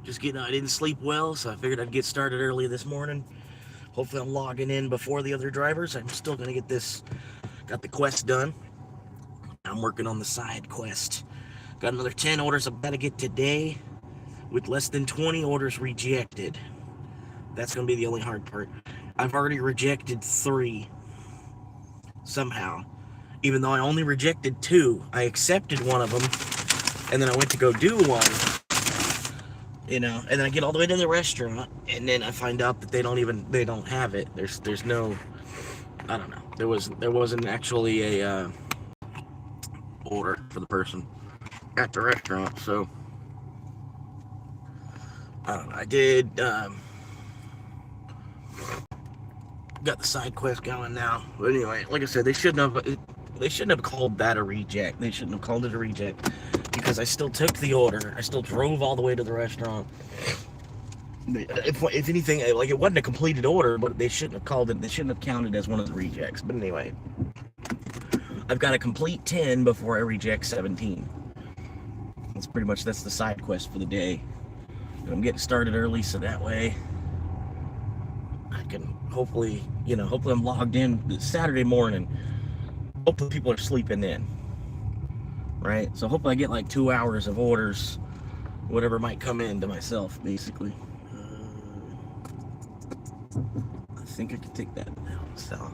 I didn't sleep well, so I figured I'd get started early this morning. Hopefully I'm logging in before the other drivers. I'm still gonna got the quest done. I'm working on the side quest. Got another 10 orders I've got to get today, with less than 20 orders rejected. That's gonna be the only hard part. I've already rejected 3 somehow. Even though I only rejected 2, I accepted one of them, and then I went to go do one, and then I get all the way to the restaurant, and then I find out that they don't have it. There's no, I don't know. There wasn't actually a order for the person at the restaurant, so I don't know. I did got the side quest going now. But anyway, like I said, they shouldn't have called that a reject. They shouldn't have called it a reject, because I still took the order. I still drove all the way to the restaurant. If anything, like, it wasn't a completed order, but they shouldn't have called it. They shouldn't have counted as one of the rejects. But anyway, I've got to complete 10 before I reject 17. That's the side quest for the day. And I'm getting started early, so that way I can hopefully I'm logged in Saturday morning. Hopefully people are sleeping in, right? So hopefully I get like 2 hours of orders, whatever might come in to myself, basically. I think I can take that now. So.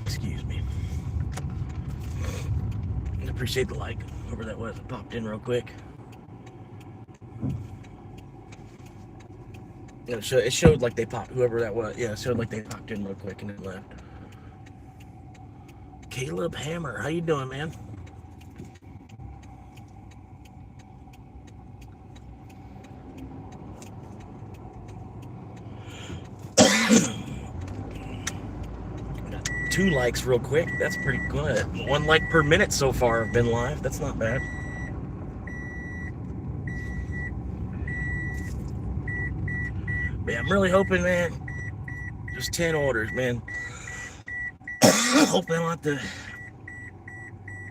Excuse me. I appreciate the like. Whoever that was, it popped in real quick. It showed like they popped, whoever that was. Yeah, it showed like they popped in real quick and then left. Caleb Hammer, how you doing, man? Got 2 likes real quick. That's pretty good. 1 like per minute so far have been live. That's not bad. But yeah, I'm really hoping, man. Just 10 orders, man. Hoping I don't have to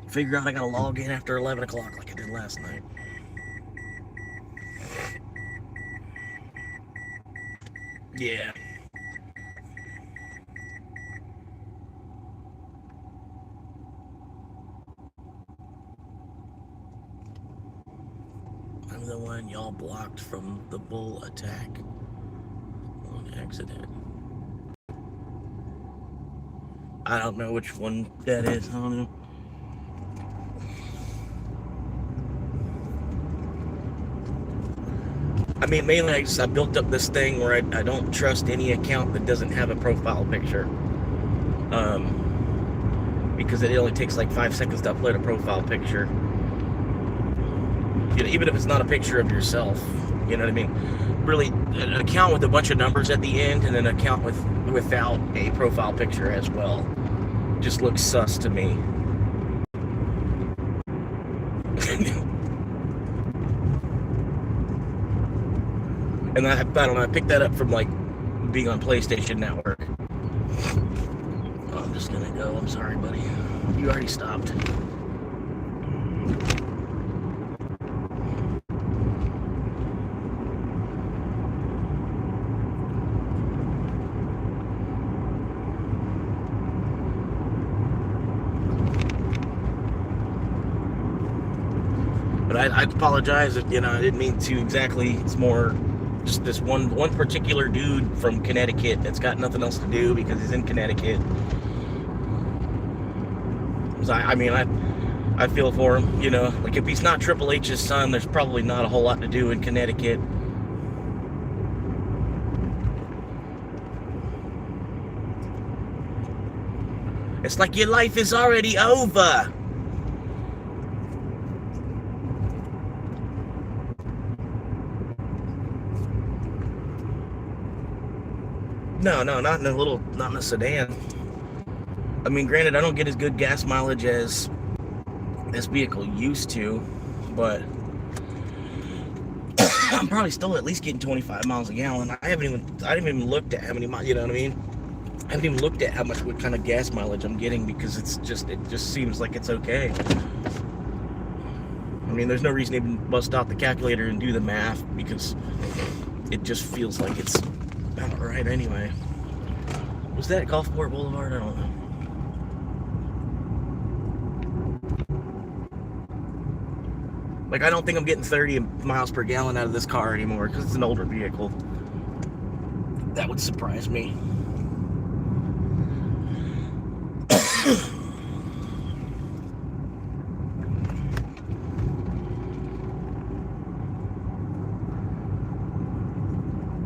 figure out I gotta log in after 11 o'clock like I did last night. Yeah. I'm the one y'all blocked from the bull attack on accident. I don't know which one that is. I don't know. I mean, mainly I built up this thing where I don't trust any account that doesn't have a profile picture. Because it only takes like 5 seconds to upload a profile picture. Even if it's not a picture of yourself, you know what I mean? Really, an account with a bunch of numbers at the end and an account without a profile picture as well just looks sus to me. And I don't know, I picked that up from like being on PlayStation Network. Oh, I'm just gonna go. I'm sorry, buddy. You already stopped. But I apologize if, I didn't mean to exactly. It's more just this one particular dude from Connecticut that's got nothing else to do because he's in Connecticut. So I feel for him, like if he's not Triple H's son, there's probably not a whole lot to do in Connecticut. It's like your life is already over. No, not in a sedan. I mean, granted, I don't get as good gas mileage as this vehicle used to, but I'm probably still at least getting 25 miles a gallon. I haven't even looked at how many miles, you know what I mean? I haven't even looked at what kind of gas mileage I'm getting, because it just seems like it's okay. I mean, there's no reason to even bust out the calculator and do the math, because it just feels like it's about right anyway. Was that Gulfport Boulevard? I don't know. Like, I don't think I'm getting 30 miles per gallon out of this car anymore, because it's an older vehicle. That would surprise me.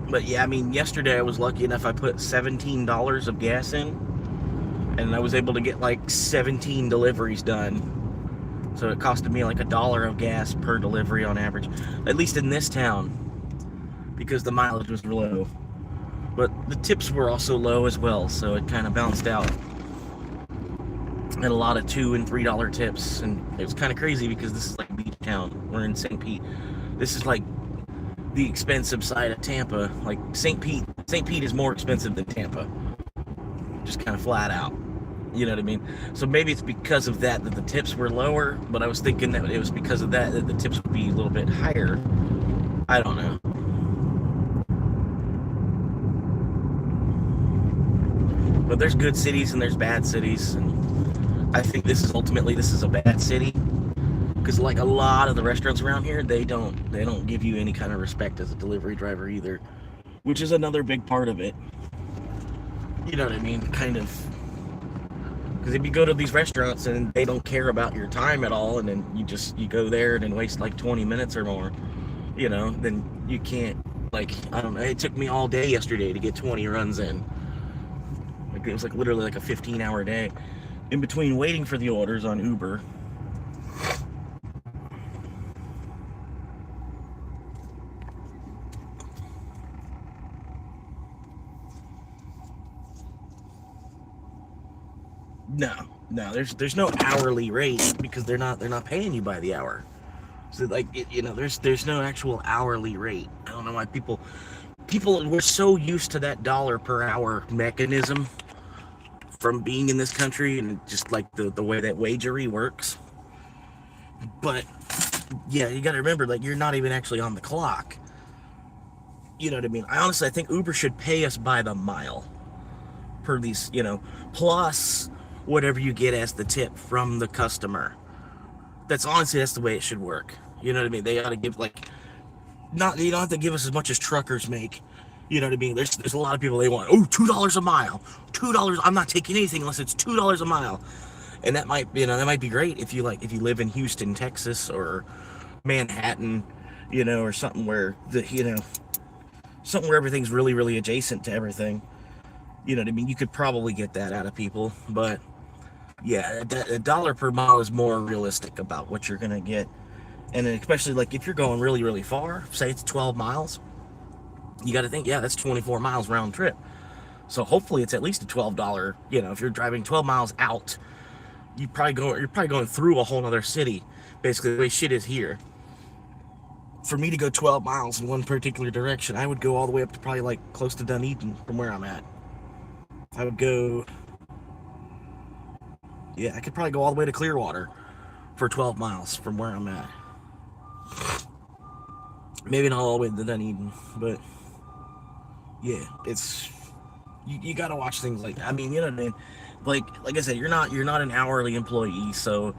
But yeah, I mean, yesterday I was lucky enough, I put $17 of gas in, and I was able to get like 17 deliveries done. So it costed me like $1 of gas per delivery on average, at least in this town, because the mileage was low. But the tips were also low as well, so it kind of bounced out. And a lot of $2 and $3 tips, and it was kind of crazy because this is like beach town. We're in St. Pete. This is like the expensive side of Tampa. Like St. Pete is more expensive than Tampa, just kind of flat out. You know what I mean? So maybe it's because of that the tips were lower, but I was thinking that it was because of that the tips would be a little bit higher. I don't know. But there's good cities and there's bad cities, and I think this is a bad city, because like a lot of the restaurants around here, they don't give you any kind of respect as a delivery driver either, which is another big part of it. You know what I mean? Kind of. Because if you go to these restaurants and they don't care about your time at all, and then you go there and then waste like 20 minutes or more, you know, then you can't, like, I don't know, it took me all day yesterday to get 20 runs in. Like, it was like literally like a 15-hour day in between waiting for the orders on Uber. No, there's no hourly rate, because they're not paying you by the hour. So like, there's no actual hourly rate. I don't know why people we're so used to that dollar per hour mechanism from being in this country, and just like the way that wagery works. But yeah, you got to remember, like, you're not even actually on the clock. You know what I mean? I think Uber should pay us by the mile per these, plus whatever you get as the tip from the customer. That's the way it should work. You know what I mean? They ought to give, like, you don't have to give us as much as truckers make. You know what I mean? There's a lot of people, they want, $2 a mile. $2, I'm not taking anything unless it's $2 a mile. And that might be great if you live in Houston, Texas, or Manhattan, or something where something where everything's really, really adjacent to everything. You know what I mean? You could probably get that out of people, but yeah, a dollar per mile is more realistic about what you're gonna get. And especially like if you're going really, really far, say it's 12 miles, you got to think, yeah, that's 24 miles round trip. So hopefully it's at least a $12. If you're driving 12 miles out, you're probably going through a whole other city. Basically, the way shit is here. For me to go 12 miles in one particular direction, I would go all the way up to probably like close to Dunedin from where I'm at. I would go, I could probably go all the way to Clearwater for 12 miles from where I'm at. Maybe not all the way to Dunedin, but yeah, it's, you got to watch things like that. I mean, you know what I mean? Like I said, you're not an hourly employee, so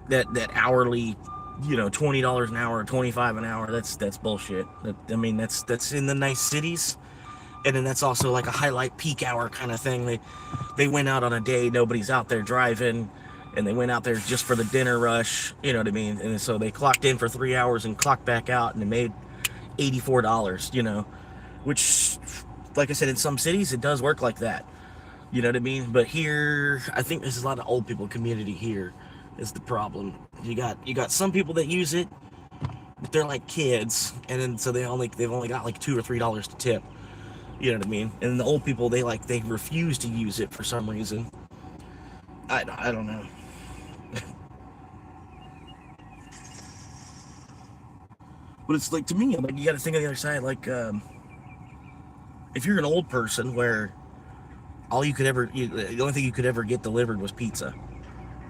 that hourly, $20 an hour, 25 an hour, that's bullshit. That's in the nice cities. And then that's also like a highlight peak hour kind of thing. They went out on a day nobody's out there driving, and they went out there just for the dinner rush, you know what I mean? And so they clocked in for 3 hours and clocked back out, and they made $84, which, like I said, in some cities it does work like that. You know what I mean? But here, I think there's a lot of old people community here is the problem. You got some people that use it, but they're like kids, and then so they've only got like $2 or $3 to tip. You know what I mean? And the old people, they refuse to use it for some reason. I don't know. But it's like, to me, like, you got to think on the other side, like, if you're an old person where all you could ever, the only thing you could ever get delivered was pizza.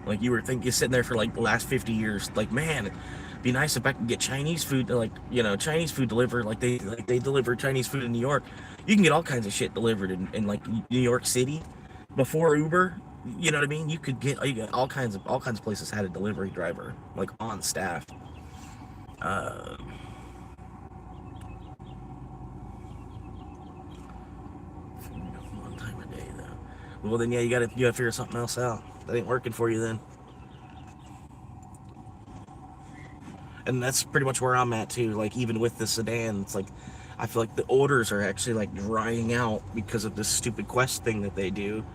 Like you were you're sitting there for like the last 50 years, like, man, it'd be nice if I could get Chinese food, like, Chinese food delivered, like they deliver Chinese food in New York. You can get all kinds of shit delivered in like New York City before Uber. You know what I mean? You get all kinds of places had a delivery driver like on staff. Uh, One time a day though. Well then, yeah, you gotta figure something else out. That ain't working for you then. And that's pretty much where I'm at too. Like even with the sedan, it's like I feel like the orders are actually like drying out because of this stupid Quest thing that they do.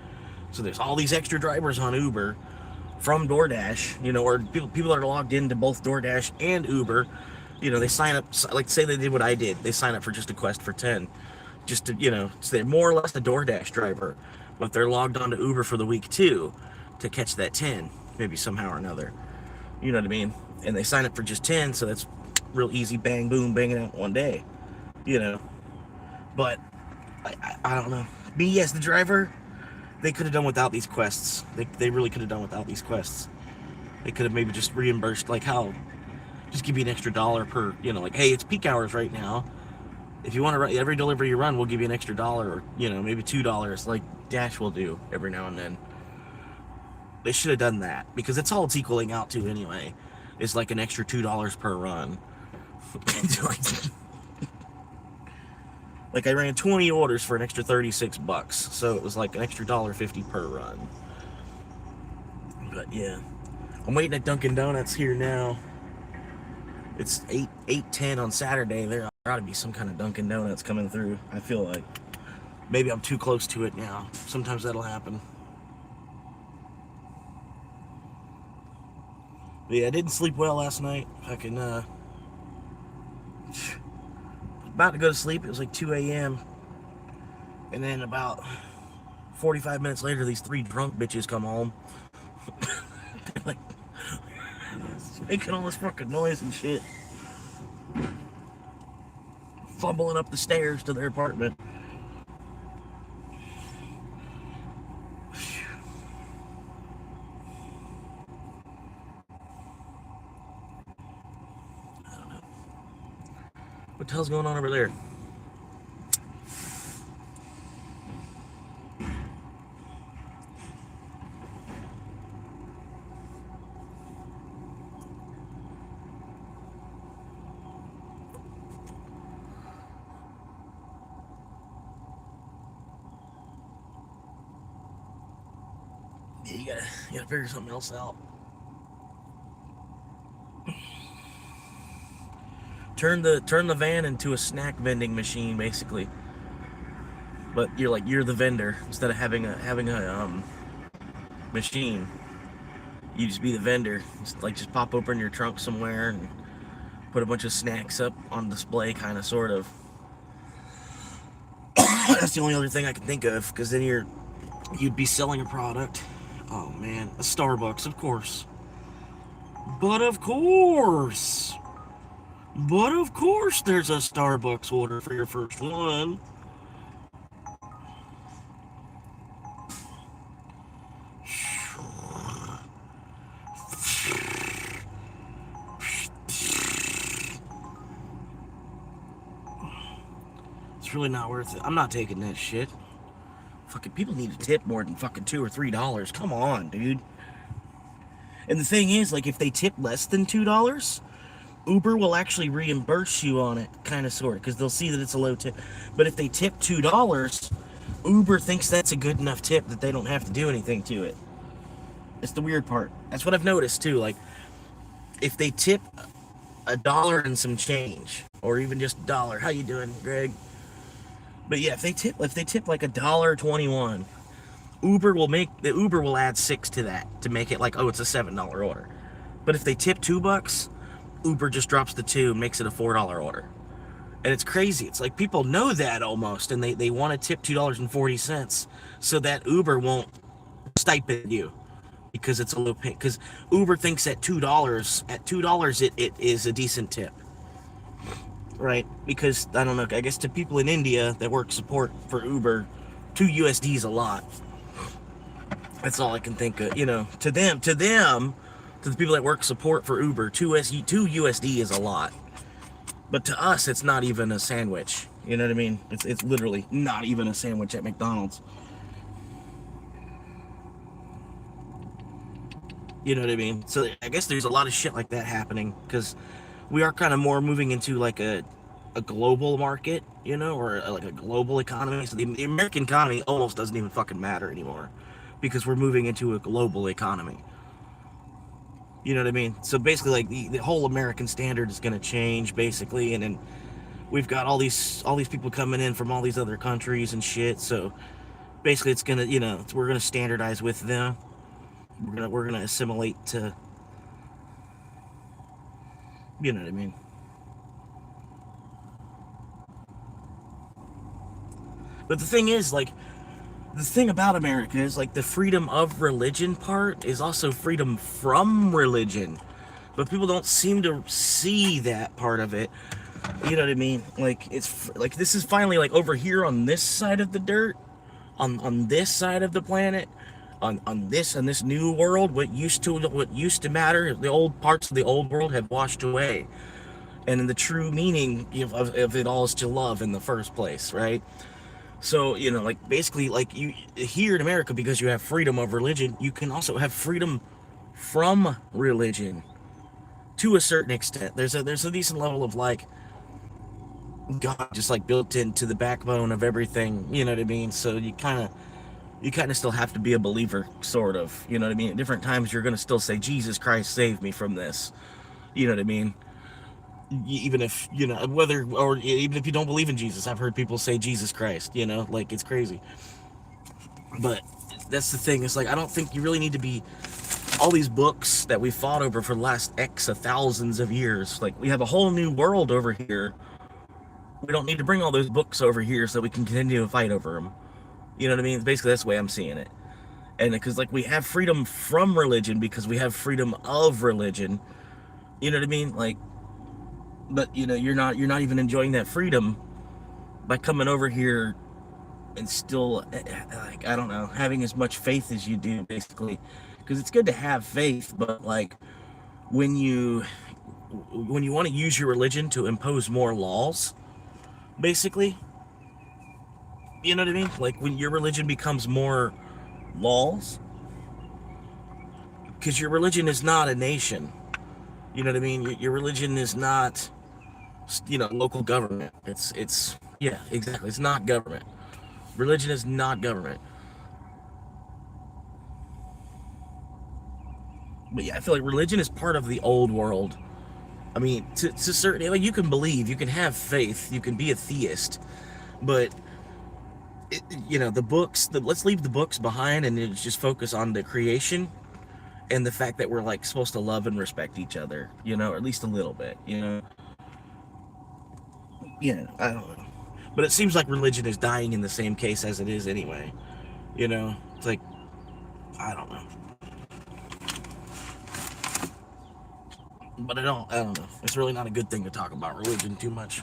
So there's all these extra drivers on Uber from DoorDash, or people that are logged into both DoorDash and Uber. They sign up, like say they did what I did. They sign up for just a Quest for 10, just to so they're more or less a DoorDash driver, but they're logged on to Uber for the week too, to catch that 10, maybe somehow or another. You know what I mean? And they sign up for just 10, so that's real easy, bang, boom, banging out one day. You know? But, I don't know. Me as the driver, they could have done without these quests. They really could have done without these quests. They could have maybe just reimbursed, like how, just give you an extra dollar per, like, hey, it's peak hours right now. If you want to run every delivery you run, we'll give you an extra dollar, or, maybe $2, like Dash will do every now and then. They should have done that, because that's all it's equaling out to anyway. It's like an extra $2 per run. Like I ran 20 orders for an extra $36, so it was like an extra $1.50 per run. But yeah, I'm waiting at Dunkin' Donuts here now. It's 8:10 on Saturday. There ought to be some kind of Dunkin' Donuts coming through. I feel like maybe I'm too close to it now. Sometimes that'll happen. But yeah, I didn't sleep well last night. About to go to sleep. It was like 2 a.m. And then about 45 minutes later, these three drunk bitches come home. They're like making all this fucking noise and shit. Fumbling up the stairs to their apartment. What the hell's going on over there? Yeah, you gotta figure something else out. Turn the van into a snack vending machine, basically. But you're the vendor instead of having a machine. You just be the vendor. Just pop open your trunk somewhere and put a bunch of snacks up on display, kind of, sort of. That's the only other thing I can think of, because then you'd be selling a product. Oh man, a Starbucks, of course. But of course. But of course there's a Starbucks order for your first one. It's really not worth it. I'm not taking that shit. Fucking people need to tip more than fucking $2 or $3. Come on, dude. And the thing is, like, if they tip less than $2, Uber will actually reimburse you on it, kind of, sort of, because they'll see that it's a low tip. But if they tip $2, Uber thinks that's a good enough tip that they don't have to do anything to it. It's the weird part. That's what I've noticed too. Like, if they tip $1 and some change, or even just $1, how you doing, Greg? But yeah, if they tip like $1.21, Uber will add 6 to that to make it like, oh, it's a $7 order. But if they tip $2, Uber just drops the 2 and makes it a $4 order. And it's crazy. It's like people know that almost, and they want to tip $2.40 so that Uber won't stipend you, because it's a low pay. Because Uber thinks at $2 it is a decent tip, right? Because I don't know. I guess to people in India that work support for Uber, 2 USD is a lot. That's all I can think of. You know, to them, to the people that work support for Uber, 2 USD is a lot. But to us, it's not even a sandwich. You know what I mean? It's literally not even a sandwich at McDonald's. You know what I mean? So I guess there's a lot of shit like that happening because we are kind of more moving into like a global market, you know, or like a global economy. So the American economy almost doesn't even fucking matter anymore because we're moving into a global economy. You know what I mean? So basically, like the whole American standard is going to change basically, and then we've got all these people coming in from all these other countries and shit. So basically, it's gonna, you know, we're gonna standardize with them. We're gonna assimilate to, you know what I mean. But the thing is, like, the thing about America is like the freedom of religion part is also freedom from religion. But people don't seem to see that part of it. You know what I mean? Like it's like this is finally like over here on this side of the dirt, on this side of the planet, on this new world. What used to matter, the old parts of the old world have washed away, and in the true meaning of it all is to love in the first place, right? So, you know, like basically, like you here in America, because you have freedom of religion, you can also have freedom from religion to a certain extent. There's a decent level of like God just like built into the backbone of everything. You know what I mean? So you kind of still have to be a believer, sort of. You know what I mean? At different times, you're gonna still say, "Jesus Christ, save me from this." You know what I mean? Even if you know whether, or even if you don't believe in Jesus, I've heard people say Jesus Christ. You know, like it's crazy. But that's the thing. It's like I don't think you really need to be all these books that we fought over for the last X of thousands of years. Like we have a whole new world over here. We don't need to bring all those books over here so we can continue to fight over them. You know what I mean? Basically, that's the way I'm seeing it. And because like we have freedom from religion because we have freedom of religion. You know what I mean? Like, but you know you're not even enjoying that freedom by coming over here and still, like, I don't know, having as much faith as you do, basically. Because it's good to have faith, but like when you want to use your religion to impose more laws, basically, you know what I mean? Like when your religion becomes more laws, because your religion is not a nation. You know what I mean? Your religion is not, you know, local government. It's yeah, exactly. It's not government. Religion is not government. But yeah, I feel like religion is part of the old world. I mean, to certain, like you can believe, you can have faith, you can be a theist, but you know the books. Let's leave the books behind and just focus on the creation and the fact that we're like supposed to love and respect each other. You know, or at least a little bit. You know, yeah, I don't know. But it seems like religion is dying in the same case as it is anyway. You know, it's like I don't know. But I don't know. It's really not a good thing to talk about religion too much.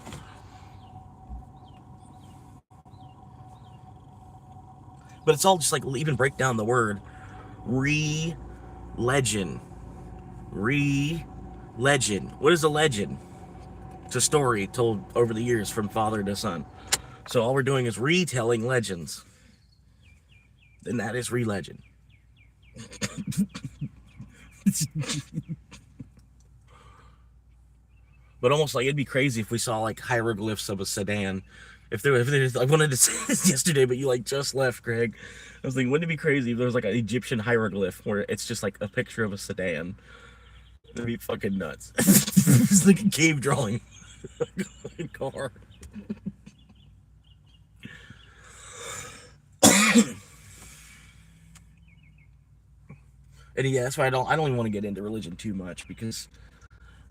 But it's all just like even break down the word legend. Legend. What is a legend? It's a story told over the years from father to son. So all we're doing is retelling legends. And that is legend. But almost like it'd be crazy if we saw like hieroglyphs of a sedan. If I wanted to say this yesterday, but you like just left, Greg. I was thinking, wouldn't it be crazy if there was like an Egyptian hieroglyph where it's just like a picture of a sedan? That'd be fucking nuts. It's like a cave drawing. Car. And yeah, that's why I don't even want to get into religion too much because,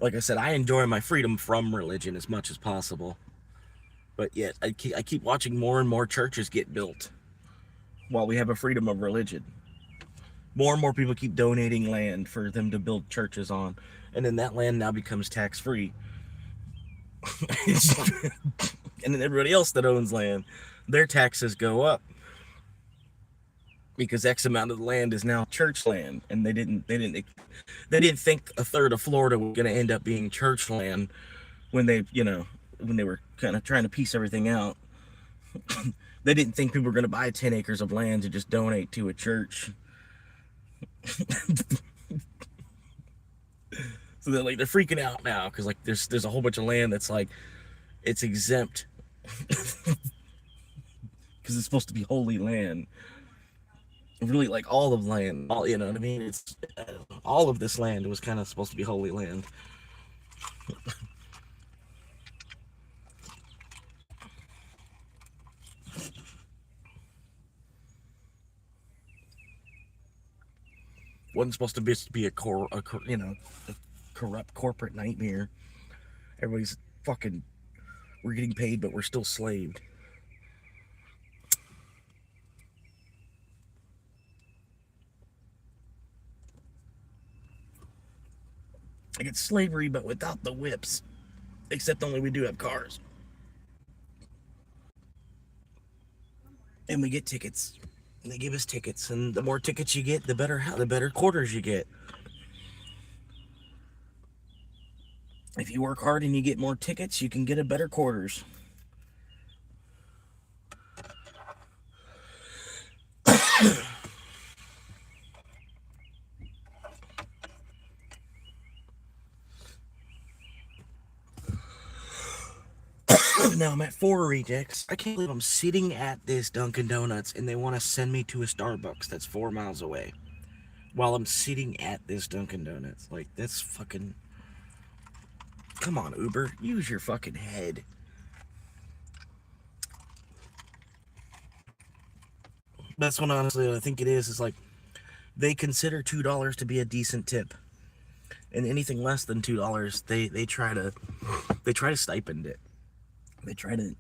like I said, I enjoy my freedom from religion as much as possible. But yet, I keep watching more and more churches get built while we have a freedom of religion. More and more people keep donating land for them to build churches on, and then that land now becomes tax free. And then everybody else that owns land, their taxes go up. because X amount of the land is now church land, and they didn't think a third of Florida was going to end up being church land when they were kind of trying to piece everything out. They didn't think people were going to buy 10 acres of land to just donate to a church. So they're freaking out now because like there's a whole bunch of land that's like it's exempt because it's supposed to be holy land. Really, like all of land, all you know what I mean. It's all of this land was kind of supposed to be holy land. Wasn't supposed to be a corrupt corporate nightmare. Everybody's fucking. We're getting paid, but we're still slaved. Like it's slavery, but without the whips. Except only we do have cars. And we get tickets. And they give us tickets, and the more tickets you get, the better quarters you get. If you work hard and you get more tickets, you can get a better quarters. Now I'm at 4 rejects. I can't believe I'm sitting at this Dunkin' Donuts and they want to send me to a Starbucks that's 4 miles away while I'm sitting at this Dunkin' Donuts. Like, that's fucking... Come on, Uber. Use your fucking head. That's what honestly I think it is like they consider $2 to be a decent tip. And anything less than $2, they try to stipend it. They try to,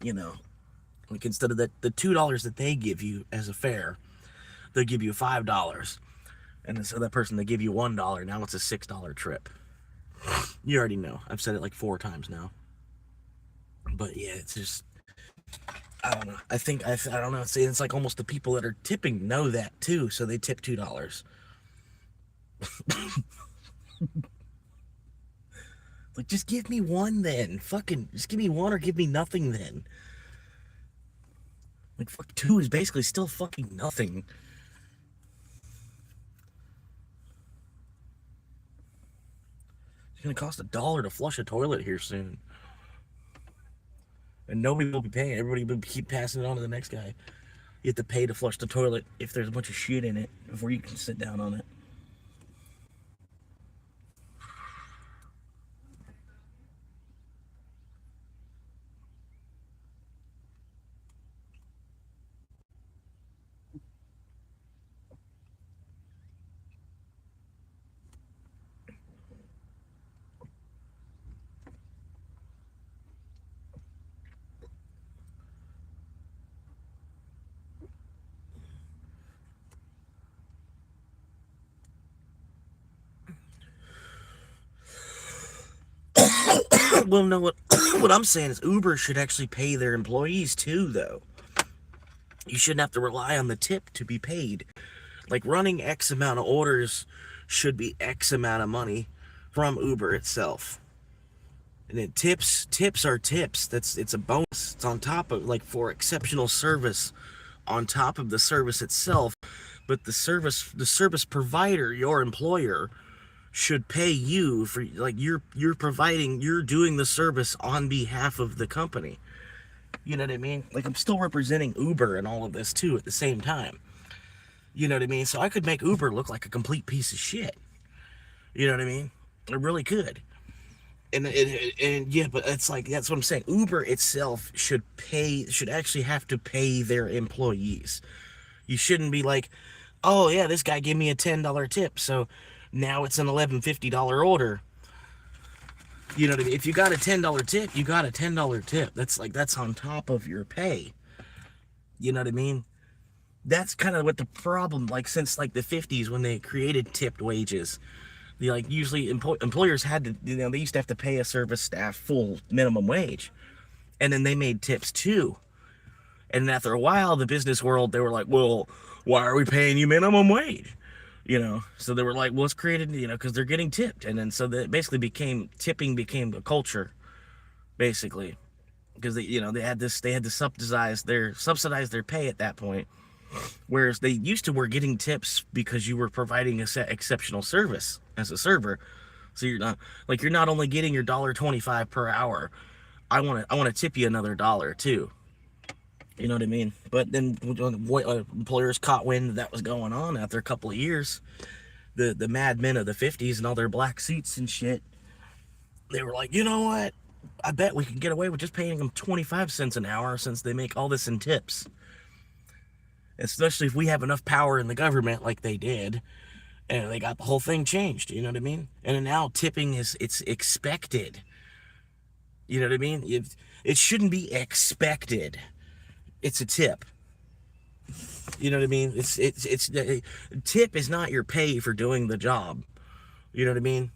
like instead of the $2 that they give you as a fare, they'll give you $5. And this other person, they give you $1. Now it's a $6 trip. You already know. I've said it like 4 times now. But yeah, it's just, I don't know. I don't know. It's like almost the people that are tipping know that too. So they tip $2. Like, just give me one then. Fucking, just give me one or give me nothing then. Like, fuck, 2 is basically still fucking nothing. It's gonna cost $1 to flush a toilet here soon. And nobody will be paying. Everybody will keep passing it on to the next guy. You have to pay to flush the toilet if there's a bunch of shit in it before you can sit down on it. Well, no, what I'm saying is Uber should actually pay their employees too, though. You shouldn't have to rely on the tip to be paid. Like, running X amount of orders should be X amount of money from Uber itself. And then tips are tips. It's a bonus. It's on top of, like, for exceptional service on top of the service itself. But the service provider, your employer, should pay you for, like, you're doing the service on behalf of the company. You know what I mean? Like, I'm still representing Uber and all of this too at the same time. You know what I mean? So I could make Uber look like a complete piece of shit. You know what I mean? I really could. And yeah, but it's like, that's what I'm saying. Uber itself should actually have to pay their employees. You shouldn't be like, oh yeah, this guy gave me a $10 tip, so now it's an $11.50 order. You know what I mean? If you got a $10 tip, you got a $10 tip. That's on top of your pay. You know what I mean? That's kind of what the problem, like, since like the 50s when they created tipped wages. Like, usually employers had to, they used to have to pay a service staff full minimum wage. And then they made tips too. And after a while, the business world, they were like, well, why are we paying you minimum wage? So they were like, well, let's create it, because they're getting tipped. And then so that basically tipping became a culture, basically. Because they had to subsidize their pay at that point. Whereas they used to were getting tips because you were providing exceptional service as a server. So you're not only getting your $1.25 per hour. I want to tip you another dollar too. You know what I mean? But then employers caught wind that was going on after a couple of years. The madmen of the 50s and all their black suits and shit, they were like, you know what? I bet we can get away with just paying them 25 cents an hour since they make all this in tips. Especially if we have enough power in the government like they did, and they got the whole thing changed. You know what I mean? And now tipping it's expected. You know what I mean? It shouldn't be expected. It's a tip. You know what I mean? It's tip is not your pay for doing the job. You know what I mean?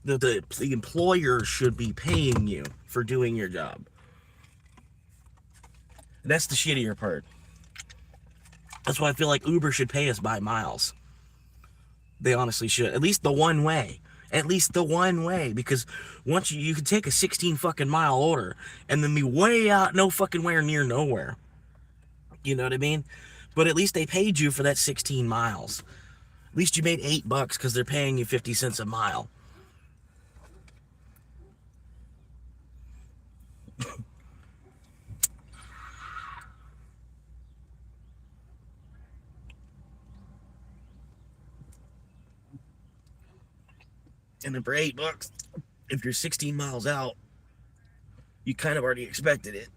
The employer should be paying you for doing your job. That's the shittier part. That's why I feel like Uber should pay us by miles. They honestly should. At least the one way. At least the one way. Because once you can take a 16 fucking mile order and then be way out, no fucking where near nowhere. You know what I mean? But at least they paid you for that 16 miles. At least you made $8 because they're paying you 50 cents a mile. And then for $8, if you're 16 miles out, you kind of already expected it.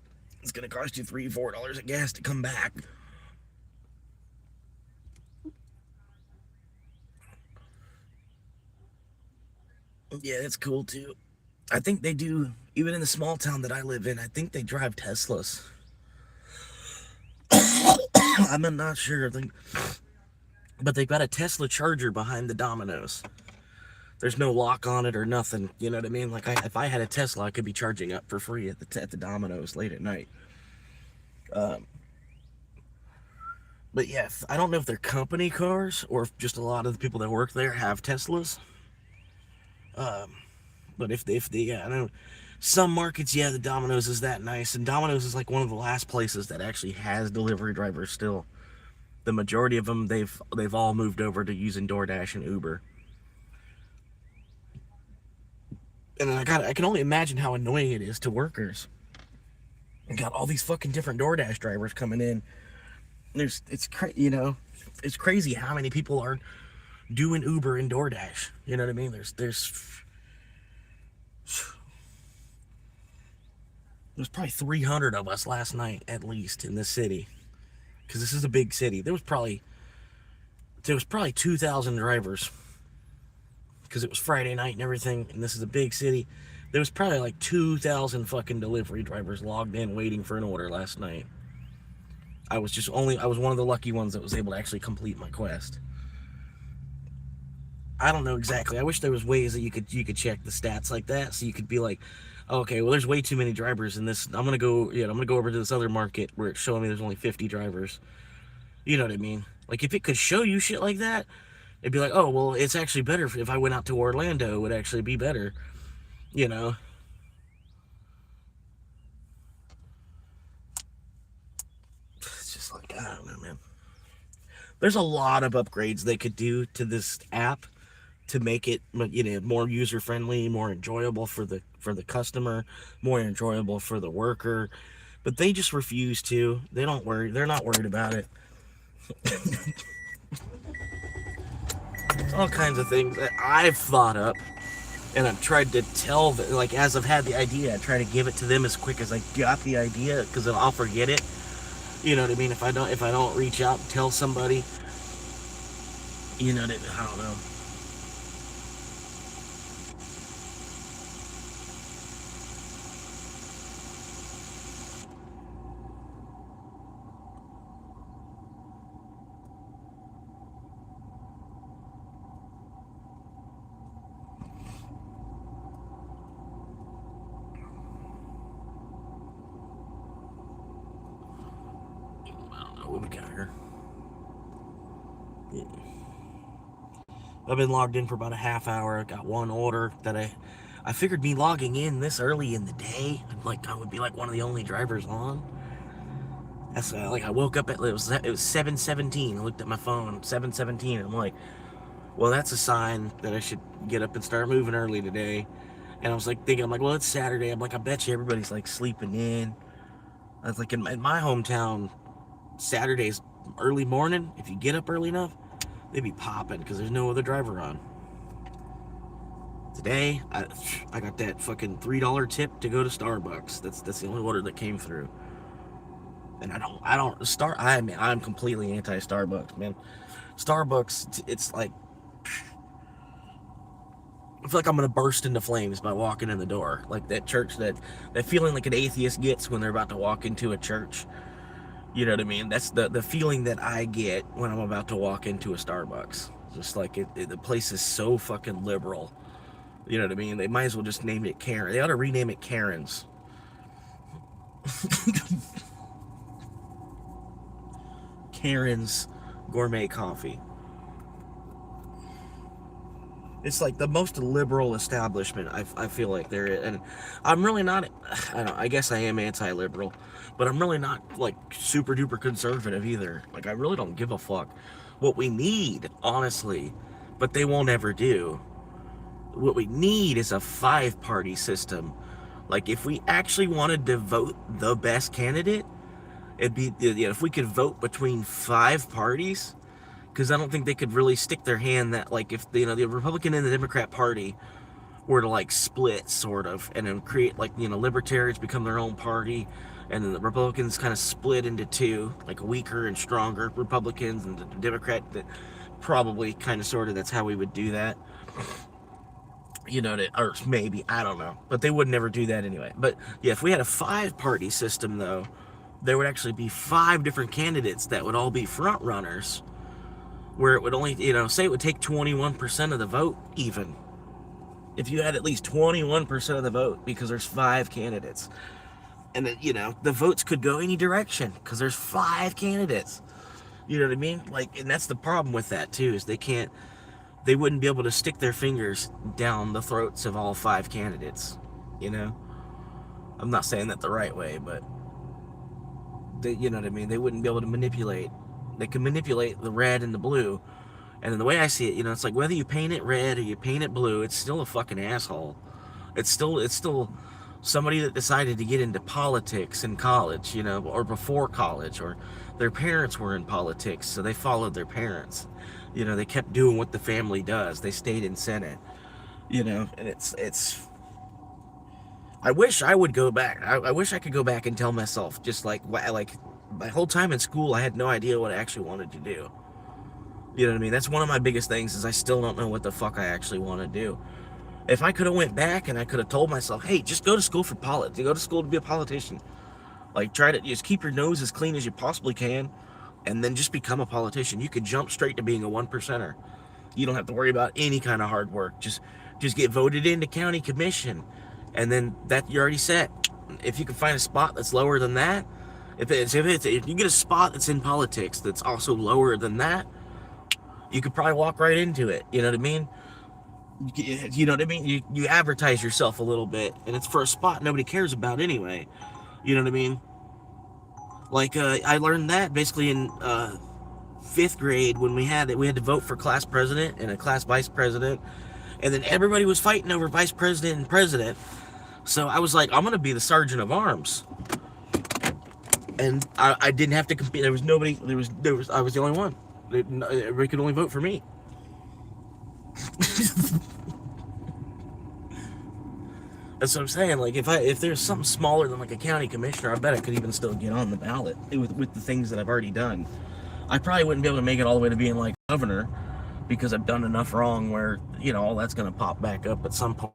It's going to cost you $3, $4 of gas to come back. Yeah, that's cool too. I think they do, even in the small town that I live in, I think they drive Teslas. I'm not sure, but they've got a Tesla charger behind the Domino's. There's no lock on it or nothing. You know what I mean? Like if I had a Tesla, I could be charging up for free at the Domino's late at night. But yeah, I don't know if they're company cars or if just a lot of the people that work there have Teslas. But if they yeah, I know some markets, yeah, the Domino's is that nice, and Domino's is like one of the last places that actually has delivery drivers still. The majority of them, they've all moved over to using DoorDash and Uber. And I can only imagine how annoying it is to workers. You got all these fucking different DoorDash drivers coming in. It's crazy how many people are doing Uber and DoorDash. You know what I mean? There's probably 300 of us last night at least in this city, because this is a big city. There was probably 2,000 drivers, because it was Friday night and everything, and this is a big city. There was probably like 2,000 fucking delivery drivers logged in waiting for an order last night. I was one of the lucky ones that was able to actually complete my quest. I don't know exactly. I wish there was ways that you could check the stats like that, so you could be like, okay, well, there's way too many drivers in this. I'm gonna go over to this other market where it's showing me there's only 50 drivers. You know what I mean? Like if it could show you shit like that, it'd be like, oh, well, it's actually better if I went out to Orlando. It would actually be better. You know. It's just like, I don't know, man. There's a lot of upgrades they could do to this app to make it, more user friendly, more enjoyable for the customer, more enjoyable for the worker. But they just refuse to. They're not worried about it. All kinds of things that I've thought up, and I've tried to tell them, like, as I've had the idea, I try to give it to them as quick as I got the idea, because I'll forget it. You know what I mean? If I don't reach out and tell somebody, I don't know. What we got here? I've been logged in for about a half hour. I got one order that I figured me logging in this early in the day, like I would be like one of the only drivers on. That's like I woke up at it was 7:17. I looked at my phone, 7:17. I'm like, well, that's a sign that I should get up and start moving early today. And I was like thinking, I'm like, well, it's Saturday. I'm like, I bet you everybody's like sleeping in. I was like, in my hometown, Saturday's early morning. If you get up early enough, they be popping because there's no other driver on. Today, I got that fucking $3 tip to go to Starbucks. That's the only order that came through. And I'm completely anti-Starbucks, man. Starbucks, it's like, I feel like I'm gonna burst into flames by walking in the door. Like that church, that feeling like an atheist gets when they're about to walk into a church. You know what I mean? That's the feeling that I get when I'm about to walk into a Starbucks. Just like the place is so fucking liberal. You know what I mean? They might as well just name it Karen. They ought to rename it Karen's. Karen's Gourmet Coffee. It's like the most liberal establishment I feel like there is. And I'm really not, I guess I am anti-liberal, but I'm really not like super duper conservative either. Like I really don't give a fuck. What we need, honestly, but they won't ever do, what we need is a 5-party system. Like if we actually wanted to vote the best candidate, it'd be, you know, if we could vote between 5 parties, because I don't think they could really stick their hand that, like, if the Republican and the Democrat Party were to like split sort of and then create, like, libertarians become their own party, and then the Republicans kind of split into two, like weaker and stronger Republicans, and the Democrat that probably kind of sort of that's how we would do that. Or maybe, I don't know, but they would never do that anyway. But yeah, if we had a 5-party system though, there would actually be 5 different candidates that would all be front runners, where it would only, say it would take 21% of the vote even. If you had at least 21% of the vote, because there's 5 candidates. And then, the votes could go any direction, because there's 5 candidates. You know what I mean? Like, and that's the problem with that too, is they wouldn't be able to stick their fingers down the throats of all 5 candidates. I'm not saying that the right way, but you know what I mean? They wouldn't be able to manipulate. They can manipulate the red and the blue. And then the way I see it, it's like whether you paint it red or you paint it blue, it's still a fucking asshole. It's still somebody that decided to get into politics in college, or before college, or their parents were in politics, so they followed their parents. They kept doing what the family does. They stayed in Senate, and it's I wish I would go back. I wish I could go back and tell myself, just like my whole time in school, I had no idea what I actually wanted to do. You know what I mean? That's one of my biggest things, is I still don't know what the fuck I actually want to do. If I could have went back and I could have told myself, hey, just go to school for politics. Go to school to be a politician. Like, try to just keep your nose as clean as you possibly can, and then just become a politician. You could jump straight to being a 1%er. You don't have to worry about any kind of hard work. Just get voted into county commission, and then that you're already set. If you can find a spot that's lower than that, if you get a spot that's in politics that's also lower than that, you could probably walk right into it. You know what I mean? You know what I mean? You advertise yourself a little bit, and it's for a spot nobody cares about anyway. You know what I mean? Like, I learned that basically in 5th grade, when we had to vote for class president and a class vice president, and then everybody was fighting over vice president and president. So I was like, I'm gonna be the sergeant of arms, and I didn't have to compete. There was nobody. I was the only one. Everybody could only vote for me. That's what I'm saying. Like, if there's something smaller than like a county commissioner, I bet I could even still get on the ballot with the things that I've already done. I probably wouldn't be able to make it all the way to being like governor, because I've done enough wrong where all that's gonna pop back up at some point.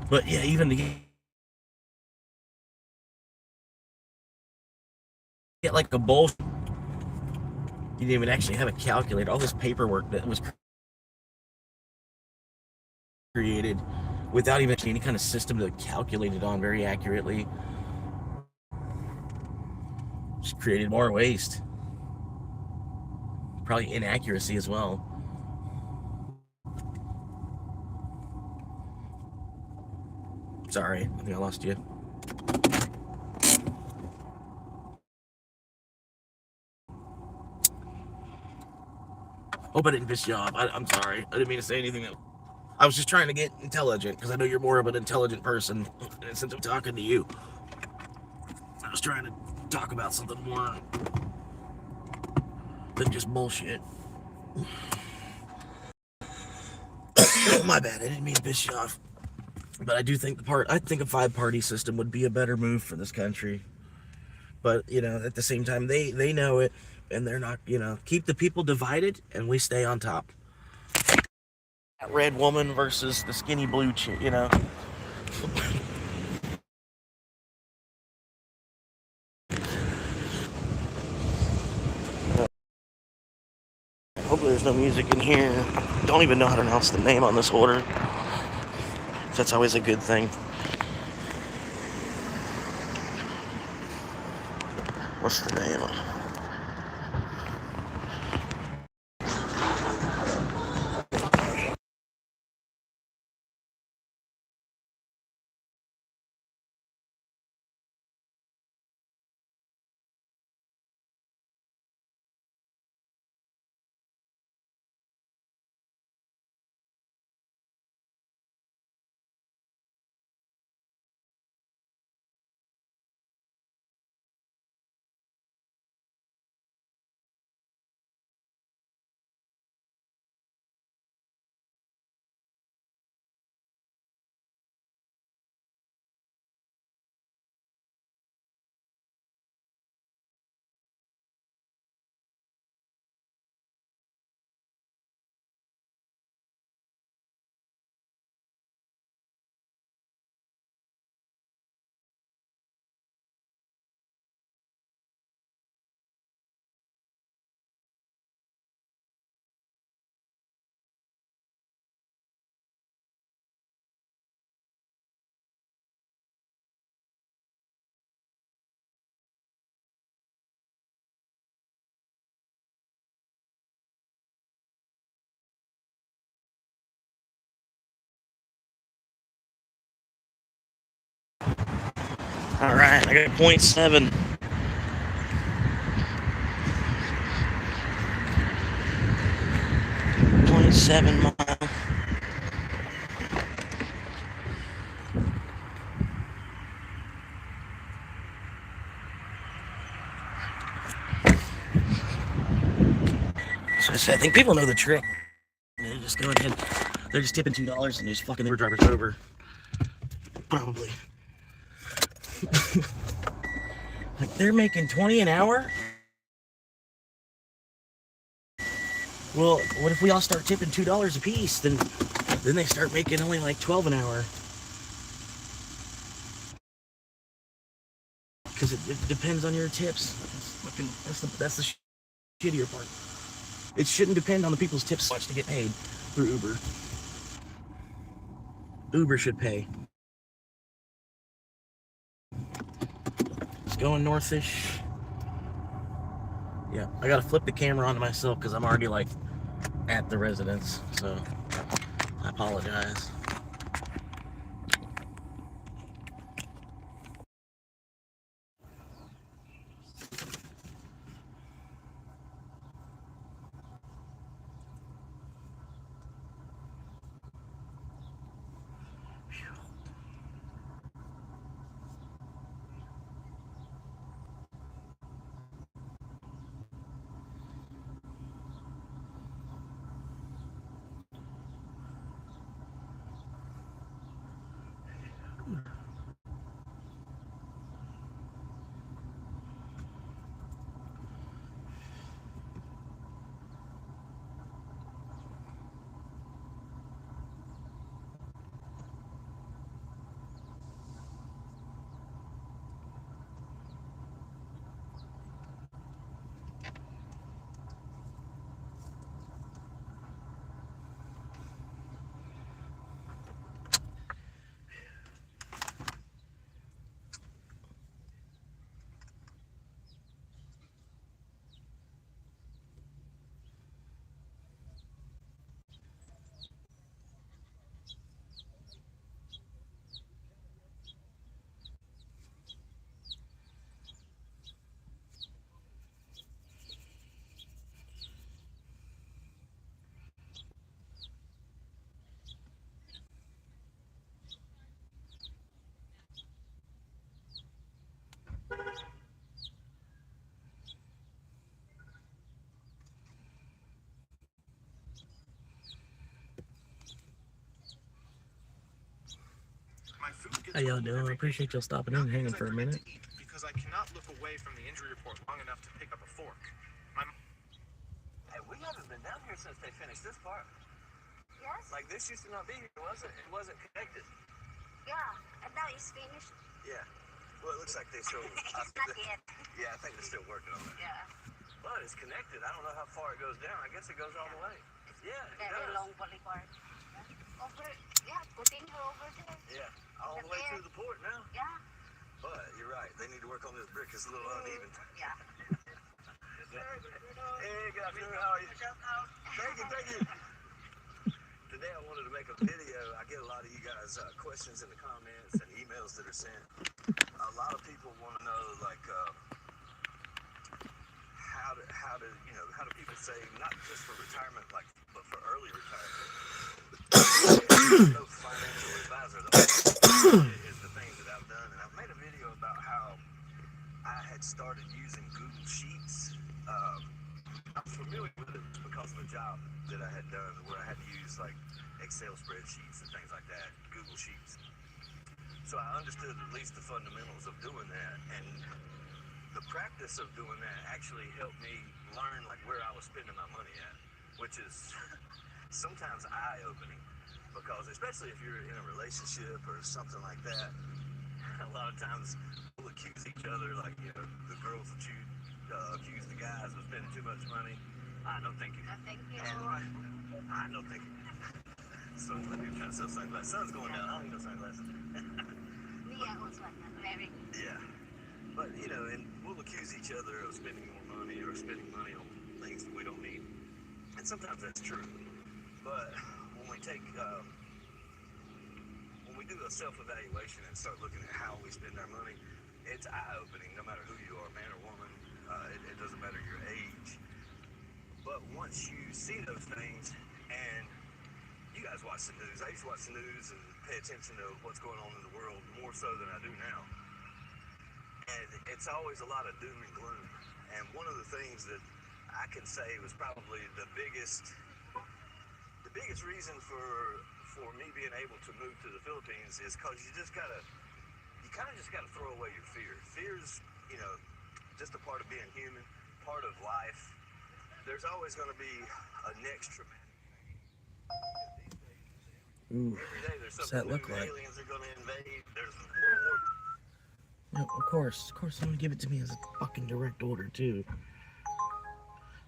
But yeah, even to get like a bullshit, you didn't even actually have a calculator. All this paperwork that was created without even any kind of system to calculate it on very accurately, just created more waste. Probably inaccuracy as well. Sorry, I think I lost you. Hope I didn't piss you off. I'm sorry. I didn't mean to say anything. I was just trying to get intelligent because I know you're more of an intelligent person. And since I'm talking to you, I was trying to talk about something more than just bullshit. My bad. I didn't mean to piss you off. But I do think I think a five-party system would be a better move for this country. But at the same time, they know it, and they're not. Keep the people divided, and we stay on top. That red woman versus the skinny blue chick. Hopefully, there's no music in here. Don't even know how to pronounce the name on this order. That's always a good thing. What's the name? All right, I got 0.7. 0.7 miles. So I think people know the trick. They're just going ahead. They're just tipping $2 and just fucking their drivers over. Probably. Like they're making 20 an hour. Well, what if we all start tipping $2 a piece? Then they start making only like 12 an hour. Because it depends on your tips. That's the shittier part. It shouldn't depend on the people's tips much to get paid through Uber. Uber should pay. It's going northish. Yeah, I gotta flip the camera onto myself because I'm already like at the residence, so I apologize. How y'all doing? I appreciate y'all stopping in and hanging for a minute. Because I cannot look away from the injury report long enough to pick up a fork. Hey, we haven't been down here since they finished this part. Yes? Like, this used to not be here, was it? It wasn't connected. Yeah, and now it's finished. Yeah. Well, it looks like they still... It's not yet. Yeah, I think they're still working on it. Yeah. But it's connected. I don't know how far it goes down. I guess it goes all the way. Yeah, it Very does. long boulevard. Over, yeah, continue over there. Yeah, all the way through the port now. Yeah. But you're right. They need to work on this brick. It's a little uneven. Yeah. Hey, good afternoon. How are you? Thank you. Today I wanted to make a video. I get a lot of you guys questions in the comments and emails that are sent. A lot of people want to know, like, how do people save, not just for retirement, like, but for early retirement. No financial advisor, though, is the things that I've done. And I've made a video about how I had started using Google Sheets. I'm familiar with it because of a job that I had done where I had to use like Excel spreadsheets and things like that, Google Sheets. So I understood at least the fundamentals of doing that, and the practice of doing that actually helped me learn like where I was spending my money at, which is sometimes eye-opening, because especially if you're in a relationship or something like that, a lot of times we'll accuse each other, like, you know, the girls will accuse the guys of spending too much money. I don't think you. Thank you. I don't think you. So let me try to sell sunglasses. Sun's going down. I don't need no sunglasses. Yeah, also like that. Very. Yeah. But, you know, and we'll accuse each other of spending more money or spending money on things that we don't need. And sometimes that's true. But when we take, when we do a self-evaluation and start looking at how we spend our money, it's eye-opening, no matter who you are, man or woman. It doesn't matter your age. But once you see those things, and you guys watch the news, I used to watch the news and pay attention to what's going on in the world more so than I do now. And it's always a lot of doom and gloom. And one of the things that I can say was probably the biggest reason for me being able to move to the Philippines is because you kind of just gotta throw away your fear. Fear's, you know, just a part of being human, part of life. There's always going to be a next traumatic thing. Ooh, Every day there's what's something that look new. like? Aliens are going to invade. There's World War. No, of course, someone give it to me as a fucking direct order too.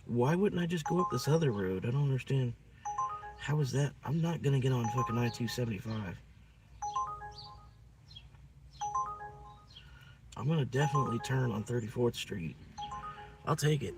Why wouldn't I just go up this other road? I don't understand. How is that? I'm not gonna get on fucking I-275. I'm gonna definitely turn on 34th Street. I'll take it.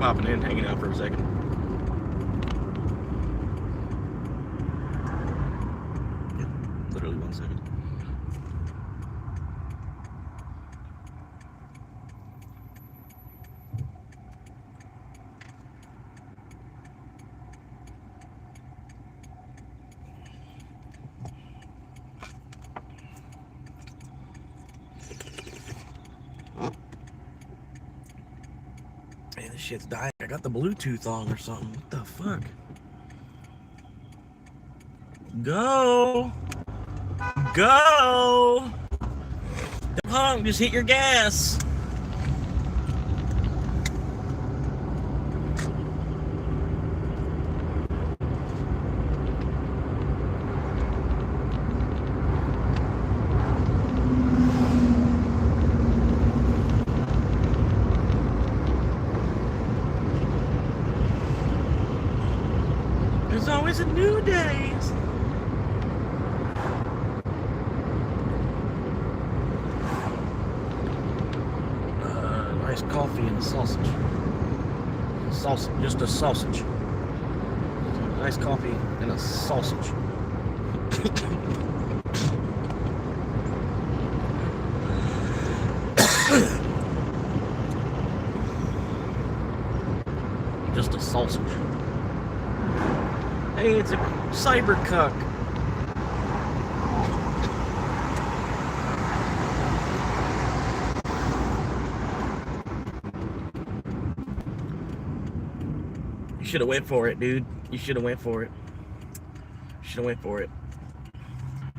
hopping in, hanging out for a second. Yep, literally 1 second. Man, this shit's dying. I got the Bluetooth on or something. What the fuck? Go! Go! Don't honk, just hit your gas. There's always a new day. Nice coffee and a sausage. Just a sausage. Nice coffee and a sausage. Just a sausage. Hey, it's a cyber cuck. You should have went for it, dude. You should have went for it. Should have went for it.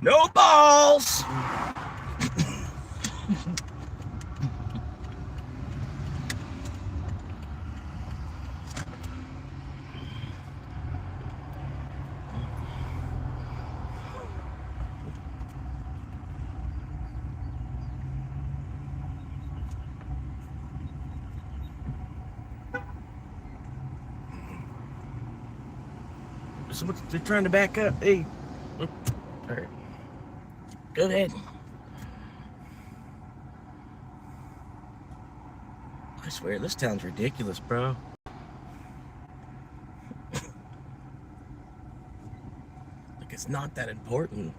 No balls! They're trying to back up. Hey. All right. Go ahead. I swear, this town's ridiculous, bro. Like, it's not that important.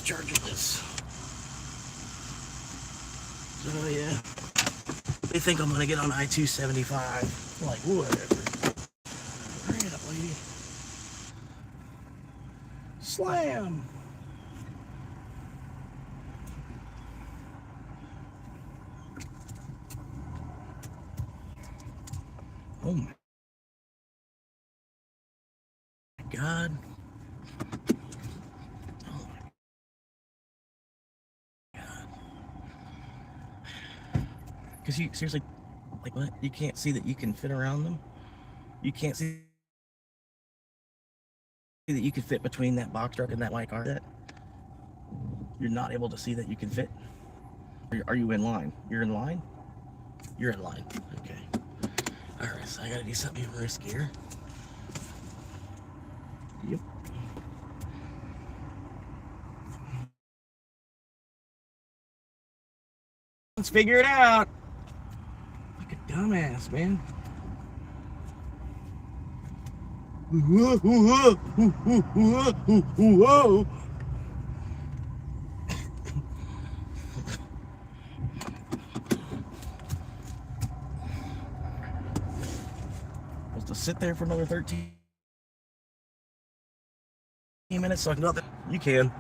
charging this. So yeah, they think I'm gonna get on I-275. I'm like, whatever. Hurry it up, lady. Slam. Oh my God. Oh my God. Because you seriously, like what? You can't see that you can fit around them? You can't see that you can fit between that box truck and that white car? That you're not able to see that you can fit? Are you in line? You're in line? You're in line. Okay. Alright, so I gotta do something riskier. Yep. Let's figure it out. Like a dumbass, man. Whoa. Supposed to sit there for another 13 minutes so I can go out there. You can.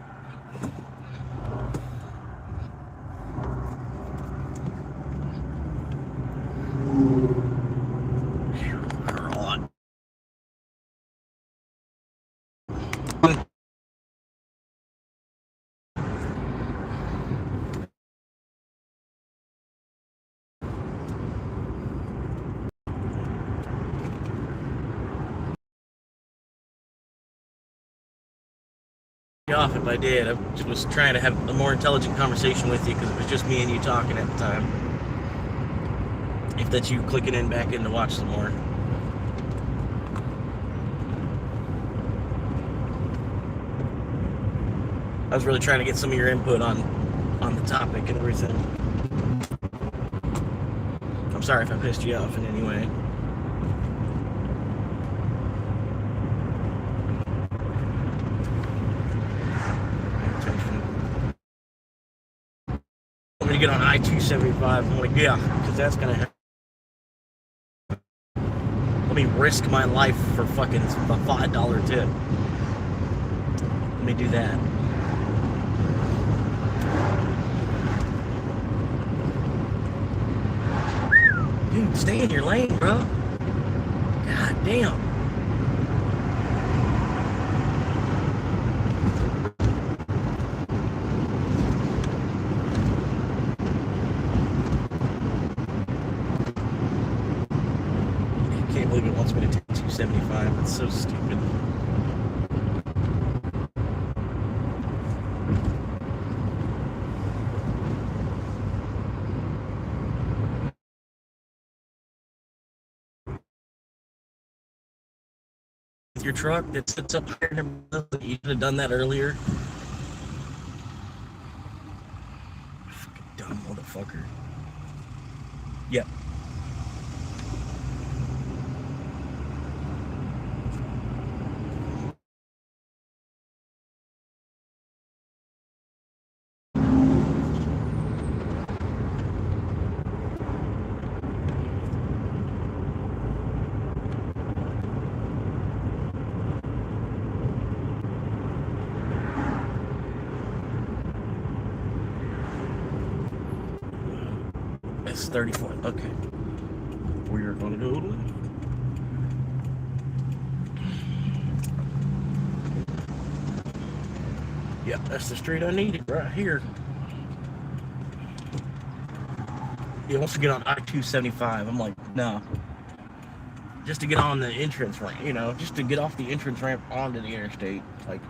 Off if I did. I was trying to have a more intelligent conversation with you because it was just me and you talking at the time. If that's you clicking in back in to watch some more. I was really trying to get some of your input on the topic and everything. I'm sorry if I pissed you off in any way. I'm gonna get on I-275. I'm like, yeah, because that's gonna happen. Let me risk my life for fucking a $5 tip. Let me do that. Dude, stay in your lane, bro. God damn. I can't believe it wants me to take 275. That's so stupid. Your truck that sits up here and everything, you should have done that earlier. Fucking dumb motherfucker. Yep. It's 34. Okay. We're gonna go. Yep, that's the street I needed right here. He wants to get on I-275. I'm like, no. Just to get on the entrance ramp, you know, just to get off the entrance ramp onto the interstate. Like,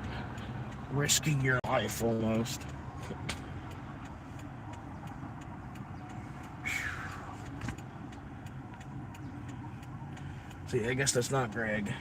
risking your life almost. See, I guess that's not Greg.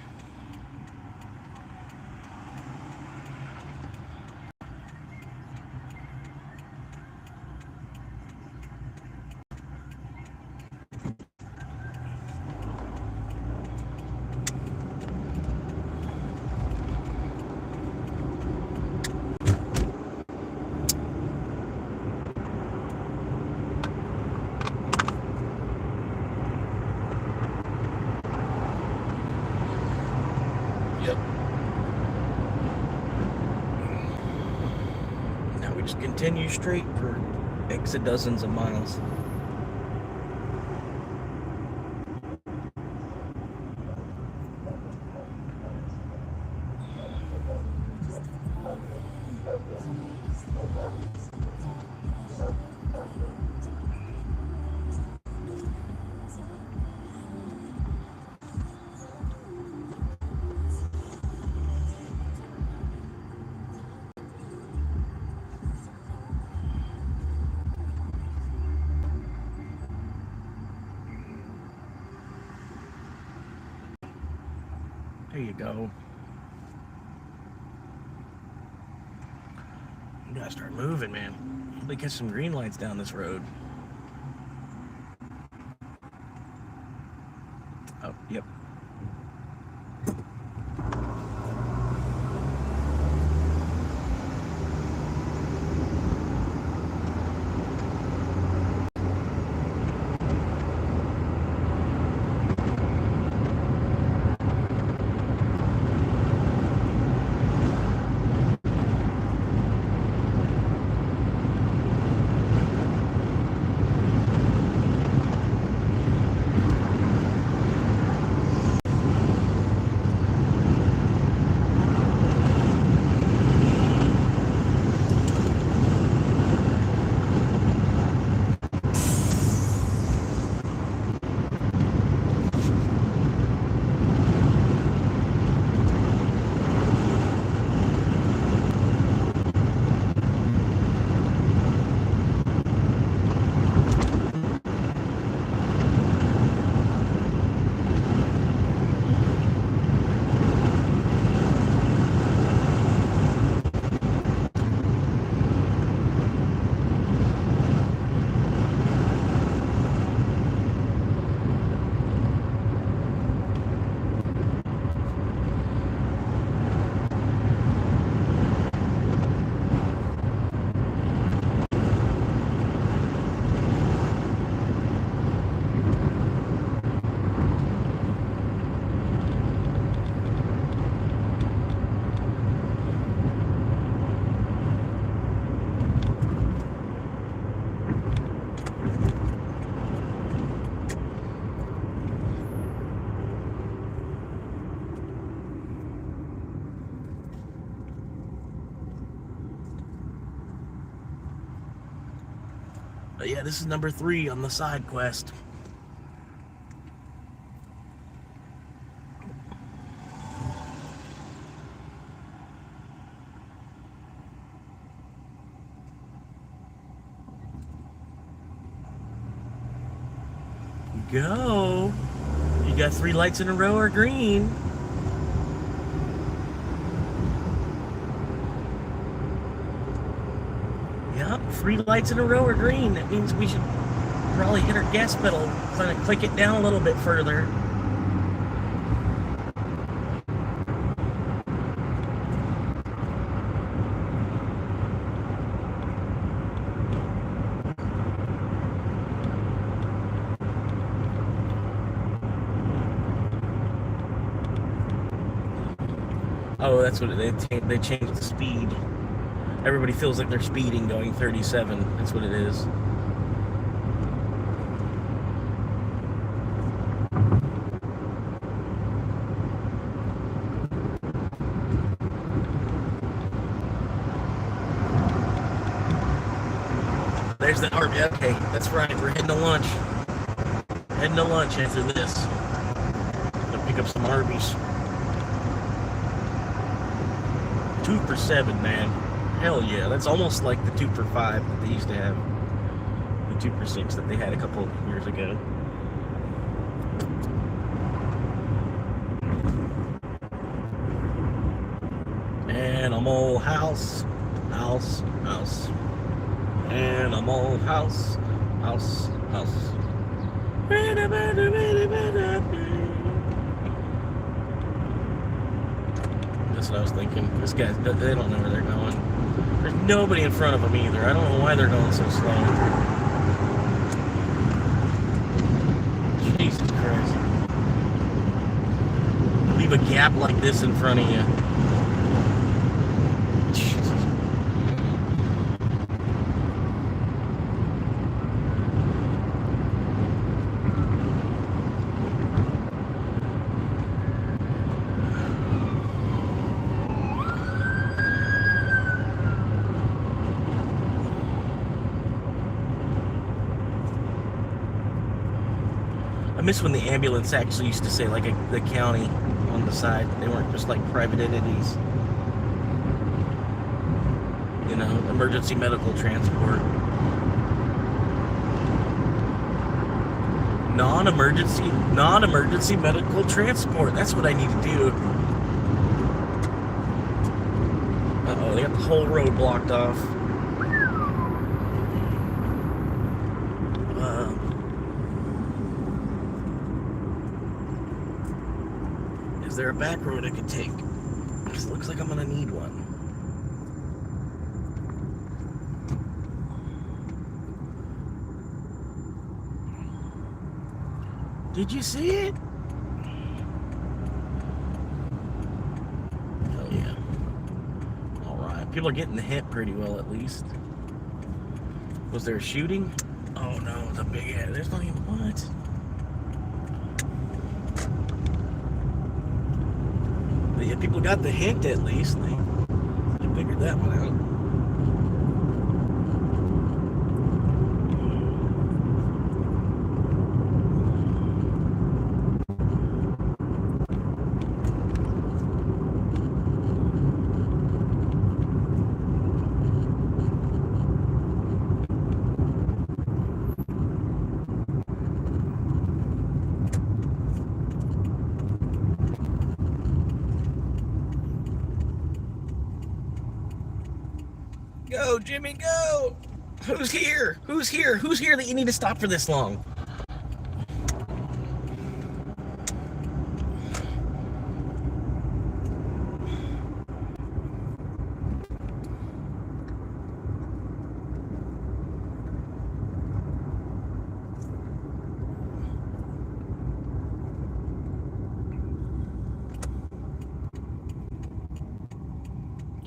Yep. Now we just continue straight for X dozens of miles. There you go. You gotta start moving, man. Hopefully catch some green lights down this road. Oh, yep. But yeah, this is number 3 on the side quest. Go. You got 3 lights in a row are green. Yep, 3 lights in a row are green. That means we should probably hit our gas pedal, kind of click it down a little bit further. Oh, that's what they changed the speed. Everybody feels like they're speeding going 37. That's what it is. There's the Arby. Okay, that's right. We're heading to lunch. Heading to lunch after this. Gonna pick up some Arby's. 2 for $7, man. Hell yeah. That's almost like the 2 for $5 that they used to have. The 2 for $6 that they had a couple of years ago. Animal house. House. House. Animal house. House. House. That's what I was thinking. This guy, they don't know where they're going. There's nobody in front of them either. I don't know why they're going so slow. Jesus Christ. At leave a gap like this in front of you. I miss when the ambulance actually used to say like the county on the side. They weren't just like private entities. You know, emergency medical transport. Non-emergency medical transport. That's what I need to do. Uh-oh, they got the whole road blocked off. Is there a back road I could take? Because it looks like I'm gonna need one. Did you see it? Oh yeah. Alright. People are getting hit pretty well at least. Was there a shooting? Oh no, the big head. There's not even what? Yeah, people got the hint at least. They figured that one out. Go, Jimmy, go! Who's here? Who's here? Who's here that you need to stop for this long?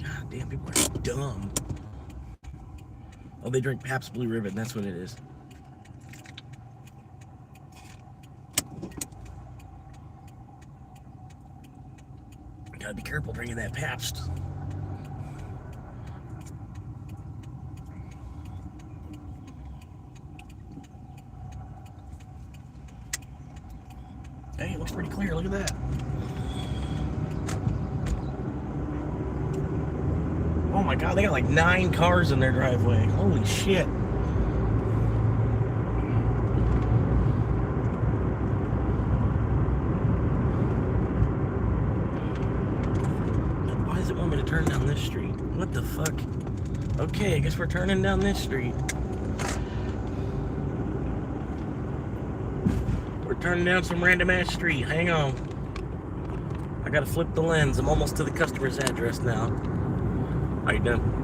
God damn, people are dumb. Oh, they drink Pabst Blue Ribbon. That's what it is. Gotta be careful drinking that Pabst. Hey, it looks pretty clear. Look at that. Oh my God, they got like 9 cars in their driveway. Holy shit. Why does it want me to turn down this street? What the fuck? Okay, I guess we're turning down this street. We're turning down some random ass street. Hang on. I gotta flip the lens. I'm almost to the customer's address now. How you doing?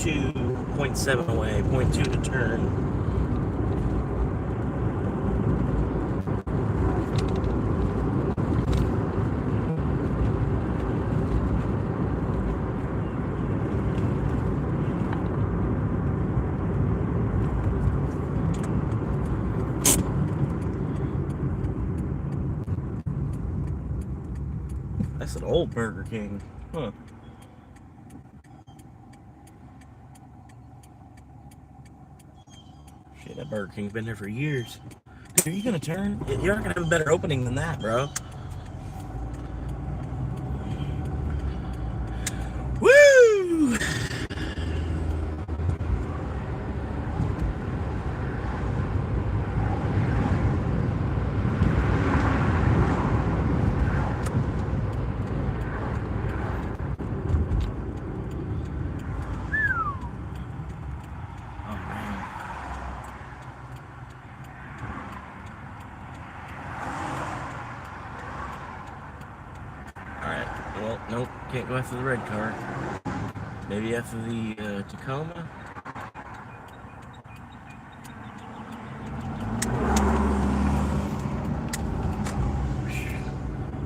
.2, 0.7 away, 0.2 to turn. That's an old Burger King. Huh. Shit, that Burger King's been there for years. Dude, are you gonna turn? You're not gonna have a better opening than that, bro. Woo! Well, nope, can't go after the red car. Maybe after the Tacoma?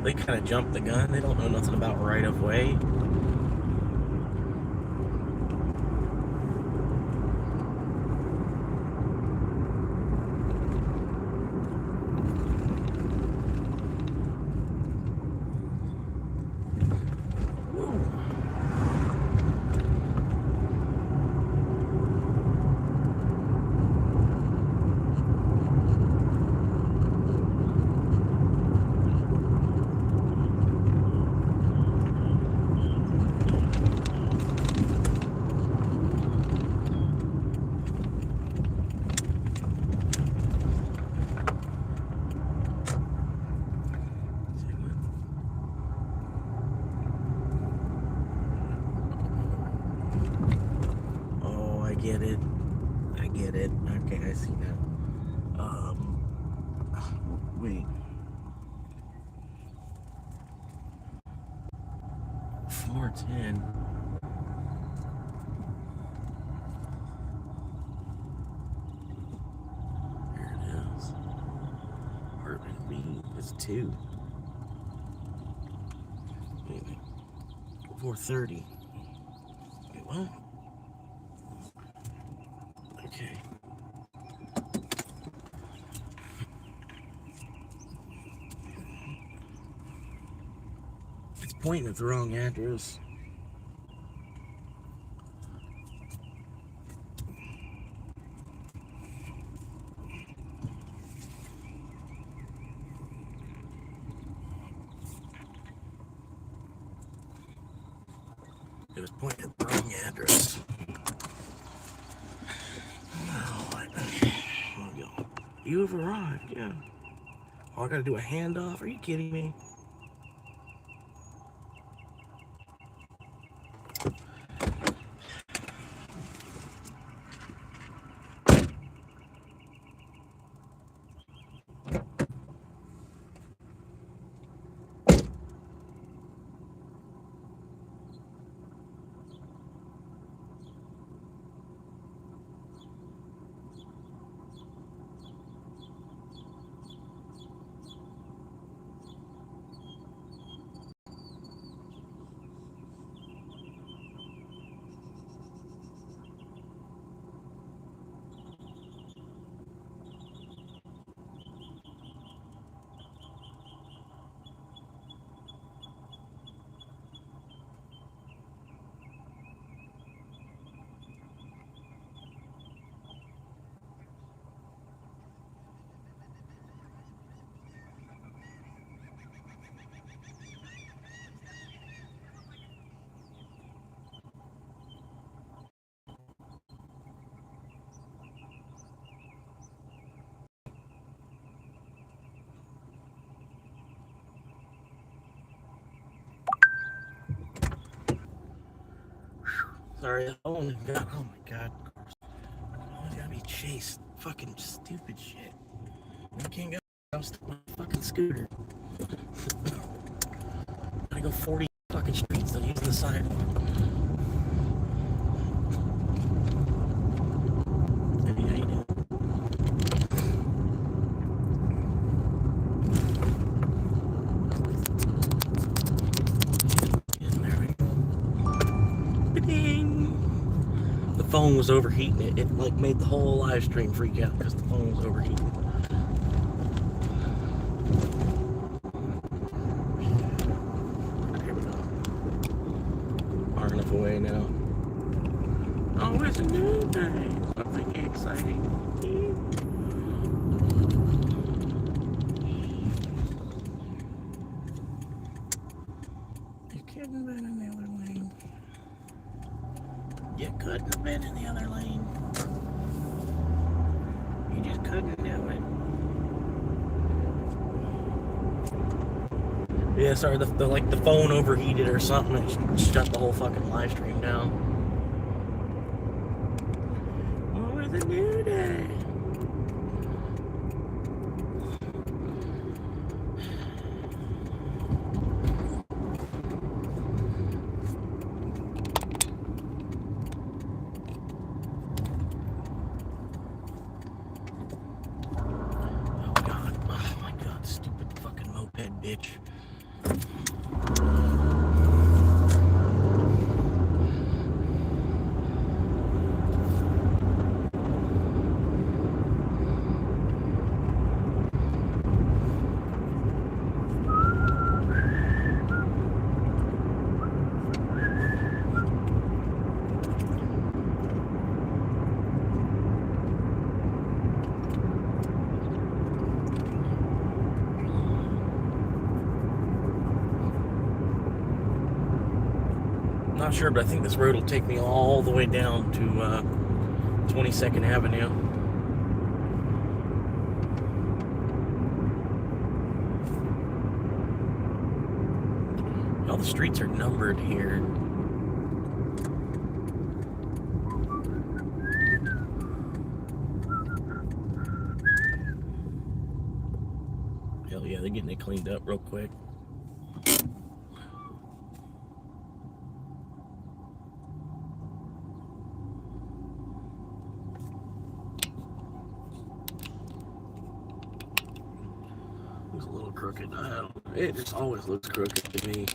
They kind of jumped the gun. They don't know nothing about right of way. I get it. Okay, I see now. Wait. 410. There it is. Apartment B. It's 2. Wait. 430. Wait, what? Okay. It's pointing at the wrong address. It was pointing at the wrong address. You have arrived, yeah. Oh, I gotta do a handoff? Are you kidding me? Sorry, oh my god. I gotta be chased. Fucking stupid shit. I can't go. I'm stuck on my fucking scooter. Gotta go 40 fucking streets to use the sidewalk. Maybe I do. The phone was overheating. It like made the whole live stream freak out because the phone was overheating. Here we go. Far enough away now. Oh, it's a new day. Something exciting. You couldn't have been in the other lane. You couldn't have been in the other lane. You just couldn't do it. Yeah, sorry, the phone overheated or something and shut the whole fucking live stream down. Oh, it's a new day. bitch. Not sure, but I think this road will take me all the way down to 22nd Avenue. All the streets are numbered here. Hell yeah, they're getting it cleaned up real quick. It's a little crooked. It just always looks crooked to me.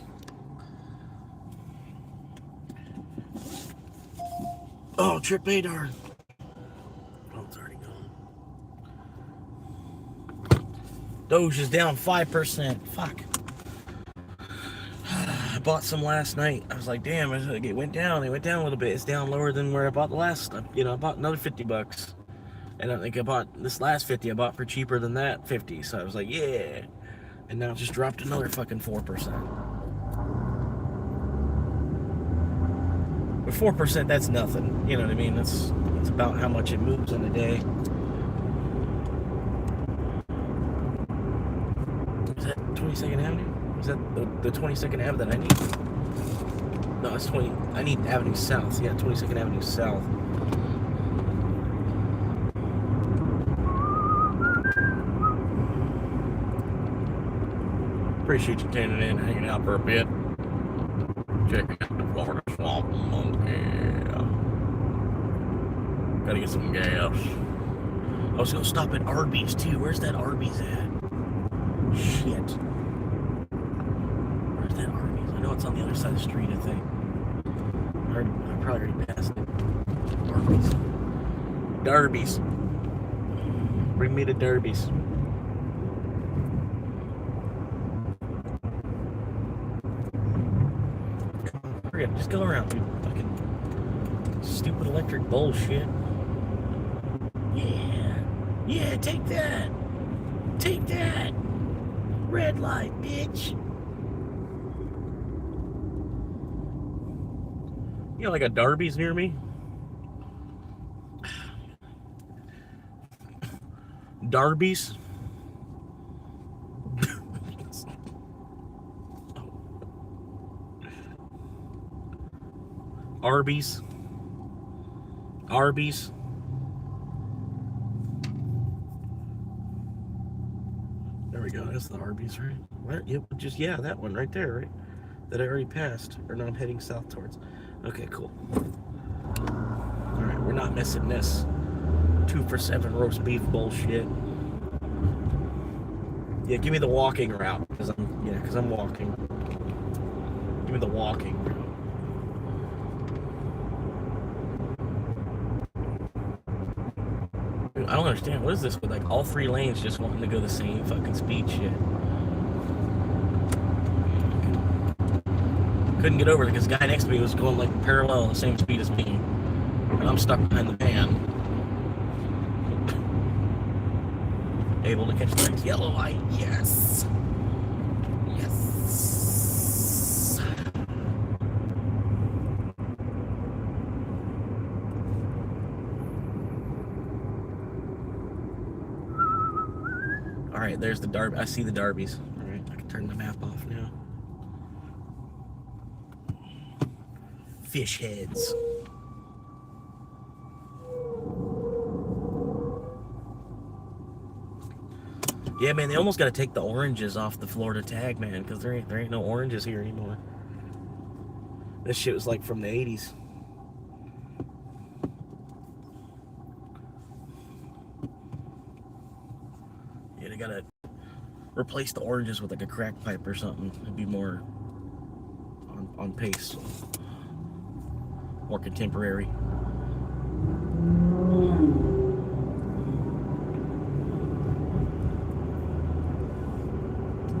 Oh, Trip Adar. Oh, it's already gone. Doge is down 5%. Fuck. I bought some last night. I was like, damn, it went down. It went down a little bit. It's down lower than where I bought the last. I bought another $50. And I think I bought this last 50. I bought for cheaper than that 50. So I was like, yeah. And now it just dropped another fucking 4%. But 4%, that's nothing. You know what I mean? That's about how much it moves in a day. Is that 22nd Avenue? Is that the 22nd Avenue that I need? No, it's 20. I need Avenue South. Yeah, 22nd Avenue South. Appreciate you tuning in, hanging out for a bit. Checking out the Florida Swamp Monkey. Gotta get some gas. I was gonna stop at Arby's too. Where's that Arby's at? Shit. Where's that Arby's? I know it's on the other side of the street, I think. I probably already passed it. Arby's. Darby's. Bring me to Darby's. Just go around, dude. Fucking stupid electric bullshit. Yeah. Yeah, take that. Take that. Red light, bitch. You know, like a Darby's near me? Darby's? Arby's. Arby's. There we go. That's the Arby's, right? What? Yep. Yeah, that one right there, right? That I already passed. Or no, I'm heading south towards. Okay, cool. Alright, we're not missing this 2 for $7 roast beef bullshit. Yeah, give me the walking route. Because I'm walking. Give me the walking route. I don't understand. What is this with like all 3 lanes just wanting to go the same fucking speed shit? Couldn't get over it because the guy next to me was going like parallel the same speed as me. And I'm stuck behind the van. Able to catch the next yellow light. Yes! Yes! Alright, there's the Darby. I see the Darbies. Alright, I can turn the map off now. Fish heads. Yeah, man, they almost got to take the oranges off the Florida tag, man, because there ain't no oranges here anymore. This shit was like from the 80s. Yeah, they gotta replace the oranges with like a crack pipe or something. It'd be more on pace, more contemporary.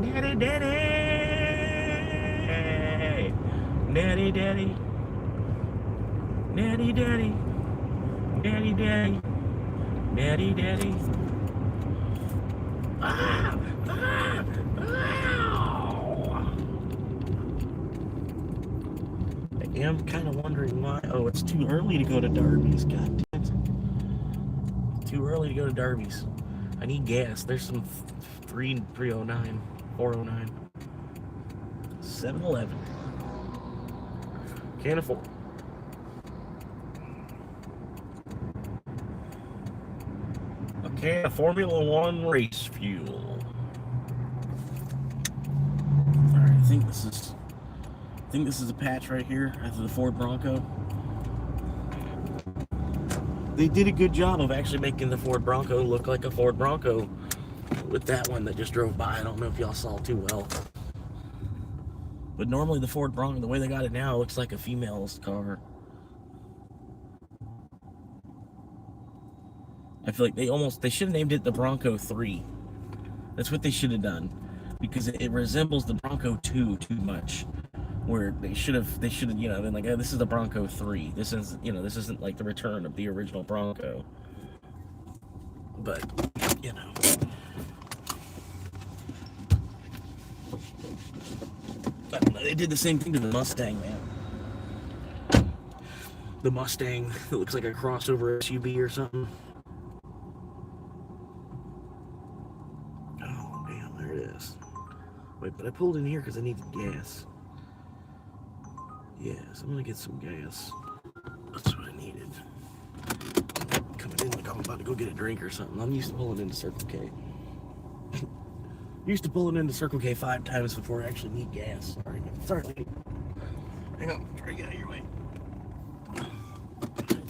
Daddy, daddy, daddy, daddy, daddy, daddy, daddy, daddy, daddy, daddy. Ah, ah, ow. I am kind of wondering why. Oh, it's too early to go to Darby's. God damn it. Too early to go to Darby's. I need gas. There's some 309, 409, 7-Eleven. Can't afford. A can of Formula One race fuel. Alright, I think this is a patch right here after the Ford Bronco. They did a good job of actually making the Ford Bronco look like a Ford Bronco with that one that just drove by. I don't know if y'all saw too well. But normally the Ford Bronco, the way they got it now, looks like a female's car. I feel like they should have named it the Bronco 3. That's what they should have done. Because it resembles the Bronco 2 too much. Where they should have, you know, been like, oh, this is the Bronco 3. This is, you know, this isn't like the return of the original Bronco. But, you know. But they did the same thing to the Mustang, man. The Mustang that looks like a crossover SUV or something. Oh, damn, there it is. Wait, but I pulled in here because I needed gas. Yes, I'm gonna get some gas. That's what I needed. Coming in like I'm about to go get a drink or something. I'm used to pulling into Circle K. Used to pulling into Circle K 5 times before I actually need gas. Sorry. Hang on, try to get out of your way.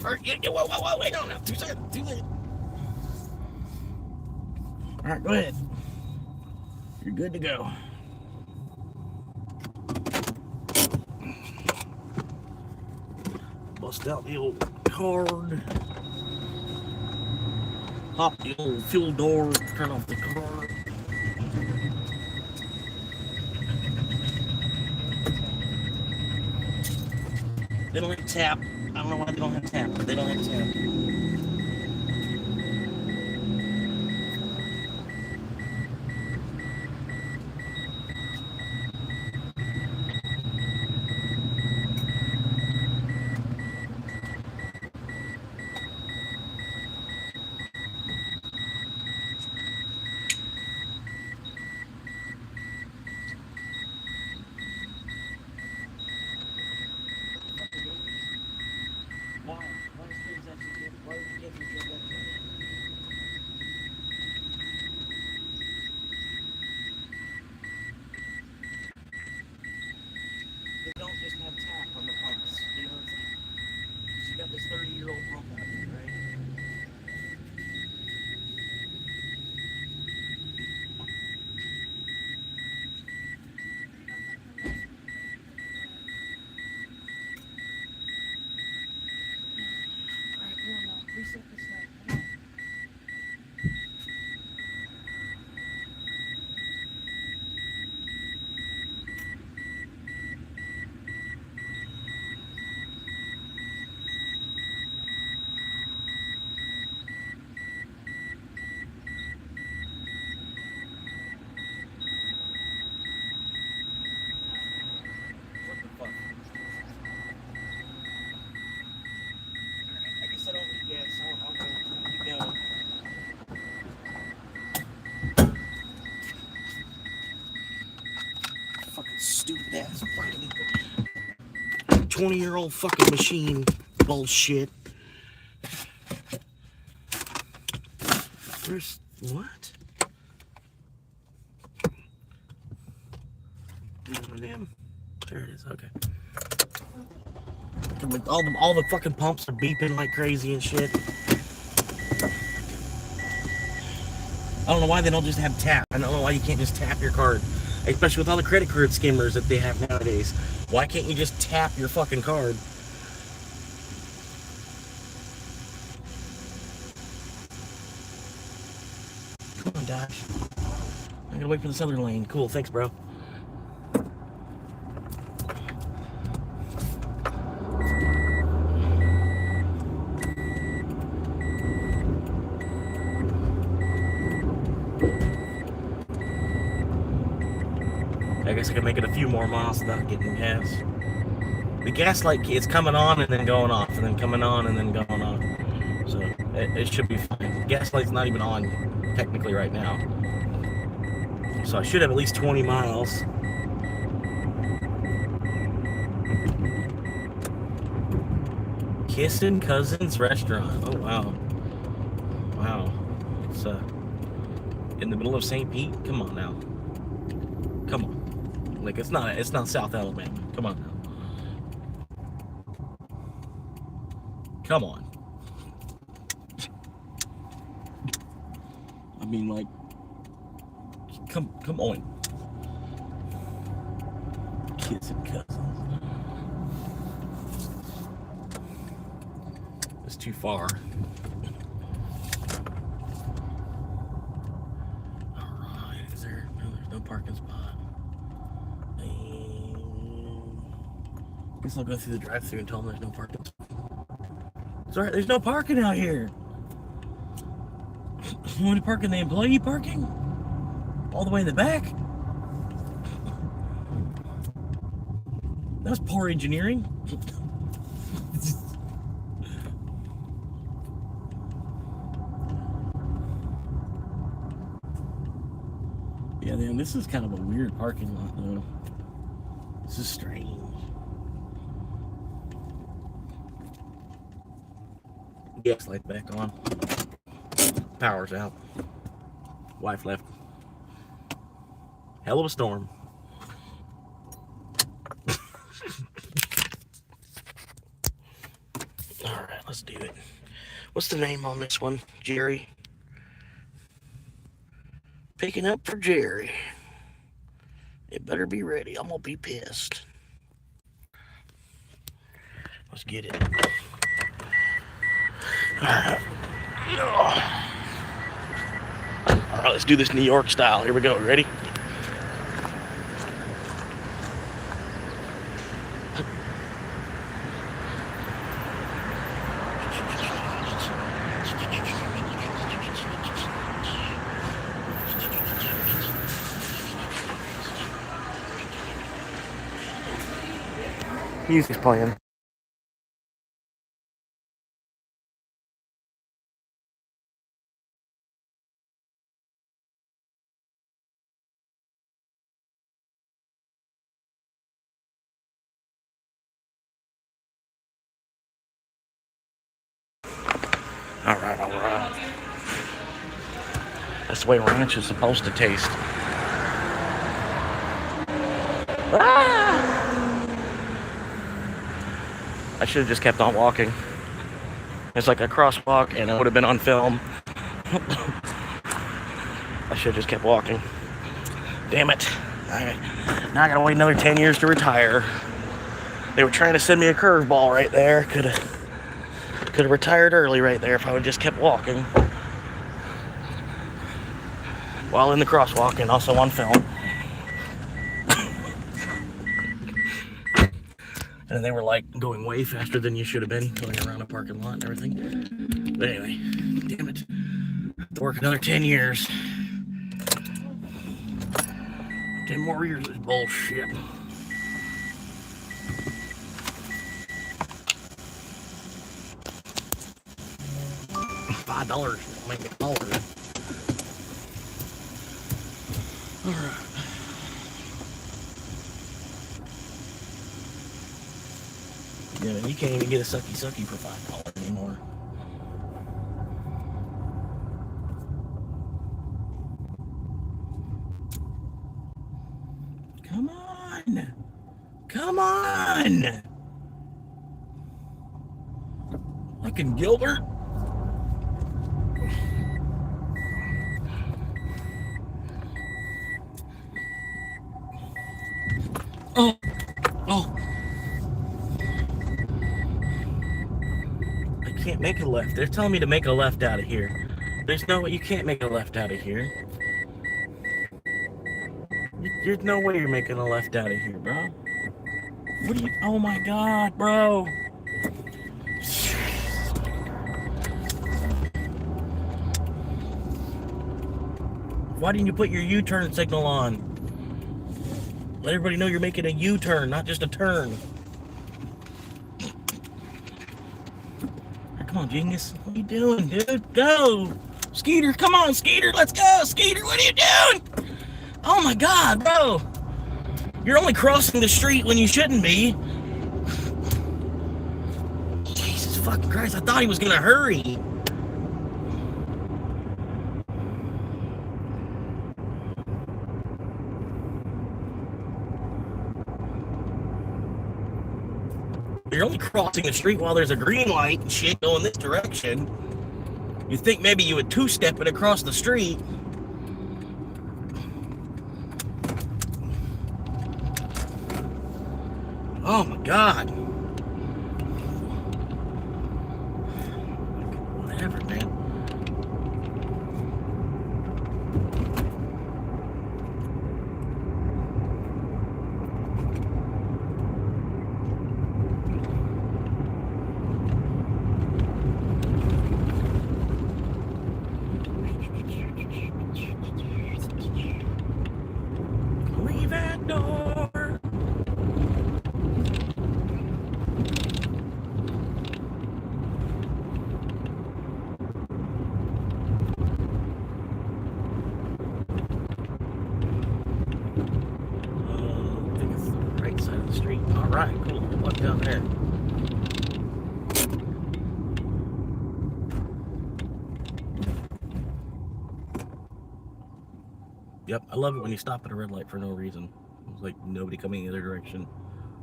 Alright, whoa, wait, no, too late. Alright, go ahead. You're good to go. Bust out the old card. Pop the old fuel door, turn off the car. They don't have tap. I don't know why they don't have tap, but they don't have tap. They don't just have tap on the pumps. You know, you got this 30-year-old pump out here, right? Alright, come on now. Reset this thing. Come on. What the fuck? Alright, I guess I don't need gas, so I'll go. Keep going. Fucking stupid ass fucking 20-year-old fucking machine bullshit. Where's what? Damn. There it is. Okay. All the fucking pumps are beeping like crazy and shit. I don't know why they don't just have tap. I don't know why you can't just tap your card, especially with all the credit card skimmers that they have nowadays. Why can't you just tap your fucking card? Come on, Dash. I gotta wait for the southern lane. Cool, thanks, bro. I guess I can make it a few more miles without getting gas. The gas light is coming on and then going off, and then coming on and then going off. So it should be fine. The gas light's not even on technically right now. So I should have at least 20 miles. Kissin' Cousins Restaurant. Oh, wow. Wow. It's in the middle of St. Pete. Come on now. Come on. Like, it's not South Alabama. Come on now. Come on. I mean, like, come on. Kissin' Cousins. It's too far. Alright, is there? No, there's no parking spot. Guess I'll go through the drive-thru and tell them there's no parking. Sorry, there's no parking out here. You want to park in the employee parking? All the way in the back? That was poor engineering. Yeah, man, this is kind of a weird parking lot, though. This is strange. Gas light back on. Power's out. Wife left. Hell of a storm. Alright, let's do it. What's the name on this one? Jerry. Picking up for Jerry. It better be ready. I'm gonna be pissed. Let's get it. Alright, let's do this New York style. Here we go. Ready? Music's playing. All right. That's the way ranch is supposed to taste. Ah! I should have just kept on walking. It's like a crosswalk and it would have been on film. I should have just kept walking. Damn it. Now I gotta wait another 10 years to retire. They were trying to send me a curveball right there. Could have retired early right there if I would just kept walking. While in the crosswalk and also on film. And they were like going way faster than you should have been, going around a parking lot and everything. But anyway, damn it. Have to work another 10 years. 10 more years is bullshit. $5 make it taller. Alright. Yeah, you can't even get a sucky for $5 anymore. Come on! Come on! Fucking Gilbert. Make a left. They're telling me to make a left out of here. There's no way. You can't make a left out of here. There's no way you're making a left out of here, bro. What are you? Oh my God, bro. Why didn't you put your U-turn signal on? Let everybody know you're making a U-turn, not just a turn. Come on, genius. What are you doing, dude? Go! Skeeter, come on, Skeeter. Let's go, Skeeter. What are you doing? Oh my God, bro. You're only crossing the street when you shouldn't be. Jesus fucking Christ, I thought he was gonna hurry. You're only crossing the street while there's a green light and shit going this direction. You think maybe you would two-step it across the street. Oh my God. Whatever, man. Leave that door. I think it's the right side of the street. All right, cool. Walk down there. Yep, I love it when you stop at a red light for no reason. It's like nobody coming the other direction.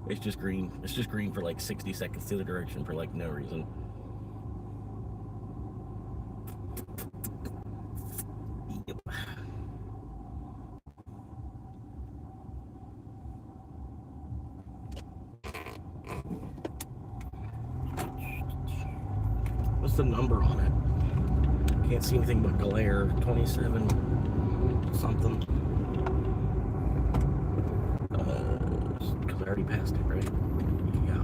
It's just green. It's just green for like 60 seconds the other direction for like no reason. Yep. What's the number on it? Can't see anything but glare. 27 something. Because I already passed it, right? Yeah.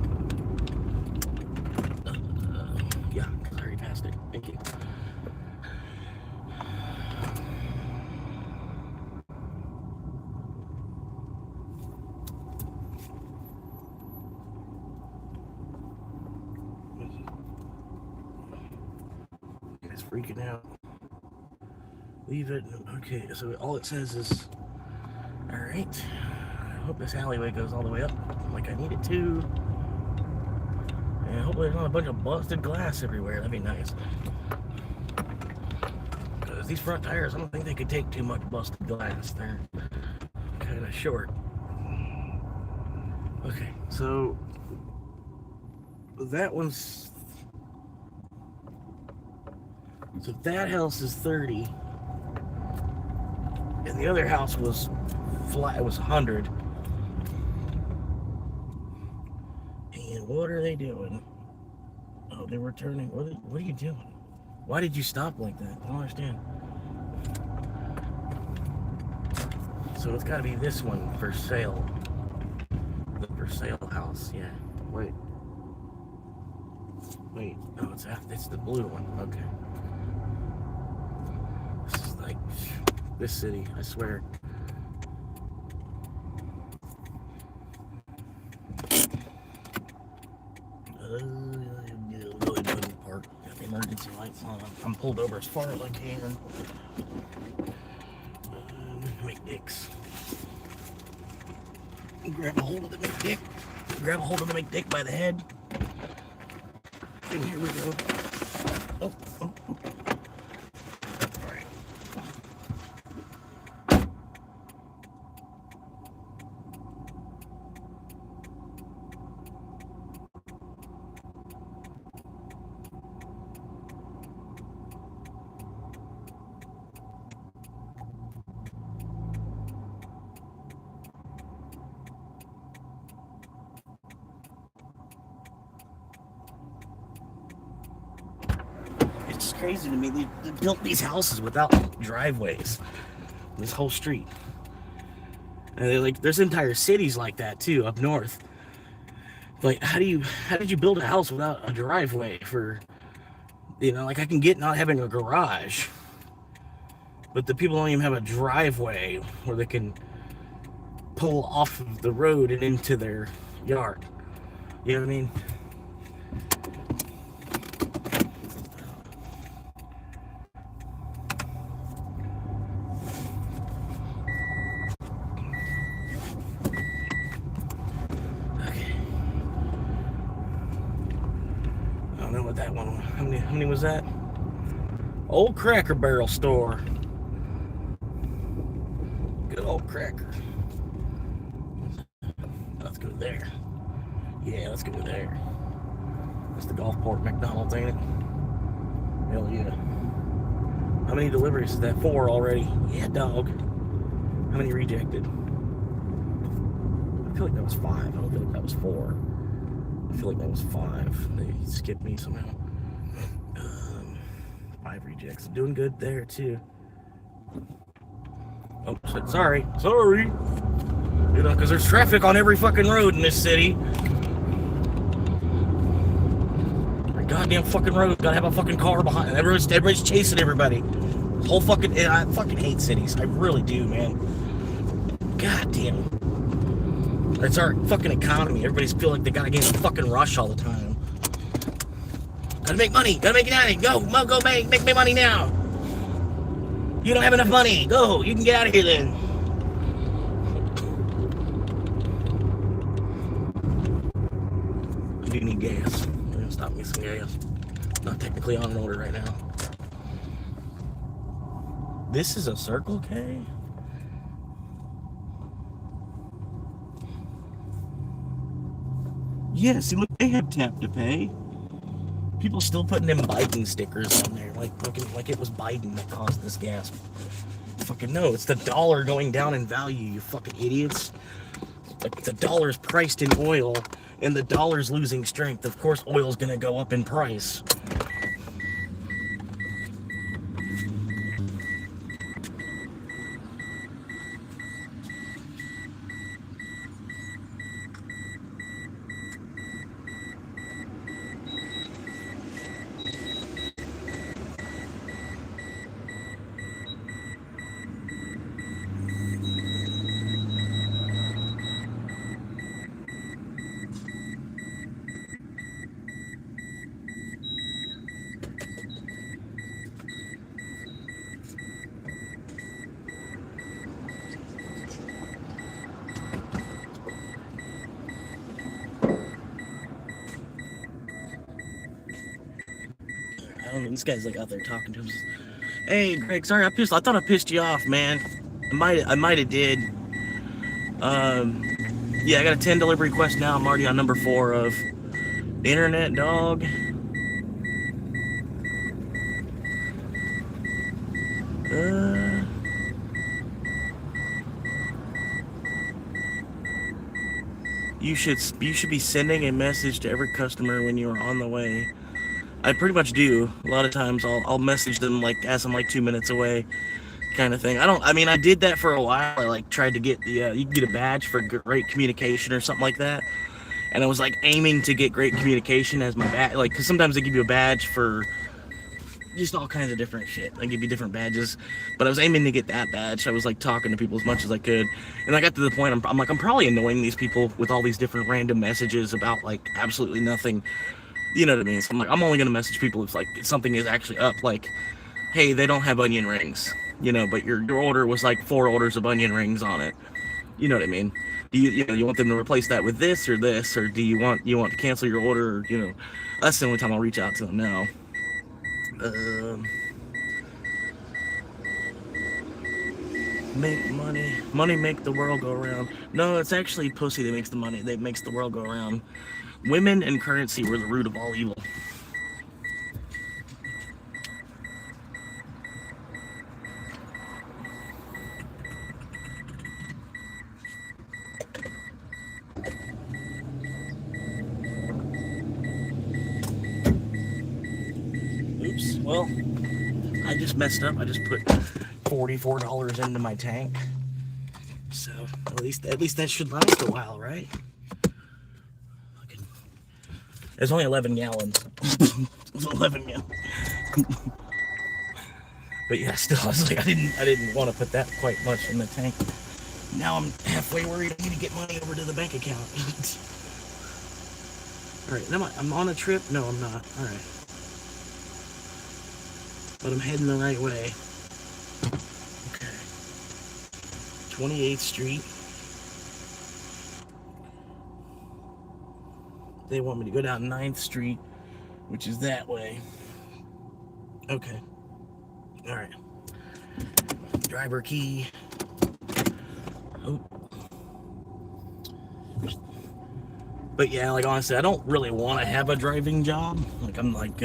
Yeah, because I already passed it. Thank you. It's freaking out. Leave it. Okay, so all it says is, all right, I hope this alleyway goes all the way up like I need it to. And hopefully there's not a bunch of busted glass everywhere. That'd be nice. Because these front tires, I don't think they could take too much busted glass. They're kind of short. Okay, so that one's... So that house is 30. And the other house was flat, it was 100. And what are they doing? Oh, they were turning. What are you doing? Why did you stop like that? I don't understand. So it's got to be this one for sale. The for sale house, yeah. Wait. No, it's the blue one. Okay. This is like this city, I swear. Really couldn't park. Got the emergency lights on. I'm pulled over as far as I can. Make dicks. Grab a hold of the McDick. Grab a hold of the McDick by the head. And here we go. Oh. Alright. crazy to me. They built these houses without driveways. This whole street. And they're like, there's entire cities like that too up north. Like, how did you build a house without a driveway for, like, I can get not having a garage, but the people don't even have a driveway where they can pull off of the road and into their yard. You know what I mean? That one. How many was that? Old Cracker Barrel store. Good old Cracker. Let's go there. Yeah, let's go there. That's the Gulfport McDonald's, ain't it? Hell yeah. How many deliveries is that? 4 already. Yeah, dog. How many rejected? I feel like that was 5. I don't feel like that was 4. I feel like that was 5. They skipped me somehow. 5 rejects. Doing good there too. Oh, sorry. Because there's traffic on every fucking road in this city. Every goddamn fucking road gotta have a fucking car behind. Everybody's chasing everybody. Whole fucking. I fucking hate cities. I really do, man. God damn. It's our fucking economy. Everybody's feel like they gotta get in a fucking rush all the time. Gotta make money. Gotta make it out of here. Go, make me money now. You don't have enough money. Go. You can get out of here then. I do need gas. I'm gonna stop me some gas. Not technically on an order right now. This is a Circle K? Yeah, see, look, they have tap to pay. People still putting them Biden stickers on there, like it was Biden that caused this gas. Fucking no, it's the dollar going down in value, you fucking idiots. Like, the dollar's priced in oil, and the dollar's losing strength. Of course, oil's gonna go up in price. I don't know, this guy's like out there talking to him. Hey, Greg, sorry, I thought I pissed you off, man. I might have did. Yeah, I got a 10 delivery request now. I'm already on number 4 of the internet, dog. You should be sending a message to every customer when you are on the way. I pretty much do. A lot of times I'll message them like as I'm like 2 minutes away, kind of thing. I did that for a while. I like tried to get the you can get a badge for great communication or something like that. And I was like aiming to get great communication as my badge, like, because sometimes they give you a badge for just all kinds of different shit. They give you different badges, but I was aiming to get that badge. I was like talking to people as much as I could, and I got to the point I'm like, I'm probably annoying these people with all these different random messages about like absolutely nothing. You know what I mean? So I'm like, I'm only gonna message people if like something is actually up, like, hey, they don't have onion rings, but your order was like 4 orders of onion rings on it. You know what I mean? Do you want them to replace that with this, or do you want to cancel your order? Or, that's the only time I'll reach out to them now. Make money make the world go around. No, it's actually pussy that makes the world go around. Women and currency were the root of all evil. Oops, well, just messed up. I just put $44 into my tank. So at least that should last a while, right? It's only 11 gallons. It's 11 gallons. But yeah, still, I was like, I didn't want to put that quite much in the tank. Now I'm halfway worried I need to get money over to the bank account. All right, I'm on a trip. No, I'm not. All right, but I'm heading the right way. Okay, 28th Street. They want me to go down 9th Street, which is that way. Okay. All right. Driver key. Oh. But yeah, like honestly, I don't really want to have a driving job. Like I'm like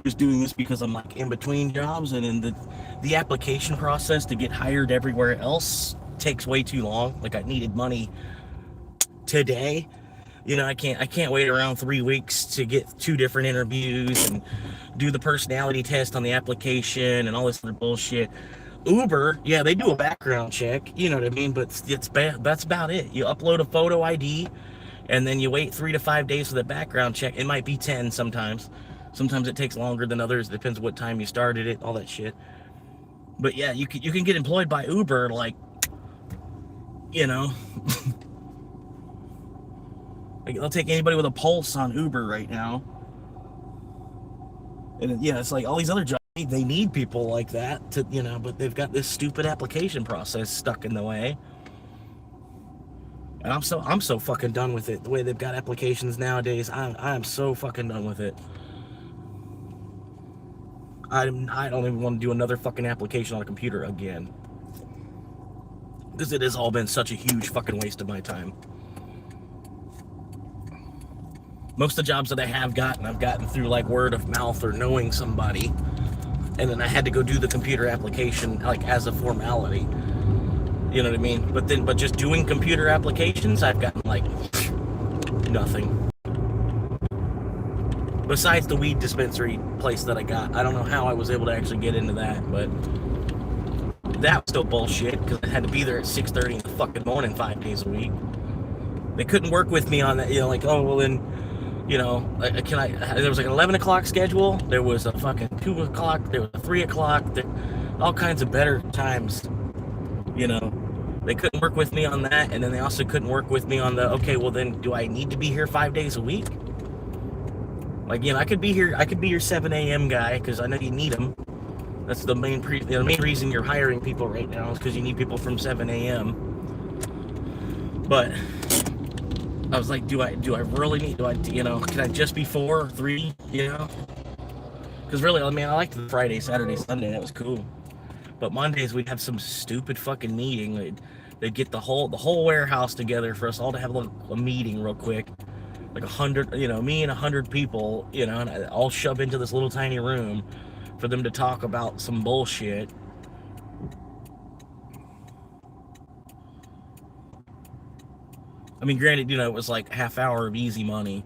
just doing this because I'm like in between jobs, and then the application process to get hired everywhere else takes way too long. Like I needed money today. You know, I can't wait around 3 weeks to get 2 different interviews and do the personality test on the application and all this other bullshit. Uber, yeah, they do a background check, you know what I mean, but that's about it. You upload a photo ID and then you wait 3 to 5 days for the background check. It might be 10 sometimes. Sometimes it takes longer than others. It depends what time you started it, all that shit. But yeah, you can get employed by Uber, like, you know. Like, they'll take anybody with a pulse on Uber right now. And yeah, it's like all these other jobs, they need people like that to, you know, but they've got this stupid application process stuck in the way. And I'm so fucking done with it. The way they've got applications nowadays, I am so fucking done with it. I don't even want to do another fucking application on a computer again. Because it has all been such a huge fucking waste of my time. Most of the jobs that I have gotten, I've gotten through like word of mouth or knowing somebody, and then I had to go do the computer application like as a formality. You know what I mean? But just doing computer applications, I've gotten like nothing. Besides the weed dispensary place that I got, I don't know how I was able to actually get into that, but that was still bullshit because I had to be there at 6:30 in the fucking morning 5 days a week. They couldn't work with me on that, you know, like, oh well then. You know, there was like an 11 o'clock schedule, there was a fucking 2 o'clock, there was a 3 o'clock, all kinds of better times, you know. They couldn't work with me on that, and then they also couldn't work with me on the, okay, well then, do I need to be here 5 days a week? Like, you know, I could be your 7 a.m. guy, because I know you need them. That's the main reason you're hiring people right now, is because you need people from 7 a.m. But I was like, do I really need, you know, can I just be 4 or 3, you know? Because really, I mean, I liked the Friday, Saturday, Sunday, that was cool. But Mondays, we'd have some stupid fucking meeting. They'd get the whole warehouse together for us all to have a meeting real quick. Like 100, you know, me and 100 people, you know, and I all shove into this little tiny room for them to talk about some bullshit. I mean, granted, you know, it was like half hour of easy money,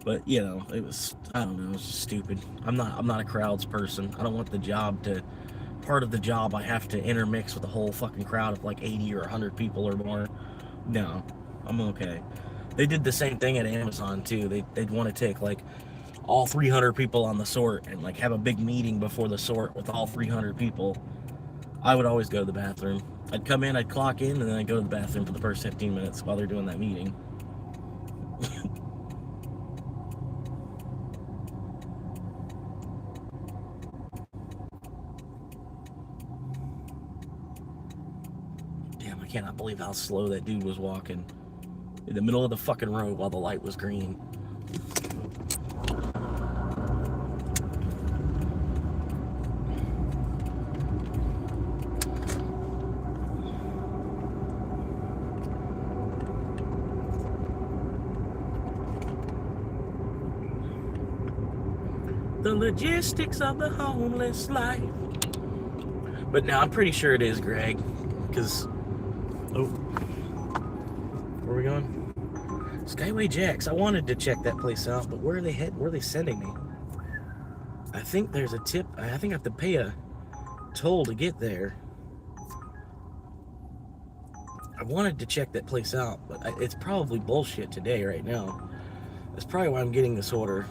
but you know, it was, I don't know, it was just stupid. I'm not a crowds person. I don't want the job to, part of the job I have to intermix with the whole fucking crowd of like 80 or 100 people or more. No, I'm okay. They did the same thing at Amazon too. They'd want to take like all 300 people on the sort and like have a big meeting before the sort with all 300 people. I would always go to the bathroom. I'd come in, I'd clock in, and then I'd go to the bathroom for the first 15 minutes while they're doing that meeting. Damn, I cannot believe how slow that dude was walking in the middle of the fucking road while the light was green. The logistics of the homeless life. But now I'm pretty sure it is, Greg, because where are we going? Skyway Jacks. I wanted to check that place out, but where are they sending me? I think there's a tip. I think I have to pay a toll to get there. I wanted to check that place out, but it's probably bullshit today right now. That's probably why I'm getting this order.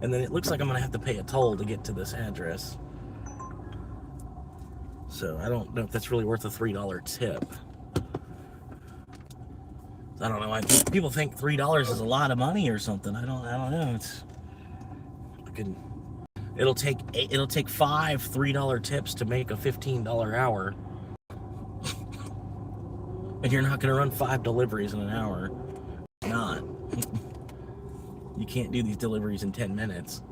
And then it looks like I'm going to have to pay a toll to get to this address. So I don't know if that's really worth a $3 tip. I don't know. People think $3 is a lot of money or something. I don't know. It'll take 5 $3 tips to make a $15 hour. And you're not going to run 5 deliveries in an hour. Not. You can't do these deliveries in 10 minutes.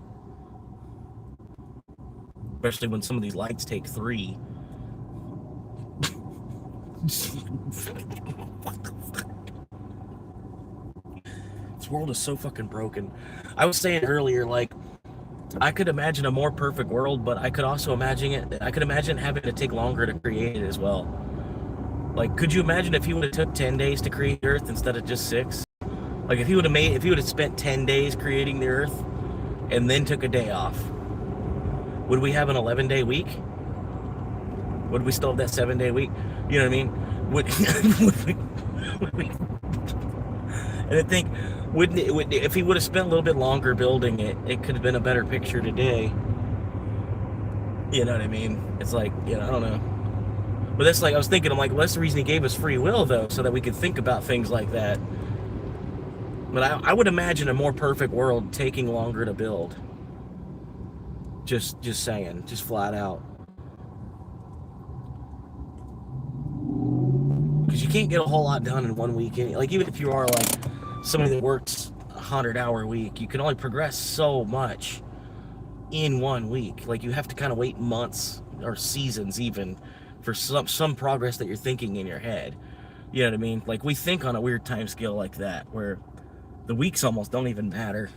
Especially when some of these lights take 3. This world is so fucking broken. I was saying earlier, like, I could imagine a more perfect world, but I could also imagine having to take longer to create it as well. Like, could you imagine if he would have took 10 days to create the Earth instead of just 6? Like, if he would have spent 10 days creating the Earth and then took a day off, would we have an 11-day week? Would we still have that 7-day week? You know what I mean? Would we? And I think, if he would have spent a little bit longer building it, it could have been a better picture today. You know what I mean? It's like, I don't know. But that's like, I was thinking, I'm like, well, that's the reason he gave us free will, though, so that we could think about things like that. But I would imagine a more perfect world taking longer to build. Just saying, just flat out. Because you can't get a whole lot done in 1 week. Like, even if you are like somebody that works a 100-hour week, you can only progress so much in 1 week. Like, you have to kind of wait months or seasons even for some progress that you're thinking in your head. You know what I mean? Like, we think on a weird time scale like that, where the weeks almost don't even matter.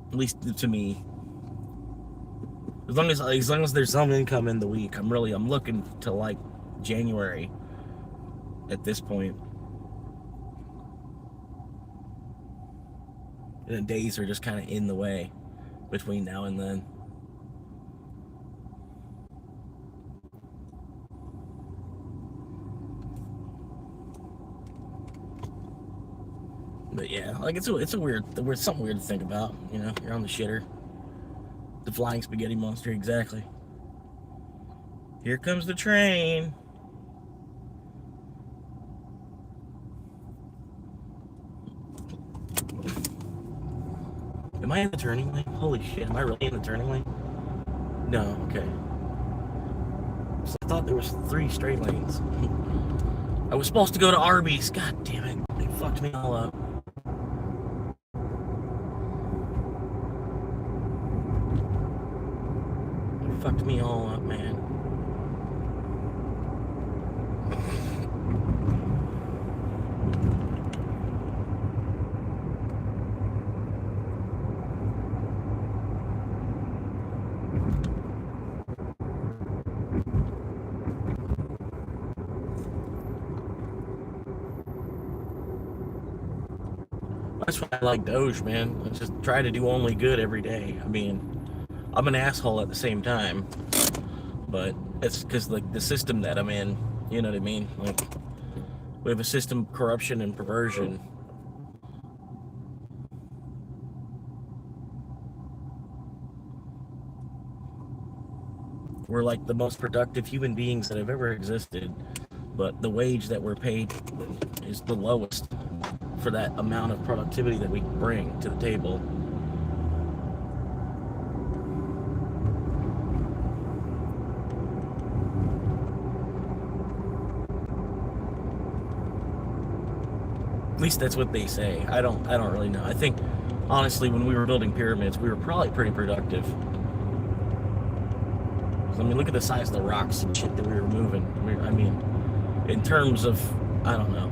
At least to me. As long as there's some income in the week, I'm looking to like January at this point. And the days are just kind of in the way between now and then. But yeah, like it's something weird to think about. You're on the shitter. The flying spaghetti monster, exactly. Here comes the train. Am I in the turning lane? Holy shit, am I really in the turning lane? No, okay. So I thought there was 3 straight lanes. I was supposed to go to Arby's. God damn it. They fucked me all up. Fucked me all up, man. That's why I like Doge, man. I just try to do only good every day. I mean, I'm an asshole at the same time, but it's because like the system that I'm in, you know what I mean? Like, we have a system of corruption and perversion. We're like the most productive human beings that have ever existed, but the wage that we're paid is the lowest for that amount of productivity that we bring to the table. At least that's what they say. I don't really know. I think, honestly, when we were building pyramids, we were probably pretty productive. I mean, look at the size of the rocks and shit that we were moving. I mean, in terms of, I don't know.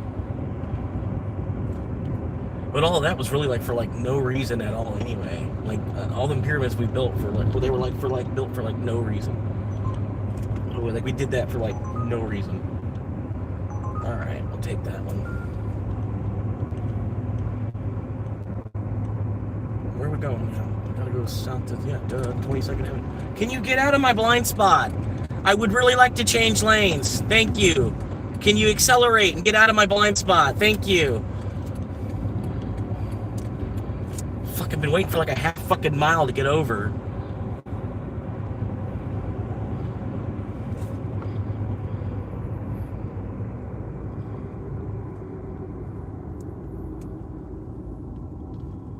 But all of that was really like for like no reason at all anyway. Like all the pyramids we built for like, well, they were like built for like no reason. Like we did that for like no reason. All right, I'll take that one. Where are we going now? gotta go south to, 22nd Avenue. Can you get out of my blind spot? I would really like to change lanes. Thank you. Can you accelerate and get out of my blind spot? Thank you. Fuck, I've been waiting for like a half fucking mile to get over.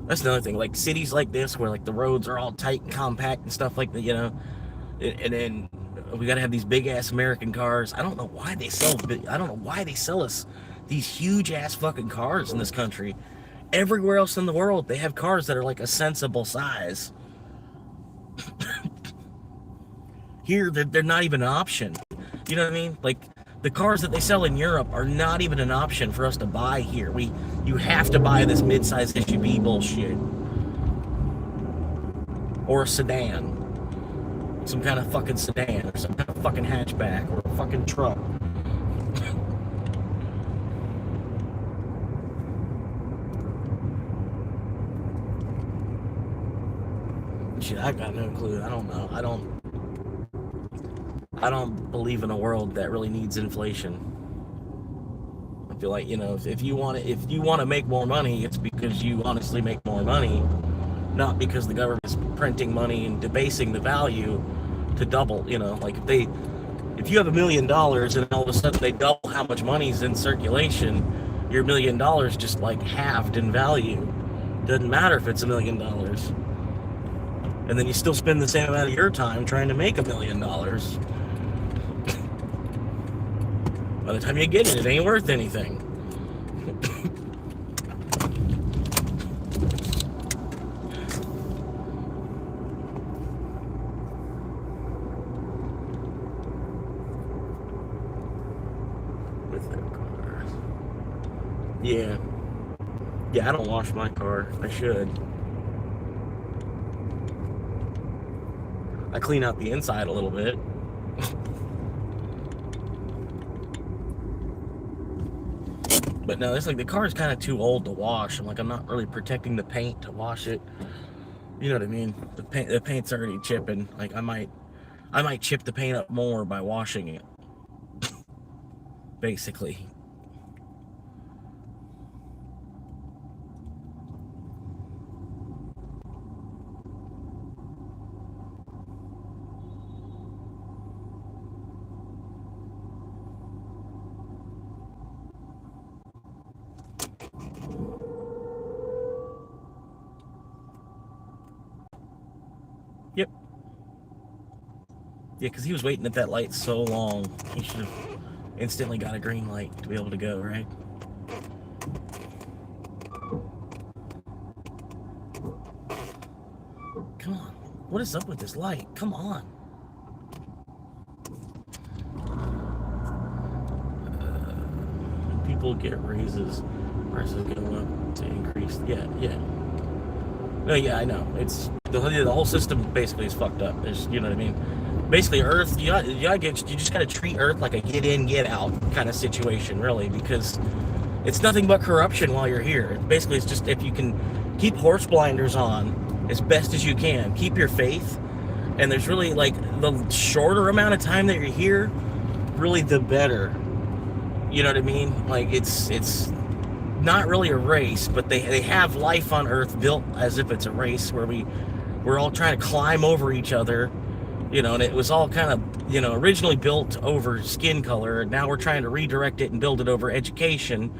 That's another thing, like cities like this where like the roads are all tight and compact and stuff like that, you know, and then we got to have these big ass American cars. I don't know why they sell us these huge ass fucking cars in this country. Everywhere else in the world, they have cars that are like a sensible size. Here, they're not even an option. You know what I mean? Like, the cars that they sell in Europe are not even an option for us to buy here. You have to buy this mid-size SUV bullshit. Or a sedan. Some kind of fucking sedan, or some kind of fucking hatchback, or a fucking truck. Shit, I got no clue. I don't know. I don't believe in a world that really needs inflation. I feel like, you know, if you want to make more money, it's because you honestly make more money, not because the government is printing money and debasing the value to double. You know, like if you have $1 million and all of a sudden they double how much money's in circulation, your $1 million just like halved in value. Doesn't matter if it's $1 million. And then you still spend the same amount of your time trying to make $1 million. By the time you get it ain't worth anything. With their car. Yeah. Yeah, I don't wash my car. I should. I clean out the inside a little bit. But no, it's like the car is kind of too old to wash. I'm not really protecting the paint to wash it. You know what I mean? The paint's already chipping. Like I might chip the paint up more by washing it. Basically. Yep. Yeah, because he was waiting at that light so long. He should have instantly got a green light to be able to go, right? Come on. What is up with this light? Come on. People get raises. Prices go up to increase. Yeah. No, yeah, I know. It's the whole system basically is fucked up. You know what I mean? Basically, Earth, you just gotta treat Earth like a get in, get out kind of situation, really, because it's nothing but corruption while you're here. Basically, it's just if you can keep horse blinders on as best as you can, keep your faith, and there's really like the shorter amount of time that you're here, really the better. You know what I mean? Like it's not really a race, but they have life on Earth built as if it's a race where we're all trying to climb over each other, you know, and it was all kind of, you know, originally built over skin color, and now we're trying to redirect it and build it over education,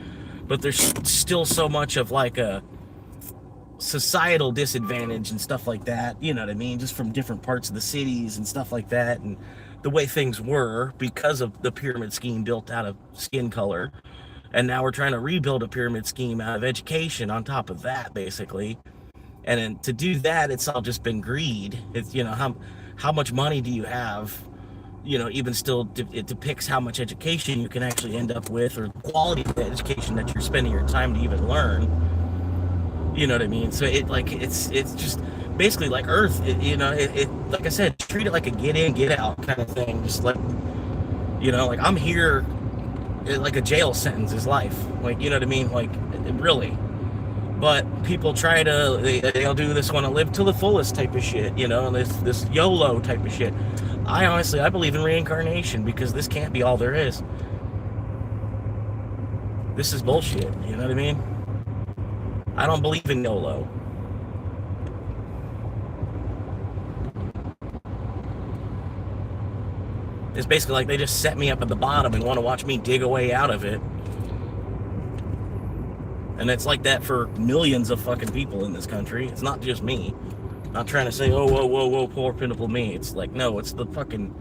but there's still so much of like a societal disadvantage and stuff like that, you know what I mean, just from different parts of the cities and stuff like that, and the way things were because of the pyramid scheme built out of skin color. And now we're trying to rebuild a pyramid scheme out of education on top of that, basically. And then to do that, it's all just been greed. It's, you know, how much money do you have? You know, even still, it depicts how much education you can actually end up with, or quality of the education that you're spending your time to even learn. You know what I mean? So it's just basically like Earth. It like I said, treat it like a get in, get out kind of thing. Just like, you know, like I'm here. Like a jail sentence is life, like, you know what I mean, like really, But people try to, they'll do this want to live to the fullest type of shit, you know, this YOLO type of shit. I believe in reincarnation, because this can't be all there is. This is bullshit, you know what I mean? I don't believe in YOLO. It's basically like they just set me up at the bottom and want to watch me dig a way out of it. And it's like that for millions of fucking people in this country. It's not just me. I'm not trying to say, oh, whoa, poor pitiful me. It's like, no, it's the fucking,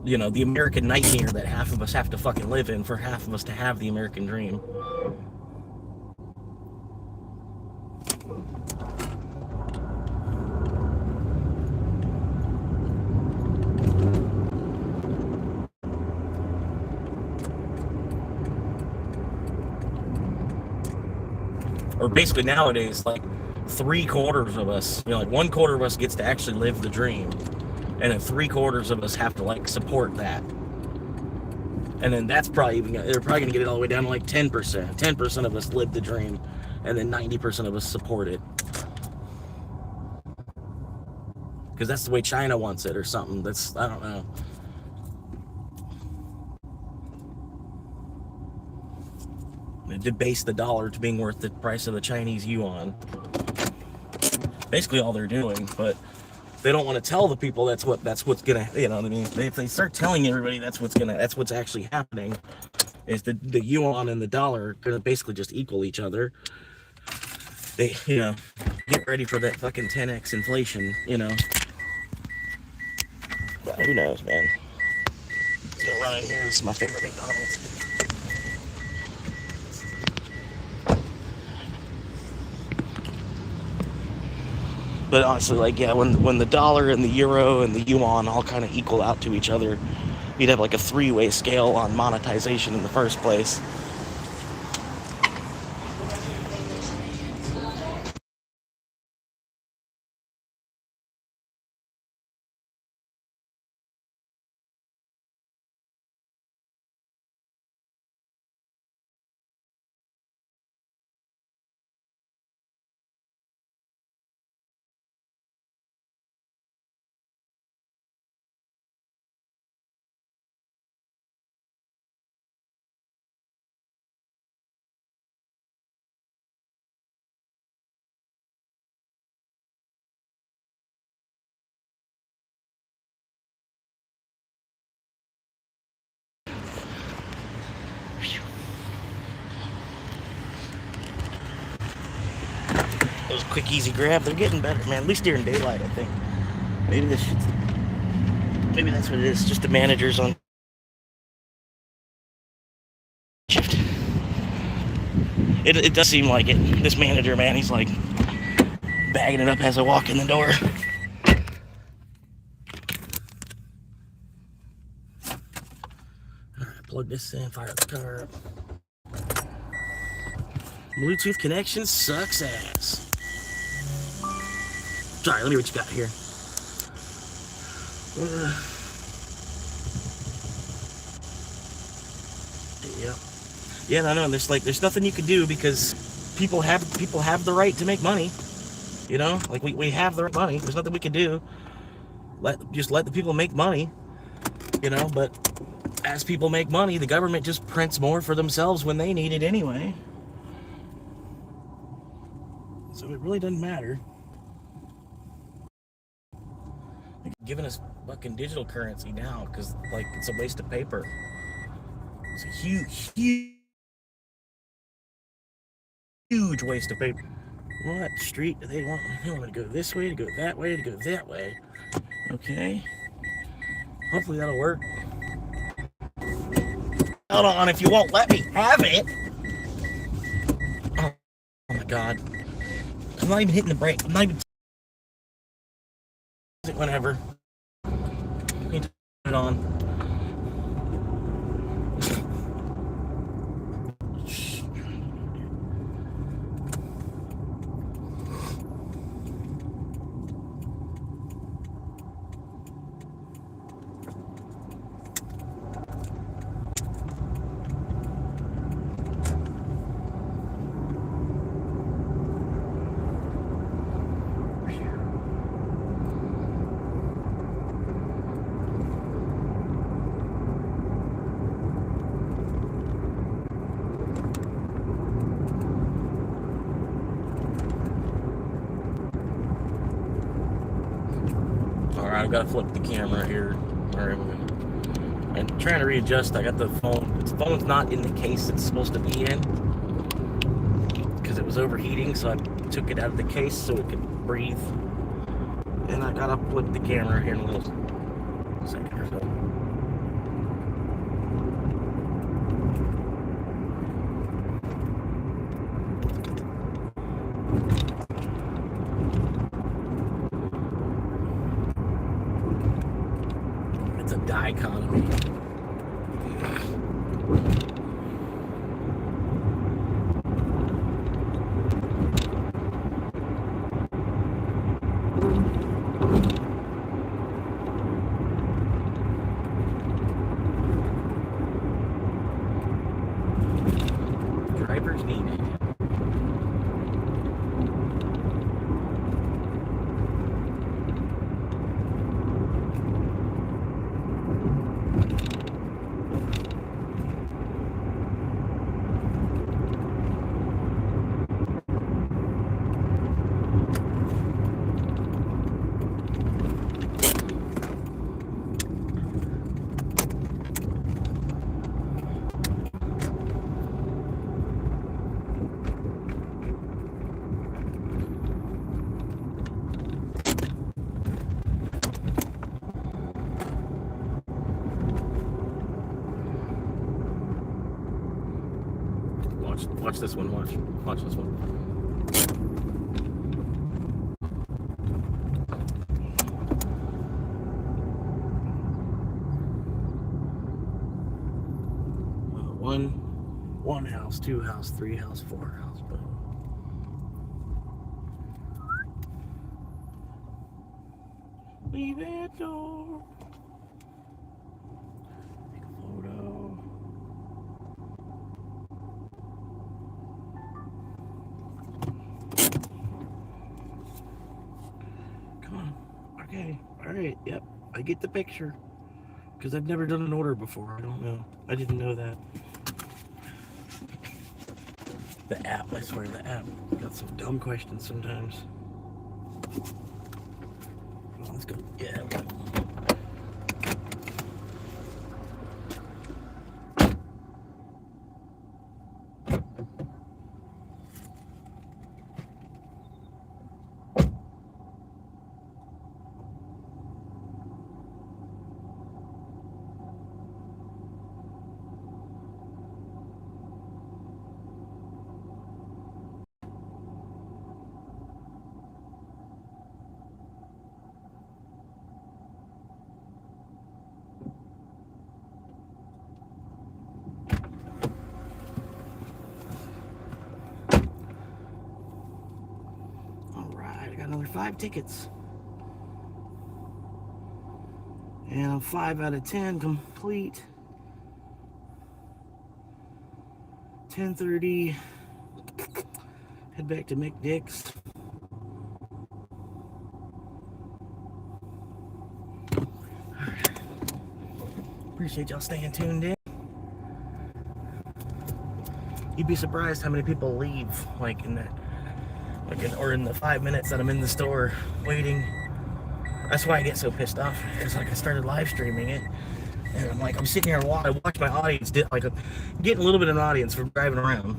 you know, the American nightmare that half of us have to fucking live in for half of us to have the American dream. Or basically nowadays, like 3/4 of us, you know, like 1/4 of us gets to actually live the dream, and then 3/4 of us have to like support that. And then that's probably even, they're probably gonna get it all the way down to like 10%. 10% of us live the dream, and then 90% of us support it. Because that's the way China wants it or something. That's, I don't know. They debase the dollar to being worth the price of the Chinese yuan. Basically all they're doing, but they don't want to tell the people that's what's gonna, you know what I mean? If they start telling everybody that's what's actually happening, is the yuan and the dollar are gonna basically just equal each other. They, you know, get ready for that fucking 10x inflation, you know. But who knows, man? Let's go right here. This is my favorite McDonald's. But honestly, like, yeah, when the dollar and the euro and the yuan all kind of equal out to each other, you'd have like a three-way scale on monetization in the first place. Those quick, easy grab, they're getting better, man. At least during daylight, I think. Maybe that's what it is. Just the managers on shift. It does seem like it. This manager, man, he's like bagging it up as I walk in the door. Alright, plug this in, fire the car up. Bluetooth connection sucks ass. Sorry, let me what you got here. Yeah, I know. There's nothing you can do, because people have the right to make money. You know, like we have the right money. There's nothing we can do. Just let the people make money. You know, but as people make money, the government just prints more for themselves when they need it anyway. So it really doesn't matter. They're giving us fucking digital currency now because, like, it's a waste of paper. It's a huge waste of paper. What street do they want? They want me to go this way, to go that way, to go that way. Okay. Hopefully that'll work. Hold on, if you won't let me have it. Oh my god. I'm not even hitting the brake. I'm not even. Whenever. Need to put it on. I've got to flip the camera here. I'm trying to readjust. I got the phone. The phone's not in the case it's supposed to be in because it was overheating, so I took it out of the case so it could breathe. And I gotta flip the camera here in a little second or so. It's a die economy. Drivers needed. Watch this one, watch this one. One house, 2 house, 3 house, 4 house, but leave it door. Take a photo. Come on. Okay. All right. Yep. I get the picture. Because I've never done an order before. I don't know. I didn't know that. The app. I swear the app got some dumb questions sometimes. Come on, let's go. Yeah. Another 5 tickets, and I'm 5 out of 10 complete. 10:30. Head back to McDick's. Alright. Appreciate y'all staying tuned in. You'd be surprised how many people leave, like in that. Or in the 5 minutes that I'm in the store waiting. That's why I get so pissed off. It's like I started live streaming it, and I'm sitting here and I watch my audience, getting a little bit of an audience from driving around,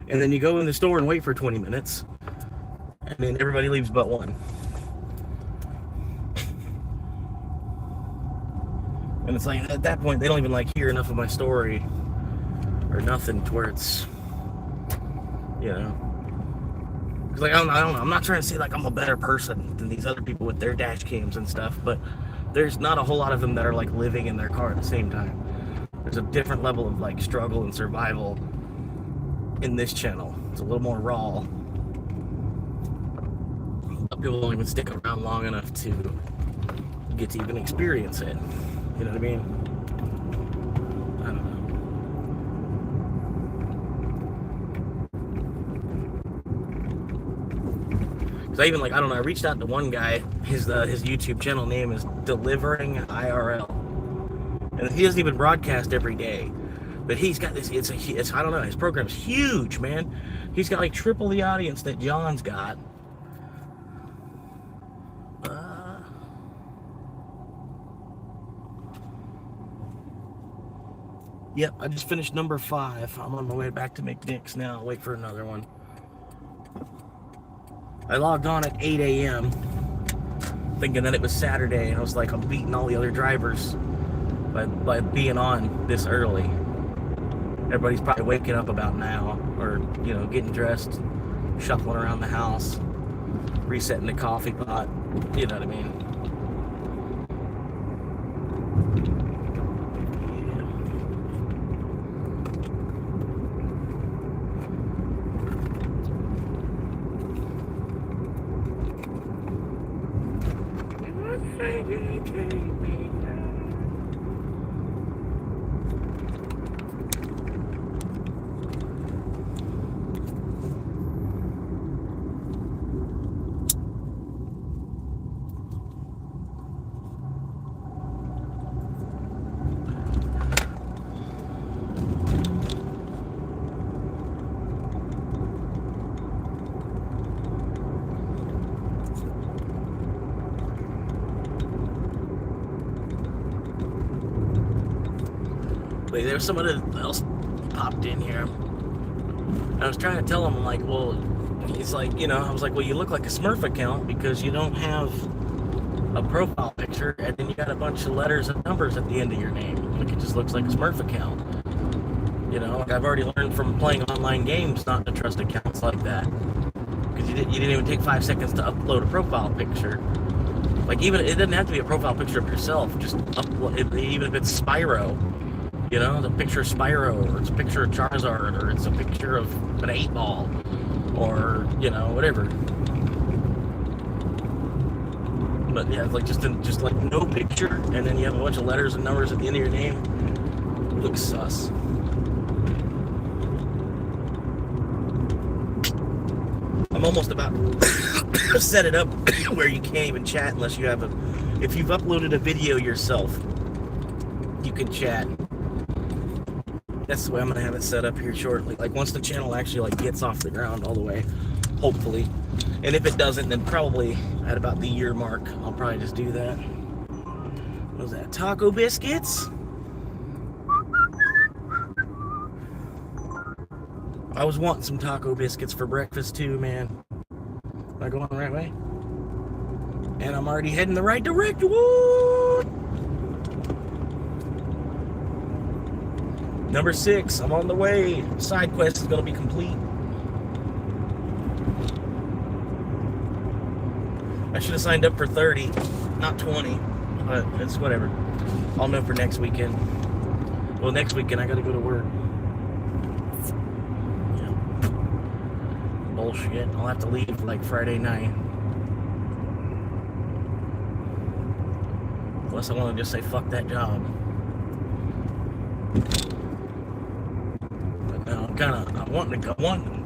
and then you go in the store and wait for 20 minutes, and then everybody leaves but one. And it's like at that point they don't even hear enough of my story or nothing to where it's, you know. Because I don't know, I'm not trying to say I'm a better person than these other people with their dash cams and stuff, but there's not a whole lot of them that are living in their car at the same time. There's a different level of struggle and survival in this channel. It's a little more raw. People don't even stick around long enough to get to even experience it. You know what I mean? I don't know. Cause I reached out to one guy. His YouTube channel name is Delivering IRL, and he doesn't even broadcast every day. But he's got this. It's I don't know. His program's huge, man. He's got triple the audience that John's got. Yep, I just finished number 5. I'm on my way back to McNick's now. Wait for another one. I logged on at 8 a.m. thinking that it was Saturday, and I was like, I'm beating all the other drivers by being on this early. Everybody's probably waking up about now, or, you know, getting dressed, shuffling around the house, resetting the coffee pot. You know what I mean? Wait, there's somebody else popped in here. I was trying to tell him, like, well, he's like, you know, I was like, well, you look like a Smurf account because you don't have a profile picture, and then you got a bunch of letters and numbers at the end of your name. Like, it just looks like a Smurf account. You know, like, I've already learned from playing online games not to trust accounts like that. Because you didn't even take 5 seconds to upload a profile picture. Like, even, it doesn't have to be a profile picture of yourself. Just upload, even if it's Spyro. You know, the picture of Spyro, or it's a picture of Charizard, or it's a picture of an 8-ball, or, you know, whatever. But yeah, it's like just like no picture, and then you have a bunch of letters and numbers at the end of your name. It looks sus. I'm almost about to set it up where you can't even chat unless you have if you've uploaded a video yourself, you can chat. That's the way I'm going to have it set up here shortly. Like, once the channel actually, like, gets off the ground all the way, hopefully. And if it doesn't, then probably at about the year mark, I'll probably just do that. What was that? Taco biscuits? I was wanting some taco biscuits for breakfast, too, man. Am I going the right way? And I'm already heading the right direction. Woo! Number 6, I'm on the way. Side quest is going to be complete. I should have signed up for 30, not 20, but it's whatever. I'll know for next weekend. Well, next weekend I got to go to work. Yeah. Bullshit. I'll have to leave like Friday night. Unless I want to just say fuck that job.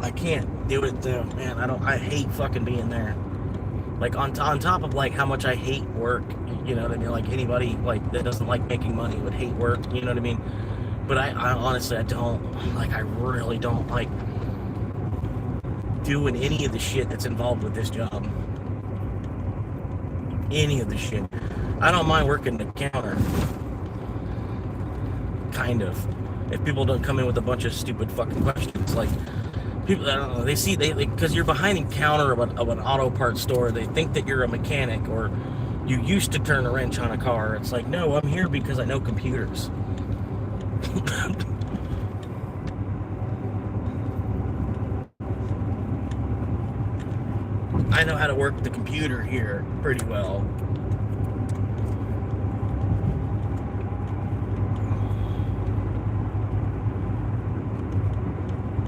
I can't do it though, man. I hate fucking being there. Like, on top of, like, how much I hate work, you know what I mean? Like, anybody, like, that doesn't like making money would hate work, you know what I mean? But I honestly, I really don't like doing any of the shit that's involved with this job. Any of the shit. I don't mind working the counter. Kind of. If people don't come in with a bunch of stupid fucking questions, like, people, I don't know, they because you're behind the counter of an auto parts store, they think that you're a mechanic, or you used to turn a wrench on a car. It's like, no, I'm here because I know computers. I know how to work the computer here pretty well.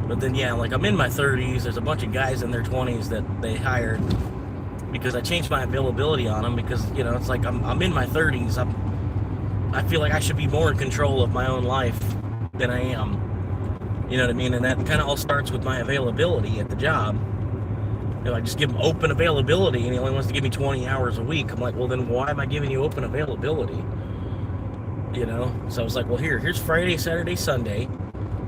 But then, yeah, like, I'm in my 30s. There's a bunch of guys in their 20s that they hired because I changed my availability on them because, you know, it's like I'm in my 30s. I feel like I should be more in control of my own life than I am. You know what I mean? And that kind of all starts with my availability at the job. You know, I just give him open availability, and he only wants to give me 20 hours a week. I'm like, well, then why am I giving you open availability? You know? So I was like, well, here's Friday, Saturday, Sunday.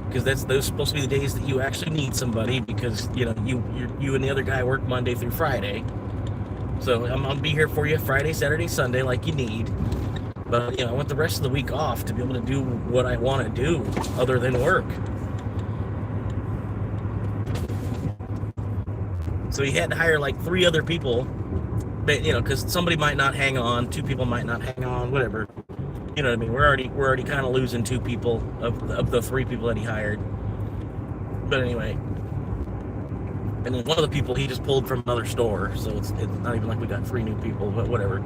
Because those supposed to be the days that you actually need somebody, because, you know, you and the other guy work Monday through Friday. So I'm gonna be here for you Friday, Saturday, Sunday, like you need. But, you know, I want the rest of the week off to be able to do what I want to do other than work. So he had to hire like 3 other people, but, you know, because somebody might not hang on, 2 people might not hang on, whatever. You know what I mean? We're already kind of losing 2 people of the 3 people that he hired. But anyway, and then one of the people he just pulled from another store, so it's not even like we got 3 new people, but whatever.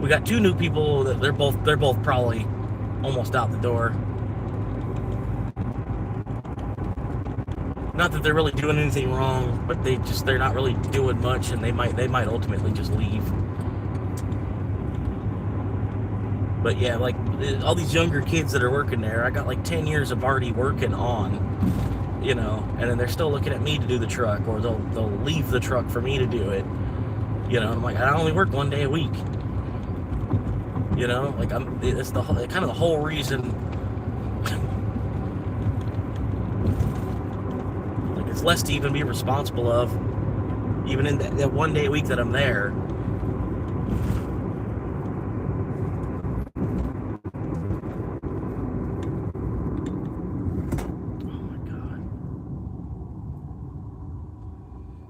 We got 2 new people that they're both probably almost out the door. Not that they're really doing anything wrong, but they're not really doing much, and they might ultimately just leave. But yeah, like all these younger kids that are working there, I got like 10 years of already working on, you know, and then they're still looking at me to do the truck, or they'll leave the truck for me to do it. You know, I'm like, I only work 1 day a week. You know, like it's kind of the whole reason. Like it's less to even be responsible of, even in that 1 day a week that I'm there.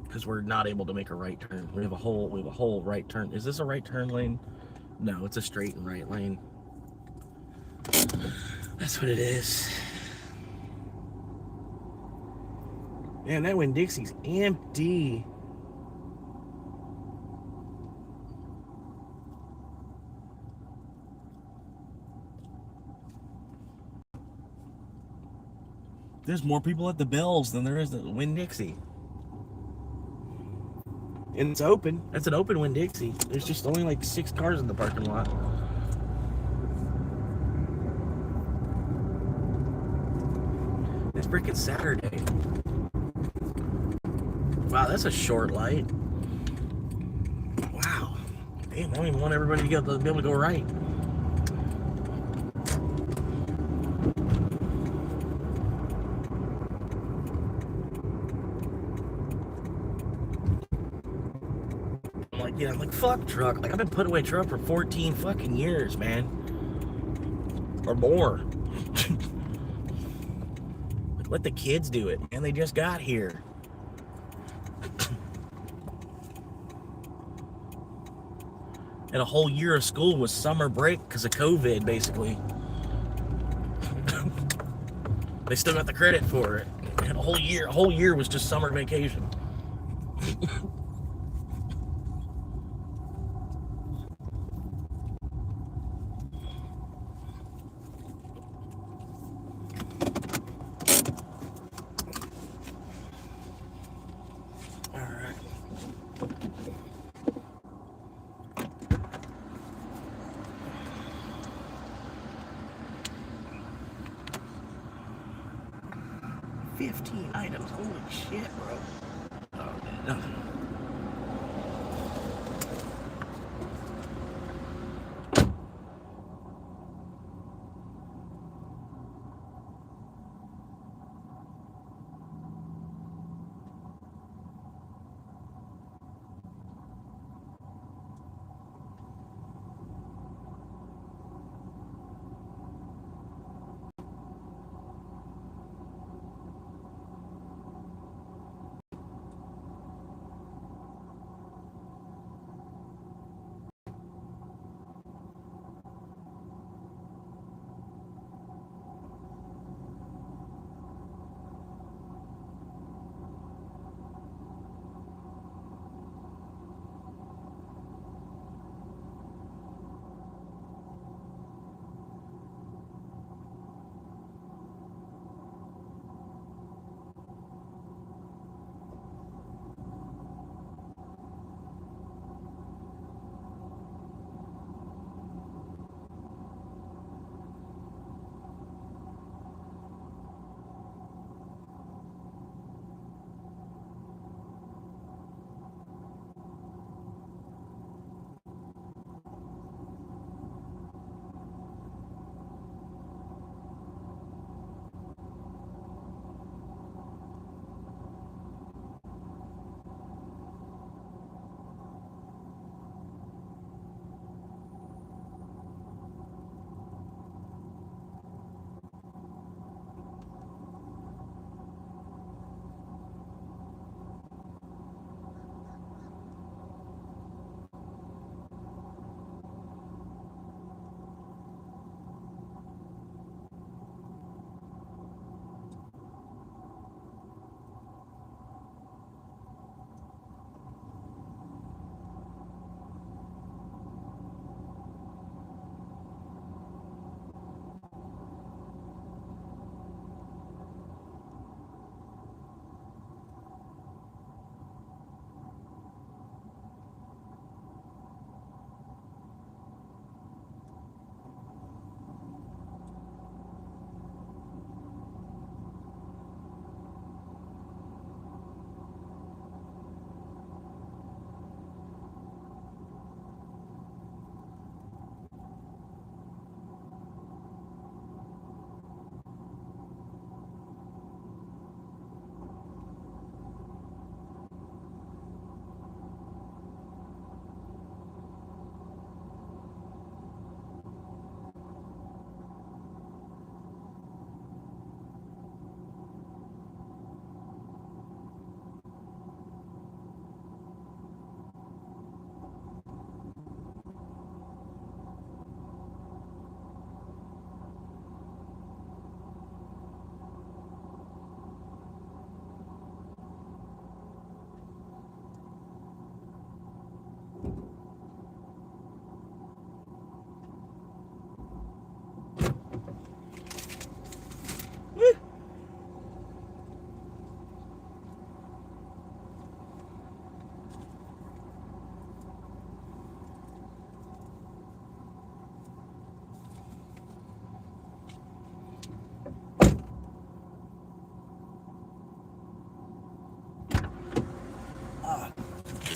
Because we're not able to make a right turn. We have a whole right turn. Is this a right turn lane? No, it's a straight and right lane. That's what it is. Man, that Winn-Dixie's empty. There's more people at the Bells than there is at Winn-Dixie. And it's open. That's an open Winn-Dixie. There's just only like 6 cars in the parking lot. It's freaking Saturday. Wow, that's a short light. Wow. Damn, I don't even want everybody to be able to go right. I'm like, fuck truck. Like, I've been putting away truck for 14 fucking years, man. Or more. Like, let the kids do it, man. They just got here. And a whole year of school was summer break because of COVID, basically. They still got the credit for it. And a whole year was just summer vacation. All right. $15 items. Holy shit, bro. Oh, man.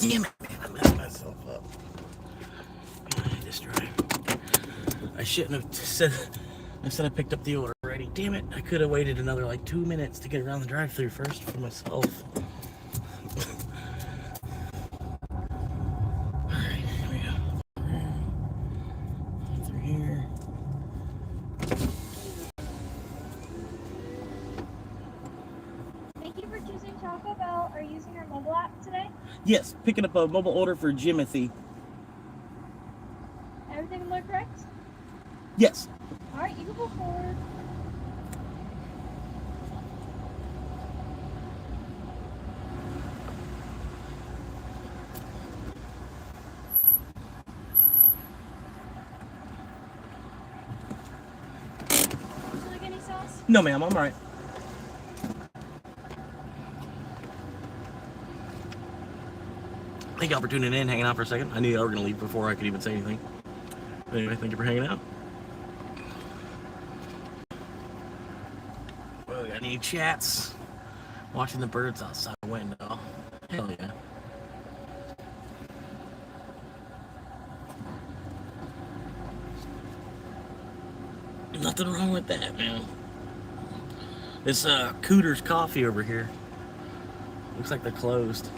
Damn it, man, I messed myself up. This drive. I shouldn't have said. I said I picked up the order already. Damn it! I could have waited another like 2 minutes to get around the drive-thru first for myself. All right, here we go. Through here. Thank you for choosing Taco Bell. Are you using our mobile app today? Yes, picking up a mobile order for Jimothy. Everything look correct? Yes. All right, you can go forward. Would you like any sauce? No, ma'am, I'm all right. Thank y'all for tuning in, hanging out for a second. I knew y'all were going to leave before I could even say anything. Anyway, thank you for hanging out. Well, we got any chats? Watching the birds outside the window. Hell yeah. Nothing wrong with that, man. This Cooter's Coffee over here. Looks like they're closed.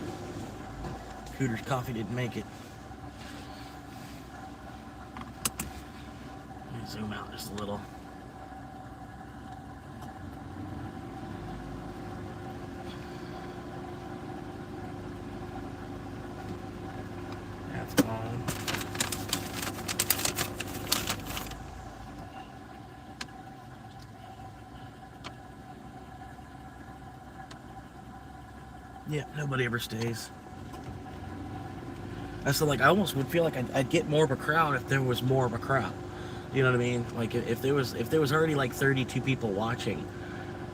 Cooter's Coffee didn't make it. Let me zoom out just a little. That's gone. Yeah, nobody ever stays. I said, like, I almost would feel like I'd get more of a crowd if there was more of a crowd. You know what I mean? Like, if there was already like 32 people watching,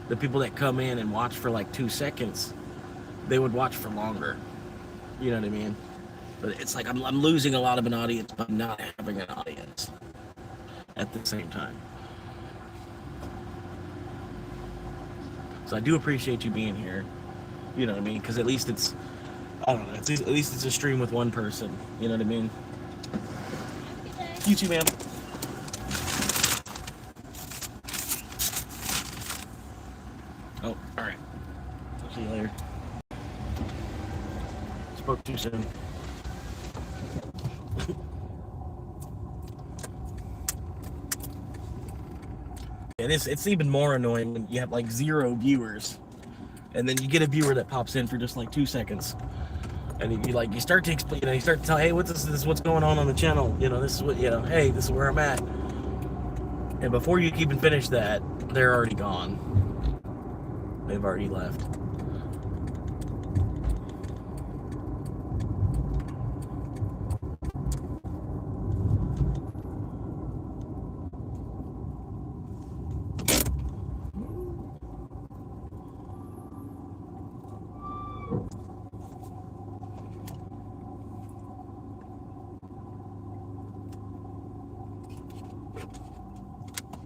the people that come in and watch for like 2 seconds, they would watch for longer. You know what I mean? But it's like I'm losing a lot of an audience by not having an audience at the same time. So I do appreciate you being here. You know what I mean? Because at least it's, I don't know, at least it's a stream with one person. You know what I mean? Good day. You too, man. Oh, alright. I'll see you later. Spoke too soon. And it's even more annoying when you have like 0 viewers. And then you get a viewer that pops in for just like 2 seconds. And you start to explain, you start to tell, hey, this is what's going on the channel. This is what, hey, this is where I'm at. And before you even finish that, they're already gone. They've already left.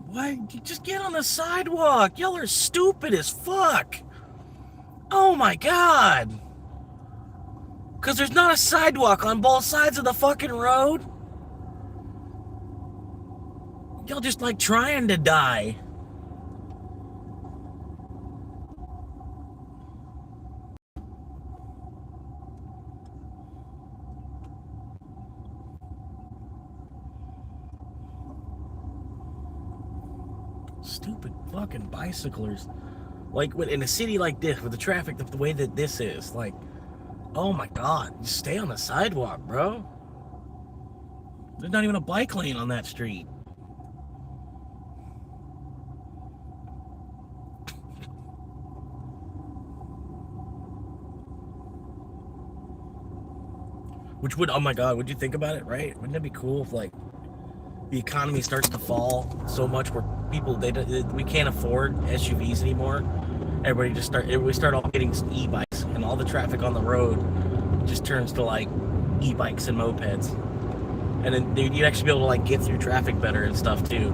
Why? Just get on the sidewalk. Y'all are stupid as fuck. Oh my god. Because there's not a sidewalk on both sides of the fucking road. Y'all just like trying to die. Stupid fucking bicyclers. Like, in a city like this, with the traffic the way that this is, like, oh my god, just stay on the sidewalk, bro. There's not even a bike lane on that street. Which would, oh my god, would you think about it, right? Wouldn't it be cool if, like, the economy starts to fall so much where people, we can't afford SUVs anymore. We start all getting e-bikes, and all the traffic on the road just turns to like e-bikes and mopeds. And then you'd actually be able to like get through traffic better and stuff too,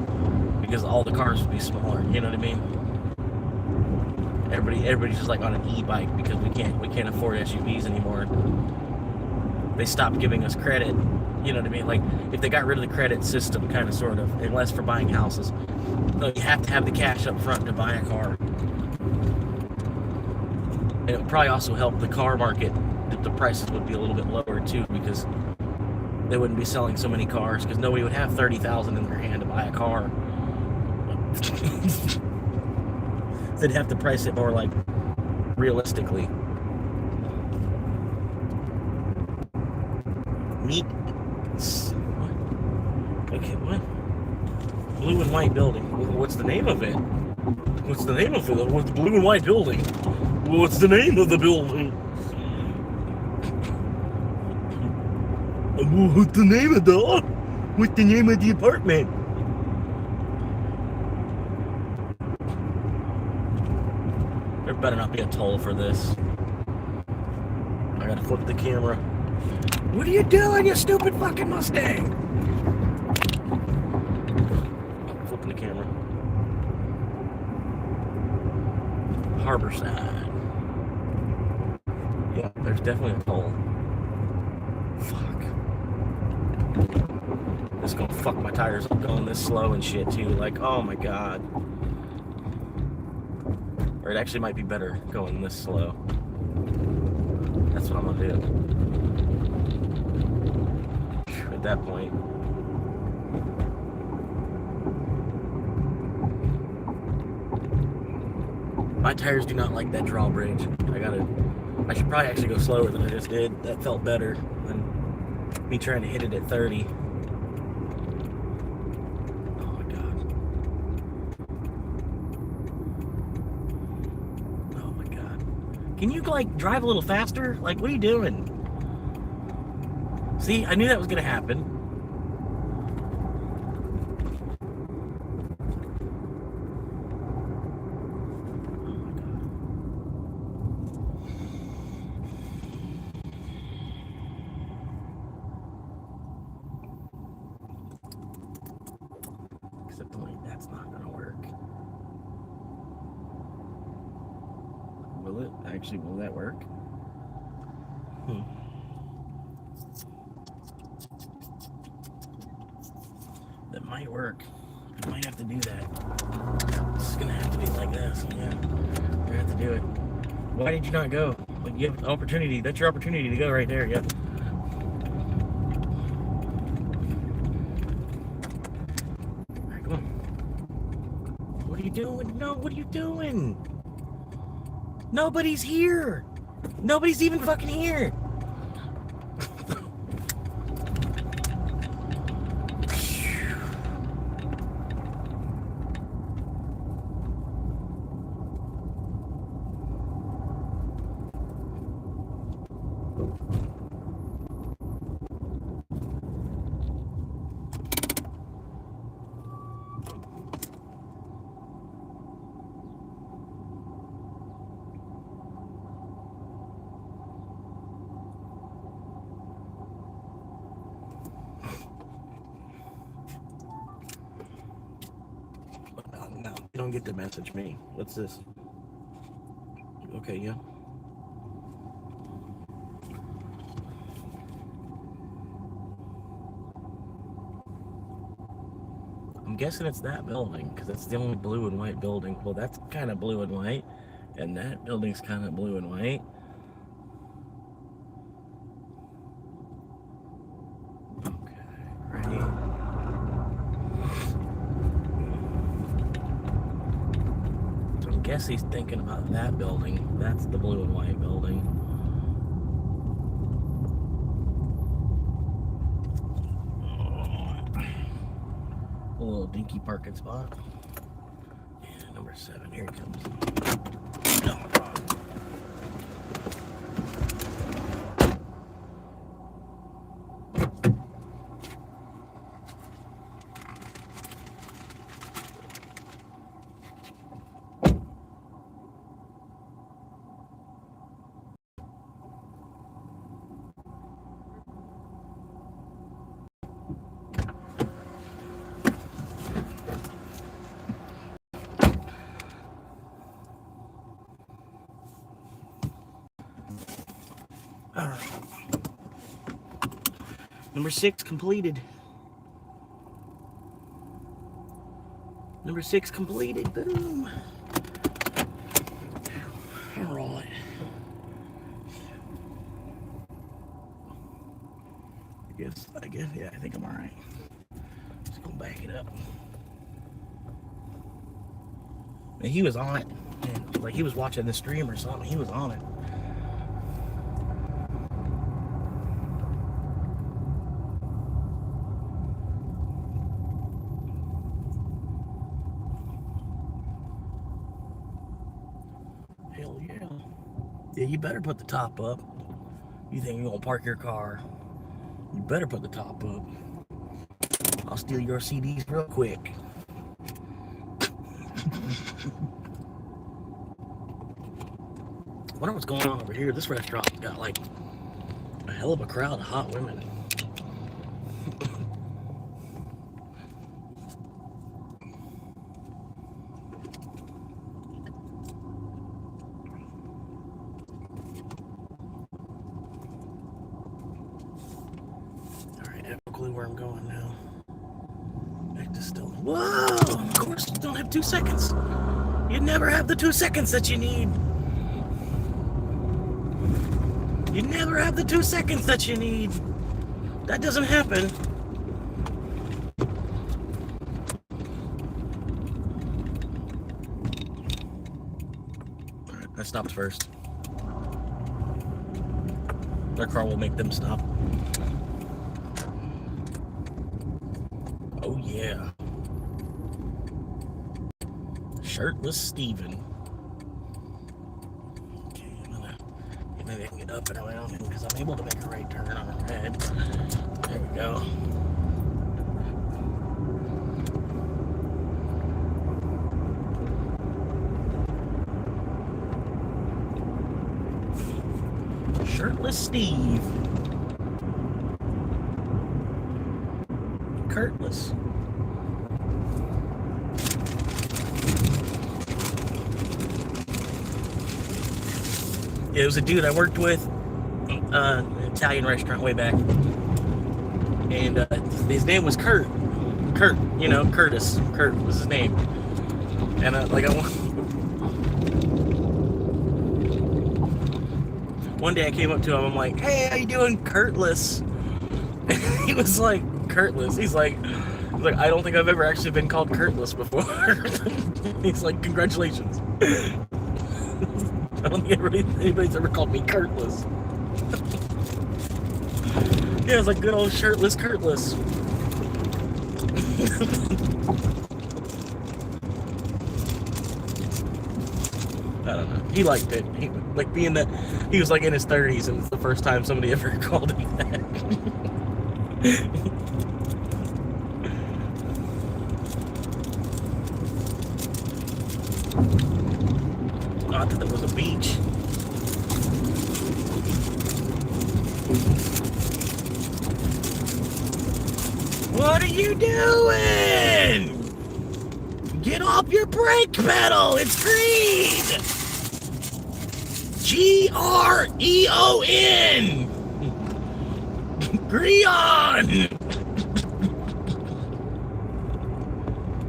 because all the cars would be smaller. You know what I mean? Everybody's just like on an e-bike because we can't afford SUVs anymore. they stopped giving us credit. You know what I mean? Like, if they got rid of the credit system, kind of, sort of, unless for buying houses. So you have to have the cash up front to buy a car. And it would probably also help the car market, that the prices would be a little bit lower too, because they wouldn't be selling so many cars, because nobody would have $30,000 in their hand to buy a car. They'd have to price it more, like, realistically. Meat. What? Okay, what? Blue and white building. What's the name of it? What's the name of it? What's the blue and white building? What's the name of the building? What's the name of the? What's the name of the apartment? There better not be a toll for this. I gotta flip the camera. What are you doing, you stupid fucking Mustang? Flipping the camera. Harborside. Yeah, there's definitely a toll. Fuck. This is gonna fuck my tires up going this slow and shit too. Like, oh my god. Or it actually might be better going this slow. That's what I'm gonna do. At that point. My tires do not like that drawbridge. I should probably actually go slower than I just did. That felt better than me trying to hit it at 30. Oh my god. Oh my god. Can you, like, drive a little faster? Like, what are you doing? See, I knew that was gonna happen. Except, like, that's not gonna work. Will it? Actually, will that work? That might work. I might have to do that. It's gonna have to be like this. Yeah, we're gonna have to do it. Why did you not go? Like, you have opportunity. That's your opportunity to go right there. Yeah. All right, come on. What are you doing? No, what are you doing? Nobody's here. Nobody's even fucking here. No, you don't get to message me. What's this? Okay, yeah. I'm guessing it's that building, because it's the only blue and white building. Well, that's kind of blue and white, and that building's kind of blue and white. Okay, ready? So I guess he's thinking about that building. That's the blue and white building. A little dinky parking spot. Yeah, number 7. Here he comes. Oh, God. All right. Number 6 completed. Number 6 completed. Boom. All right. I guess, yeah, I think I'm all right. Just gonna back it up. And he was on it. Man, like he was watching the stream or something. He was on it. Hell yeah. Yeah, you better put the top up. You think you're gonna park your car? You better put the top up. I'll steal your CDs real quick. I wonder what's going on over here. This restaurant's got like a hell of a crowd of hot women. Alright, I have no clue where I'm going now. Back to still. Whoa! Of course, you don't have 2 seconds. You never have the 2 seconds that you need. You never have the 2 seconds that you need. That doesn't happen. Alright, I stopped first. Their car will make them stop. Oh yeah. Shirtless Steven. Okay, maybe I can get up and around him because I'm able to make a right turn on a red. There we go. Shirtless Steve. Kurtless. It was a dude I worked with, an Italian restaurant way back, and his name was Kurt. Kurt, you know, Curtis. Kurt was his name, and one day I came up to him. I'm like, "Hey, how you doing, Kurtless?" And he was like, "Kurtless." He's like, "I don't think I've ever actually been called Kurtless before." He's like, "Congratulations." I don't think anybody's ever called me Kurtless. Yeah, it's like good old shirtless Kurtless. I don't know. He liked it. He, like being that he was like in his 30s and it's the first time somebody ever called him that. I thought that was a beach. What are you doing? Get off your brake pedal. It's green. Greon. Greon.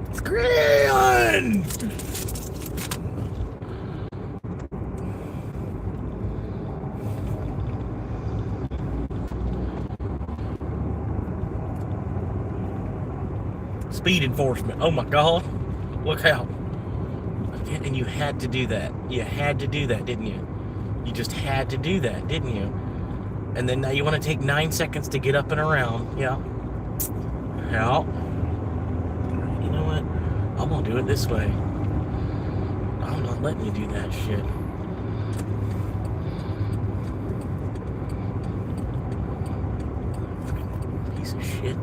It's Greon. Speed enforcement. Oh my God. Look out. And you had to do that. You had to do that, didn't you? You just had to do that, didn't you? And then now you want to take 9 seconds to get up and around. Yeah. Yeah. You know what? I'm going to do it this way. I'm not letting you do that shit. Piece of shit.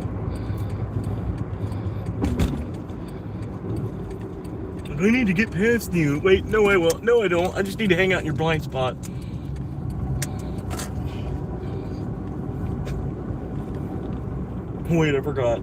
I need to get past you. Wait, no I won't. No I don't. I just need to hang out in your blind spot. Wait, I forgot.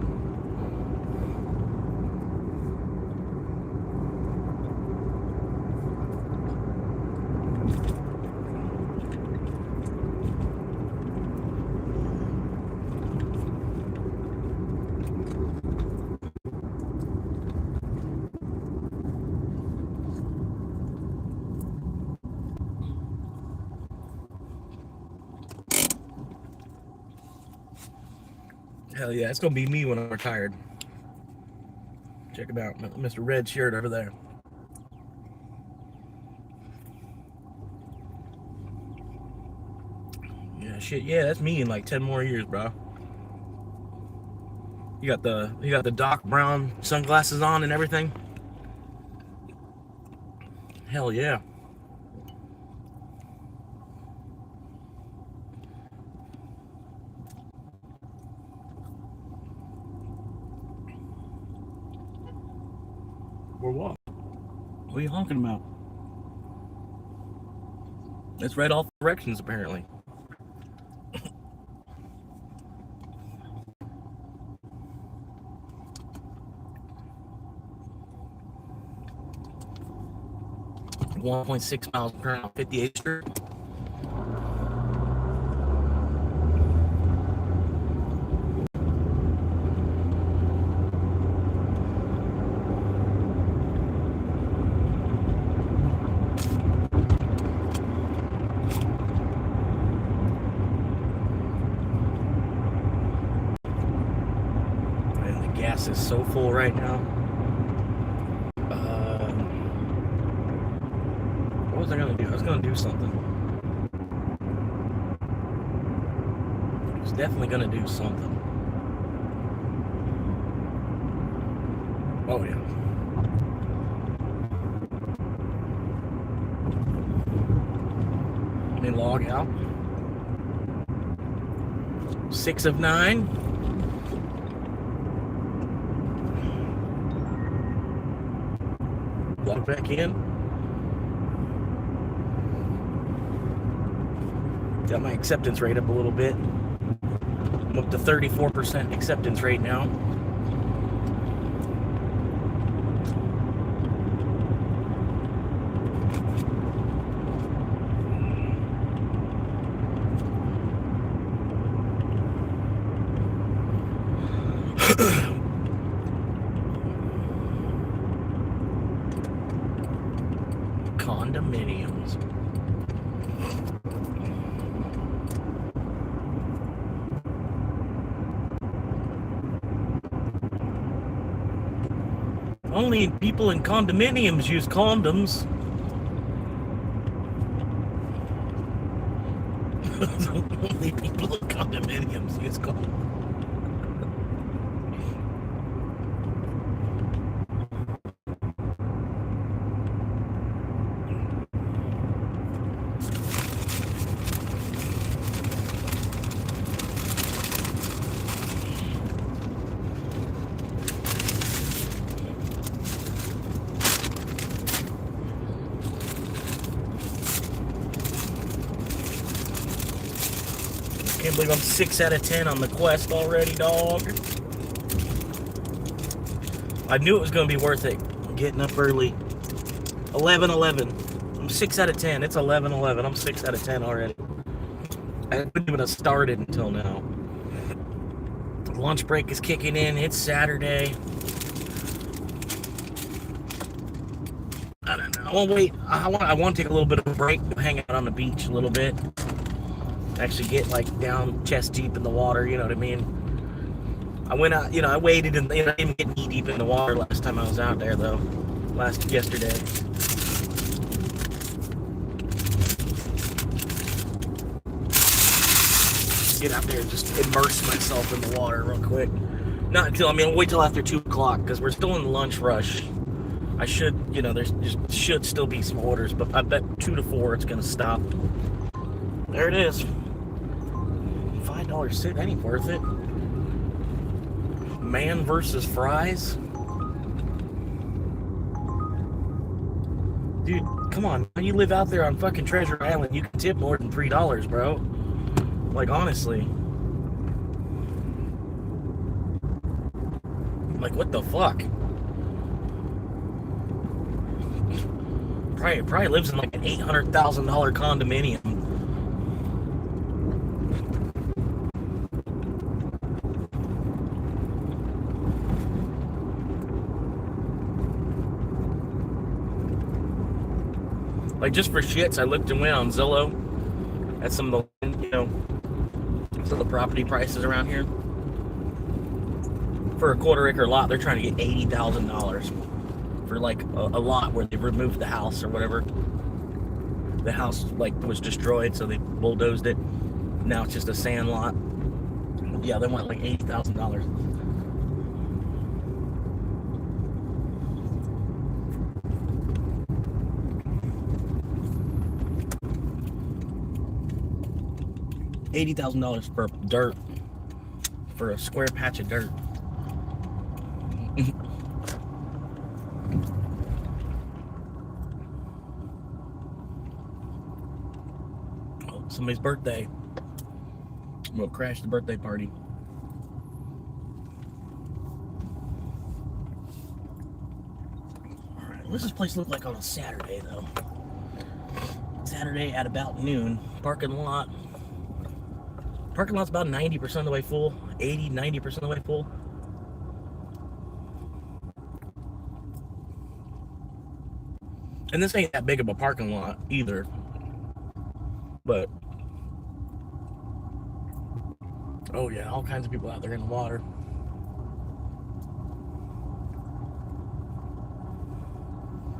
Hell yeah, it's gonna be me when I'm retired. Check him out, Mr. Red Shirt over there. Yeah, shit. Yeah, that's me in like 10 more years, bro. You got the Doc Brown sunglasses on and everything. Hell yeah. We're what? What are you honking about? It's right off directions, apparently. .6 miles per hour, 58th Street. And the gas is so full right now. What was I gonna do? I was gonna do something. I was definitely gonna do something. Oh yeah. Let me log out. 6 of 9. Log back in. Got my acceptance rate up a little bit. I'm up to 34% acceptance rate now. Condominiums. Only people in condominiums use condoms. Only people in condominiums use condoms. Can't believe I'm 6 out of 10 on the quest already, dog. I knew it was going to be worth it. Getting up early. 11:11. I'm 6 out of 10. It's 11:11. I'm 6 out of 10 already. I haven't even started until now. Lunch break is kicking in. It's Saturday. I don't know. Well, wait. I want to take a little bit of a break. Hang out on the beach a little bit. Actually get like down chest deep in the water, you know what I mean? I went out, I waded and I didn't get knee deep in the water last time I was out there though. Yesterday. Get out there and just immerse myself in the water real quick. Not until, I'll wait till after 2 o'clock because we're still in the lunch rush. I should, there's just should still be some orders, but I bet 2 to 4 it's gonna stop. There it is. $5 sit, that ain't worth it. Man versus fries. Dude, come on. You live out there on fucking Treasure Island, you can tip more than $3, bro. Like, honestly. Like, what the fuck? Probably lives in like an $800,000 condominium. Like, just for shits, I looked and went on Zillow at some of the, some of the property prices around here. for a quarter acre lot, they're trying to get $80,000 for like a lot where they removed the house or whatever. The house like was destroyed, so they bulldozed it. Now it's just a sand lot. Yeah, they want like $80,000. $80,000 for dirt, for a square patch of dirt. Oh, somebody's birthday. We'll crash the birthday party. All right, what's this place look like on a Saturday though? Saturday at about noon. Parking lot's about 90% of the way full. 90% of the way full. And this ain't that big of a parking lot either. But, oh yeah, all kinds of people out there in the water.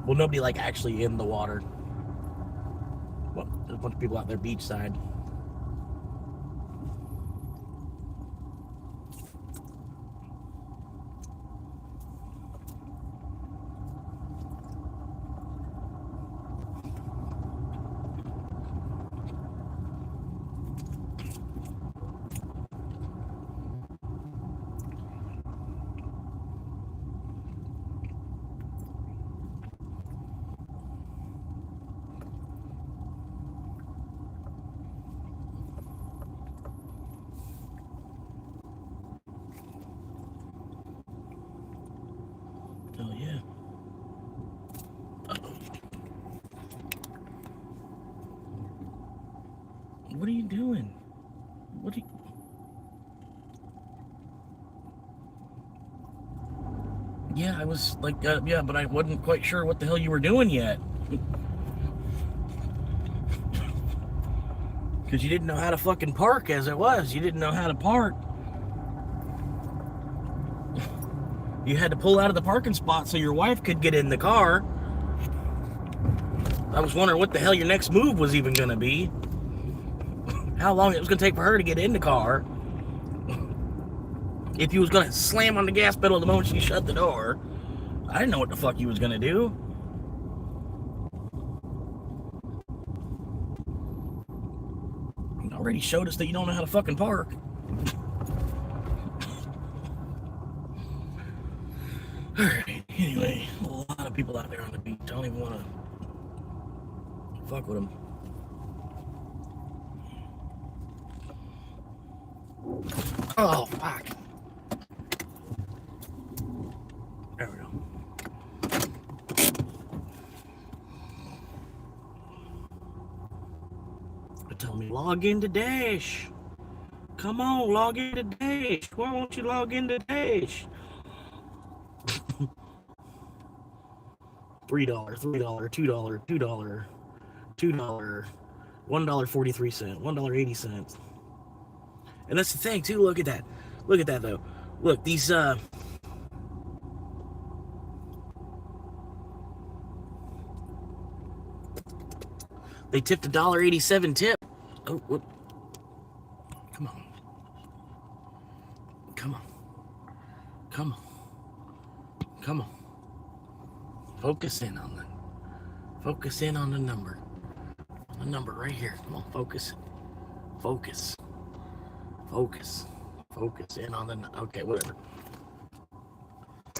Well, nobody like actually in the water. Well, there's a bunch of people out there beachside. Oh yeah. Uh-oh. What are you doing? What are you... Yeah, I was like, yeah, but I wasn't quite sure what the hell you were doing yet. Because you didn't know how to fucking park as it was. You didn't know how to park. You had to pull out of the parking spot so your wife could get in the car. I was wondering what the hell your next move was even going to be. How long it was going to take for her to get in the car. If you was going to slam on the gas pedal the moment she shut the door. I didn't know what the fuck you was going to do. You already showed us that you don't know how to fucking park. Alright, anyway, a lot of people out there on the beach. I don't even want to fuck with them. Oh, fuck. There we go. They're telling me log into Dash. Come on, log into Dash. Why won't you log into Dash? $3, $2, $2, $1.43, $1.80. And that's the thing too, look at that. Look at that though. Look, these they tipped $1.87 tip. Oh, whoop. Come on. Come on. Come on. Come on. Focus in on the number. The number right here. Come on, focus. Focus in on the, okay, whatever.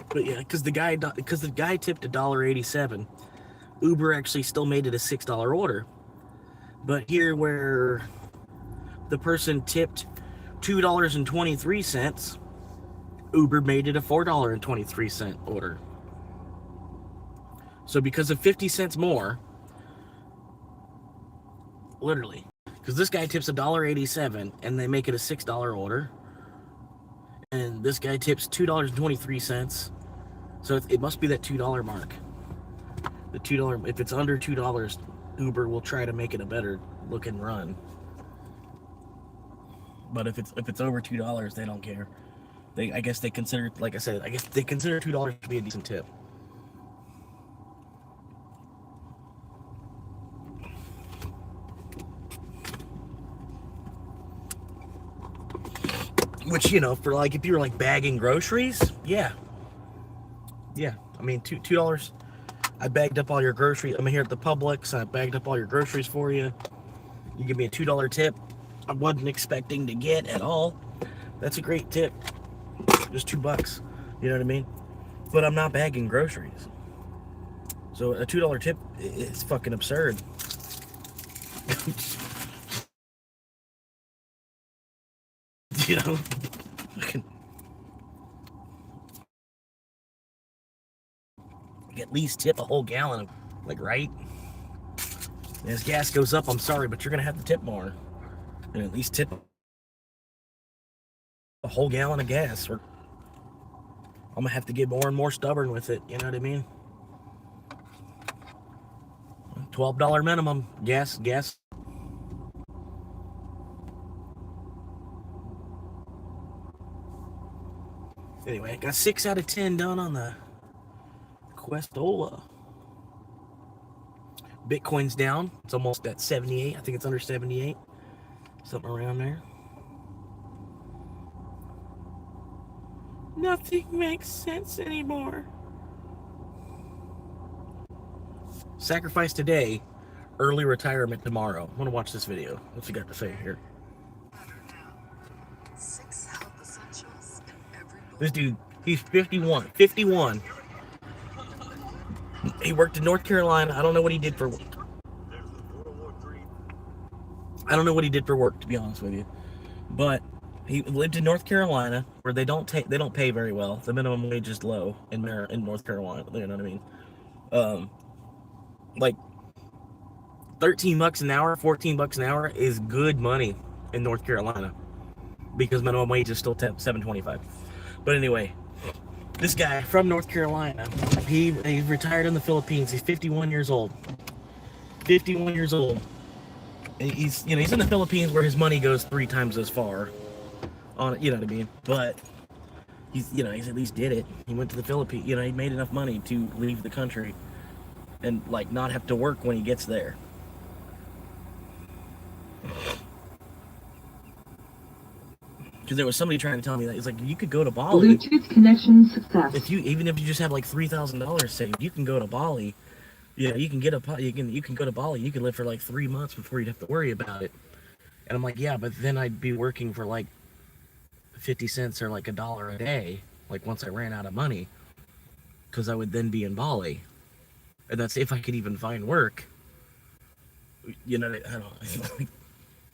But yeah, because the guy tipped $1.87, Uber actually still made it a $6 order. But here where the person tipped $2.23, Uber made it a $4.23 order. So because of 50 cents more, literally, because this guy tips $1.87 and they make it a $6 order, and this guy tips $2.23, so it must be that $2 mark. The $2, if it's under $2, Uber will try to make it a better looking run. But if it's over $2, they don't care. I guess they consider, like I said, I guess they consider $2 to be a decent tip. Which, you know, for like, if you were like bagging groceries, yeah. Yeah, I mean, $2. I bagged up all your groceries. I'm here at the Publix. I bagged up all your groceries for you. You give me a $2 tip. I wasn't expecting to get at all. That's a great tip. Just $2. You know what I mean? But I'm not bagging groceries. So a $2 tip is fucking absurd. You know? At least tip a whole gallon of, like, right? And as gas goes up, I'm sorry, but you're gonna have to tip more. And at least tip a whole gallon of gas, or I'm gonna have to get more and more stubborn with it, you know what I mean? $12 minimum, gas. Anyway, I got 6 out of 10 done on the Questola. Bitcoin's down. It's almost at 78. I think it's under 78. Something around there. Nothing makes sense anymore. Sacrifice today, early retirement tomorrow. I want to watch this video. What's he got to say here? This dude, he's 51. 51. He worked in North Carolina. I don't know what he did for work. I don't know what he did for work, to be honest with you. But he lived in North Carolina, where they don't pay very well. The minimum wage is low in North Carolina. You know what I mean? Like $13 an hour, $14 an hour is good money in North Carolina, because minimum wage is still $7.25. But anyway, this guy from North Carolina, he retired in the Philippines. He's 51 years old. 51 years old. He's in the Philippines, where his money goes 3 times as far on it, you know what I mean? But he's at least did it. He went to the Philippines. He made enough money to leave the country and like not have to work when he gets there. Because there was somebody trying to tell me that it's like, you could go to Bali. Bluetooth connection success. Even if you just have like $3,000 saved, you can go to Bali. You can go to Bali. You can live for like 3 months before you'd have to worry about it. And I'm like, yeah, but then I'd be working for like 50 cents or like $1 a day. Like once I ran out of money, because I would then be in Bali, and that's if I could even find work. You know, I don't know.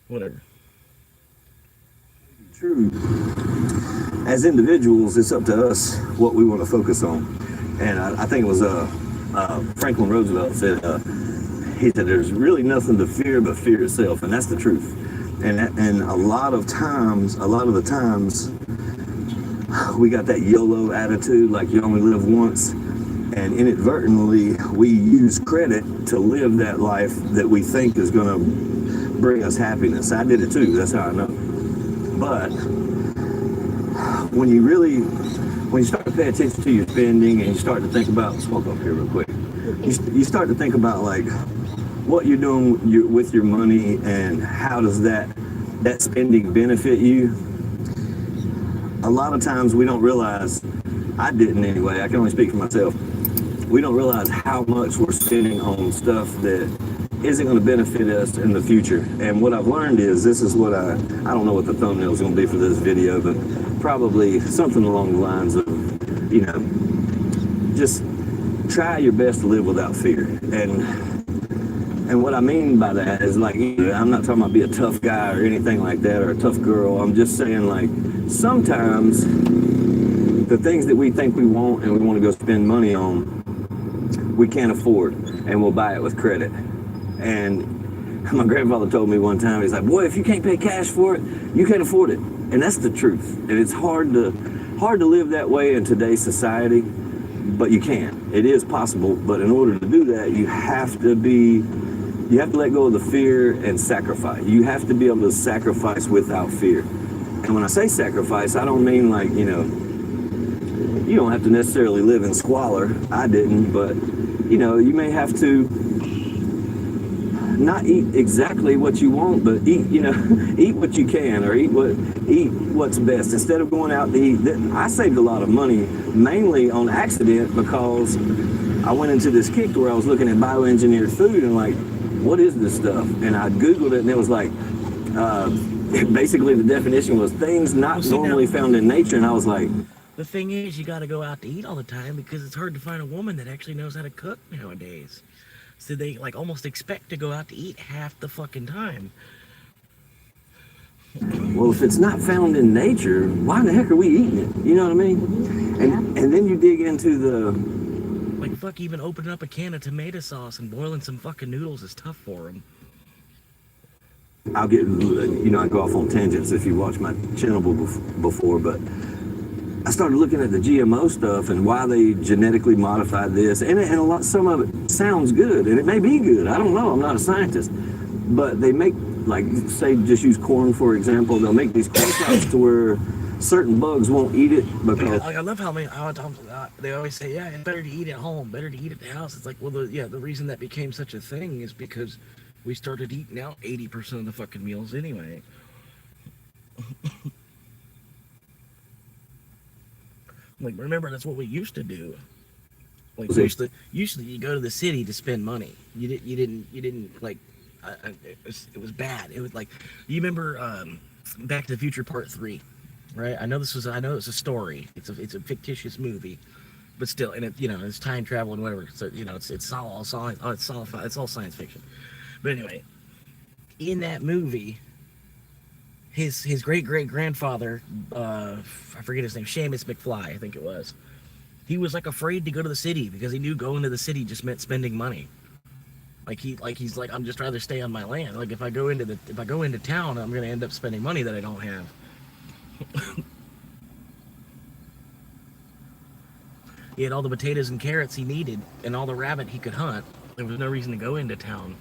Whatever. True. As individuals, it's up to us what we want to focus on. And I think it was Franklin Roosevelt said, he said, there's really nothing to fear but fear itself. And that's the truth. And a lot of the times, we got that YOLO attitude, like you only live once. And inadvertently, we use credit to live that life that we think is going to bring us happiness. I did it too. That's how I know. But when you start to pay attention to your spending, and you start to think about, smoke up here real quick, you start to think about like what you're doing with your money, and how does that spending benefit you. A lot of times we don't realize, I didn't anyway, I can only speak for myself, we don't realize how much we're spending on stuff that isn't going to benefit us in the future. And what I've learned is, this is what I don't know what the thumbnail is going to be for this video, but probably something along the lines of, just try your best to live without fear. And what I mean by that is, like, I'm not talking about be a tough guy or anything like that, or a tough girl. I'm just saying, like, sometimes the things that we think we want and we want to go spend money on, we can't afford, and we'll buy it with credit. And my grandfather told me one time, he's like, boy, if you can't pay cash for it, you can't afford it. And that's the truth. And it's hard to live that way in today's society, but you can. It is possible, but in order to do that, you have to let go of the fear and sacrifice. You have to be able to sacrifice without fear. And when I say sacrifice, I don't mean like, you know, you don't have to necessarily live in squalor. I didn't, but, you know, you may have to not eat exactly what you want, but eat, you know, eat what you can, or eat what's best. Instead of going out to eat, I saved a lot of money, mainly on accident, because I went into this kick where I was looking at bioengineered food and like, what is this stuff? And I Googled it, and it was like, basically the definition was things not normally found in nature, and I was like, the thing is, you got to go out to eat all the time because it's hard to find a woman that actually knows how to cook nowadays. So they like almost expect to go out to eat half the fucking time. well, if it's not found in nature, why in the heck are we eating it? You know what I mean? And then you dig into the, like, fuck, even opening up a can of tomato sauce and boiling some fucking noodles is tough for them. I'll get, you know, I go off on tangents if you watch my channel before, but I started looking at the GMO stuff and why they genetically modified this, and a lot, some of it sounds good, and it may be good. I don't know. I'm not a scientist, but they make, like, say, just use corn for example. They'll make these corn crops to where certain bugs won't eat it because. I love how they always say, yeah, it's better to eat at home, better to eat at the house. It's like, well, the reason that became such a thing is because we started eating out 80% of the fucking meals anyway. Like, remember, that's what we used to do. Like, usually you go to the city to spend money. You didn't like. It was bad. It was like, you remember Back to the Future Part 3, right? I know it's a story. It's a fictitious movie, but still, and it, you know, it's time travel and whatever. So, you know, it's all science fiction. But anyway, in that movie, his great grandfather, I forget his name, Seamus McFly, I think it was. He was like afraid to go to the city because he knew going to the city just meant spending money. He's like, I'm just rather stay on my land. Like, if I go into town, I'm gonna end up spending money that I don't have. He had all the potatoes and carrots he needed and all the rabbit he could hunt. There was no reason to go into town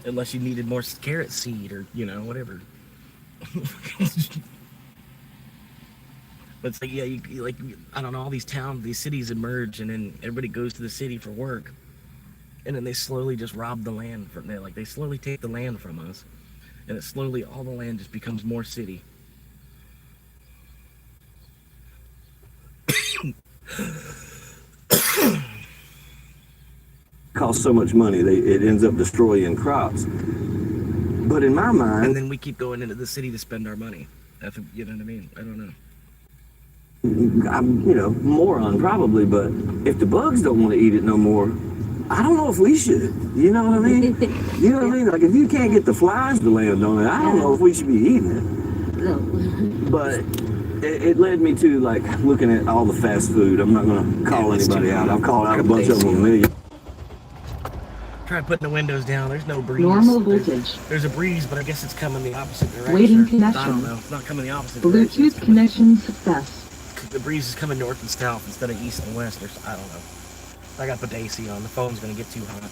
unless you needed more carrot seed or, you know, whatever. But it's like, yeah, you like, I don't know, all these cities emerge, and then everybody goes to the city for work, and then they slowly just rob the land from there. Like, they slowly take the land from us, and it slowly, all the land just becomes more city. Costs so much money, it ends up destroying crops. But in my mind, and then we keep going into the city to spend our money. That's, you know what I mean? I don't know. I'm, you know, moron probably, but if the bugs don't want to eat it no more, I don't know if we should. You know what I mean? You know what I mean? Like, if you can't get the flies to land on it, I don't know if we should be eating it. No. But it led me to, like, looking at all the fast food. I'm not going to call anybody out. I've called out a bunch of them a million. Try putting the windows down. There's no breeze. Normal voltage. There's a breeze, but I guess it's coming the opposite direction. Waiting I connection. don't know. It's not coming the opposite direction. Bluetooth connection success. The breeze is coming north and south instead of east and west. I don't know. I got the AC on. The phone's going to get too hot.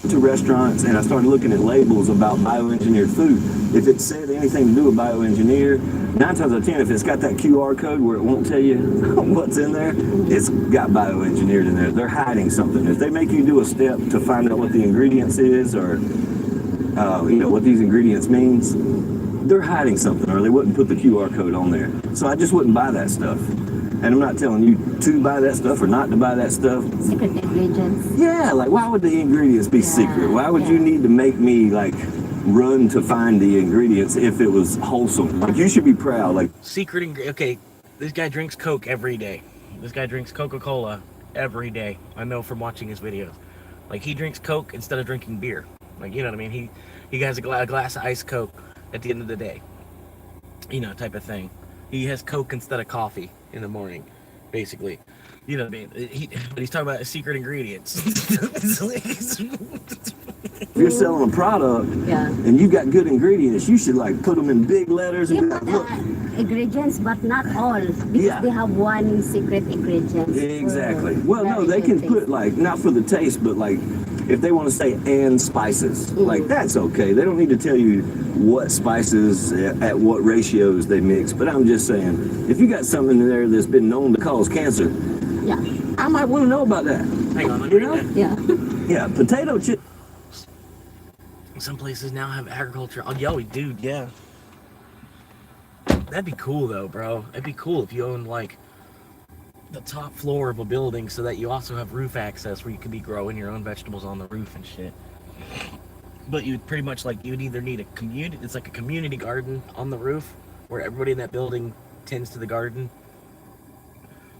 To restaurants, and I started looking at labels about bioengineered food. If it said anything to do with bioengineer, 9 times out of 10, if it's got that QR code where it won't tell you what's in there, it's got bioengineered in there. They're hiding something. If they make you do a step to find out what the ingredients is, or you know, what these ingredients means, they're hiding something, or they wouldn't put the QR code on there. So I just wouldn't buy that stuff. And I'm not telling you to buy that stuff or not to buy that stuff. Secret ingredients. Yeah, like, why would the ingredients be secret? Why would you need to make me, like, run to find the ingredients if it was wholesome? Like, you should be proud. Like, Secret ingredient. Okay, this guy drinks Coke every day. This guy drinks Coca-Cola every day. I know from watching his videos. Like, he drinks Coke instead of drinking beer. Like, you know what I mean? He has a glass of iced Coke at the end of the day. You know, type of thing. He has Coke instead of coffee in the morning, basically. You know what I mean? But he's talking about secret ingredients. if you're selling a product and you got good ingredients, you should, like, put them in big letters. And Ingredients, but not all. Because they have one secret ingredient. Exactly. Well, no, they can put, like, not for the taste, but, like, if they want to say and spices, like that's okay. They don't need to tell you what spices at what ratios they mix. But I'm just saying, if you got something in there that's been known to cause cancer, Yeah. I might want to know about that. Hang on, let me You know? read that. Yeah. Yeah, potato chip. Some places now have agriculture. Oh, yo, dude, yeah. That'd be cool, though, bro. It'd be cool if you owned, like, the top floor of a building so that you also have roof access where you could be growing your own vegetables on the roof and shit. But you'd pretty much, like, you would either need a community, it's like a community garden on the roof where everybody in that building tends to the garden.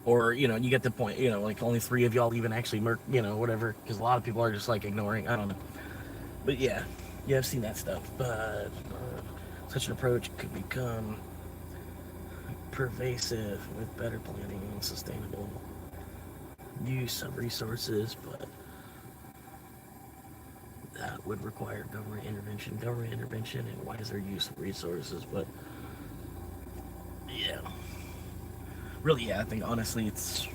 Or, you know, you get the point, you know, like only 3 of y'all even actually, you know, whatever. Because a lot of people are just, like, ignoring, I don't know. But, yeah. Yeah, I've seen that stuff. But such an approach could become pervasive with better planning and sustainable use of resources, but that would require government intervention and wiser use of resources. But yeah, really, yeah, I think honestly it's,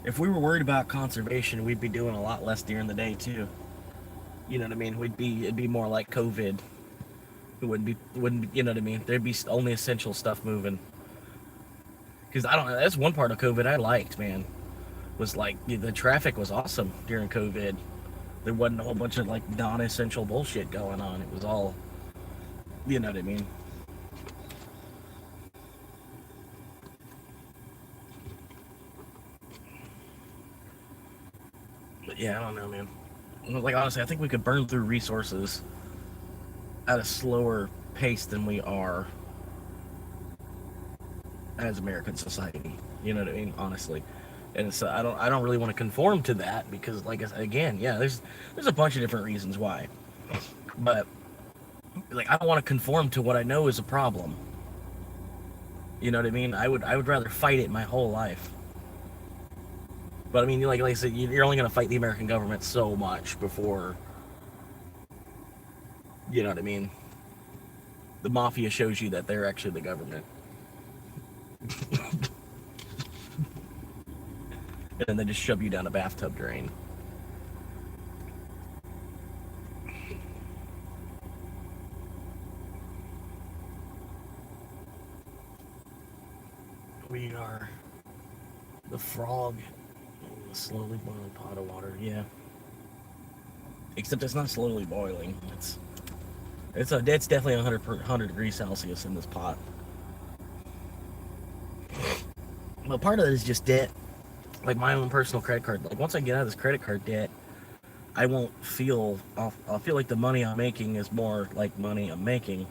if we were worried about conservation, we'd be doing a lot less during the day too. You know what I mean? It'd be more like COVID. It wouldn't be, you know what I mean? There'd be only essential stuff moving. Because I don't know, that's one part of COVID I liked, man. Was like, the traffic was awesome during COVID. There wasn't a whole bunch of like non-essential bullshit going on. It was all, you know what I mean? But yeah, I don't know, man. Like, honestly, I think we could burn through resources at a slower pace than we are as American society. You know what I mean? Honestly. And so I don't really want to conform to that because, like I said, again, yeah, there's a bunch of different reasons why. But like, I don't want to conform to what I know is a problem. You know what I mean? I would rather fight it my whole life. But I mean, like I said, you're only going to fight the American government so much before, you know what I mean? The mafia shows you that they're actually the government. And then they just shove you down a bathtub drain. We are the frog in the slowly boiling pot of water, yeah. Except it's not slowly boiling. It's definitely 100 degrees Celsius in this pot. But part of it is just debt. Like my own personal credit card. Like once I get out of this credit card debt, I won't feel, I'll feel like the money I'm making is more like money I'm making.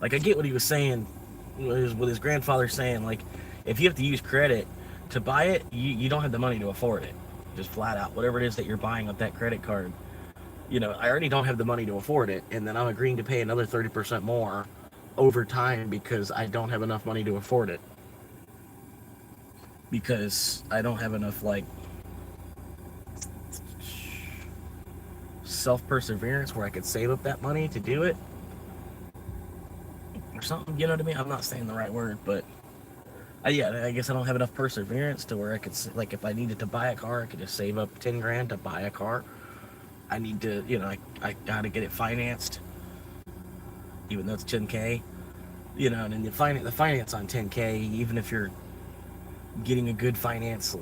Like I get what he was saying, with his grandfather saying, like, if you have to use credit to buy it, you don't have the money to afford it. Just flat out, whatever it is that you're buying with that credit card. You know, I already don't have the money to afford it, and then I'm agreeing to pay another 30% more over time because I don't have enough money to afford it. Because I don't have enough, like, self-perseverance where I could save up that money to do it. Or something, you know what I mean? I'm not saying the right word, but yeah, I guess I don't have enough perseverance to where I could, like, if I needed to buy a car, I could just save up 10 grand to buy a car. I need to, you know, I gotta get it financed, even though it's 10K, you know, and then the finance on 10K, even if you're getting a good finance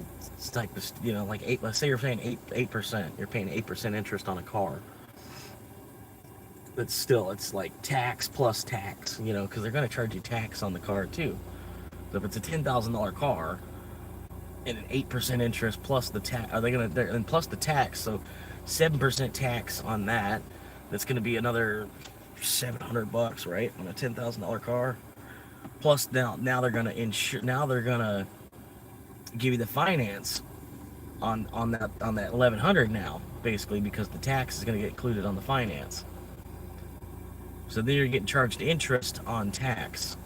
type of, you know, like let's say you're paying 8%, you're paying 8% interest on a car. But still, it's like tax plus tax, you know, because they're going to charge you tax on the car too. So if it's a $10,000 car and an 8% interest plus the tax, are they going to, and plus the tax, so 7% tax on that, that's going to be another $700, right, on a $10,000 car. Plus now they're going to insure, now they're going to give you the finance on that $1,100 now, basically, because the tax is going to get included on the finance. So then you're getting charged interest on tax.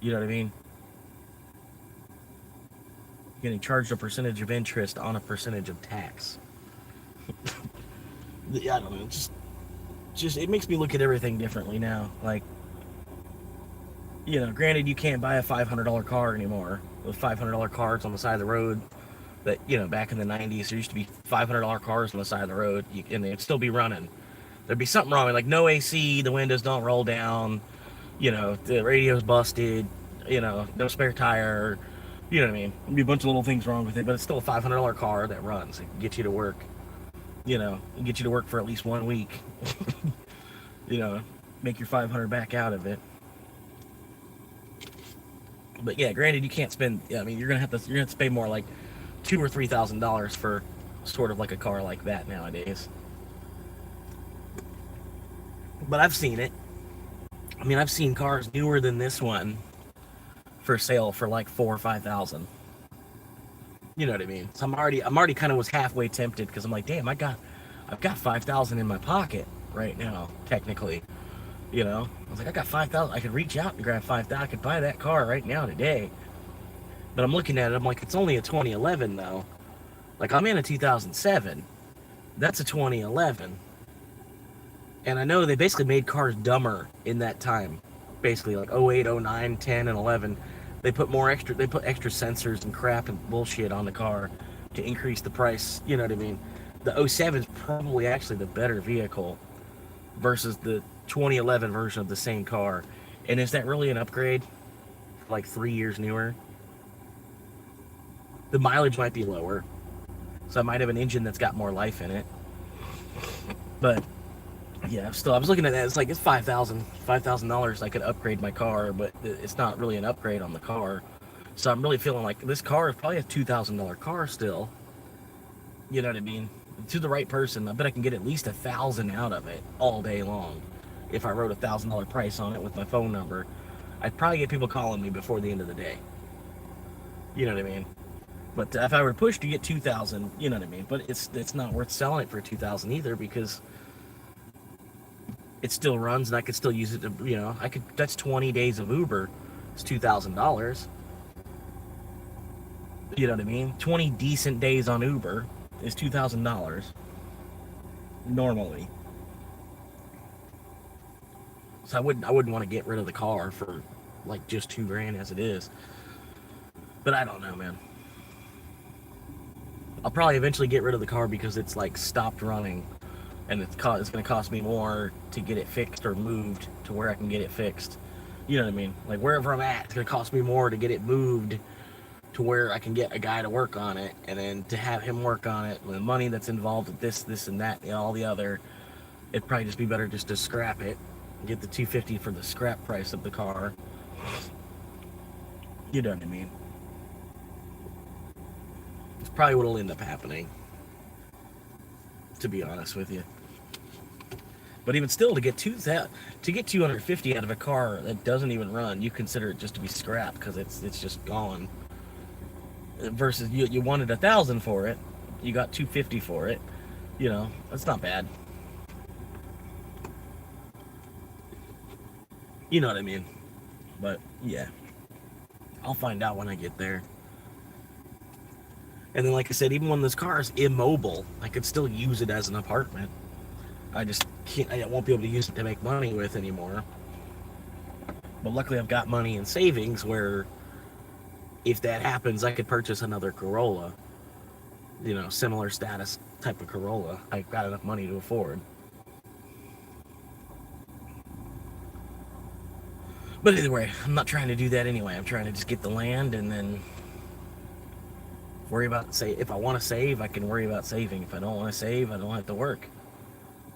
You know what I mean? You're getting charged a percentage of interest on a percentage of tax. I don't know. Just it makes me look at everything differently now. Like, you know, granted, you can't buy a $500 car anymore with $500 cars on the side of the road that, you know, back in the 90s, there used to be $500 cars on the side of the road, and they'd still be running. There'd be something wrong with, like, no AC, the windows don't roll down, you know, the radio's busted, you know, no spare tire, you know what I mean? There'd be a bunch of little things wrong with it, but it's still a $500 car that runs. It can get you to work, you know, and get you to work for at least 1 week. You know, make your 500 back out of it. But yeah, granted, you can't spend. Yeah, I mean, you're gonna have to pay more, like $2,000 or $3,000 for sort of like a car like that nowadays. But I've seen it. I mean, I've seen cars newer than this one for sale for like $4,000 or $5,000. You know what I mean? So I'm already kind of was halfway tempted because I'm like, damn, I've got $5,000 in my pocket right now, technically. You know, I was like, I got $5,000. I could reach out and grab $5,000. I could buy that car right now today. But I'm looking at it. I'm like, it's only a 2011 though. Like, I'm in a 2007. That's a 2011. And I know they basically made cars dumber in that time. Basically, like 08, 09, 10, and 11. They put extra sensors and crap and bullshit on the car to increase the price. You know what I mean? The 07 is probably actually the better vehicle versus the 2011 version of the same car. And is that really an upgrade? Like 3 years newer? The mileage might be lower, so I might have an engine that's got more life in it. But yeah, still, I was looking at that. It's like, it's $5,000 I could upgrade my car, but it's not really an upgrade on the car. So I'm really feeling like this car is probably a $2,000 car still. You know what I mean? To the right person, I bet I can get at least $1,000 out of it all day long. If I wrote a $1,000 price on it with my phone number, I'd probably get people calling me before the end of the day. You know what I mean? But if I were to push to get $2,000, you know what I mean? But it's not worth selling it for $2,000 either, because it still runs and I could still use it to, you know, that's 20 days of Uber. It's $2,000. You know what I mean? 20 decent days on Uber is $2,000 normally. So I wouldn't want to get rid of the car for like just $2,000 as it is. But I don't know, man. I'll probably eventually get rid of the car because it's like stopped running, and it's going to cost me more to get it fixed or moved to where I can get it fixed. You know what I mean? Like, wherever I'm at, it's going to cost me more to get it moved to where I can get a guy to work on it, and then to have him work on it, the money that's involved with this and that, and all the other. It'd probably just be better just to scrap it and get the $250 for the scrap price of the car. You know what I mean? It's probably what'll end up happening, to be honest with you. But even still, to get $250 out of a car that doesn't even run, you consider it just to be scrap because it's just gone. Versus you wanted $1,000 for it, you got $250 for it. You know, that's not bad. You know what I mean? But yeah, I'll find out when I get there. And then, like I said, even when this car is immobile, I could still use it as an apartment. I just can't. I won't be able to use it to make money with anymore. But luckily, I've got money in savings where, if that happens, I could purchase another Corolla. You know, similar status type of Corolla. I've got enough money to afford. But either way, I'm not trying to do that anyway. I'm trying to just get the land and then worry about, if I want to save, I can worry about saving. If I don't want to save, I don't have to work.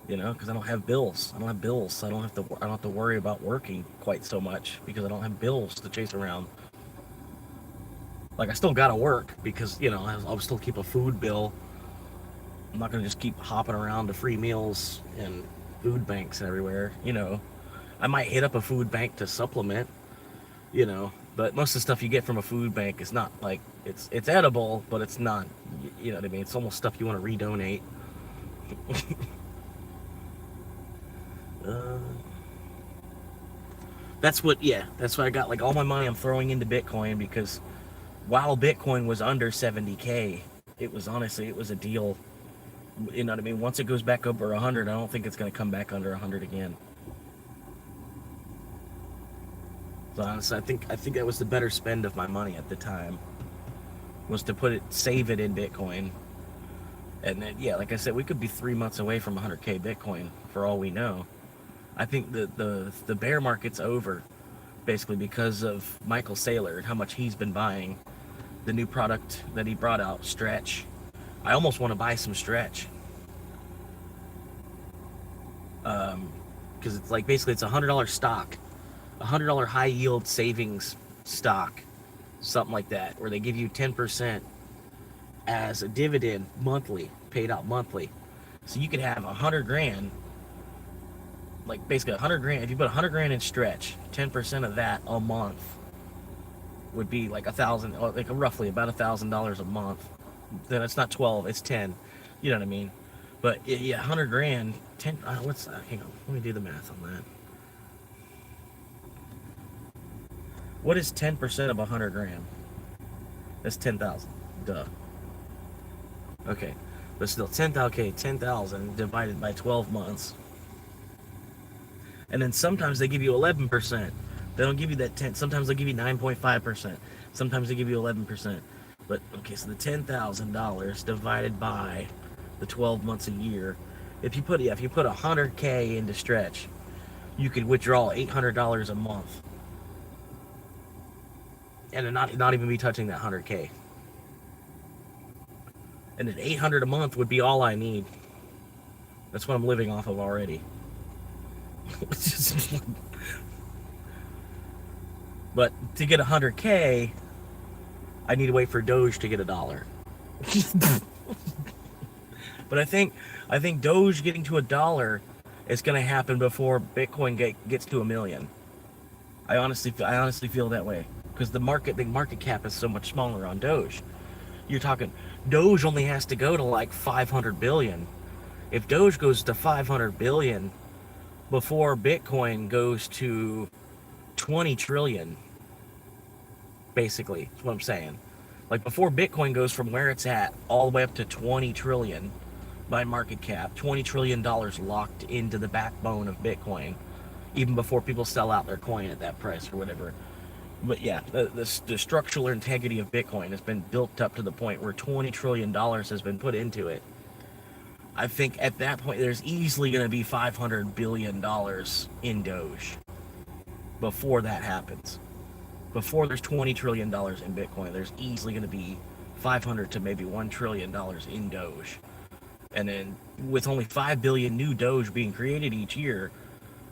You know, because I don't have bills. I don't have bills, so I don't have to worry about working quite so much because I don't have bills to chase around. Like, I still gotta work because, you know, I'll still keep a food bill. I'm not gonna just keep hopping around to free meals and food banks everywhere. You know, I might hit up a food bank to supplement, you know, but most of the stuff you get from a food bank is not like, it's edible, but it's not, you know what I mean? It's almost stuff you want to redonate. That's what I got. Like, all my money I'm throwing into Bitcoin because while Bitcoin was under 70K, it was a deal. You know what I mean? Once it goes back over 100, I don't think it's going to come back under 100 again. So honestly, I think that was the better spend of my money at the time. was to save it in Bitcoin. And then, yeah, like I said, we could be 3 months away from 100K Bitcoin for all we know. I think the bear market's over, basically because of Michael Saylor and how much he's been buying the new product that he brought out, Stretch. I almost want to buy some Stretch. Because it's like, basically it's $100 stock, $100 high yield savings stock, something like that, where they give you 10% as a dividend monthly, paid out monthly. So you could have 100 grand, like basically 100 grand. If you put 100 grand in Stretch, 10% of that a month would be like like roughly about $1,000 a month. Then it's not 12, it's 10. You know what I mean? But yeah, 100 grand, 10. What's that? Hang on, let me do the math on that. What is 10% of 100 grand? That's 10,000. Duh. Okay, but still 10,000. Okay, 10,000 divided by 12 months. And then sometimes they give you 11%. They don't give you that 10. Sometimes they give you 9.5%. Sometimes they give you 11%. But okay, so the $10,000 divided by the 12 months a year. If you put 100K into Stretch, you could withdraw $800 a month, and not even be touching that 100K. And then 800 a month would be all I need. That's what I'm living off of already. But to get 100K, I need to wait for Doge to get $1. But I think Doge getting to $1 is going to happen before Bitcoin gets to 1 million. I honestly feel that way, because the market cap is so much smaller on Doge. You're talking Doge only has to go to like 500 billion. If Doge goes to 500 billion before Bitcoin goes to 20 trillion, basically, is what I'm saying. Like, before Bitcoin goes from where it's at all the way up to 20 trillion by market cap, $20 trillion locked into the backbone of Bitcoin, even before people sell out their coin at that price or whatever. But yeah, the structural integrity of Bitcoin has been built up to the point where $20 trillion has been put into it. I think at that point there's easily going to be $500 billion in Doge before that happens. Before there's $20 trillion in Bitcoin, there's easily going to be 500 to maybe $1 trillion in Doge. And then with only 5 billion new Doge being created each year,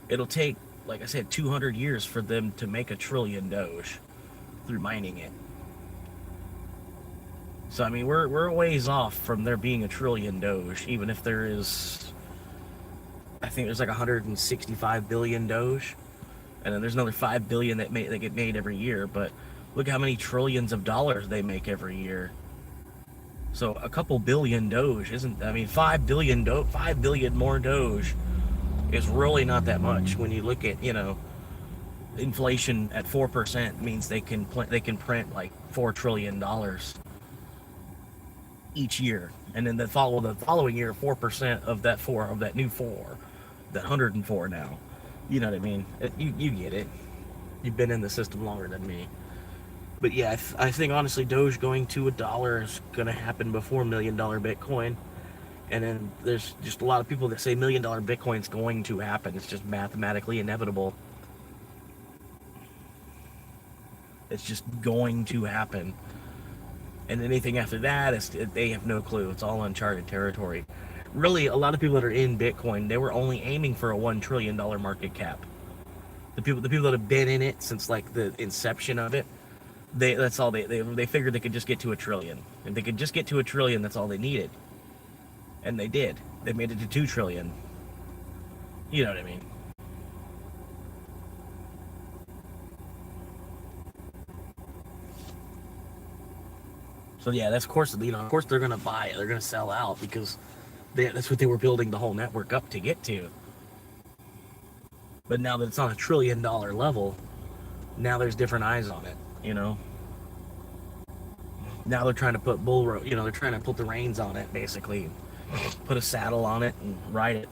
it'll take, like I said, 200 years for them to make a trillion Doge through mining it. So I mean, we're a ways off from there being a trillion Doge, even if there is, I think there's like 165 billion Doge, and then there's another 5 billion that get made every year. But look how many trillions of dollars they make every year. So a couple billion Doge isn't, I mean, 5 billion more Doge is really not that much when you look at, inflation at 4% means they can print like $4 trillion each year, and then the following year 4% of that new 104 now. You know what I mean? You get it. You've been in the system longer than me. But yeah, I think honestly Doge going to $1 is going to happen before $1 million Bitcoin. And then there's just a lot of people that say $1 million Bitcoin's going to happen. It's just mathematically inevitable. It's just going to happen. And anything after that, they have no clue. It's all uncharted territory. Really, a lot of people that are in Bitcoin, they were only aiming for a $1 trillion market cap. The people that have been in it since like the inception of it, that's all they figured they could just get to $1 trillion. If they could just get to $1 trillion, that's all they needed. And they did. They made it to 2 trillion. You know what I mean? So yeah, of course they're gonna buy it. They're gonna sell out because that's what they were building the whole network up to get to. But now that it's on $1 trillion level, now there's different eyes on it. Now they're trying to put they're trying to put the reins on it, basically. Put a saddle on it and ride it.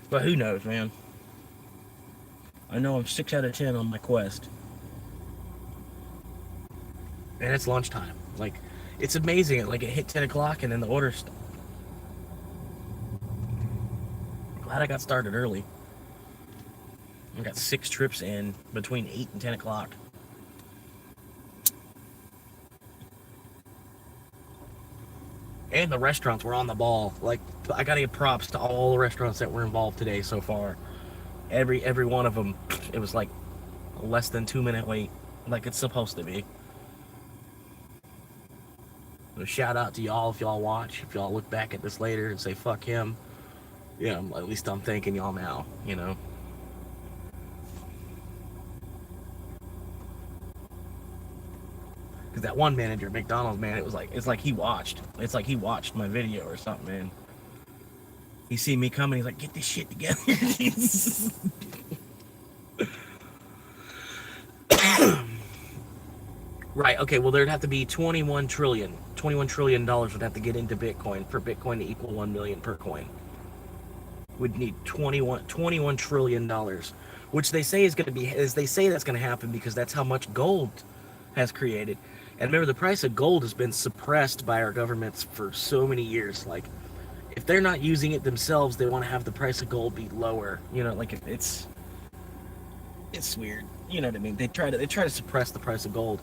But who knows, man? I know I'm 6 out of 10 on my quest. and it's lunchtime. Like, it's amazing. Like, it hit 10 o'clock, and then the order stopped. Glad I got started early. I got 6 trips in between 8 and 10 o'clock. And the restaurants were on the ball. Like, I gotta give props to all the restaurants that were involved today so far. Every one of them, it was like a less than 2-minute wait, like it's supposed to be. So shout out to y'all if y'all watch. If y'all look back at this later and say fuck him, yeah, at least I'm thanking y'all now, you know. Because that one manager, McDonald's, man, it's like he watched. It's like he watched my video or something, man. He see me coming, he's like, get this shit together. Right, okay, well, there'd have to be $21 trillion would have to get into Bitcoin for Bitcoin to equal 1 million per coin. We'd need $21 trillion, which they say is going to be, as they say that's going to happen because that's how much gold has created. And remember, the price of gold has been suppressed by our governments for so many years. Like, if they're not using it themselves, they want to have the price of gold be lower. You know, like, it's weird. You know what I mean? They try to suppress the price of gold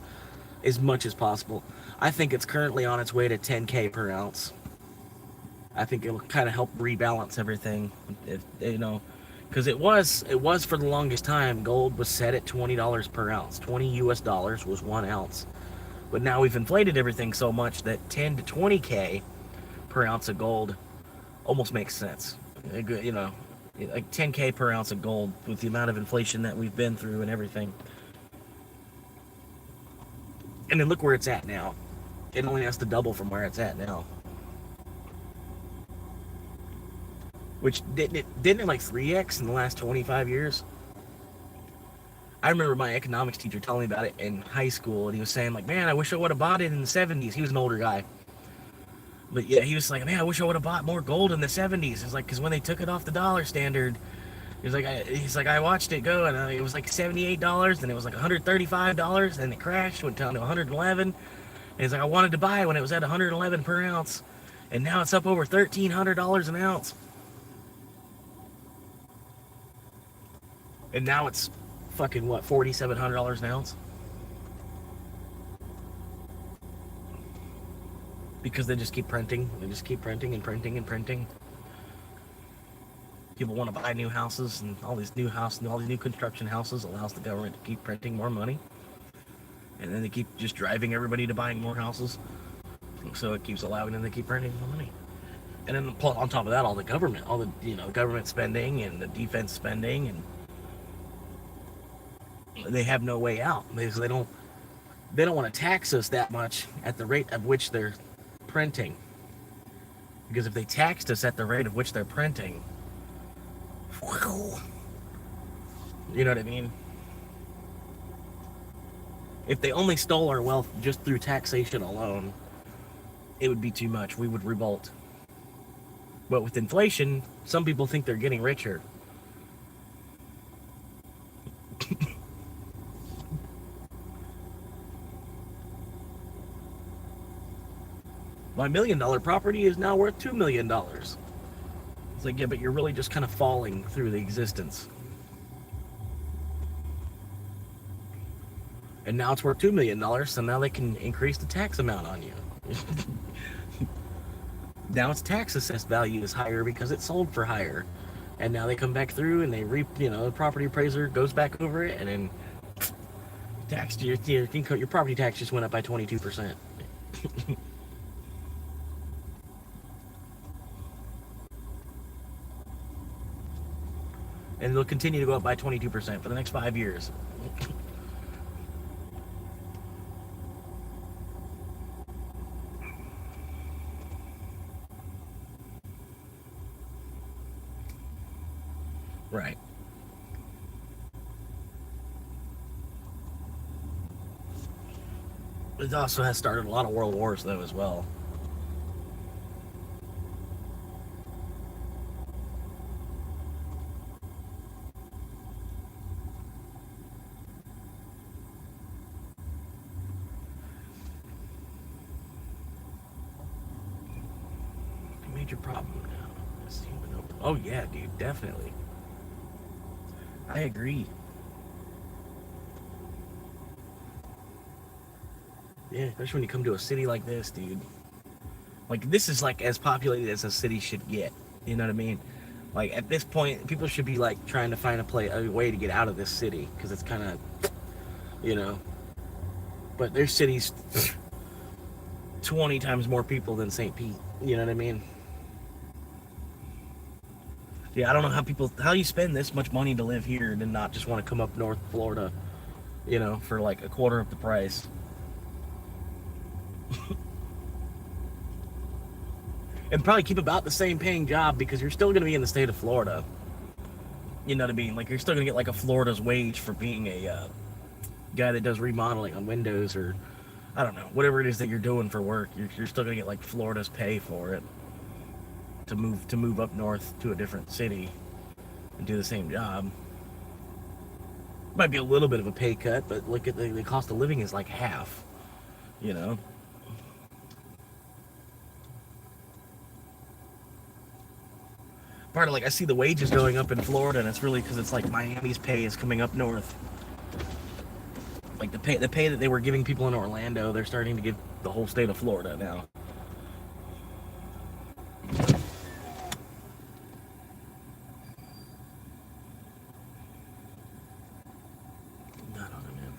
as much as possible. I think it's currently on its way to 10K per ounce. I think it'll kind of help rebalance everything, if, you know, because it was for the longest time, gold was set at $20 per ounce. 20 US dollars was 1 ounce. But now we've inflated everything so much that 10 to 20K per ounce of gold almost makes sense. You know, like 10K per ounce of gold with the amount of inflation that we've been through and everything. And then look where it's at now. It only has to double from where it's at now. Which didn't it like 3x in the last 25 years? I remember my economics teacher telling me about it in high school, and he was saying like, man, I wish I would have bought it in the 70s. He was an older guy. But yeah, he was like, man, I wish I would have bought more gold in the 70s. It's like, because when they took it off the dollar standard, he's like, I watched it go, and it was like $78, and it was like $135, and it crashed, went down to 111. And he's like, I wanted to buy it when it was at 111 per ounce, and now it's up over $1,300 an ounce. And now it's fucking what, $4,700 an ounce? Because they just keep printing. They just keep printing and printing and printing. People want to buy new houses, and all these new construction houses allows the government to keep printing more money. And then they keep just driving everybody to buying more houses. So it keeps allowing them to keep printing more money. And then on top of that, all the government, government spending and the defense spending, and they have no way out because they don't want to tax us that much at the rate at which they're printing. Because if they taxed us at the rate of which they're printing, you know what I mean? If they only stole our wealth just through taxation alone, it would be too much. We would revolt. But with inflation, some people think they're getting richer. My $1 million property is now worth $2 million. It's like, yeah, but you're really just kind of falling through the existence. And now it's worth $2 million, so now they can increase the tax amount on you. Now its tax assessed value is higher because it sold for higher. And now they come back through and they the property appraiser goes back over it, and then your property tax just went up by 22%. And it'll continue to go up by 22% for the next 5 years. Right. It also has started a lot of world wars, though, as well. your problem now? This human open. Oh yeah, dude, definitely. I agree. Yeah, especially when you come to a city like this, dude. Like, this is like as populated as a city should get. You know what I mean? Like, at this point, people should be like trying to find a way to get out of this city, because it's kind of, you know. But there's cities 20 times more people than St. Pete. You know what I mean? Yeah, I don't know how you spend this much money to live here and then not just want to come up North Florida, you know, for like a quarter of the price. And probably keep about the same paying job, because you're still going to be in the state of Florida. You know what I mean? Like, you're still going to get like a Florida's wage for being a guy that does remodeling on windows, or I don't know, whatever it is that you're doing for work. You're still going to get like Florida's pay for it to move up north to a different city and do the same job. Might be a little bit of a pay cut, but look at the cost of living is like half, you know. Part of like, I see the wages going up in Florida, and it's really because it's like Miami's pay is coming up north. Like the pay that they were giving people in Orlando, they're starting to give the whole state of Florida now. I don't know, man.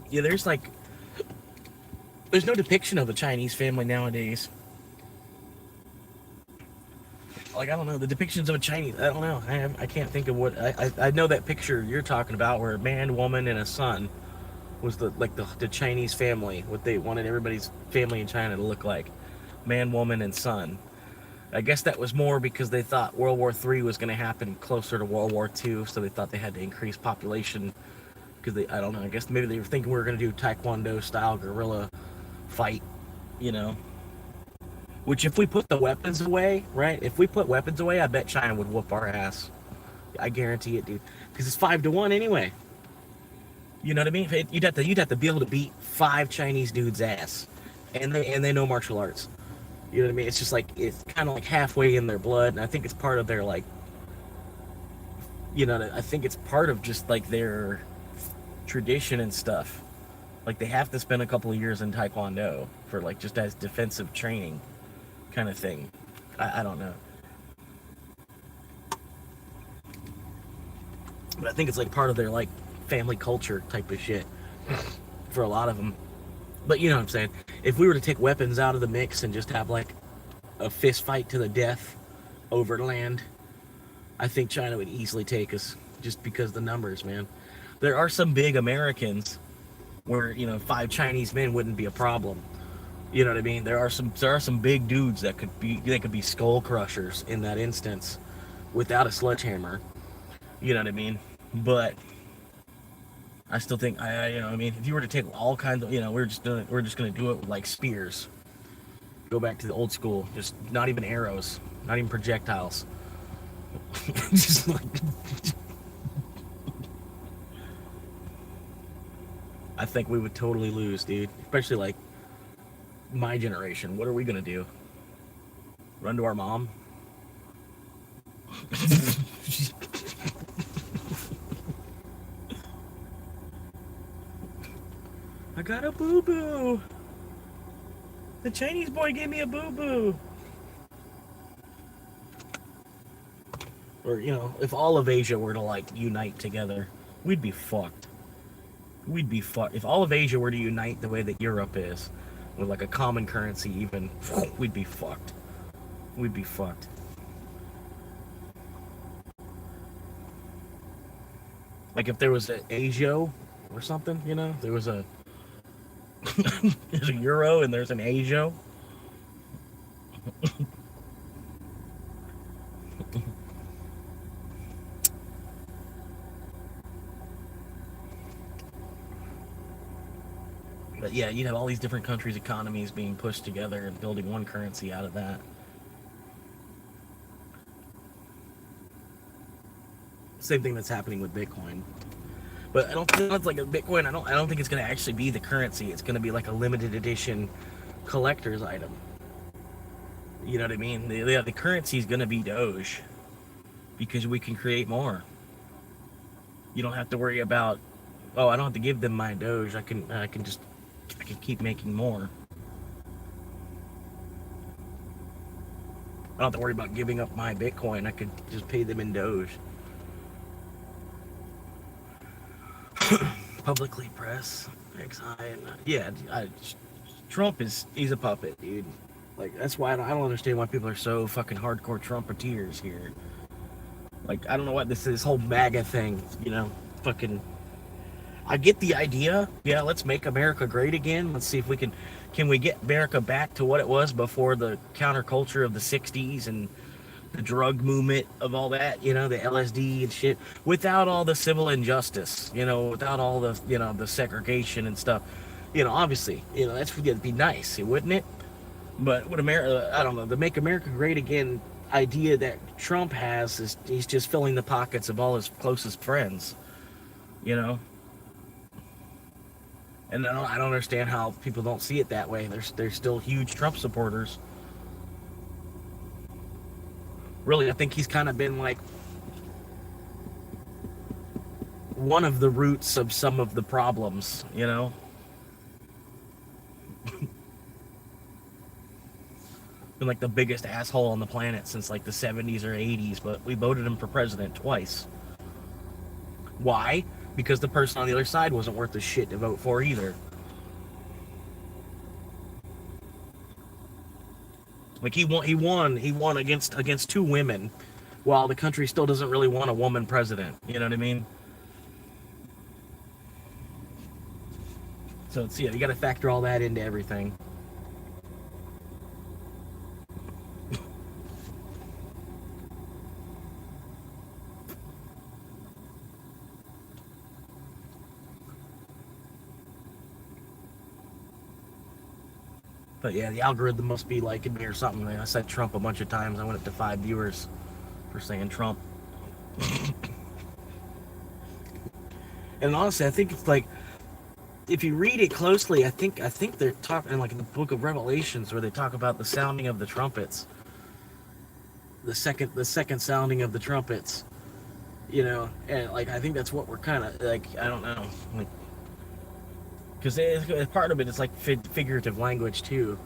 Yeah, there's no depiction of a Chinese family nowadays. Like, I don't know, the depictions of a Chinese, I don't know, I can't think of what, I know that picture you're talking about where a man, woman, and a son was the Chinese family, what they wanted everybody's family in China to look like. Man, woman, and son. I guess that was more because they thought World War III was going to happen closer to World War II, so they thought they had to increase population, because I don't know, I guess maybe they were thinking we were going to do Taekwondo style guerrilla fight, you know. Which, if we put the weapons away, right? If we put weapons away, I bet China would whoop our ass. I guarantee it, dude. Because it's 5-1 anyway. You know what I mean? You'd have to be able to beat 5 Chinese dudes' ass, and they know martial arts. You know what I mean? It's just like, it's kind of like halfway in their blood, and I think it's part of their, like, you know, I think it's part of just like their tradition and stuff. Like, they have to spend a couple of years in Taekwondo for like just as defensive training kind of thing. I don't know. But I think it's like part of their like family culture type of shit for a lot of them. But you know what I'm saying? If we were to take weapons out of the mix and just have like a fist fight to the death over land, I think China would easily take us, just because the numbers, man. There are some big Americans where, you know, 5 Chinese men wouldn't be a problem. You know what I mean? There are some big dudes that could be skull crushers in that instance without a sledgehammer. You know what I mean? But I still think, you know, I mean, if you were to take all kinds of, you know, we're just gonna do it with like spears. Go back to the old school, just not even arrows, not even projectiles. Just like, I think we would totally lose, dude. Especially like my generation. What are we gonna do? Run to our mom? I got a boo-boo. The Chinese boy gave me a boo-boo. Or, you know, if all of Asia were to like unite together, we'd be fucked. We'd be fucked. If all of Asia were to unite the way that Europe is, with like a common currency even, we'd be fucked. We'd be fucked. Like if there was an Asia or something, you know, there was a there's a euro and there's an Asia. But yeah, you'd have all these different countries' economies being pushed together and building one currency out of that. Same thing that's happening with Bitcoin. But I don't think it's like a Bitcoin. I don't think it's going to actually be the currency. It's going to be like a limited edition collector's item. You know what I mean? The currency is going to be Doge because we can create more. You don't have to worry about, oh, I don't have to give them my Doge. I can keep making more. I don't have to worry about giving up my Bitcoin. I could just pay them in Doge. Publicly press, yeah. Trump he's a puppet, dude. Like, that's why I don't understand why people are so fucking hardcore Trumpeteers here. Like, I don't know what this whole MAGA thing, you know, fucking. I get the idea. Yeah, let's make America great again. Let's see if we can we get America back to what it was before the counterculture of the 60s and the drug movement of all that, you know, the LSD and shit, without all the civil injustice, you know, without all the, you know, the segregation and stuff. You know, obviously, you know, that'd be nice, wouldn't it? But what America, I don't know, the Make America Great Again idea that Trump has is he's just filling the pockets of all his closest friends, you know? And I don't understand how people don't see it that way. They're still huge Trump supporters. Really, I think he's kind of been like one of the roots of some of the problems, you know? Been like the biggest asshole on the planet since like the 70s or 80s, but we voted him for president twice. Why? Because the person on the other side wasn't worth the shit to vote for either. Like he won against two women, while the country still doesn't really want a woman president. You know what I mean? So it's, yeah, you got to factor all that into everything. But yeah, the algorithm must be liking me or something. I said Trump a bunch of times. I went up to 5 viewers for saying Trump. And honestly, I think it's like, if you read it closely, I think they're talking like in the book of Revelations where they talk about the sounding of the trumpets. The second sounding of the trumpets. You know, and like I think that's what we're kind of like, I don't know, like, because part of it is like figurative language too.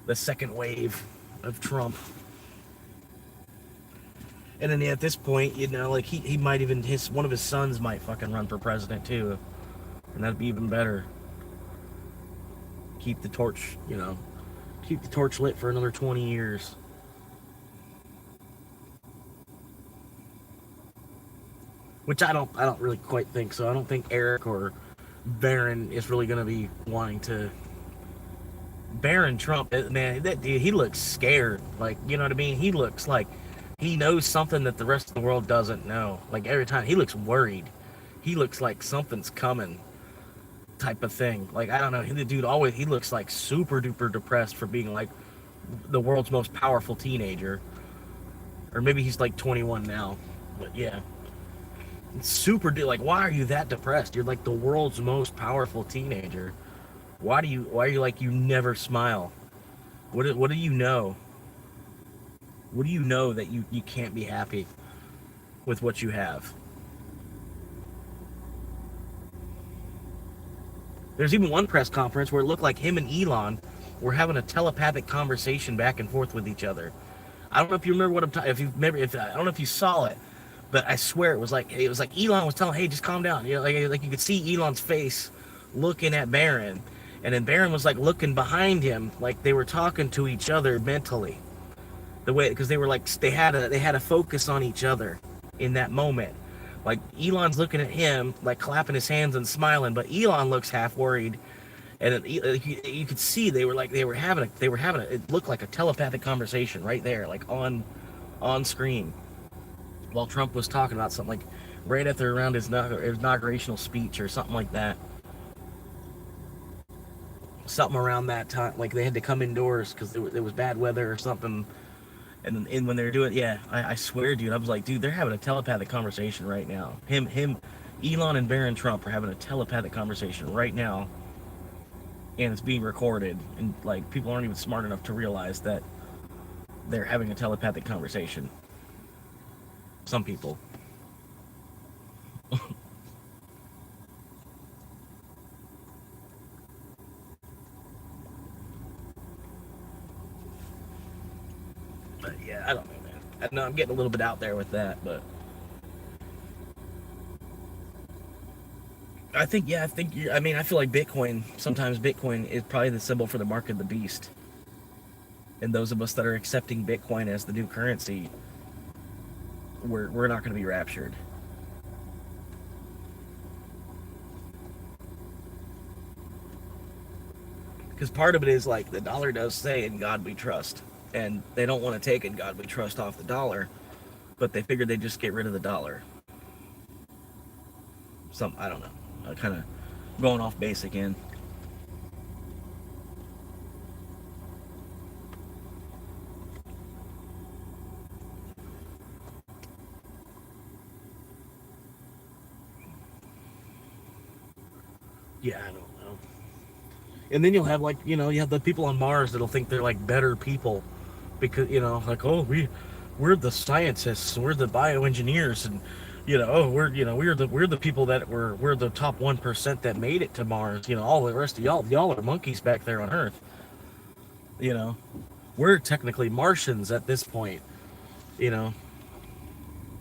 The second wave of Trump. And then at this point, you know, like he might even, one of his sons might fucking run for president too. And that'd be even better. Keep the torch, you know, keep the torch lit for another 20 years. Which I don't really quite think so. I don't think Eric or Barron is really going to be wanting to. Barron Trump, man, that dude, he looks scared. Like, you know what I mean? He looks like he knows something that the rest of the world doesn't know. Like, every time, he looks worried. He looks like something's coming type of thing. Like, I don't know. The dude he looks like super duper depressed for being like the world's most powerful teenager. Or maybe he's like 21 now. But yeah. Super like, why are you that depressed? You're like the world's most powerful teenager. Why are you like, you never smile? What do you know? What do you know that you can't be happy with what you have? There's even one press conference where it looked like him and Elon were having a telepathic conversation back and forth with each other. I don't know if you remember what I'm talking. I don't know if you saw it. But I swear it was like Elon was telling, hey, just calm down. You know, like you could see Elon's face looking at Barron, and then Barron was like looking behind him, like they were talking to each other mentally. The way, because they were like they had a focus on each other in that moment. Like Elon's looking at him, like clapping his hands and smiling, but Elon looks half worried, and you could see they were having it looked like a telepathic conversation right there, like on screen. While Trump was talking about something, like right after around his inaugurational speech or something like that. something around that time. Like they had to come indoors because it was bad weather or something. And when they were doing, yeah, I swear, dude, I was like, dude, they're having a telepathic conversation right now. Elon and Barron Trump are having a telepathic conversation right now, and it's being recorded. And like, people aren't even smart enough to realize that they're having a telepathic conversation. Some people. But yeah, I don't know, man. I know I'm getting a little bit out there with that, but I feel like Bitcoin, sometimes Bitcoin is probably the symbol for the mark of the beast. And those of us that are accepting Bitcoin as the new currency, we're not going to be raptured. Because part of it is like the dollar does say, "In God we trust," and they don't want to take "In God we trust" off the dollar, but they figured they'd just get rid of the dollar. I don't know. Kind of going off base again. Yeah, I don't know. And then you'll have like, you have the people on Mars that'll think they're like better people because, like, oh, we're the scientists, we're the bioengineers, and we're the people that we're the top 1% that made it to Mars. All the rest of y'all are monkeys back there on Earth. We're technically Martians at this point. A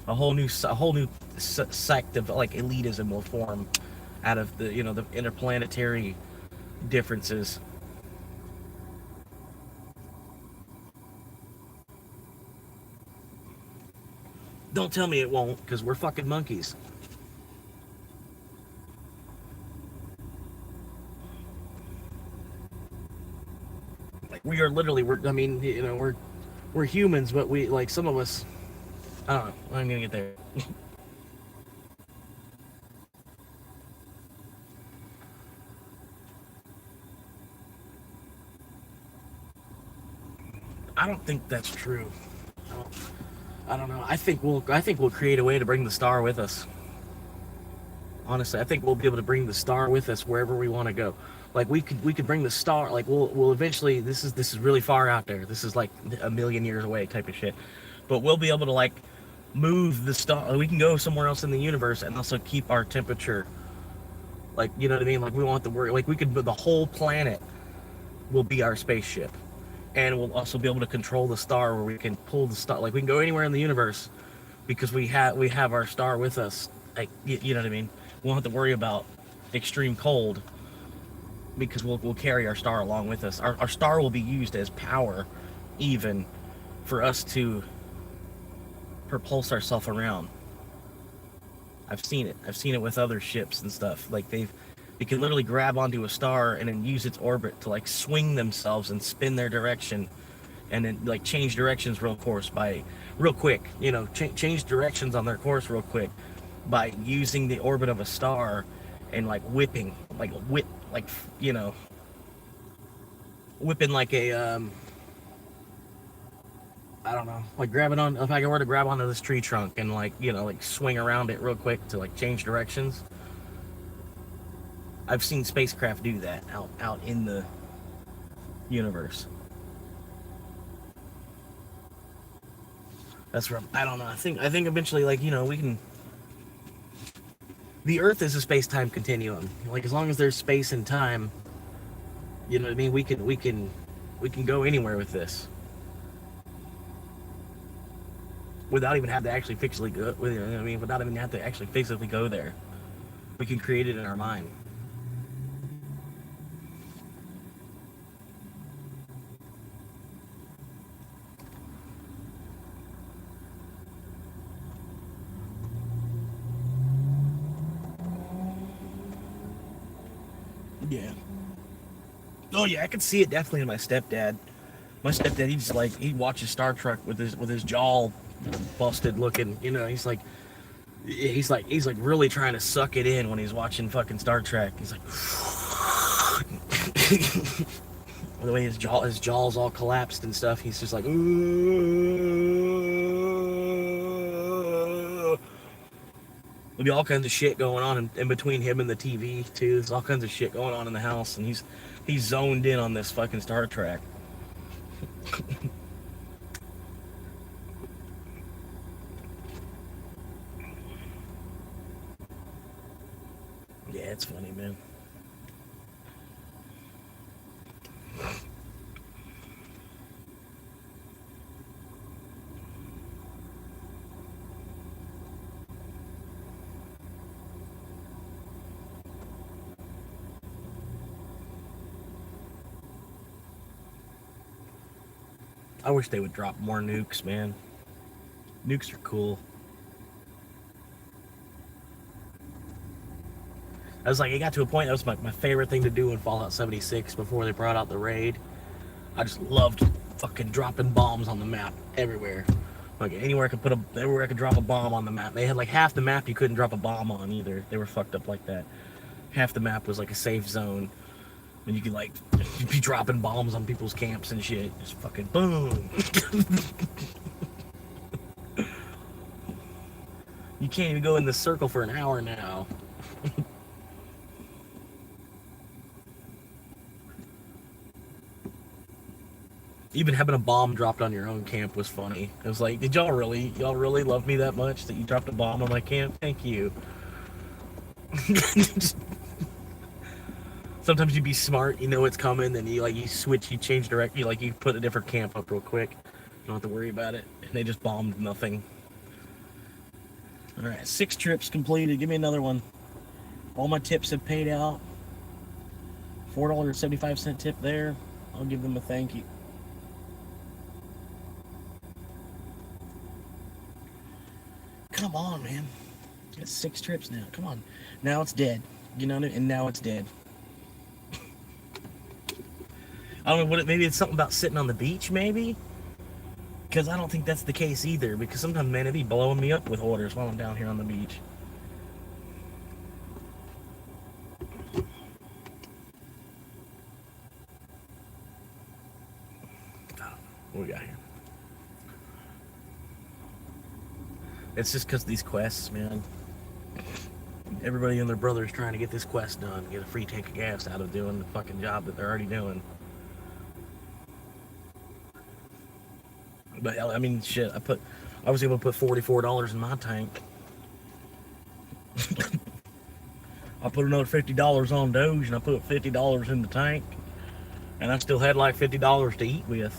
whole new sect of like elitism will form out of the the interplanetary differences. Don't tell me it won't, because we're fucking monkeys. Like we are literally, we're humans, but we, like, some of us, I don't know, I'm gonna get there. I don't think that's true. I don't know. I think we'll create a way to bring the star with us. Honestly, I think we'll be able to bring the star with us wherever we want to go. Like we could bring the star. Like we'll eventually. This is really far out there. This is like a million years away type of shit. But we'll be able to like move the star. We can go somewhere else in the universe and also keep our temperature. Like, you know what I mean? Like we won't have to worry. Like the whole planet will be our spaceship. And we'll also be able to control the star, where we can pull the star. Like we can go anywhere in the universe because we have our star with us. Like you know what I mean? We won't have to worry about extreme cold because we'll carry our star along with us. Our star will be used as power, even for us to propulse ourselves around. I've seen it with other ships and stuff. Like they can literally grab onto a star and then use its orbit to like swing themselves and spin their direction, and then like change directions real quick. Change directions on their course real quick by using the orbit of a star and like whipping like a I don't know, like grabbing on. If I were to grab onto this tree trunk and like swing around it real quick to like change directions. I've seen spacecraft do that out in the universe. That's where I don't know. I think eventually, like, we can. The Earth is a space-time continuum. Like, as long as there's space and time, you know what I mean. We can go anywhere with this without even having to actually physically go. Without even having to actually physically go there. We can create it in our mind. Yeah. Oh yeah, I could see it definitely in my stepdad. My stepdad, he watches Star Trek with his jaw busted looking. He's like really trying to suck it in when he's watching fucking Star Trek. He's like, The way his jaw's all collapsed and stuff, he's just like, "Ooh." There'll be all kinds of shit going on in between him and the TV too. There's all kinds of shit going on in the house, and he's zoned in on this fucking Star Trek. Yeah, it's funny, man. I wish they would drop more nukes, man. Nukes are cool. I was like, it got to a point that was my favorite thing to do in Fallout 76 before they brought out the raid. I just loved fucking dropping bombs on the map everywhere. Like anywhere I could everywhere I could drop a bomb on the map. They had like half the map you couldn't drop a bomb on either. They were fucked up like that. Half the map was like a safe zone. And you could like be dropping bombs on people's camps and shit. Just fucking boom. You can't even go in the circle for an hour now. Even having a bomb dropped on your own camp was funny. It was like, did y'all really love me that much that you dropped a bomb on my camp? Thank you. Sometimes you'd be smart, you know it's coming, and you switch, you change direction, you put a different camp up real quick. You don't have to worry about it. And they just bombed nothing. Alright, 6 trips completed. Give me another one. All my tips have paid out. $4.75 tip there. I'll give them a thank you. Come on, man. Got 6 trips now. Come on. Now it's dead. You know what I mean? And now it's dead. I don't know maybe it's something about sitting on the beach, maybe? Because I don't think that's the case either. Because sometimes, man, it'd be blowing me up with orders while I'm down here on the beach. What we got here? It's just because these quests, man. Everybody and their brother's trying to get this quest done, get a free tank of gas out of doing the fucking job that they're already doing. But I mean, shit, I was able to put $44 in my tank. I put another $50 on Doge, and I put $50 in the tank, and I still had like $50 to eat with.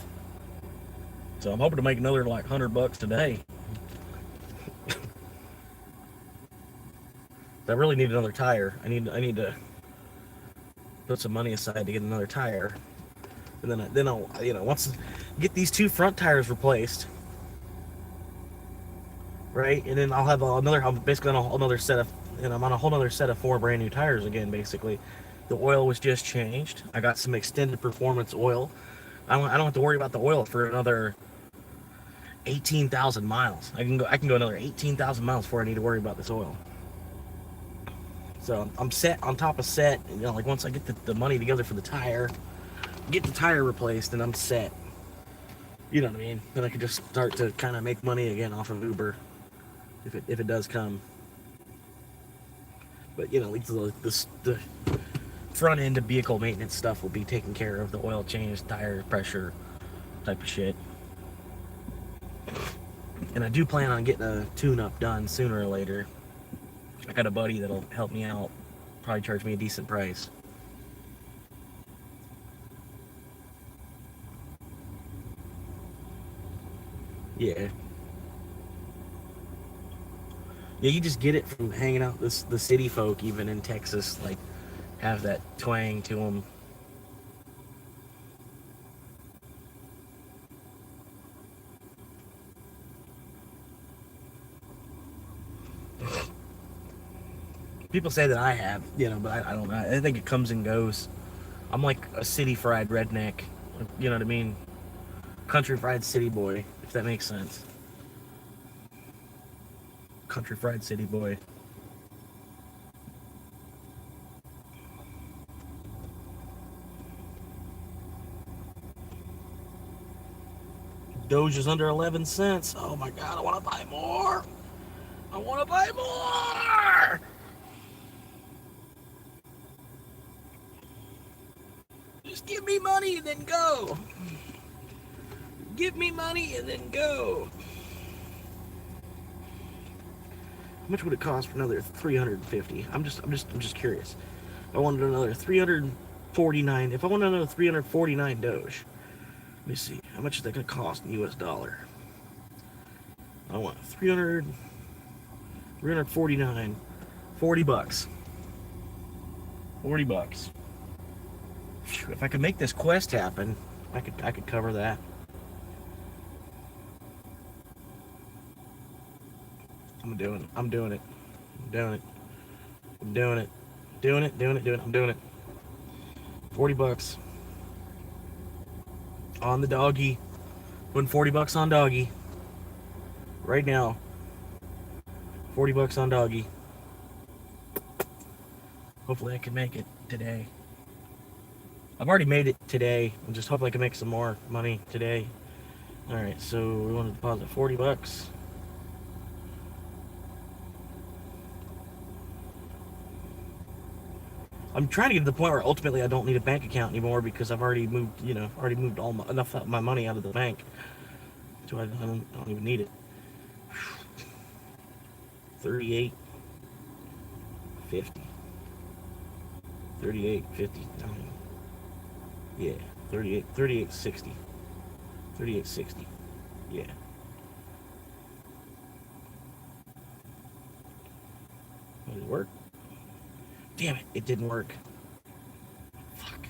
So I'm hoping to make another like $100 today. I really need another tire. I need to put some money aside to get another tire, and then I'll once get these 2 front tires replaced, right? And then I'll have I'm basically on a whole other set of, I'm on a whole other set of 4 brand new tires again. Basically, the oil was just changed. I got some extended performance oil. I don't have to worry about the oil for another 18,000 miles. I can go another 18,000 miles before I need to worry about this oil. So I'm set on top of set. Like once I get the money together for the tire, get the tire replaced, and I'm set. You know what I mean? Then I can just start to kind of make money again off of Uber, if it does come. But at least the front end of vehicle maintenance stuff will be taken care of. The oil change, tire pressure, type of shit. And I do plan on getting a tune-up done sooner or later. I got a buddy that'll help me out, probably charge me a decent price. Yeah. Yeah, you just get it from hanging out with the city folk, even in Texas, like, have that twang to them. People say that I have, but I don't know. I think it comes and goes. I'm like a city fried redneck. You know what I mean? Country fried city boy, if that makes sense. Country fried city boy. Doge is under 11 cents. Oh my god, I want to buy more. I want to buy more. Just give me money and then go. Give me money and then go. How much would it cost for another 350? I'm just curious. I wanted another 349. If I wanted another 349 Doge, let me see. How much is that going to cost in US dollar? I want 349, 40 bucks. 40 bucks. If I could make this quest happen, I could cover that. I'm doing it. I'm doing it. I'm doing it. I'm doing it. Doing it. Doing it. Doing it. I'm doing it. 40 bucks. On the doggy. Putting 40 bucks on doggy. Right now. 40 bucks on doggy. Hopefully I can make it today. I've already made it today. I'm just hoping I can make some more money today. Alright, so we want to deposit 40 bucks. I'm trying to get to the point where ultimately I don't need a bank account anymore because I've already moved, enough of my money out of the bank. So I don't even need it. 38, 50. 38, 50. Yeah, 38, 60. 38, 60. Yeah. Did it work? Damn it, it didn't work. Fuck.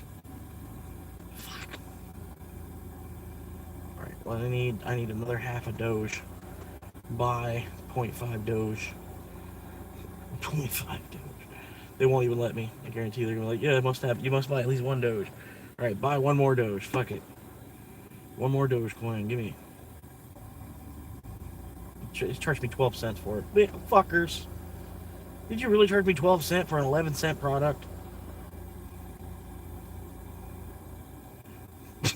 Alright, well I need another half a Doge. Buy 0.5 Doge. 0.5 Doge. They won't even let me. I guarantee they're gonna be like, yeah, you must buy at least one Doge. Alright, buy one more Doge. Fuck it. One more Doge coin. Give me. Charge me 12 cents for it. Big fuckers. Did you really charge me 12 cents for an 11 cent product? Oh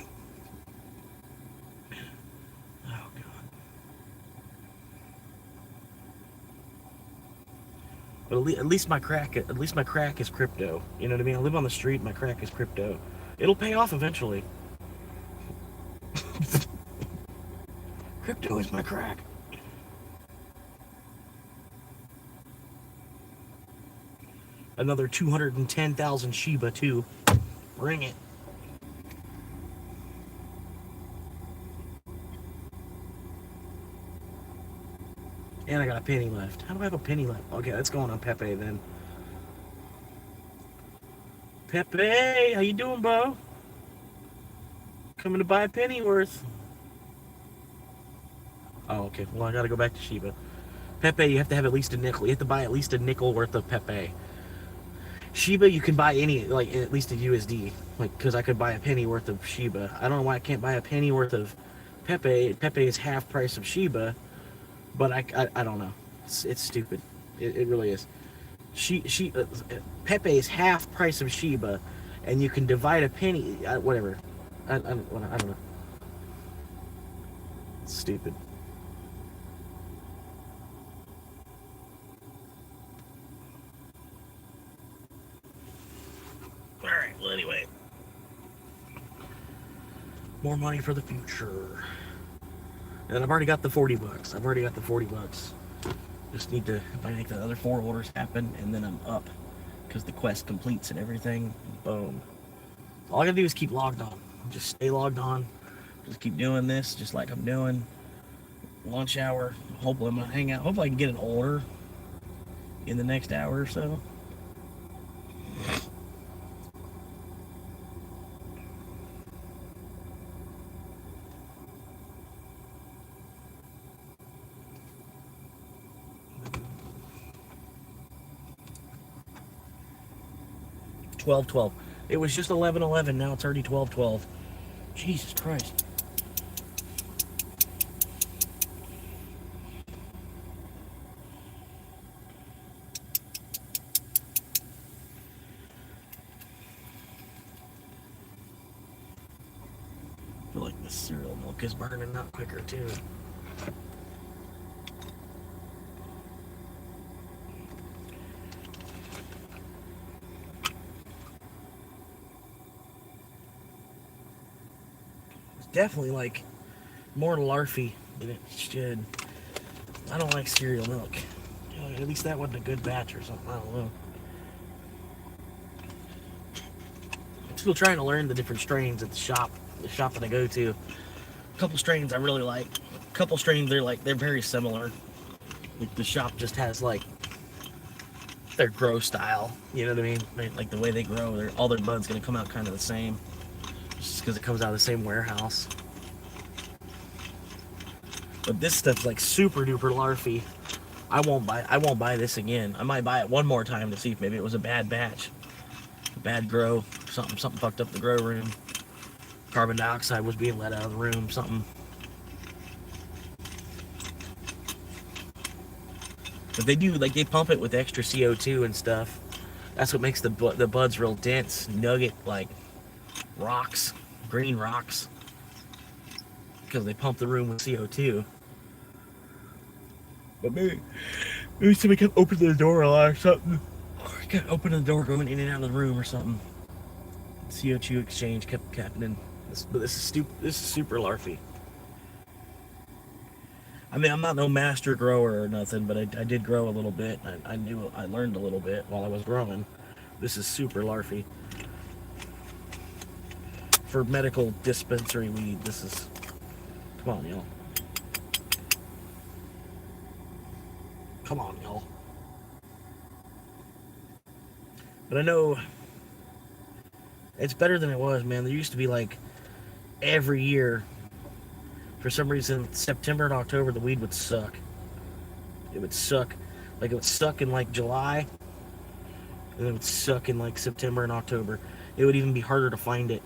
god. But at least my crack is crypto. You know what I mean? I live on the street, my crack is crypto. It'll pay off eventually. Crypto is my crack. Another 210,000 Shiba too. Bring it. And I got a penny left. How do I have a penny left? Okay, that's going on Pepe then. Pepe, how you doing, bro? Coming to buy a penny worth. Oh, okay. Well, I gotta go back to Shiba. Pepe, you have to have at least a nickel. You have to buy at least a nickel worth of Pepe. Shiba, you can buy any, like, at least a USD. Like, because I could buy a penny worth of Shiba. I don't know why I can't buy a penny worth of Pepe. Pepe is half price of Shiba. But I don't know. It's stupid. It really is. Pepe is half price of Shiba, and you can divide a penny. Whatever. I don't know. It's stupid. All right. Well, anyway, more money for the future. And I've already got the 40 bucks. Just need to, if I make the other 4 orders happen, and then I'm up. Because the quest completes and everything. Boom. All I gotta do is keep logged on. Just stay logged on. Just keep doing this, just like I'm doing. Lunch hour. Hopefully I'm gonna hang out. Hopefully I can get an order in the next hour or so. $12.12. It was just $11.11. Now it's already $12.12. Jesus Christ. I feel like the cereal milk is burning out quicker too. It's definitely like more larfy than it should. I don't like cereal milk. At least that wasn't a good batch or something. I don't know. I'm still trying to learn the different strains at the shop that I go to. A couple strains I really like. A couple strains they're very similar. Like the shop just has like their grow style. You know what I mean? Like the way they grow, all their buds gonna come out kind of the same, just because it comes out of the same warehouse. But this stuff's like super duper larfy. I won't buy this again. I might buy it one more time to see if maybe it was a bad batch, a bad grow, something fucked up the grow room. Carbon dioxide was being let out of the room, something. But they do, like, they pump it with extra CO2 and stuff. That's what makes the buds real dense, nugget, like rocks, green rocks, because they pump the room with CO2. But maybe somebody kept opening the door a lot or something. Or kept opening the door, going in and out of the room or something. CO2 exchange kept happening. But this is super larfy. I mean, I'm not no master grower or nothing, but I did grow a little bit. I learned a little bit while I was growing. This is super larfy. For medical dispensary weed, this is... Come on, y'all. Come on, y'all. But I know it's better than it was, man. There used to be like every year, for some reason, September and October, the weed would suck. It would suck. Like it would suck in like July, and it would suck in like September and October. It would even be harder to find it.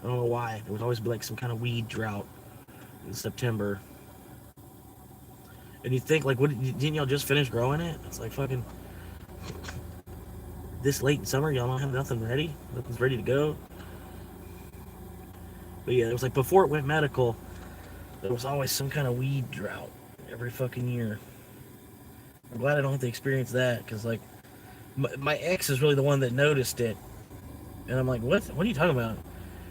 I don't know why. There would always be like some kind of weed drought in September. And you think, like, didn't y'all just finish growing it? It's like fucking this late in summer, y'all don't have nothing ready? Nothing's ready to go? But yeah, it was like before it went medical, there was always some kind of weed drought every fucking year. I'm glad I don't have to experience that, because, like, my ex is really the one that noticed it. And I'm like, what are you talking about?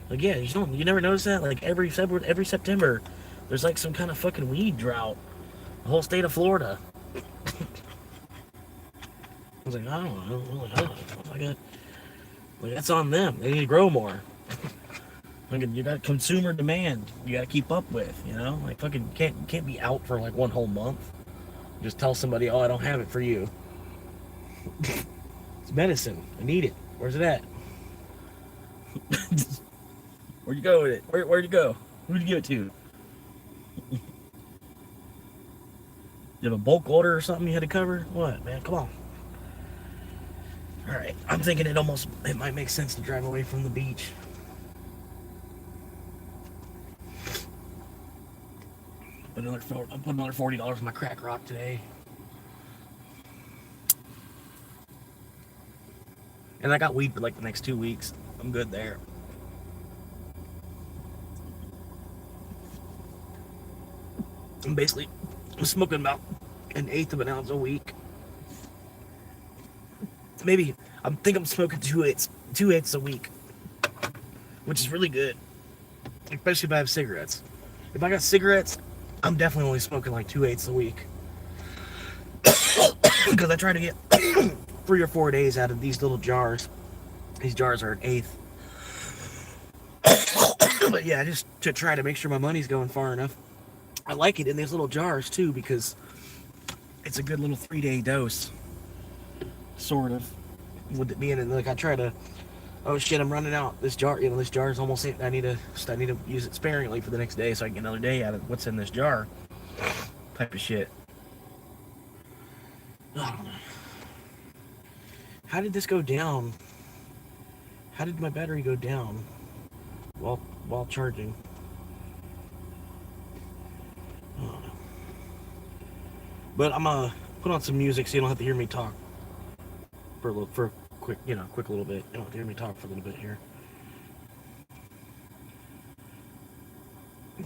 Like, yeah, you never notice that? Like, every September, there's like some kind of fucking weed drought. The whole state of Florida. I was like, I don't know. Like, that's on them. They need to grow more. Like, you got consumer demand. You got to keep up with, you know? Like, fucking can't be out for like one whole month. Just tell somebody, oh, I don't have it for you. It's medicine. I need it. Where's it at? Where'd you go with it? Where'd you go? Who'd you give it to? You have a bulk order or something you had to cover? What, man? Come on. Alright, I'm thinking it might make sense to drive away from the beach. I put another $40 in my crack rock today. And I got weed for like the next 2 weeks. I'm good there. I'm basically smoking about 1/8 of an ounce a week. Maybe I think I'm smoking 2/8 a week, which is really good, especially if I have cigarettes. If I got cigarettes, I'm definitely only smoking like 2/8 a week, because I try to get 3 or 4 days out of these little jars. These jars are 1/8. But yeah, just to try to make sure my money's going far enough. I like it in these little jars too, because it's a good little 3-day dose, sort of. With it being in, like, I try to, oh shit, I'm running out. This jar, this jar is almost empty. I need to use it sparingly for the next day, so I can get another day out of what's in this jar. Type of shit. I don't know. How did this go down? How did my battery go down while charging? I don't know. But I'm gonna put on some music so you don't have to hear me talk for a quick little bit. You don't have to hear me talk for a little bit here.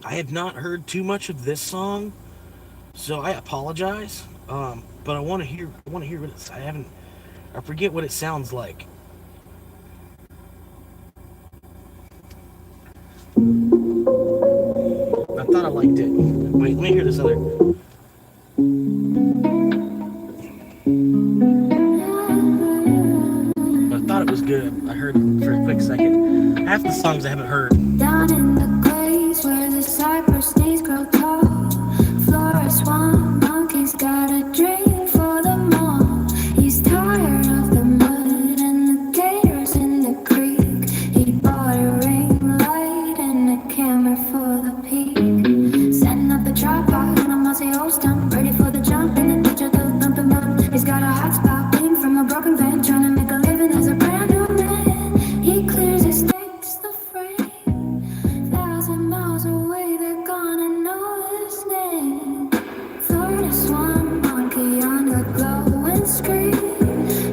I have not heard too much of this song, so I apologize. But I want to hear what it's. I forget what it sounds like. I thought I liked it. Wait, let me hear this other. I thought it was good. I heard it for a quick second. Half the songs I haven't heard. Down in the place where the cypress knees grow tall, Flora Swan Monkey's got a dream for the mall. He's tired of the mud and the gators in the creek. He bought a ring light and a camera for the peak. Setting up the tripod on a mossy old stump, ready for the jump in the digital thumping bump. He's got a hot spot waiting from a broken van, trying to make a living as a brand new man. He clears his takes the frame. 1,000 miles away, they're gonna know his name. Florida Swan Monkey on the glowing screen,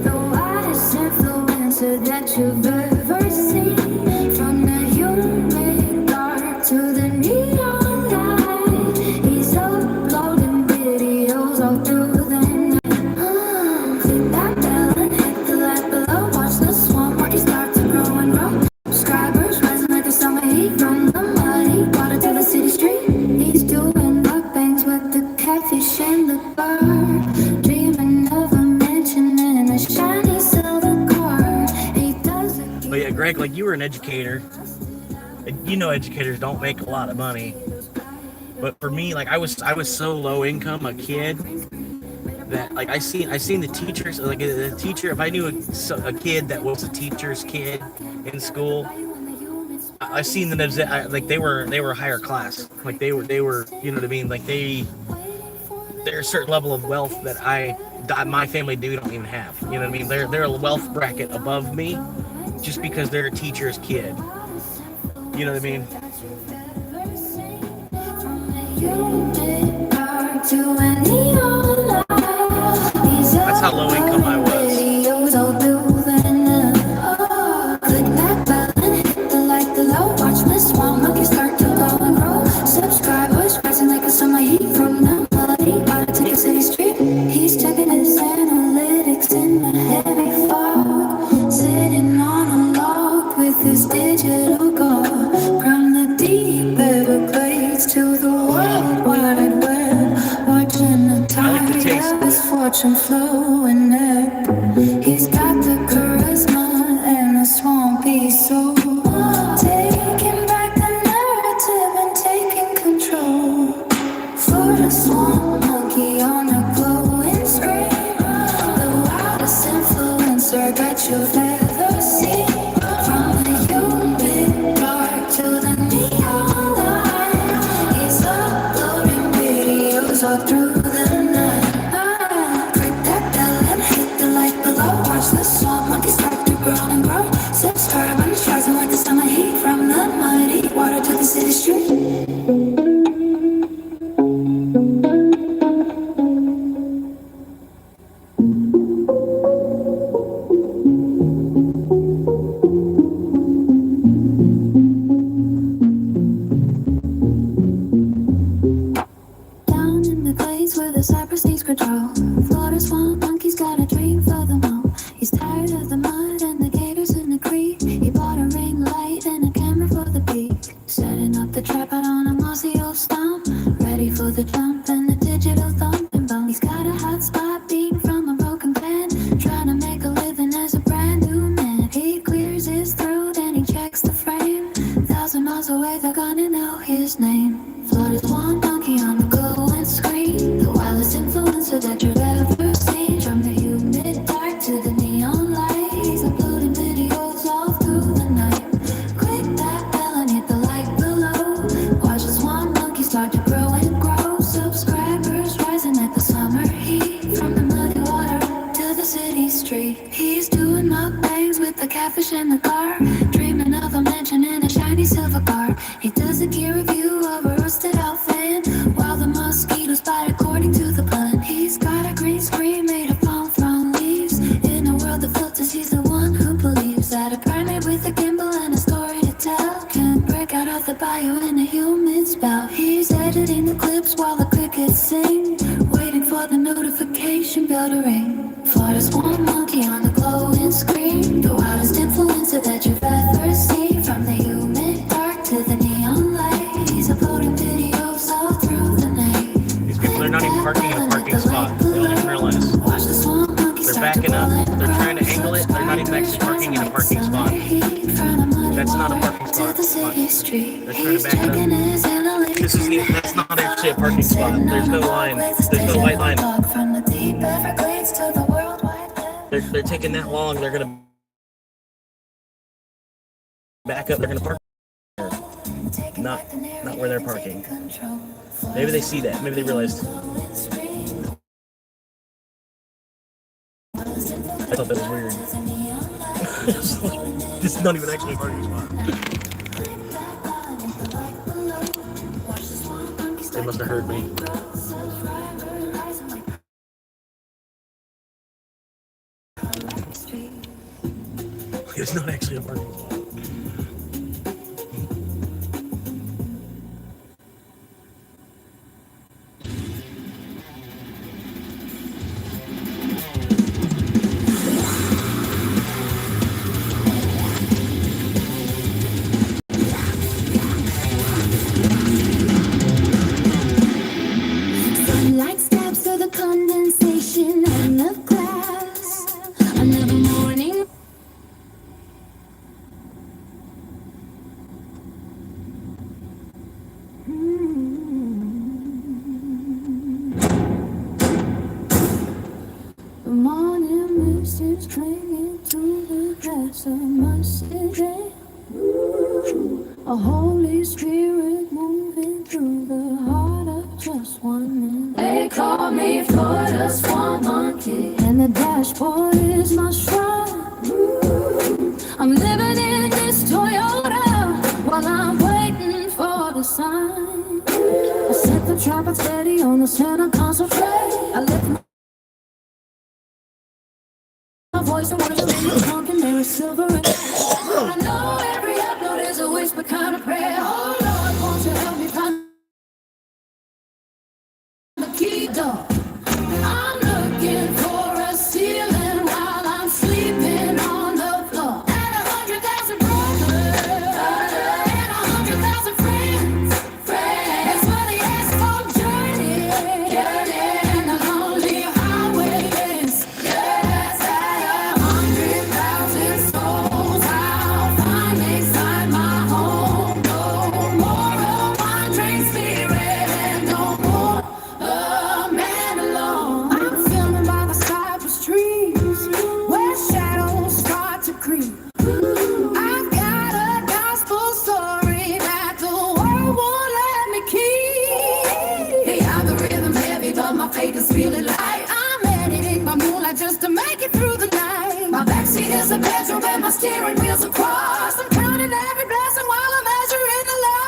the wildest influencer that you've ever seen. From the humid dark to the neon light, he's uploading videos all through the night. Click that bell and hit the like below. Watch the swamp party start to grow and grow. Subscribers rising like the summer heat from the muddy water to the city street. He's doing mukbangs with the catfish and the bird, dreaming of a mansion in a shiny silver car. He does it. But yeah, Greg, like you were an educator. You know, educators don't make a lot of money. But for me, like I was so low income a kid that like I seen the teachers, like the teacher. If I knew a kid that was a teacher's kid in school, I seen them as like they were higher class. Like they were you know what I mean? Like they're a certain level of wealth that my family don't even have. You know what I mean? They're a wealth bracket above me just because they're a teacher's kid. You know what I mean? That's how low income I was. Click that bell and hit the like below. Watch this one monkey start to go and grow. Subscribers rising like a summer heat from the muddy water to the city street. He's checking his analytics in the heavy fog, sitting on a log with his digital god. From the deep Everglades to the world wide web, watching the tide of his fortune flowing up. He's got the charisma and the swampy soul, taking back the narrative and taking control. Florida Swan Monkey on a glowing screen, the wildest influencer that you've ever seen. From the humid dark to the neon light, he's uploading videos all through the night. Click that bell and hit the like below. Watch the swamp monkey start to grow and grow. Subscribers rising like the summer heat from the muddy water to the city street. Down in the glades where the cypress knees grow, Florida Swan Monkey's got a dream for them all. He's tired of the mud and the gators in the creek. He bought a ring light and a camera for the peak. Setting up the tripod on a mossy old stump, ready for the jump and the digital thumping bump. He's got a hot spot beam from a broken van, trying to make a living as a brand new man. He clears his throat and he checks the frame. 1,000 miles away, they're gonna know his name. Florida Swan Monkey on the glowing screen, the wildest influencer that you've ever seen. From the humid dark to the neon light, he's uploading videos all through the night. Click that bell and hit the like below. Watch the Swan Monkey start to grow and grow. Subscribers rising like the summer heat from the muddy water to the city street. He's doing mukbangs with the catfish in the car, dreaming of a mansion in a shiny silver car. He does a gear review of a rusted out fan, while the mosquitoes bite according to the plan. He's got a green screen made of palm frond leaves. In a world of filters, he's the one who believes that a primate with a gimbal and a story to tell can break out of the bayou in a humid spell. editing the clips while the crickets sing, waiting for the notification bell to ring. Florida's one monkey on the glowing screen, the wildest influencer that you've ever seen. From the humid dark to the neon light, he's uploading videos all through the night. These people are not even parking in a parking spot. They don't even realize. They're backing up. They're trying to angle it. They're not even actually parking in a parking spot. That's not a parking spot. They're trying to back it up. That's not actually a parking spot. There's no line. There's no white line. They're taking that long. They're gonna back up. They're gonna park. Not where they're parking. Maybe they see that. Maybe they realized. I thought that was weird. This is not even actually a parking spot. They must have heard me. It's not actually a parking spot. Sunlight stabs through the condensation on the glass. Another morning. The morning mist is clinging to the glass of my city. A Holy Spirit moving through the heart of just one man. They call me Florida's Swamp Monkey, and the dashboard is my shrine. I'm living in this Toyota while I'm waiting for the sign. I set the trapper steady on the center console tray. I lift my voice and words are talking, there is silver and I know every upload is a whisper kind of prayer. Oh Lord, won't you help me find the key door? I'm looking for a ceiling while I'm sleeping on the floor. And 100,000 brothers, and 100,000 friends. That's where the asphalt journey, and the lonely highway is. Yes, at 100,000 souls I'll find inside my home. No more of wandering spirit and no more a man alone. I'm filming by the cypress trees where shadows start to creep. I've got a gospel story that the world won't let me keep. The algorithm heavy, but my faith is really light. I'm editing by moonlight just to make it through the night. My backseat is a bedroom and my steering wheel's a cross. I'm counting every blessing while I'm measuring the love.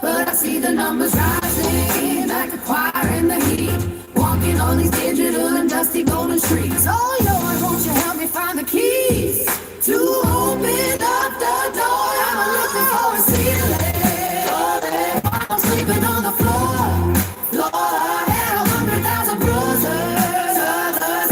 But I see the numbers rising like a choir in the heat, walking on these digital and dusty golden streets. Oh Lord, won't you help me find the keys to open up the door? I'm looking for a ceiling. I'm sleeping on the floor. Lord, and 100,000 bruisers,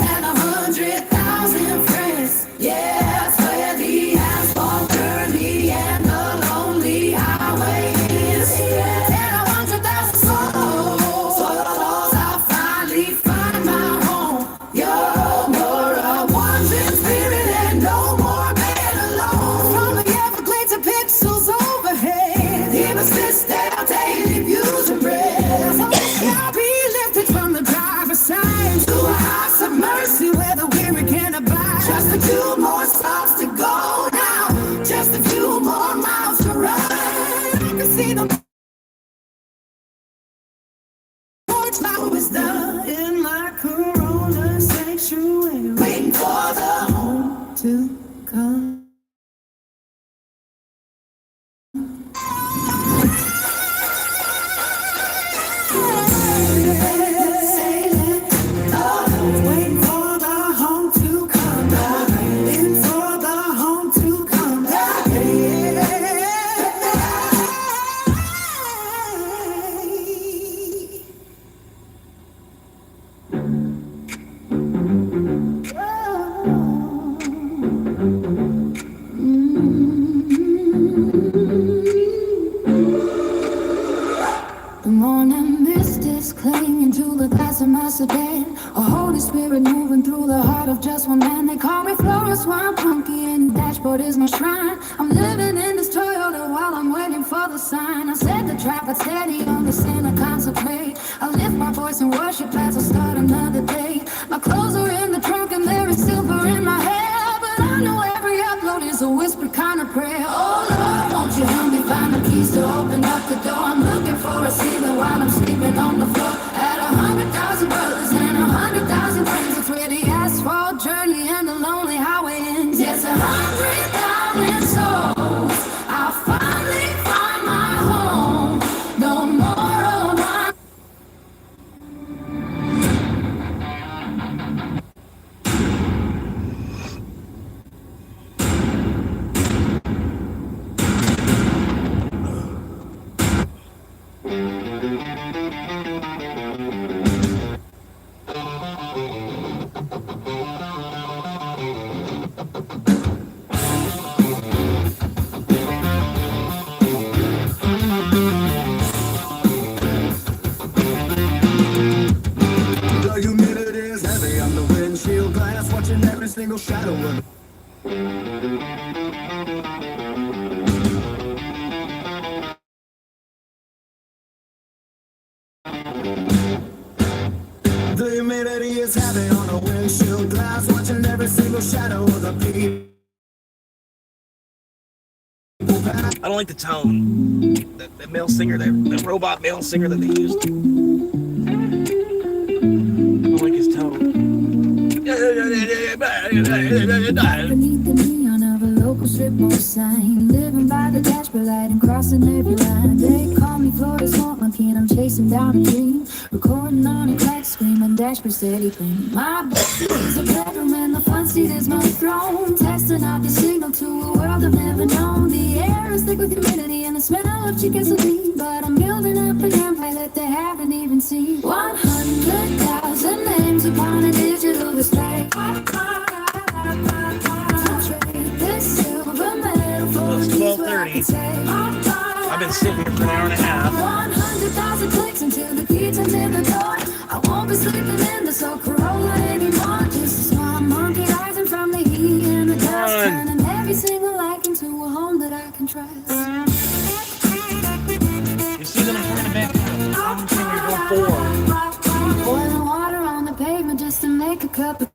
and 100,000 friends. Yeah, it's where the asphalt journey and the lonely highway is. And 100,000 souls, I'll finally find my home. You're more a wandering spirit and no more man alone. From the Everglades to pixels overhead, in a style daily views and bread. So I'll be lifted from the driver's side to a house of mercy where the weary can abide. Just a few more stops to go now, just a few more miles to run. I can see the porch light was done in my Corona sanctuary, waiting for the home to come. Waiting for the home to come. Waiting for the home to come. favorite, moving through the heart of just one man. They call me Florida Swamp Monkey, and the dashboard is my shrine. I'm living in this Toyota while I'm waiting for the sign. I set the traffic steady on the sin, I concentrate. I lift my voice and worship as I start another day. My clothes are in the trunk and there is silver in my hair, but I know every upload is a whispered kind of prayer. Oh Lord, won't you help me find the keys to open up the door? I'm looking for a ceiling while I'm sleeping on the floor. At 100,000 brothers and 100,000 friends, it's where the asphalt journey and the lonely highway ends. Yes, 100,000 souls, I'll finally find my home. No more of my The humidity is heavy on the windshield glass, watching every single shadow of the humidity is heavy on the windshield glass, watching every single shadow of the people. I don't like the tone. That male singer, that robot male singer that they used. I don't like his tone. beneath the neon of a local strip mall sign, living by the dashboard light and crossing every line. They call me Florida Swamp Monkey and I'm chasing down a dream, recording on a crack screen on dashboard steady clean. My bed is a bedroom and the front seat is my throne, testing out the signal to a world I've never known. The air is thick with humidity and the smell of chicken saline, but I'm building up an empire that they haven't even seen. 100,000 names upon a digital display. It's 12:30. I've been sitting here for an hour and a half. 100,000 clicks until the key turns in the door. I won't be sleeping in this old Corolla anymore. Just a small monkey rising from the heat and the dust, turning every single light into a home that I can trust. You see that I'm turning back? I'm turning going forward. Boiling water on the pavement just to make a cup of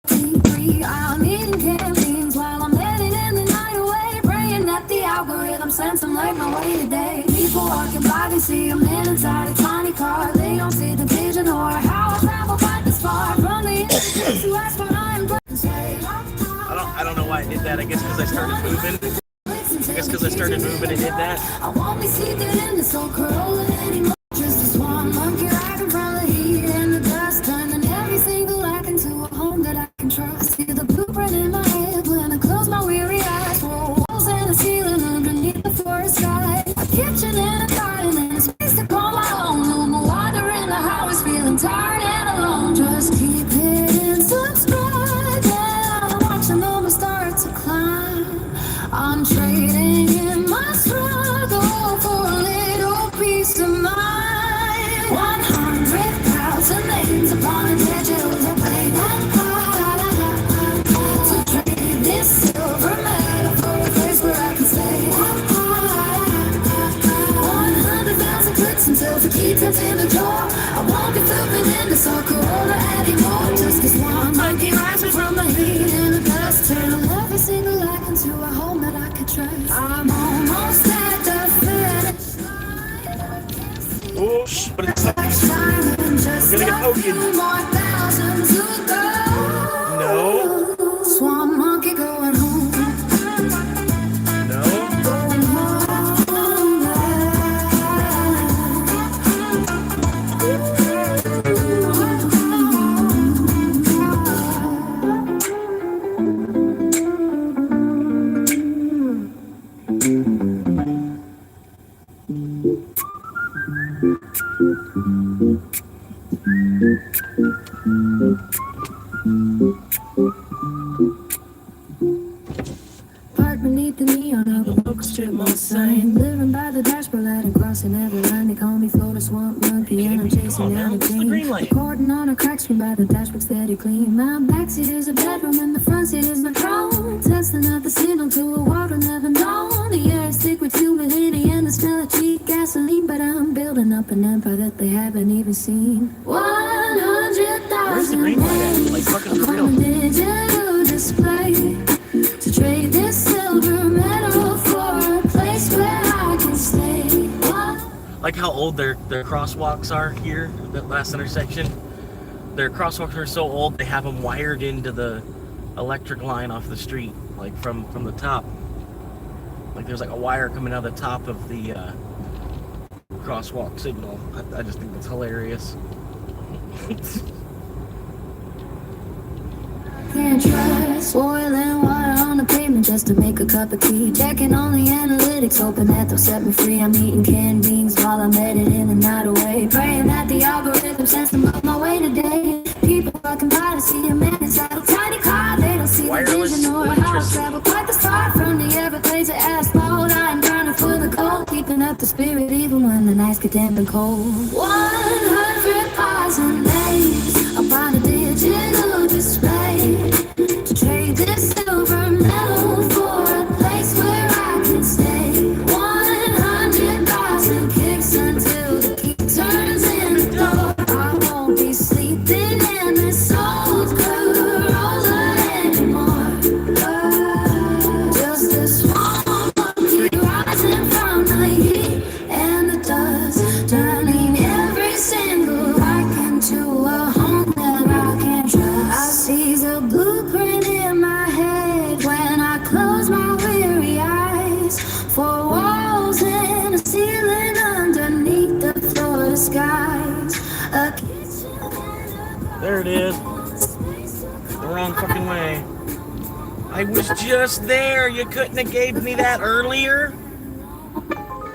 tea. I'm eating canned beans while I'm letting in the night away, praying that the algorithm sends some light my way today. People walking by, they see I'm in inside a tiny car. They don't see the vision or how I travel quite this far from the individuals who ask why I'm black and say, I don't know why I did that. I guess because I started moving. I guess because I started moving and did that. I won't be sleeping in this old Corolla anymore. Just a swan monkey riding from the heat and the dust, turning every single light into a home that I can trust. See the blueprint in my head when I close my weary eyes. Walls and a ceiling underneath the forest sky. A kitchen and a garden and a space to call my own. No more wandering the highways, feeling tired and alone. Just keep hitting subscribe, yeah. I'm watching all the stars to climb. I'm trading in my struggle for a little peace of mind. 100,000 names upon a digital display. So trade this silver medal for a place where I can stay. 100,000 clicks until the key turns in the door. I won't be flipping in this old Corolla anymore. Just this one monkey rising from the heat and the dust, turning every single light into a home that I can trust. I'm almost at the finish line. Oh, but it's like, Just we're gonna get a poking. few more thousand to go. No. Swan monkey going home. No. Going home. Parked beneath the neon of a local strip mall sign, living by the dashboard light and crossing every line. They call me Florida Swamp Monkey and I'm chasing down a What's the dream. green light? reporting on a crack screen by the dashboard steady clean. My backseat is a bedroom and the front seat is my throne. Testing out the signal to a water never known. The air is thick with humidity and the smell of cheap gasoline. But I'm building up an empire that they haven't even seen. Where's the 100,000 green light at? Like fucking for real. on a digital display to trade this silver medal for a place where I can stay. Like how old their crosswalks are here, that last intersection. Their crosswalks are so old they have them wired into the electric line off the street, like from the top. Like there's like a wire coming out of the top of the crosswalk signal. I just think that's hilarious. Can't trust boiling water on the pavement just to make a cup of tea. Checking on the analytics, hoping that they'll set me free. I'm eating canned beans while I'm editing the night away, praying that the algorithm sends them up my way today. People walking by to see a man inside a tiny car. They don't see the vision or how I travel quite this far from the Everglades to asphalt. I'm grinding for the gold, keeping up the spirit even when the nights get damp and cold. 100,000 days up on a digital display to trade this silver medal for a place where I can stay. 100,000 kicks until the key turns in the door. I won't be sleeping in this old Corolla anymore. Just a small monkey rising from the heat and the dust, turning every single rock into a home that I can trust. I see the blueprint in my head when I close my weary eyes. Four walls and a ceiling underneath the floor skies. A kitchen and a There it is. The wrong fucking way. I was just there. You couldn't have gave me that earlier.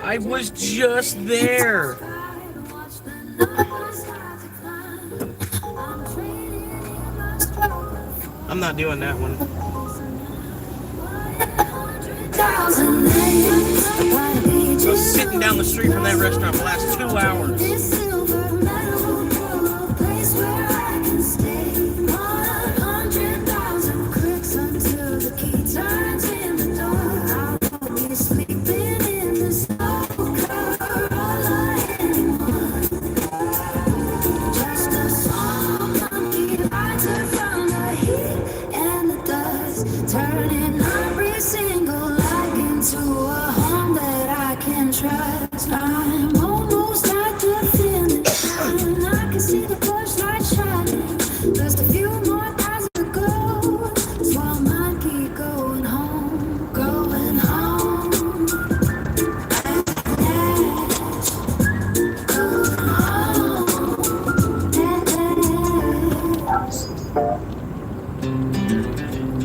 I was just there. I'm not doing that one. I was sitting down the street from that restaurant for the last 2 hours. Turning every single life into a home that I can trust. I'm almost at the finish line. I can see the push light shining. Just a few more miles to go. So I might keep going home, going home.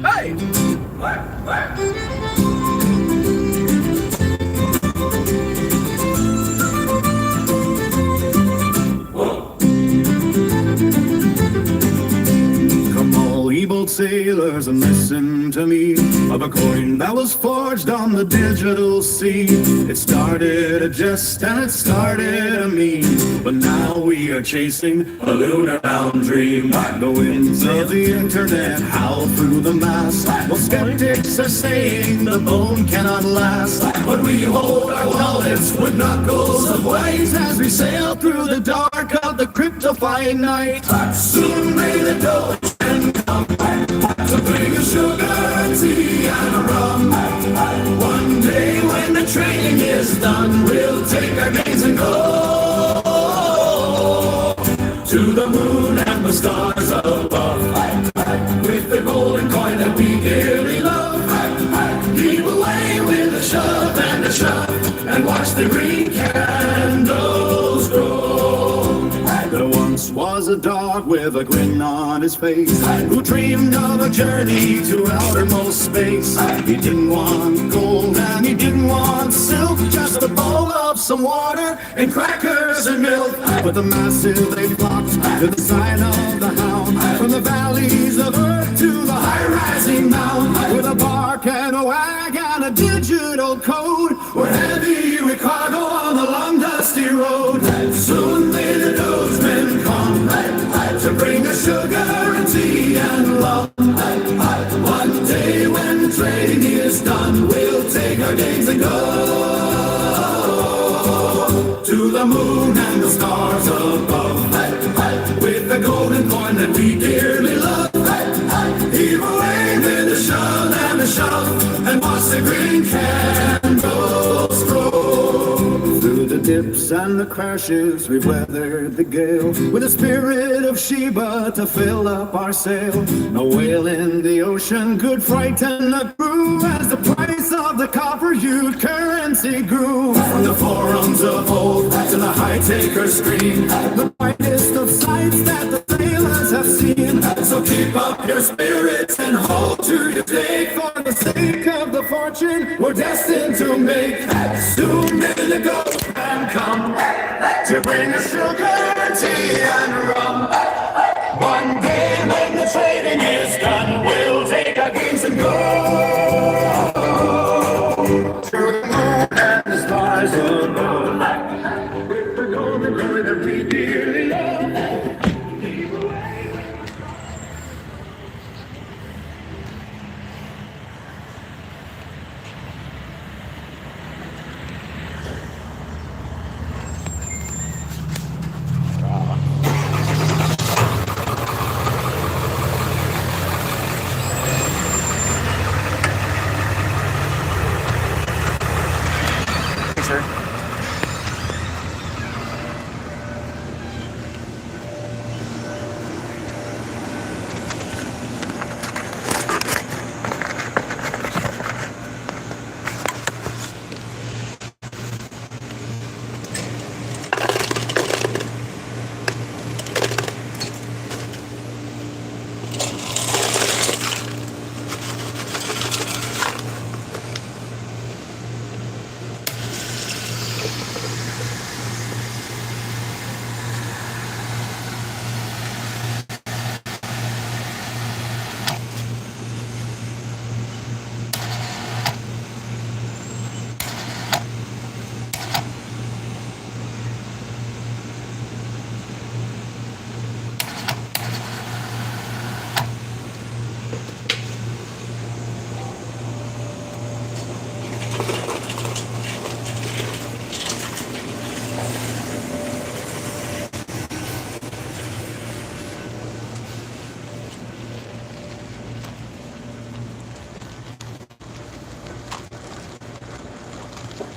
Hey! Come all ye bold sailors and listen to me of a coin that was forged on the digital sea. It started a jest and it started a meme, but now we are chasing a lunar bound dream. The winds of the internet howl through the mass. Well, skeptics are saying the bone cannot last, but we hold our wallets with knuckles of white as we sail through the dark of the cryptofying night. Soon may the Dogeman come to bring us sugar, tea, and a rum. One day when the trading is done, we'll take our gains and go to the moon and the stars above. With the golden coin that we dearly love, keep away with a shove and a shove, and watch the green candles grow. There once was a dog with a grin on his face, who dreamed of a journey to outermost space. He didn't want gold and he didn't want silk, just a bowl of some water and crackers and milk. But the masses, they flocked to the sign of the hound, from the valleys of earth to the high-rising mound. With a bark and a wag and a digital code, we're heavy with cargo on the long dusty road. Soon may the Dogemen come sugar and tea and rum. One day when trading is done, we'll take our games and go to the moon and the stars above, with the golden coin that we dearly love. Heave away with the shove and the shove, and watch the green candles grow. Through the dips and the crashes, we've weathered the gale, with the spirit of Sheba to fill up our sail. No whale in the ocean could frighten the crew, as the price of the copper-hued currency grew. From the forums of old to the high-taker screen, the brightest of sights that the sailors have seen. So keep up your spirits and hold to your stake, for the sake of the fortune we're destined to make. Soon may the gold man come to bring us sugar, tea, and rum. One day when the trading is done, we'll take our games and go to the moon and the stars above, with the golden glory that we dearly love. Sir.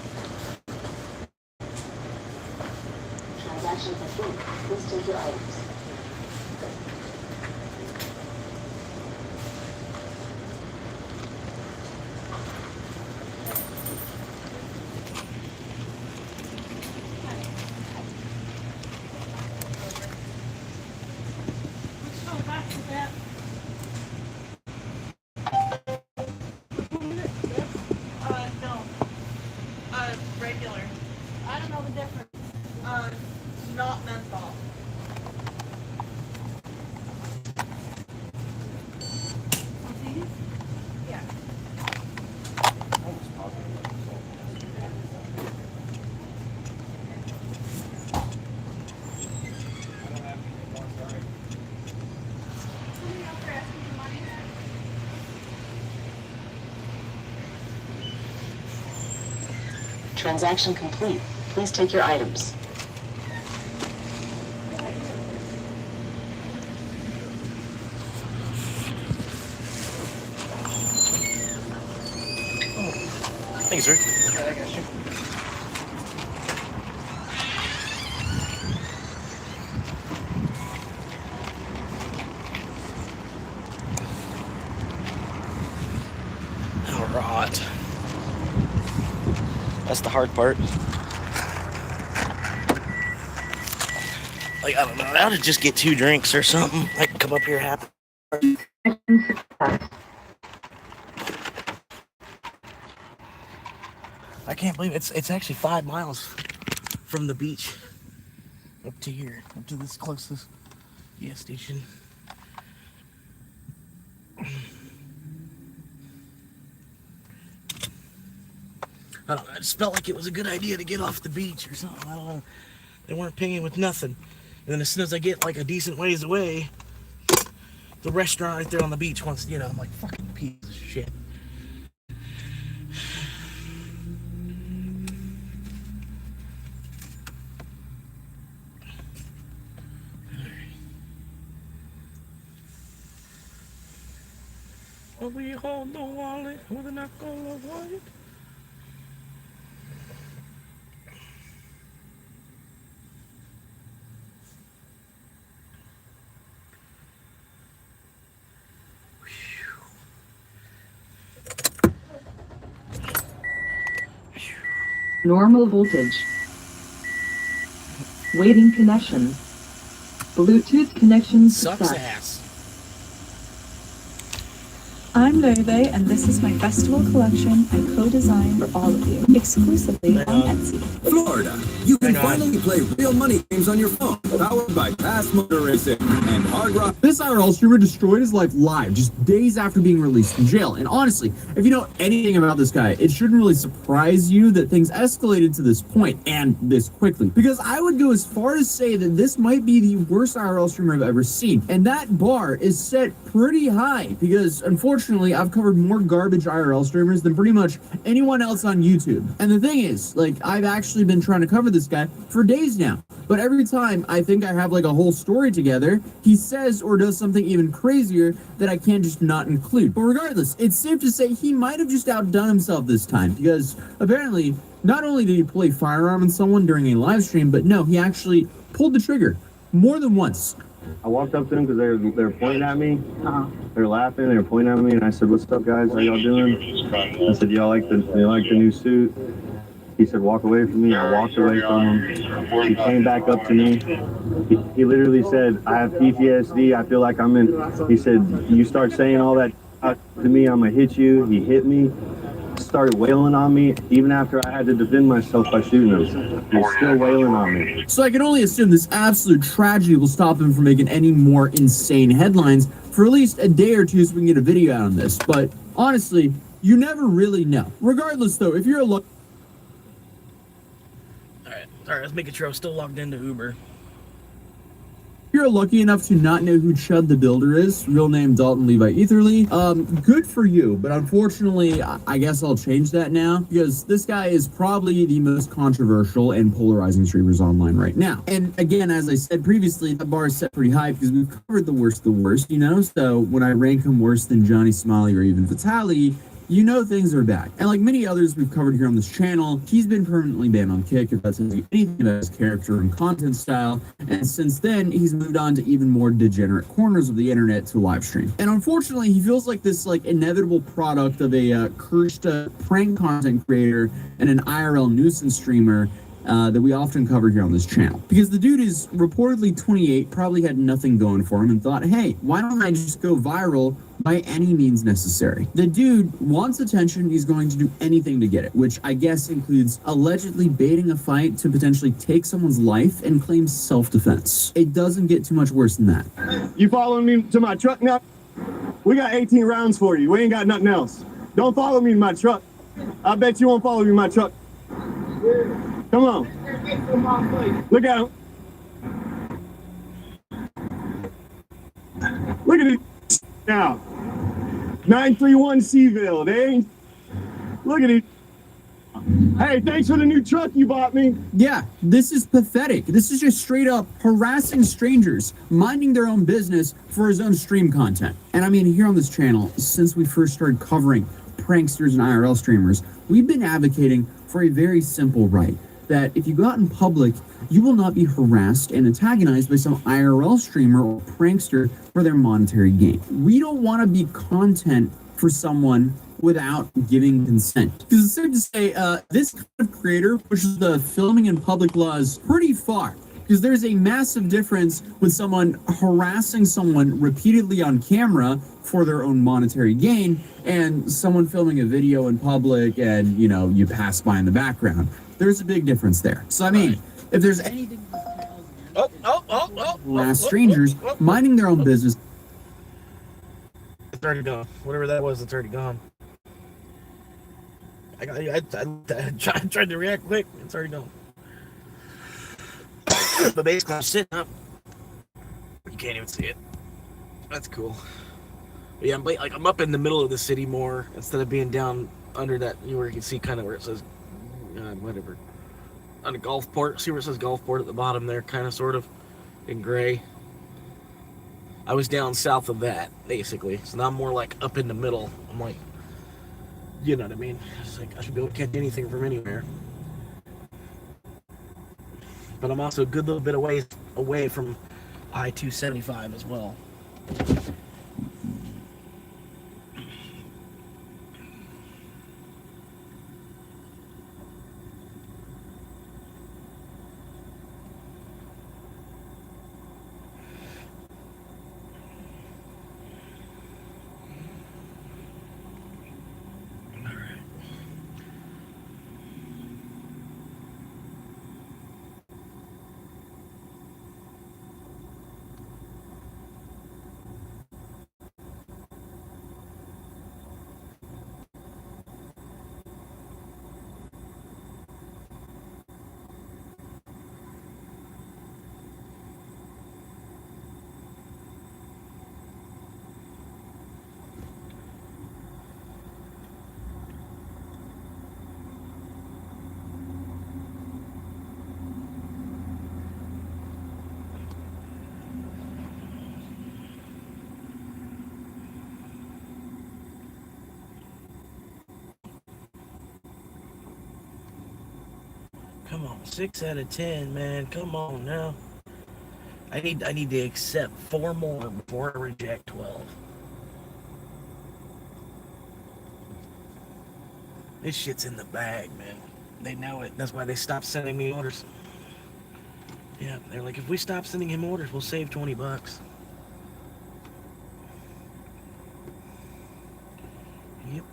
Transaction complete. Please take your items. No. Regular. I don't know the difference. Not menthol. Yeah. Transaction complete. Please take your items. Thanks, sir. I got you. All right. That's the hard part. Like, I don't know. I ought to just get 2 drinks or something. I can come up here happy. I can't believe it's actually 5 miles from the beach up to here, up to this closest gas station. I don't know, I just felt like it was a good idea to get off the beach or something. I don't know. They weren't pinging with nothing. And then as soon as I get like a decent ways away, the restaurant right there on the beach wants, you know, I'm like, fucking piece of shit. Will we hold the wallet with a knuckle of white? Normal voltage. Waiting connection. Bluetooth connection Sucks success. ass. I'm Loewe, and this is my festival collection I co-designed for all of you, exclusively on Etsy. Florida, you can finally play real money games on your phone, powered by Fast Motor Racing and Hard Rock. This IRL streamer destroyed his life live, just days after being released from jail. And honestly, if you know anything about this guy, it shouldn't really surprise you that things escalated to this point and this quickly. Because I would go as far as say that this might be the worst IRL streamer I've ever seen. And that bar is set pretty high, because unfortunately, I've covered more garbage IRL streamers than pretty much anyone else on YouTube. And the thing is, like, I've actually been trying to cover this guy for days now. But every time I think I have like a whole story together, he says or does something even crazier that I can't just not include. But regardless, it's safe to say he might have just outdone himself this time, because apparently not only did he pull a firearm on someone during a live stream, but no, he actually pulled the trigger more than once. I walked up to them because they were pointing at me. They were laughing. They were pointing at me, and I said, "What's up, guys? How y'all doing?" I said, "Y'all like the new suit?" He said, "Walk away from me." I walked away from him. He came back up to me. He literally said, "I have PTSD. I feel like I'm in." He said, "You start saying all that to me, I'm gonna hit you." He hit me. Started wailing on me even after I had to defend myself by shooting him. He was still wailing on me. So I can only assume this absolute tragedy will stop him from making any more insane headlines for at least a day or two so we can get a video out on this. But honestly, you never really know. Regardless though, if you're a look... Alright, let's make sure I'm still logged into Uber. If you're lucky enough to not know who Chud the Builder is, real name Dalton Levi Etherly, good for you, but unfortunately, I guess I'll change that now, because this guy is probably the most controversial and polarizing streamers online right now. And again, as I said previously, that bar is set pretty high because we've covered the worst of the worst, you know? So when I rank him worse than Johnny Smiley or even Fatality, you know things are bad. And like many others we've covered here on this channel, he's been permanently banned on Kick, if that tells you anything about his character and content style. And since then, he's moved on to even more degenerate corners of the internet to live stream. And unfortunately, he feels like this like inevitable product of a cursed prank content creator and an IRL nuisance streamer that we often cover here on this channel. Because the dude is reportedly 28, probably had nothing going for him, and thought, hey, why don't I just go viral by any means necessary? The dude wants attention, he's going to do anything to get it, which I guess includes allegedly baiting a fight to potentially take someone's life and claim self-defense. It doesn't get too much worse than that. You following me to my truck now? We got 18 rounds for you. We ain't got nothing else. Don't follow me to my truck. I bet you won't follow me to my truck. Come on. Look at him. Look at it now. 931 Seville. They ain't. Look at it. Hey, thanks for the new truck you bought me. Yeah, this is pathetic. This is just straight up harassing strangers, minding their own business for his own stream content. And I mean, here on this channel, since we first started covering pranksters and IRL streamers, we've been advocating for a very simple right. That if you go out in public, you will not be harassed and antagonized by some IRL streamer or prankster for their monetary gain. We don't want to be content for someone without giving consent. Because it's safe to say, this kind of creator pushes the filming in public laws pretty far. Because there's a massive difference with someone harassing someone repeatedly on camera for their own monetary gain and someone filming a video in public and, you know, you pass by in the background. There's a big difference there. So, I mean, if there's anything harass strangers minding their own business. It's already gone. Whatever that was, it's already gone. I tried to react quick. It's already gone. But basically, I'm sitting up. You can't even see it. That's cool. But yeah, I'm up in the middle of the city more instead of being down under that, where you can see kind of where it says whatever on a golf port. See where it says golf port at the bottom there, kind of sort of in gray. I was down south of that basically, so now I'm more like up in the middle. I'm like, you know what I mean? It's like I should be able to catch anything from anywhere. But I'm also a good little bit away from I-275 as well. Come on, 6 out of 10, man. Come on now. I need to accept 4 more before I reject 12. This shit's in the bag, man. They know it. That's why they stopped sending me orders. Yeah, they're like, if we stop sending him orders, we'll save $20. Yep.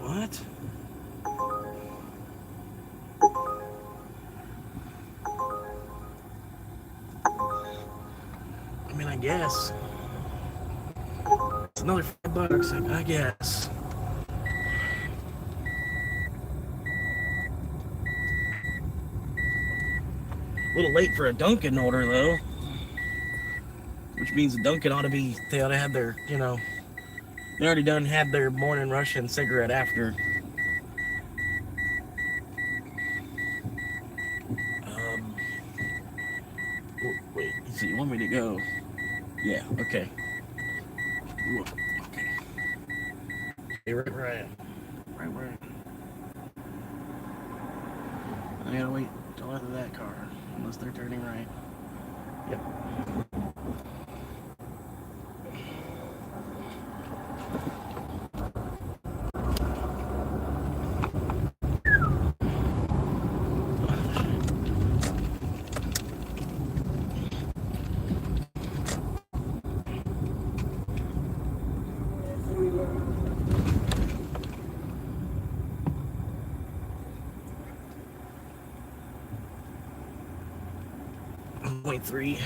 What? I mean, I guess. It's another $5, I guess. A little late for a Dunkin' order, though. Which means the Dunkin' they ought to have their, they already done had their morning rush and cigarette after. Wait, so you want me to go? Yeah, okay. Okay. Hey, right. I gotta wait till after that car, unless they're turning right. Yep. .3.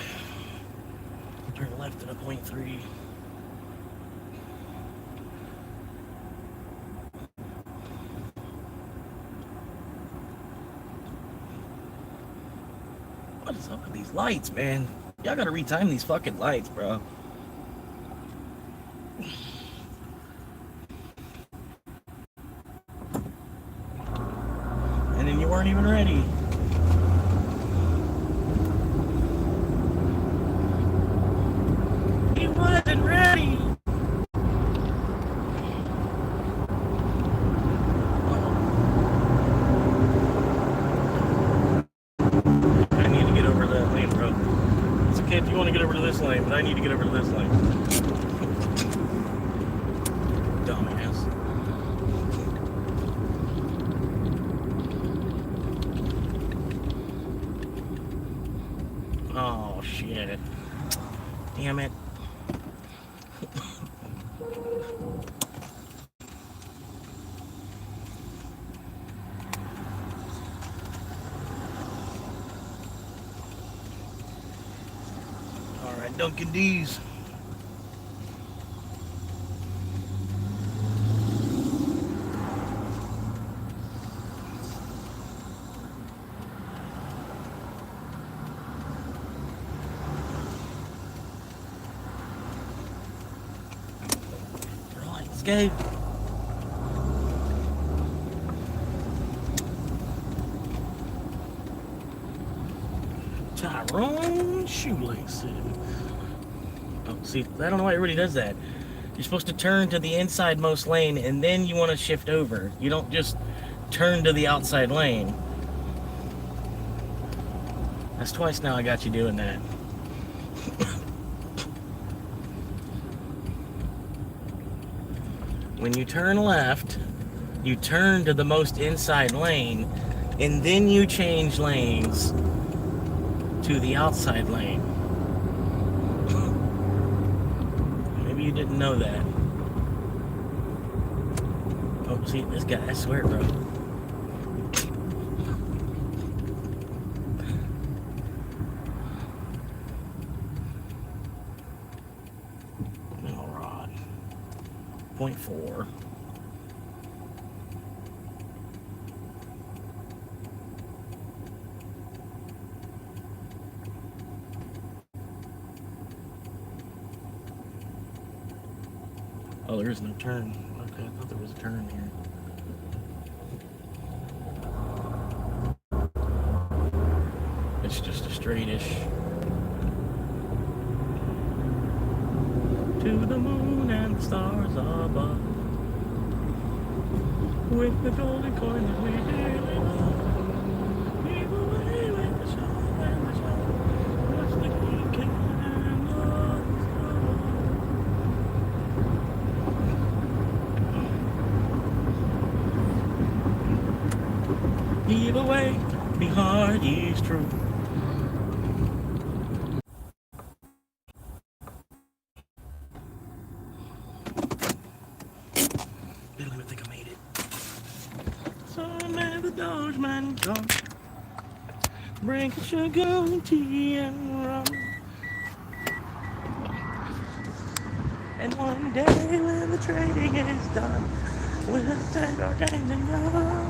Turn left at a .3. What is up with these lights, man? Y'all gotta retime these fucking lights, bro. weren't even ready. He wasn't ready. I need to get over that lane, bro. It's okay if you want to get over to this lane, but I need to get over to this lane. Dumbass. Oh, shit. Damn it. Alright, Dunkin' D's. Right, let's go. Tyrone shoelaces. Oh, see, I don't know why it really does that. You're supposed to turn to the inside most lane and then you want to shift over. You don't just turn to the outside lane. That's twice now I got you doing that. When you turn left, you turn to the most inside lane and then you change lanes to the outside lane. Maybe you didn't know that. Oh, see, this guy, I swear, bro. Mineral rod. 0.4. Oh, there is no turn. Okay, I thought there was a turn here. It's just a straightish. To the moon and the stars above. With the golden coin that we dearly love. Leave away with the show and the show. Watch the king and give away, be hard is true. They don't even think I made it. So may the Doge man come, bring sugar and tea and rum. And one day when the trading is done, we'll take our gains and go.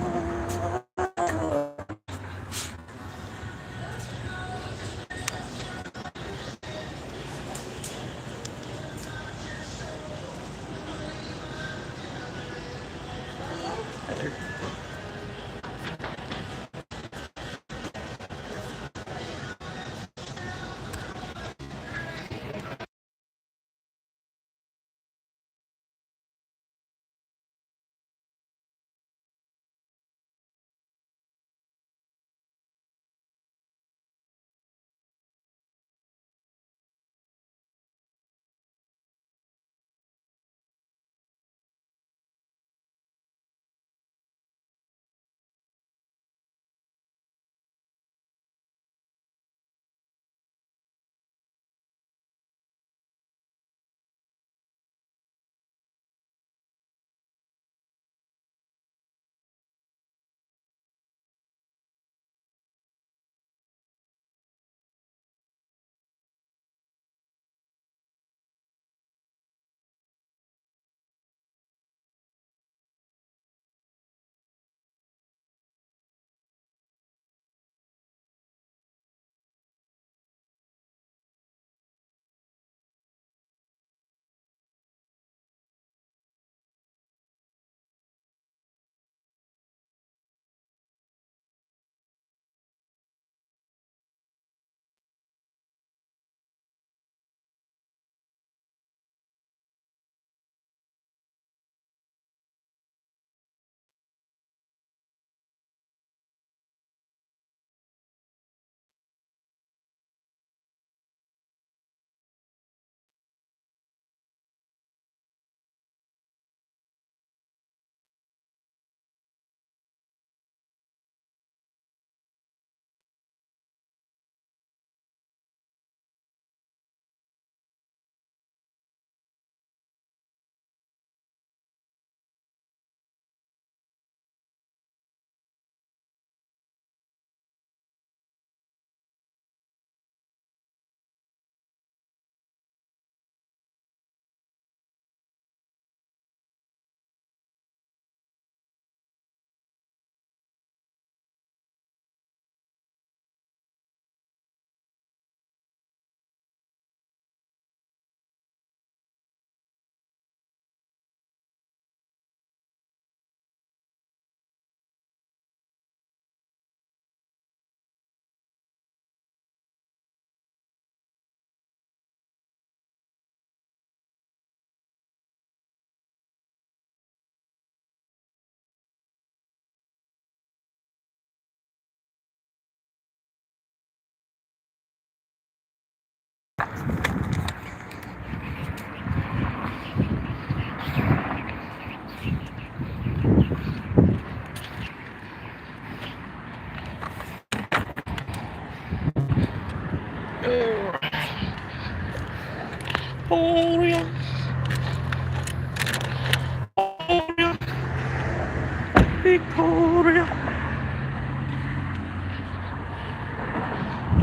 Victoria.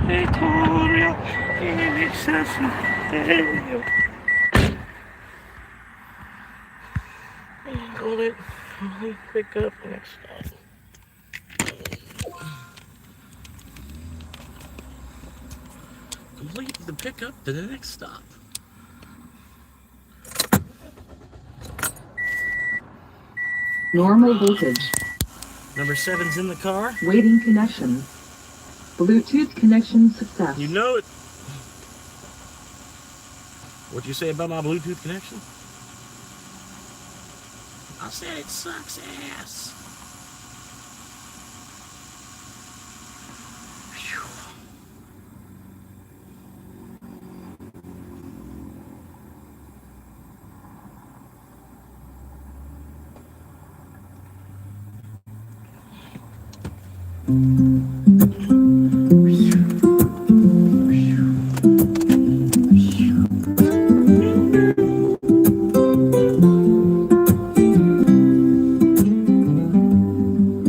Victoria. Hold it. Pick up next stop. Complete the pickup to the next stop. Normal voltage. Number 7's in the car. Waiting connection. Bluetooth connection success. You know it. What'd you say about my Bluetooth connection? I said it sucks ass.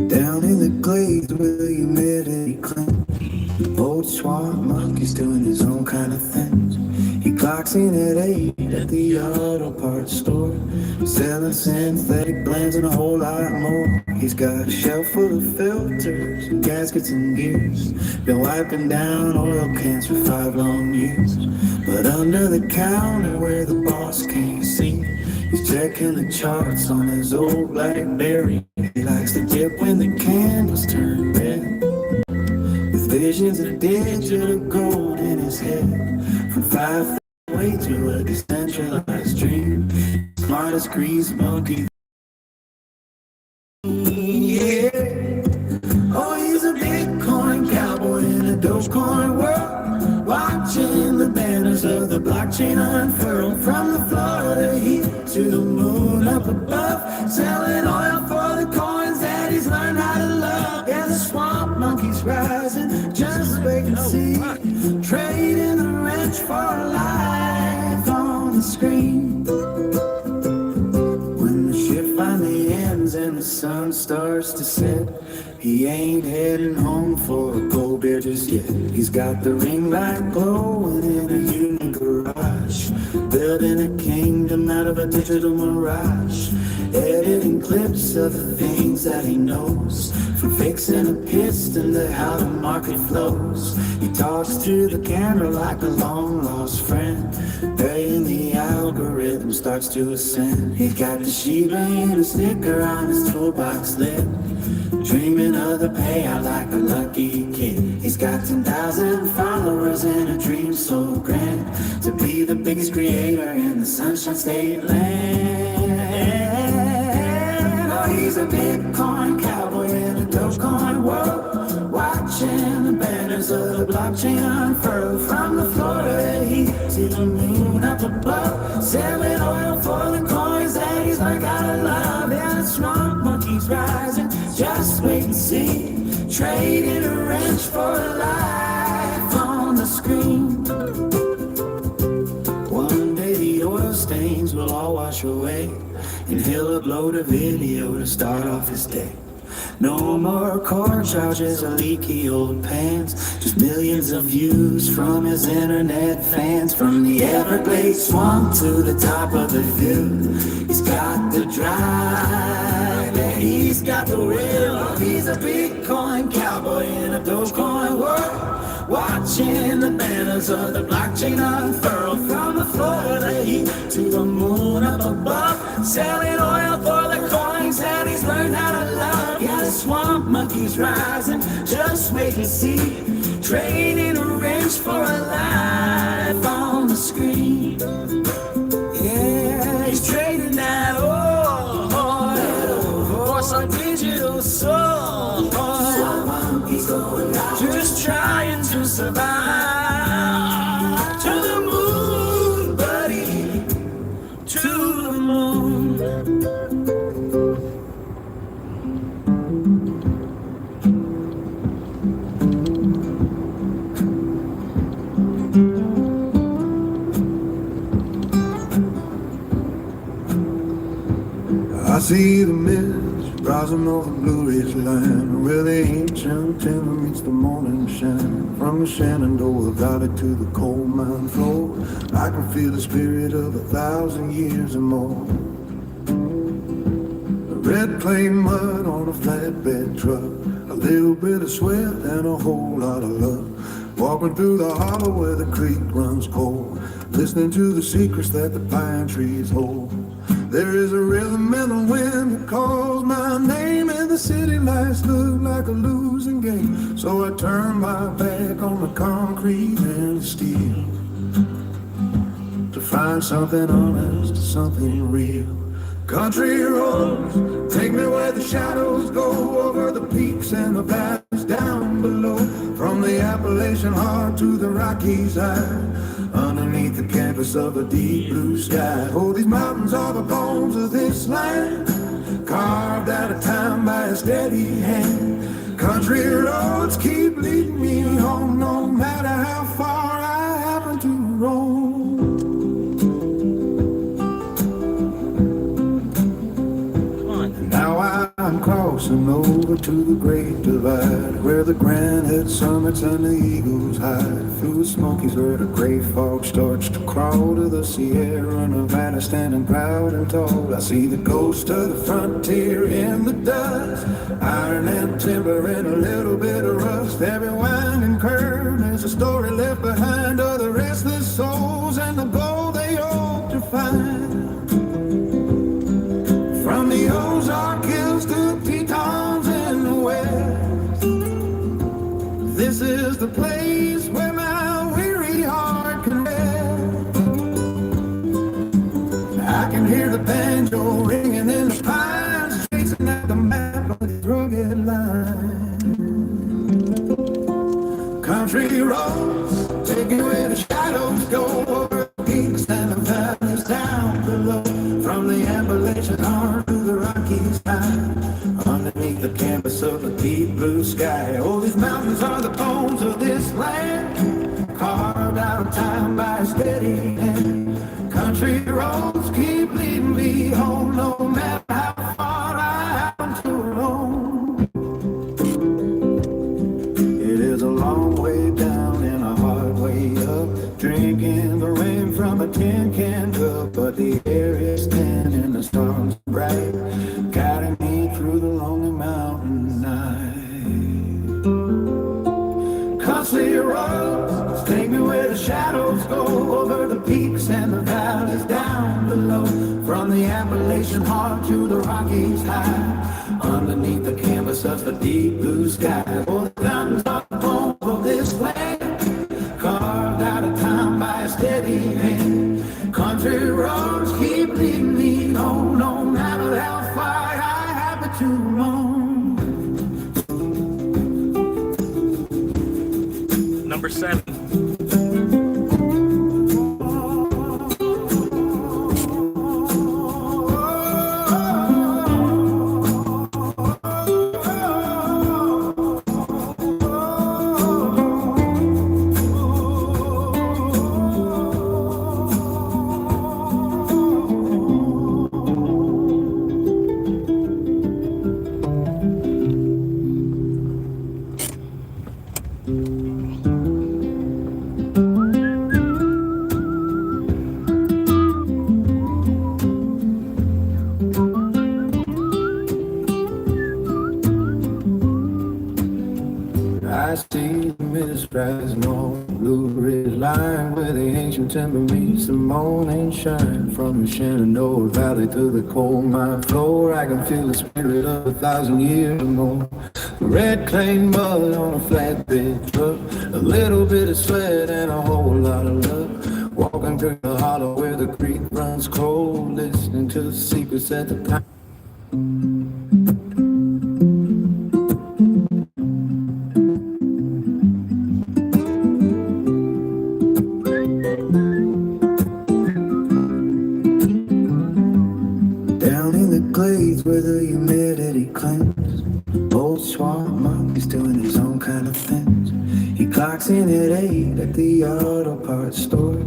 Down in the glades where you met Eddie Clint, old swamp monkey's doing his own kind of things. He clocks in at 8 at the auto parts store, selling synthetic blends and a whole lot more. He's got a shelf full of filters and gaskets and gears, been wiping down oil cans for 5 long years. But under the counter where the boss can't see, he's checking the charts on his old BlackBerry. He likes to dip when the candles turn red, with visions of digital gold in his head. From 5 away to a decentralized dream, smartest grease monkey. Yeah. Oh, he's a Bitcoin cowboy in a Dogecoin world, watching the banners of the blockchain unfurl. From the Florida heat to the moon up above, selling oil for the coins that he's learned how to love. Yeah, the swamp monkey's rising, just wait and see, trading the rich for life on the screen. When the shift finally ends and the sun starts to set, he ain't heading home for a cold beer just yet. He's got the ring light glowing in a unique garage, building a kingdom out of a digital mirage, editing clips of the things that he knows, from fixing a piston to how the market flows. He talks to the camera like a long lost friend, praying the algorithm starts to ascend. He got the Shiba Inu sticker on his toolbox lid, dreaming of the payout like a lucky kid. He's got 10,000 followers and a dream so grand, to be the biggest creator in the Sunshine State land. Oh, he's a Bitcoin cowboy in a Dogecoin world, watching the banners of the blockchain unfurl. From the Florida heat to the moon up above, selling oil for the coins that he's learned how to love. Yeah, the swamp monkey's rising, just wait and see, trading a wrench for life on the screen. One day the oil stains will all wash away, and he'll upload a video to start off his day. No more cord charges or leaky old pans, just millions of views from his internet fans. From the Everglades swamp to the top of the hill, he's got the drive and he's got the will. He's a Bitcoin cowboy in a Dogecoin world, watching the banners of the blockchain unfurl. From the Florida heat to the moon up above, selling oil for the coins that he's learned how to love. Yeah, the swamp monkey's rising, just wait and see, trading a wrench for a life on the screen. Yeah, he's trading that oil for some digital soul. He's going out, just trying to survive. To the moon, buddy, to the moon. I see the mist Rising over Blue Ridge Line, where the ancient timber meets the morning shine. From the Shenandoah Valley to the coal mine floor, I can feel the spirit of 1,000 years or more. Red clay mud on a flatbed truck, a little bit of sweat and a whole lot of luck. Walking through the hollow where the creek runs cold, listening to the secrets that the pine trees hold. There is a rhythm in the wind that calls my name, and the city lights look like a losing game. So I turn my back on the concrete and the steel to find something honest, something real. Country roads, take me where the shadows go, over the peaks and the valleys down below. From the Appalachian heart to the Rockies high, underneath the canvas of a deep blue sky. Oh, these mountains are the bones of this land, carved out of time by a steady hand. Country roads keep leading me home, no matter how far I happen to roam. Now I'm crossing over to the Great Divide, where the granite summits and the eagles hide. Through the Smokies where the gray fog starts to crawl to the Sierra Nevada, standing proud and tall. I see the ghost of the frontier in the dust, iron and timber and a little bit of rust. Every winding curve there's a story left behind of the restless souls and the gold they hope to find. From the Ozark Hills to Tetons in the west, this is the place where my weary heart can rest. I can hear the banjo ringing in the pines, tracing out the map of the rugged line. Country roads, taking where the shadows go, over the peaks and the valleys down below. From the Appalachian heart to the Rockies high, underneath the canvas of a deep blue sky. Oh, these mountains are the bones of this land, carved out of time by a steady hand. Country roads keep leading me home, no matter how far I happen to roam. It is a long way down and a hard way up, drinking the rain from a tin can cup, but the air is thin and the stars bright, guiding me through the lonely mountain night. Country roads, take me where the shadows go, over the peaks and the valleys down below. From the Appalachian heart to the Rockies high, underneath the canvas of the deep blue sky. Oh, the mountains are the bones of this land, carved out of time by a steady hand. Country roads keep leading me home, no matter how far I happen to roam. Number 7. I see the mist rising on the Blue Ridge Line, where the ancient timber meets the morning shine. From the Shenandoah Valley to the coal mine floor, I can feel the spirit of 1,000 years or more. Red clay mud on a flatbed truck, a little bit of sweat and a whole lot of luck. Walking through the hollow where the creek runs cold, listening to the secrets at the pine. Where the humidity clings, old swamp monkey's doing his own kind of things. He clocks in at 8 at the auto parts store,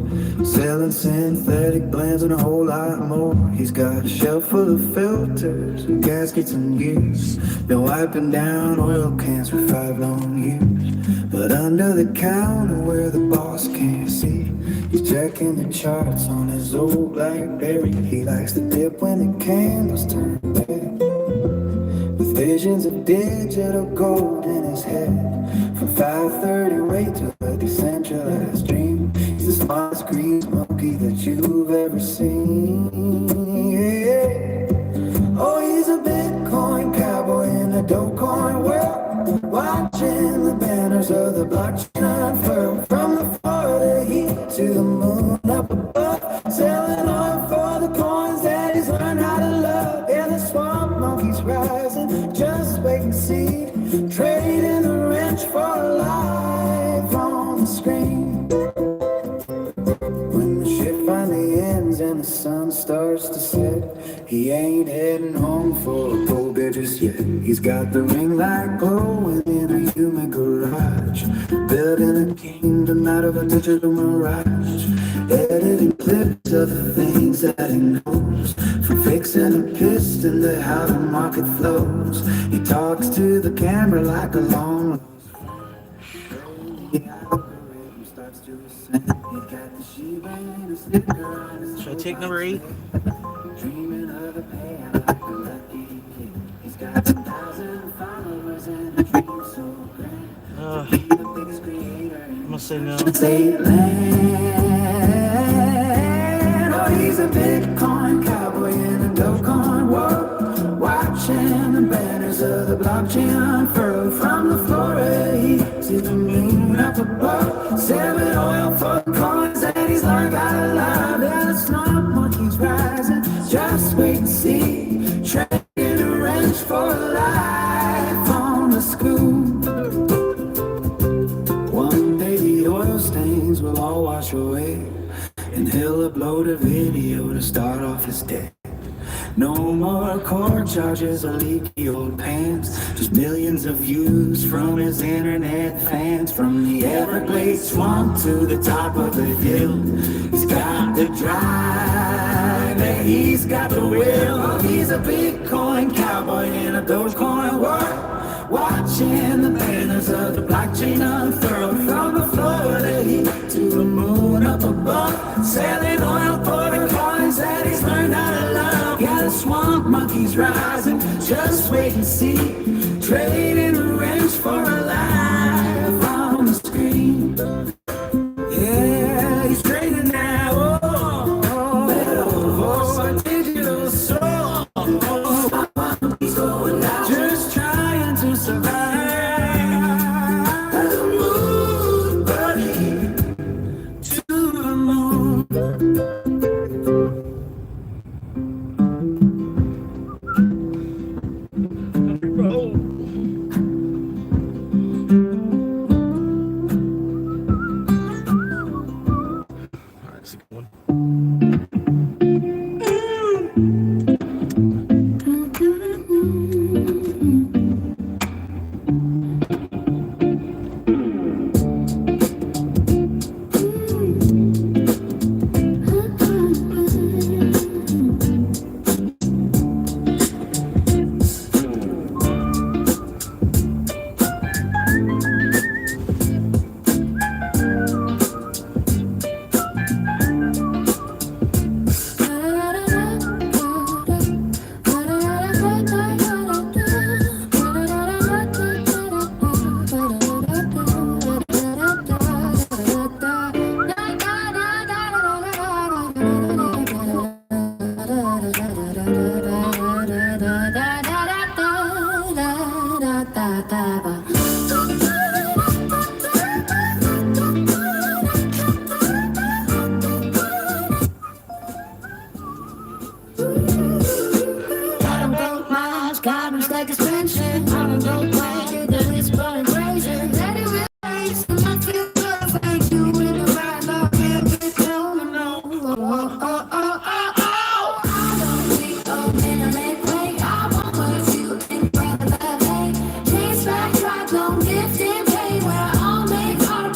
selling synthetic blends and a whole lot more. He's got a shelf full of filters and gaskets and gears, been wiping down oil cans for 5 long years. But under the counter where the boss can't see, he's checking the charts on his old BlackBerry. He likes to dip when the candles turn red, with visions of digital gold in his head. From 5:30 right to a decentralized dream. He's the smartest green monkey that you've ever seen. Yeah. Oh, he's a Bitcoin cowboy in a Dogecoin world, watching the banners of the blockchain unfurl. From the Florida heat to the moon up above, selling oil for the coins that he's learned how to love. Yeah, the swamp monkey's rising, just wait and see. Trading the wrench for a life on the screen. When the shit finally ends and the sun starts to set, he ain't heading home for a gold beer just yet. He's got the ring light glowing in a human garage, building a kingdom out of a digital mirage, editing clips of the things that he knows, from fixing a piston to how the market flows. He talks to the camera like a long Should I take number 8? dreaming of a pain like a lucky kid. He's got 2,000 followers and a dream so grand. Be the biggest creator I'm gonna say no. Oh, he's a Bitcoin cowboy in a Dogecoin world, watching the banners of the blockchain unfurl. From the Florida heat to the moon up above, selling oil for the coins that he's learned how to love. Yeah, the swamp monkey's rising, just wait and see. Trading a wrench for a life on the scoop. One day the oil stains will all wash away, and he'll upload a video to start off his day. No more court charges or leaky old pants, just millions of views from his internet fans. From the Everglades swamp to the top of the hill, he's got the drive and he's got the will. Oh, he's a Bitcoin cowboy in a Dogecoin world, watching the banners of the blockchain unfurl. From the Florida heat to the moon up above, selling oil for the coins that he's learned how to love. Yeah, the swamp monkey's rising, just wait and see. Trading a wrench for a life on the screen. Yeah, he's trading now. For a digital soul. He's going out, just trying to survive. Move, buddy, to the moon. Taste like rock, long gifted, pay where I all make hard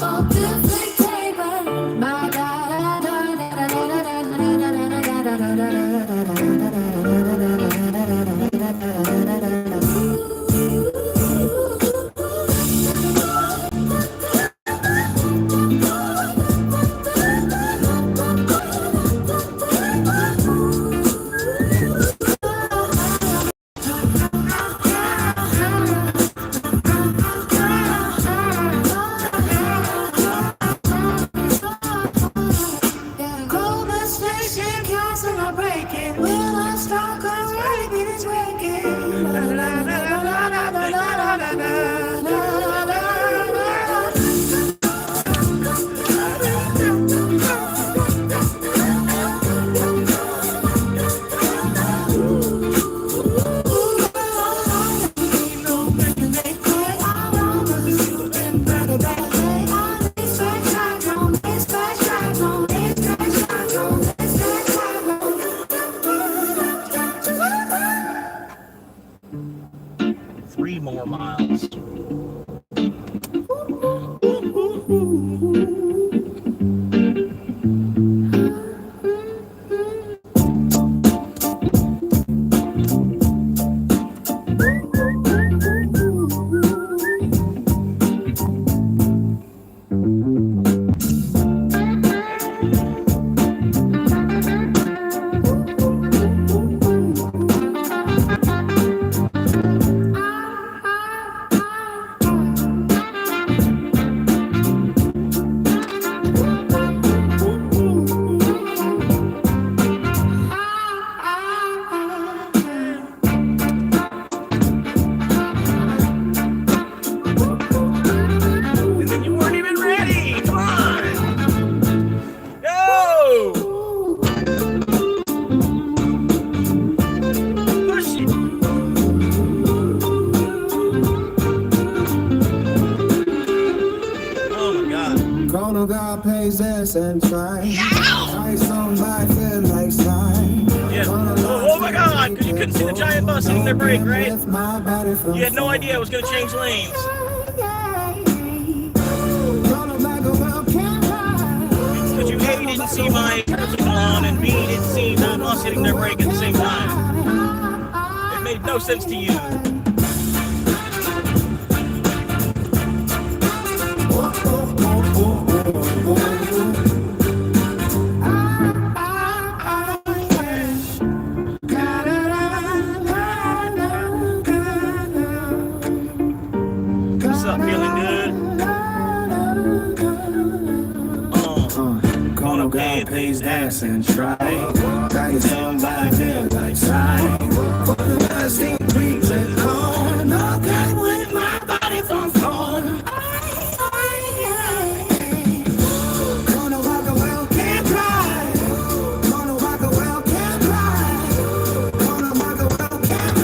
3 more miles. And try. Try somebody feel like sign. Yeah. Oh my God! You couldn't see the giant bus hitting their brake, right? You had no idea it was going to change lanes. Because you A, didn't see my curtain on, and B, didn't see the bus hitting their brake at the same time. It made no sense to you. Pays ass and try. Try somebody feel like sign. For the lasting dreams and corn. No can with my body from corn. Gonna walk a well, can't cry. Gonna walk a well, can't cry. Gonna walk a well, can't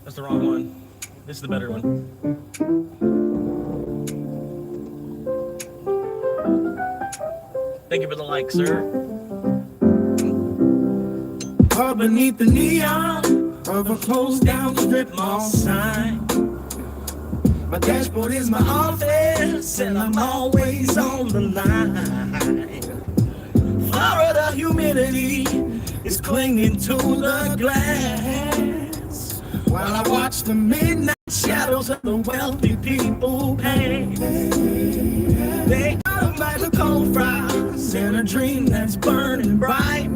That's the wrong one. This is the better one. Thank you for the like, sir. Up beneath the neon of a closed down strip mall sign. My dashboard is my office and I'm always on the line. Florida humidity is clinging to the glass while I watch the midnight shadows of the wealthy people pass. They are like the cold fries in a dream that's burning bright.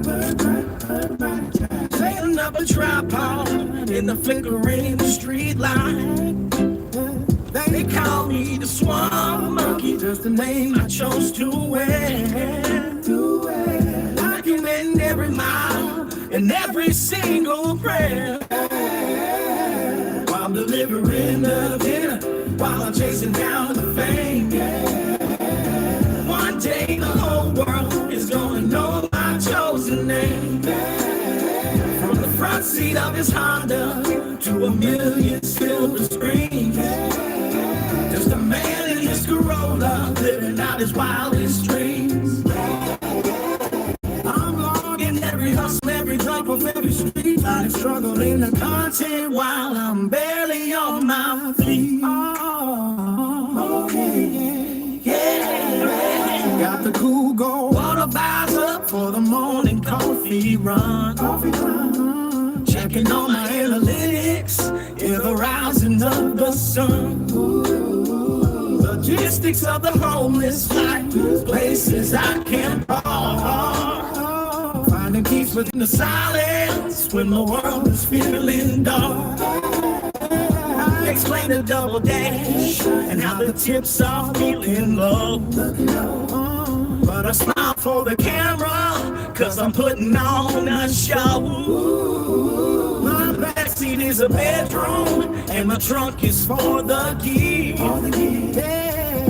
Setting up a tripod in the flickering street light. They call me the swamp monkey, just the name I chose to wear. Documenting every mile and every single prayer. While I'm delivering the dinner, while I'm chasing down the fame. One day the whole world is gonna know my chosen name. From the front seat of his Honda to a million silver screens. Just a man in his Corolla, living out his wildest dreams. I'm logging every hustle, every drop of every street. I'm struggling to content while I'm barely on my feet. Oh, yeah. Got the cool gold. gonna rise up for the morning coffee run. Checking on my analytics, yeah, the rising of the sun. Logistics of the homeless life, places I can park. Finding peace within the silence when the world is feeling dark. I explain the double dash and how the tips are feeling low. But I smile for the camera, cause I'm putting on a show. My backseat is a bedroom, and my trunk is for the gear.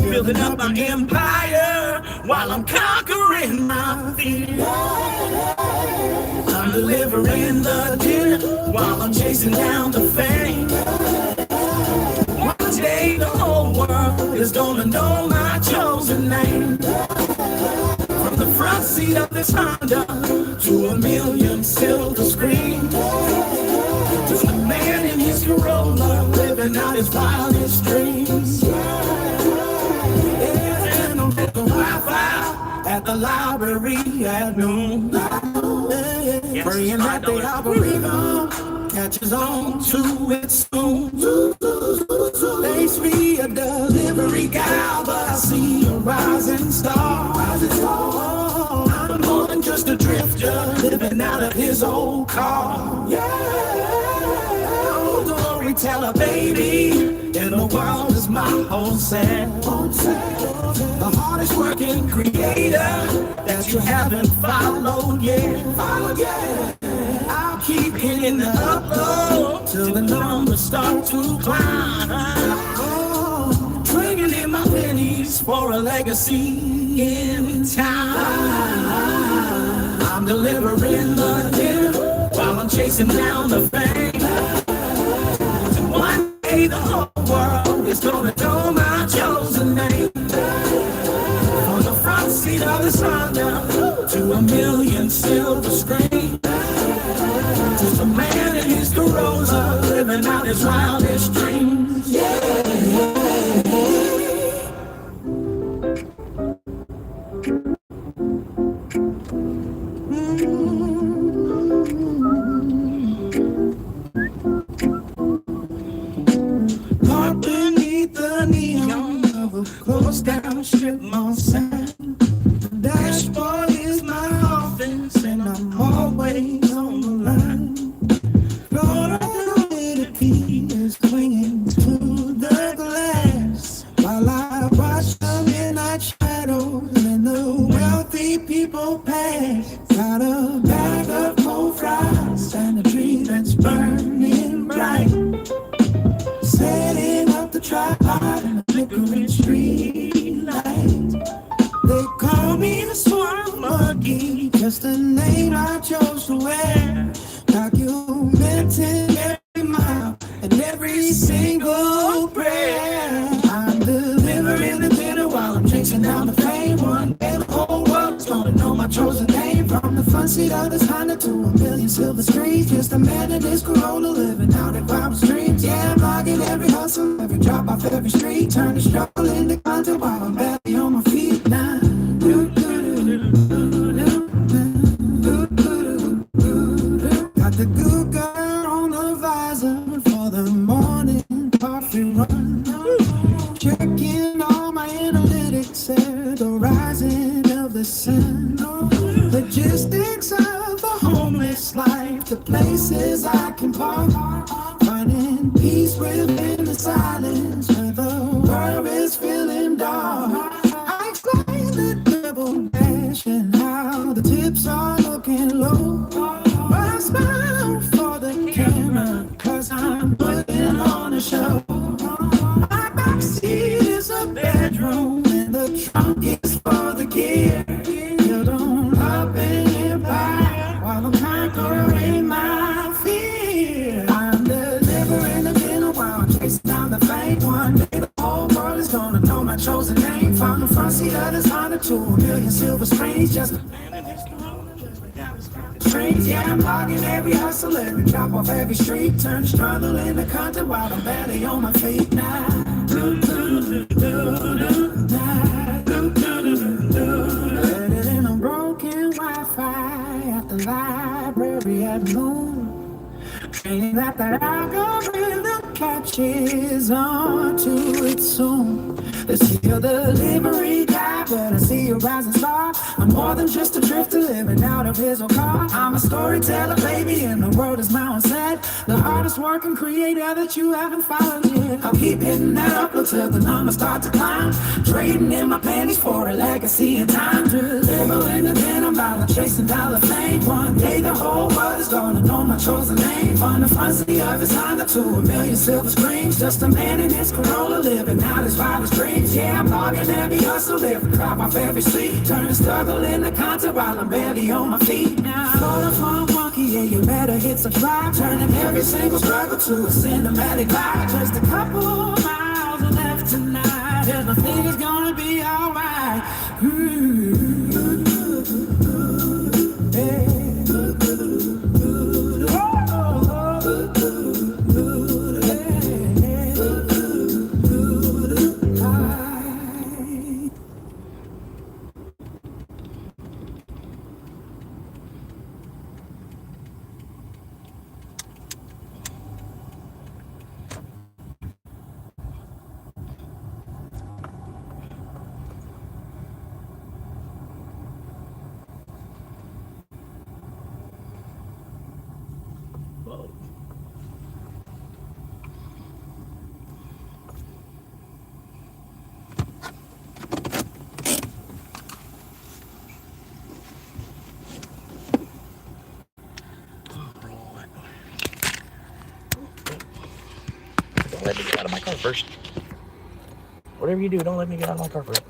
Building up my empire, while I'm conquering my fear. I'm delivering the dinner, while I'm chasing down the fame. One day the whole world is gonna know my chosen name. From the front seat of this Honda to a million silver screens, to the man in his Corolla living out his wildest dreams. Yeah, and I'm at the Wi-Fi at the library at noon. Praying that the algorithm catches on to it soon. Thanks me a delivery guy, but I see a rising star. I'm more than just a drifter living out of his old car. Oh, storyteller, baby, in the world is my whole set. The hardest working creator that you haven't followed yet. I'll keep hitting the upload till the numbers start to climb. Bringing in my pennies for a legacy in time. I'm delivering the dinner while I'm chasing down the fame. And one day the whole world is gonna know my chosen name. On the front seat of this Honda to a million silver screens. Just a man in his Corolla living out his wildest dreams. Parked beneath the neon of a closed down strip mall sign. The dashboard is my office and I'm always on the line. Florida is clinging to the glass while I watch the midnight shadows and the wealthy people pass. Got a bag of cold fries and a tree that's burning bright. Setting up the tripod in a flickering street light. They call me the Swamp Monkey, just a name I chose to wear. Documenting every mile and every single prayer. I'm delivering the dinner while I'm chasing down the fame. One day the whole world's gonna know my chosen name. From the front seat of this Honda to a million silver screens. Just a man in his Corolla living out in Bob's dreams. Yeah, I'm logging every hustle, every drop off every street. Turn the struggle into content while I'm barely on my feet now. Got the good girl on the visor for the morning coffee run. Checking all my analytics at the rising of the sun. Logistics of the homeless life, the places I can park. Finding peace within the silence where the world is feeling dark. I explain the double dash and how the tips are looking low. But I smile for the camera, cause I'm putting on a show. My backseat is a bedroom and the trunk is for the gear. Build on up and by while I'm conquering my fear. I'm delivering the dinner while I'm chasing down the fame. One day the whole world is gonna know my chosen name. From the front seat of this Honda to a million silver screens. Just a man in his Streets, yeah, I'm logging every hustle, every drop off every street. Turn the struggle into content while I'm barely on my feet now. Better than a broken red moon. Praying that algorithm catches on to it soon. Let's hear the delivery guy, but I see a rising star. I'm more than just a drifter living out of his old car. I'm a storyteller, baby, and the world is my own set. The hardest working creator that you haven't followed yet. I'll keep hitting that upward till the numbers start to climb. Trading in my panties for a legacy in time. Delivering the denim dollar, chasing dollar fame. One day the whole world is gonna know my chosen name. On the front seat of his Honda to a million silver screens. Just a man in his Corolla living out his wildest dreams. Yeah, I'm logging every hustle, every crop off every street. Turning struggle into content while I'm barely on my feet. Now, Florida funk monkey, yeah, you better hit subscribe. Turning every single struggle to a cinematic vibe. Just a couple miles left tonight. There's nothing is gonna be alright. Hey. Whoa. Don't let me get out of my car first. Whatever you do, don't let me get out of my car first.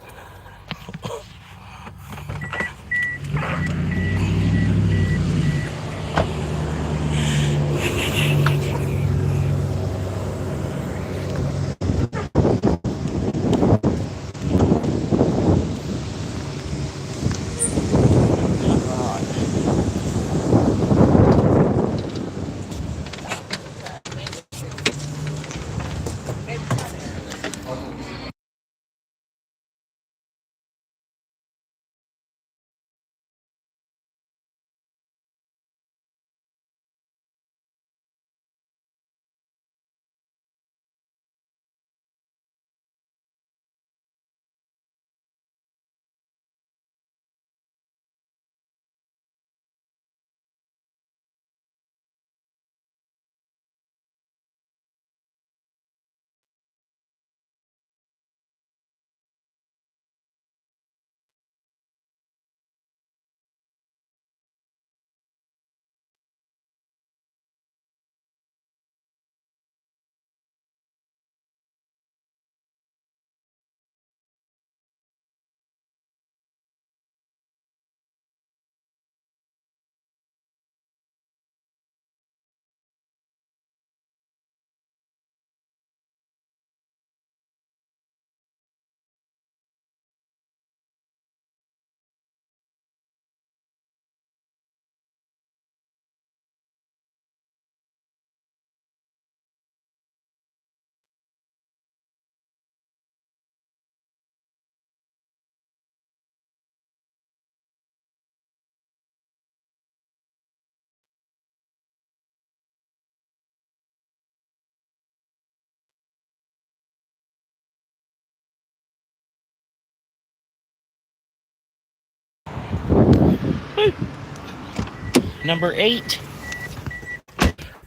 Number 8.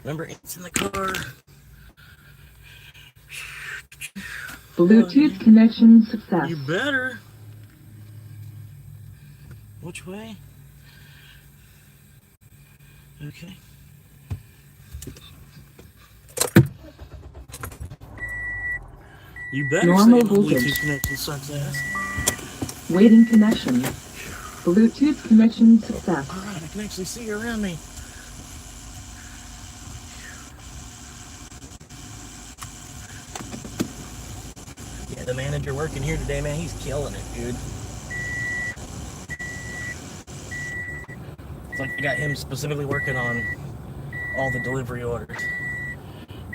Number 8's in the car. Bluetooth connection success. You better. Which way? Okay. You better Normal say my voltage. Bluetooth connection sucks ass. Waiting connection. Bluetooth connection success. Alright, I can actually see you around me. Yeah, the manager working here today, man, he's killing it, dude. It's like I got him specifically working on all the delivery orders.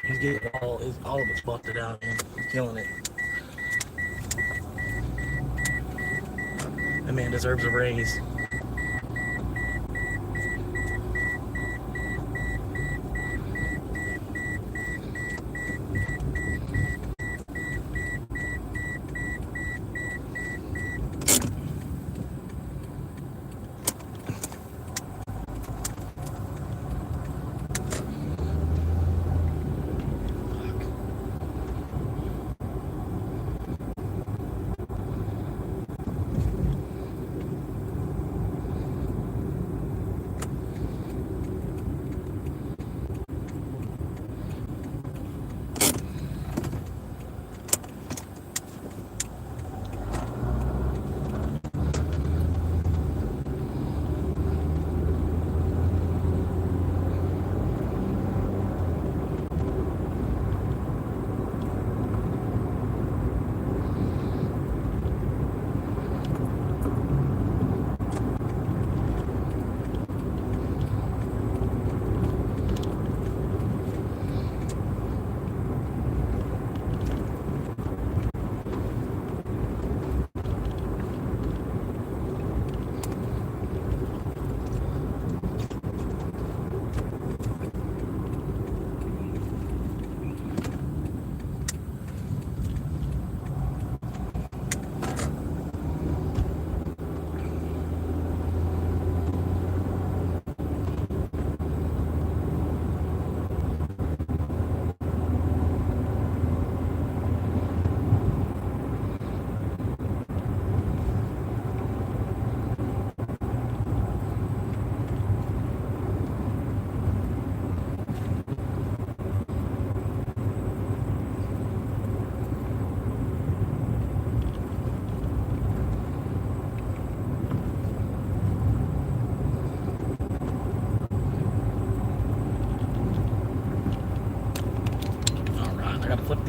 He's getting all of it's busted out, man. He's killing it. That man deserves a raise.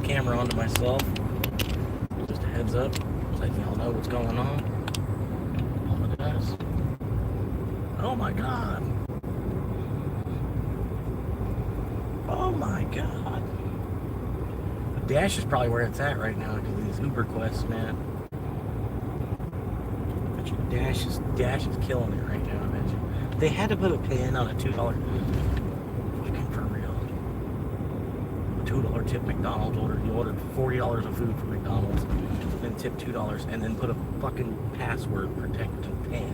camera onto myself. Just a heads up, so y'all know what's going on. All it does. Oh my god. Oh my god. The dash is probably where it's at right now because of these Uber quests, man. But your dash is killing it right now, I bet you. They had to put a pin on a $2. Fucking for real. A $2 tip McDonald's order. You ordered $40 of food from McDonald's, then tip $2, and then put a fucking password protected pin.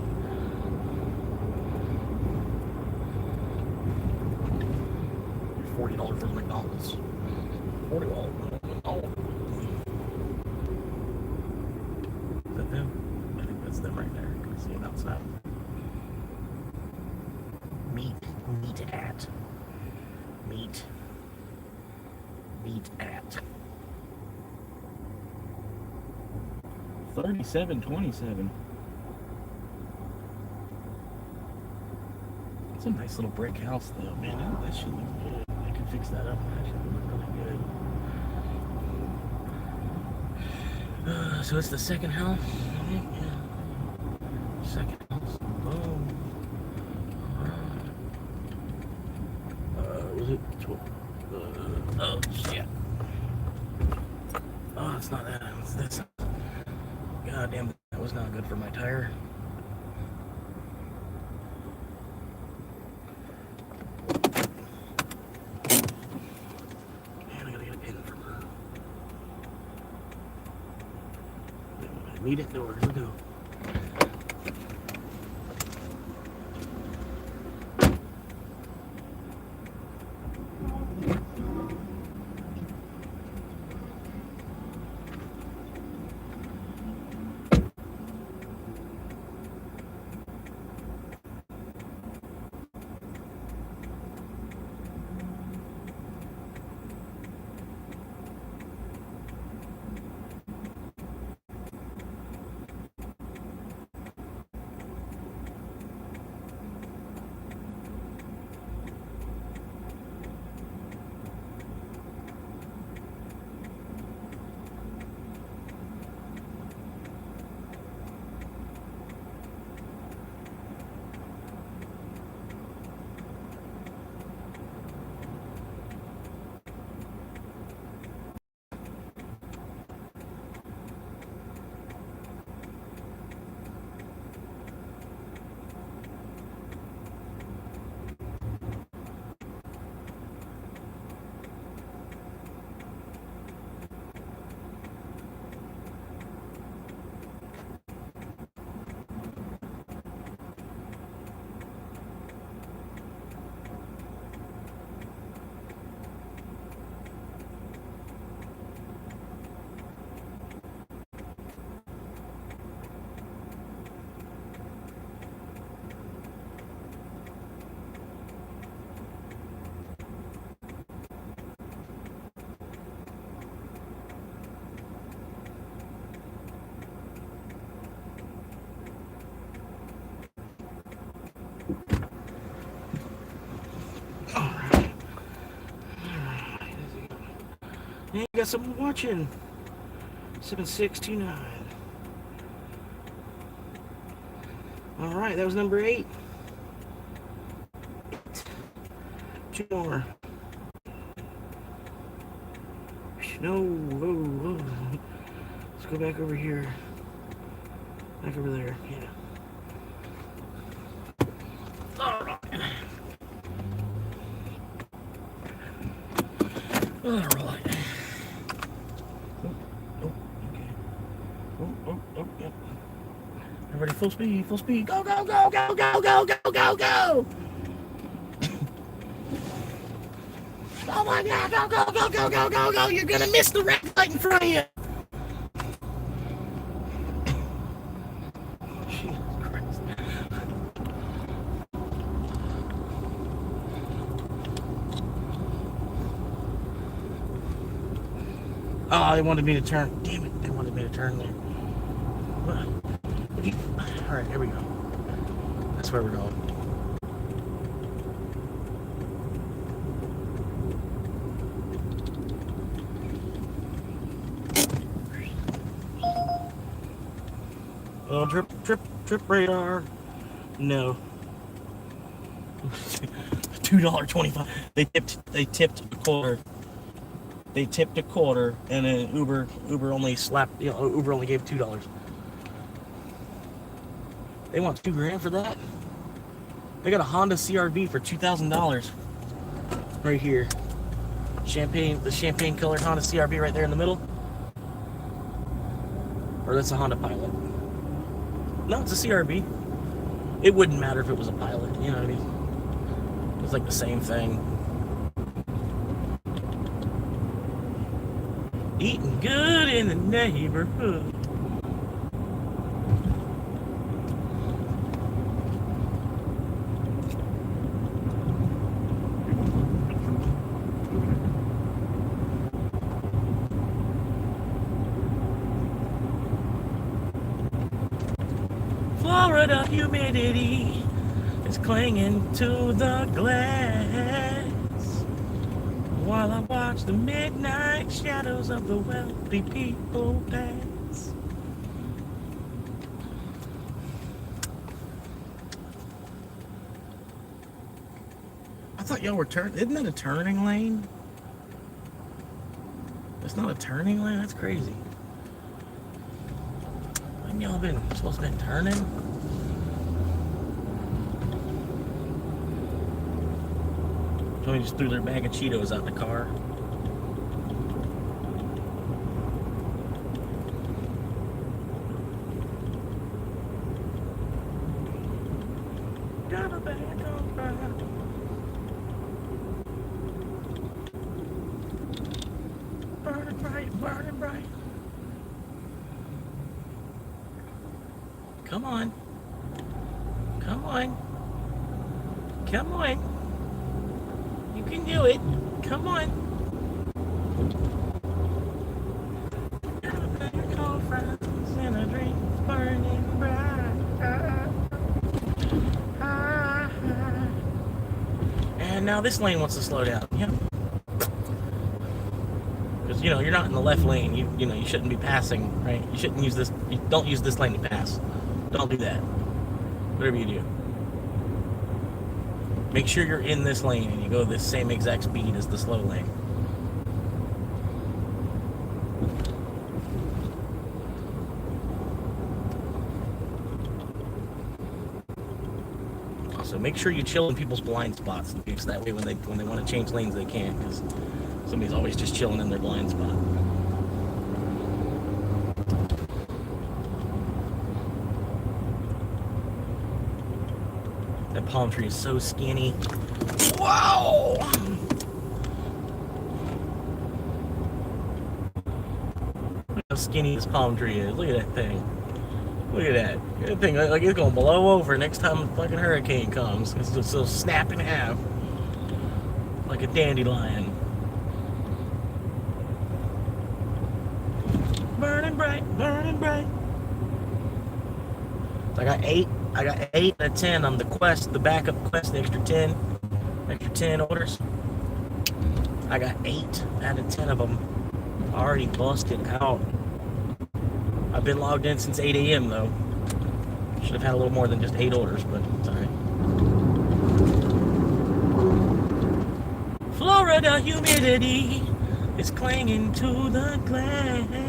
$40 for McDonald's. $40 for McDonald's. Is that them? I think that's them right there. Can see it outside. Meet at. Meet at. 3727. It's a nice little brick house though, man. That should look good. They can fix that up. That should look really good. So it's the second house. Yeah. Second house. Boom. Was it 12? Oh shit. Oh, it's not that. It's this. God damn, that was not good for my tire. Man, I gotta get a pin from her. Meet at door. Here we go. Hey, you got someone watching. 7629. Alright, that was number 8. 2 more. No, whoa. Let's go back over here. Back over there, yeah. Alright. Alright. Yep. Everybody full speed, Go, go, go, go, go, go, go, go, go! Oh my god, go, go, go, go, go, go, go! You're gonna miss the red light in front of you! Jesus Christ. Oh, they wanted me to turn. Damn it, they wanted me to turn there. Alright, here we go. That's where we're going. No, trip radar. No. $2.25. They tipped a quarter. They tipped a quarter, and then Uber only slapped. Uber only gave $2. They want $2,000 for that. They got a Honda CRV for $2,000 right here. The champagne colored Honda CRV right there in the middle. Or that's a Honda Pilot. No, it's a CRV. It wouldn't matter if it was a Pilot. You know what I mean? It's like the same thing. Eating good in the neighborhood. Florida humidity is clinging to the glass while I watch the midnight shadows of the wealthy people pass. I thought y'all were isn't that a turning lane? It's not a turning lane? That's crazy. Haven't y'all been supposed to be turning? Somebody just threw their bag of Cheetos out the car. Got a bag of fries. Burning bright, burning bright. Come on. Come on. Come on. You can do it. Come on. Cold friends and a drink burning bright. And now this lane wants to slow down. Yep. Because you're not in the left lane. You shouldn't be passing, right? You shouldn't use this. You don't use this lane to pass. Don't do that. Whatever you do. Make sure you're in this lane and you go the same exact speed as the slow lane. Also, make sure you chill in people's blind spots. Because that way when they want to change lanes they can, because somebody's always just chilling in their blind spot. That palm tree is so skinny. Wow! Look how skinny this palm tree is. Look at that thing. Look at that. Look at that thing. Like it's gonna blow over next time a fucking hurricane comes. It's just so snap in half. Like a dandelion. Burning bright, burning bright. So I got 8 out of 10 on the quest, the backup quest, the extra 10 orders. I got 8 out of 10 of them already busted out. I've been logged in since 8 a.m. though. Should have had a little more than just 8 orders, but it's alright. Florida humidity is clinging to the glass.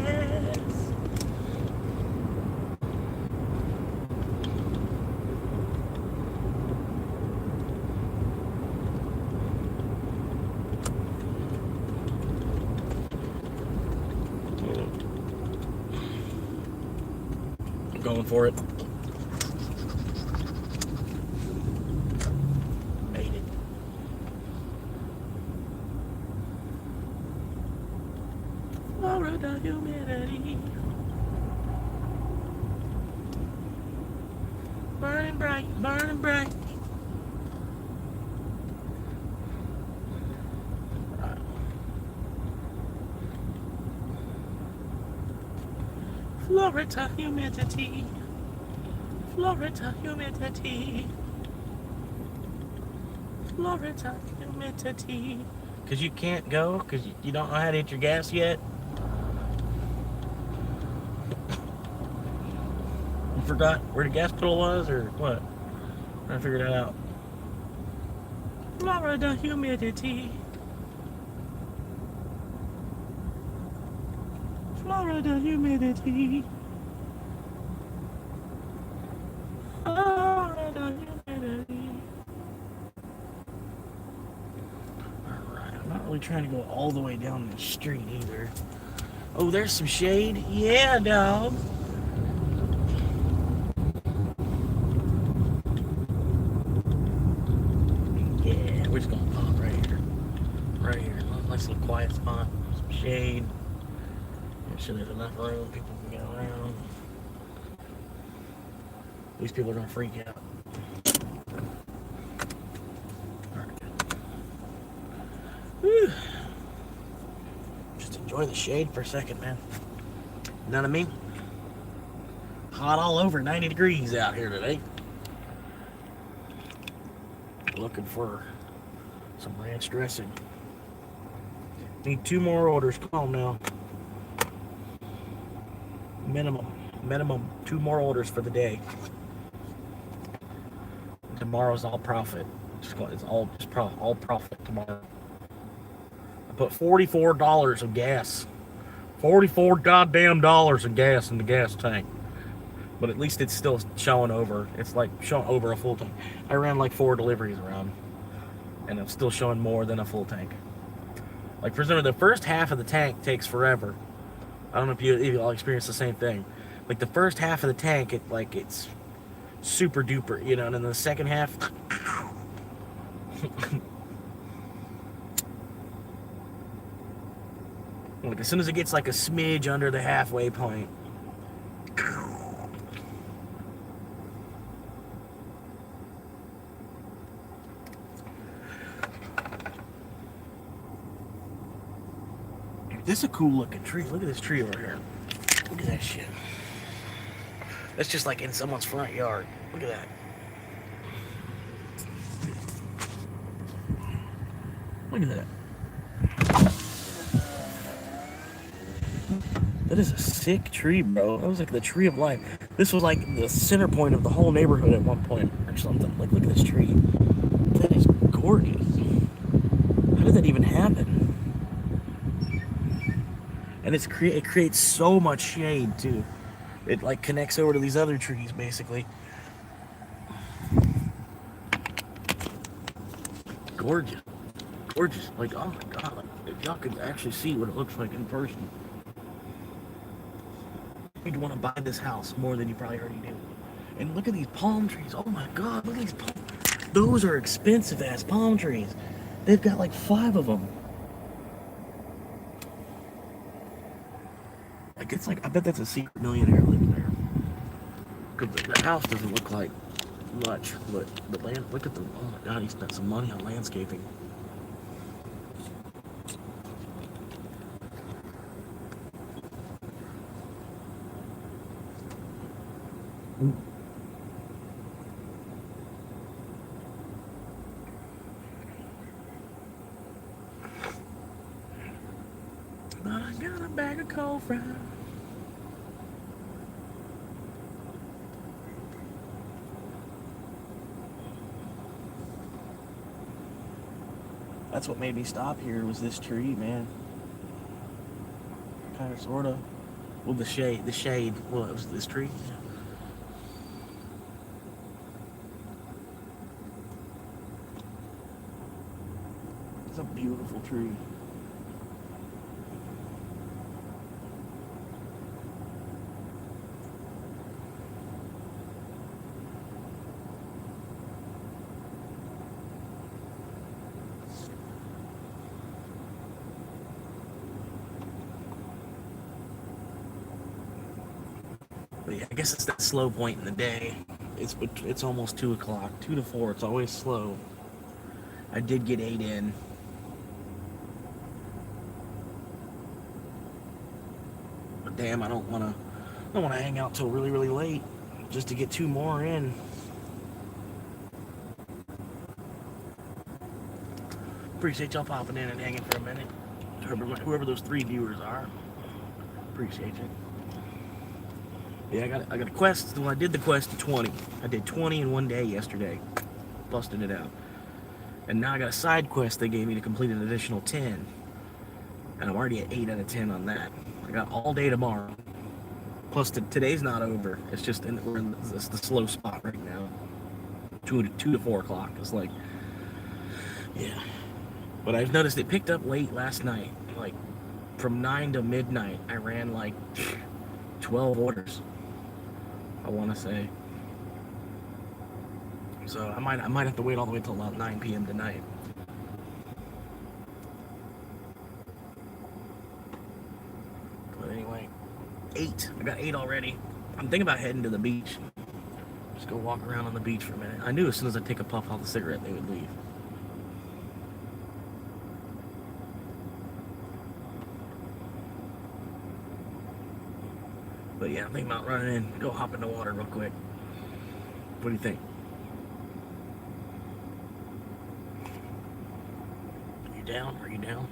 Going for it. Made it. Florida humidity. Burning bright, burning bright. Florida humidity. Florida humidity. Florida humidity. Because you can't go? Because you don't know how to hit your gas yet? forgot where the gas pedal was, or what? I figured that out. Florida humidity. Florida humidity. Florida humidity. Alright, I'm not really trying to go all the way down the street either. Oh, there's some shade. Yeah, dog. Yeah, we're just gonna pop right here. Right here. Nice little quiet spot. Some shade. Make sure there's enough room. People can get around. These people are gonna freak out. Whew. Just enjoy the shade for a second, man. You know what I mean? Hot all over, 90 degrees out here today. Looking for some ranch dressing. Need 2 more orders. Come on now. Minimum 2 more orders for the day. Tomorrow's all profit. It's all profit tomorrow. I put $44 of gas. $44 goddamn dollars of gas in the gas tank. But at least it's still showing over. It's like showing over a full tank. I ran like 4 deliveries around, and I'm still showing more than a full tank. Like, for example, the first half of the tank takes forever. I don't know if you all experience the same thing. Like, the first half of the tank, it's super duper, you know, and then the second half, like, as soon as it gets like a smidge under the halfway point, this is a cool looking tree. Look at this tree over here. Look at that shit. That's just like in someone's front yard. Look at that. Look at that. That is a sick tree, bro. That was like the tree of life. This was like the center point of the whole neighborhood at one point or something. Like, look at this tree. That is gorgeous. How did that even happen? And it creates so much shade too. It like connects over to these other trees basically. Gorgeous. Gorgeous. Like, oh my god, like, if y'all could actually see what it looks like in person, you'd want to buy this house more than you probably already do. And look at these palm trees. Oh my god, look at these palm. Those are expensive ass palm trees. They've got like 5 of them. Like, it's like, I bet that's a secret millionaire living there. Because the house doesn't look like much, but the land, look at the, oh my god, he spent some money on landscaping. But I got a bag of cold fries. That's what made me stop here, was this tree, man. Kind of, sort of. Well, the shade. Well, it was this tree. It's a beautiful tree. But yeah, I guess it's that slow point in the day. It's almost 2 o'clock, 2 to 4. It's always slow. I did get 8 in. But damn, I don't wanna hang out till really, really late just to get 2 more in. Appreciate y'all popping in and hanging for a minute. Whoever those 3 viewers are. Appreciate you. Yeah, I got a quest. Well, I did the quest to 20. I did 20 in one day yesterday. Busted it out. And now I got a side quest they gave me to complete an additional 10. And I'm already at 8 out of 10 on that. I got all day tomorrow. Plus, today's not over. It's just we're in the slow spot right now. 2 to 4 o'clock. It's like, yeah. But I've noticed it picked up late last night. Like, from 9 to midnight, I ran like 12 orders, I want to say. So I might have to wait all the way till about 9 p.m. tonight. But anyway, 8. I got 8 already. I'm thinking about heading to the beach. Just go walk around on the beach for a minute. I knew as soon as I take a puff off the cigarette, they would leave. But yeah, I'm thinking about running in, go hop in the water real quick. What do you think? Are you down? Are you down?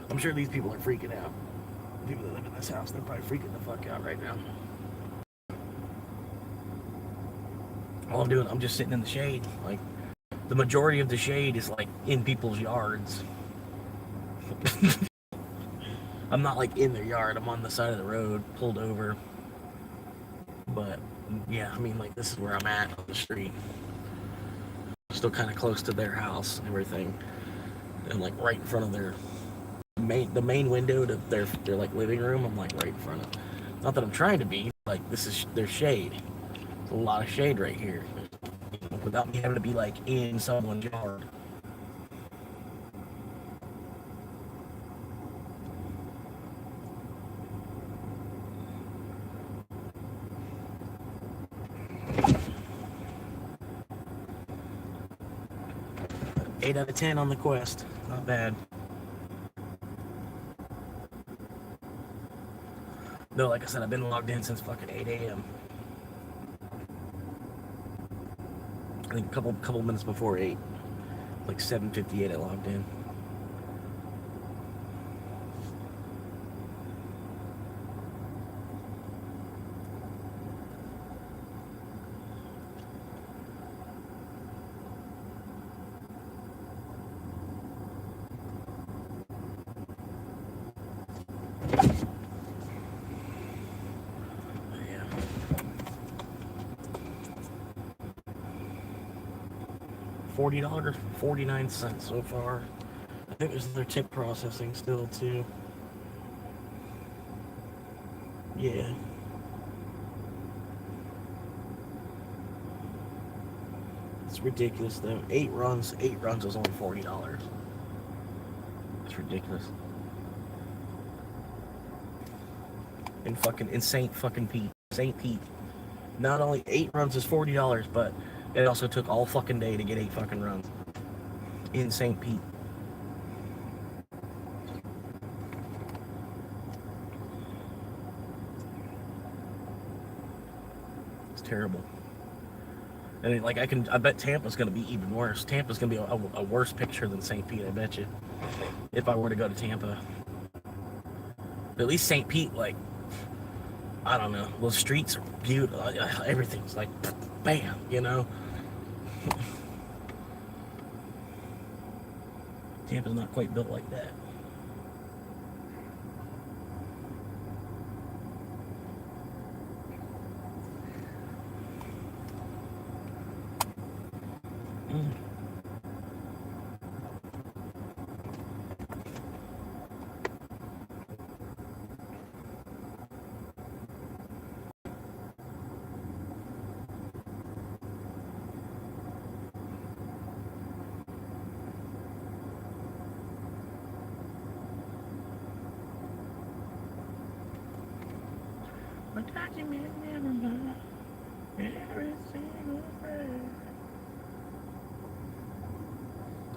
I'm sure these people are freaking out. The people that live in this house, they're probably freaking the fuck out right now. All I'm doing, I'm just sitting in the shade. Like, the majority of the shade is like in people's yards. I'm not like in their yard, I'm on the side of the road, pulled over. But yeah, I mean, like, this is where I'm at on the street. Still kind of close to their house and everything. And like right in front of their the main window to their like living room, I'm like right in front of. Not that I'm trying to be, like, this is their shade. There's a lot of shade right here. Without me having to be like in someone's yard. Eight out of 10 on the quest. Not bad. No, like I said, I've been logged in since fucking 8 a.m. I think a couple minutes before 8. Like 7:58 I logged in. $40.49 so far. I think there's another tip processing still too. Yeah. It's ridiculous though. 8 runs was only $40. It's ridiculous. In St. Pete. Not only 8 runs is $40, but it also took all fucking day to get 8 fucking runs. In St. Pete. It's terrible. And I bet Tampa's gonna be even worse. Tampa's gonna be a worse picture than St. Pete, I bet you. If I were to go to Tampa. But at least St. Pete, like, I don't know, those streets are beautiful. Everything's like, bam, you know? Tampa's not quite built like that.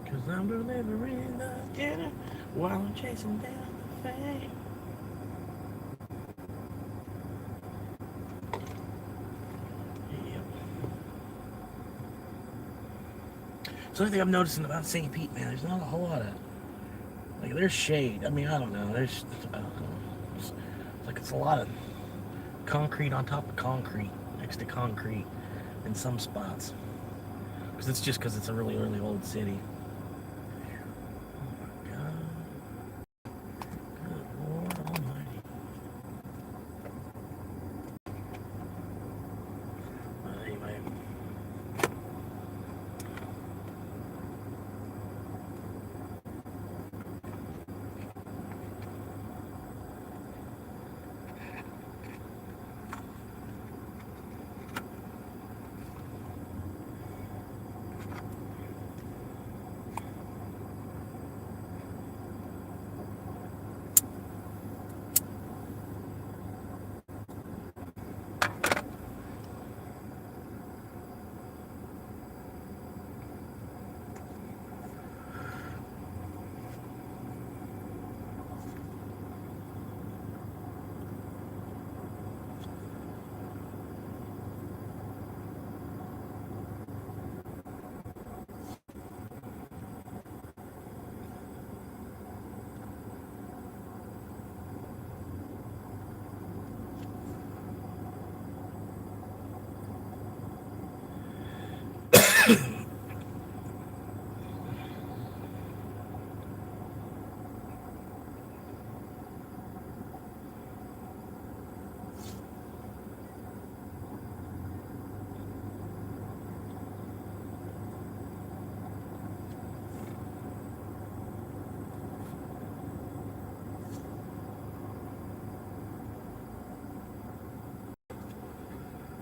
Cause I'm delivering the dinner while I'm chasing down the fame. So the thing I'm noticing about St. Pete, man, there's not a whole lot of, like, there's shade. I mean, I don't know. I don't know. It's like it's a lot of concrete on top of concrete, next to concrete in some spots. Because it's a really, really old city. Oh my God. Good Lord Almighty. But anyway.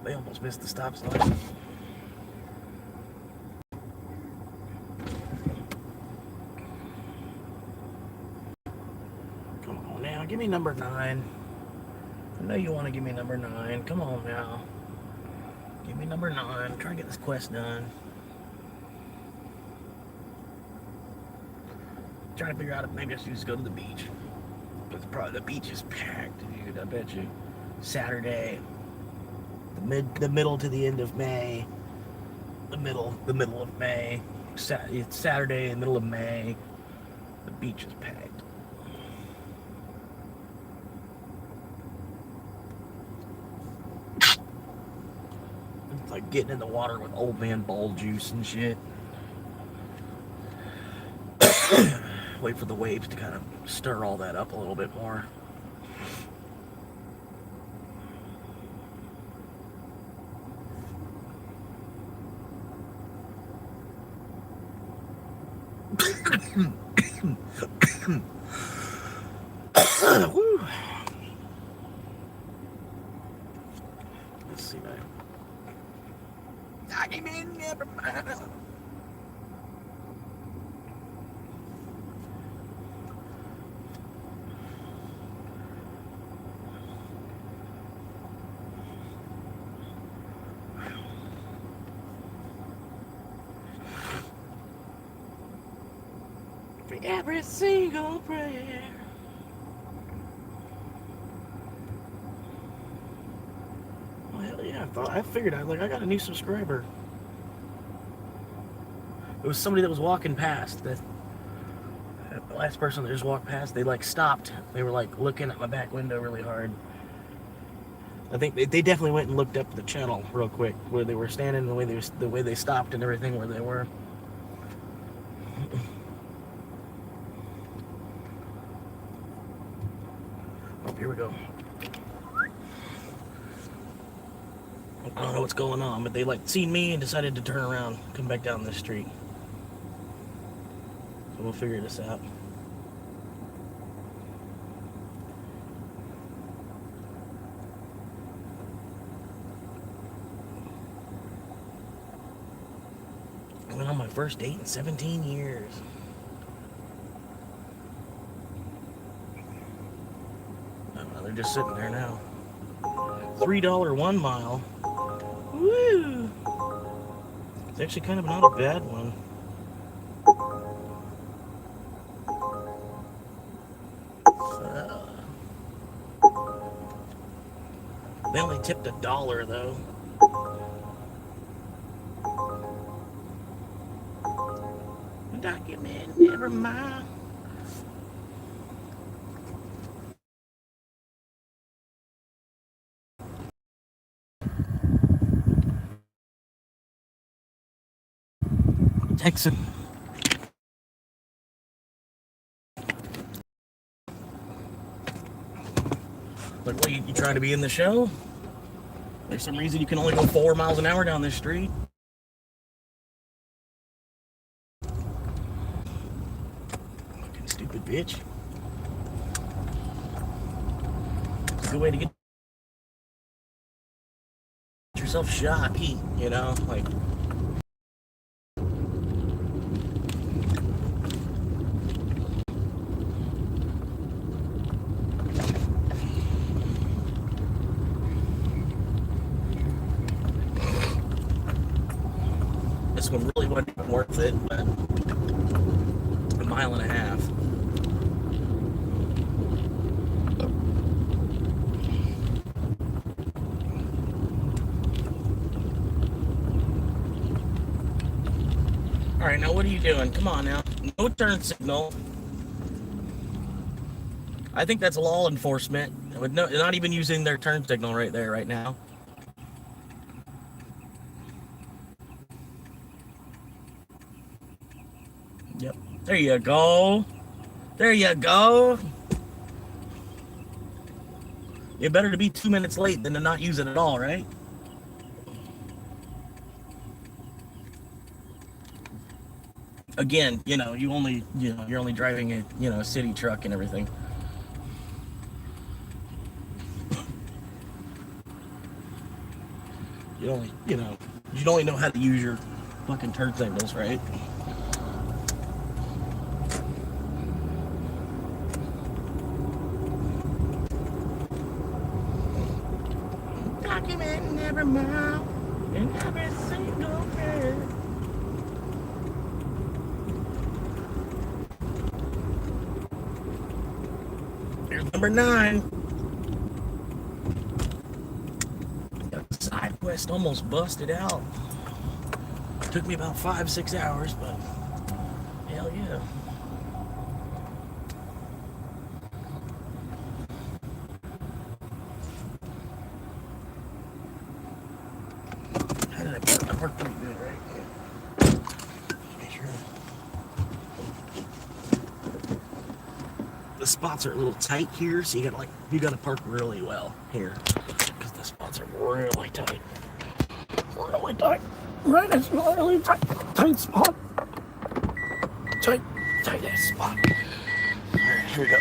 They almost missed the stop sign. Come on now, give me number 9. I know you want to give me number 9. Come on now. Give me number 9. Try to get this quest done. Trying to figure out if maybe I should just go to the beach. But the beach is packed, dude. I bet you. Saturday. The middle to the end of May. The middle of May. It's Saturday, the middle of May. The beach is packed. It's like getting in the water with old man ball juice and shit. Wait for the waves to kind of stir all that up a little bit more. Woo. Let's see now. I came in, never mind. For every single prayer. Well, hell yeah, I figured I got a new subscriber. It was somebody that was walking past. The last person that just walked past, they like stopped. They were like looking at my back window really hard. I think they definitely went and looked up the channel real quick, where they were standing, the way they stopped and everything, where they were. Oh, here we go. I don't know what's going on, but they like seen me and decided to turn around, come back down this street. So we'll figure this out. I went on my first date in 17 years. They're just sitting there now. $3 1 mile. Woo! It's actually kind of not a bad one. They only tipped $1 though. Document every mile. Texan. Like, what, you trying to be in the show? There's some reason you can only go 4 miles an hour down this street. Fucking stupid bitch. It's a good way to get yourself shot, you know? Like, this one really wasn't worth it, but a mile and a half. All right, now what are you doing? Come on now. No turn signal. I think that's law enforcement. With not even using their turn signal right there, right now. Yep. There you go. There you go. It's better to be 2 minutes late than to not use it at all, right? Again, you know, you're only driving a city truck and everything. You only know how to use your fucking turn signals, right? Documenting every mile and every single day. Here's number 9. Got the side quest almost busted out. Took me about 5-6 hours, but hell yeah. How did I park? I parked pretty good, right? Make sure. The spots are a little tight here, so you gotta park really well here, because the spots are really tight. Really tight. Right, it's really tight spot. Tight ass spot. Alright, here we go.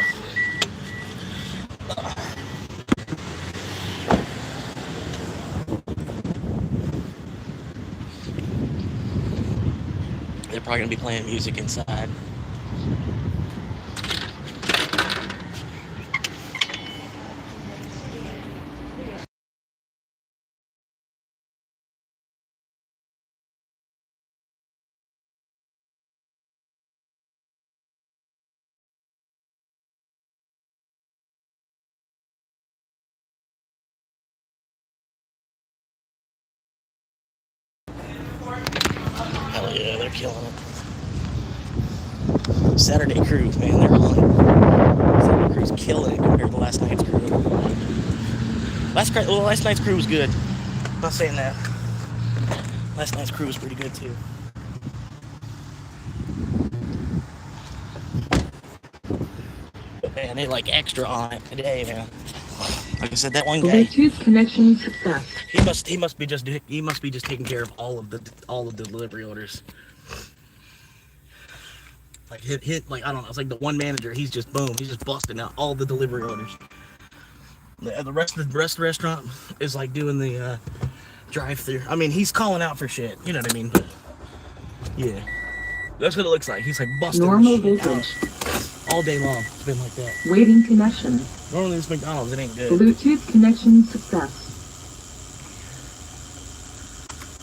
They're probably gonna be playing music inside. Hell yeah, they're killing it. Saturday cruise, man, they're on it. Saturday cruise killing it compared to last night's crew. Last night's crew was good. I'm not saying that. Last night's crew was pretty good too. But man, they like extra on it today, man. Like I said, that one guy. Bluetooth connection success. He must be just taking care of all of the delivery orders. Like hit like, I don't know, it's like the one manager, he's just busting out all the delivery orders. The rest of the restaurant is like doing the drive-through. I mean, he's calling out for shit, you know what I mean? But yeah, that's what it looks like. He's like busting Normal shit voltage. out all day long. It's been like that. Waiting connection. Normally it's McDonald's, it ain't good. Bluetooth connection success.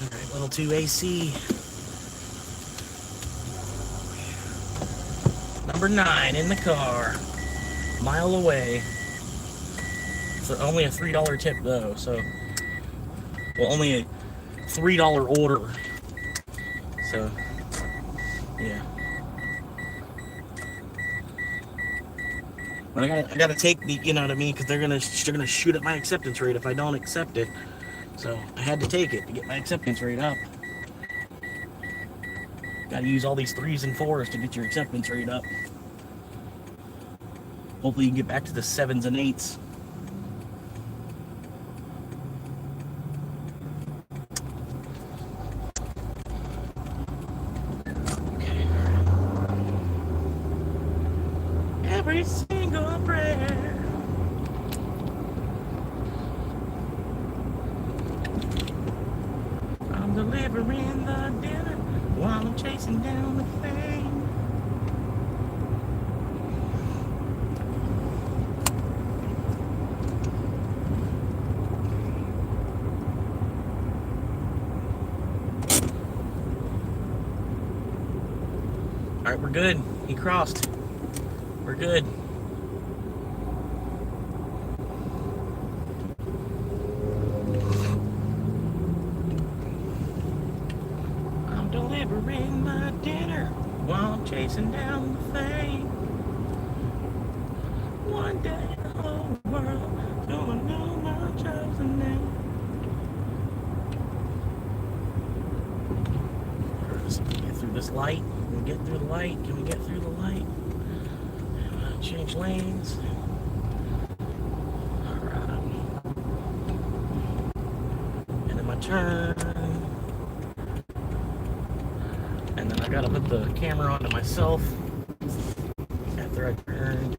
Alright, level 2 AC. Number 9 in the car. Mile away. So only a $3 tip though, so well, only a $3 order. So yeah. But I gotta take the, you know what I mean, because they're gonna shoot at my acceptance rate if I don't accept it. So I had to take it to get my acceptance rate up. Got to use all these 3s and 4s to get your acceptance rate up. Hopefully you can get back to the 7s and 8s. Okay. Every single prayer. I'm delivering the dinner while I'm chasing down the fame. All right, we're good. He crossed. We're good. I'm delivering my dinner while I'm chasing down the fame. One day the whole world gonna know my chosen name. Let's get through this light. Can we get through the light? Can we get through the light? Change lanes. Alright. And then my turn. And then I gotta put the camera onto myself after I turn.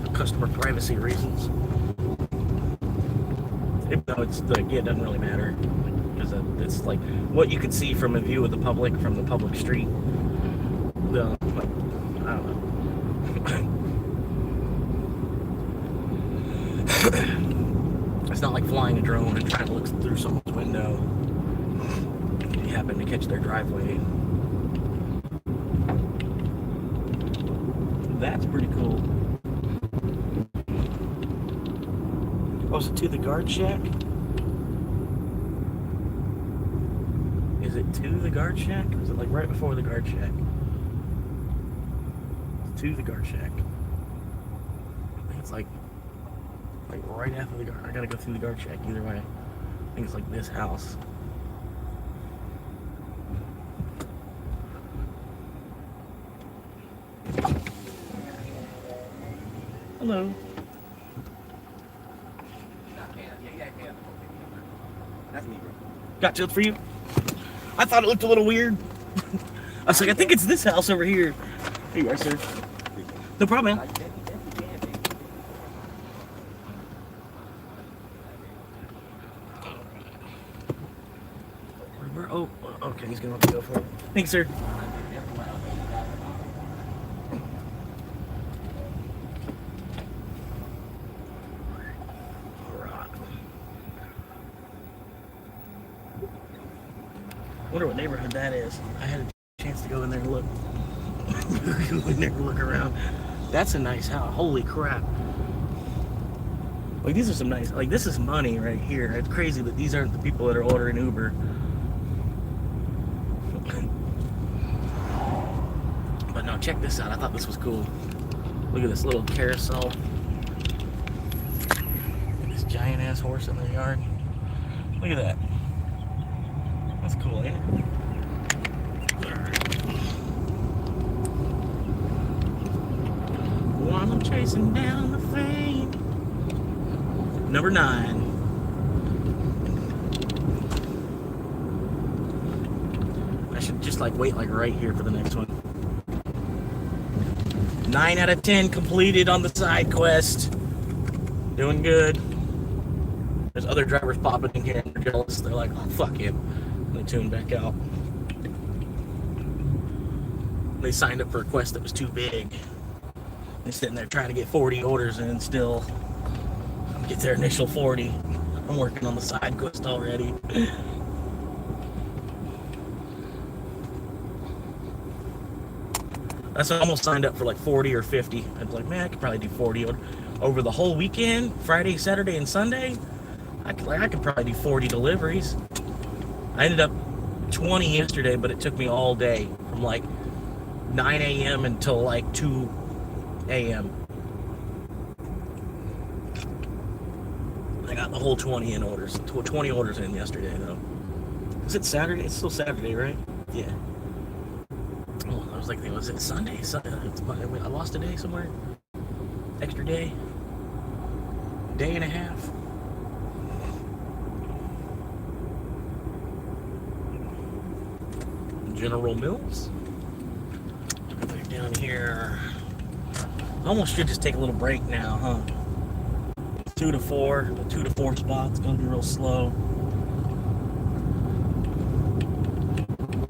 For customer privacy reasons. Even though it's like, yeah, it doesn't really matter. Because it's like what you can see from a view of the public from the public street. Like, I don't know. It's not like flying a drone and trying to look through someone's window. You happen to catch their driveway. That's pretty cool. Oh, is it to the guard shack? Is it to the guard shack? Or is it like right before the guard shack? It's to the guard shack. I think it's like right after the guard. I gotta go through the guard shack either way. I think it's like this house. Hello. That's me, bro. Gotcha for you. I thought it looked a little weird. I was like, I think it's this house over here. Here you are, sir. No problem, man. Oh, okay, he's gonna have to go for it. Thanks, sir. Wonder what neighborhood that is. I had a chance to go in there and look. Go in there and look around. That's a nice house. Holy crap. Like, these are some nice, like, this is money right here. It's crazy that these aren't the people that are ordering Uber. But no, check this out. I thought this was cool. Look at this little carousel. This giant ass horse in the yard. Look at that. That's cool, ain't it? While I'm chasing down the fame. Number 9. I should just like wait like right here for the next one. 9 out of 10 completed on the side quest. Doing good. There's other drivers popping in here and they're jealous. They're like, oh, fuck him. And they tune back out. They signed up for a quest that was too big. They're sitting there trying to get 40 orders in and still get their initial 40. I'm working on the side quest already. That's what I almost signed up for like 40 or 50. I was like, man, I could probably do 40 over the whole weekend, Friday, Saturday, and Sunday. I could probably do 40 deliveries. I ended up 20 yesterday, but it took me all day from like 9 a.m. until like 2 a.m. I got the whole 20 in orders. 20 orders in yesterday, though. Is it Saturday? It's still Saturday, right? Yeah. Oh, I was like, was it Sunday? I lost a day somewhere. Extra day. Day and a half. General Mills. Back down here. Almost should just take a little break now, huh? 2 to 4. The 2 to 4 spot's gonna be real slow.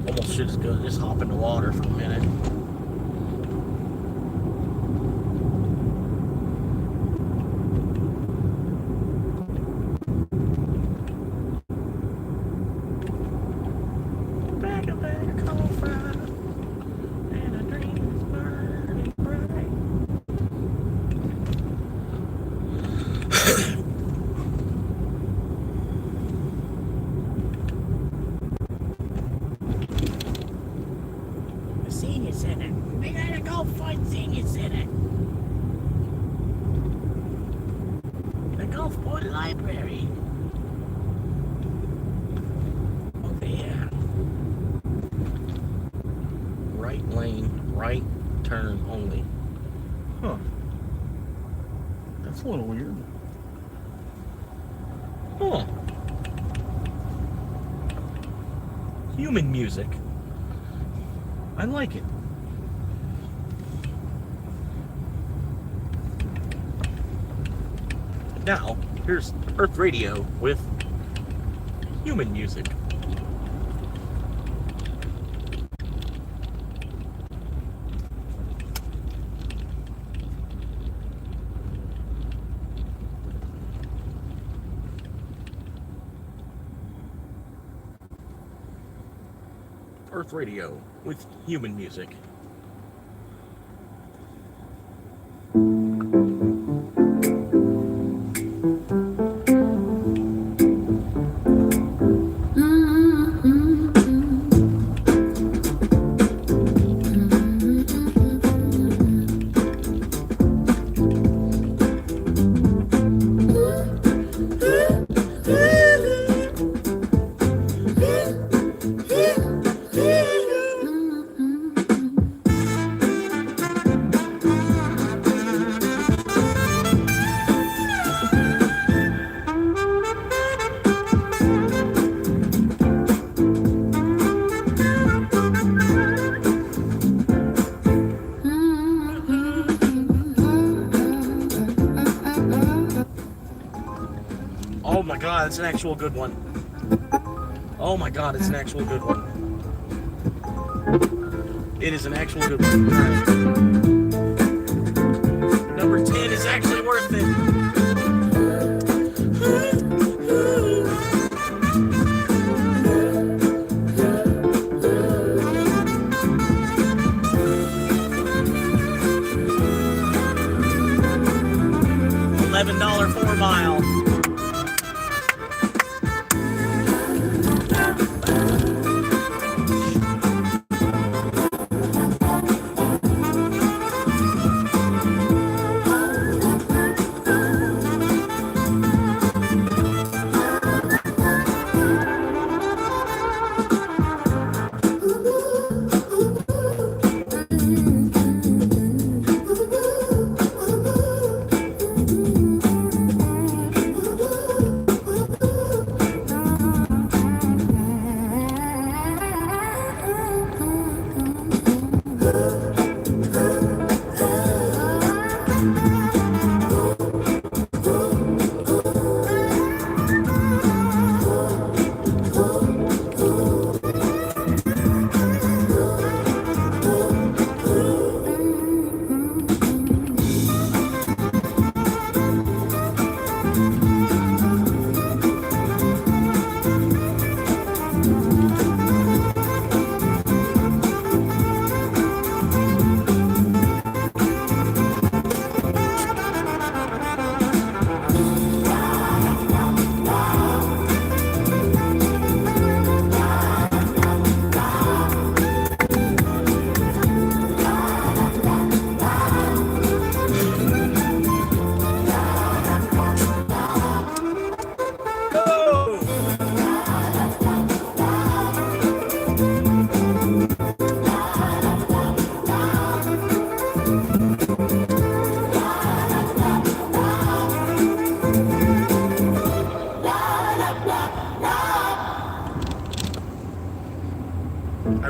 Almost should just hop in the water for a minute. Senior Center. We gotta go find Senior Center. The Gulfport Library. Over here. Right lane, right turn only. Huh. That's a little weird. Huh. Human music. I like it. Now, here's Earth Radio with human music. Earth Radio with human music. Oh my god, it's an actual good one. Oh my god, it's an actual good one. It is an actual good one. Alright. Number 10 is actually worth it. $11 4 mile.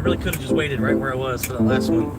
really could have just waited right where I was for that last one.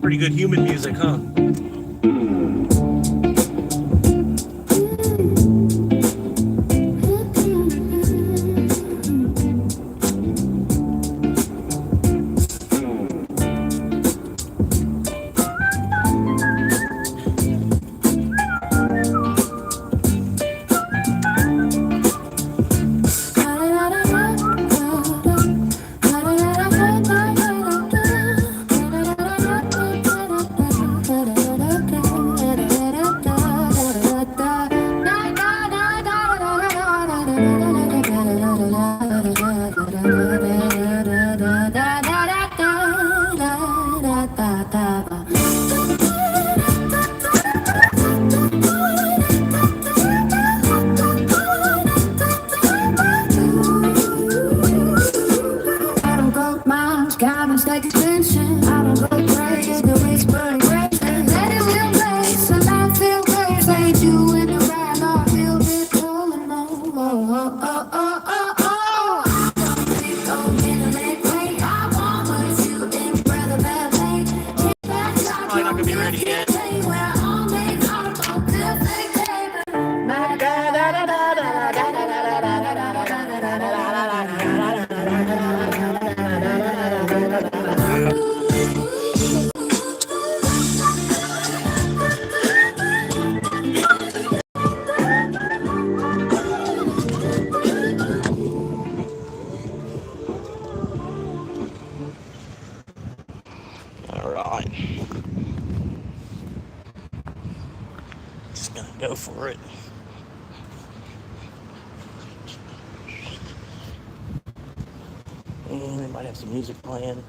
Pretty good human music, huh? I don't go miles, cabins like extension. I don't go crazy, the waste burning great. Let it feel place, and I feel great. Ain't you in the right, no, I feel bit cold and no. Oh, oh, oh, oh, oh, oh. I don't think I'm gonna let wait. I want what you in brother ballet. Probably not gonna be ready yet. All right. Just gonna go for it. And we might have some music playing.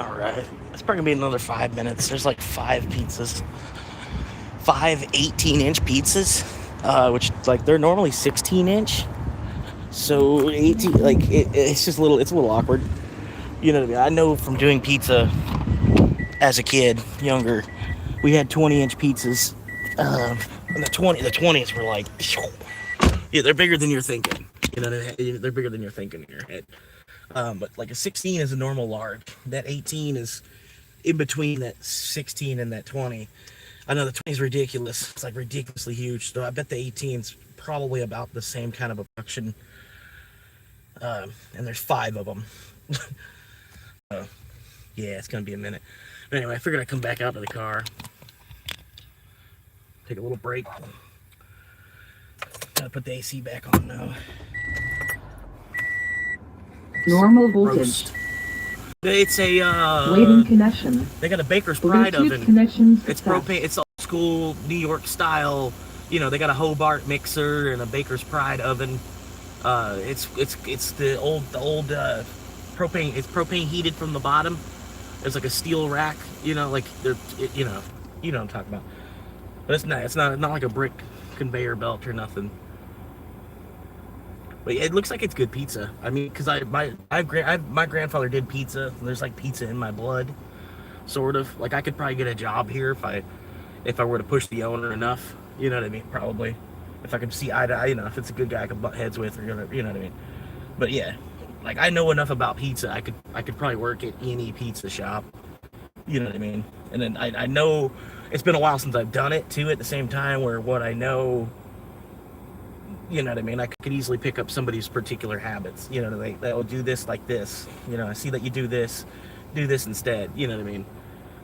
All right. It's probably gonna be another 5 minutes. There's like 5 pizzas, 5 18-inch pizzas, which like they're normally 16-inch. So 18, like it's just it's a little awkward. You know what I mean? I know from doing pizza as a kid, younger, we had 20-inch pizzas. And the 20s were like, yeah, they're bigger than you're thinking. You know, they're bigger than you're thinking in your head. But like a 16 is a normal large. That 18 is in between that 16 and that 20. I know the 20 is ridiculous. It's like ridiculously huge. So I bet the 18's probably about the same kind of a production. And there's 5 of them. Yeah, it's gonna be a minute. But anyway, I figured I'd come back out to the car, take a little break. Gotta put the AC back on now. Normal voltage. Roast. It's a Waiting connection. They got a Baker's Pride Bluetooth oven. connection It's success. propane. It's old school New York style. You know, they got a Hobart mixer and a Baker's Pride oven. It's the old propane. It's propane heated from the bottom. There's like a steel rack. You know, like you know what I'm talking about. But it's not. It's not like a brick conveyor belt or nothing. But it looks like it's good pizza. I mean, because my grandfather did pizza. There's like pizza in my blood, sort of. Like I could probably get a job here if I were to push the owner enough. You know what I mean? Probably. If I could see eye to eye, you know, if it's a good guy I could butt heads with, or you know what I mean. But yeah, like I know enough about pizza. I could probably work at any pizza shop. You know what I mean? And then I know it's been a while since I've done it too. At the same time, where what I know. You know what I mean? I could easily pick up somebody's particular habits. You know, they will do this like this. You know, I see that you do this instead. You know what I mean?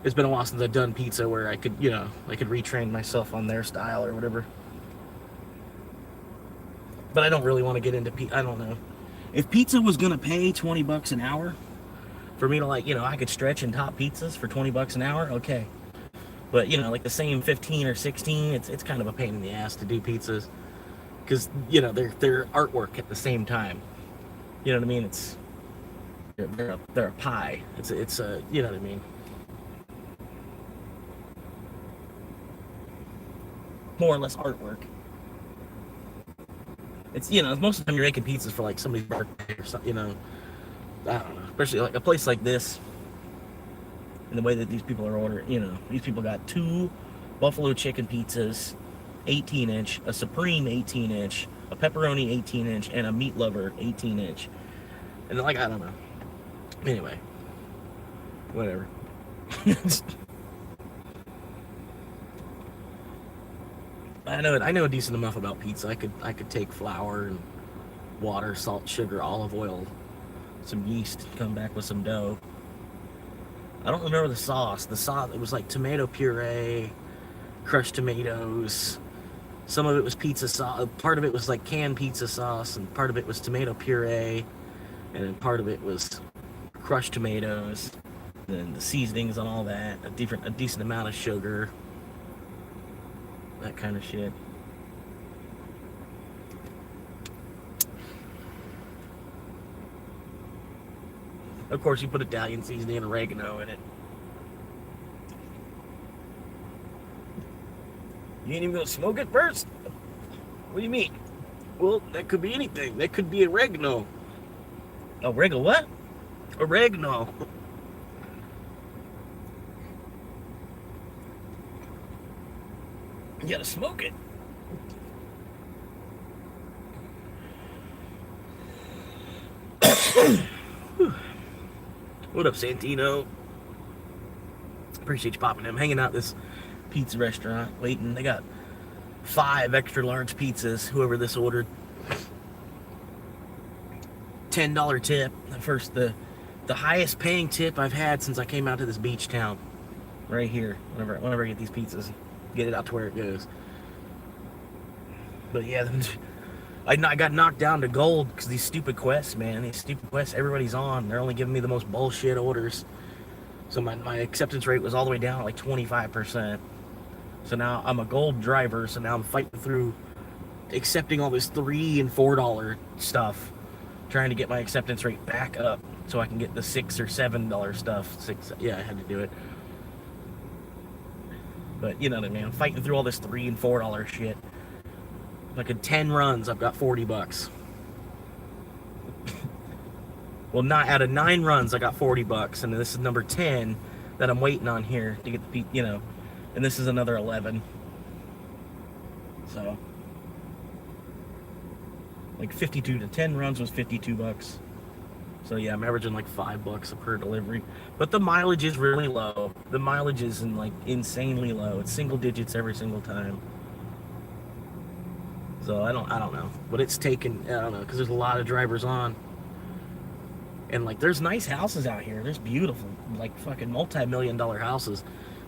It's been a while since I've done pizza where I could, you know, I could retrain myself on their style or whatever. But I don't really want to get into pizza. I don't know. If pizza was going to pay $20 an hour for me to, like, you know, I could stretch and top pizzas for $20 an hour, okay. But, you know, like the same 15 or 16, it's kind of a pain in the ass to do pizzas. Because, you know, they're artwork at the same time. You know what I mean? They're a pie. It's a, you know what I mean? More or less artwork. It's, you know, most of the time you're making pizzas for like somebody's birthday or something, you know. I don't know. Especially like a place like this. And the way that these people are ordering, you know, these people got 2 buffalo chicken pizzas, 18-inch, a Supreme 18-inch, a pepperoni 18-inch, and a meat lover 18-inch. And like, I don't know. Anyway. Whatever. I know a decent enough about pizza. I could take flour and water, salt, sugar, olive oil, some yeast, come back with some dough. I don't remember the sauce. The sauce, it was like tomato puree, crushed tomatoes. Some of it was pizza sauce. Part of it was like canned pizza sauce, and part of it was tomato puree, and then part of it was crushed tomatoes, and the seasonings on all that. A decent amount of sugar, that kind of shit. Of course, you put Italian seasoning and oregano in it. You ain't even gonna smoke it first? What do you mean? Well, that could be anything. That could be oregano. Oregano what? Oregano. You gotta smoke it. What up, Santino? Appreciate you popping in. I'm hanging out at this pizza restaurant, waiting. They got 5 extra large pizzas, whoever this ordered. $10 tip. The highest paying tip I've had since I came out to this beach town. Right here. Whenever I get these pizzas. Get it out to where it goes. But yeah, I got knocked down to gold because these stupid quests, man. These stupid quests everybody's on. They're only giving me the most bullshit orders. So my acceptance rate was all the way down at like 25%. So now I'm a gold driver, so now I'm fighting through accepting all this $3 and $4 stuff trying to get my acceptance rate back up so I can get the $6 or $7 stuff. Yeah, I had to do it. But you know what I mean? I'm fighting through all this $3 and $4 shit. Like in 10 runs, I've got $40. Well, not out of 9 runs, I got $40, and this is number 10 that I'm waiting on here to get the, you know, and this is another 11. So, like 52 to 10 runs was $52. So yeah, I'm averaging like $5 per delivery, but the mileage is really low. The mileage is like insanely low. It's single digits every single time. So I don't know, but it's taken, I don't know, because there's a lot of drivers on. And like, there's nice houses out here. There's beautiful, like fucking multi-million-dollar houses,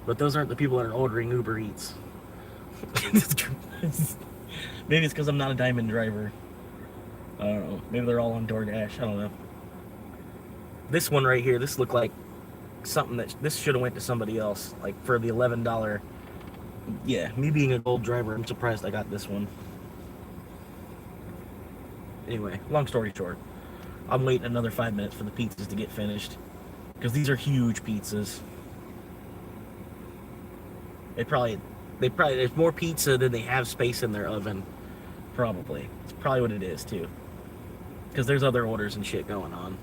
but those aren't the people that are ordering Uber Eats. Maybe it's because I'm not a diamond driver. I don't know. Maybe they're all on DoorDash. I don't know. This one right here, this looked like something that this should have went to somebody else. Like for the $11. Yeah, me being a gold driver, I'm surprised I got this one. Anyway, long story short, I'm waiting another 5 minutes for the pizzas to get finished, because these are huge pizzas. There's more pizza than they have space in their oven. Probably. It's probably what it is too. Because there's other orders and shit going on.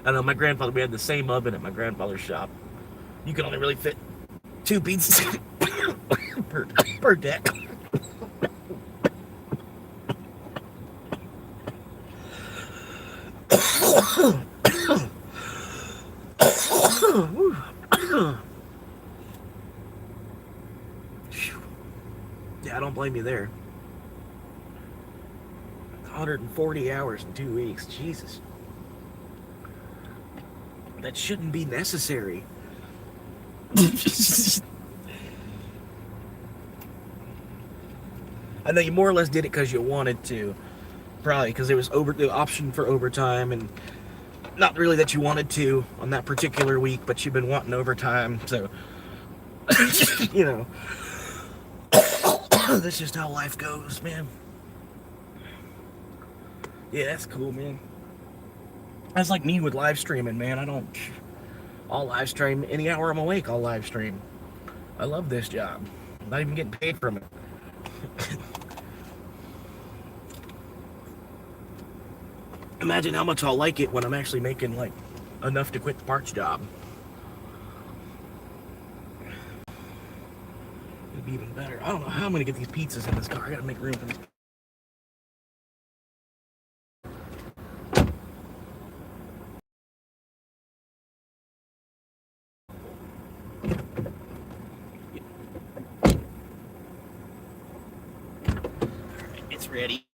I know, my grandfather, we had the same oven at my grandfather's shop. You can only really fit 2 pizzas per deck. Yeah, I don't blame you there. 140 hours in 2 weeks. Jesus. That shouldn't be necessary. I know you more or less did it because you wanted to. Probably because there was the option for overtime, and not really that you wanted to on that particular week, but you've been wanting overtime, so you know. That's just how life goes, man. Yeah, that's cool, man. That's like me with live streaming, man. I'll live stream any hour I'm awake. I'll live stream. I love this job. I'm not even getting paid from it. Imagine how much I'll like it when I'm actually making like enough to quit the parts job. It'd be even better. I don't know how I'm gonna get these pizzas in this car. I gotta make room for these. It's ready.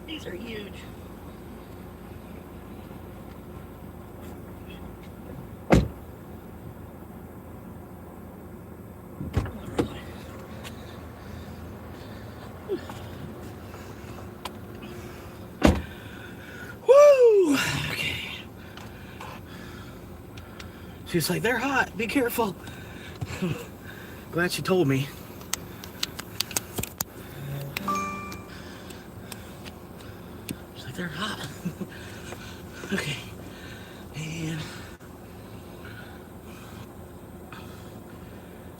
These are huge. She's like, they're hot. Be careful. Glad she told me. She's like, they're hot. Okay. And...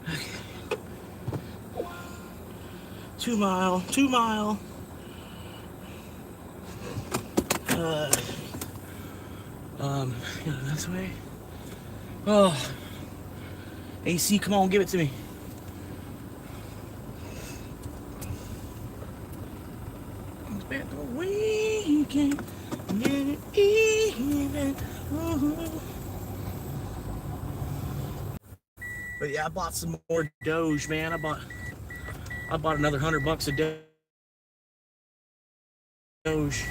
okay. 2 mile. This way. Oh, AC, come on, give it to me. It's been a weekend, and even. But yeah, I bought some more Doge, man. I bought another $100 of Doge.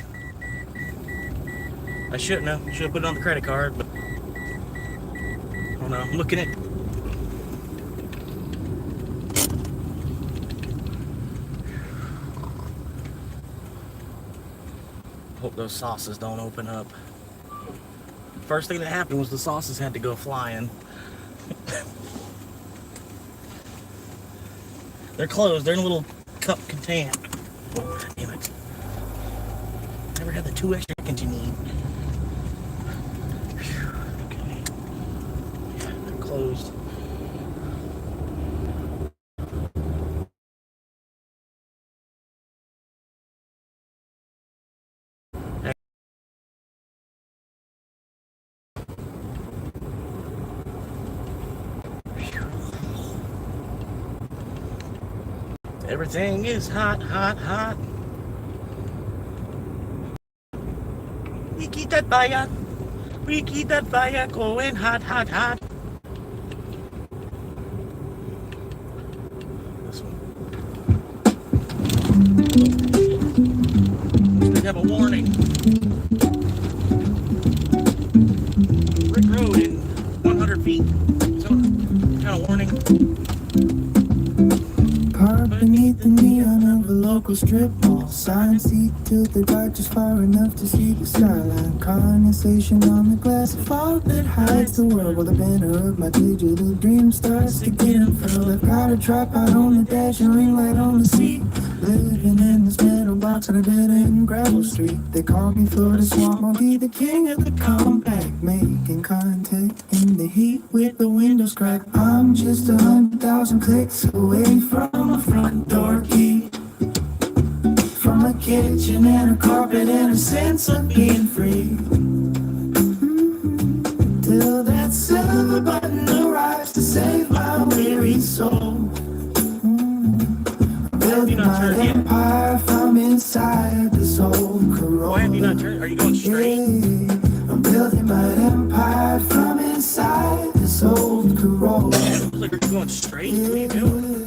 I shouldn't have. Should have put it on the credit card, but I don't know. I'm looking at. Hope those sauces don't open up. First thing that happened was the sauces had to go flying. They're closed. They're in a little cup container. Oh, damn it. Never had the 2 extra seconds you need. Okay. Yeah, they're closed. Everything is hot, hot, hot. We keep that fire going hot, hot, hot. This one. They have a warning. Brick road in 100 feet. So, kind of warning. Parked beneath the neon of a local strip mall. Sign seat tilted back just far enough to see the skyline. Condensation on the glass, a fog that hides the world. While the banner of my digital dream starts to get unfurled. I've got a tripod on the dash and ring light on the seat. Living in this metal box on a dead end gravel street. They call me Florida Swamp Monkey, the king of the compact. Making contact in the heat with the windows cracked. I'm just 100,000 clicks away from a front door key. From a kitchen and a carpet and a sense of being free. Till that silver button arrives to save my weary soul. Building my empire from inside this old Corolla. Why have you not turned? Are you going straight? I'm building my empire from inside this old Corolla. Like, are you going straight? What are you doing?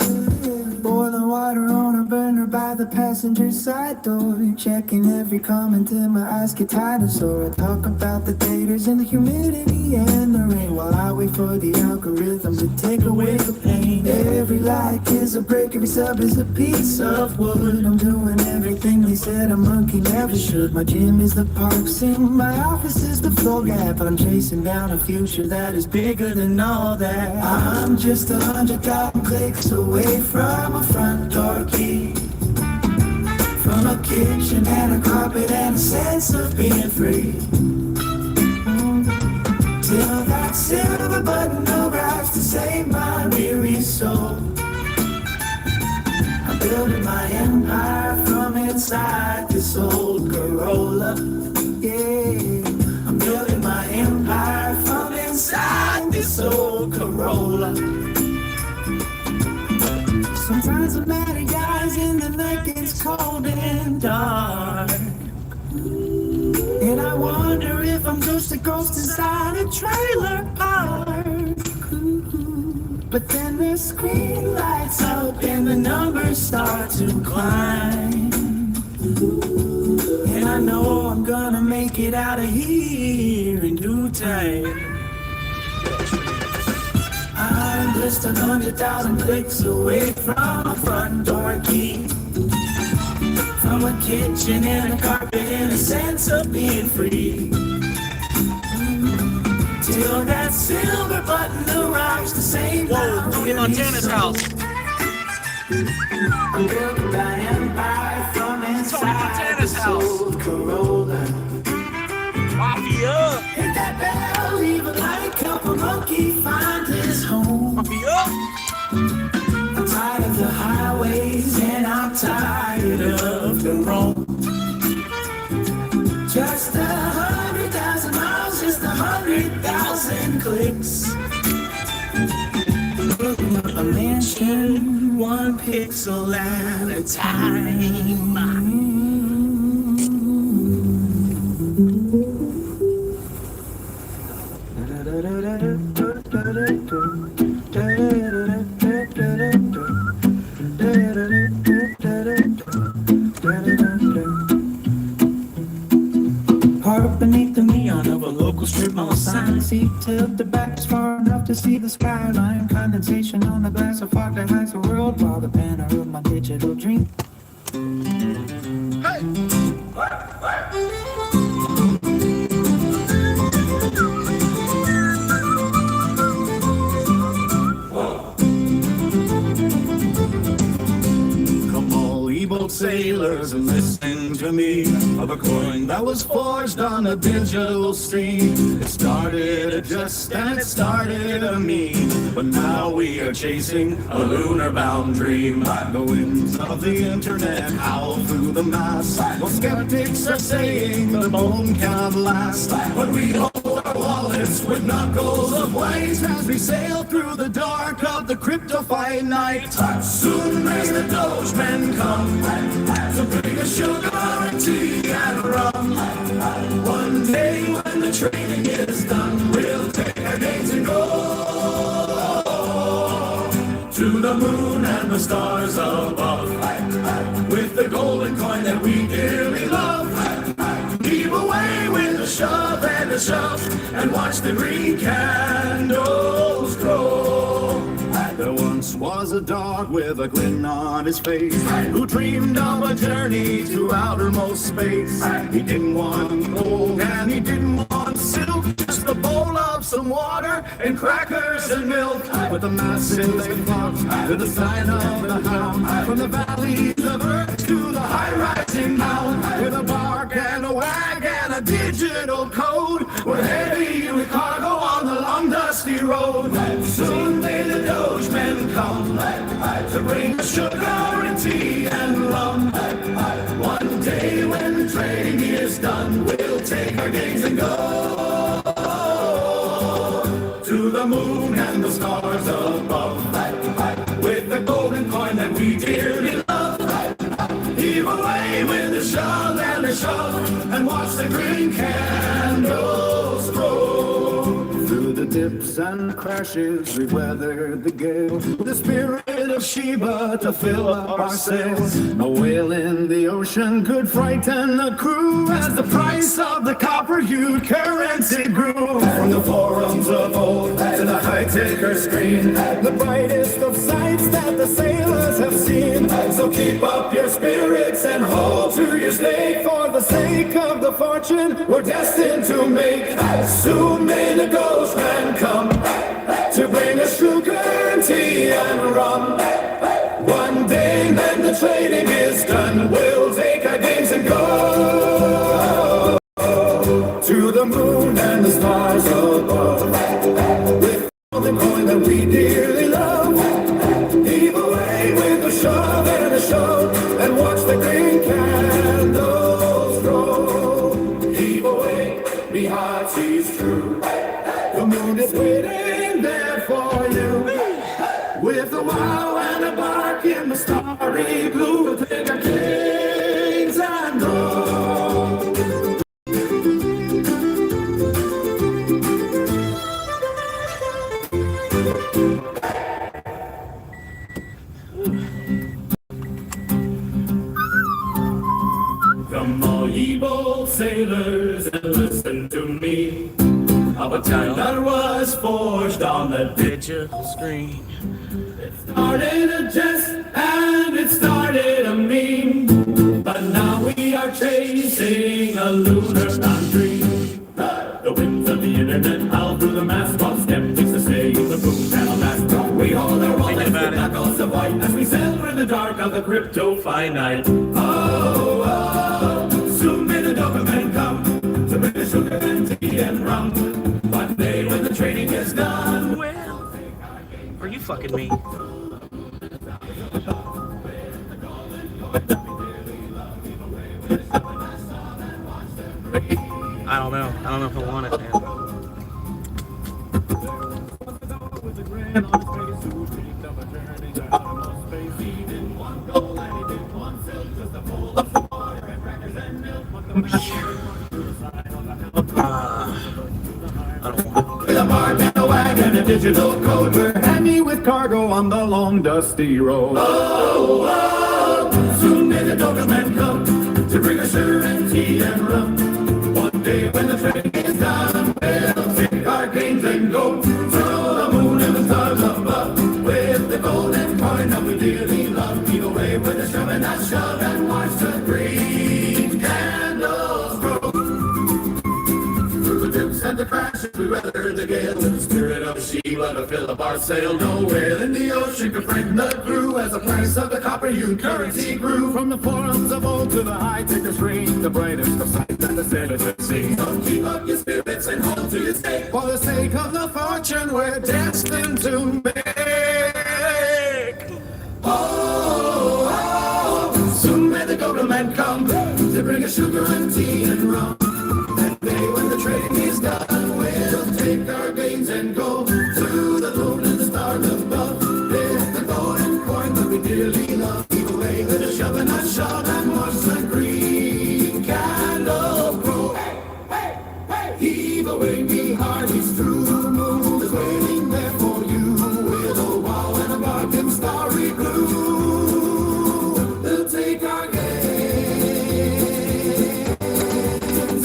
Boiling water on a burner by the passenger side door. Checking every comment till my eyes get tired. So I talk about the taters and the humidity and the rain, while I wait for the algorithm to take away the pain. Every like is a break, every sub is a piece of wood. I'm doing everything they said a monkey never should. My gym is the park sim, my office is the floor gap. I'm chasing down a future that is bigger than all that. I'm just 100,000 clicks away from a front door key. From a kitchen and a carpet and a sense of being free. Till that silver button arrives to save my weary soul. I'm building my empire from inside this old Corolla. Yeah, I'm building my empire from inside this old Corolla. Sometimes I'm mad at guys in the night gets cold and dark. And I wonder if I'm just a ghost inside a trailer park. But then the screen lights up and the numbers start to climb. And I know I'm gonna make it out of here in due time. I'm just 100,000 clicks away from a front door key. From a kitchen and a carpet and a sense of being free. till that silver button arrives to save Whoa, Tony Montana's house. Built by empire from inside Tony Montana's the house. old Corolla. Mafia. Hit that bell, leave a light, couple monkey find his home. Mafia. I'm tired of the highways and I'm tired of the road. Just 100,000 miles, just 100,000 clicks. A mansion, one pixel at a time. Parked beneath the neon of a local strip mall sign. Seat tilt the back is far enough to see the skyline. Condensation on the glass of fog that hides the world while the banner of my digital dream. Come all ye bold sailors and listen to me of a coin that was forged on a digital stream. It started a jest and it started a meme, but now we are chasing a lunar bound dream. The winds of the internet howl through the mass. Well, skeptics are saying the bone cannot last, but we hold our wallets with knuckles of white as we sail through the dark of the crypto-fight night. Soon may the Dogemen come to bring us sugar and tea and rum. One day when the trading is done, we'll take our gains and go to the moon and the stars above with the golden coin that we dearly love. Keep away with the shove and the shove and watch the green candles grow. There once was a dog with a grin on his face who dreamed of a journey to outermost space. He didn't want gold and he didn't want silk, just a bowl of some water and crackers and milk. With a massive they flocked to the sign of the hound, from the valleys of earth to the high-rising mound. With a bark and a wag and a digital code, we're heavy with cargo on the long dusty road. Soon may the Dogemen come to bring us sugar and tea and rum. One day when the trading is done, we'll take our gains and go to the moon and the stars above with the golden coin that we dearly love. Heave away with the shove and the shove and watch the green candles grow. Through the dips and crashes, we weathered the gale. The spirit of Sheba to fill up our sails. A whale in the ocean could frighten the crew as the price of the copper-hued currency grew. From the forums of old to the high-ticker screen, the brightest of sights that the sailors have seen. So keep up your spirits and hold to your stake, for the sake of the fortune we're destined to make. Soon may the Dogemen come to bring us sugar and tea and rum. One day when the trading is done, we'll take our gains and go to the moon and the stars above with all the coin that we dearly love. Heave away with the shove and the shove and watch the green candles grow. Heave away, be hard, she's true. The moon is waiting there for you with a wow and a bark in the starry blue. We'll take our kings and go. Come all ye bold sailors and listen to me of a time that was forged on the digital screen. It started a jest and it started a meme, but now we are chasing a lunar bound dream. The winds of the internet howl through the hold our wallets Thinking with about it. knuckles of white as we sail in the dark of the crypto finite. Oh, oh, soon may the dopamine come to bring the sugar and tea and rum. One day when the trading is done, Well, are you fucking me? I don't know. I don't know if I want it, man. with a mark and a wagon, a digital code. We're handy with cargo on the long dusty road. Oh, oh, soon may the dopamine come to bring us sugar and tea and rum. One day when the trading is done, we'll take our gains and go to the moon and the stars above. With the golden coin that we dearly love, lead away with a shove and a shove and watch the green candles grow. Through the dips and the crashes, we weather the gale in the spirit of Shiva to fill up our sail. No whale in the ocean could frighten the crew as the price of the copper hued currency grew. From the forums of old to the high-ticker screen, the brightest of sights that the sailors have seen. So keep up your spirits and hold to your stake for the sake of the fortune we're destined to make. Oh, oh, soon may the golden man come to bring us sugar and tea and rum. That day when the trading is done, we'll take our gains and go to the moon and the stars above. With the golden coin that we dearly love, lead away with a shove and a shove and watch the green candle grow. Hey, hey, heave away me hearties through the moon is waiting there for you with a wall and a bargain starry blue. We'll take our gains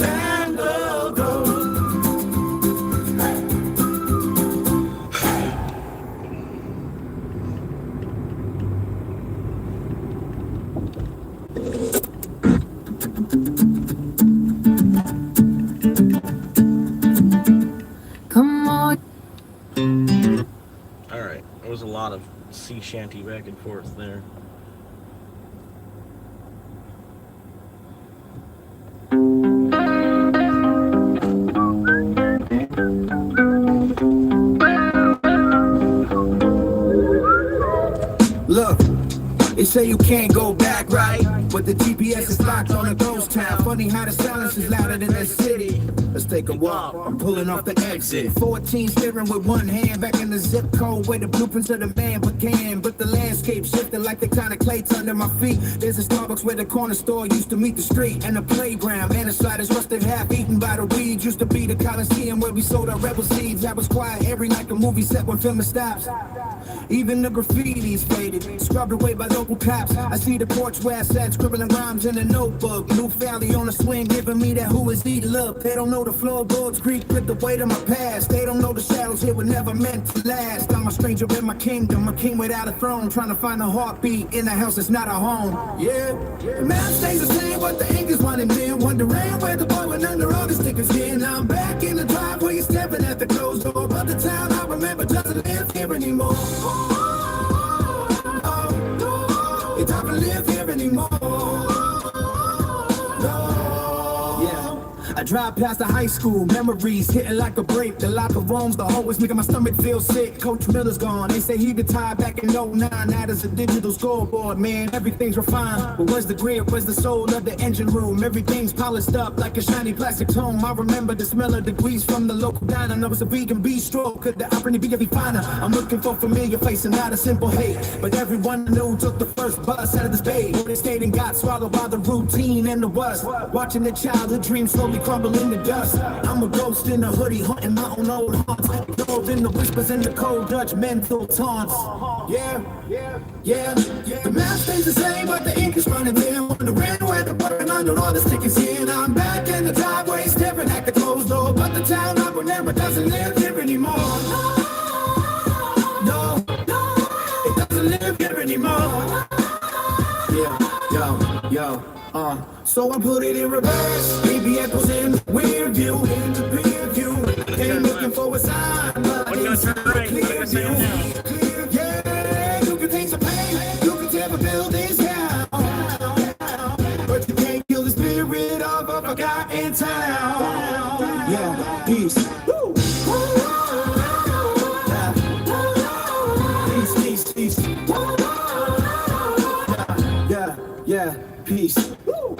and we'll go. Come on. All right, there was a lot of sea shanty back and forth there. Look, they say you can't go back, right? But the GPS is locked on a ghost town. Funny how the silence is louder than the city. Let's take a walk. I'm pulling off the exit. 14 steering with one hand back in the zip code where the blueprints of the man began. But the landscape shifted like the kind of clay under my feet. There's a Starbucks where the corner store used to meet the street. And the playground, and the side is rusted half eaten by the weeds. Used to be the Coliseum where we sold our rebel seeds. I was quiet every night a movie set when filming stops. Even the graffiti's faded, scrubbed away by local cops. I see the porch where I sat, scribbling rhymes in a notebook. New Valley on the swing, giving me that who is he look. They don't know the floorboards creak with the weight of my past. They don't know the shadows here were never meant to last. I'm a stranger in my kingdom, a king without a throne, trying to find a heartbeat in a house that's not a home. Yeah, the man stays the same, but the ink is running thin. Wondering where the boy went under all the stickers in. Now I'm back in the driveway, you're stepping at the closed door, but the town I remember doesn't live here anymore. It doesn't live here anymore. No. Yeah. I drive past the high school, memories hitting like a break. The locker rooms, the always making my stomach feel sick. Coach Miller's gone, they say he retired back in 09. Now there's a digital scoreboard, man, everything's refined. But where's the grid, where's the soul of the engine room? Everything's polished up like a shiny plastic tome. I remember the smell of the grease from the local diner. Now it's a vegan bistro, could the opportunity be any finer? I'm looking for familiar face and not a simple hate. But everyone I knew took the first bus out of this bay. They stayed and got swallowed by the routine and the rust. Watching the childhood dreams slowly crumble in the dust. I'm a ghost in a hoodie, haunting my own old haunts. Absorbed in the whispers and the cold judgmental taunts. Yeah. The map stays the same, but the ink is running thin. Wondering where the button under all the stickers in. I'm back in the driveway, staring at the closed door, but the town I remember doesn't live here anymore. No, it doesn't live here anymore. Yo. So I put it in reverse. Baby echoes in the rear view, in the rear view. Came looking for a sign, but I didn't find a clear view. Yeah. in town. Yeah, peace. Woo. Peace, peace, peace. Yeah, peace. Woo.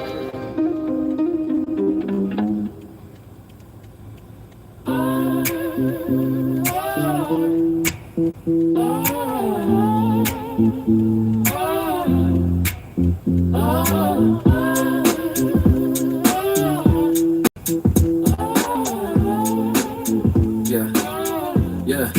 Yeah.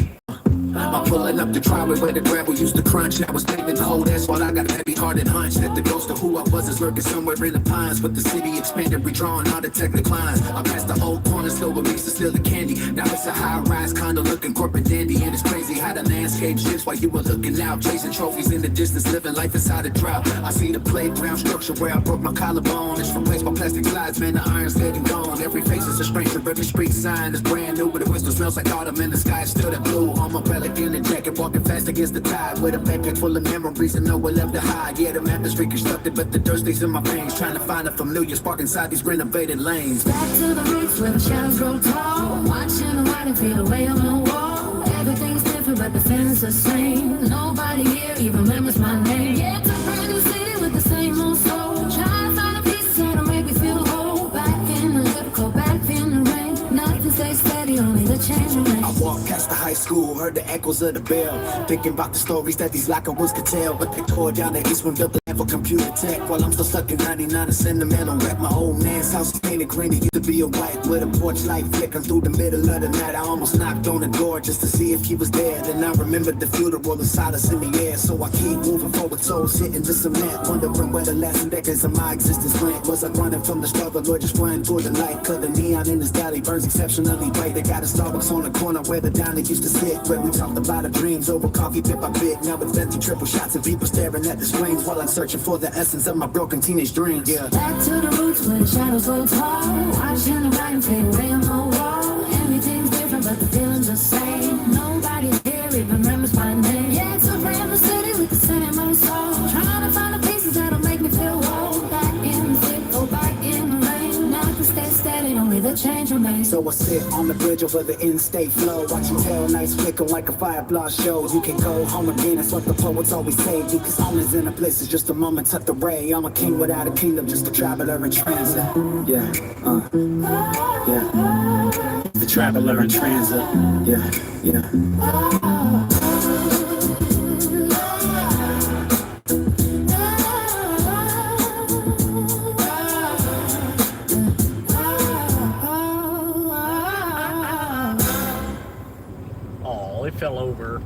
I'm pulling up the driveway where the gravel used to crunch. Now it's paving the whole asphalt. I got a heavy hearted hunch that the ghost of who I was is lurking somewhere in the pines. With the city expanded, redrawing all the tech declines. I passed the old corner store where we used to steal the candy. Now it's a high rise condo looking corporate dandy. And it's crazy how the landscape shifts while you were looking out. Chasing trophies in the distance, living life inside a drought. I see the playground structure where I broke my collarbone. It's replaced by plastic slides, man, the iron's getting gone. Every face is a stranger, every street sign is brand new. But the whistle smells like autumn and the sky is still that blue. On my pelican and jacket, walking fast against the tide. With a backpack full of memories and nowhere left to hide. Yeah, the map is reconstructed, but the dirt stays in my veins. Trying to find a familiar spark inside these renovated lanes. Back to the roots where the shadows grow tall. Watching the writing fade away on the wall. Everything's different, but the feeling's the same. Nobody here even remembers my name. Yeah, it's a brand new city with the same old soul. Trying to find the pieces that'll make me feel whole. Back in the lyrical, back in the rain. Nothing stays steady, only the change remains. I walked past the high school, heard the echoes of the bell. Thinking about the stories that these locker rooms could tell. But they tore down the east wind, built the land for computer tech. While I'm still stuck in 99 and sentimental wreck. My old man's house is painted green. It used to be a white with a porch light flickering through the middle of the night. I almost knocked on the door just to see if he was there. Then I remembered the funeral inside us in the air. So I keep moving forward, toes hitting the cement. Wondering where the last decades of my existence went. Was I running from the struggle or just running toward the light? Cause the neon in this valley burns exceptionally bright. They got a Starbucks on the corner where the diner used to sit. Where we talked about our dreams over coffee bit by bit. Now it's empty triple shots and people staring at the screens while I'm searching for the essence of my broken teenage dreams. Yeah. Back to the roots where the shadows grow tall. Watching the writing fade away on the wall. Everything's different, but the feeling's the same. Nobody here even remembers my name. Yeah, it's a brand new city with the same old soul. Trying to find the pieces that'll make me feel whole. Back in the thick, oh, back in the rain. Nothing stays steady, only the change remains. So I sit on the bridge over the in-state flow, watching tail lights flicker like a fire blast show. You can go home again, that's what the poets always say. Because home is in a place, it's just a moment tucked away. I'm a king without a kingdom, just a traveler in transit. Yeah, yeah. The traveler in transit. Yeah, yeah. Oh, it fell over.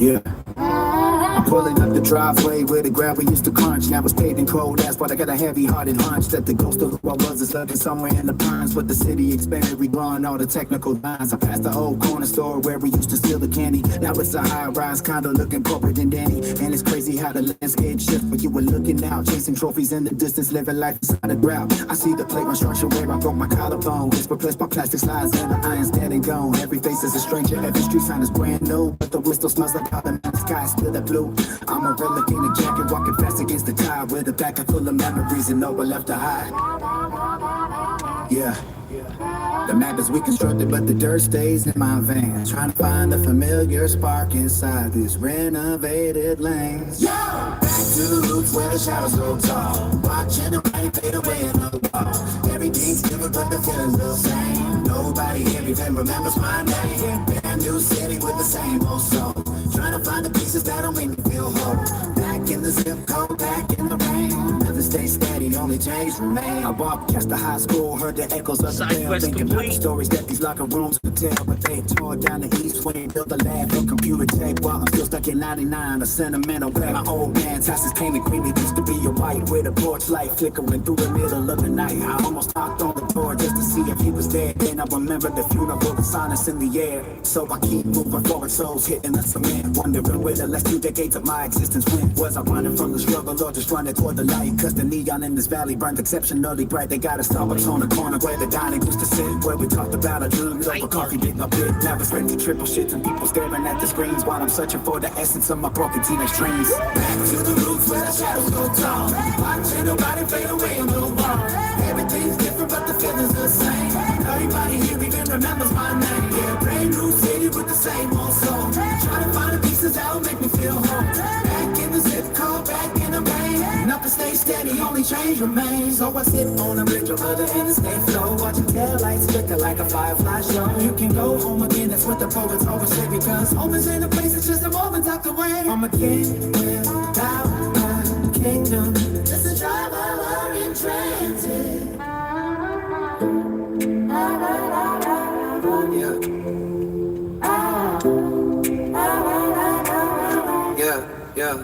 Yeah. I'm pulling up the driveway where the gravel used to crunch. Now it's paved in cold asphalt. I got a heavy-hearted hunch that the ghost of who I was is lurking somewhere in the pines. With the city expanded, redrawing all the technical lines. I passed the old corner store where we used to steal the candy. Now it's a high-rise condo looking corporate and dandy. And it's crazy how the landscape shifts when you were looking out, chasing trophies in the distance, living life inside a drought. I see the playground structure where I broke my collarbone. It's replaced by plastic slides and the iron's dead and gone. Every face is a stranger, every street sign is brand new. But the whistle smells like autumn and the sky is still that blue. I'm a relic in a jacket, walking fast against the tide. With a backpack full of memories and nowhere left to hide. Yeah. The map is reconstructed, but the dirt stays in my veins. Trying to find a familiar spark inside these renovated lanes. Back to the roots where the shadows grow tall. Watching the rain fade away in the wall. Everything's different, but the feeling's the same. Nobody here even remembers my name. Brand new city with the same old soul. Trying to find the pieces that'll make me feel whole. Back in the zip code, back in the rain. Nothing stays steady, only change remain. I walked past the high school, heard the echoes of the bell. Thinking about the stories that these locker rooms could tell. But they tore down the east wing, built a lab for computer tech. While I'm still stuck in 99, a sentimental wreck. My old man's house is came and green. It used to be a white with a porch light flickering through the middle of the night. I almost knocked on the door just to see if he was there. Then I remembered the funeral, the silence in the air. So I keep moving forward, souls hitting the cement. Wondering where the last 2 decades of my existence went. Was I I'm running from the struggle or just running toward the light. Cause the neon in this valley burned exceptionally bright. They got a Starbucks on the corner where the dining used to sit, where we talked about our dreams over coffee, getting a bit. Now it's ready to triple shit and people staring at the screens while I'm searching for the essence of my broken teenage dreams. Back to the roots where the shadows go tall, watching nobody fade away and move on. Everything's different but the feeling's the same. Everybody here even remembers my name. Yeah, brand new city with the same old soul. Trying to find the pieces that'll make me feel home. Back in the zip code, back in the rain. Nothing stays steady, only change remains. So I sit on a bridge over the interstate flow, watching taillights flicker like a firefly show. You can go home again, that's what the poets always say. Because home is in a place, it's just a moment tucked away. I'm a king without a kingdom, just a driver in transit. Yeah.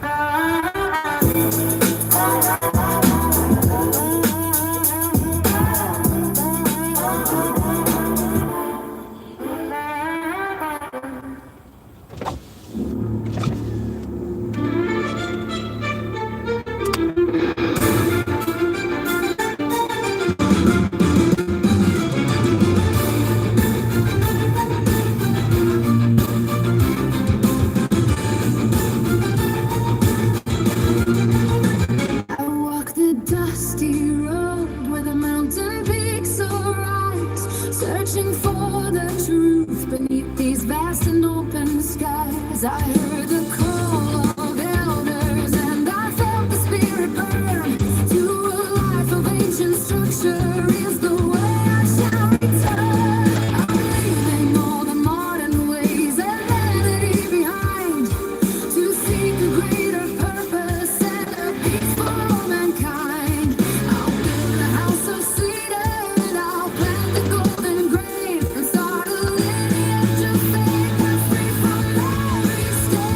Searching for the truth beneath these vast and open skies. I heard the call of elders and I felt the spirit burn. To a life of ancient structure is the way I shall return. I'm leaving all the modern ways and vanity behind, to seek a greater purpose and a peace for all mankind. I'll build a house of cedar and I'll plant the golden grain and start a lineage of faith that's free from every stain.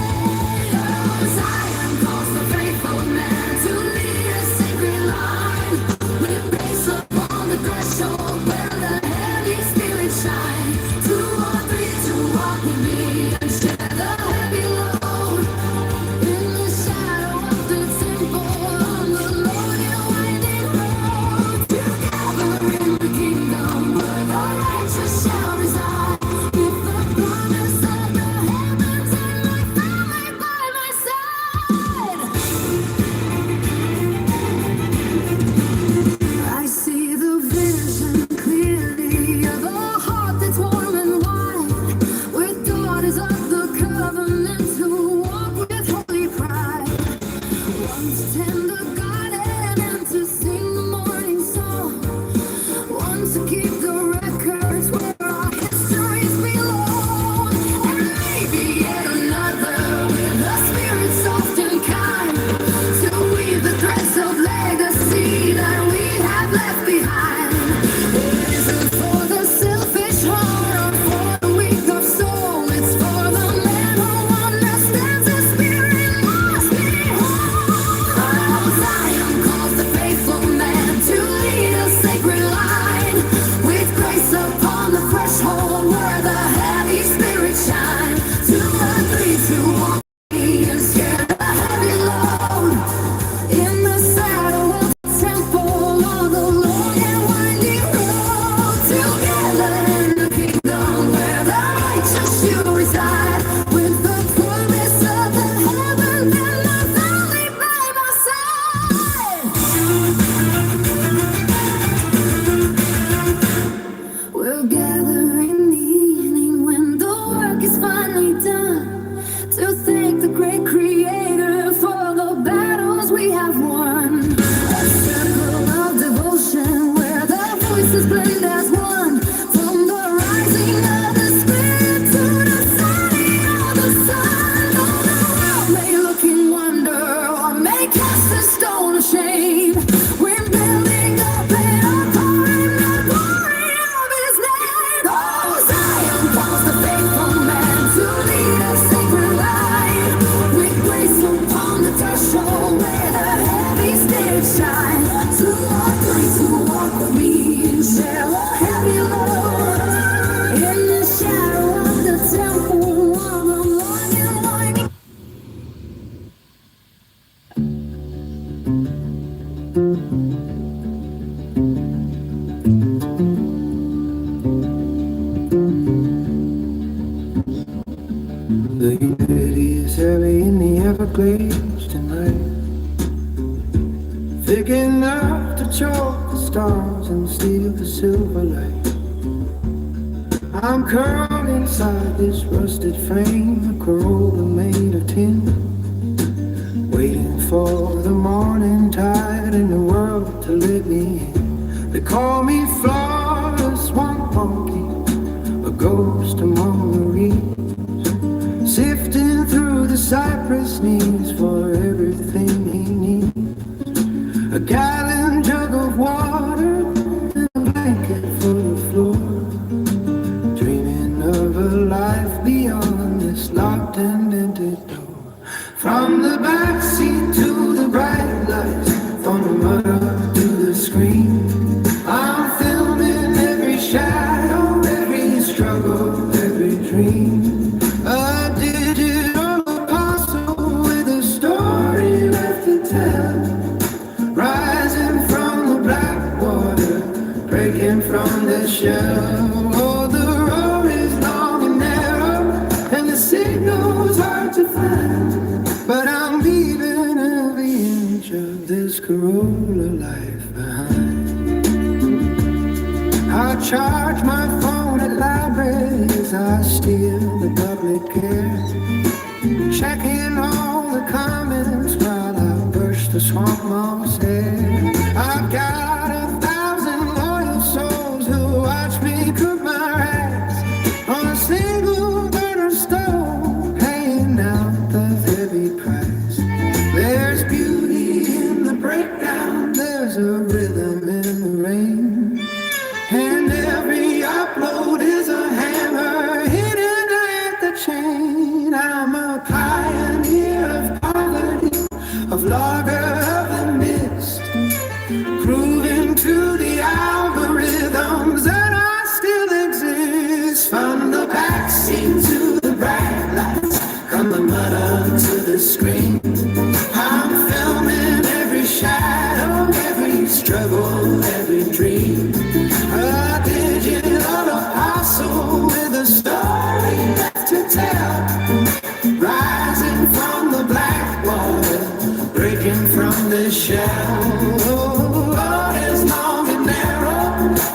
Everglades tonight. Thick enough to choke the stars and steal the silver light. I'm curled inside this rusted frame, a Corolla made of tin, waiting for the morning tide and the world to let me in. They call me Florida Swamp Monkey, a ghost among the reeds, sifting through the cypress knees for everything he needs. A gallon jug of water and a blanket for the floor, dreaming of a life beyond this locked and dented door. From the backseat to the bright lights, from the mud to the screen, I'm filming every shadow, every struggle, every dream. A digital apostle with a story left to tell, rising from the black water, breaking from the shell. Oh, the road is long and narrow, and the signal's hard to find, but I'm leaving every inch of this Corolla life behind. I charge my phone at libraries, I steal the public care, checking all the comments while I brush the swamp moss hair. I've got 1,000 loyal souls who watch me cook my rice on a single burner stove, paying out the heavy price. There's beauty in the breakdown, there's a rhythm in the rain, and every upload is a hammer hidden at the chain. I'm a pioneer of poverty, of logger of the mist, proving to the algorithms that I still exist. From the backseat to the bright lights, from the mud to the screen, I'm filming every shadow, every struggle, every dream. A digital apostle with a story left to tell, rising from the black water, breaking from the shell. Oh, road is long and narrow,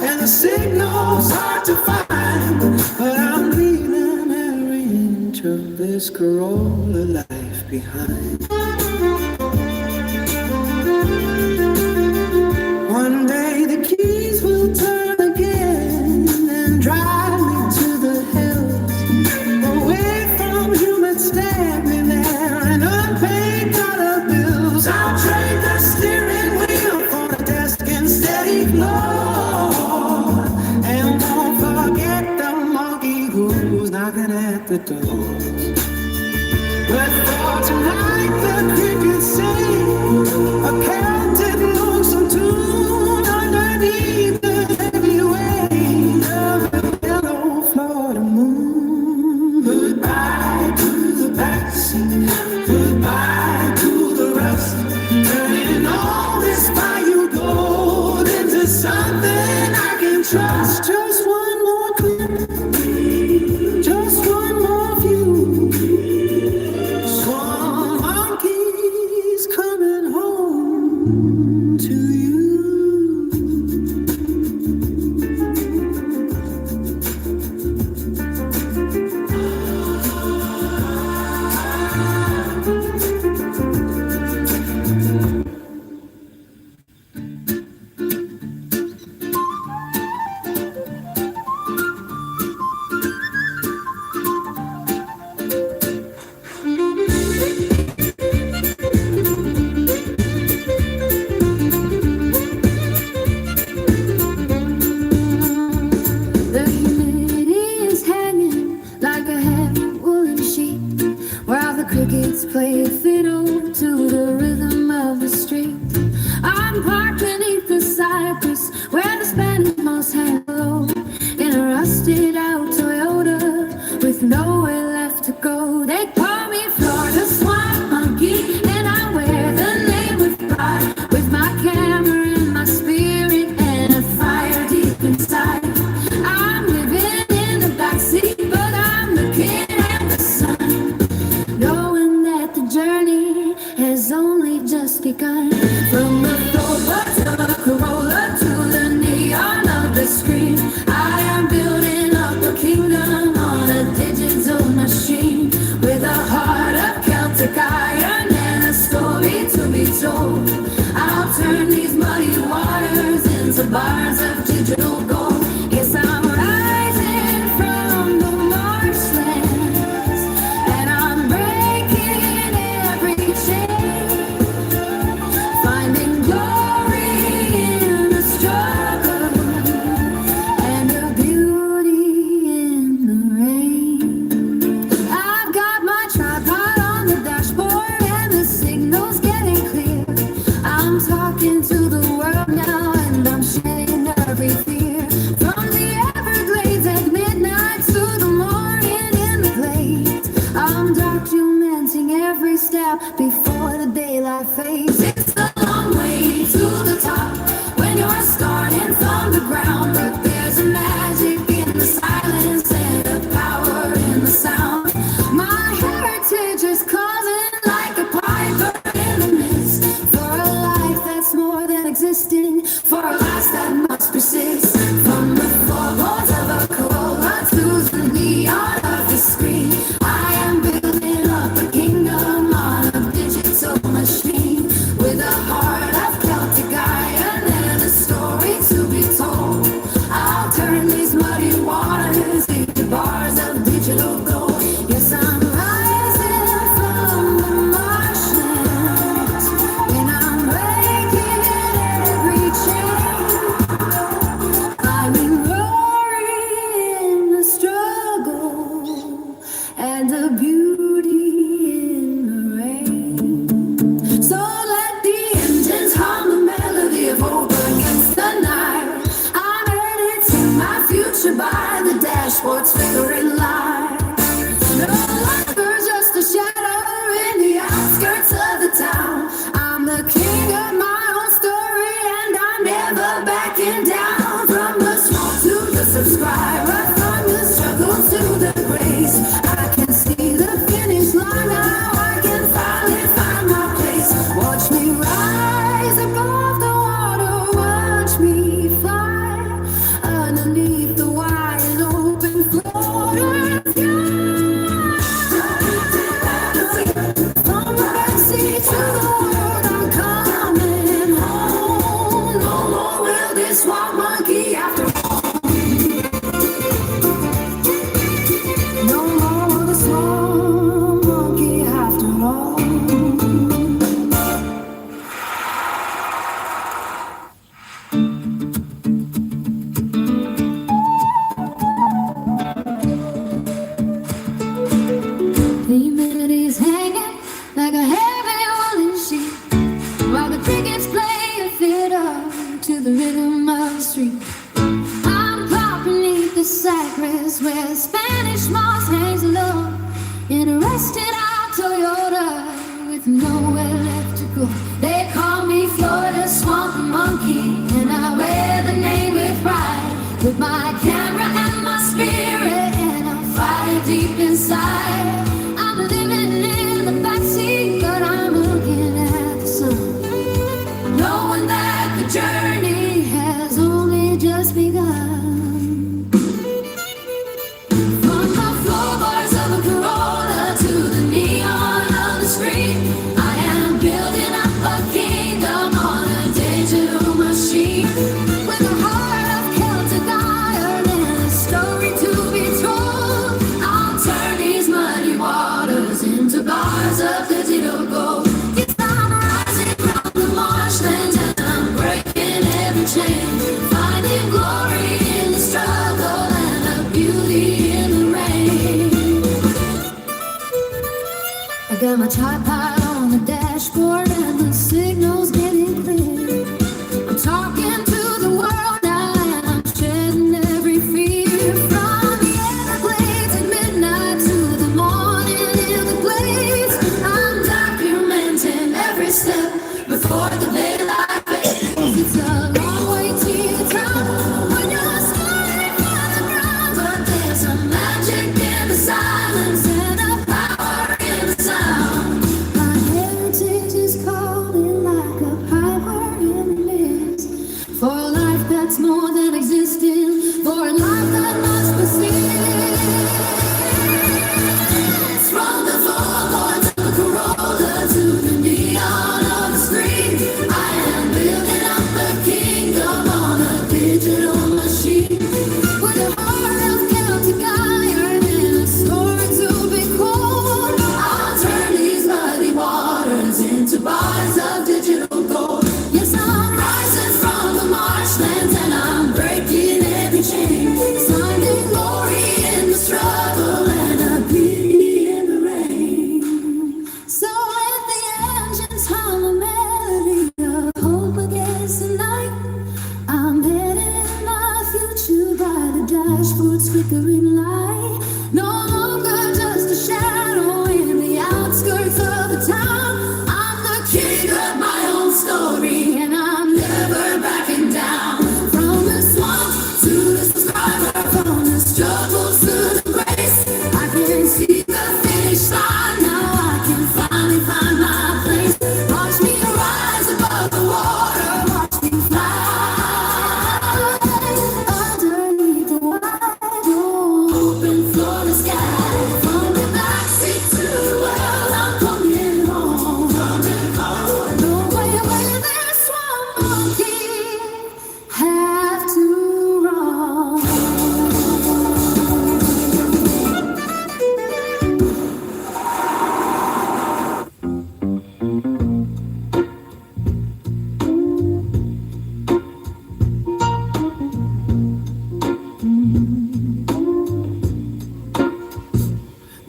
and the signal's hard to find, but I'm leaving every inch of this Corolla life behind. One day the keys will turn again and drive me to the hills, away from human standing there and unpaid dollar bills. I'll trade the steering wheel for a desk and steady floor, and won't forget the monkey who's knocking at the door. But for tonight the crickets sing a celtic lonesome tune underneath the heavy weight of the yellow Florida moon. Goodbye to the backseat, goodbye to the rust, turning all this bayou gold into something I can trust. Just one more clip, just one more view. Swamp monkeys coming home to you. The humidity is hanging like a heavy woolen sheet, while the crickets play fiddle to the rhythm of the street. I'm parked beneath the cypress where the Spanish moss hang low, in a rusted out Toyota with nowhere left to go. They call me Florida Swamp Monkey, and I wear the name with pride, with my camera and my spirit and a fire deep inside. I'm living in the backseat, but I'm looking at the sun, knowing that the journey bars of digital gold. Yes, I'm rising from the marshlands, and I'm breaking every chain, finding glory in the struggle and the beauty in the rain. I've got my tripod on the dashboard and the signal's getting clear. I'm talking to the world now and I'm shedding every fear. From the Everglades at midnight to the morning in the glades, I'm documenting every step before the daylight fades. It's a long way to the top when you're starting from the ground, but there's a magic in the silence and a power in the sound. My heritage is causing like a piper in the mist, for a life that's more than existing, for a life that must persist. From the floorboards of a Corolla to the neon of the screen, I am building up a kingdom on a digital machine, with a heart of Celtic iron and a story to be told. I'll turn these muddy waters into bars of digital gold. Yes, I'm rising from the marshlands, and I'm breaking every chain, finding glory in the struggle and the beauty in the rain. So let the engines hum the melody of hope against the night. I'm headed to my future by the dashboard's flickering light. No longer just a shadow in the outskirts of the town. I'm the king of my own story and I'm never backing down. From the small to the subscriber, from the struggle to the grace, I can see the finish line now. I can finally find my place. Watch me rise above the water, watch me fly underneath the wide and open floor sky. From the backseat to the world, I'm coming home. No more will this swamp monkey after all. No more will the swamp monkey after all. The humanity's hanging like a heavy woolen sheet, while the crickets play a fiddle to the rhythm of the street. I'm caught beneath the cypress where Spanish moss hangs low, in a rusted out Toyota with nowhere left to go. They call me Florida Swamp Monkey, and I wear the name with pride, with my camera and my spirit and a fire deep inside. I'm living in the backseat, but I'm looking at the sun, knowing that the journey has only just begun. From the floorboards of a Corolla to the neon of the screen, I am building up a kingdom on a digital machine, with a heart of Celtic iron and a story to be told. I'll turn these muddy waters into bars of digital gold. Yes, I'm rising from the marshlands and I'm breaking every chain, finding glory in the struggle and the beauty in the rain. I got my tripod on the dashboard and the signal's getting clear. I'm talking to the world now and I'm shedding every fear. From the Everglades at midnight to the morning in the glades, I'm documenting every step before the daylight fades. It's a long way to the top when you're starting from the ground, but there's a magic in the silence and a power in the sound. My heritage is calling like a piper in the mist, for a life that's more than existing, for a life that must persist. From the floorboards of a Corolla to the neon of the screen, I am building up a kingdom on a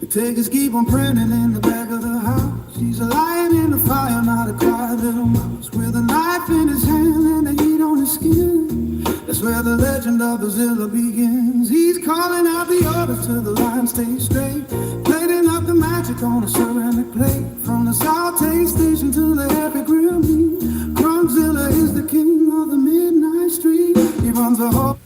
The tickets keep on printing in the back of the house. He's a lion in the fire, not a quiet little mouse. With a knife in his hand and the heat on his skin. That's where the legend of the Zilla begins. He's calling out the orders to the line, stay straight. Plating up the magic on a ceramic plate. From the saute station to the happy grill meat. Zilla is the king of the midnight street. He runs the whole.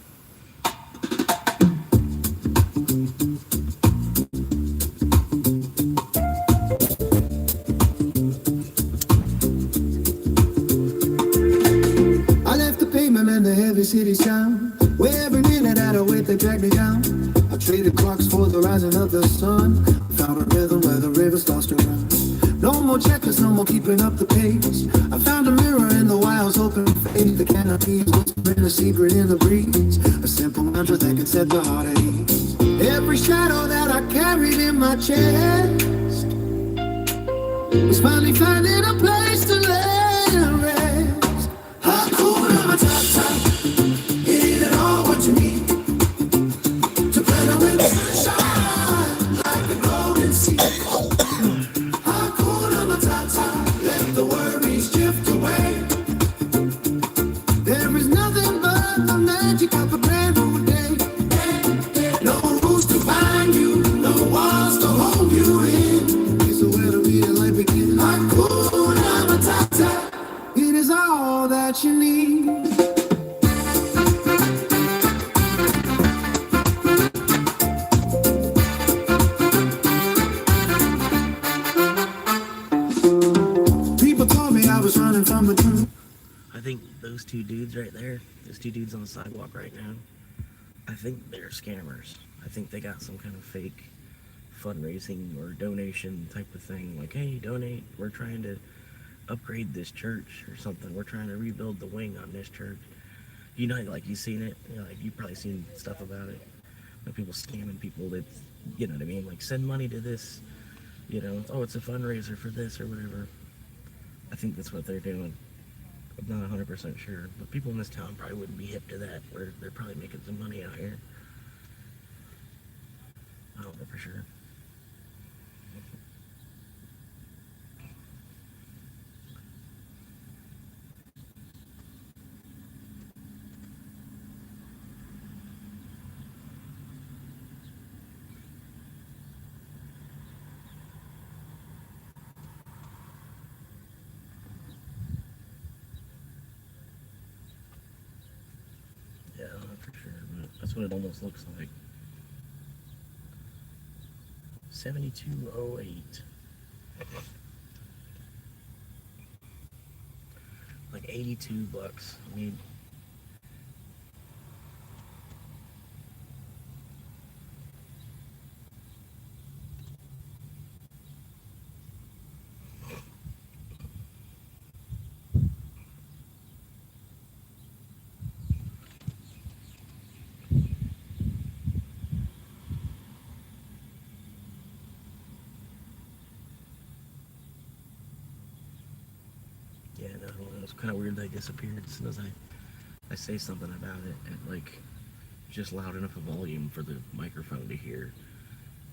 I left the pavement and the heavy city sound. Where every minute that I wait, they drag me down. I traded clocks for the rising of the sun. Found a rhythm where the rivers lost around. No more checkers, no more keeping up the pace. I found a mirror in the wild's open face. The canopies whispering a secret in the breeze. A simple mantra that can set the heart at ease. Every shadow that I carried in my chest was finally finding a place to lay and rest. Hakuna Matata, it ain't all what you need to better with the sunshine like the golden sea. Let the worries drift away. There is nothing but the magic of a brand new day. No rules to bind you, no walls to hold you in. It's where the real life begins. Hakuna Matata, it is all that you need. I think those two dudes right there, those two dudes on the sidewalk right now, I think they're scammers. I think they got some kind of fake fundraising or donation type of thing. Like, hey, donate. We're trying to upgrade this church or something. We're trying to rebuild the wing on this church. You know, like you've seen it. You know, like you've probably seen stuff about it. Like people scamming people that, you know what I mean? Like send money to this. You know, oh, it's a fundraiser for this or whatever. I think that's what they're doing. I'm not 100% sure, but people in this town probably wouldn't be hip to that. Where they're probably making some money out here. I don't know for sure. Yeah, I'm not for sure, but that's what it almost looks like. 7208. Like $82. I mean, yeah, no, it's kind of weird they disappeared as soon as I say something about it, and like just loud enough a volume for the microphone to hear,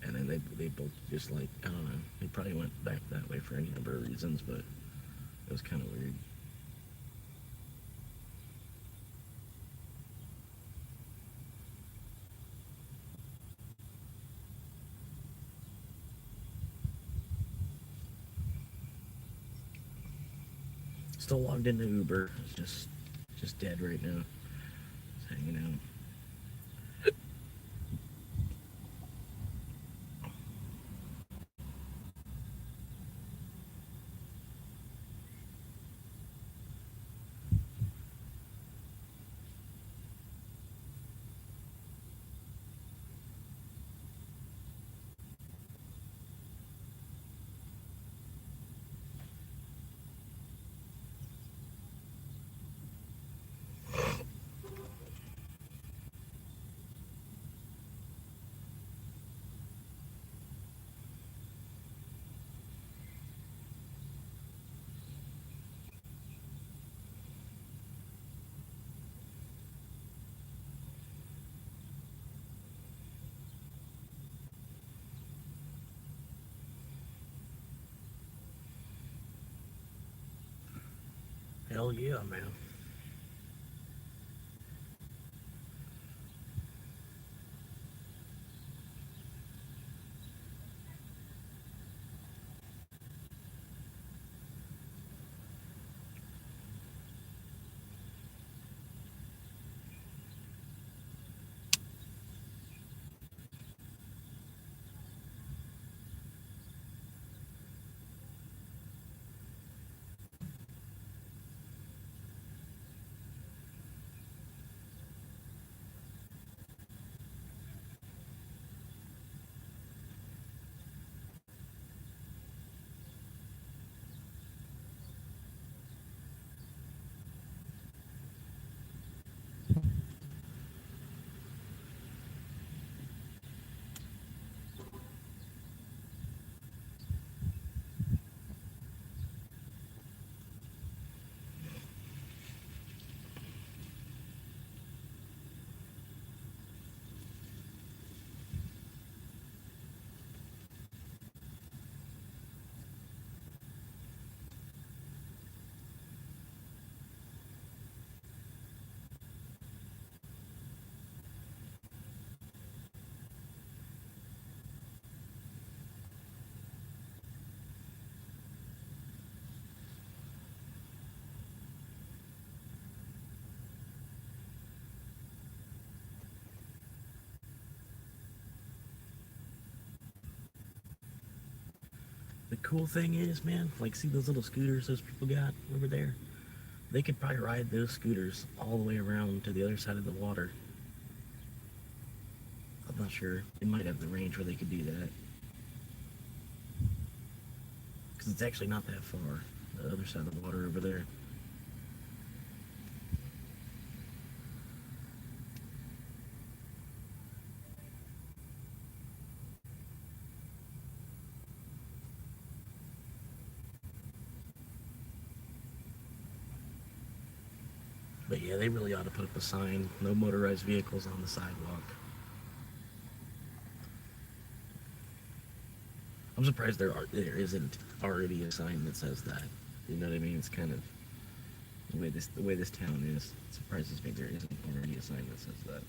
and then they both just like, I don't know, they probably went back that way for any number of reasons, but it was kind of weird. Still logged into Uber. It's just dead right now. Just hanging out. Hell yeah, man. The cool thing is, man, like, see those little scooters those people got over there? They could probably ride those scooters all the way around to the other side of the water. I'm not sure. They might have the range where they could do that. Because it's actually not that far, the other side of the water over there. But yeah, they really ought to put up a sign, no motorized vehicles on the sidewalk. I'm surprised there isn't already a sign that says that. You know what I mean? It's kind of the way this town is. It surprises me there isn't already a sign that says that.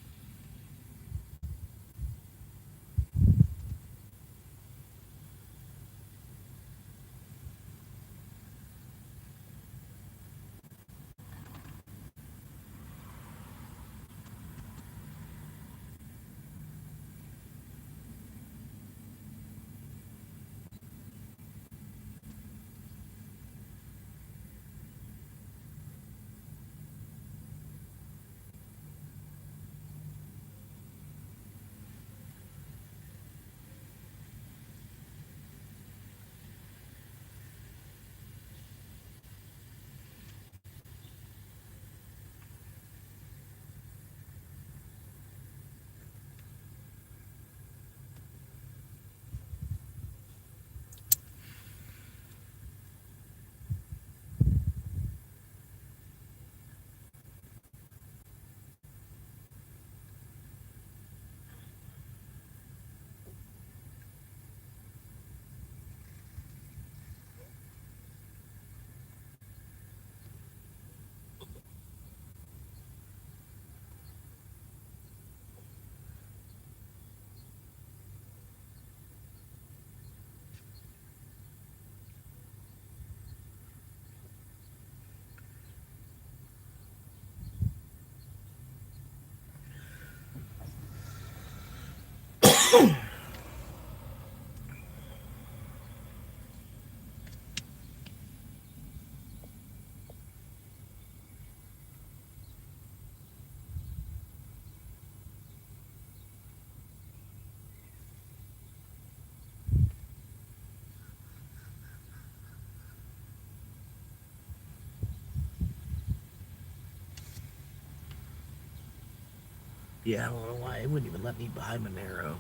Yeah, I don't know why. It wouldn't even let me buy Monero.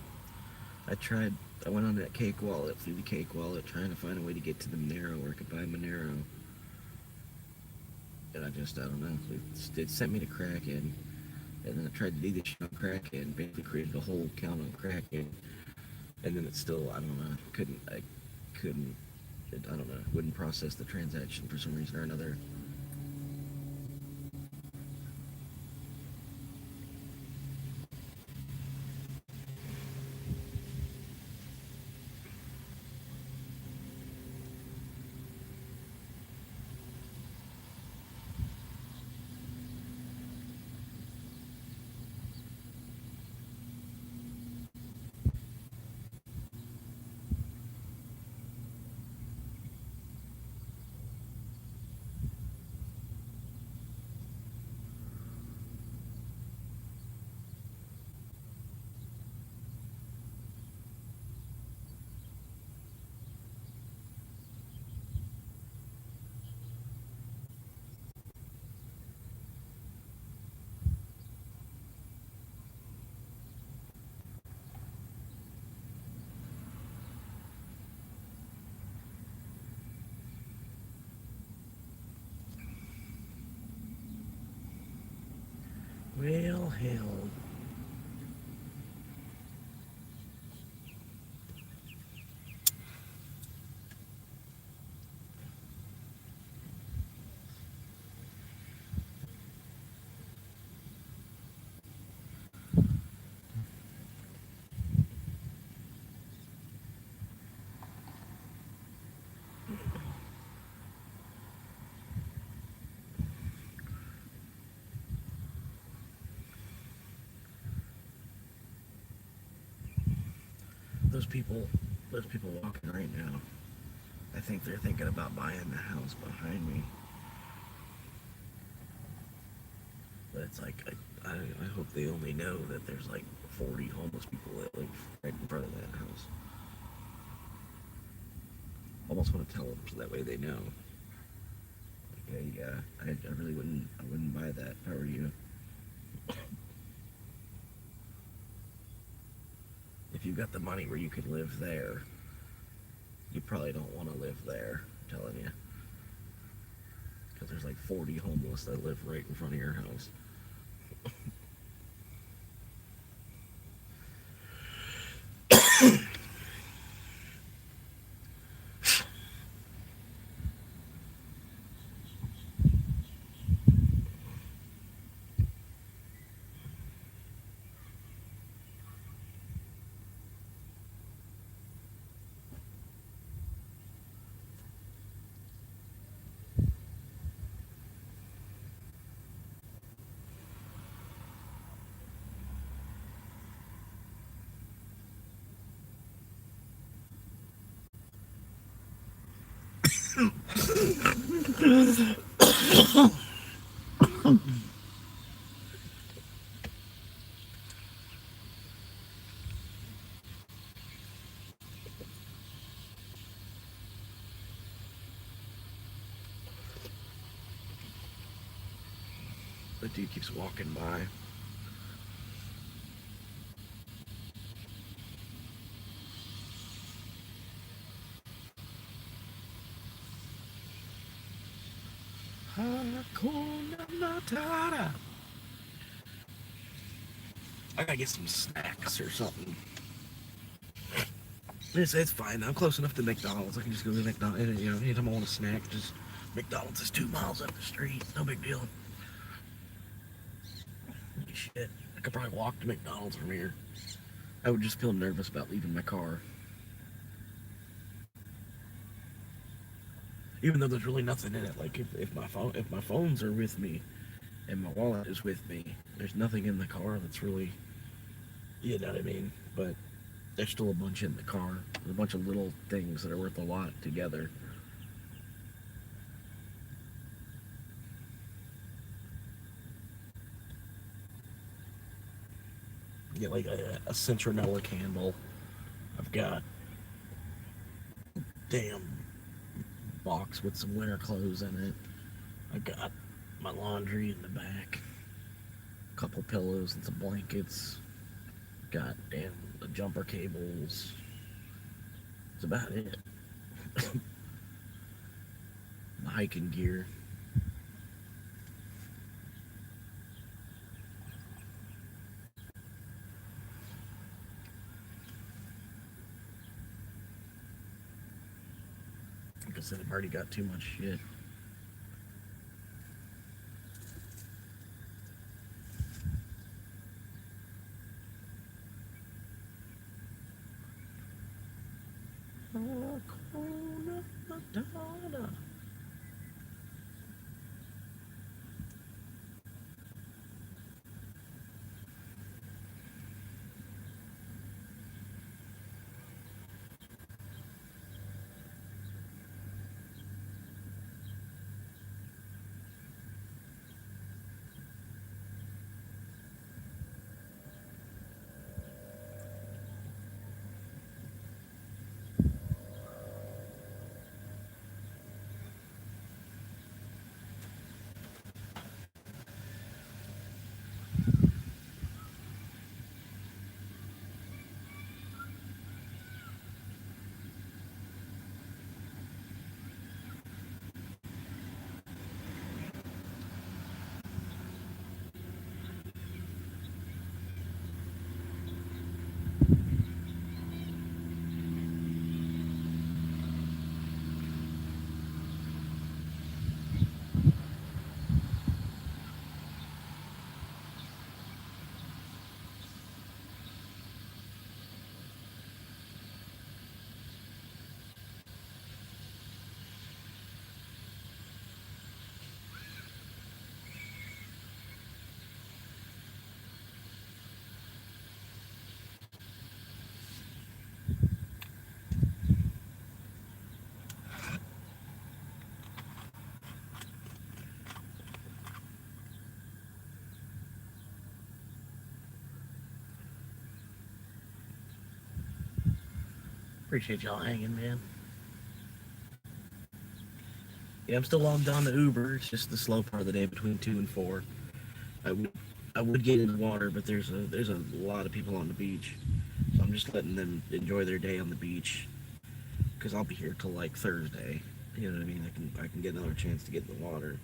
I went on that Cake wallet, through the Cake wallet, trying to find a way to get to the Monero where I could buy Monero. And I don't know. It sent me to Crashcam. And then I tried to do this shit on Crashcam, basically created a whole account on Crashcam. And then it still, I don't know, I don't know, wouldn't process the transaction for some reason or another. Oh, hell. Those people walking right now, I think they're thinking about buying the house behind me. But it's like, I hope they only know that there's like 40 homeless people that live right in front of that house. Almost want to tell them so that way they know. Like, hey, I really wouldn't buy that if I were you. If you've got the money where you could live there, you probably don't want to live there, I'm telling you. Because there's like 40 homeless that live right in front of your house. The dude keeps walking by. I gotta get some snacks or something. It's fine. I'm close enough to McDonald's. I can just go to McDonald's. You know, anytime I want a snack, just McDonald's is 2 miles up the street. No big deal. Holy shit. I could probably walk to McDonald's from here. I would just feel nervous about leaving my car. Even though there's really nothing in it. Like if my phones are with me and my wallet is with me, there's nothing in the car that's really, you know what I mean? But there's still a bunch in the car. There's a bunch of little things that are worth a lot together. Get like a citronella candle. I've got a damn box with some winter clothes in it. I've got my laundry in the back. A couple pillows and some blankets. Got damn the jumper cables. That's about it. My hiking gear. Like I said, I've already got too much shit. appreciate y'all hanging, man. Yeah, I'm still logged on to Uber. It's just the slow part of the day between 2 and 4. I would get in the water, but there's a lot of people on the beach, so I'm just letting them enjoy their day on the beach. Because I'll be here till like Thursday. You know what I mean? I can get another chance to get in the water.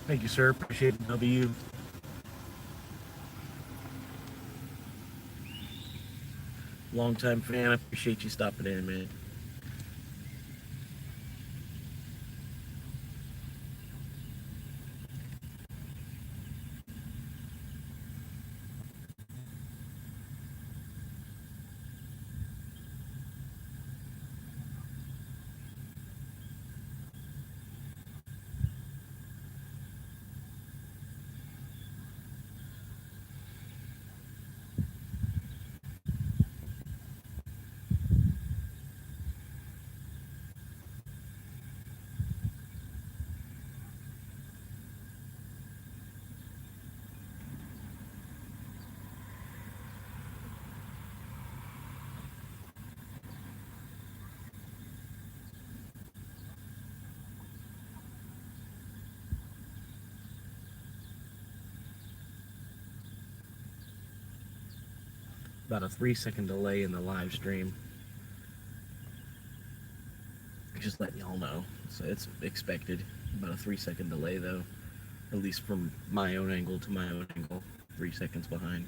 Thank you, sir. Appreciate it. W. Longtime fan. I appreciate you stopping in, man. About a 3-second delay in the live stream. Just letting y'all know. So it's expected. About a 3-second delay, though. At least from my own angle to my own angle. 3 seconds behind.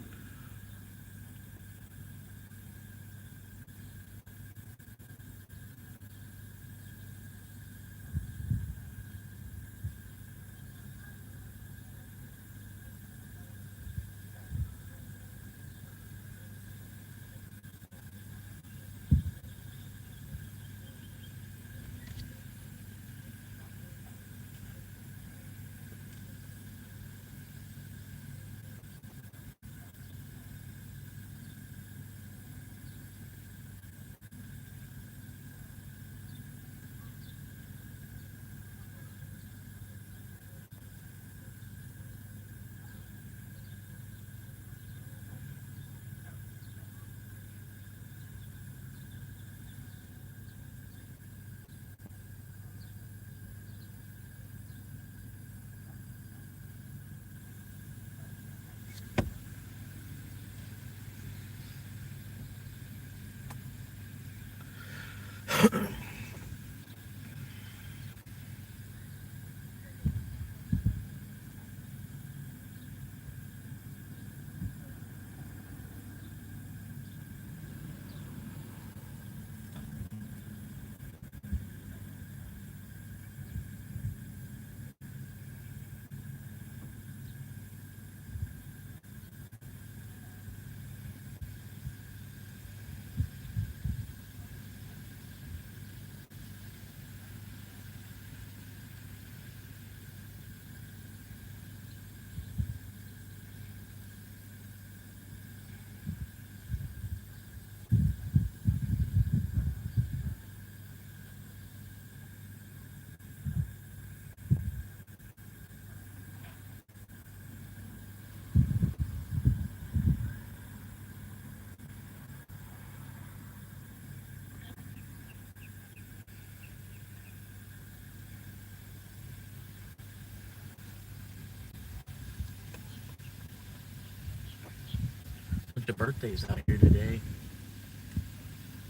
bunch of birthdays out here today.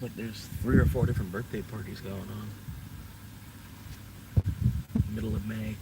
Like there's 3 or 4 different birthday parties going on. Middle of May.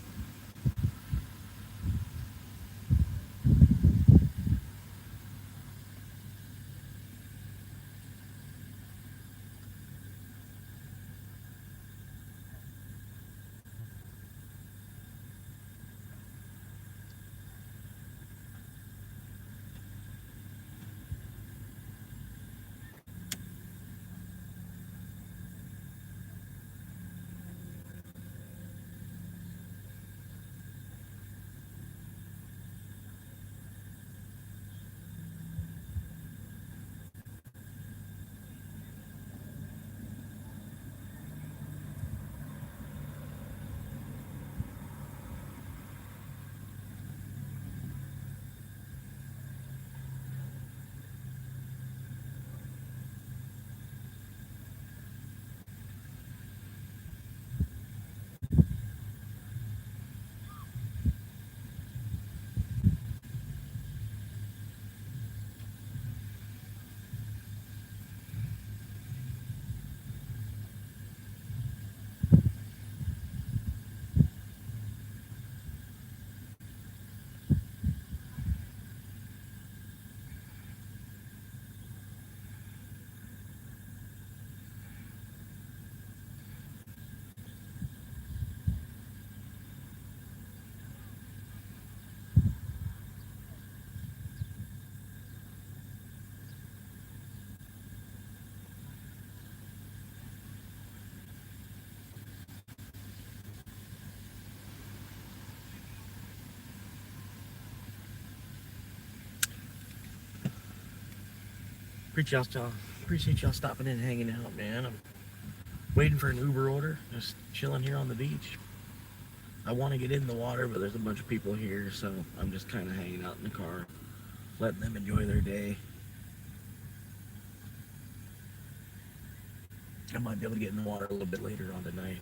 Appreciate y'all stopping in and hanging out, man. I'm waiting for an Uber order, just chilling here on the beach. I want to get in the water, but there's a bunch of people here, so I'm just kind of hanging out in the car, letting them enjoy their day. I might be able to get in the water a little bit later on tonight.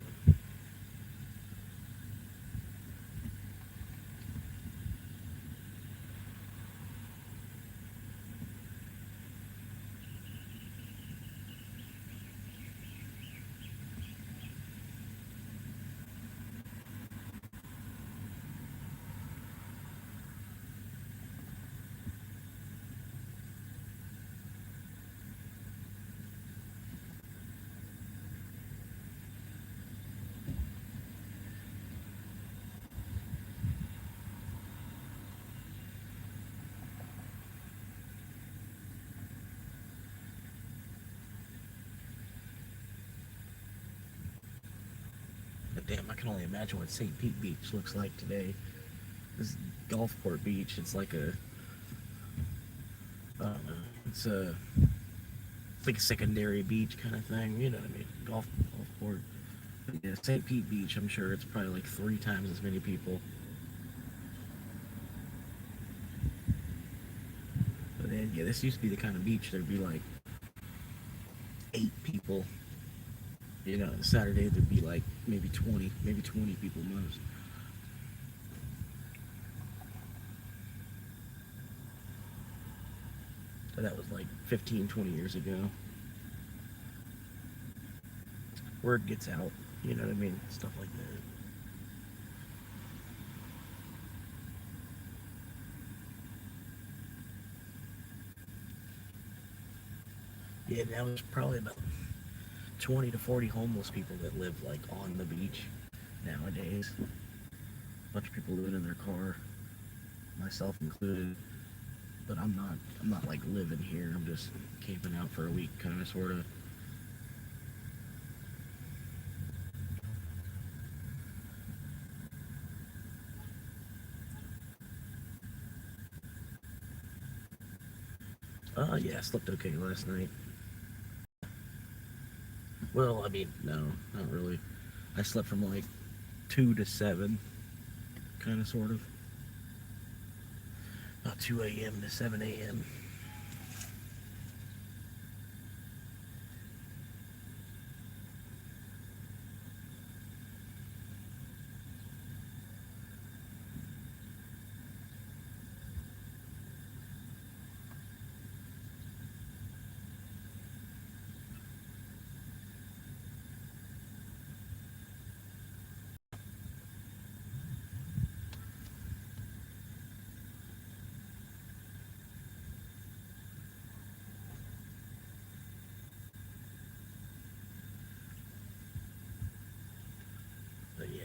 But damn, I can only imagine what St. Pete Beach looks like today. This Gulfport Beach, it's like a, I don't know, it's like a secondary beach kind of thing, you know what I mean? Gulfport. But yeah, St. Pete Beach, I'm sure it's probably like 3 times as many people. But then, yeah, this used to be the kind of beach there'd be like 8 people. You know, Saturday there'd be like maybe 20 people most. So that was like 15, 20 years ago. Word gets out, you know what I mean? Stuff like that. Yeah, now there's probably about 20 to 40 homeless people that live like on the beach nowadays. A bunch of people living in their car, myself included. But I'm not like living here. I'm just camping out for a week, kind of, sort of. Yeah, I slept okay last night. Well, I mean, no, not really. I slept from like 2 to 7, kind of, sort of. About 2 a.m. to 7 a.m.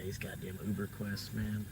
these goddamn Uber quests, man.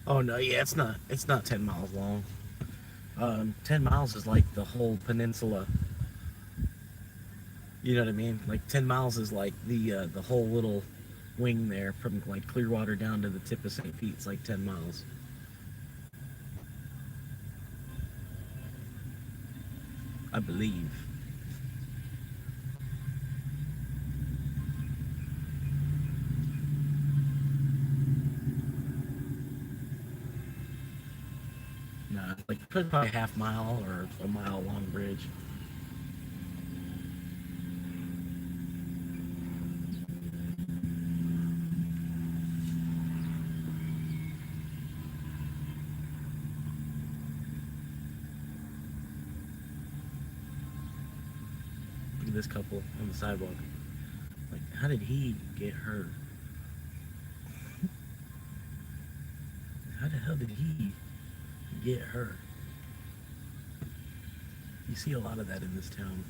Oh no, yeah, it's not 10 miles long. 10 miles is like the whole peninsula. You know what I mean? Like 10 miles is like the whole little wing there from like Clearwater down to the tip of St. Pete's, like 10 miles. I believe. Nah, like probably a half mile or a mile long bridge. Look at this couple on the sidewalk. Like, how did he get hurt? How the hell did he get hurt? You see a lot of that in this town.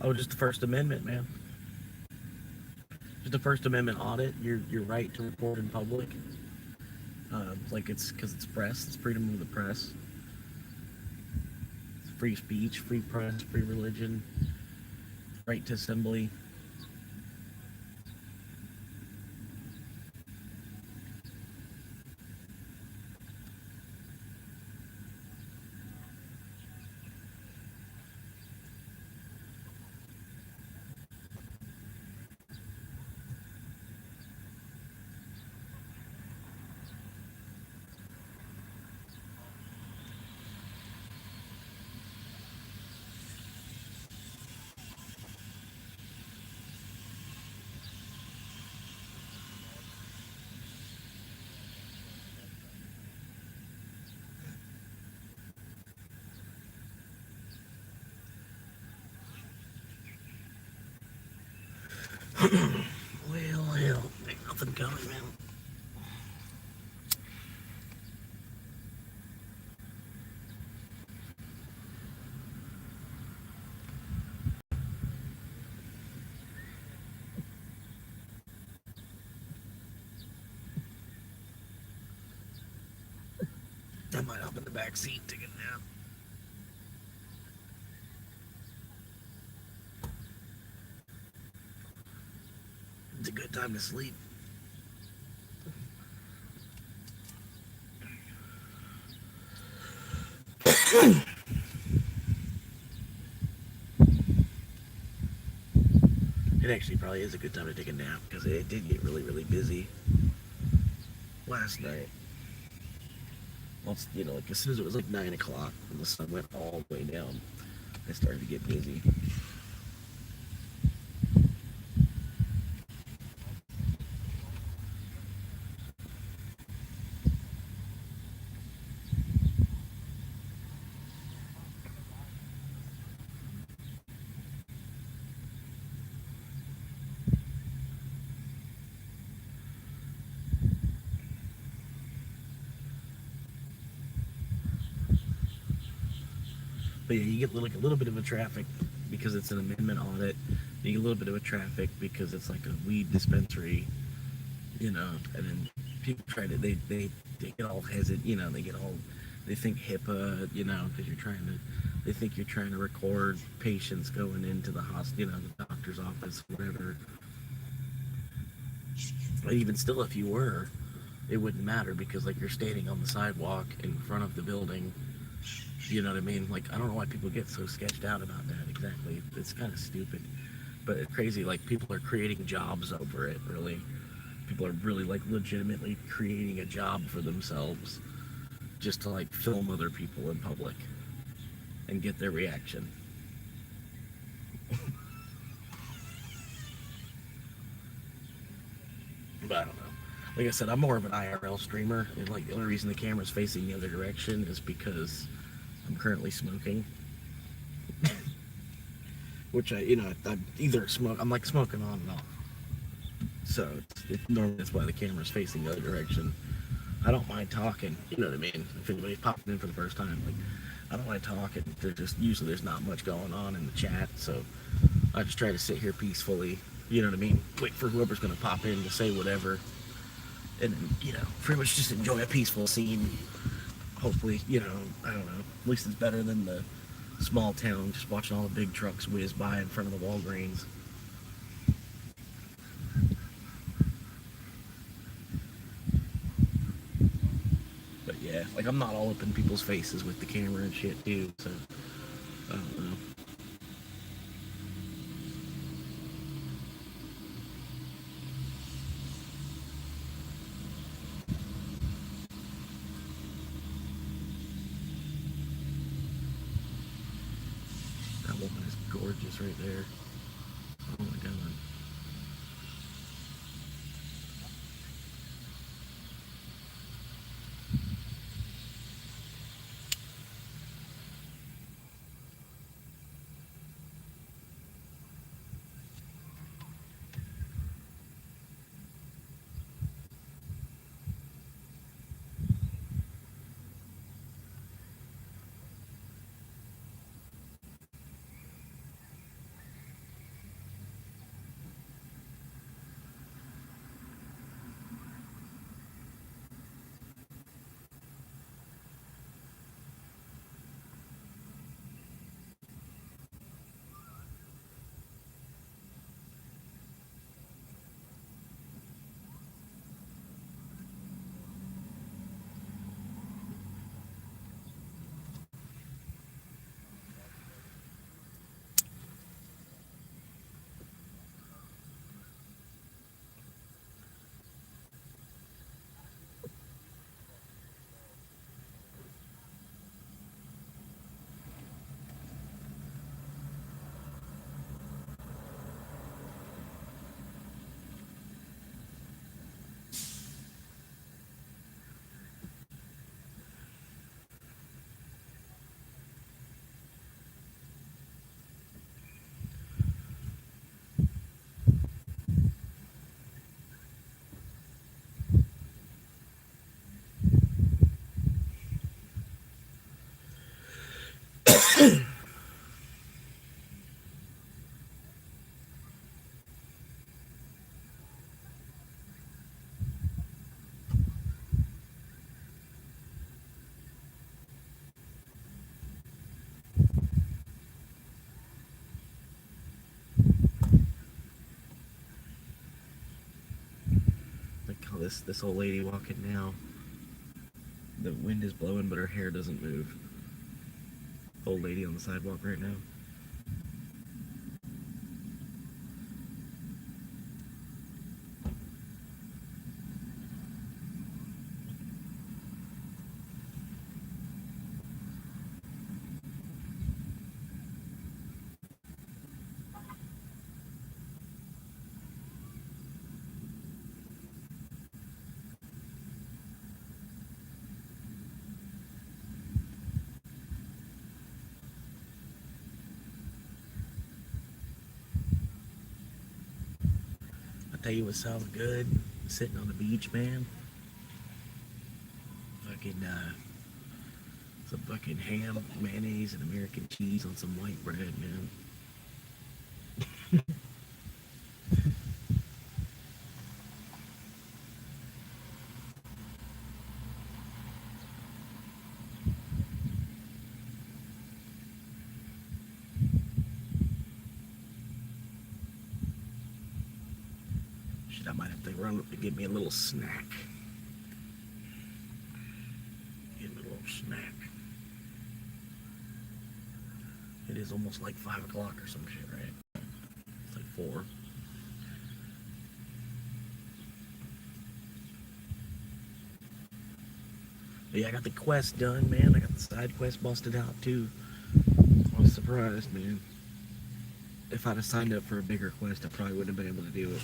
Oh, just the First Amendment, man. Just the First Amendment audit. Your right to report in public. Like it's because it's press. It's freedom of the press. It's free speech, free press, free religion, right to assembly. Well, ain't nothing coming, man. I might hop in the back seat, take a nap. It's a good time to sleep. It actually probably is a good time to take a nap because it did get really, really busy last night. Once, like as soon as it was like 9 o'clock and the sun went all the way down, it started to get busy. But yeah, you get like a little bit of a traffic because it's an amendment audit. You get a little bit of a traffic because it's like a weed dispensary, and then people try to they get all hesitant, they think HIPAA, because they think you're trying to record patients going into the hospital, the doctor's office, whatever. But even still, if you were, it wouldn't matter because like you're standing on the sidewalk in front of the building. You know what I mean? Like, I don't know why people get so sketched out about that exactly. It's kind of stupid. But it's crazy. Like, people are creating jobs over it, really. People are really, like, legitimately creating a job for themselves just to, like, film other people in public and get their reaction. But I don't know. Like I said, I'm more of an IRL streamer. And, like, the only reason the camera's facing the other direction is because I'm currently smoking. Which I either smoke, I'm like smoking on and off. So normally that's why the camera's facing the other direction. I don't mind talking, you know what I mean? If anybody's popping in for the first time, like, I don't mind talking. Usually there's not much going on in the chat, so I just try to sit here peacefully, you know what I mean? Wait for whoever's gonna pop in to say whatever. And then, pretty much just enjoy a peaceful scene. Hopefully, I don't know. At least it's better than the small town, just watching all the big trucks whiz by in front of the Walgreens. But yeah, like I'm not all up in people's faces with the camera and shit too, so I don't know. That woman is gorgeous right there. Oh my god. Like how this old lady walking now. The wind is blowing, but her hair doesn't move. Old lady on the sidewalk right now. I tell you what sounds good, sitting on the beach, man. Fucking some fucking ham, mayonnaise, and American cheese on some white bread, man. Shit, I might have to run up to get me a little snack. Get me a little snack. It is almost like 5 o'clock or some shit, right? It's like 4. But yeah, I got the quest done, man. I got the side quest busted out, too. I was surprised, man. If I'd have signed up for a bigger quest, I probably wouldn't have been able to do it.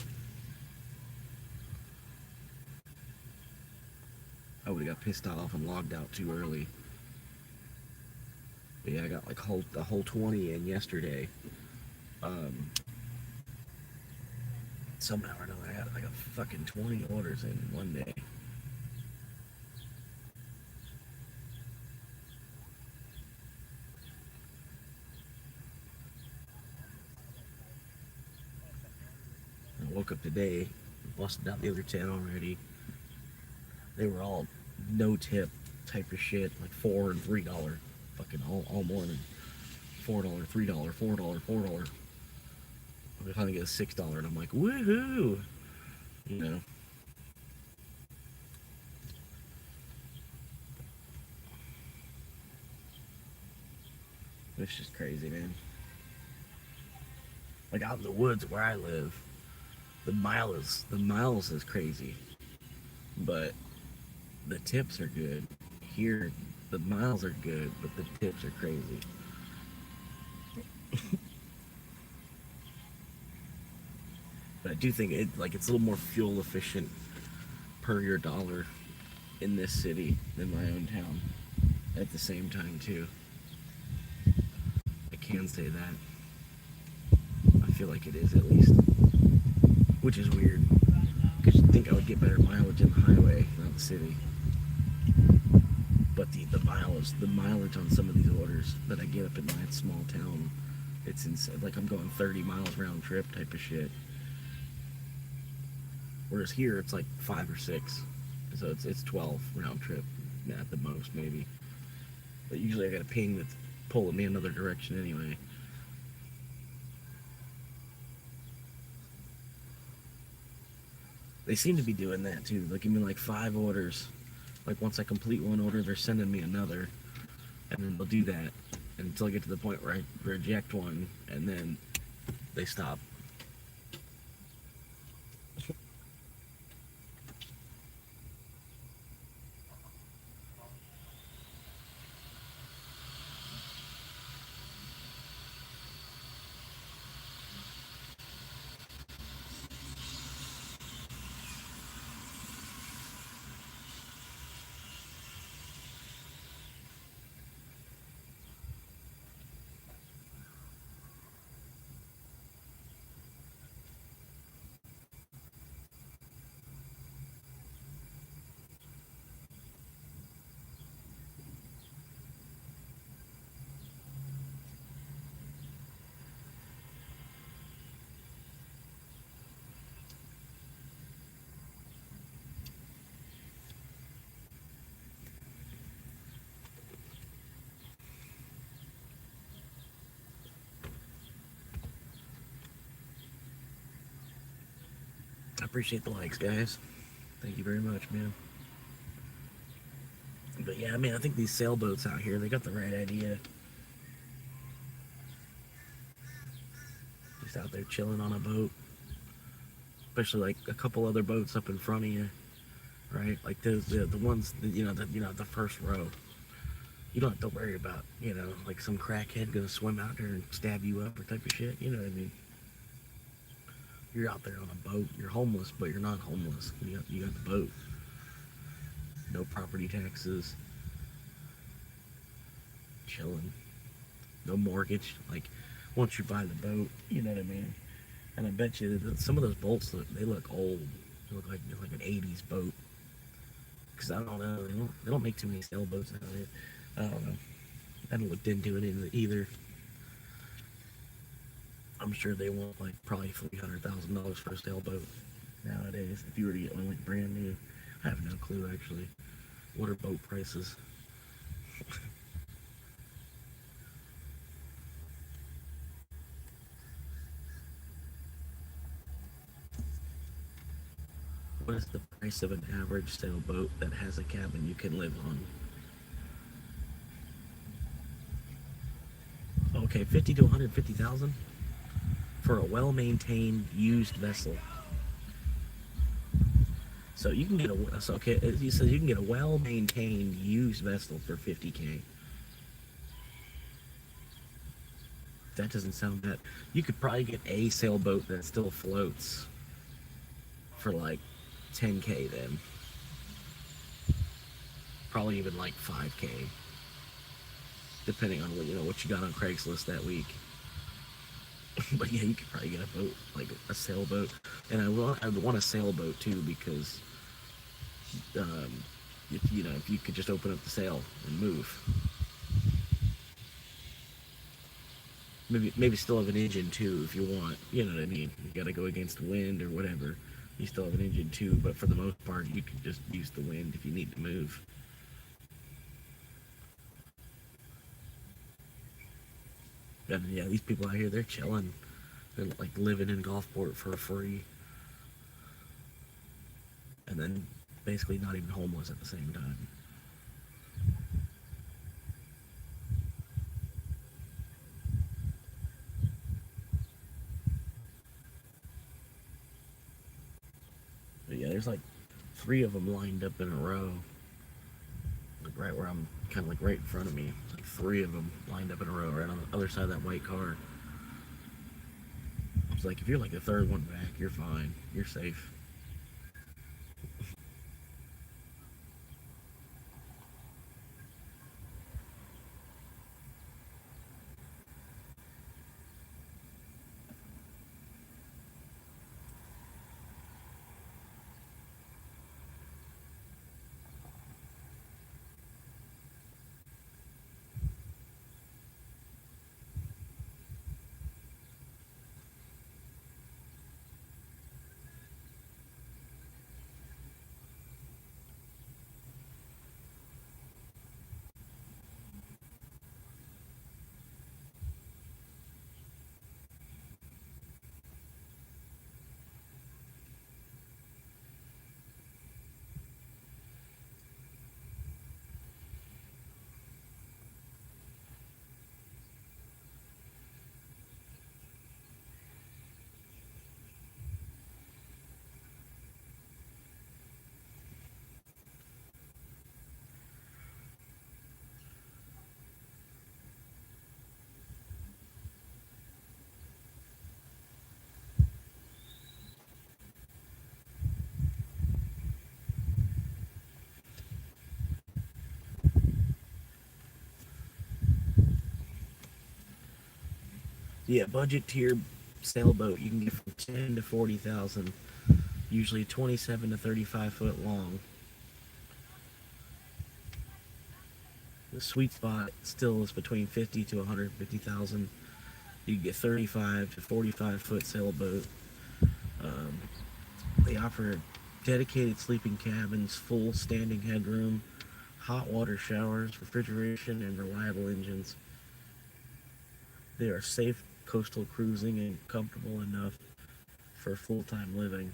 I would have got pissed off and logged out too early. But yeah, I got like the whole 20 in yesterday. Somehow or another, I got like a fucking 20 orders in one day. I woke up today, busted out the other 10 already. They were all no tip type of shit, like $4 and $3, fucking all morning. $4, $3, $4, $4. I finally get a $6, and I'm like, woohoo! You know. It's just crazy, man. Like out in the woods where I live, the miles is crazy, but the tips are good. Here, the miles are good, but the tips are crazy. But I do think it's a little more fuel efficient per your dollar in this city than my own town. At the same time, too, I can say that. I feel like it is, at least, which is weird because you'd think I would get better mileage in the highway, not the city. But the mileage on some of these orders that I get up in my small town, it's insane. Like I'm going 30 miles round trip type of shit. Whereas here it's like 5 or 6, so it's 12 round trip at the most maybe. But usually I got a ping that's pulling me another direction anyway. They seem to be doing that too. They'll give me like 5 orders. Like once I complete one order, they're sending me another, and then they'll do that until I get to the point where I reject one, and then they stop. I appreciate the likes, guys. Thank you very much, man. But yeah, I mean, I think these sailboats out here, they got the right idea. Just out there chilling on a boat. Especially like a couple other boats up in front of you, right? Like the ones, the first row. You don't have to worry about, like some crackhead gonna swim out there and stab you up or type of shit. You know what I mean? You're out there on a boat. You're homeless, but you're not homeless. You got the boat. No property taxes. Chilling. No mortgage. Like, once you buy the boat, you know what I mean? And I bet you that some of those boats, they look old. They look like an 80s boat. Because I don't know. They don't make too many sailboats nowadays. I don't know. I haven't looked into it either. I'm sure they want like probably $300,000 for a sailboat nowadays if you were to get one like brand new. I have no clue actually. What are boat prices? What is the price of an average sailboat that has a cabin you can live on? Okay, 50 to 150,000 for a well-maintained used vessel. So you can get he says you can get a well-maintained used vessel for 50K. That doesn't sound bad. You could probably get a sailboat that still floats for like 10K then. Probably even like 5K. Depending on what you got on Craigslist that week. But yeah, you could probably get a boat, like a sailboat. And I would want a sailboat too, because if you could just open up the sail and move. Maybe still have an engine too if you want. You know what I mean? You gotta go against wind or whatever. You still have an engine too, but for the most part, you can just use the wind if you need to move. And yeah, these people out here, they're chilling. They're like living in Gulfport for free. And then basically not even homeless at the same time. But yeah, there's like 3 of them lined up in a row. Like right where I'm, kind of like right in front of me. Like 3 of them lined up in a row right on the other side of that white car. It's like if you're like the 3rd one back, you're fine. You're safe. Yeah, budget tier sailboat you can get from 10 to 40,000, usually 27 to 35 foot long. The sweet spot still is between 50 to 150,000. You can get 35 to 45 foot sailboat. They offer dedicated sleeping cabins, full standing headroom, hot water showers, refrigeration, and reliable engines. They are safe coastal cruising and comfortable enough for full-time living.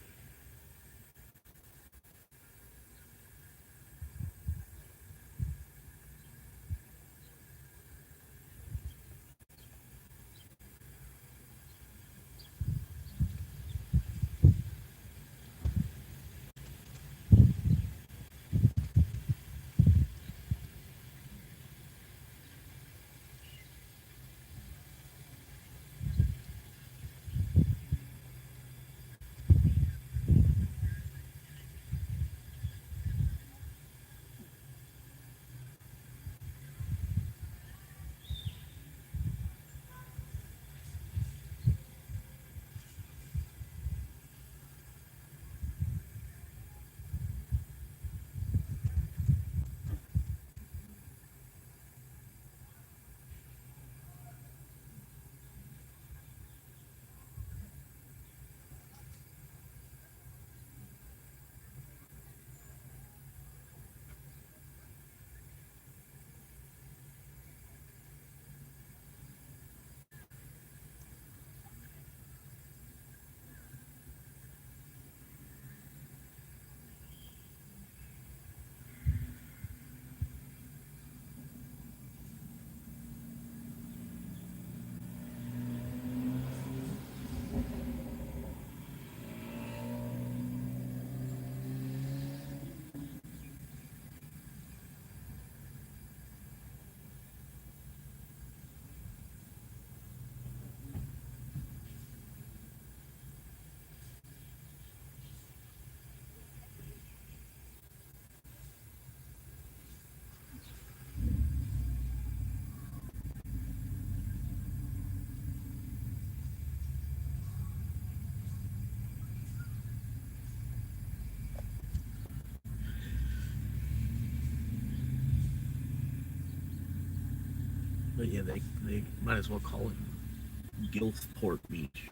But yeah, they might as well call it Gulfport Beach.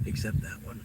Except that one.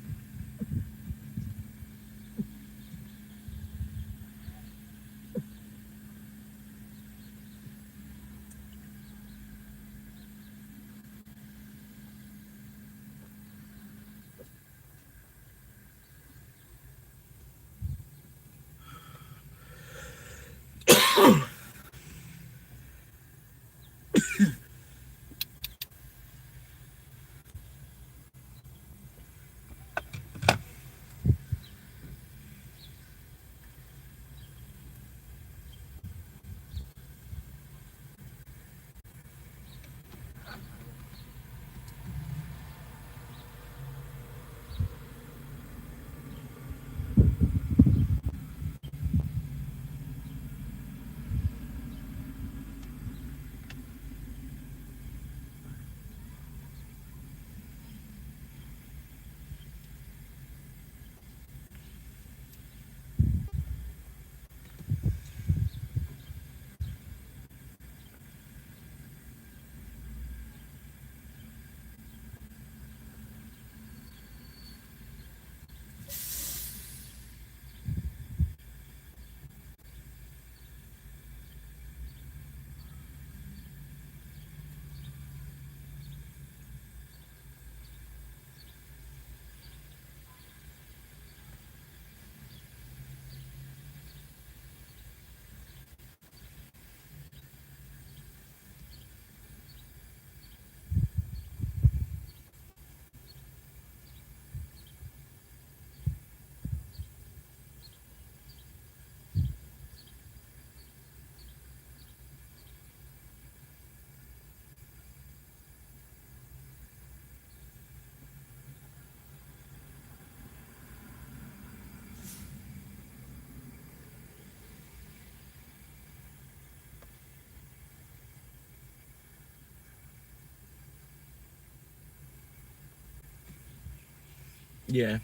Yeah.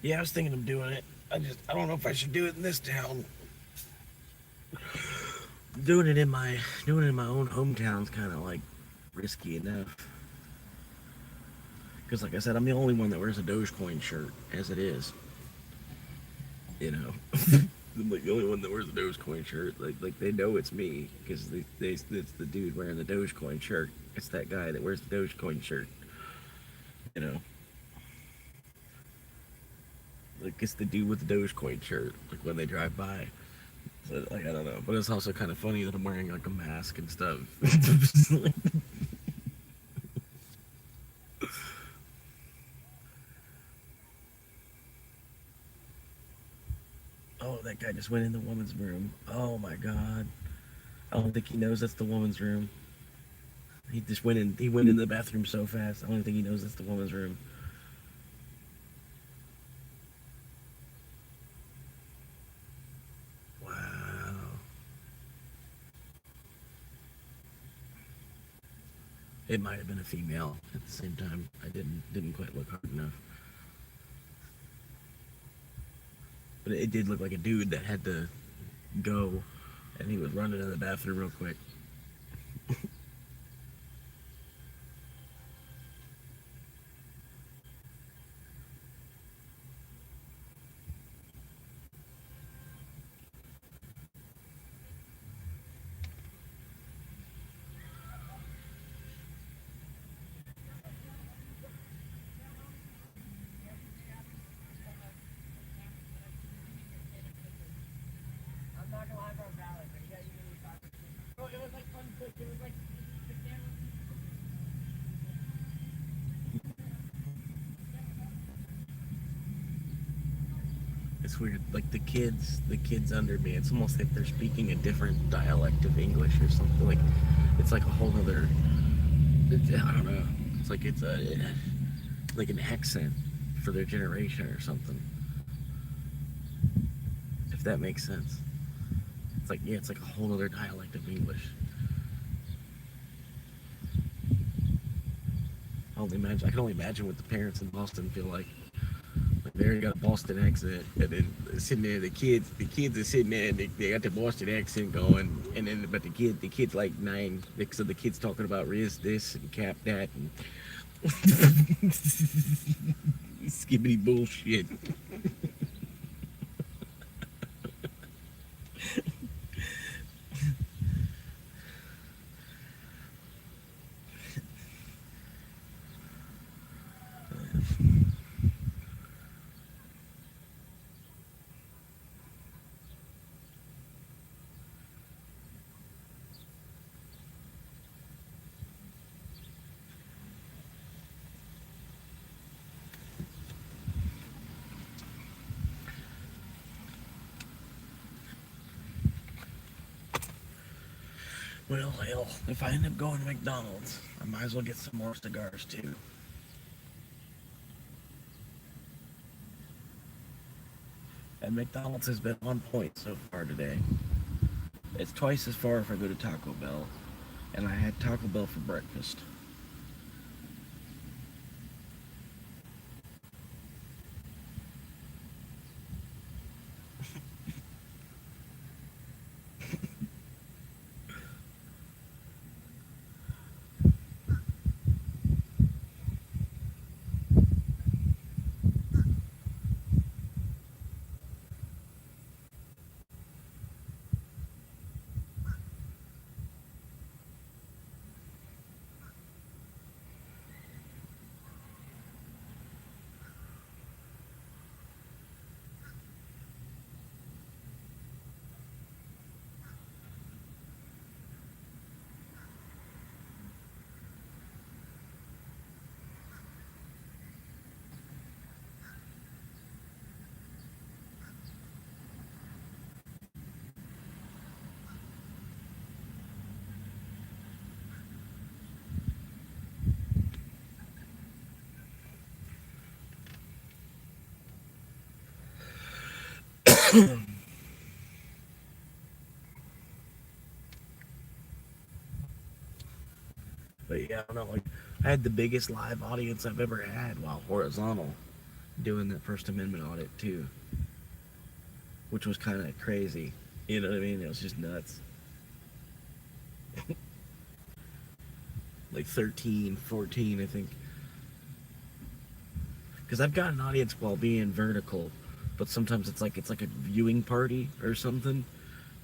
Yeah, I was thinking of doing it. I don't know if I should do it in this town. Doing it in my own hometown's kind of like risky enough. Because like I said, I'm the only one that wears a Dogecoin shirt as it is. You know, I'm like the only one that wears a Dogecoin shirt. Like they know it's me because it's the dude wearing the Dogecoin shirt. It's that guy that wears the Dogecoin shirt. You know. Like it's the dude with the Dogecoin shirt, like when they drive by. So, like I don't know, but it's also kind of funny that I'm wearing like a mask and stuff. Oh, that guy just went in the woman's room. Oh my god, I don't think he knows that's the woman's room. He just went in. He went in the bathroom so fast. I don't think he knows that's the woman's room. It might have been a female at the same time. I didn't quite look hard enough. But it did look like a dude that had to go, and he was running to the bathroom real quick. It's weird. Like the kids under me, it's almost like they're speaking a different dialect of English or something. Like it's like a whole other. I don't know. It's like it's like an accent for their generation or something. If that makes sense. it's like a whole other dialect of English. I can only imagine what the parents in Boston feel like. Like they already got a Boston accent, and then sitting there, the kids are sitting there, and they got the Boston accent going, and then but the kid's like 9, so the kid's talking about this and cap that and skibbity bullshit. Well, hell, if I end up going to McDonald's, I might as well get some more cigars too. And McDonald's has been on point so far today. It's twice as far if I go to Taco Bell, and I had Taco Bell for breakfast. But yeah, I don't know. Like, I had the biggest live audience I've ever had while horizontal, doing that First Amendment audit too, which was kind of crazy. You know what I mean? It was just nuts. Like 13, 14, I think. Because I've got an audience while being vertical, but sometimes it's like a viewing party or something.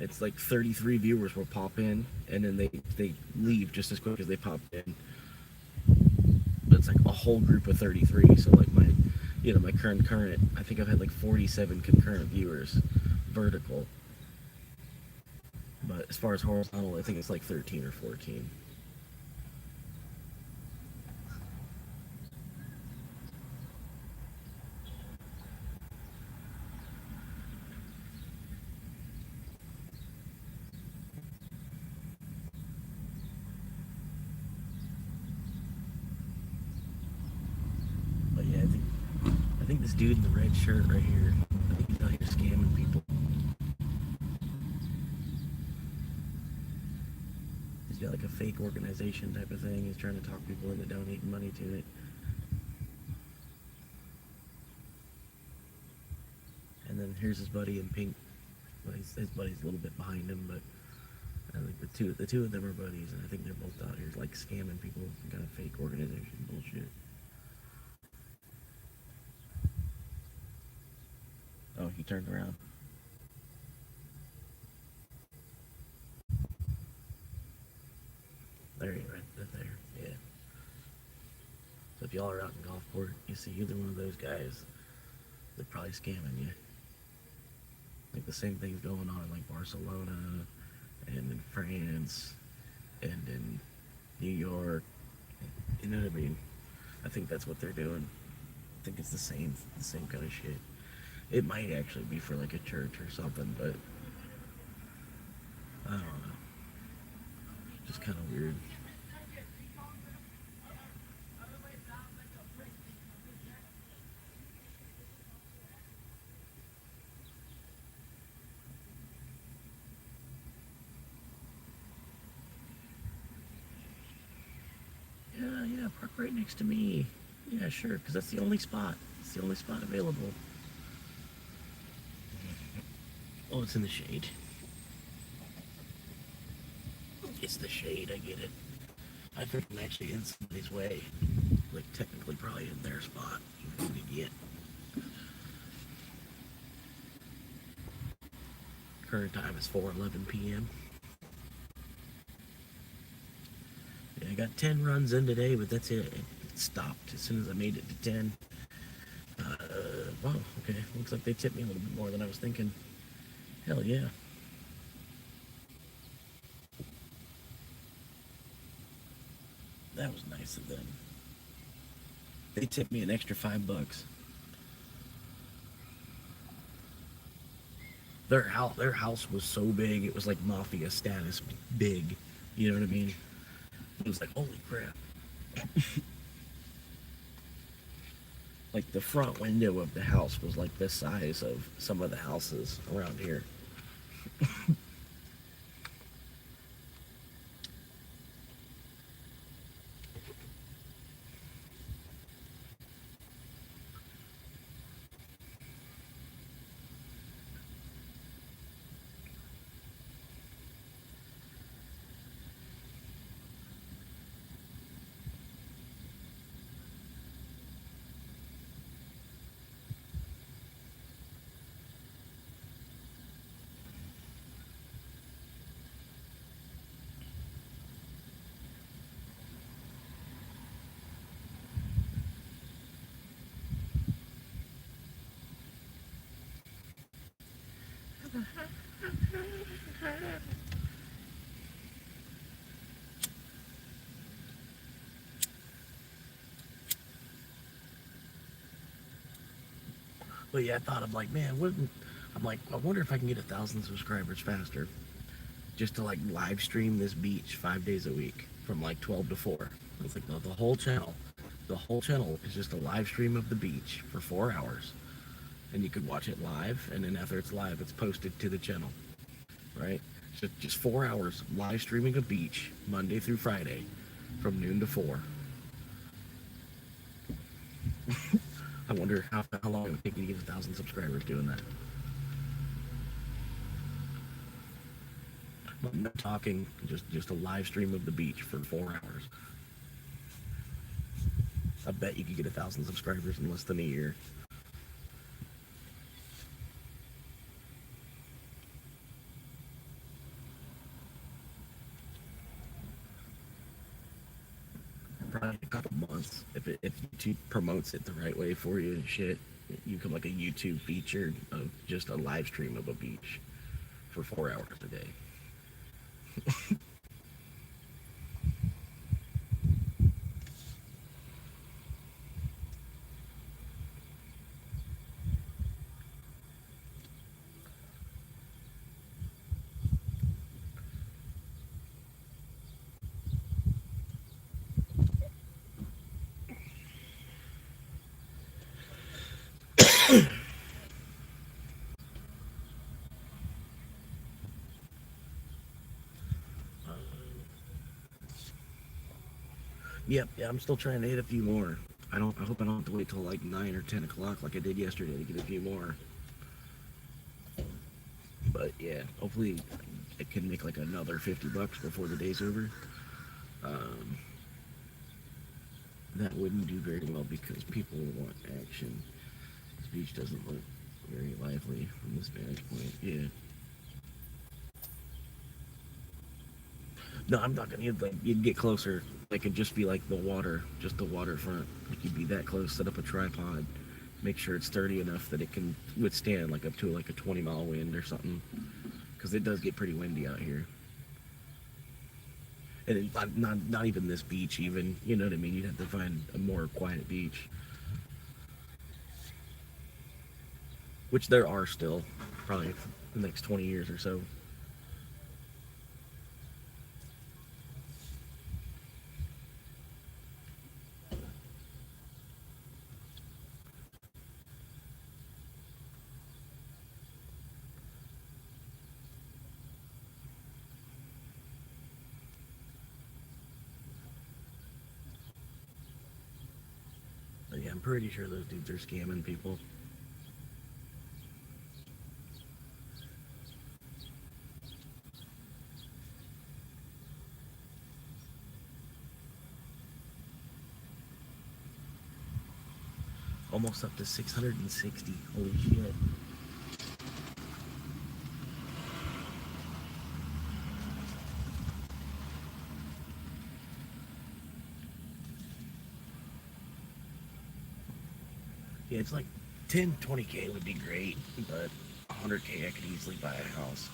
It's like 33 viewers will pop in, and then they leave just as quick as they popped in. But it's like a whole group of 33. So like my current, I think I've had like 47 concurrent viewers, vertical. But as far as horizontal, I think it's like 13 or 14. But yeah, I think this dude in the red shirt right here, I think he's out here scamming people. He's got like a fake organization type of thing. He's trying to talk people into donating money to it. And then here's his buddy in pink. Well, his buddy's a little bit behind him, but I think the two of them are buddies, and I think they're both out here like scamming people, some kind of fake organization bullshit. Oh, he turned around. There he is, right there. Yeah. So if y'all are out in Gulfport, you see either one of those guys, they're probably scamming you. Like the same thing's going on in like Barcelona and in France and in New York. You know what I mean? I think that's what they're doing. I think it's the same kind of shit. It might actually be for like a church or something, but I don't know. Just kind of weird. park right next to me. Yeah, sure, because that's the only spot. It's the only spot available. Oh, it's in the shade. It's the shade, I get it. I think I'm actually in somebody's way. Like, technically probably in their spot. You idiot. Current time is 4:11 p.m. Yeah, I got 10 runs in today, but that's it. It stopped as soon as I made it to 10. Wow, okay. Looks like they tipped me a little bit more than I was thinking. Hell yeah. That was nice of them. They tipped me an extra $5. Their house was so big, it was like mafia status big. You know what I mean? It was like, holy crap. Like the front window of the house was like the size of some of the houses around here. But yeah, I thought, I'm like, man, I wonder if I can get 1,000 subscribers faster. Just to like live stream this beach 5 days a week from like 12 to 4. It's like the whole channel. The whole channel is just a live stream of the beach for 4 hours. And you could watch it live, and then after it's live, it's posted to the channel. Right? So just 4 hours live streaming a beach Monday through Friday from noon to 4. I wonder how long it would take me to get 1,000 subscribers doing that. No talking, just a live stream of the beach for 4 hours. I bet you could get 1,000 subscribers in less than a year. Probably a couple months if YouTube promotes it the right way for you and shit. You can like a YouTube feature of just a live stream of a beach for 4 hours a day. Yep, yeah, I'm still trying to hit a few more. I hope I don't have to wait till like 9 or 10 o'clock like I did yesterday to get a few more. But yeah, hopefully it can make like another $50 before the day's over. That wouldn't do very well because people want action. This beach doesn't look very lively from this vantage point. Yeah. No, I'm not gonna. You'd get closer. Like it'd just be like the water, just the waterfront. Like you'd be that close. Set up a tripod. Make sure it's sturdy enough that it can withstand like up to like a 20-mile wind or something. Because it does get pretty windy out here. And not even this beach even. You know what I mean? You'd have to find a more quiet beach. Which there are still, probably for the next 20 years or so. Yeah, I'm pretty sure those dudes are scamming people. Almost up to 660. Holy shit. Yeah, it's like 10, 20K would be great, but 100K I could easily buy a house.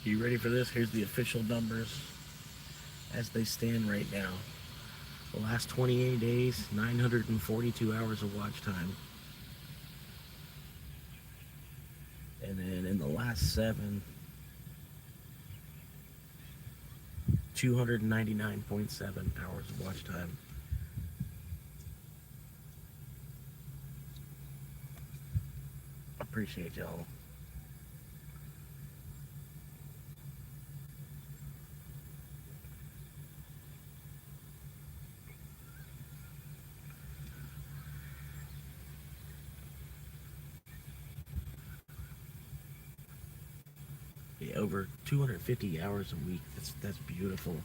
You ready for this? Here's the official numbers as they stand right now. The last 28 days, 942 hours of watch time. And then in the last 7, 299.7 hours of watch time. Appreciate y'all. Yeah, over 250 hours a week. That's beautiful.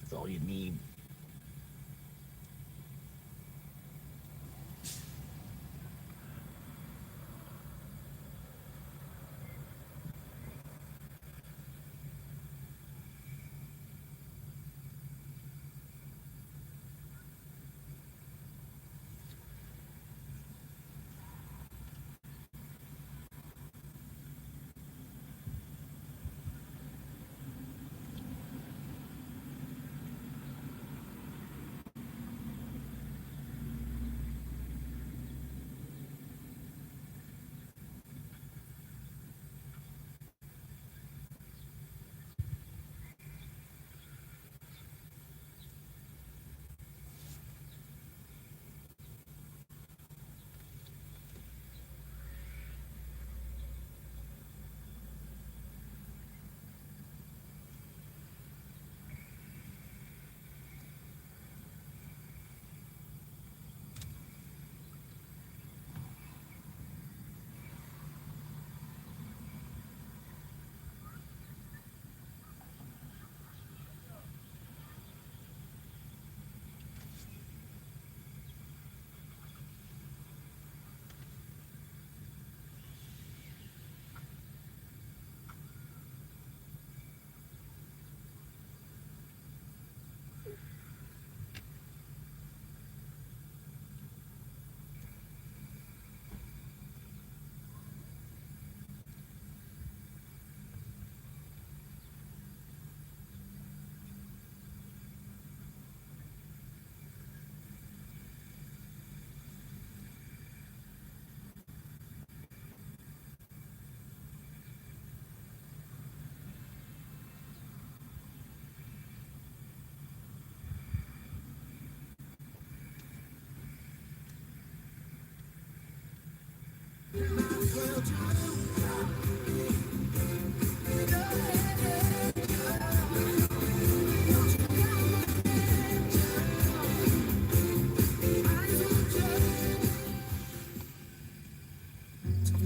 That's all you need.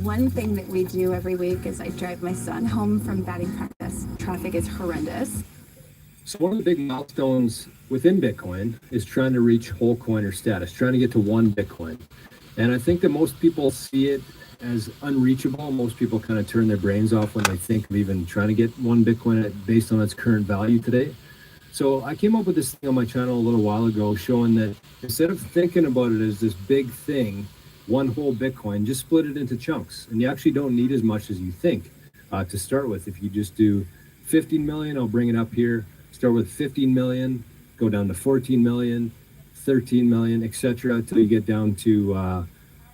One thing that we do every week is I drive my son home from batting practice. Traffic is horrendous. So one of the big milestones within Bitcoin is trying to reach whole coiner status, trying to get to 1 Bitcoin. And I think that most people see it as unreachable. Most people kind of turn their brains off when they think of even trying to get one Bitcoin based on its current value today. So I came up with this thing on my channel a little while ago showing that instead of thinking about it as this big thing, one whole Bitcoin, just split it into chunks. And you actually don't need as much as you think to start with. If you just do 15 million, I'll bring it up here, start with 15 million, go down to 14 million, 13 million, etc., until you get down to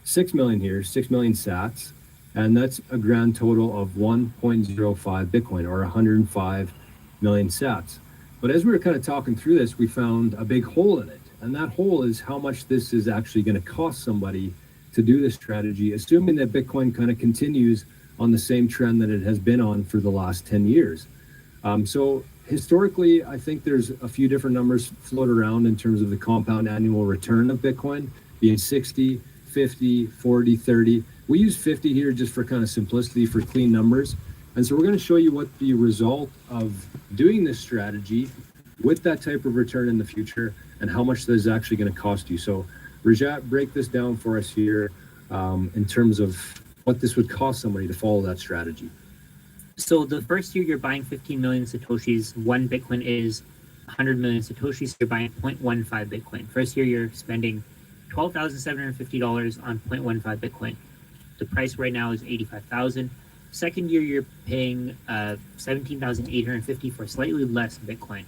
6 million here, 6 million sats. And that's a grand total of 1.05 Bitcoin, or 105 million sats. But as we were kind of talking through this, we found a big hole in it. And that hole is how much this is actually going to cost somebody to do this strategy, assuming that Bitcoin kind of continues on the same trend that it has been on for the last 10 years. So historically, I think there's a few different numbers float around in terms of the compound annual return of Bitcoin being 60, 50, 40, 30. We use 50 here just for kind of simplicity, for clean numbers. And so we're going to show you what the result of doing this strategy with that type of return in the future and how much that is actually going to cost you. So Rajat, break this down for us here in terms of what this would cost somebody to follow that strategy. So the first year you're buying 15 million Satoshis, one Bitcoin is 100 million Satoshis, so you're buying 0.15 Bitcoin. First year you're spending $12,750 on 0.15 Bitcoin. The price right now is 85,000. Second year you're paying 17,850 for slightly less Bitcoin.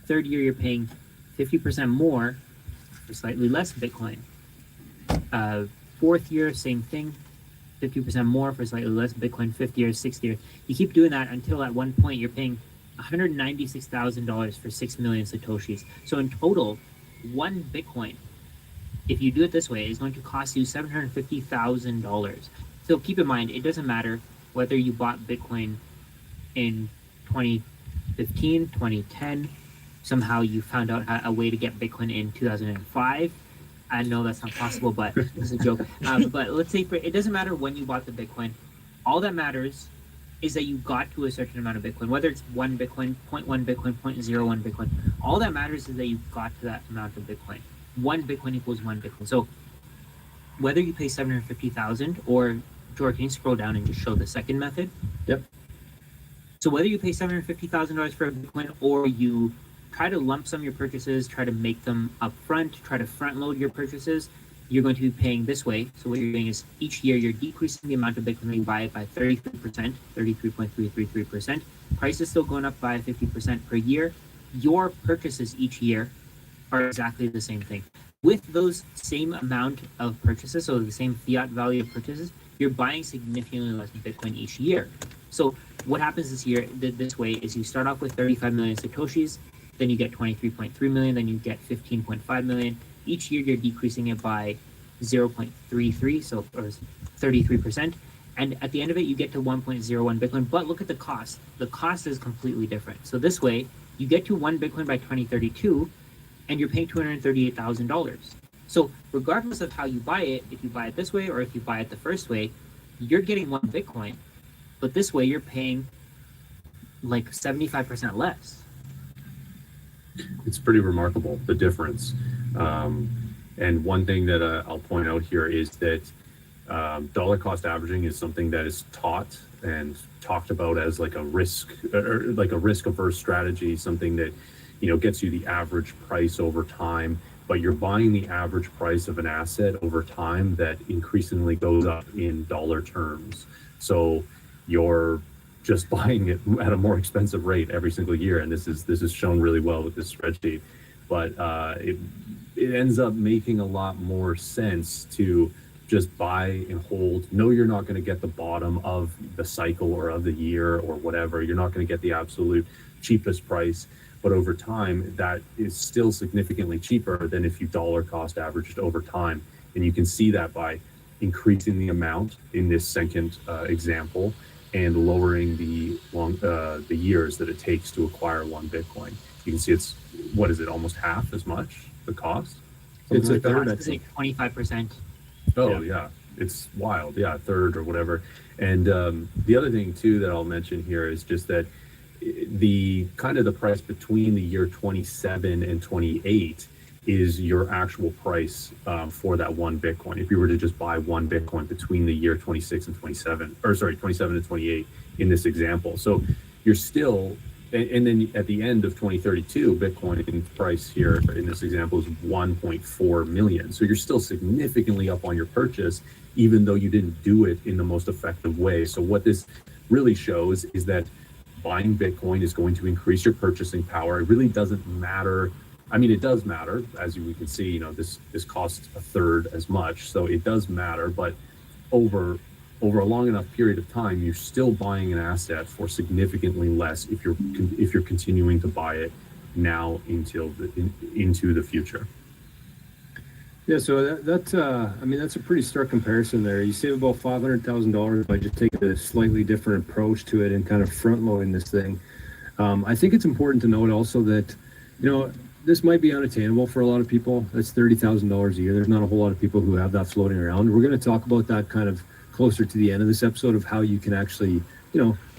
Third year you're paying 50% more for slightly less Bitcoin. Fourth year, same thing, 50% more for slightly less Bitcoin. Fifth year, sixth year. You keep doing that until at one point you're paying $196,000 for 6 million Satoshis. So in total, one Bitcoin, if you do it this way, is going to cost you $750,000. So keep in mind, it doesn't matter whether you bought Bitcoin in 2015, 2010, somehow you found out a way to get Bitcoin in 2005. I know that's not possible, but it's a joke. But let's say it doesn't matter when you bought the Bitcoin. All that matters is that you got to a certain amount of Bitcoin, whether it's 1 Bitcoin, 0.1 Bitcoin, 0.01 Bitcoin. All that matters is that you got to that amount of Bitcoin. 1 Bitcoin equals 1 Bitcoin. So whether you pay 750,000 or, George, can you scroll down and just show the second method? Yep. So whether you pay $750,000 for a Bitcoin or you try to lump sum your purchases, try to make them upfront, try to front load your purchases, you're going to be paying this way. So what you're doing is each year you're decreasing the amount of Bitcoin you buy by 33%, 33.333%. Price is still going up by 50% per year. Your purchases each year are exactly the same thing. With those same amount of purchases, so the same fiat value of purchases, you're buying significantly less Bitcoin each year. So what happens this way is you start off with 35 million Satoshis, then you get 23.3 million, then you get 15.5 million. Each year you're decreasing it by 0.33, so or 33%. And at the end of it, you get to 1.01 Bitcoin. But look at the cost. The cost is completely different. So this way, you get to 1 Bitcoin by 2032, and you're paying $238,000. So regardless of how you buy it, if you buy it this way or if you buy it the first way, you're getting 1 Bitcoin. But this way, you're paying like 75% less. It's pretty remarkable, the difference. And one thing that I'll point out here is that dollar cost averaging is something that is taught and talked about as like a risk averse strategy, something that, you know, gets you the average price over time, but you're buying the average price of an asset over time that increasingly goes up in dollar terms. So you're just buying it at a more expensive rate every single year, and this is shown really well with this spreadsheet. But it ends up making a lot more sense to just buy and hold. No, you're not going to get the bottom of the cycle or of the year or whatever. You're not going to get the absolute cheapest price, but over time, that is still significantly cheaper than if you dollar cost averaged over time. And you can see that by increasing the amount in this second example and lowering the years that it takes to acquire 1 Bitcoin. You can see it's, what is it, almost half as much, the cost? It's a third, I think. 25%. Oh, yeah. It's wild. Yeah, a third or whatever. And the other thing, too, that I'll mention here is just that the kind of the price between the year 27 and 28 is your actual price for that one Bitcoin. If you were to just buy one Bitcoin between the year 26 and 27, or sorry, 27 and 28 in this example. So you're still, and then at the end of 2032, Bitcoin price here in this example is 1.4 million. So you're still significantly up on your purchase, even though you didn't do it in the most effective way. So what this really shows is that buying Bitcoin is going to increase your purchasing power. It really doesn't matter. I mean, it does matter, as we can see, this costs a third as much. So it does matter, but over a long enough period of time, you're still buying an asset for significantly less if you're continuing to buy it now into the future. Yeah, so that's a pretty stark comparison there. You save about $500,000 by just taking a slightly different approach to it and kind of front loading this thing. I think it's important to note also that, this might be unattainable for a lot of people. That's $30,000 a year. There's not a whole lot of people who have that floating around. We're going to talk about that kind of closer to the end of this episode of how you can actually,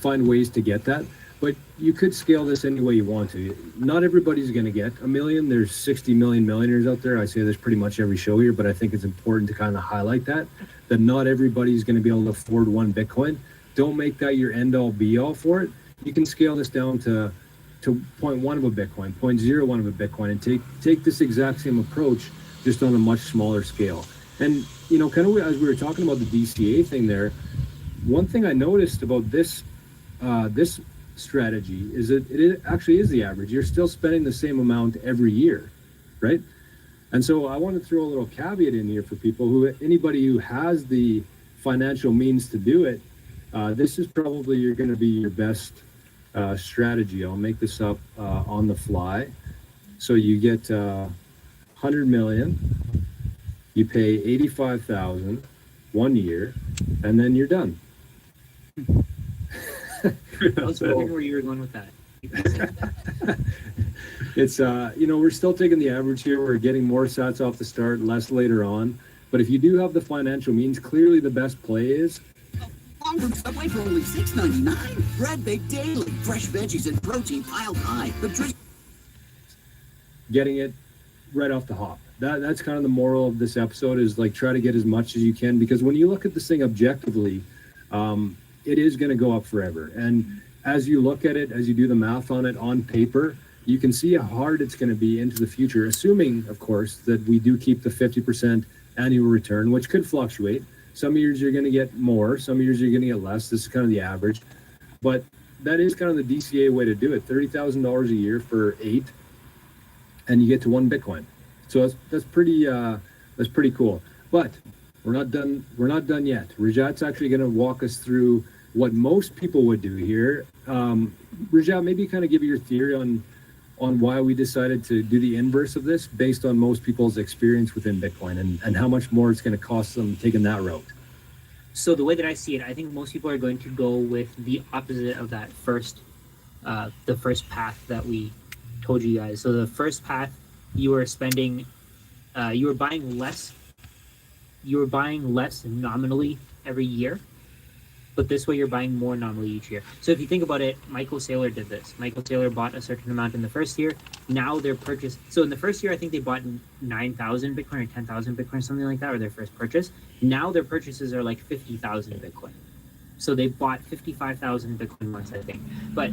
find ways to get that. But you could scale this any way you want to. Not everybody's going to get $1 million. There's 60 million millionaires out there. I say this pretty much every show here, but I think it's important to kind of highlight that not everybody's going to be able to afford one Bitcoin. Don't make that your end all be all for it. You can scale this down to 0.1 of a Bitcoin, 0.01 of a Bitcoin, and take this exact same approach, just on a much smaller scale. And, kind of as we were talking about the DCA thing there, one thing I noticed about this strategy is that it actually is the average. You're still spending the same amount every year, right? And so I want to throw a little caveat in here for people anybody who has the financial means to do it, this is probably going to be your best strategy. I'll make this up on the fly. So you get 100 million, you pay 85,000 1 year, and then you're done. I was wondering where you were going with that. It's we're still taking the average here. We're getting more sats off the start, less later on. But if you do have the financial means, clearly the best play is Long from Subway for only $6.99. Bread baked daily, fresh veggies and protein piled high. The drink. Getting it right off the hop. That's kind of the moral of this episode, is like try to get as much as you can, because when you look at this thing objectively, it is going to go up forever. And as you look at it, as you do the math on it on paper, you can see how hard it's going to be into the future, assuming, of course, that we do keep the 50% annual return, which could fluctuate. Some years you're going to get more, some years you're going to get less. This is kind of the average. But that is kind of the DCA way to do it. $30,000 a year for 8, and you get to 1 Bitcoin. So that's pretty cool. But we're not done. We're not done yet. Rajat's actually going to walk us through what most people would do here. Rajat, maybe kind of give your theory on why we decided to do the inverse of this based on most people's experience within Bitcoin, and how much more it's going to cost them taking that route. So the way that I see it, I think most people are going to go with the opposite of that the first path that we told you guys. So the first path, you were spending, you were buying less nominally every year, but this way you're buying more nominally each year. So if you think about it, Michael Saylor did this. Michael Saylor bought a certain amount in the first year. Now their purchase, so in the first year, I think they bought 9,000 Bitcoin or 10,000 Bitcoin, something like that, or their first purchase. Now their purchases are like 50,000 Bitcoin. So they bought 55,000 Bitcoin once, I think. But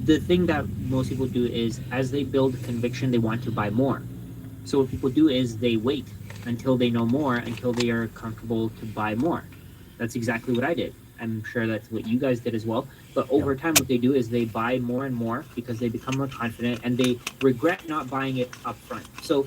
the thing that most people do is, as they build conviction, they want to buy more. So what people do is they wait until they know more, until they are comfortable to buy more. That's exactly what I did. I'm sure that's what you guys did as well. But over time, what they do is they buy more and more because they become more confident, and they regret not buying it up front. So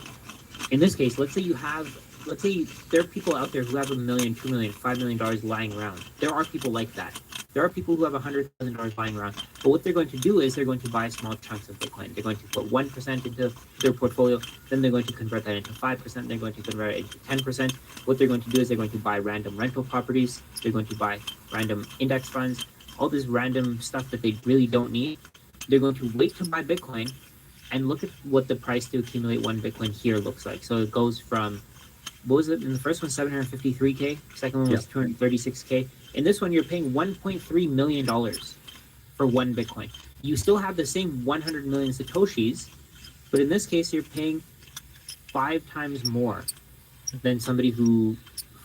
in this case, let's say there are people out there who have $1 million, $2 million, $5 million lying around. There are people like that. There are people who have $100,000 lying around. But what they're going to do is they're going to buy small chunks of Bitcoin. They're going to put 1% into their portfolio. Then they're going to convert that into 5%. They're going to convert it into 10%. What they're going to do is they're going to buy random rental properties. They're going to buy random index funds, all this random stuff that they really don't need. They're going to wait to buy Bitcoin and look at what the price to accumulate 1 Bitcoin here looks like. So it goes from, what was it in the first one, 753K? Second one was 236K. In this one, you're paying $1.3 million for 1 Bitcoin. You still have the same 100 million Satoshis, but in this case, you're paying 5 times more than somebody who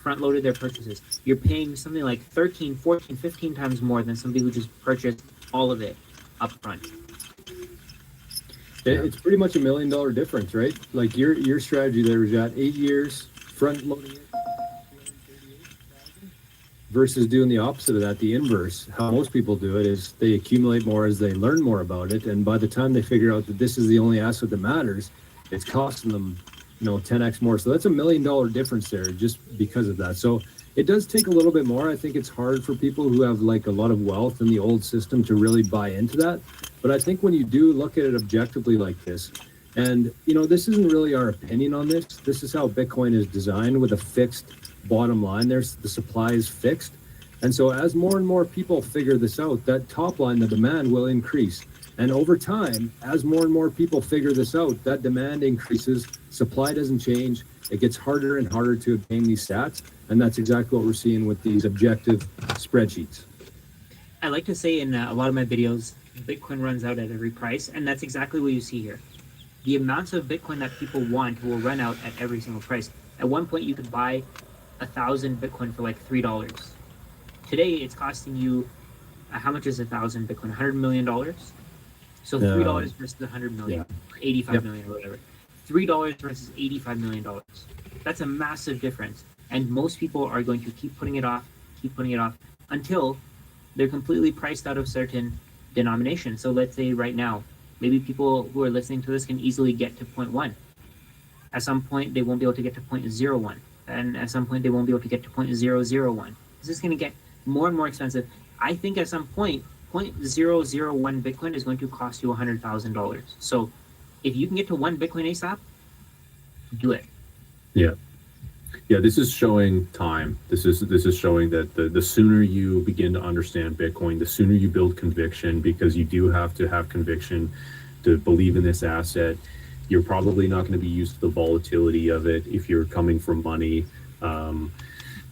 front loaded their purchases. You're paying something like 13, 14, 15 times more than somebody who just purchased all of it up front. It's pretty much $1 million difference, right? Like your strategy there was at 8 years front loading it versus doing the opposite of that, the inverse. How most people do it is they accumulate more as they learn more about it, and by the time they figure out that this is the only asset that matters, it's costing them 10x more. So that's $1 million difference there just because of that. So it does take a little bit more. I think it's hard for people who have like a lot of wealth in the old system to really buy into that. But I think when you do look at it objectively like this, and this isn't really our opinion on this. This is how Bitcoin is designed with a fixed bottom line. The supply is fixed. And so as more and more people figure this out, that top line, the demand will increase. And over time, as more and more people figure this out, that demand increases, supply doesn't change, it gets harder and harder to obtain these stats, and that's exactly what we're seeing with these objective spreadsheets. I like to say in a lot of my videos, Bitcoin runs out at every price, and that's exactly what you see here. The amounts of Bitcoin that people want will run out at every single price. At one point, you could buy 1,000 Bitcoin for like $3. Today, it's costing you, how much is 1,000 Bitcoin? $100 million? So $3 versus 100 million, or 85 million, or whatever. $3 versus $85 million. That's a massive difference. And most people are going to keep putting it off until they're completely priced out of certain denominations. So let's say right now, maybe people who are listening to this can easily get to 0.1. At some point, they won't be able to get to 0.01. And at some point, they won't be able to get to 0.001. This is going to get more and more expensive. I think at some point, 0.001 Bitcoin is going to cost you $100,000. So if you can get to 1 Bitcoin ASAP, do it. Yeah, this is showing time. This is showing that the sooner you begin to understand Bitcoin, the sooner you build conviction, because you do have to have conviction to believe in this asset. You're probably not going to be used to the volatility of it if you're coming from money.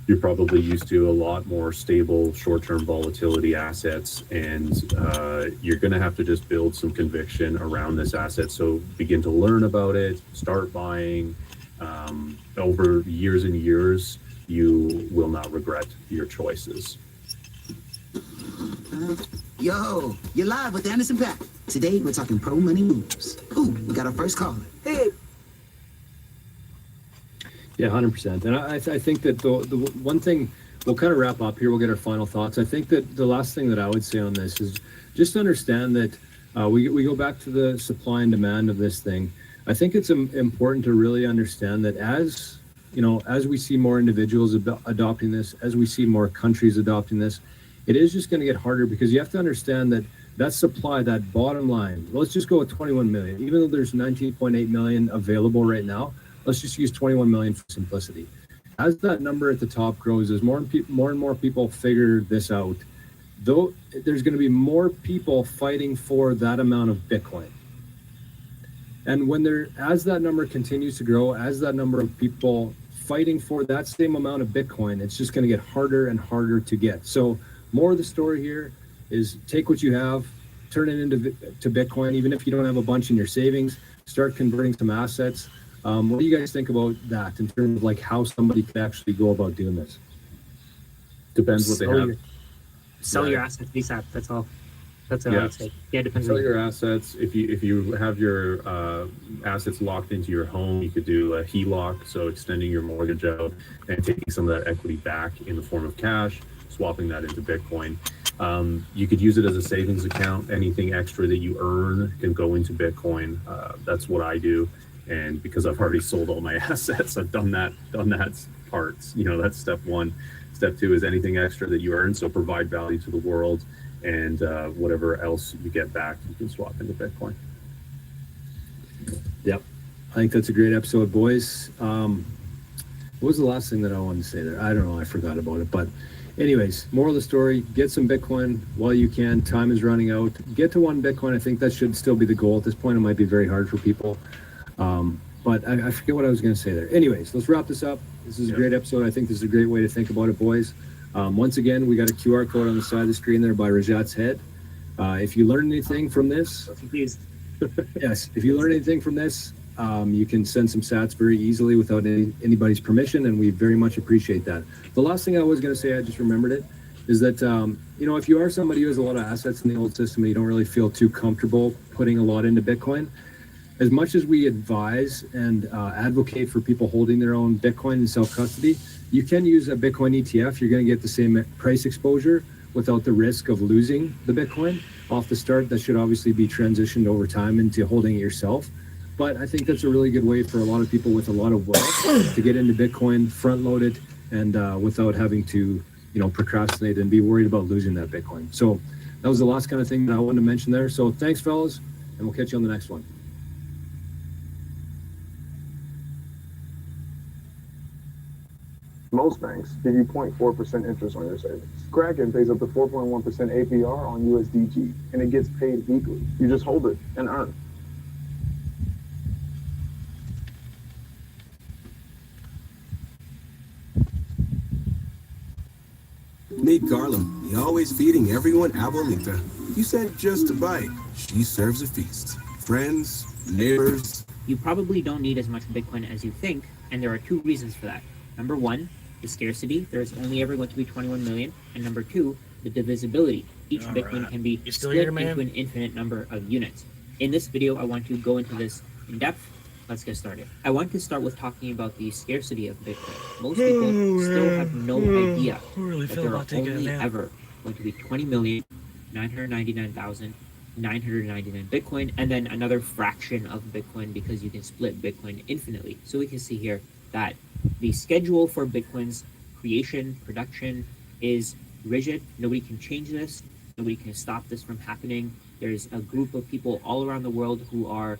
You're probably used to a lot more stable short-term volatility assets, and you're going to have to just build some conviction around this asset. So begin to learn about it, start buying. Over years and years, you will not regret your choices. Yo, you're live with Anderson Paak. Today, we're talking pro money moves. Ooh, we got our first caller. Hey. Yeah, 100%. And I think that the one thing, we'll kind of wrap up here, we'll get our final thoughts. I think that the last thing that I would say on this is just understand that we go back to the supply and demand of this thing. I think it's important to really understand that as we see more individuals adopting this, as we see more countries adopting this, it is just going to get harder, because you have to understand that supply, that bottom line, let's just go with 21 million. Even though there's 19.8 million available right now, let's just use 21 million for simplicity. As that number at the top grows, as more and more people figure this out, though, there's going to be more people fighting for that amount of Bitcoin. And as that number continues to grow, as that number of people fighting for that same amount of Bitcoin, it's just going to get harder and harder to get. So more of the story here is take what you have, turn it into Bitcoin, even if you don't have a bunch in your savings, start converting some assets. What do you guys think about that in terms of like how somebody could actually go about doing this? Depends what they have. Sell your assets ASAP, that's all. That's what I would say. Yeah, it depends. Sell your assets. If you have your assets locked into your home, you could do a HELOC, so extending your mortgage out and taking some of that equity back in the form of cash, swapping that into Bitcoin. You could use it as a savings account. Anything extra that you earn can go into Bitcoin. That's what I do, and because I've already sold all my assets, I've done that part. That's step one. Step two is anything extra that you earn, so provide value to the world. And whatever else you get back, you can swap into Bitcoin. Yep. I think that's a great episode, boys. What was the last thing that I wanted to say there? I don't know. I forgot about it. But anyways, moral of the story, get some Bitcoin while you can. Time is running out. Get to 1 Bitcoin. I think that should still be the goal. At this point, it might be very hard for people. But I forget what I was going to say there. Anyways, let's wrap this up. This is a great episode. I think this is a great way to think about it, boys. Once again, we got a QR code on the side of the screen there by Rajat's head. If you learn anything from this, yes, if you learn anything from this, You can send some sats very easily without anybody's permission, and we very much appreciate that. The last thing I was going to say, I just remembered it, is that, if you are somebody who has a lot of assets in the old system and you don't really feel too comfortable putting a lot into Bitcoin, as much as we advise and advocate for people holding their own Bitcoin in self-custody, you can use a Bitcoin ETF. You're going to get the same price exposure without the risk of losing the Bitcoin off the start. That should obviously be transitioned over time into holding it yourself. But I think that's a really good way for a lot of people with a lot of wealth to get into Bitcoin, front load it, and without having to, procrastinate and be worried about losing that Bitcoin. So that was the last kind of thing that I wanted to mention there. So thanks, fellas, and we'll catch you on the next one. Most banks give you 0.4% interest on your savings. Kraken pays up to 4.1% APR on USDG, and it gets paid weekly. You just hold it and earn. Meet Carla, the always feeding everyone abuelita. You said just a bite. She serves a feast. Friends, neighbors. You probably don't need as much Bitcoin as you think, and there are two reasons for that. Number one, the scarcity. There's only ever going to be 21 million. And number two, the divisibility. Each Bitcoin can be split into an infinite number of units. In this video, I want to go into this in depth. Let's get started. I want to start with talking about the scarcity of Bitcoin. Most people still have no idea that there are only ever going to be 20,999,999 Bitcoin, and then another fraction of Bitcoin because you can split Bitcoin infinitely. So we can see here that the schedule for Bitcoin's creation, production is rigid. Nobody can change this. Nobody can stop this from happening. There's a group of people all around the world who are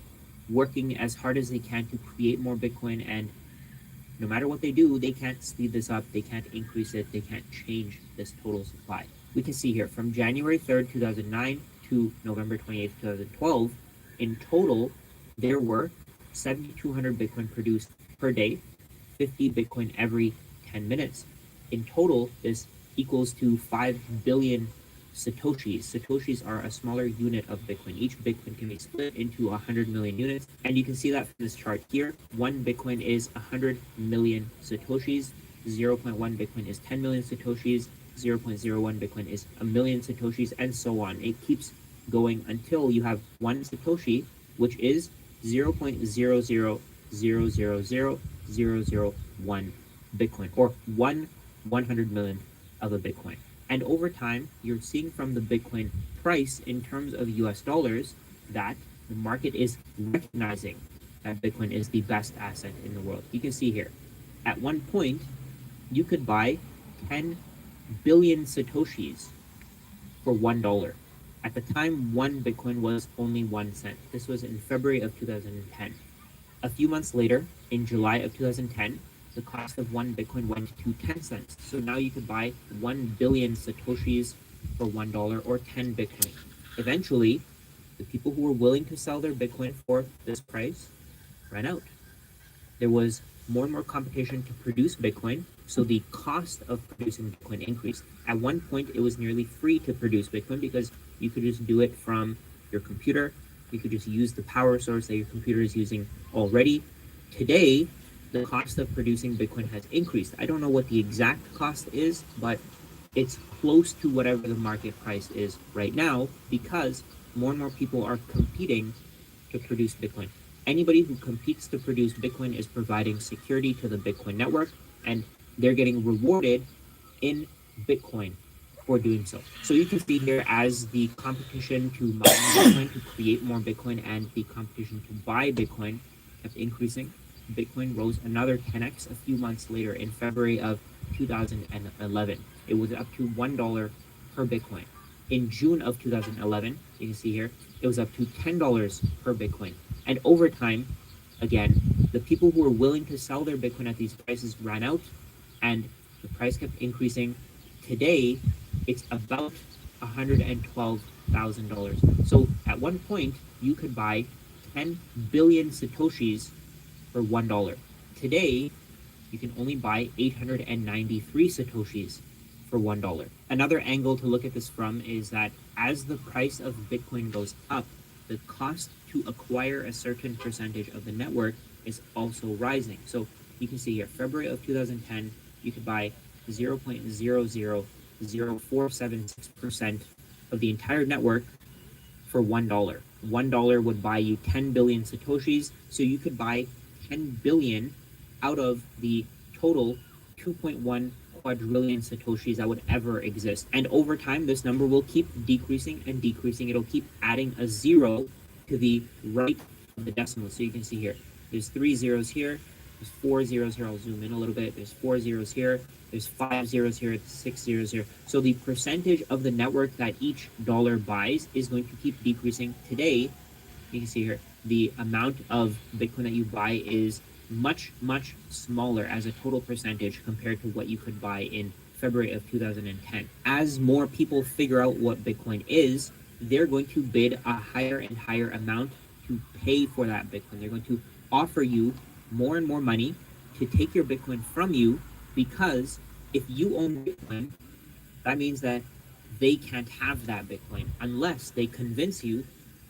working as hard as they can to create more Bitcoin, and no matter what they do, they can't speed this up, they can't increase it, they can't change this total supply. We can see here from January 3rd, 2009 to November 28th, 2012, in total, there were 7,200 Bitcoin produced per day, 50 Bitcoin every 10 minutes. In total, this equals to 5 billion Satoshis. Satoshis are a smaller unit of Bitcoin. Each Bitcoin can be split into 100 million units, and you can see that from this chart here. 1 Bitcoin is 100 million Satoshis, 0.1 Bitcoin is 10 million Satoshis, 0.01 Bitcoin is a million Satoshis, and so on. It keeps going until you have 1 Satoshi, which is 0.000000001 Bitcoin, or 1/100 millionth of a Bitcoin. And over time, you're seeing from the Bitcoin price in terms of US dollars that the market is recognizing that Bitcoin is the best asset in the world. You can see here, at one point, you could buy 10 billion Satoshis for $1. At the time, 1 Bitcoin was only 1 cent. This was in February of 2010. A few months later, in July of 2010, the cost of 1 Bitcoin went to 10 cents. So now you could buy 1 billion Satoshis for $1 or 10 Bitcoin. Eventually, the people who were willing to sell their Bitcoin for this price ran out. There was more and more competition to produce Bitcoin, so the cost of producing Bitcoin increased. At one point, it was nearly free to produce Bitcoin because you could just do it from your computer. You could just use the power source that your computer is using already. Today, the cost of producing Bitcoin has increased. I don't know what the exact cost is, but it's close to whatever the market price is right now because more and more people are competing to produce Bitcoin. Anybody who competes to produce Bitcoin is providing security to the Bitcoin network, and they're getting rewarded in Bitcoin for doing so. So you can see here as the competition to mine Bitcoin, to create more Bitcoin, and the competition to buy Bitcoin kept increasing. Bitcoin rose another 10x a few months later in February of 2011. It was up to $1 per Bitcoin. In June of 2011, you can see here, it was up to $10 per Bitcoin. And over time, again, the people who were willing to sell their Bitcoin at these prices ran out, and the price kept increasing. Today, it's about $112,000. So at one point, you could buy 10 billion Satoshis for $1. Today, you can only buy 893 Satoshis for $1. Another angle to look at this from is that as the price of Bitcoin goes up, the cost to acquire a certain percentage of the network is also rising. So you can see here, February of 2010, you could buy 0.000476% of the entire network for $1. $1 would buy you 10 billion Satoshis, so you could buy 10 billion out of the total 2.1 quadrillion Satoshis that would ever exist. And over time, this number will keep decreasing and decreasing. It'll keep adding a zero to the right of the decimal. So you can see here, there's 3 zeros here, there's 4 zeros here. I'll zoom in a little bit. There's 4 zeros here, there's 5 zeros here, 6 zeros here. So the percentage of the network that each dollar buys is going to keep decreasing. Today, you can see here, the amount of Bitcoin that you buy is much, much smaller as a total percentage compared to what you could buy in February of 2010. As more people figure out what Bitcoin is, they're going to bid a higher and higher amount to pay for that Bitcoin. They're going to offer you more and more money to take your Bitcoin from you, because if you own Bitcoin, that means that they can't have that Bitcoin unless they convince you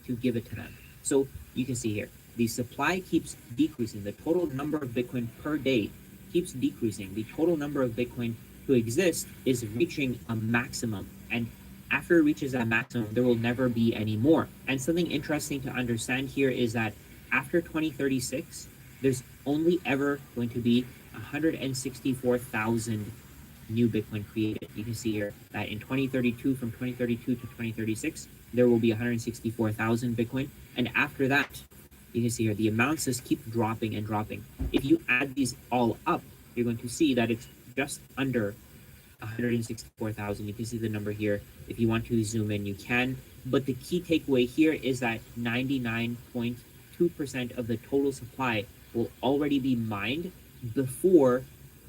to give it to them. So you can see here, the supply keeps decreasing. The total number of Bitcoin per day keeps decreasing. The total number of Bitcoin to exist is reaching a maximum. And after it reaches that maximum, there will never be any more. And something interesting to understand here is that after 2036, there's only ever going to be 164,000 new Bitcoin created. You can see here that in 2032, from 2032 to 2036, there will be 164,000 Bitcoin. And after that, you can see here, the amounts just keep dropping and dropping. If you add these all up, you're going to see that it's just under 164,000. You can see the number here. If you want to zoom in, you can. But the key takeaway here is that 99.2% of the total supply will already be mined before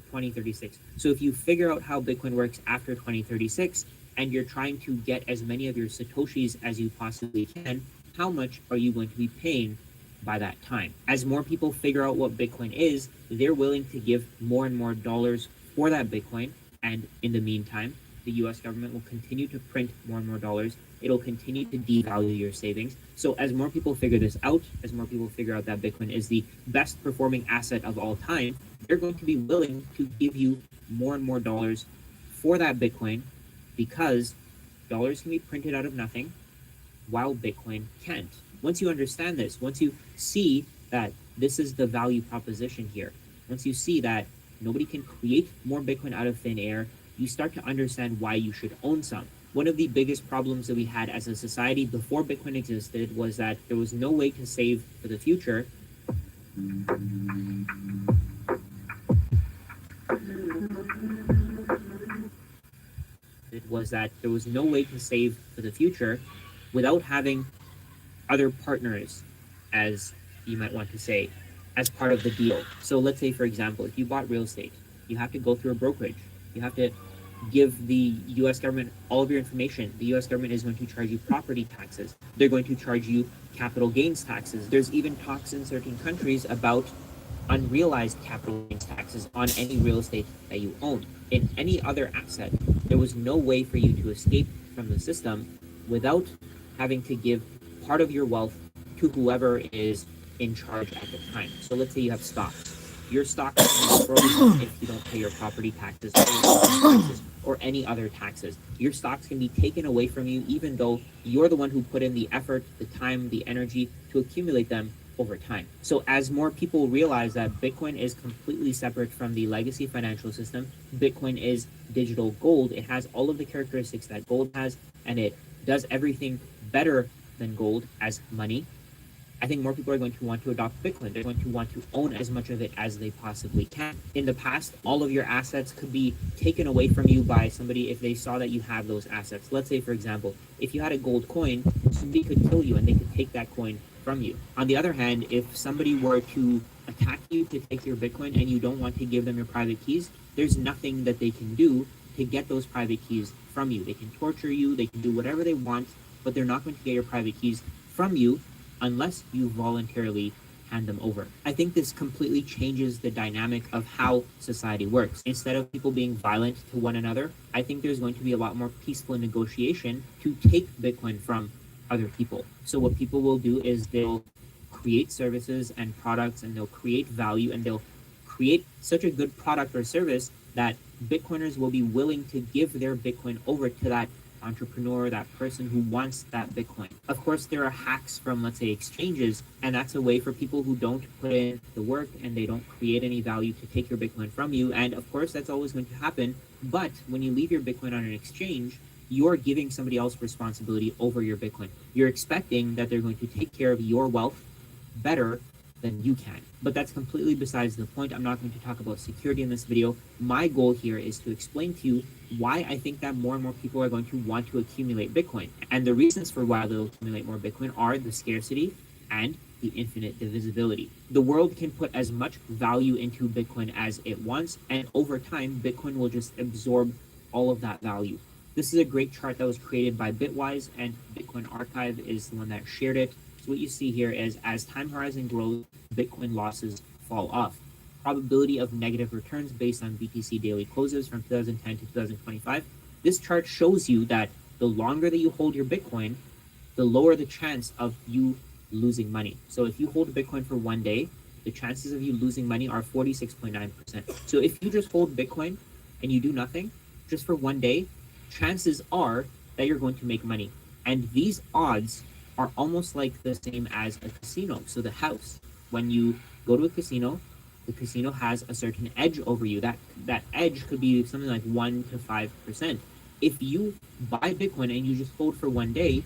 2036. So if you figure out how Bitcoin works after 2036, and you're trying to get as many of your Satoshis as you possibly can, how much are you going to be paying by that time? As more people figure out what Bitcoin is, they're willing to give more and more dollars for that Bitcoin. And in the meantime, the US government will continue to print more and more dollars. It'll continue to devalue your savings. So as more people figure this out, as more people figure out that Bitcoin is the best performing asset of all time, they're going to be willing to give you more and more dollars for that Bitcoin, because dollars can be printed out of nothing while Bitcoin can't. Once you understand this, once you see that this is the value proposition here, once you see that nobody can create more Bitcoin out of thin air, you start to understand why you should own some. One of the biggest problems that we had as a society before Bitcoin existed was that there was no way to save for the future. It was that there was no way to save for the future without having other partners, as you might want to say, as part of the deal. So let's say, for example, if you bought real estate, you have to go through a brokerage. You have to give the US government all of your information. The US government is going to charge you property taxes. They're going to charge you capital gains taxes. There's even talks in certain countries about unrealized capital gains taxes on any real estate that you own. In any other asset, there was no way for you to escape from the system without having to give part of your wealth to whoever is in charge at the time. So let's say you have stocks. Your stock is frozen if you don't pay your property taxes or any other taxes. Your stocks can be taken away from you even though you're the one who put in the effort, the time, the energy to accumulate them over time. So as more people realize that Bitcoin is completely separate from the legacy financial system, Bitcoin is digital gold. It has all of the characteristics that gold has, and it does everything better than gold as money. I think more people are going to want to adopt Bitcoin. They're going to want to own as much of it as they possibly can. In the past, all of your assets could be taken away from you by somebody if they saw that you have those assets. Let's say, for example, if you had a gold coin, somebody could kill you and they could take that coin from you. On the other hand, if somebody were to attack you to take your Bitcoin and you don't want to give them your private keys, there's nothing that they can do to get those private keys from you. They can torture you, they can do whatever they want, but they're not going to get your private keys from you unless you voluntarily hand them over. I think this completely changes the dynamic of how society works. Instead of people being violent to one another, I think there's going to be a lot more peaceful negotiation to take Bitcoin from other people. So what people will do is they'll create services and products, and they'll create value, and they'll create such a good product or service that Bitcoiners will be willing to give their Bitcoin over to that entrepreneur, that person who wants that Bitcoin. Of course, there are hacks from, let's say, exchanges, and that's a way for people who don't put in the work and they don't create any value to take your Bitcoin from you. And of course, that's always going to happen. But when you leave your Bitcoin on an exchange, you're giving somebody else responsibility over your Bitcoin. You're expecting that they're going to take care of your wealth better than you can. But that's completely besides the point. I'm not going to talk about security in this video. My goal here is to explain to you why I think that more and more people are going to want to accumulate Bitcoin. And the reasons for why they'll accumulate more Bitcoin are the scarcity and the infinite divisibility. The world can put as much value into Bitcoin as it wants, and over time, Bitcoin will just absorb all of that value. This is a great chart that was created by Bitwise, and Bitcoin Archive is the one that shared it. So what you see here is as time horizon grows, Bitcoin losses fall off. Probability of negative returns based on BTC daily closes from 2010 to 2025. This chart shows you that the longer that you hold your Bitcoin, the lower the chance of you losing money. So if you hold Bitcoin for 1 day, the chances of you losing money are 46.9%. So if you just hold Bitcoin and you do nothing just for 1 day, chances are that you're going to make money. And these odds are almost like the same as a casino. So the house, when you go to a casino, the casino has a certain edge over you. That edge could be something like 1 to 5%. If you buy Bitcoin and you just hold for 1 day,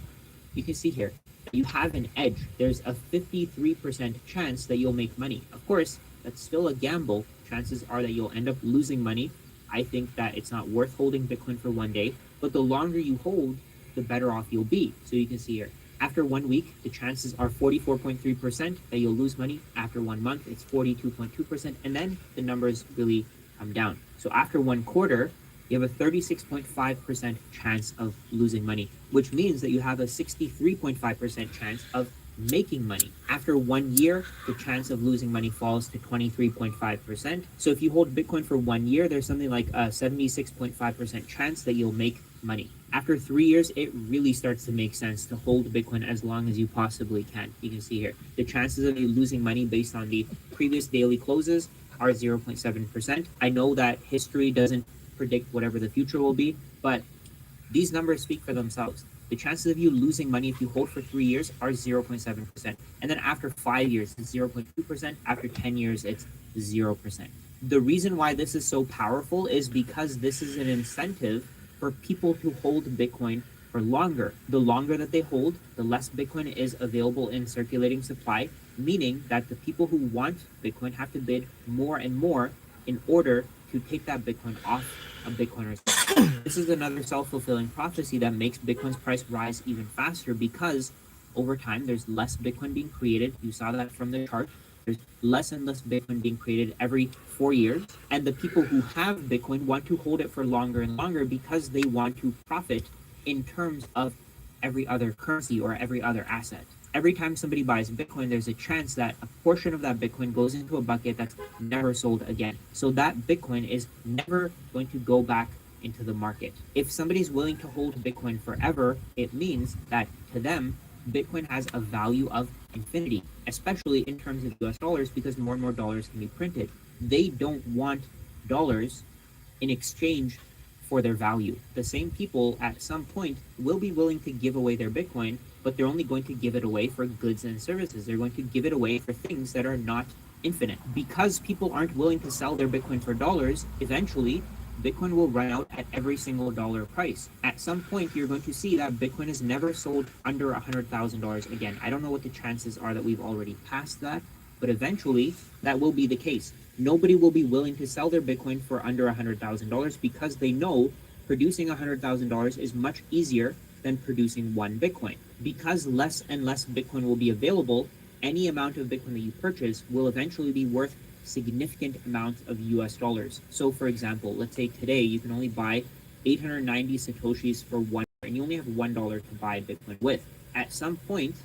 you can see here, you have an edge. There's a 53% chance that you'll make money. Of course, that's still a gamble. Chances are that you'll end up losing money. I think that it's not worth holding Bitcoin for 1 day, but the longer you hold, the better off you'll be. So you can see here, after 1 week, the chances are 44.3% that you'll lose money. After 1 month, it's 42.2%, and then the numbers really come down. So after 1 quarter, you have a 36.5% chance of losing money, which means that you have a 63.5% chance of making money. After 1 year, the chance of losing money falls to 23.5%. So if you hold Bitcoin for 1 year, there's something like a 76.5% chance that you'll make money. After 3 years, it really starts to make sense to hold Bitcoin as long as you possibly can. You can see here, the chances of you losing money based on the previous daily closes are 0.7%. I know that history doesn't predict whatever the future will be, but these numbers speak for themselves. The chances of you losing money if you hold for 3 years are 0.7%. And then after 5 years, it's 0.2%. After 10 years, it's 0%. The reason why this is so powerful is because this is an incentive for people to hold Bitcoin for longer. The longer that they hold, the less Bitcoin is available in circulating supply, meaning that the people who want Bitcoin have to bid more and more in order to take that Bitcoin off a Bitcoiner's. This is another self-fulfilling prophecy that makes Bitcoin's price rise even faster because over time there's less Bitcoin being created. You saw that from the chart. There's less and less Bitcoin being created every 4 years. And the people who have Bitcoin want to hold it for longer and longer because they want to profit in terms of every other currency or every other asset. Every time somebody buys Bitcoin, there's a chance that a portion of that Bitcoin goes into a bucket that's never sold again. So that Bitcoin is never going to go back into the market. If somebody's willing to hold Bitcoin forever, it means that to them, Bitcoin has a value of infinity, especially in terms of US dollars, because more and more dollars can be printed. They don't want dollars in exchange for their value. The same people at some point will be willing to give away their Bitcoin, but they're only going to give it away for goods and services. They're going to give it away for things that are not infinite. Because people aren't willing to sell their Bitcoin for dollars, eventually Bitcoin will run out at every single dollar price. At some point, you're going to see that Bitcoin is never sold under $100,000 again. I don't know what the chances are that we've already passed that, but eventually that will be the case. Nobody will be willing to sell their Bitcoin for under $100,000 because they know producing $100,000 is much easier than producing 1 Bitcoin. Because less and less Bitcoin will be available, any amount of Bitcoin that you purchase will eventually be worth significant amounts of US dollars. So for example, let's say today you can only buy 890 Satoshis for $1, and you only have $1 to buy Bitcoin with. At some point,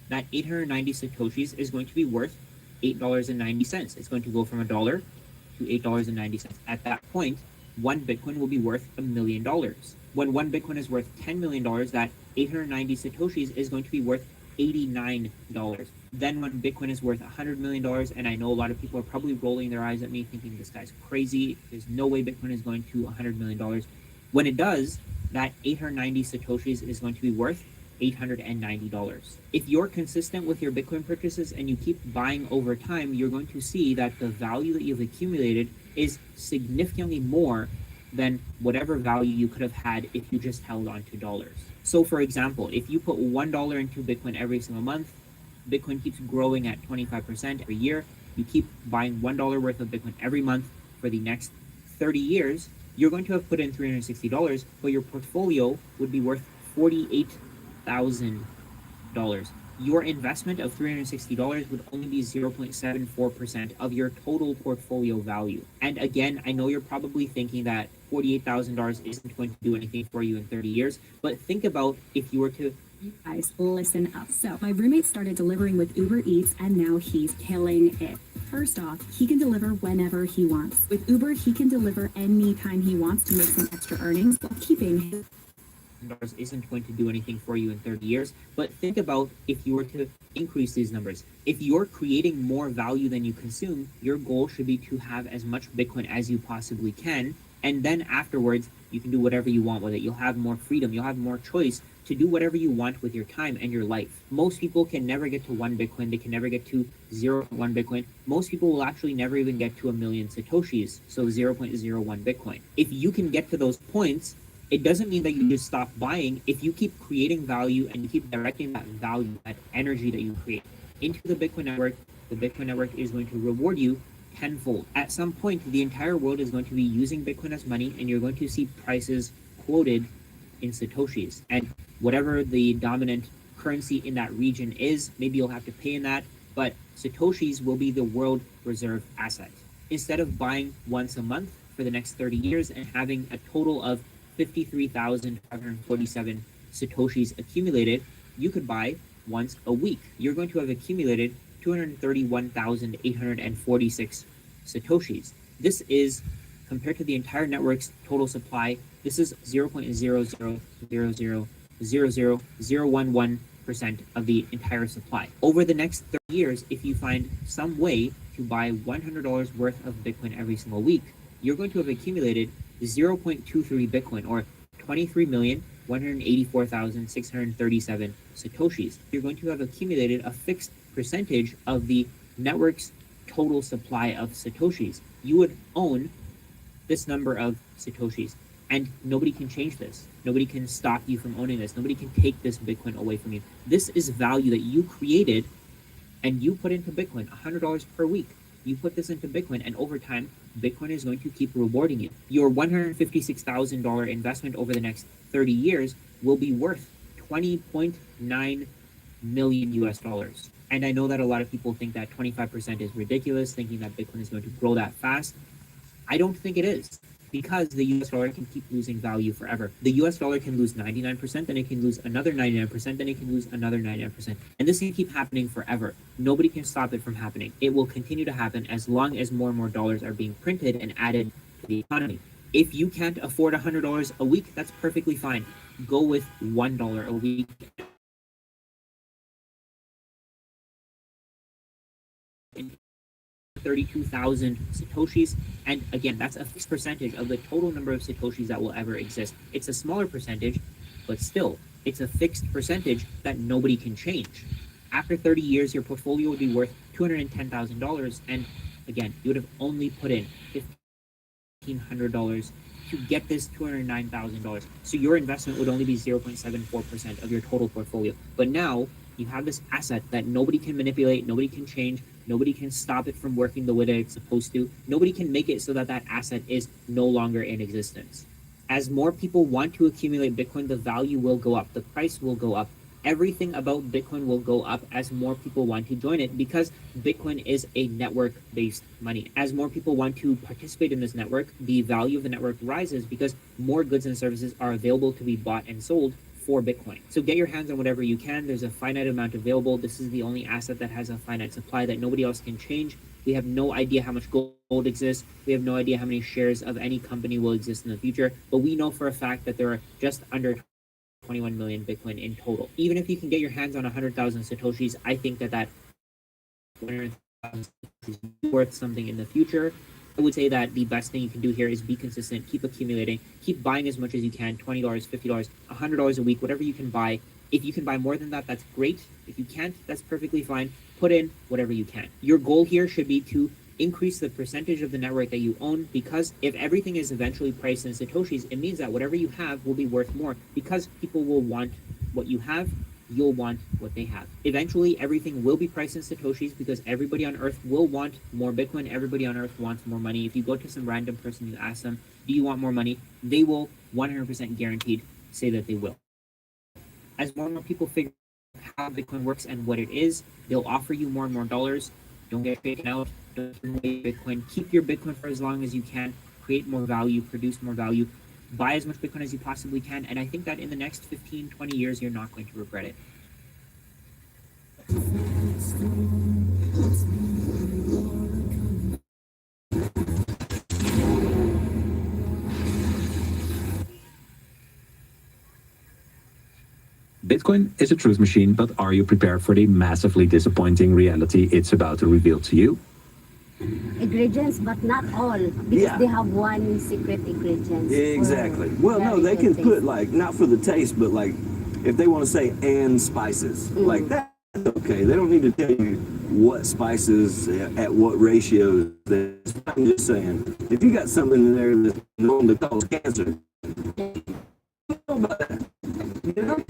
that 890 Satoshis is going to be worth $8.90. It's going to go from $1 to $8.90. At that point, 1 Bitcoin will be worth $1 million. When 1 Bitcoin is worth $10 million, that 890 Satoshis is going to be worth $89. Then when Bitcoin is worth $100 million, and I know a lot of people are probably rolling their eyes at me thinking this guy's crazy. There's no way Bitcoin is going to $100 million. When it does, that 890 Satoshis is going to be worth $890. If you're consistent with your Bitcoin purchases and you keep buying over time, you're going to see that the value that you've accumulated is significantly more than whatever value you could have had if you just held on to dollars. So for example, if you put $1 into Bitcoin every single month, Bitcoin keeps growing at 25% every year. You keep buying $1 worth of Bitcoin every month for the next 30 years, you're going to have put in $360, but your portfolio would be worth $48,000. Your investment of $360 would only be 0.74% of your total portfolio value. And again, I know you're probably thinking that $48,000 isn't going to do anything for you in 30 years, but think about if you were to... You guys, listen up. So my roommate started delivering with Uber Eats and now he's killing it. First off, he can deliver whenever he wants. With Uber, he can deliver anytime he wants to make some extra earnings while keeping his... isn't going to do anything for you in 30 years, but think about if you were to increase these numbers. If you're creating more value than you consume, your goal should be to have as much Bitcoin as you possibly can, and then afterwards, you can do whatever you want with it. You'll have more freedom, you'll have more choice to do whatever you want with your time and your life. Most people can never get to 1 Bitcoin, they can never get to 0.1 Bitcoin. Most people will actually never even get to 1,000,000 Satoshis, so 0.01 Bitcoin. If you can get to those points, it doesn't mean that you just stop buying. If you keep creating value and you keep directing that value, that energy that you create into the Bitcoin network, the Bitcoin network is going to reward you tenfold. At some point, the entire world is going to be using Bitcoin as money, and you're going to see prices quoted in Satoshis. And whatever the dominant currency in that region is, maybe you'll have to pay in that, but Satoshis will be the world reserve asset. Instead of buying once a month for the next 30 years and having a total of 53,547 Satoshis accumulated, you could buy once a week. You're going to have accumulated 231,846 Satoshis. This is, compared to the entire network's total supply, this is 0.000000011% of the entire supply. Over the next 30 years, if you find some way to buy $100 worth of Bitcoin every single week, you're going to have accumulated 0.23 Bitcoin, or 23,184,637 Satoshis. You're going to have accumulated a fixed percentage of the network's total supply of Satoshis. You would own this number of Satoshis, and nobody can change this. Nobody can stop you from owning this. Nobody can take this Bitcoin away from you. This is value that you created and you put into Bitcoin, $100 per week. You put this into Bitcoin, and over time, Bitcoin is going to keep rewarding you. Your $156,000 investment over the next 30 years will be worth 20.9 million US dollars. And I know that a lot of people think that 25% is ridiculous, thinking that Bitcoin is going to grow that fast. I don't think it is, because the US dollar can keep losing value forever. The US dollar can lose 99%, then it can lose another 99%, then it can lose another 99%. And this can keep happening forever. Nobody can stop it from happening. It will continue to happen as long as more and more dollars are being printed and added to the economy. If you can't afford $100 a week, that's perfectly fine. Go with $1 a week. 32,000 Satoshis, and again, that's a fixed percentage of the total number of Satoshis that will ever exist. It's a smaller percentage, but still, it's a fixed percentage that nobody can change. After 30 years, your portfolio would be worth $210,000, and again, you would have only put in $1,500 to get this $209,000. So your investment would only be 0.74% of your total portfolio. But now, you have this asset that nobody can manipulate, nobody can change, nobody can stop it from working the way that it's supposed to. Nobody can make it so that that asset is no longer in existence. As more people want to accumulate Bitcoin, the value will go up, the price will go up. Everything about Bitcoin will go up as more people want to join it, because Bitcoin is a network-based money. As more people want to participate in this network, the value of the network rises because more goods and services are available to be bought and sold for Bitcoin. So get your hands on whatever you can. There's a finite amount available. This is the only asset that has a finite supply that nobody else can change. We have no idea how much gold exists. We have no idea how many shares of any company will exist in the future, but we know for a fact that there are just under 21 million Bitcoin in total. Even if you can get your hands on 100,000 Satoshis, I think that 100,000 is worth something in the future. I would say that the best thing you can do here is be consistent, keep accumulating, keep buying as much as you can, $20, $50, $100 a week, whatever you can buy. If you can buy more than that, that's great. If you can't, that's perfectly fine. Put in whatever you can. Your goal here should be to increase the percentage of the network that you own, because if everything is eventually priced in Satoshis, it means that whatever you have will be worth more, because people will want what you have, you'll want what they have. Eventually, everything will be priced in Satoshis because everybody on Earth will want more Bitcoin. Everybody on Earth wants more money. If you go to some random person, you ask them, do you want more money? They will 100% guaranteed say that they will. As more and more people figure out how Bitcoin works and what it is, they'll offer you more and more dollars. Don't get shaken out. Don't give away Bitcoin. Keep your Bitcoin for as long as you can. Create more value, produce more value. Buy as much Bitcoin as you possibly can. And I think that in the next 15, 20 years, you're not going to regret it. Bitcoin is a truth machine, but are you prepared for the massively disappointing reality it's about to reveal to you? Ingredients, but not all, because they have one secret ingredient. Exactly. Well, no, they can put like, not for the taste, but like, if they want to say and spices, like that's okay. They don't need to tell you what spices at what ratios. I'm just saying, if you got something in there that's known to cause cancer, you know,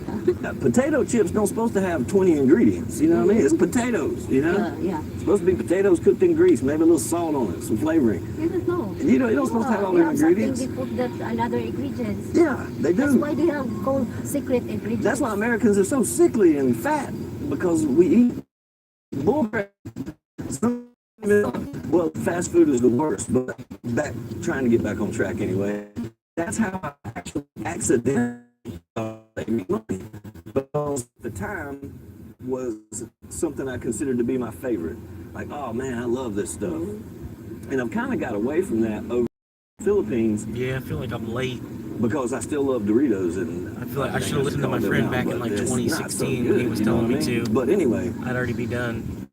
potato chips don't supposed to have 20 ingredients. You know what I mean? It's potatoes. You know, it's supposed to be potatoes cooked in grease, maybe a little salt on it, some flavoring. You don't know. You know, you don't supposed to have all the ingredients. They put that another ingredients. Yeah, they do. That's why they have called secret ingredients. That's why Americans are so sickly and fat, because we eat bullcrap. Well, fast food is the worst, but trying to get back on track anyway. That's how I actually accidentally make money, because the time was something I considered to be my favorite. Like, oh man, I love this stuff. And I've kind of got away from that over the Philippines. Yeah, I feel like I'm late. Because I still love Doritos, and I feel like I should have listened to my friend back in like 2016 when he was telling me to. But anyway, I'd already be done.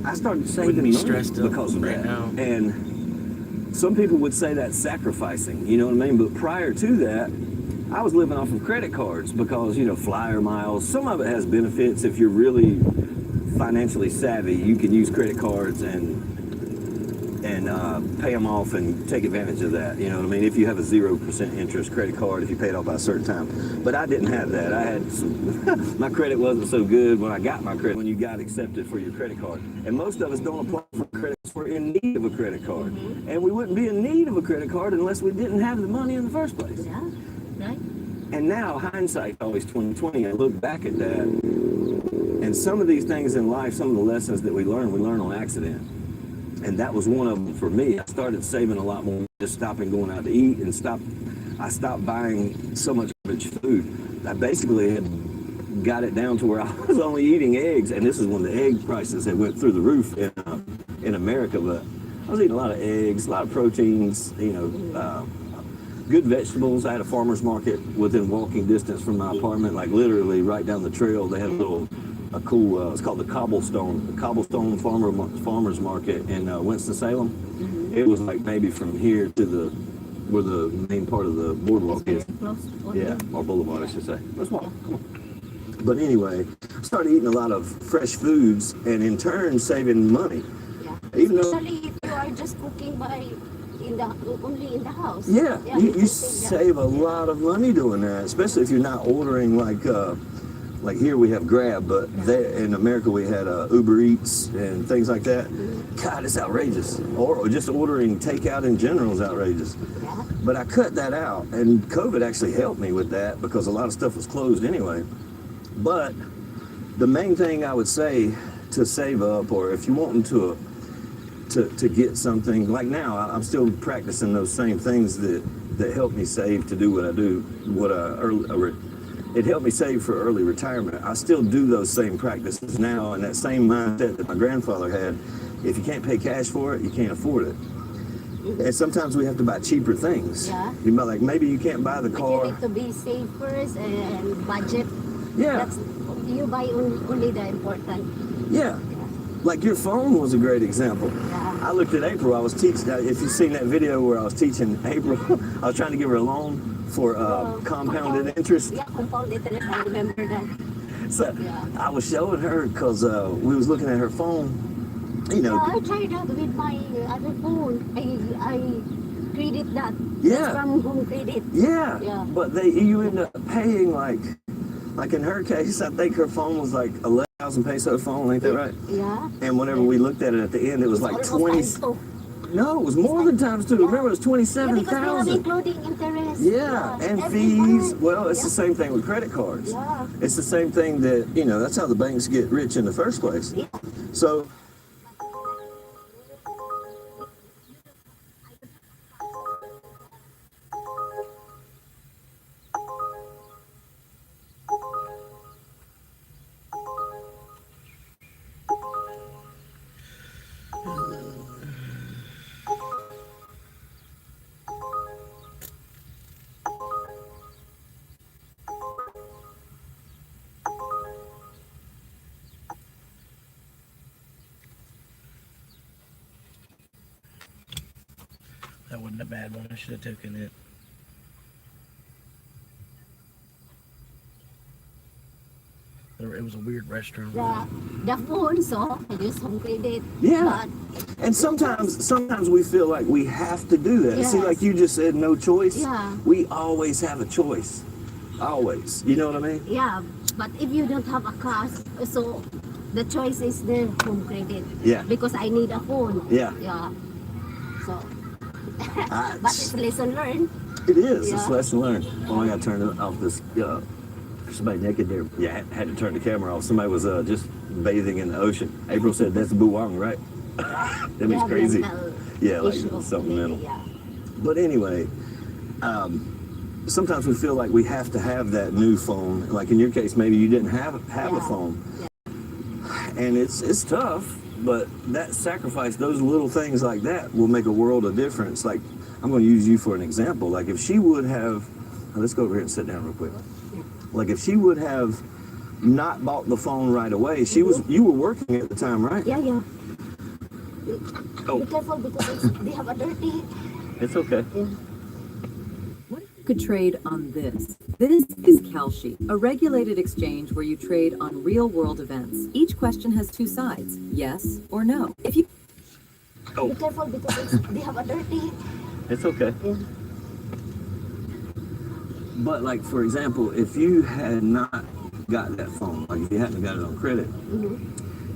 I started saving money because of that. Now. And some people would say that's sacrificing, you know what I mean? But prior to that, I was living off of credit cards because, you know, flyer miles, some of it has benefits. If you're really financially savvy, you can use credit cards and pay them off and take advantage of that. You know what I mean? If you have a 0% interest credit card, if you pay it off by a certain time. But I didn't have that. I had some, my credit wasn't so good when I got my credit, when you got accepted for your credit card. And most of us don't apply for credit cards. We're in need of a credit card. And we wouldn't be in need of a credit card unless we didn't have the money in the first place. Yeah, right. And now, hindsight always 20/20. I look back at that, and some of these things in life, some of the lessons that we learn on accident. And that was one of them for me. I started saving a lot more, just stopping going out to eat, and I stopped buying so much food. I basically had got it down to where I was only eating eggs, and this is when the egg prices had went through the roof in America. But I was eating a lot of eggs, a lot of proteins, you know, good vegetables. I had a farmer's market within walking distance from my apartment, like literally right down the trail. They had a cool, it's called the Cobblestone Farmer's Market in Winston-Salem. It was like maybe from here to where the main part of the boardwalk is. Yeah, or boulevard, I should say. Let's walk. Come on. But anyway, I started eating a lot of fresh foods, and in turn saving money. Yeah. Even though, especially if you are just cooking only in the house. Yeah, you save a lot of money doing that, especially if you're not ordering like here we have Grab, but there in America we had Uber Eats and things like that. God, it's outrageous. Or just ordering takeout in general is outrageous. But I cut that out, and COVID actually helped me with that because a lot of stuff was closed anyway. But the main thing I would say to save up, or if you want to get something, like now I'm still practicing those same things that help me save to do what I do, it helped me save for early retirement. I still do those same practices now, and that same mindset that my grandfather had. If you can't pay cash for it, you can't afford it. And sometimes we have to buy cheaper things. Yeah. You might like maybe you can't buy the But car. you need to be safe first and budget. Yeah. That's, you buy only the important. Yeah. Like your phone was a great example. Yeah. I looked at April. I was teaching. If you've seen that video where I was teaching April, I was trying to give her a loan for compounded interest. Yeah, compounded interest. I remember that. So I was showing her because we was looking at her phone. You know. Yeah, I tried that with my other phone. I credit that. Yeah. That's from home credit. Yeah. Yeah. But you end up paying like in her case, I think her phone was like 11,000 peso phone, ain't that right? Yeah. And whenever we looked at it at the end, it was like 20. No, it was more than times two. Remember, it was 27,000. Including interest. Yeah, and fees. Well, it's the same thing with credit cards. Yeah. It's the same thing that, you know, that's how the banks get rich in the first place. Yeah. So, That wasn't a bad one. I should have taken it. It was a weird restaurant. The phone, so I use home credit. yeah. And sometimes we feel like we have to do that. See, Yes. like you just said, no choice. Yeah. We always have a choice. Always. You know what I mean? Yeah, but if you don't have a car, so the choice is the home credit. Yeah. Because I need a phone. Yeah. Yeah. So, but it's lesson learned. It is. It's Yeah. a lesson learned. Oh, I got to turn off this. Somebody naked there. Yeah, I had to turn the camera off. Somebody was just bathing in the ocean. April said that's buwang, right? That means crazy. Yeah, like something mental. Yeah. But anyway, sometimes we feel like we have to have that new phone. Like in your case, maybe you didn't have a phone, and it's tough. But that sacrifice, those little things like that, will make a world of difference. Like I'm going to use you for an example. Like if she would have, let's go over here and sit down real quick. Like if she would have not bought the phone right away, you were working at the time, right? Yeah, yeah. Oh. Be careful because they have a dirty. It's okay. Could trade on this. This is Kalshi, a regulated exchange where you trade on real-world events. Each question has two sides, yes or no. If you Be careful because they have a dirty. It's okay. Yeah. But like for example, if you had not got that phone, like if you hadn't got it on credit,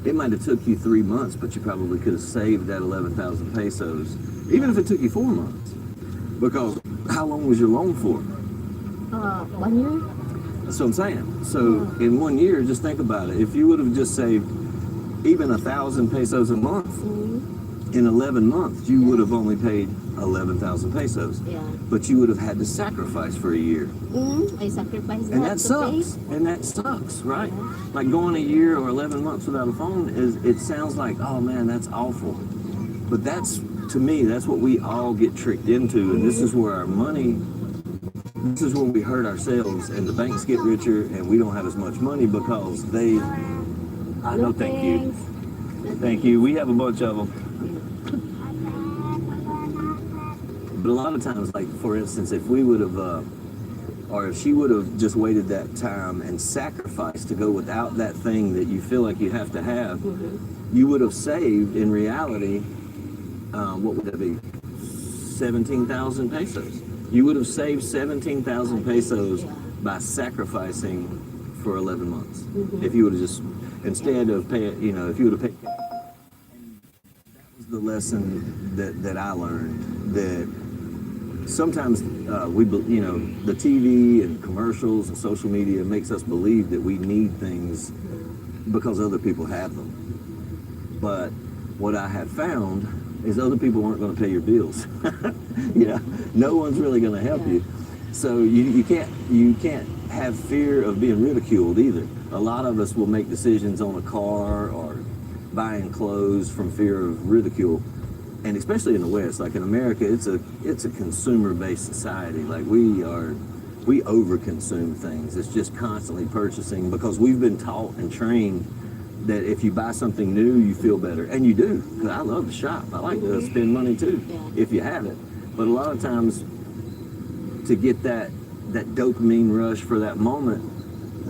it might have took you 3 months, but you probably could have saved that 11,000 pesos, even if it took you 4 months. Because how long was your loan for? 1 year. That's what I'm saying. So in 1 year, just think about it. If you would have just saved even 1,000 pesos a month, in 11 months, you would have only paid 11,000 pesos. Yeah. But you would have had to sacrifice for a year. I sacrificed And that that to pay. sucks. And that sucks, right? Like going a year or 11 months without a phone it sounds like, oh man, that's awful. But that's, to me, that's what we all get tricked into. And this is where our money, this is where we hurt ourselves and the banks get richer and we don't have as much money because they, I know, thank you. Thank you. We have a bunch of them. But a lot of times, like for instance, if we would have, or if she would have just waited that time and sacrificed to go without that thing that you feel like you have to have, you would have saved, in reality, what would that be? 17,000 pesos. You would have saved 17,000 pesos by sacrificing for 11 months. If you would have just, instead of paying, you know, if you would have paid. That was the lesson that I learned, that sometimes you know, the TV and commercials and social media makes us believe that we need things because other people have them. But what I have found is other people aren't going to pay your bills. You know, no one's really going to help you. So you can't have fear of being ridiculed either. A lot of us will make decisions on a car or buying clothes from fear of ridicule. and especially in the West, like in America, it's a consumer-based society. Like we overconsume things. It's just constantly purchasing because we've been taught and trained that if you buy something new, you feel better, and you do. Because I love to shop. I like to spend money too, if you have it. But a lot of times, to get that dopamine rush for that moment,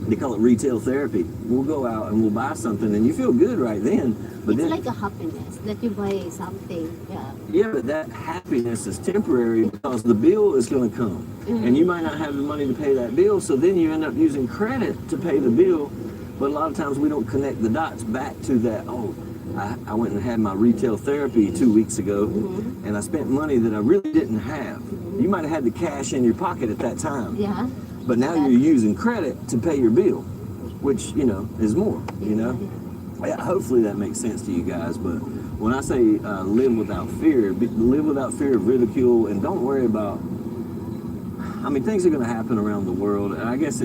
they call it retail therapy. We'll go out and we'll buy something, and you feel good right then. But It's then, like a happiness that you buy something. yeah, but that happiness is temporary because the bill is going to come, and you might not have the money to pay that bill. So then you end up using credit to pay the bill. But a lot of times we don't connect the dots back to that. Oh, I went and had my retail therapy 2 weeks ago, and I spent money that I really didn't have. You might have had the cash in your pocket at that time. Yeah. But now you're using credit to pay your bill, which, is more, Yeah, hopefully that makes sense to you guys. But when I say live without fear of ridicule, and don't worry about, things are going to happen around the world. And I guess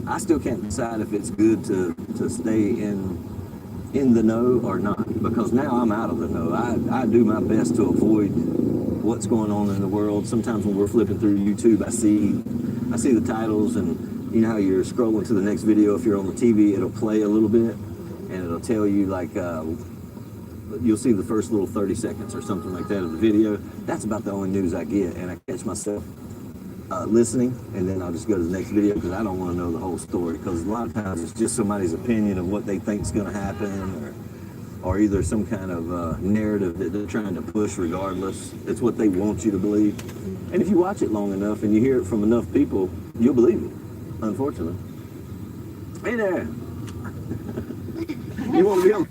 I still can't decide if it's good to stay in the know or not, because now I'm out of the know. I do my best to avoid what's going on in the world. Sometimes when we're flipping through YouTube, I see the titles, and you know how you're scrolling to the next video. If you're on the TV, it'll play a little bit, and it'll tell you you'll see the first little 30 seconds or something like that of the video. That's about the only news I get, and I catch myself listening, and then I'll just go to the next video because I don't want to know the whole story, because a lot of times it's just somebody's opinion of what they think is going to happen, or either some kind of narrative that they're trying to push regardless. It's what they want you to believe. And if you watch it long enough and you hear it from enough people, you'll believe it, unfortunately. Hey there. You want to be on?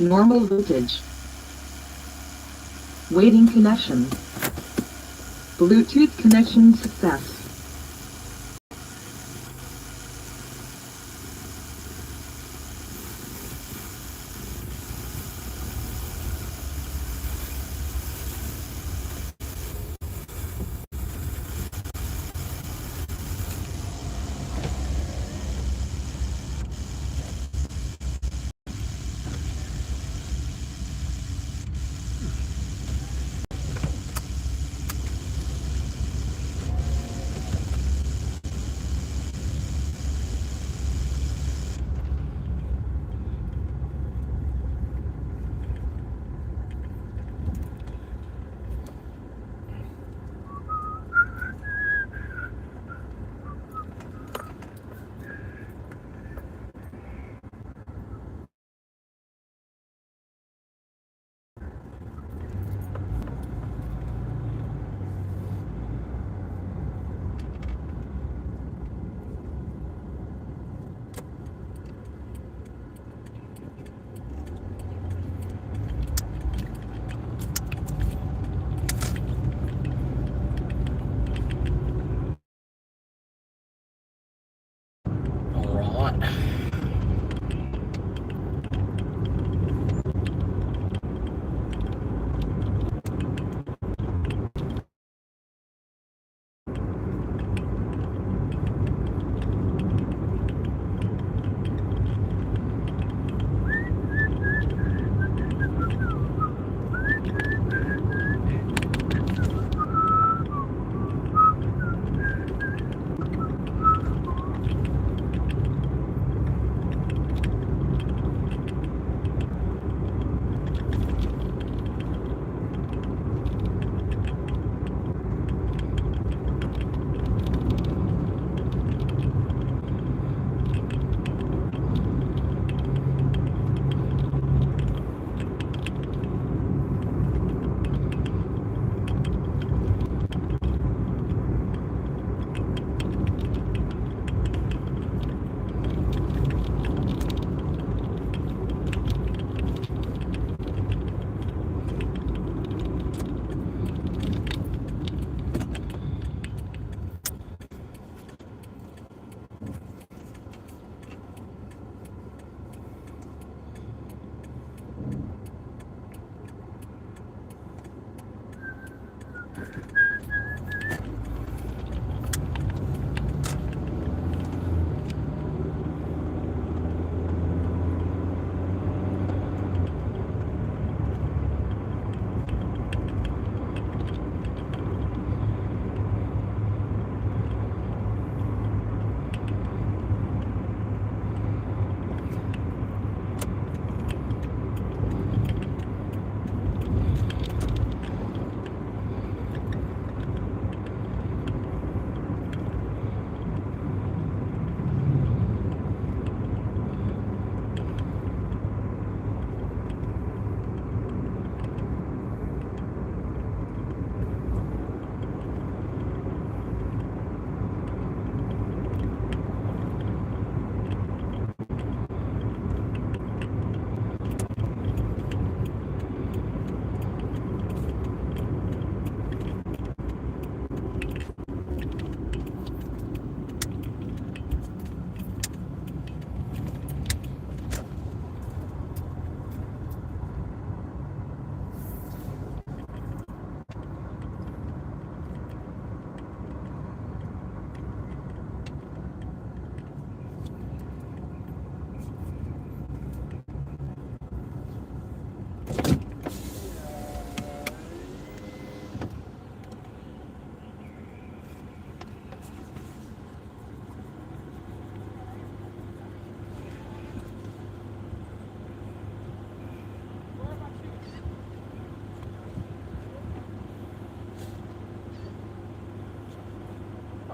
Normal voltage. Waiting connection. Bluetooth connection success.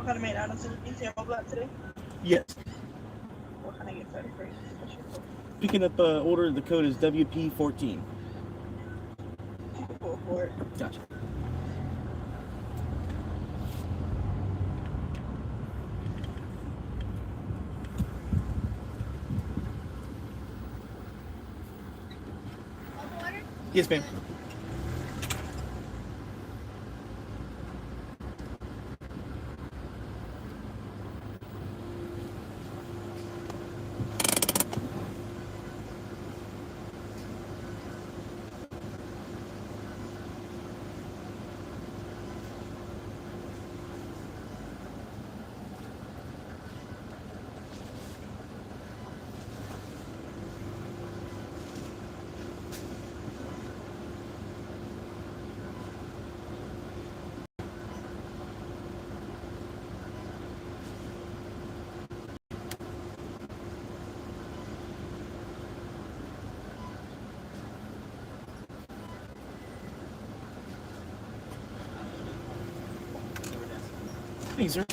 What kind of McDonald's did you say all that today? Yes. What can I get started for you? What's your code? Picking up order, the code is WP14. Go for it. Gotcha. Yes, ma'am. Thanks, sir.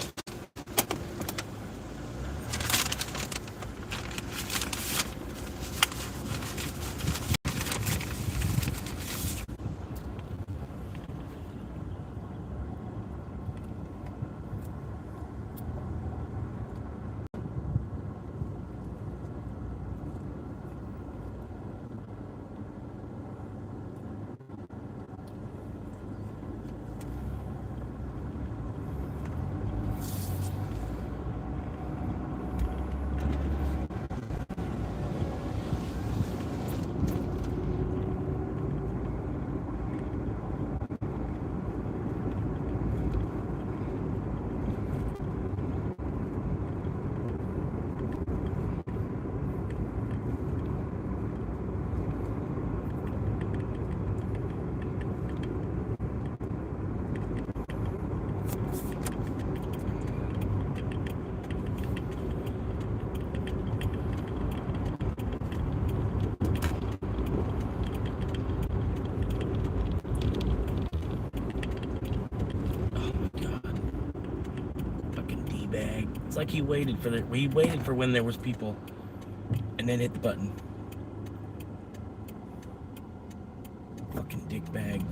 Bag. It's like he waited for when there was people and then hit the button. Fucking dick bag.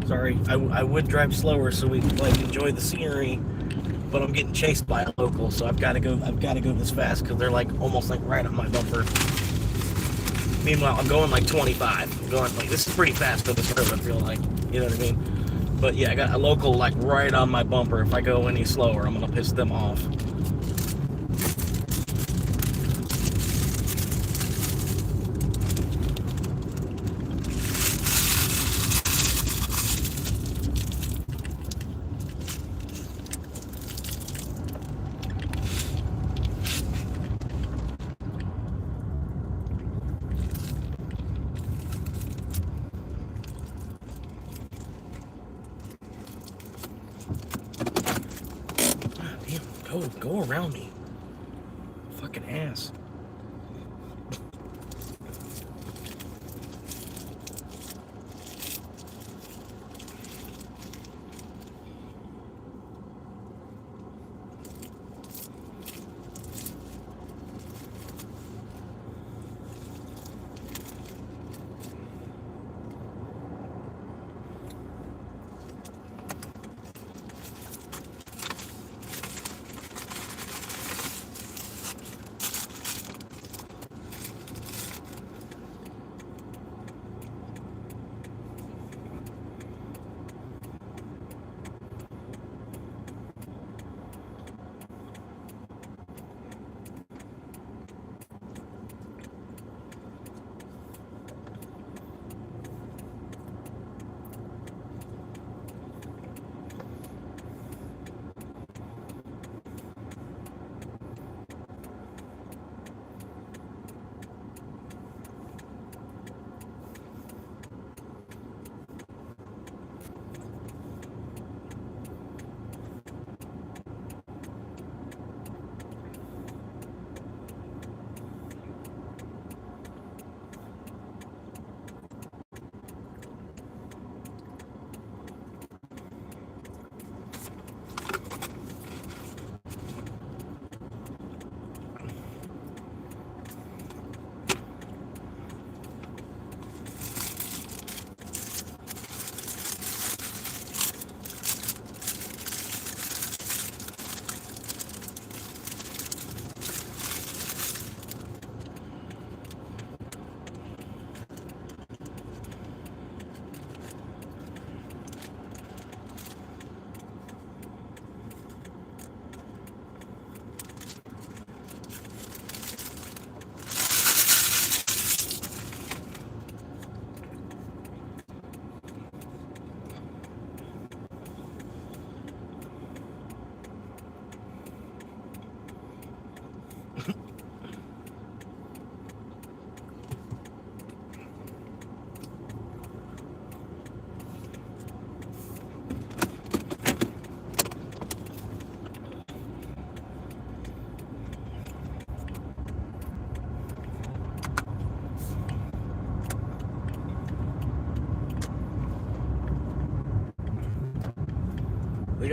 Sorry, I would drive slower so we could like enjoy the scenery, but I'm getting chased by a local, so I've got to go this fast because they're like almost like right on my bumper. Meanwhile, I'm going like 25. I'm going like, this is pretty fast for this road, I feel like, you know what I mean? But yeah, I got a local like right on my bumper. If I go any slower, I'm gonna piss them off. Go around me. Fucking ass.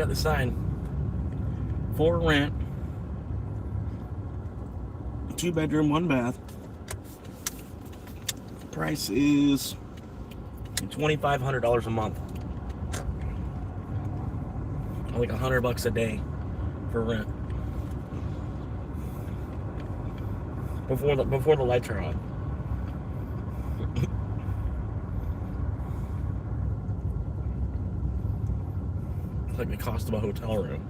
got the sign. For rent. 2-bedroom, 1 bath. Price is $2,500 a month. Like $100 a day for rent. Before the lights are on. It's like the cost of a hotel room.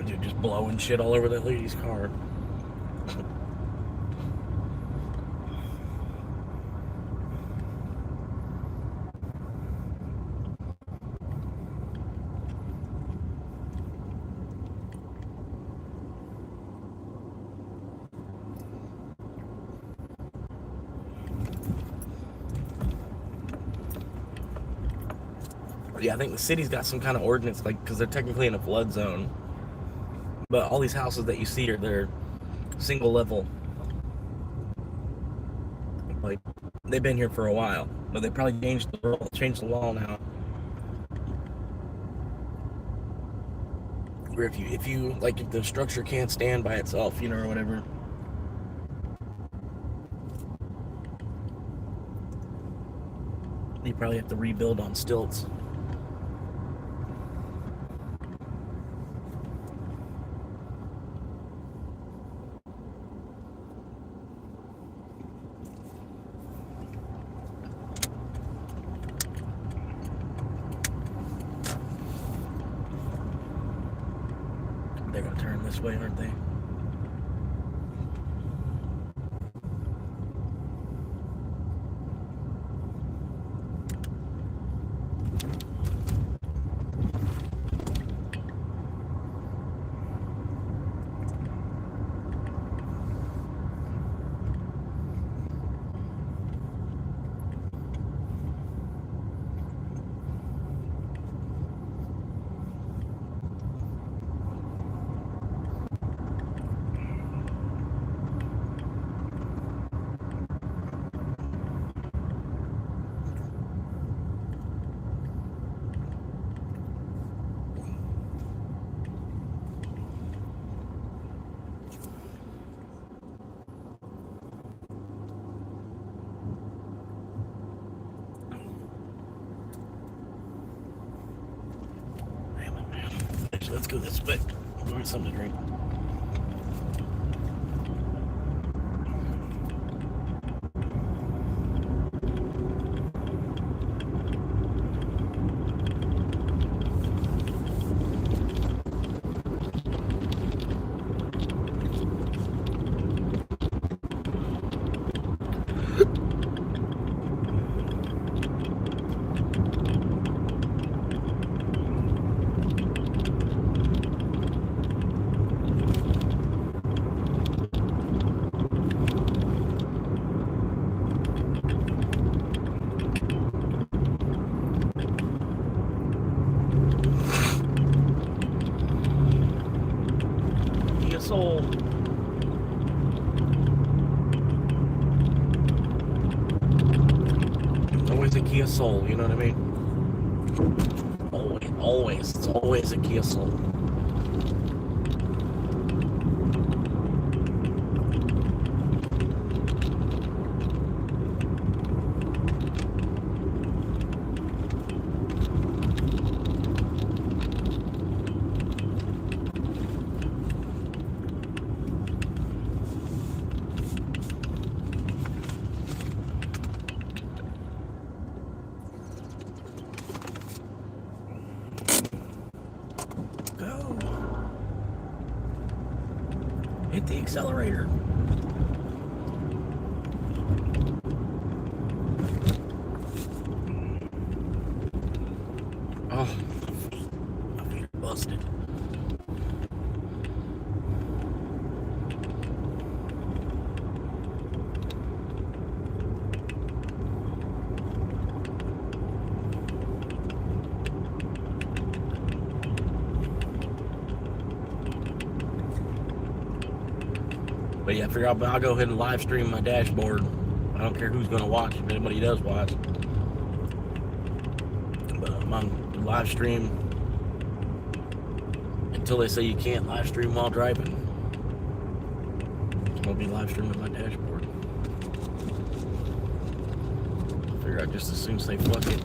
Dude, just blowing shit all over that lady's car. Yeah, I think the city's got some kind of ordinance, like, because they're technically in a flood zone. But all these houses that you see they're single level. Like, they've been here for a while, but they probably changed the law now. Where if the structure can't stand by itself, or whatever. You probably have to rebuild on stilts. They're gonna turn this way, aren't they? Let's go this way. I'll get something to drink. Soul. Always a Kia Soul, you know what I mean? Always. It's always a Kia Soul. Hit the accelerator. Oh, my feet are busted. I figure I'll go ahead and live stream my dashboard. I don't care who's going to watch, if anybody does watch. But I'm on the live stream until they say you can't live stream while driving. So I'll be live streaming my dashboard. I figure I'd just as soon say fuck it.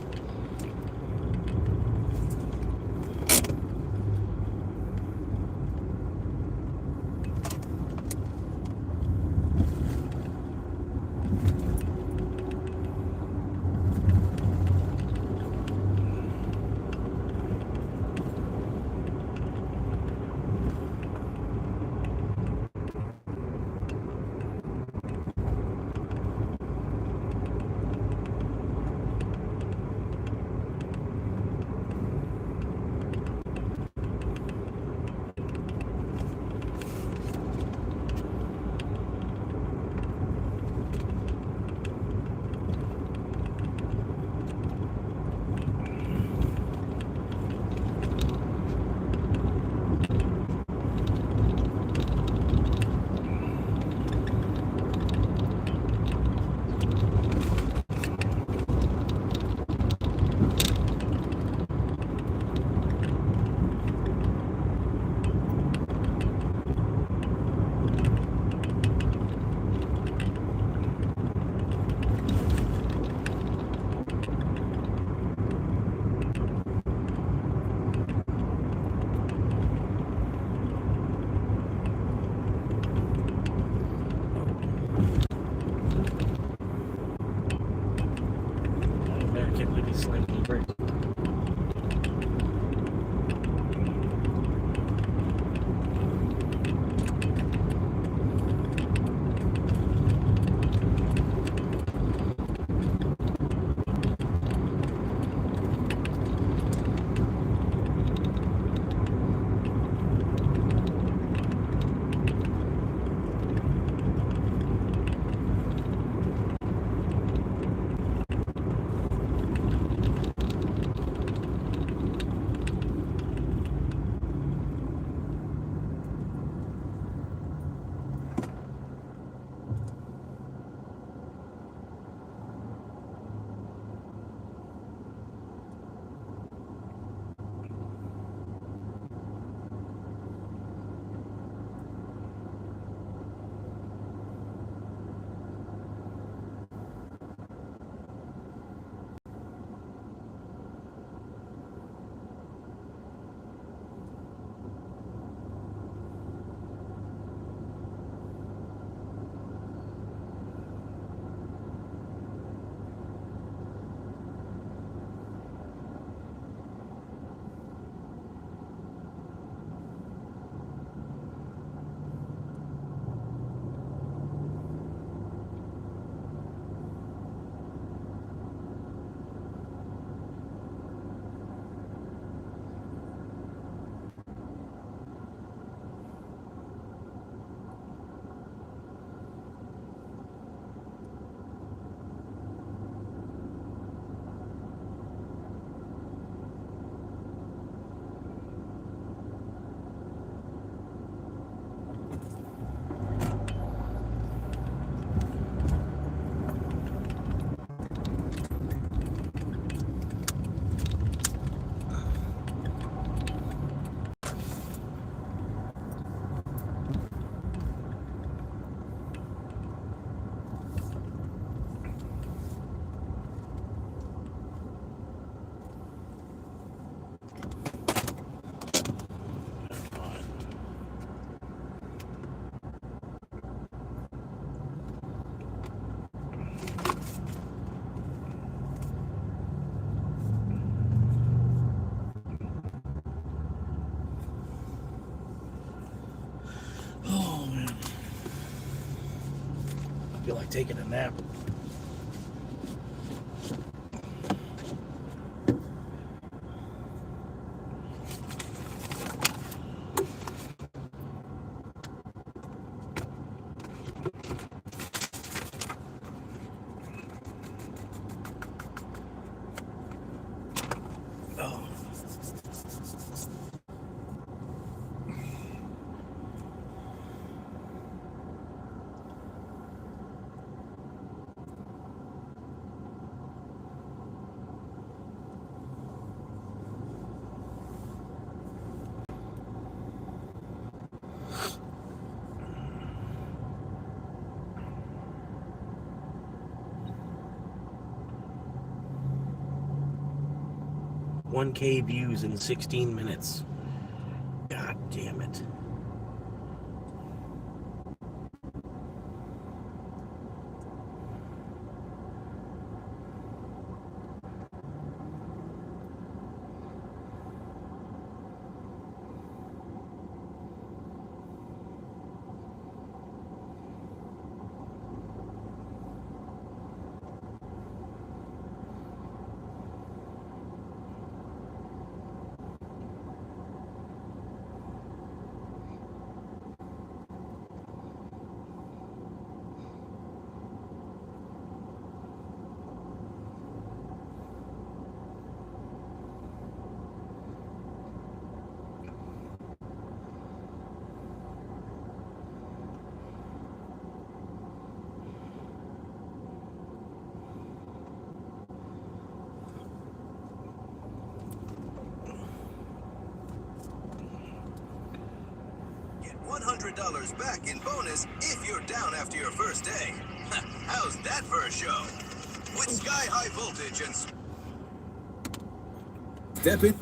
feel like taking a nap. 1K views in 16 minutes. God damn it. $100 back in bonus if you're down after your first day. How's that for a show? With Sky High Voltage and Step in.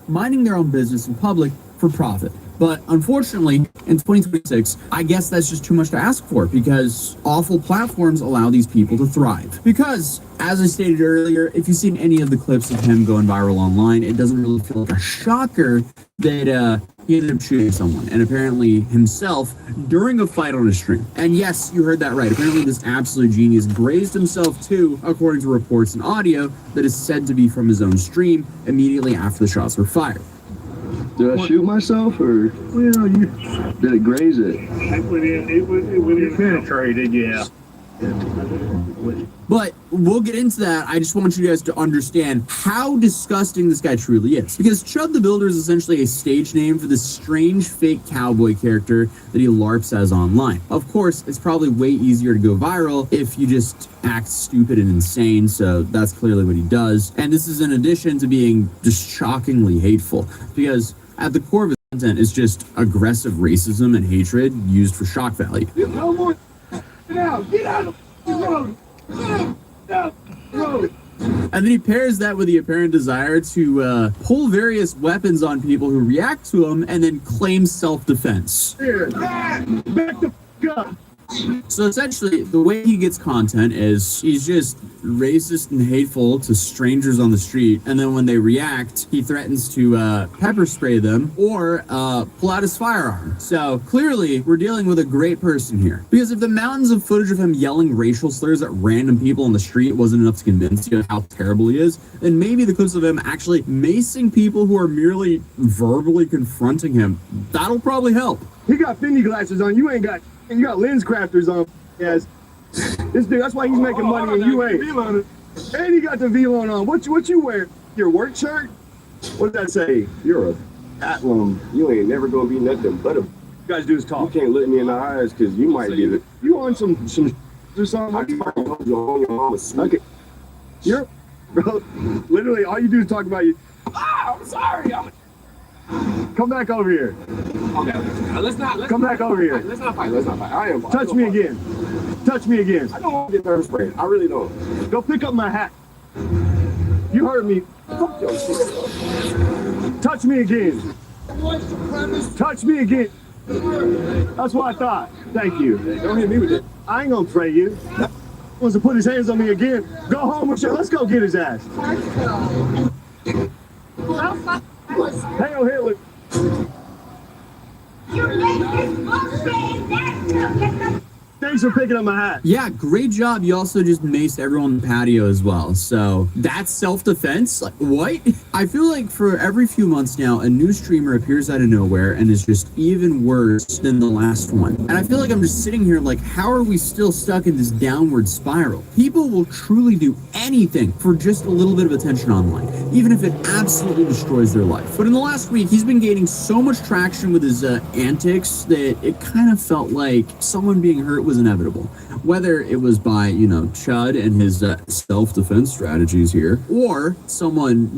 Minding their own business in public for profit. But unfortunately, in 2026, I guess that's just too much to ask for because awful platforms allow these people to thrive. Because, as I stated earlier, if you've seen any of the clips of him going viral online, it doesn't really feel like a shocker that he ended up shooting someone, and apparently himself, during a fight on a stream. And yes, you heard that right. Apparently this absolute genius grazed himself too, according to reports and audio that is said to be from his own stream immediately after the shots were fired. Did I shoot myself, or did it graze it? It penetrated, yeah. But we'll get into that. I just want you guys to understand how disgusting this guy truly is. Because Chud the Builder is essentially a stage name for this strange fake cowboy character that he LARPs as online. Of course, it's probably way easier to go viral if you just act stupid and insane, so that's clearly what he does. And this is in addition to being just shockingly hateful, because at the core of his content is just aggressive racism and hatred used for shock value. No more. Get out! Get out of the road! Get out of the road! And then he pairs that with the apparent desire to pull various weapons on people who react to him and then claim self-defense. Here, back the f*** up! So essentially, the way he gets content is he's just racist and hateful to strangers on the street, and then when they react, he threatens to pepper spray them or pull out his firearm. So clearly, we're dealing with a great person here. Because if the mountains of footage of him yelling racial slurs at random people on the street wasn't enough to convince you of how terrible he is, then maybe the clips of him actually macing people who are merely verbally confronting him, that'll probably help. He got Fendi glasses on, you ain't got... And you got lens crafters on, yes. This dude, that's why he's making money and you ain't. And he got the V-Lone on. What you wear? Your work shirt? What does that say? You're a Atlam. You ain't never gonna be nothing but a. You guys do is talk. You can't look me in the eyes because you might be the. You on some or something? Okay. You're, bro. Literally, all you do is talk about you. Ah, I'm sorry. Come back over here. Okay, let's come back over here. Let's not fight. I am. Touch me again. Touch me again. I don't want to get nervous, Brad. I really don't. Go pick up my hat. You heard me. Fuck your shit. Touch me again. Touch me again. That's what I thought. Thank you. Don't hit me with it. I ain't gonna pray you. Wants to put his hands on me again. Go home with you. Let's go get his ass. Hail Hitler. Thanks for picking up my hat. Yeah, great job. You also just maced everyone on the patio as well. So that's self-defense? Like, what? I feel like for every few months now, a new streamer appears out of nowhere and is just even worse than the last one. And I feel like I'm just sitting here like, how are we still stuck in this downward spiral? People will truly do anything for just a little bit of attention online, even if it absolutely destroys their life. But in the last week, he's been gaining so much traction with his antics that it kind of felt like someone being hurt was inevitable. Whether it was by, Chud and his self-defense strategies here, or someone,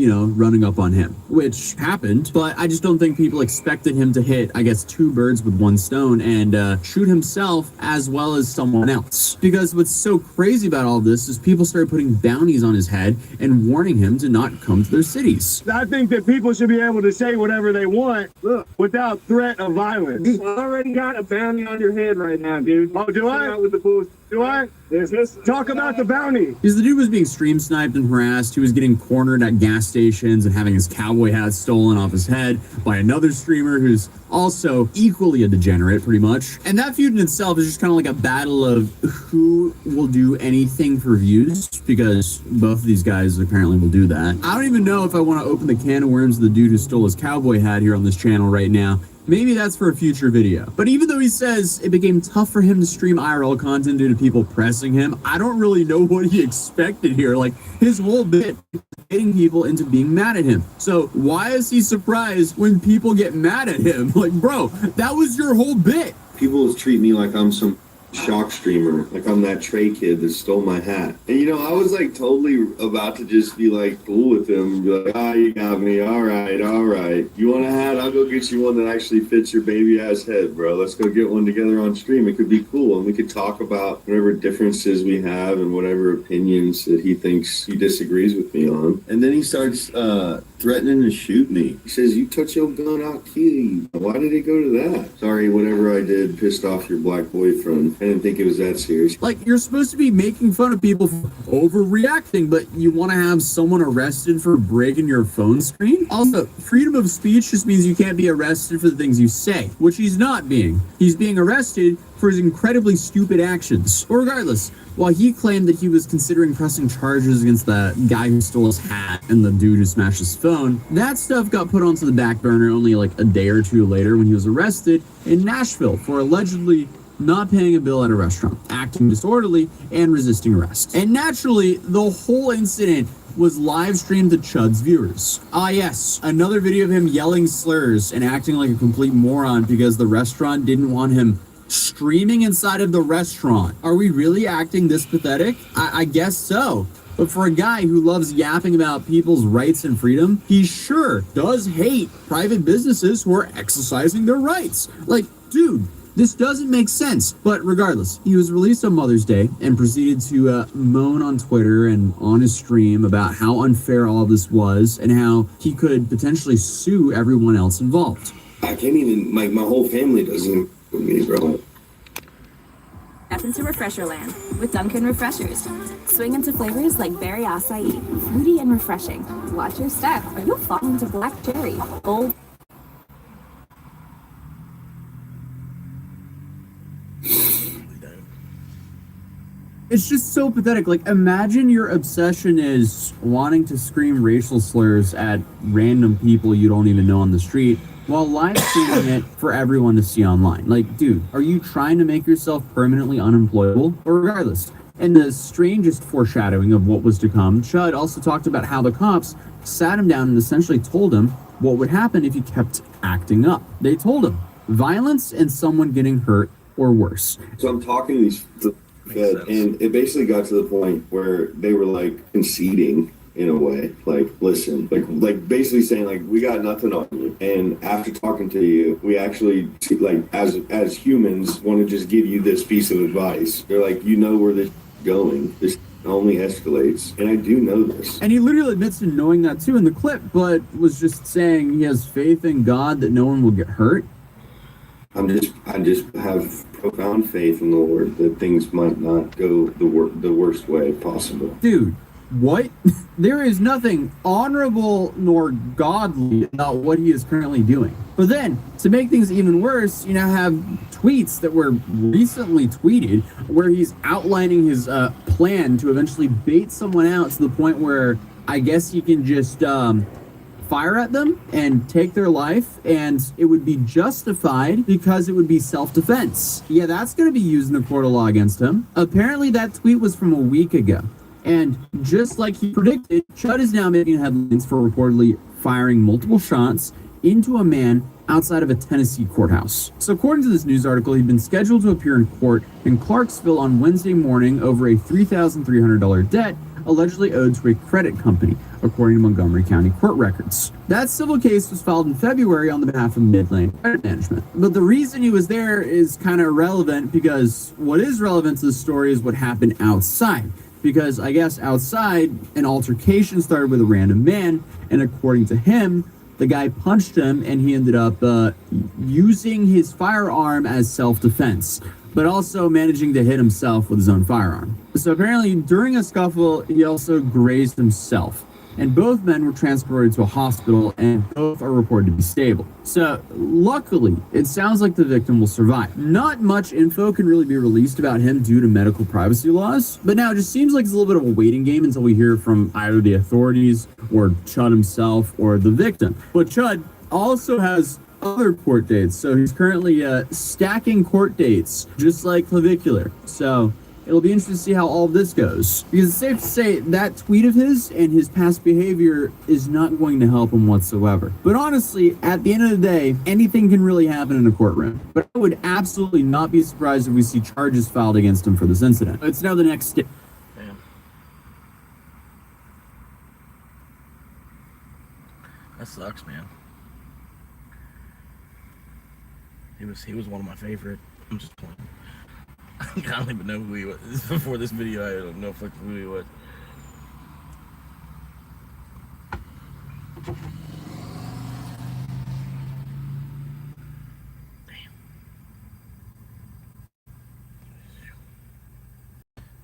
gunning up on him, which happened, but I just don't think people expected him to hit, I guess, 2 birds with 1 stone and shoot himself as well as someone else. Because what's so crazy about all this is people started putting bounties on his head and warning him to not come to their cities. I think that people should be able to say whatever they want without threat of violence. You already got a bounty on your head right now, dude. Oh, do I? With the bullshit. Do I? Talk about the bounty. Because the dude was being stream sniped and harassed. He was getting cornered at gas stations and having his cowboy hat stolen off his head by another streamer who's also equally a degenerate, pretty much. And that feud in itself is just kind of like a battle of who will do anything for views, because both of these guys apparently will do that. I don't even know if I want to open the can of worms of the dude who stole his cowboy hat here on this channel right now. Maybe that's for a future video. But even though he says it became tough for him to stream IRL content due to people pressing him, I don't really know what he expected here. Like, his whole bit is getting people into being mad at him. So why is he surprised when people get mad at him? Like, bro, that was your whole bit. People treat me like I'm some shock streamer, like I'm that Trey kid that stole my hat. And you know, I was like totally about to just be like cool with him and be like, ah, you got me, all right. You want a hat? I'll go get you one that actually fits your baby ass head, bro. Let's go get one together on stream. It could be cool, and we could talk about whatever differences we have and whatever opinions that he thinks he disagrees with me on. And then he starts threatening to shoot me. He says, you touch your gun, I'll kill you. Why did it go to that? Sorry, whatever I did pissed off your black boyfriend. I didn't think it was that serious. Like, you're supposed to be making fun of people for overreacting, but you want to have someone arrested for breaking your phone screen? Also, freedom of speech just means you can't be arrested for the things you say, which he's not being. He's being arrested for his incredibly stupid actions. But regardless, while he claimed that he was considering pressing charges against the guy who stole his hat and the dude who smashed his phone, that stuff got put onto the back burner only like a day or two later when he was arrested in Nashville for allegedly not paying a bill at a restaurant, acting disorderly, and resisting arrest. And naturally, the whole incident was live streamed to Chud's viewers. Ah yes, another video of him yelling slurs and acting like a complete moron because the restaurant didn't want him streaming inside of the restaurant. Are we really acting this pathetic? I guess so. But for a guy who loves yapping about people's rights and freedom, he sure does hate private businesses who are exercising their rights. Like, dude, this doesn't make sense. But regardless, he was released on Mother's Day and proceeded to moan on Twitter and on his stream about how unfair all of this was and how he could potentially sue everyone else involved. I can't even, like, my whole family doesn't with me, bro. Step into Refresherland with Dunkin' Refreshers. Swing into flavors like berry acai, fruity and refreshing. Watch your step or you'll fall into black cherry, bold. It's just so pathetic. Like, imagine your obsession is wanting to scream racial slurs at random people you don't even know on the street while live streaming it for everyone to see online. Like, dude, are you trying to make yourself permanently unemployable? But regardless, in the strangest foreshadowing of what was to come, Chud also talked about how the cops sat him down and essentially told him what would happen if he kept acting up. They told him violence and someone getting hurt or worse. So I'm talking to these fed, and it basically got to the point where they were like conceding in a way, like, listen, like basically saying, like, we got nothing on you, and after talking to you, we actually, like, as humans, want to just give you this piece of advice. They're like, you know where this is going. This only escalates, and I do know this. And he literally admits to knowing that too in the clip, but was just saying he has faith in God that no one will get hurt. I just have profound faith in the Lord that things might not go the worst way possible. Dude, what? There is nothing honorable nor godly about what he is currently doing. But then, to make things even worse, you now have tweets that were recently tweeted where he's outlining his plan to eventually bait someone out to the point where I guess he can just fire at them and take their life, and it would be justified because it would be self-defense. Yeah, that's going to be used in the court of law against him. Apparently that tweet was from a week ago. And just like he predicted, Chud is now making headlines for reportedly firing multiple shots into a man outside of a Tennessee courthouse. So according to this news article, he'd been scheduled to appear in court in Clarksville on Wednesday morning over a $3,300 debt allegedly owed to a credit company. according to Montgomery County court records. That civil case was filed in February on the behalf of Midland Credit Management. But the reason he was there is kind of irrelevant, because what is relevant to the story is what happened outside. Because I guess outside, an altercation started with a random man, and according to him, the guy punched him, and he ended up using his firearm as self-defense, but also managing to hit himself with his own firearm. So apparently, during a scuffle, he also grazed himself, and both men were transported to a hospital, and both are reported to be stable. So luckily, it sounds like the victim will survive. Not much info can really be released about him due to medical privacy laws, but now it just seems like it's a little bit of a waiting game until we hear from either the authorities or Chud himself or the victim. But Chud also has other court dates, so he's currently stacking court dates, just like Clavicular. So it'll be interesting to see how all of this goes, because it's safe to say that tweet of his and his past behavior is not going to help him whatsoever. But honestly, at the end of the day, anything can really happen in a courtroom. But I would absolutely not be surprised if we see charges filed against him for this incident. It's now the next step. Damn. That sucks, man. He was one of my favorite. I'm just playing. I don't even know who he was. Before this video, I don't know who he was. Damn.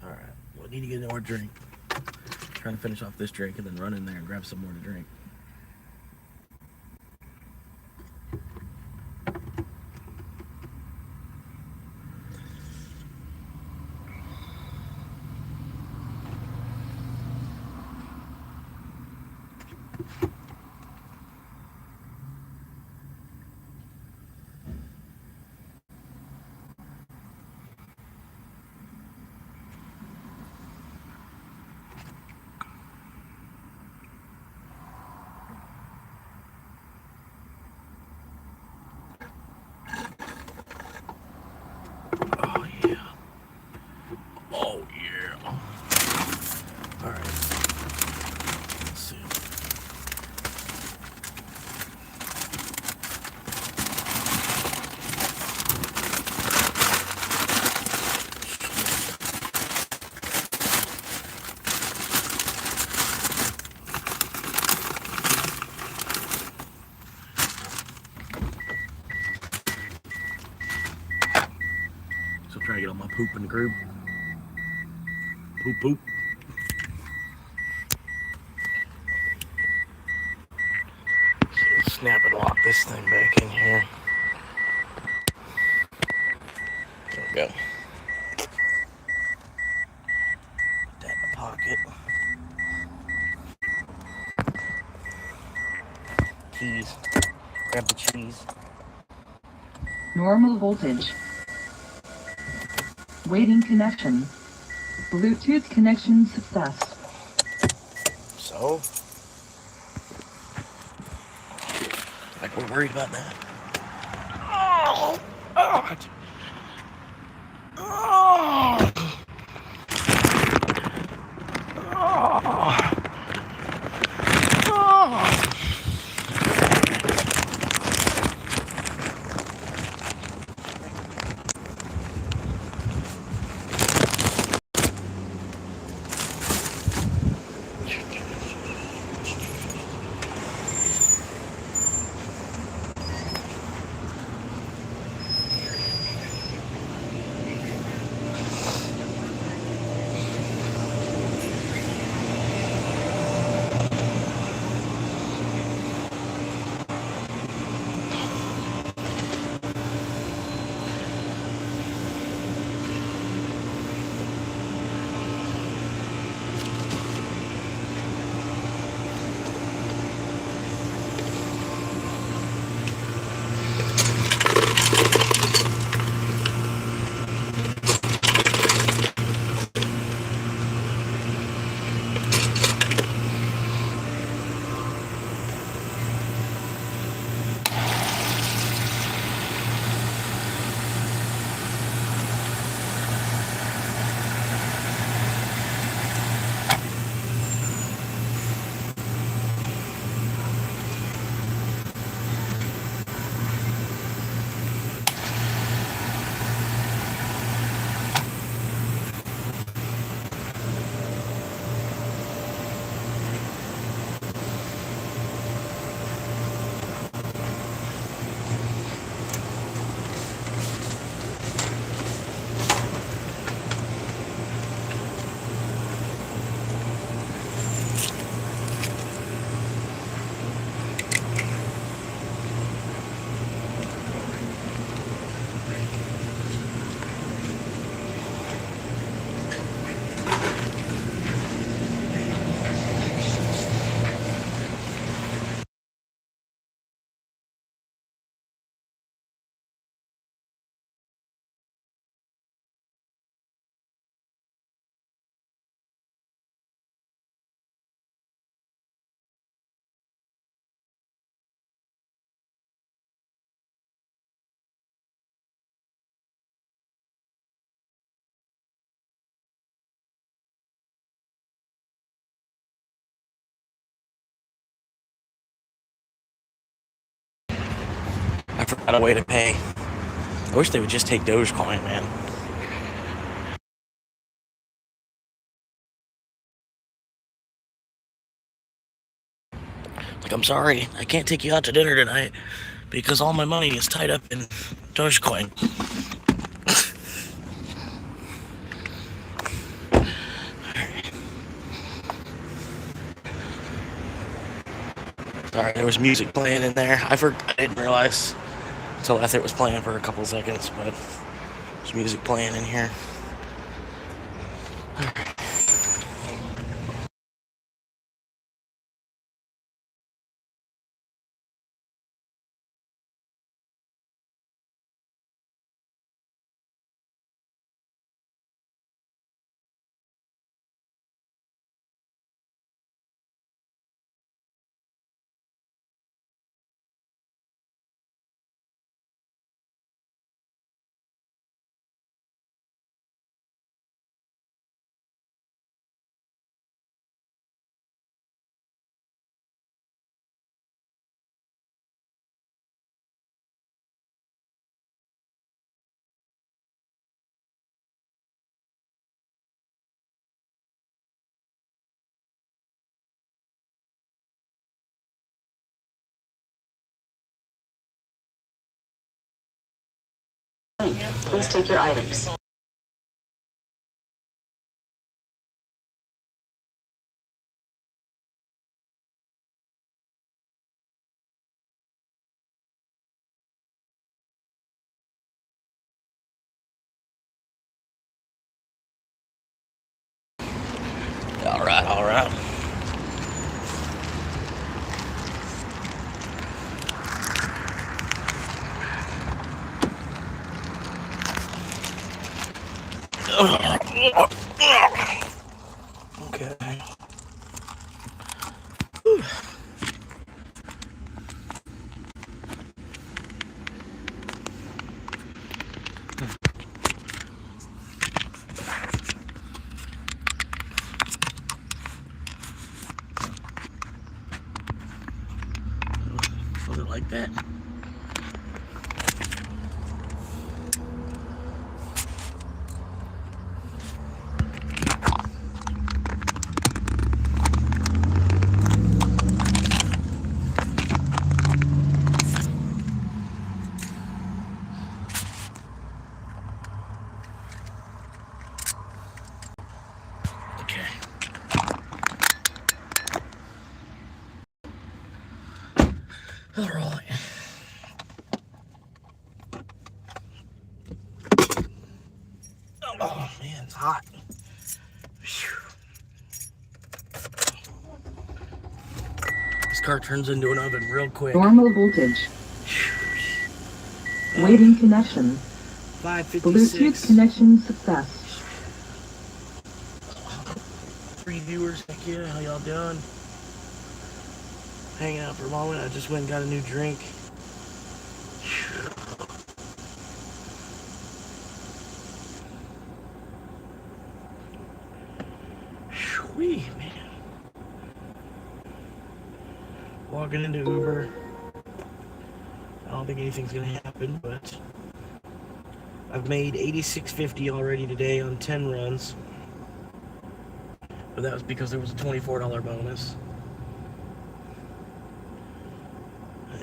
Alright, well, I need to get more drink. Trying to finish off this drink and then run in there and grab some more to drink. Trying to get all my poop in the crib. Poop. So snap and lock this thing back in here. There we go. Put that in the pocket. Keys. Grab the cheese. Normal voltage. Waiting connection. Bluetooth connection success. So, like we're worried about that. Oh, God. Oh. Oh. Oh. Got a way to pay. I wish they would just take Dogecoin, man. Like, I'm sorry, I can't take you out to dinner tonight because all my money is tied up in Dogecoin. Sorry, there was music playing in there. I didn't realize until after it was playing for a couple of seconds, but there's music playing in here. Please take your items. All right, all right. Okay. Whew. Was it like that? All right. Oh man, it's hot. Whew. This car turns into an oven real quick. Normal voltage. Waiting connection. 556. Bluetooth connection success. 3 viewers, heck yeah, how y'all doing? Hanging out for a moment. I just went and got a new drink. Sweet, man. Walking into Uber. I don't think anything's gonna happen, but I've made $86.50 already today on 10 runs. But that was because there was a $24 bonus.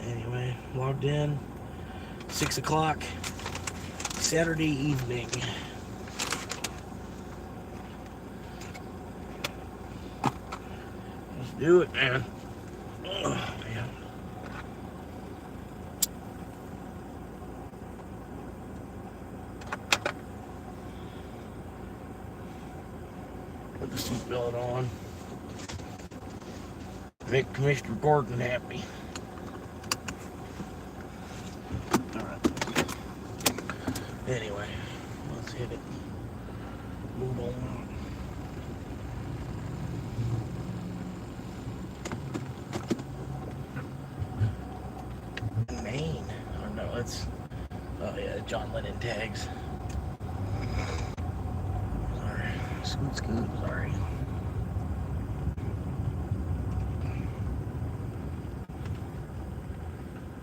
Anyway, logged in. 6 o'clock. Saturday evening. Let's do it, man. Oh, man. Put the seatbelt on. Make Commissioner Gordon happy. Alright. Anyway, let's hit it. Move on. Maine. I don't know, it's... Oh yeah, John Lennon tags. Sorry. Scoot, sorry.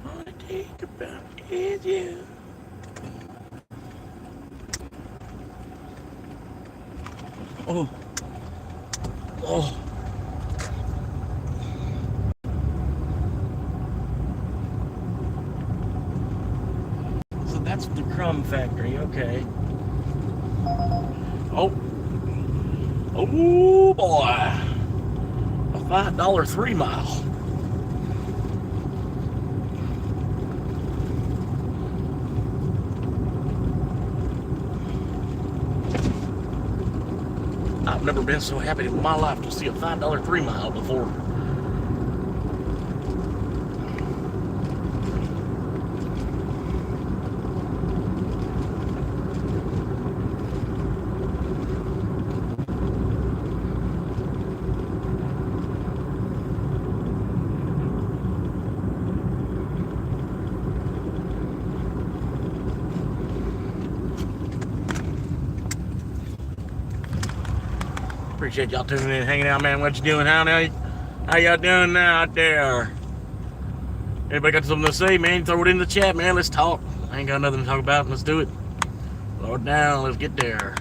Oh, it think about is you. Oh. Oh. So that's the crumb factory, okay. Oh. Oh boy. A $5 3 mile. I've never been so happy in my life to see a $5 3 mile before. Appreciate y'all tuning in, hanging out, man. What you doing? How y'all doing now out there? Anybody got something to say, man? Throw it in the chat, man. Let's talk. I ain't got nothing to talk about. Let's do it. Slow it down. Let's get there.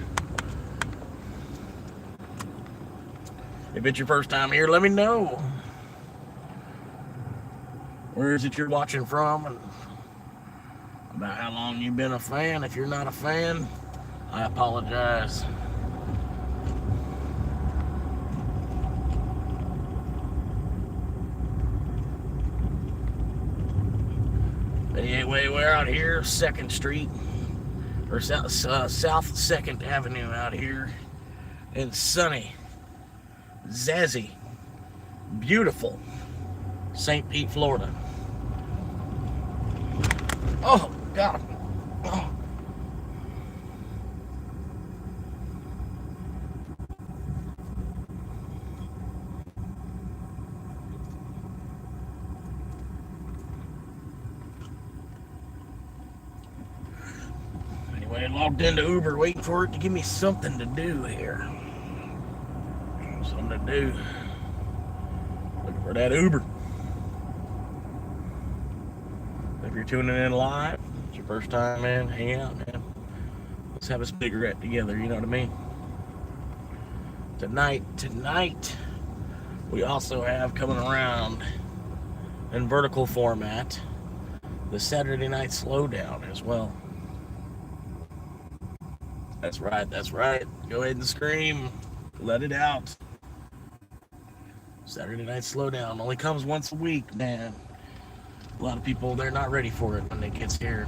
If it's your first time here, let me know. Where is it you're watching from? And about how long you've been a fan. If you're not a fan, I apologize. Anyway, we're out here, 2nd Street, or South 2nd Avenue out here in sunny, zazzy, beautiful St. Pete, Florida. Oh, God. Oh. Anyway, I logged into Uber, waiting for it to give me something to do here. Something to do. Looking for that Uber. If you're tuning in live, it's your first time, man, hang out, man. Let's have a cigarette together, you know what I mean? Tonight, we also have coming around in vertical format the Saturday Night Slowdown as well. That's right. Go ahead and scream. Let it out. Saturday Night Slowdown only comes once a week, man. A lot of people, they're not ready for it when it gets here.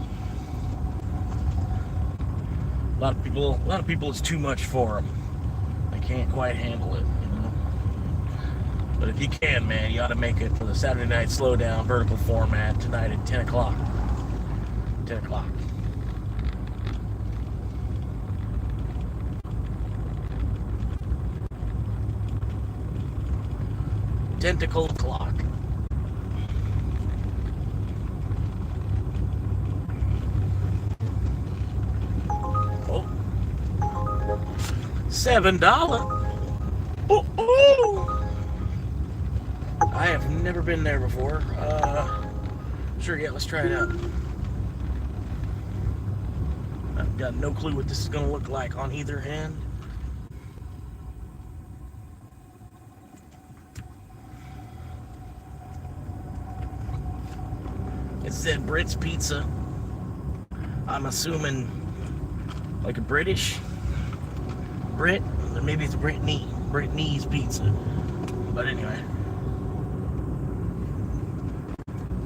A lot of people, it's too much for them. They can't quite handle it, you know. But if you can, man, you ought to make it for the Saturday Night Slowdown vertical format tonight at 10 o'clock. 10 o'clock. Tentacle clock. Oh. $7. Oh. I have never been there before. Sure, yeah, let's try it out. I've got no clue what this is going to look like on either end. It said Brit's Pizza. I'm assuming like a British Brit, or maybe it's Brittany's Pizza. But anyway,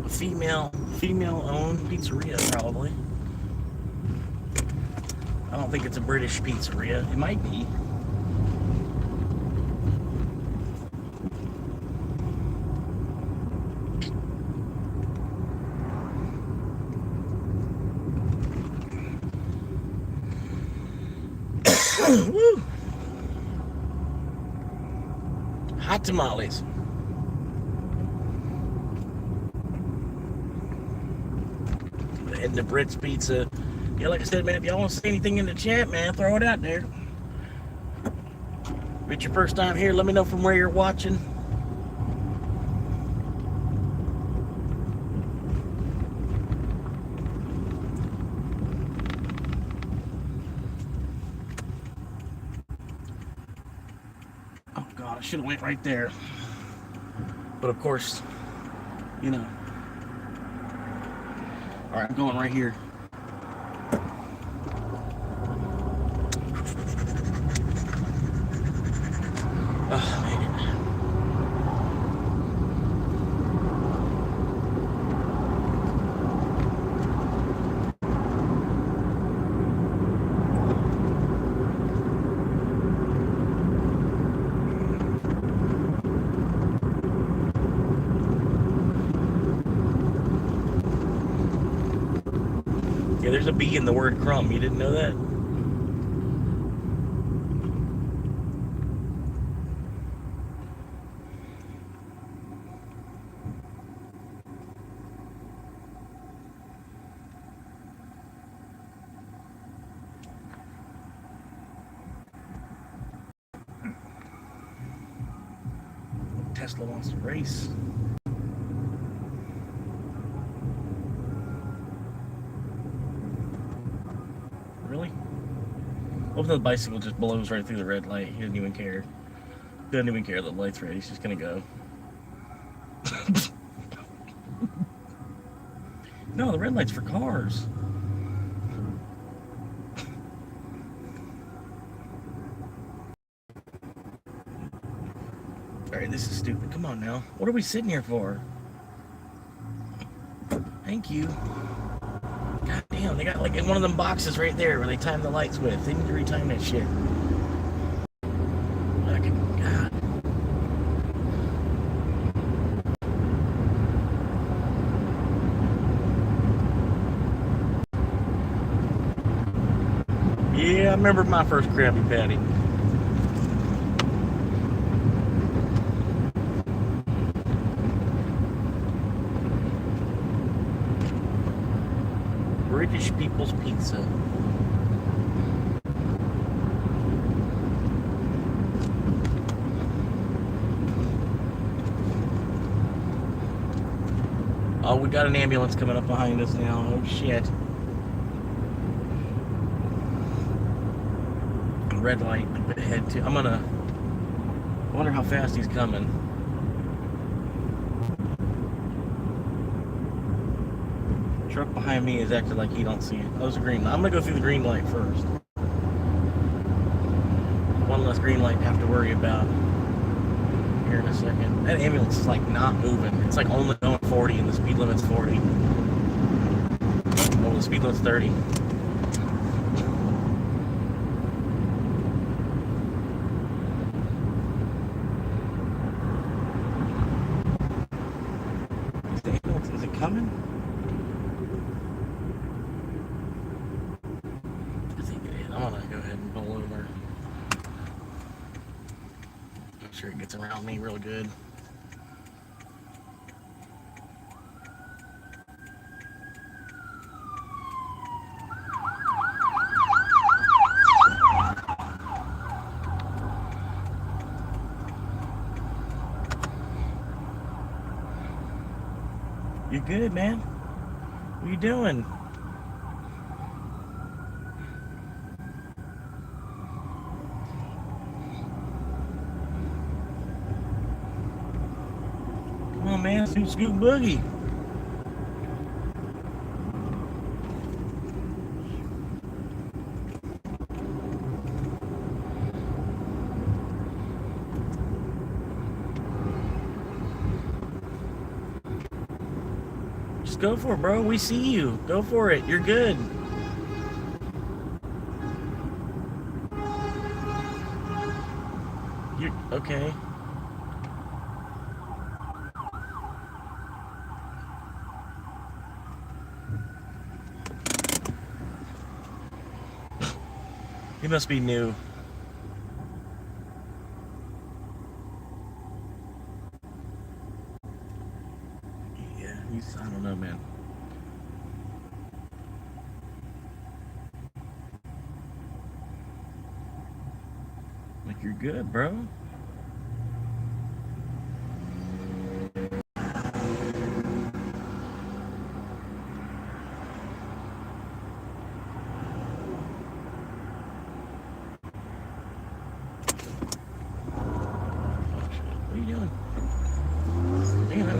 a female-owned pizzeria probably. I don't think it's a British pizzeria. It might be. Woo. Hot tamales. And the Brit's Pizza. Yeah, like I said, man, if y'all want to say anything in the chat, man, throw it out there. If it's your first time here, let me know from where you're watching. I should have went right there. But of course, you know. All right, I'm going right here. Oh, man. Yeah, there's a B in the word crumb. You didn't know that? Tesla wants to race. Really? What if the bicycle just blows right through the red light? He doesn't even care. He doesn't even care that the light's red. He's just gonna go. No, the red light's for cars. Alright, this is stupid. Come on now. What are we sitting here for? Thank you. God damn, they got like one of them boxes right there where they time the lights with. They need to retime that shit. Fucking God. Yeah, I remember my first Krabby Patty. British People's Pizza. Oh, we got an ambulance coming up behind us now. Oh, shit. Red light ahead, too. I wonder how fast he's coming. Truck behind me is acting like he don't see it. Oh, there's a green light. I'm gonna go through the green light first. One less green light to have to worry about here in a second. That ambulance is like not moving. It's like only going 40 and the speed limit's 40. Oh, the speed limit's 30. Is the ambulance, is it coming? I'm gonna go ahead and pull over. Make sure it gets around me real good. You good, man? What are you doing? Come on, man, scoot boogie. Just go for it, bro. We see you. Go for it. You're good. You're okay. He must be new. Yeah, I don't know, man. Like, you're good, bro.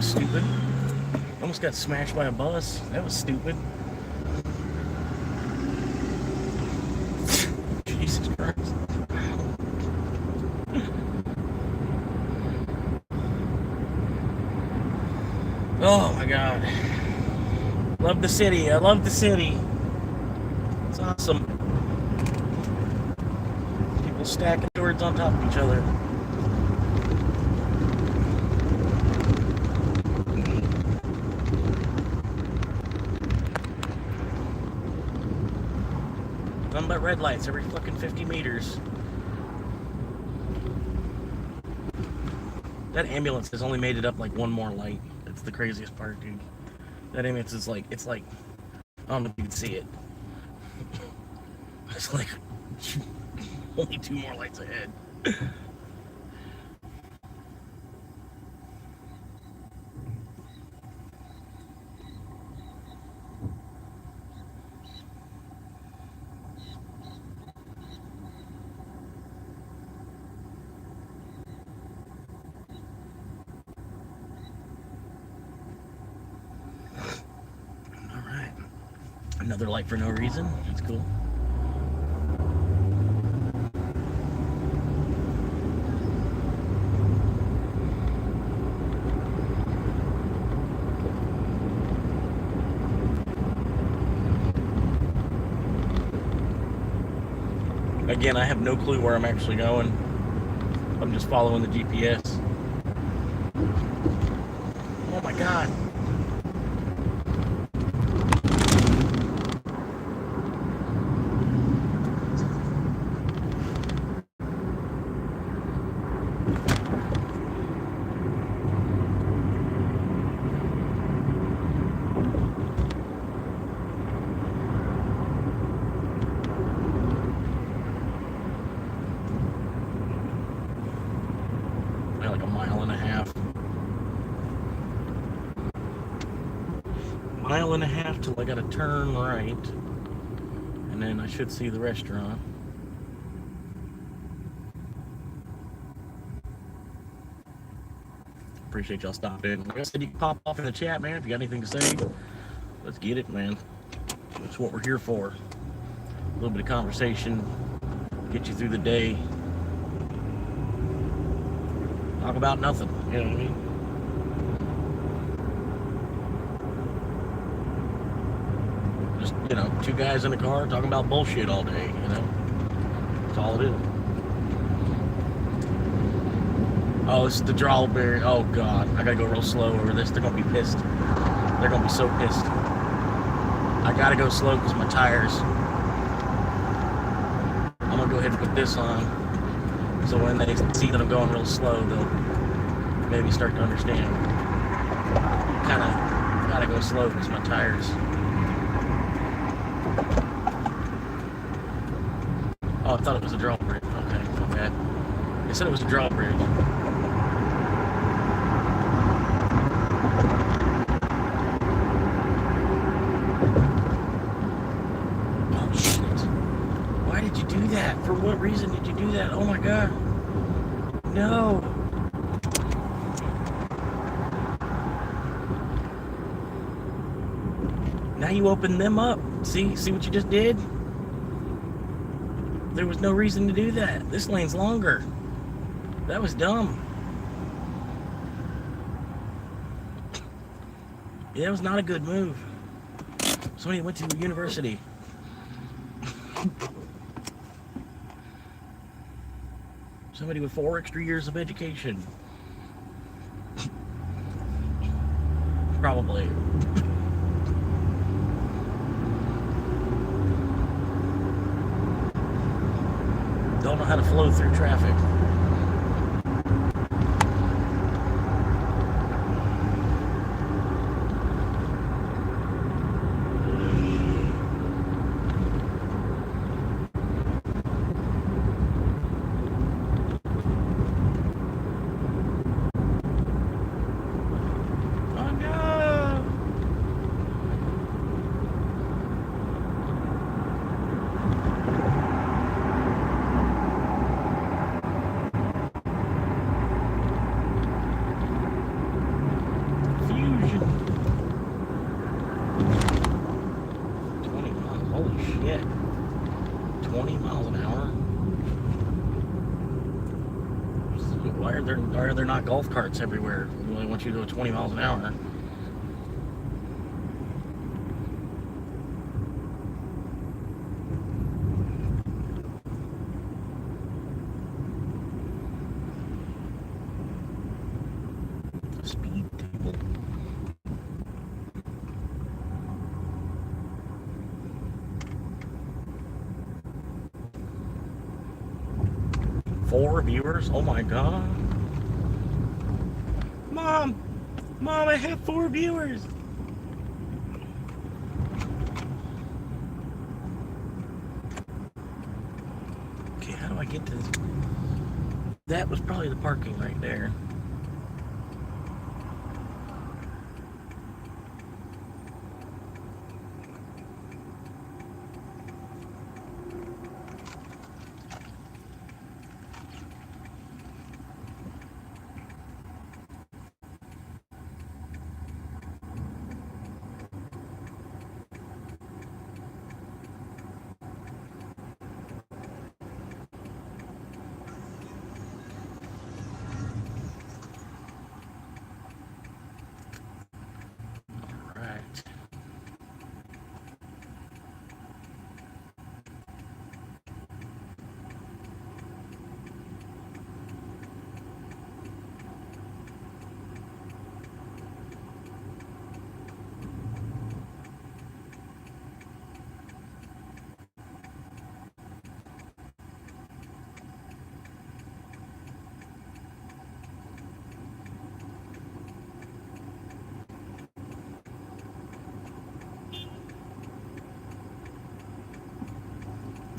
stupid. Almost got smashed by a bus. That was stupid. Jesus Christ. Oh my God. Love the city. I love the city. It's awesome. People stacking doors on top of each other. Nothing but red lights every fucking 50 meters. That ambulance has only made it up like one more light. That's the craziest part, dude. That ambulance is like, it's like, I don't know if you can see it. It's like only 2 more lights ahead. Alright. Another light for no reason. That's cool. Again, I have no clue where I'm actually going. I'm just following the GPS. Oh my God. Like a mile and a half. Mile and a half till I gotta turn right. And then I should see the restaurant. Appreciate y'all stopping. Like I said, you can pop off in the chat, man, if you got anything to say. Let's get it, man. That's what we're here for. A little bit of conversation. Get you through the day. Talk about nothing, you know what I mean? Just, you know, 2 guys in a car talking about bullshit all day, you know? That's all it is. Oh, this is the Drawberry. Oh, God. I gotta go real slow over this. They're gonna be pissed. They're gonna be so pissed. I gotta go slow because my tires. I'm gonna go ahead and put this on. So when they see that I'm going real slow, they'll maybe start to understand. Kind of gotta go slow because my tires. Oh, I thought it was a drawbridge. Okay, my bad. They said it was a drawbridge. Oh shit! Why did you do that? For what reason did you do that? Oh my God! No! Now you open them up. See what you just did? There was no reason to do that. This lane's longer. That was dumb. Yeah, it was not a good move. Somebody went to university. Somebody with 4 extra years of education. Probably. Don't know how to flow through traffic. Yeah. 20 miles an hour. Why are there not golf carts everywhere? They only want you to go 20 miles an hour. Speed table. Four viewers? Oh my god. Mom, I have 4 viewers. Okay, how do I get to this? That was probably the parking right there. Right.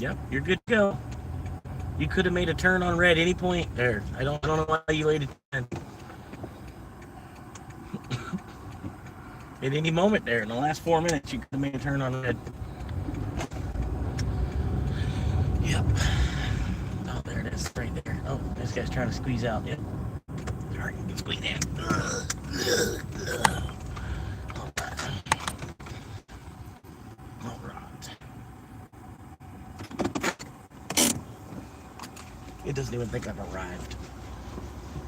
Yep, you're good to go. You could have made a turn on red any point there. I don't know why you waited 10. At any moment there, in the last 4 minutes, you could have made a turn on red. Yep. Oh, there it is, right there. Oh, this guy's trying to squeeze out. Yep. All right, you can squeeze in. All right. It doesn't even think I've arrived.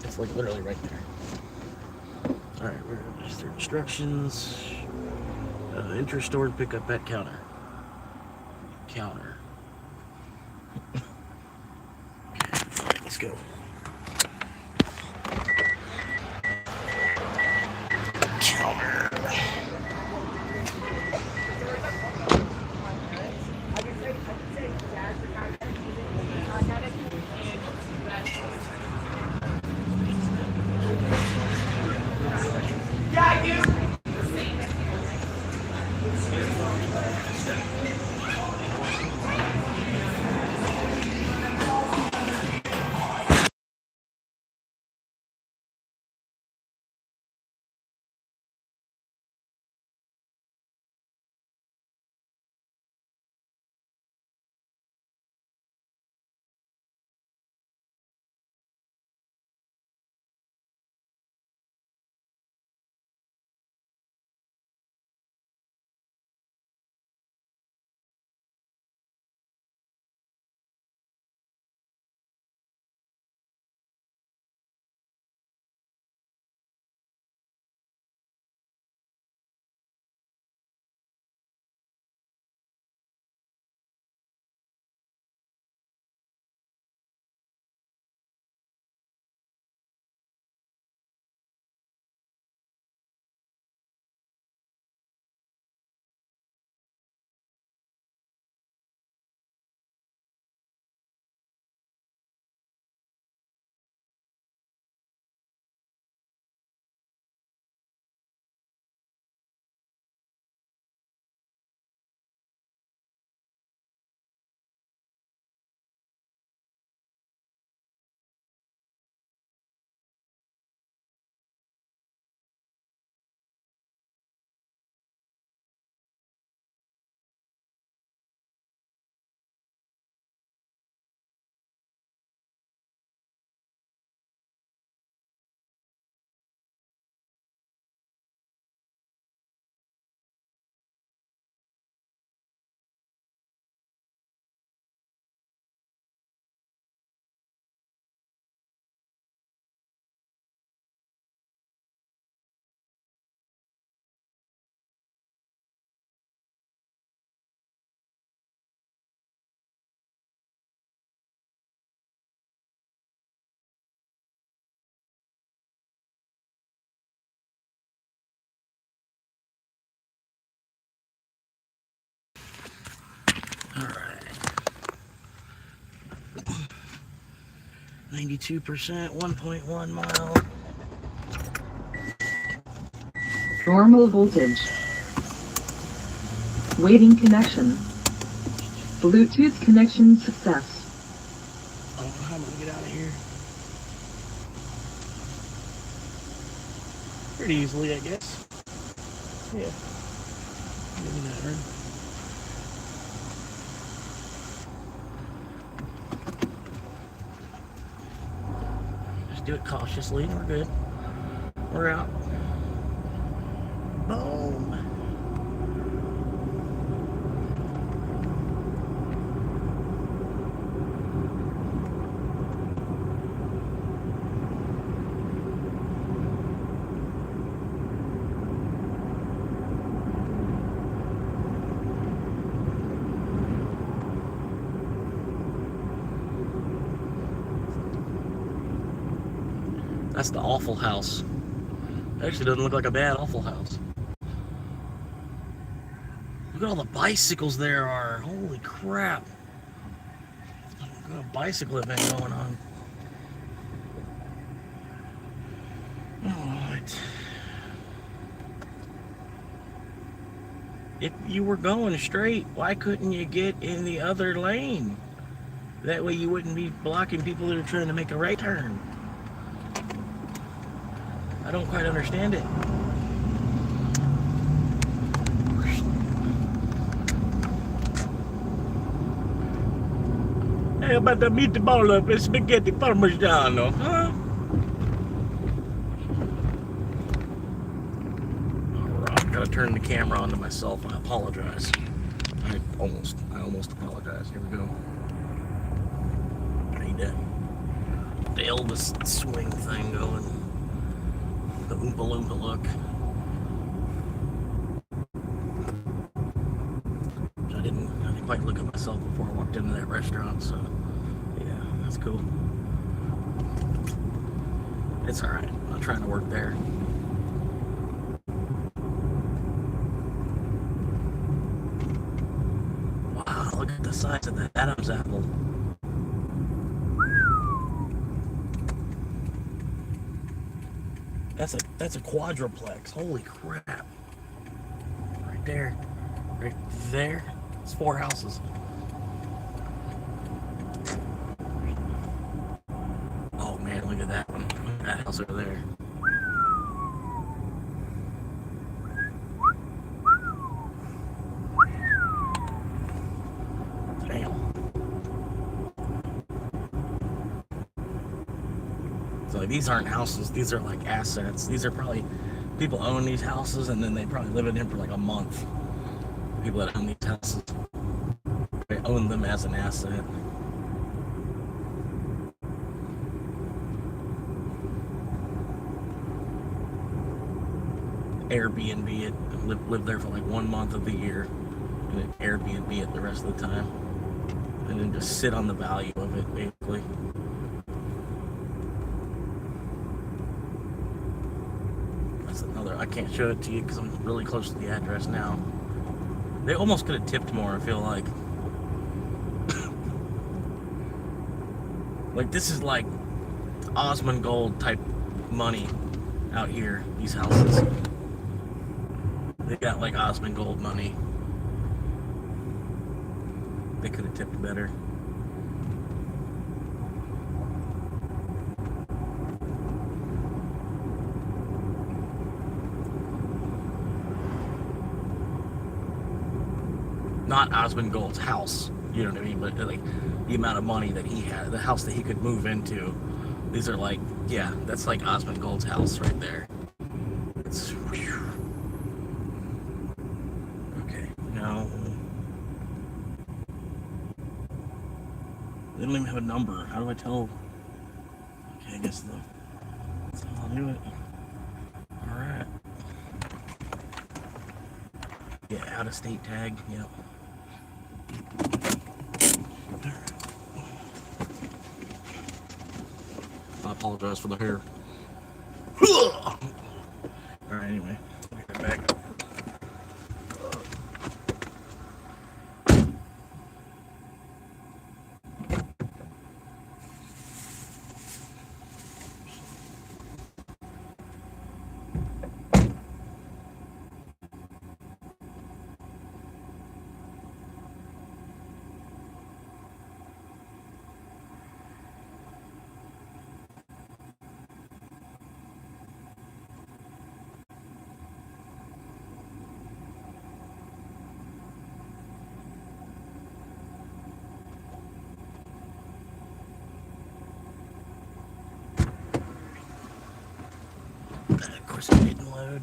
It's like literally right there. All right, we're gonna just their instructions. Enter stored pickup at counter. Counter. Okay, all right, let's go. Counter. Yeah, you. 92%, 1.1 mile. Normal voltage. Waiting connection. Bluetooth connection success. I don't know how I'm gonna get out of here. Pretty easily, I guess. Yeah. Maybe not hard. Just do it cautiously. We're good. We're out. Boom. That's the awful house. Actually doesn't look like a bad awful house. Look at all the bicycles there are. Holy crap. What a bicycle event going on. Alright. If you were going straight, why couldn't you get in the other lane? That way you wouldn't be blocking people that are trying to make a right turn. I don't quite understand it. Hey, about the meatball up and spaghetti parmigiano, huh? Alright, I gotta turn the camera onto myself. I apologize. I almost apologize. Here we go. I need the Elvis swing thing going. The Oompa Loompa look. I didn't quite look at myself before I walked into that restaurant, so yeah, that's cool. It's alright. I'm not trying to work there. Wow, look at the size of that Adam's apple. That's a quadruplex. Holy crap. Right there. Right there. It's 4 houses. Oh man, look at that one. Look at that house over there. So these aren't houses, these are like assets. These are probably, people own these houses and then they probably live in them for like a month. People that own these houses, they own them as an asset. Airbnb it, and live there for like 1 month of the year, and then Airbnb it the rest of the time. And then just sit on the value of it, basically. Another, I can't show it to you because I'm really close to the address now. They almost could have tipped more, I feel like. Like, this is like Osmond Gold type money out here, these houses. They got like Osmond Gold money. They could have tipped better. Not Osmond Gold's house, you know what I mean? But like the amount of money that he had, the house that he could move into. These are like, yeah, that's like Osmond Gold's house right there. It's, okay, no. They don't even have a number. How do I tell? Okay, I guess that's how I'll do it. All right. Yeah, out of state tag, yep. I apologize for the hair. Alright, anyway, I'll be right back. Of course, it didn't load.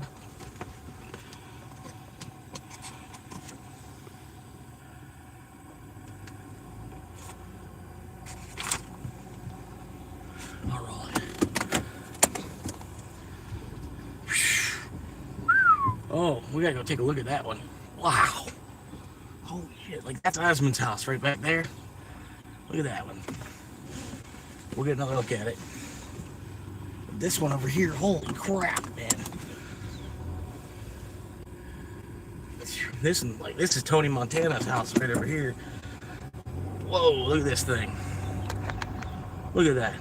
All right. Oh, we gotta go take a look at that one. Wow. Holy shit, like that's Osmond's house right back there. Look at that one. We'll get another look at it. This one over here, holy crap, man. This is Tony Montana's house right over here. Whoa, look at this thing. Look at that.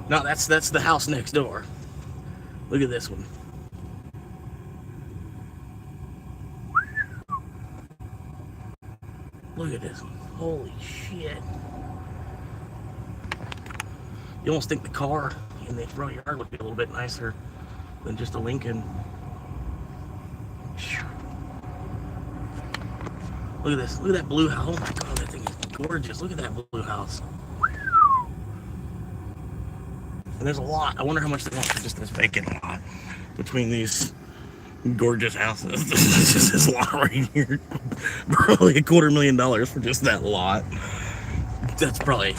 No, that's the house next door. Look at this one. Look at this one. Holy shit. You almost think the car in the front yard would be a little bit nicer than just a Lincoln. Look at this. Look at that blue house. Oh my god, that thing is gorgeous. Look at that blue house. And there's a lot. I wonder how much they want for just this vacant lot between these gorgeous houses. This is this lot right here. Probably $250,000 for just that lot. That's probably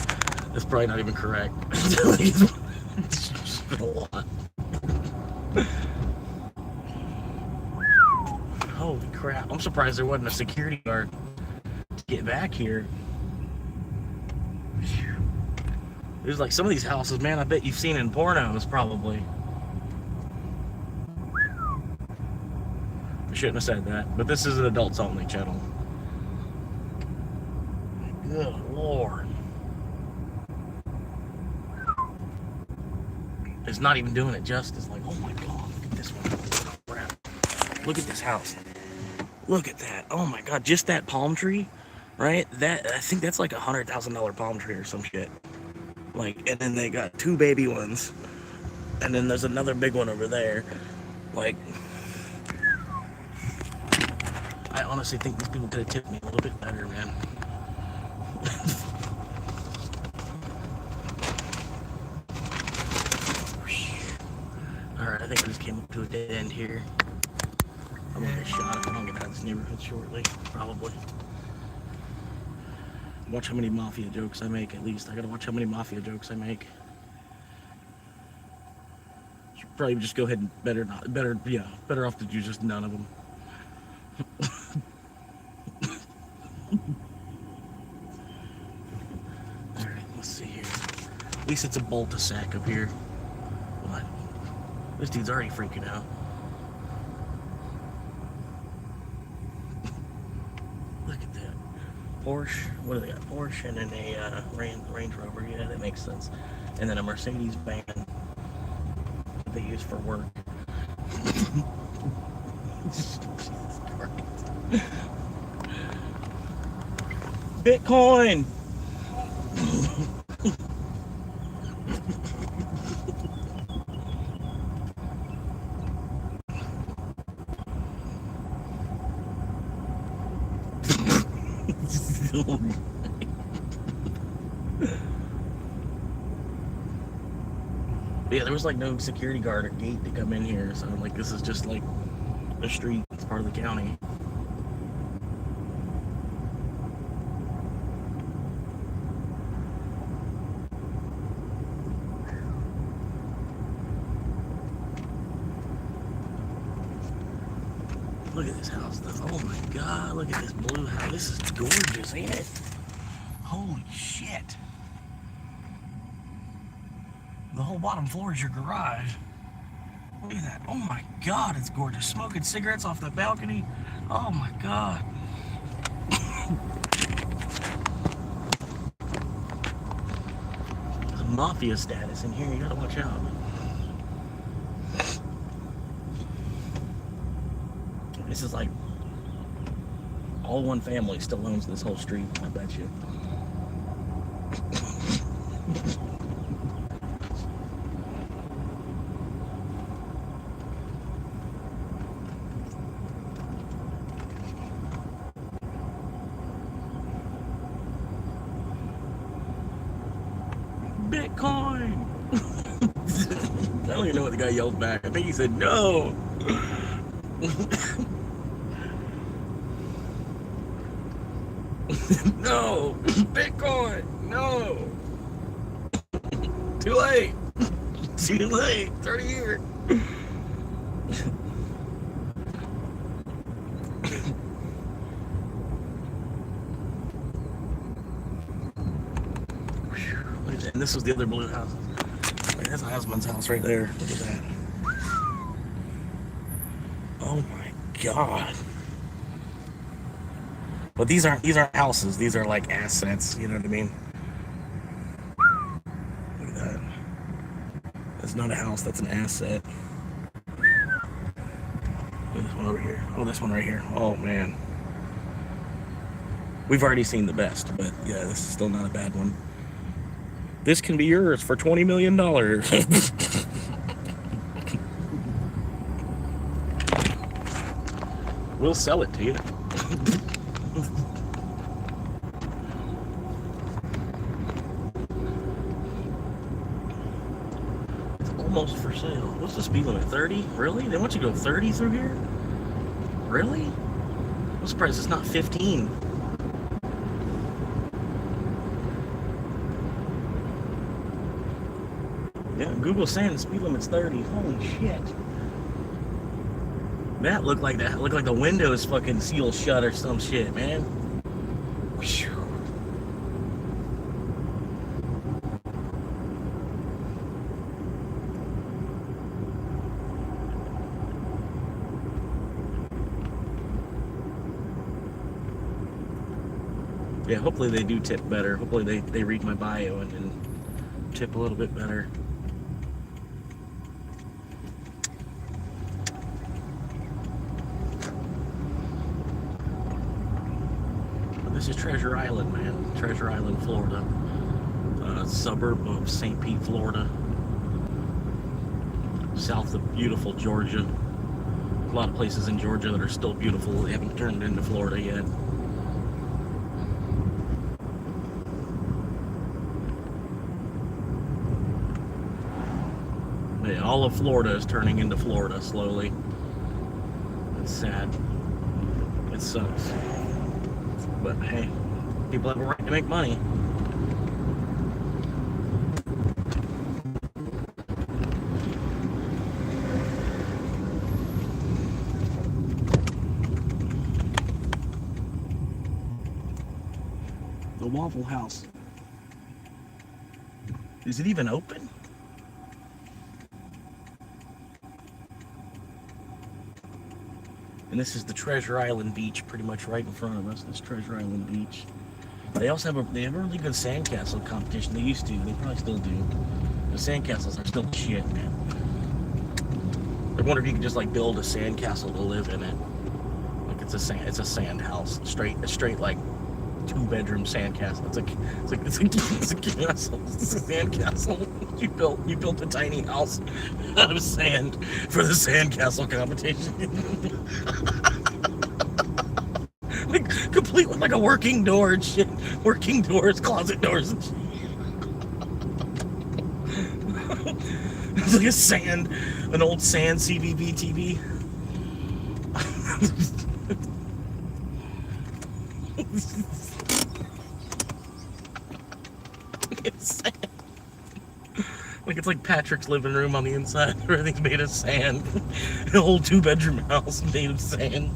not even correct. It's just a lot. Holy crap. I'm surprised there wasn't a security guard to get back here. There's like some of these houses, man, I bet you've seen in pornos probably. I shouldn't have said that, but this is an adults only channel. Good lord. It's not even doing it justice. Like, oh my god, look at this one. Crap. Look at this house. Look at that. Oh my god, just that palm tree, right? That, I think that's like $100,000 palm tree or some shit. Like, and then they got 2 baby ones, and then there's another big one over there. Like, I honestly think these people could have tipped me a little bit better, man. Alright, I think I just came up to a dead end here. I'm gonna get shot if I don't get out of this neighborhood shortly, probably. Watch how many mafia jokes I make, at least. I gotta watch how many mafia jokes I make. Should probably just go ahead and better off to do just none of them. Alright, let's see here. At least it's a Balta-sac up here. What? This dude's already freaking out. Look at that. Porsche. What do they got? Porsche and then a Range Rover. Yeah, that makes sense. And then a Mercedes van that they use for work. Jesus Christ. Bitcoin! Yeah, there was like no security guard or gate to come in here, so like this is just like a street. It's part of the county. Look at this house though. Oh my god, look at this blue house. This is gorgeous, ain't it? Holy shit. The whole bottom floor is your garage. Look at that. Oh my god, it's gorgeous. Smoking cigarettes off the balcony. Oh my god. There's a mafia status in here. You gotta watch out. This is like all one family still owns this whole street, I bet you. Bitcoin! I don't even know what the guy yelled back. I think he said no. No, Bitcoin, no. Too late. Too late. 30 years. And this was the other blue house. That's my husband's house right there. Look at that. Oh my God. But these aren't houses. These are like assets. You know what I mean? Look at that. That's not a house. That's an asset. Look at this one over here. Oh, this one right here. Oh man. We've already seen the best, but yeah, this is still not a bad one. This can be yours for $20 million. We'll sell it to you. It's almost for sale. What's the speed limit? 30? Really? They want you to go 30 through here? Really? I'm surprised it's not 15. Yeah, Google's saying the speed limit's 30. Holy shit. That looked like the windows fucking sealed shut or some shit, man. Whew. Yeah, hopefully they do tip better. Hopefully they read my bio and then tip a little bit better. This is Treasure Island, man. Treasure Island, Florida. A suburb of St. Pete, Florida. South of beautiful Georgia. A lot of places in Georgia that are still beautiful. They haven't turned into Florida yet. Yeah, all of Florida is turning into Florida slowly. It's sad. It sucks. But hey, people have a right to make money. The Waffle House. Is it even open? And this is the Treasure Island Beach, pretty much right in front of us. This Treasure Island Beach. They also have a really good sandcastle competition. They used to. They probably still do. The sandcastles are still shit, man. I wonder if you could just like build a sandcastle to live in it. Like it's a sand house, straight like 2-bedroom sandcastle. It's a castle. It's a sandcastle. You built a tiny house out of sand for the sandcastle competition. Like complete with like a working door and shit. Working doors, closet doors and shit. It's like an old sand CVB TV. It's like Patrick's living room on the inside. Everything's made of sand. An old 2-bedroom house made of sand.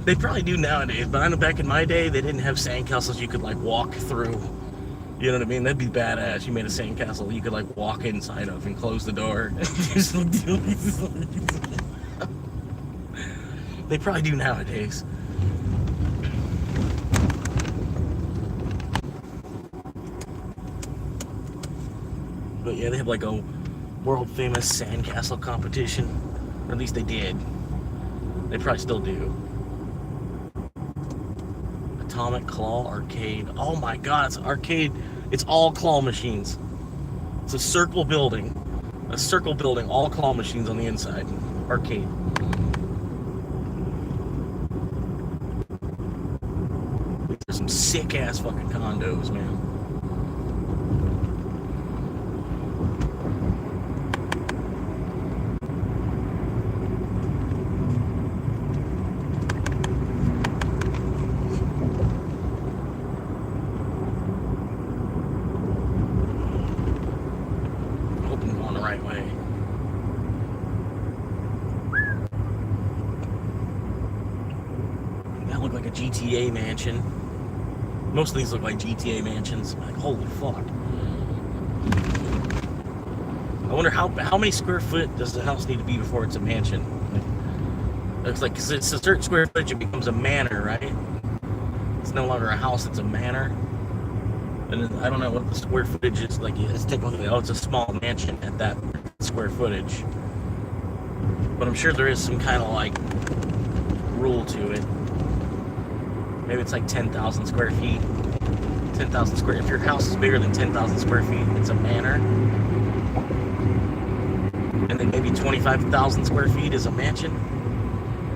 They probably do nowadays, but I know back in my day they didn't have sandcastles you could like walk through. You know what I mean? That'd be badass. You made a sandcastle you could like walk inside of and close the door. They probably do nowadays. But yeah, they have like a world famous sandcastle competition. Or at least they did. They probably still do. Atomic Claw Arcade. Oh my god, it's an arcade. It's all claw machines. It's a circle building. A circle building, all claw machines on the inside. Arcade. There's some sick ass fucking condos, man. look like a GTA mansion. Most of these look like GTA mansions. Like, holy fuck. I wonder how many square foot does the house need to be before it's a mansion? Looks like, because it's a certain square footage, it becomes a manor, right? It's no longer a house, it's a manor. And I don't know what the square footage is like. It's technically, it's a small mansion at that square footage. But I'm sure there is some kind of like rule to it. Maybe it's like 10,000 square feet. 10,000 square. If your house is bigger than 10,000 square feet, it's a manor. And then maybe 25,000 square feet is a mansion.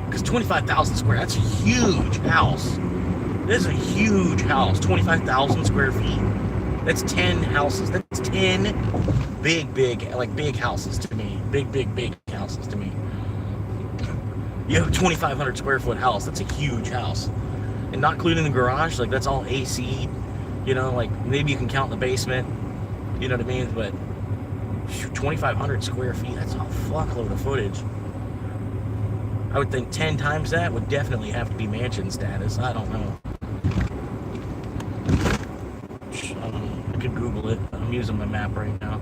Because 25,000 square, that's a huge house. This is a huge house. 25,000 square feet. That's 10 houses. That's 10 big houses to me. Big houses to me. You have a 2,500 square foot house. That's a huge house. And not including the garage, like that's all AC. You know, like maybe you can count the basement. You know what I mean? But 2,500 square feet, that's a fuckload of footage. I would think 10 times that would definitely have to be mansion status. I don't know. I could Google it. I'm using my map right now.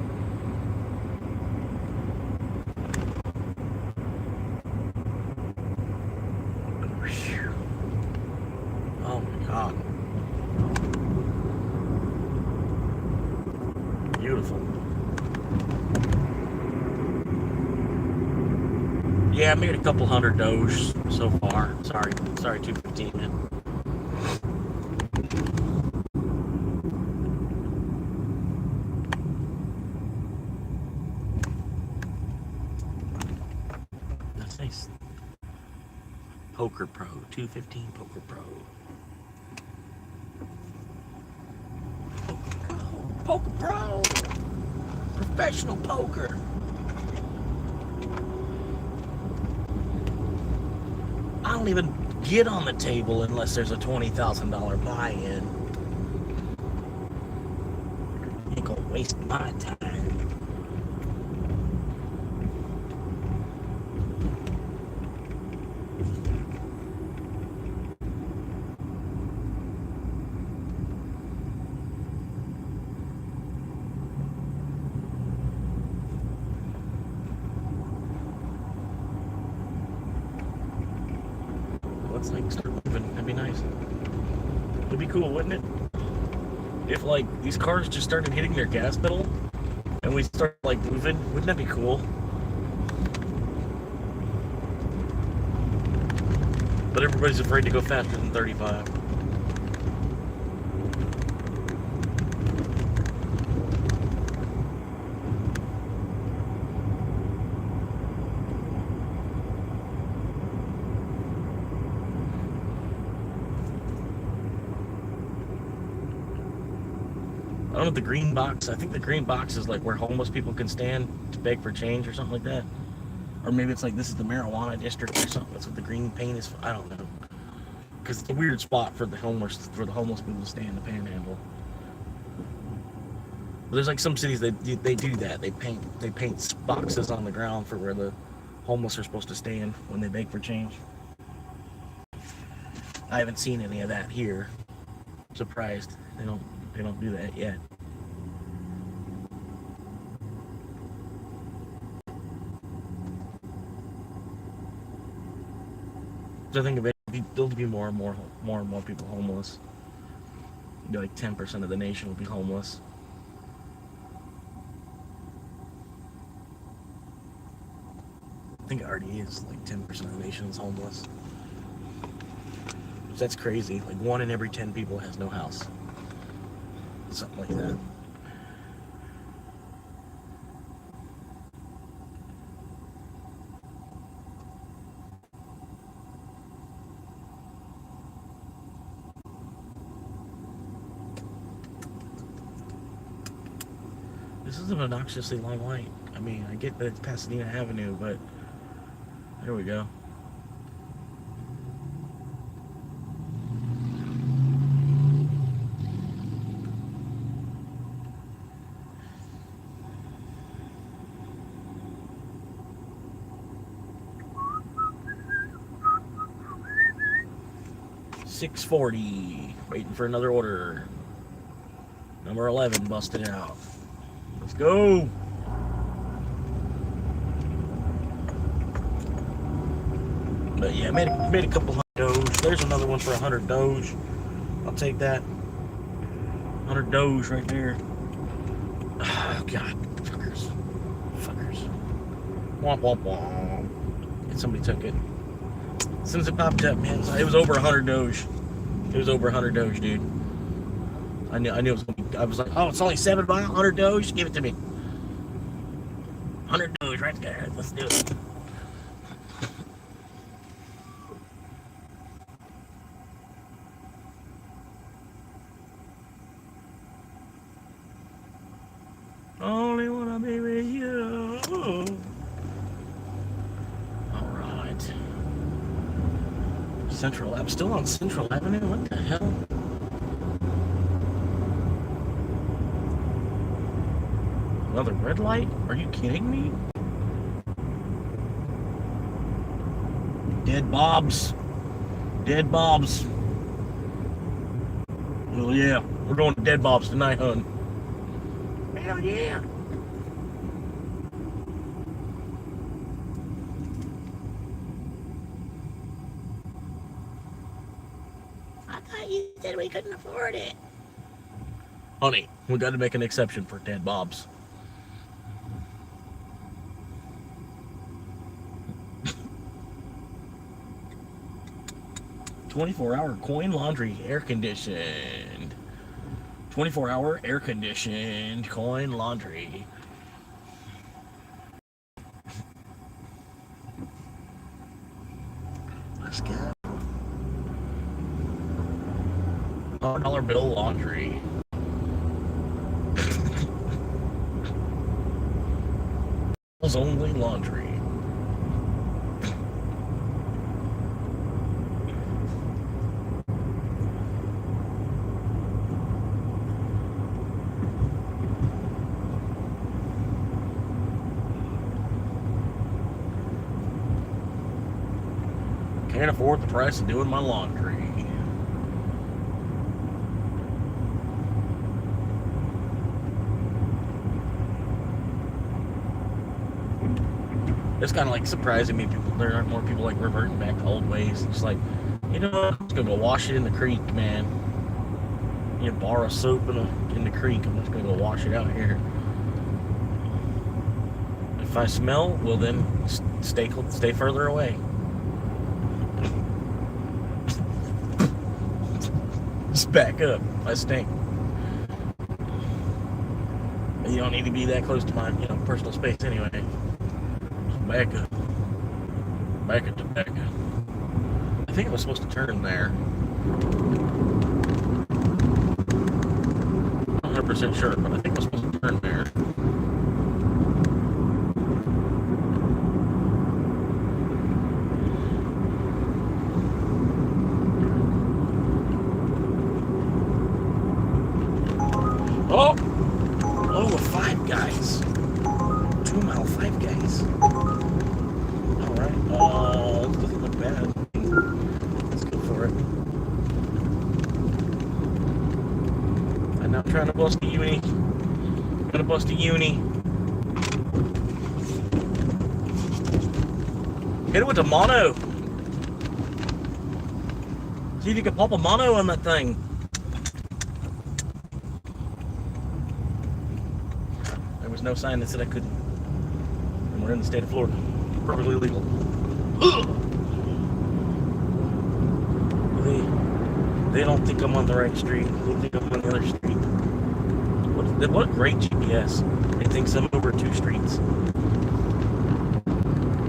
Oh my god. Beautiful. Yeah, I made a couple hundred Doge so far. Sorry, 215, man. That's nice. Poker Pro, 215 Poker Pro. Poker Pro! Professional poker! I don't even get on the table unless there's a $20,000 buy-in. You ain't gonna waste my time. Like start moving. That'd be nice. It'd be cool, wouldn't it? If like these cars just started hitting their gas pedal and we start like moving, wouldn't that be cool? But everybody's afraid to go faster than 35. I don't know the green box. I think the green box is like where homeless people can stand to beg for change or something like that. Or maybe it's like this is the marijuana district or something. That's what the green paint is. I don't know. Because it's a weird spot for the homeless people to stand, the panhandle. But there's like some cities they do that. They paint boxes on the ground for where the homeless are supposed to stand when they beg for change. I haven't seen any of that here. I'm surprised they don't do that yet. So I think there'll be more and more people homeless. Maybe like 10% of the nation will be homeless. I think it already is like 10% of the nation is homeless. That's crazy. Like 1 in every 10 people has no house. Something like that. This is an obnoxiously long light. I mean, I get that it's Pasadena Avenue, but there we go. 640. Waiting for another order. Number 11 busted out. Let's go. But yeah, made a couple hundred Doge. There's another one for 100 Doge. I'll take that. 100 Doge right there. Oh, God. Fuckers. Womp, womp, womp. And somebody took it. As soon as it popped up, man, it was over 100 Doge. It was over 100 Doge, dude. I knew it was gonna be, I was like, oh, it's only 7 mile, 100 Doge? Give it to me. 100 Doge right there. Let's do it. Only wanna be with you. Alright. Central, I'm still on Central Avenue? What the hell? Another red light? Are you kidding me? Dead Bob's. Dead Bob's. Well, yeah, we're going to Dead Bob's tonight, hun. Hell yeah. I thought you said we couldn't afford it. Honey, we got to make an exception for Dead Bob's. "24-hour coin laundry, air conditioned." 24-hour air conditioned coin laundry. Let's go. $100 bill laundry. Only laundry. Can't afford the price of doing my laundry. It's kind of like surprising me. There aren't more people like reverting back to old ways. It's like, you know what? I'm just gonna go wash it in the creek, man. You borrow soap in the creek. I'm just gonna go wash it out here. If I smell, well then stay further away. Just back up. I stink. You don't need to be that close to my, personal space anyway. Just back up. Back up to back up. I think I was supposed to turn there. I'm not 100% sure, but I think I was supposed to turn there. Oh! Oh, 5 Guys. 2 mile 5 Guys. Alright, doesn't look bad. Let's go for it. I'm not trying to bust a uni. I'm gonna bust a uni. Hit it with a mono. See if you can pop a mono on that thing. There was no sign that said I couldn't. And we're in the state of Florida. Perfectly legal. They don't think I'm on the right street. They think I'm on the other street. What a great GPS. It thinks I'm over 2 streets.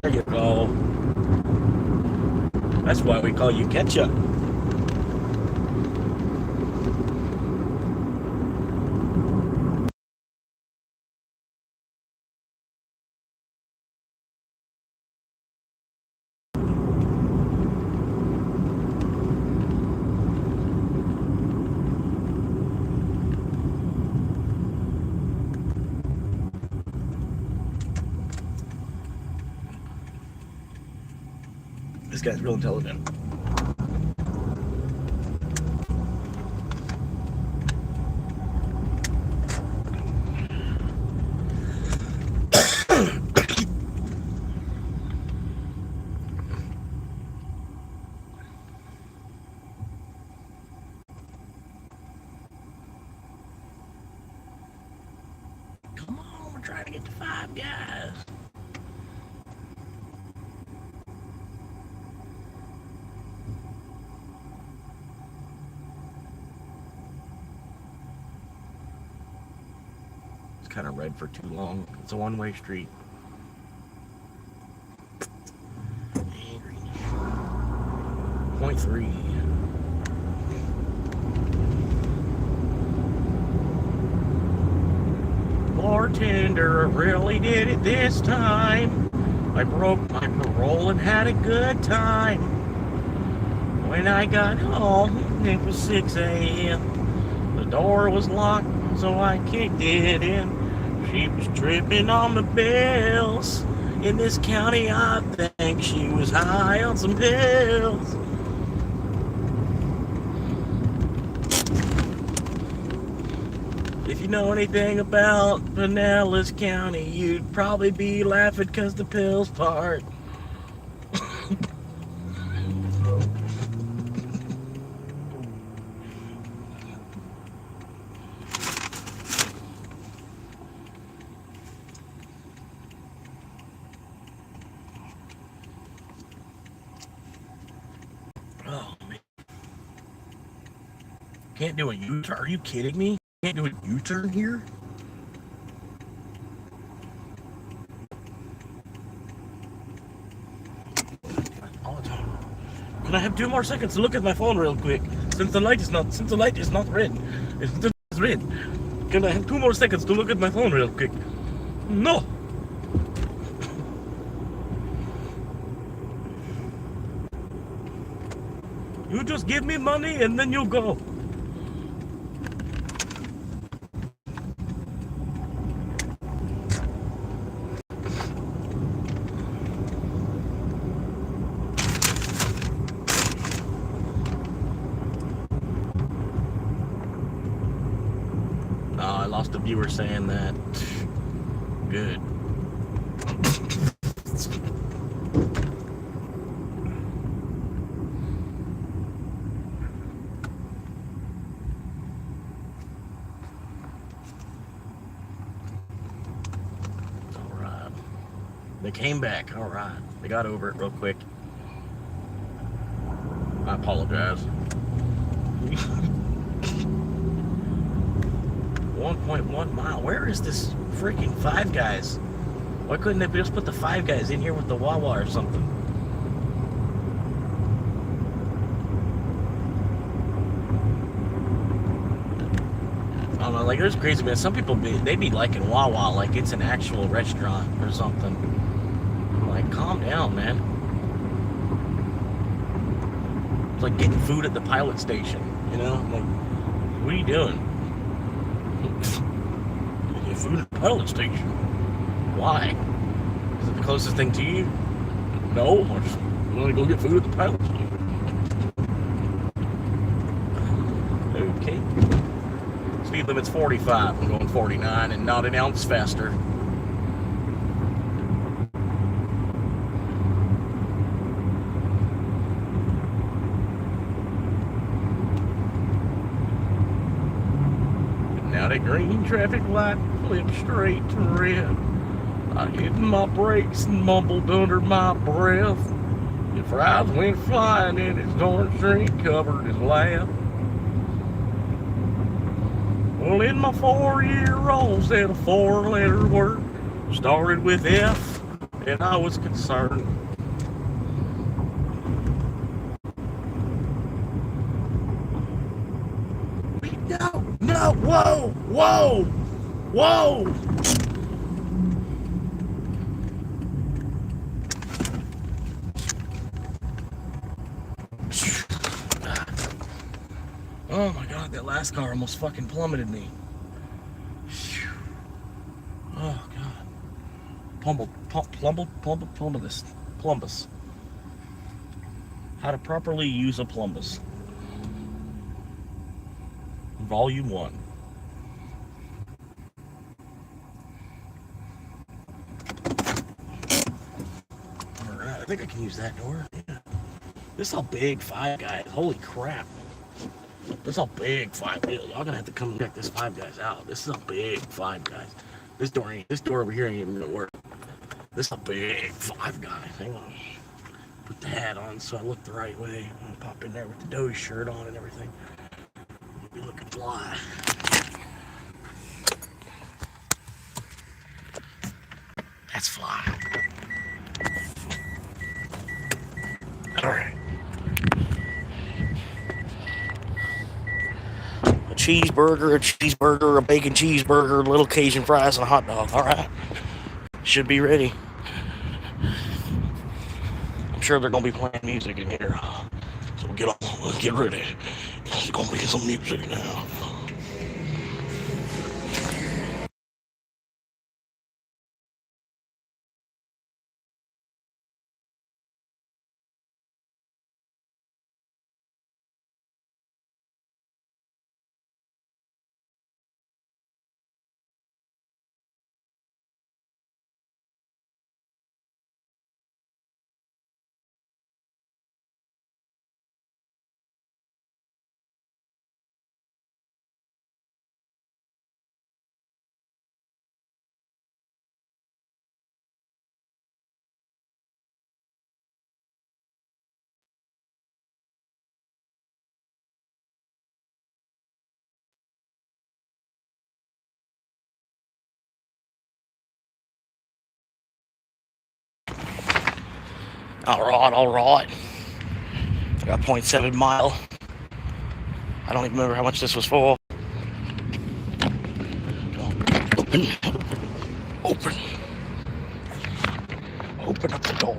There you go. That's why we call you ketchup. This guy's real intelligent. Gotta get to Five Guys. It's kind of red for too long. It's a one-way street. 0.3. Bartender really did it this time. I broke my parole and had a good time. When I got home, it was 6 a.m. The door was locked, so I kicked it in. She was tripping on the bills. In this county, I think she was high on some pills. If you know anything about Pinellas County, you'd probably be laughing because the pills part. Oh, man. Can't do a U-turn? Are you kidding me? Can't do a U-turn here? All the time. Can I have 2 more seconds to look at my phone real quick? Since the light is not red. It's red. Can I have 2 more seconds to look at my phone real quick? No! You just give me money and then you go. I lost a viewer saying that. Good. Alright. They came back. Alright. They got over it real quick. I apologize. 1.1 mile. Where is this freaking Five Guys? Why couldn't they just put the Five Guys in here with the Wawa or something? I don't know, like there's crazy, man. Some people they be liking Wawa like it's an actual restaurant or something. I'm like, calm down, man. It's like getting food at the pilot station, you know? I'm like, what are you doing? Get food at the pilot station. Why? Is it the closest thing to you? No, I just want to go get food at the pilot station. Okay. Speed limit's 45. I'm going 49 and not an ounce faster. Now that green traffic light flipped straight to red. I hit my brakes and mumbled under my breath. His fries went flying and his orange drink covered his lap. Well, in my 4-year-old said a 4-letter word started with F, and I was concerned. No, whoa, whoa, whoa. Oh my God, that last car almost fucking plummeted me. Oh God. Plumbus. How to properly use a plumbus. Volume 1. Alright, I think I can use that door. Yeah. This is a big Five Guys. Holy crap. This is a big Five Guys. Y'all gonna have to come check this Five Guys out. This is a big Five Guys. This door over here ain't even gonna work. This is a big 5 guy. Hang on. Put the hat on so I look the right way. I'm gonna pop in there with the Doe shirt on and everything. Be looking fly. That's fly. Alright. A cheeseburger, a bacon cheeseburger, little Cajun fries, and a hot dog. Alright. Should be ready. I'm sure they're gonna be playing music in here. So get ready. There's gonna be some music now. All right. I got 0.7 mile. I don't even remember how much this was for. Open up the door.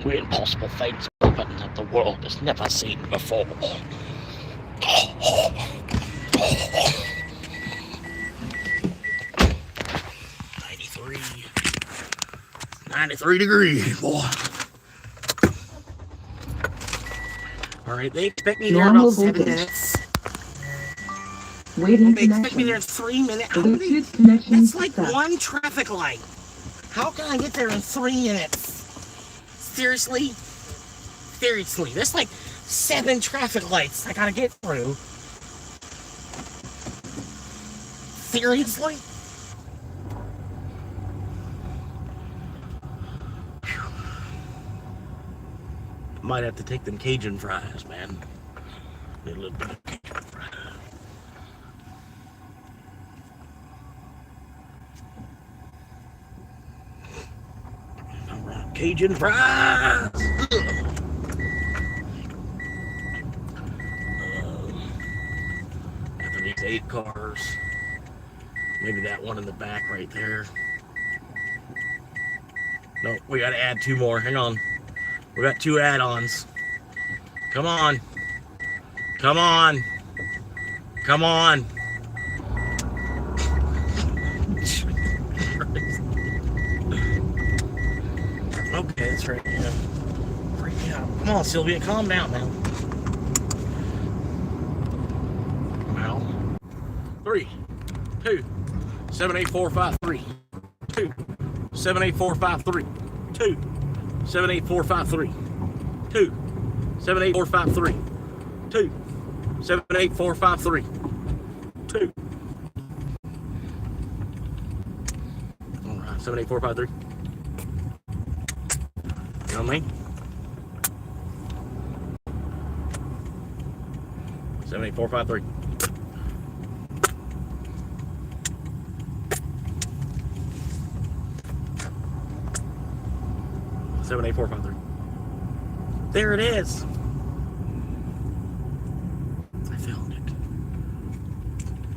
Where impossible things open that the world has never seen before. 93 degrees, boy. Alright, they expect me there in about 7 minutes. Waiting They expect me there in 3 minutes. Bluetooth connection That's like success. one traffic light. How can I get there in 3 minutes? Seriously? Seriously, there's like 7 traffic lights I gotta get through. Seriously? Might have to take them Cajun fries, man. Need a little bit of Cajun fries. Alright, Cajun fries! After these 8 cars. Maybe that one in the back right there. No, we gotta add 2 more. Hang on. We got 2 add-ons. Come on. Come on. Come on. Okay, that's right. Yeah. Freak out. Come on, Sylvia, calm down now. Well, 3, 2, 7, 8, 4, 5, 3, 2, 7, 8, 4, 5, 3, 2, 7, 8, 4, 5, 3, 2, 7, 8, 4, 5, 3, 2, 7, 8, 4, 5, 3, 2. All right, 7, 8, 4, 5, 3. You know what I mean? 7, 8, 4, 5, 3. Seven, 8, 4, 5, 3. There it is. I found it,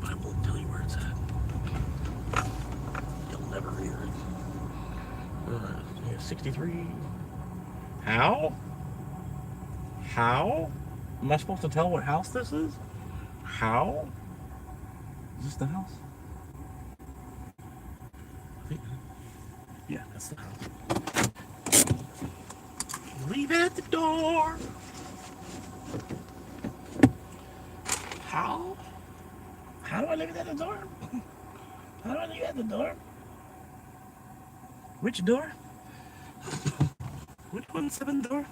but I won't tell you where it's at. You'll never hear it. Yeah, 63. How? How? Am I supposed to tell what house this is? How? Is this the house? I think. Yeah, that's the house. Leave it at the door. How? How do I leave it at the door? How do I leave it at the door? Which door? Which one's 7 door?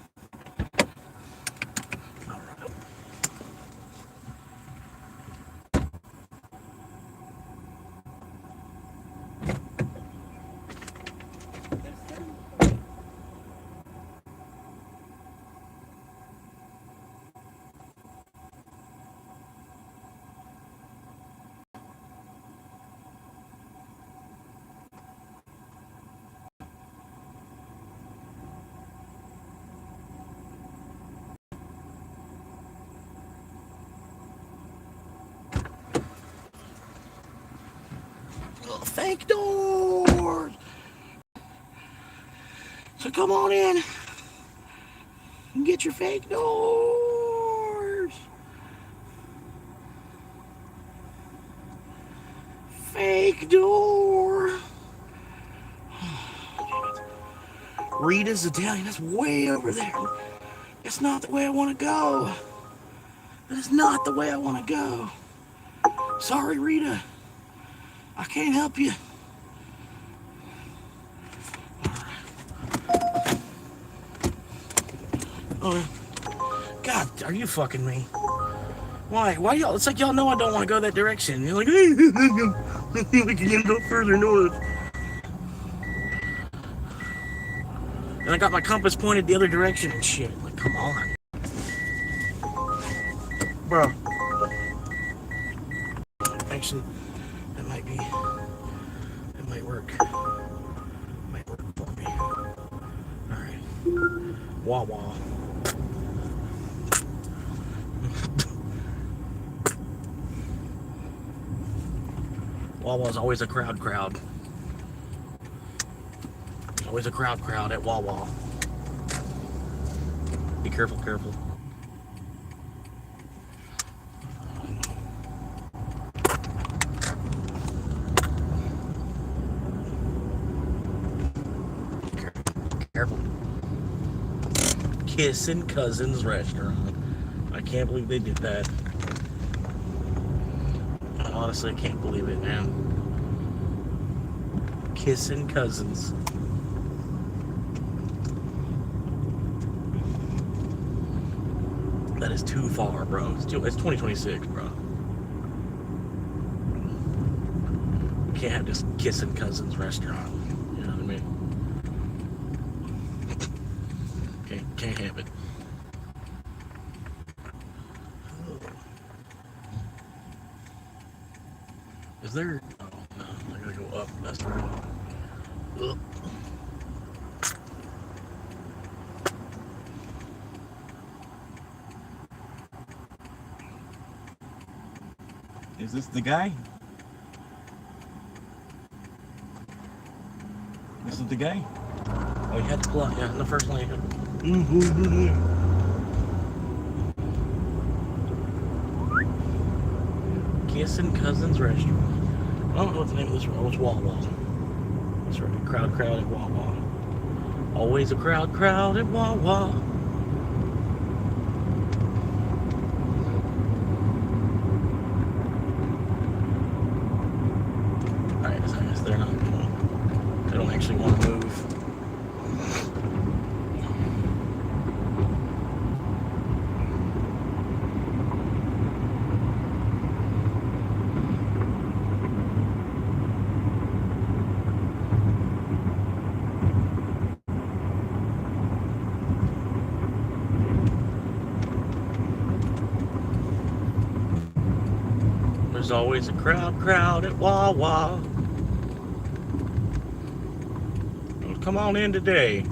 All right. fake doors. So come on in and get your fake doors. Fake door. Rita's Italian. That's way over there. That's not the way I want to go. That is not the way I want to go. Sorry, Rita. I can't help you. Oh, God, are you fucking me? Why? Why y'all? It's like y'all know I don't want to go that direction. You're like, hey, we can go further north. And I got my compass pointed the other direction and shit. Like, come on. Bro. Actually, that might work. Might work for me. Alright. Wawa. Wawa's always a crowd. There's always a crowd at Wawa. Be careful. Careful. Kissin' Cousins Restaurant. I can't believe they did that. I honestly can't believe it, man. Kissin' Cousins. That is too far, bro. It's 2026, bro. You can't have just Kissin' Cousins Restaurant. You know what I mean? Can't have it. Is there? Oh no, I gotta go up. That's the road. Up. Is this the guy? This is the guy? Oh, you had to pull out, yeah, in the first lane. Kissin' Cousins Restaurant. I don't know what the name of this one. It's Wawa. That's right. Crowd at Wawa. Always a crowd at Wawa. Alright, so I guess they're not going. They don't actually want to move. There's always a crowd at Wawa. Well, come on in today.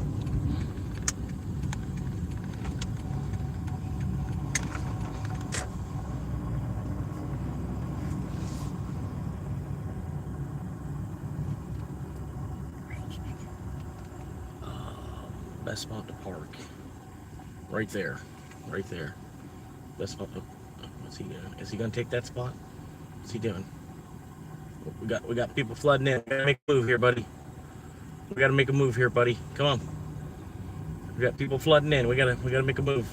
Best spot to park. Right there. Best spot to, what's he doing? Is he gonna take that spot? What's he doing? We got people flooding in. We gotta make a move here, buddy. Come on. We got people flooding in. We gotta make a move.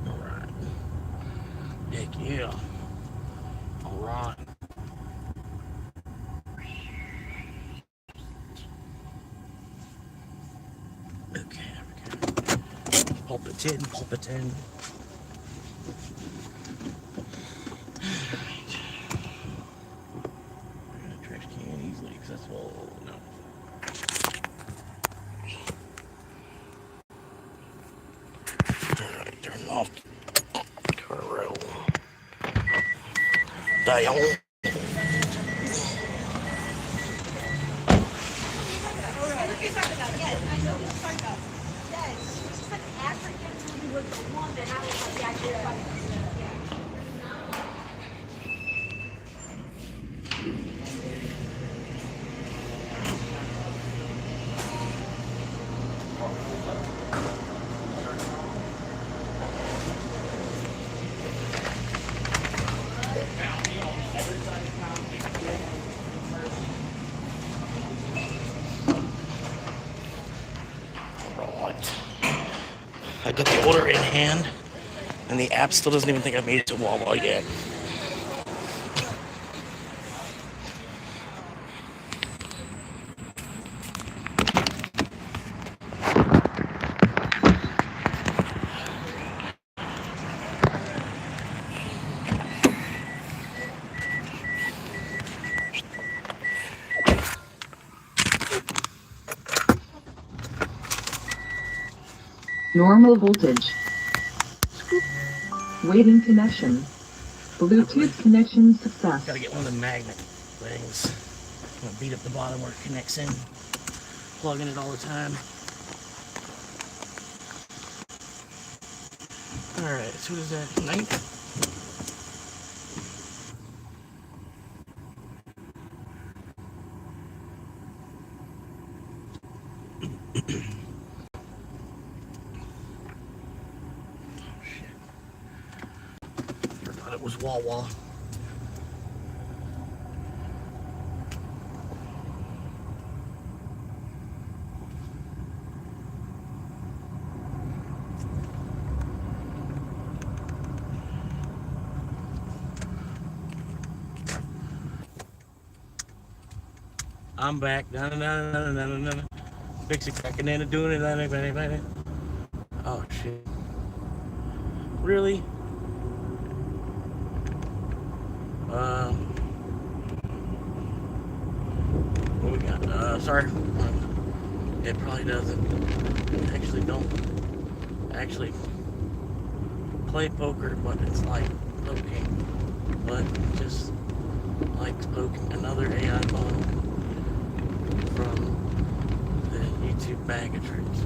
Alright. Heck yeah. Alright. Okay, there we go. Pulp it in. Trash can easily accessible. No. Turn off. Carol. Dial. I got the order in hand, and the app still doesn't even think I've made it to Wawa yet. Normal voltage. Waiting connection. Bluetooth connection success. Gotta get one of the magnet things. I'm gonna beat up the bottom where it connects in. Plugging it all the time. Alright, so what is that? 9th? I thought it was Wawa. I'm back. Fixing, cracking, and doing it. Oh shit. Really? What we got? Sorry. It probably doesn't. Actually, don't. Actually, play poker, but it's like poking. But just like poking another AI model from the YouTube bag of tricks.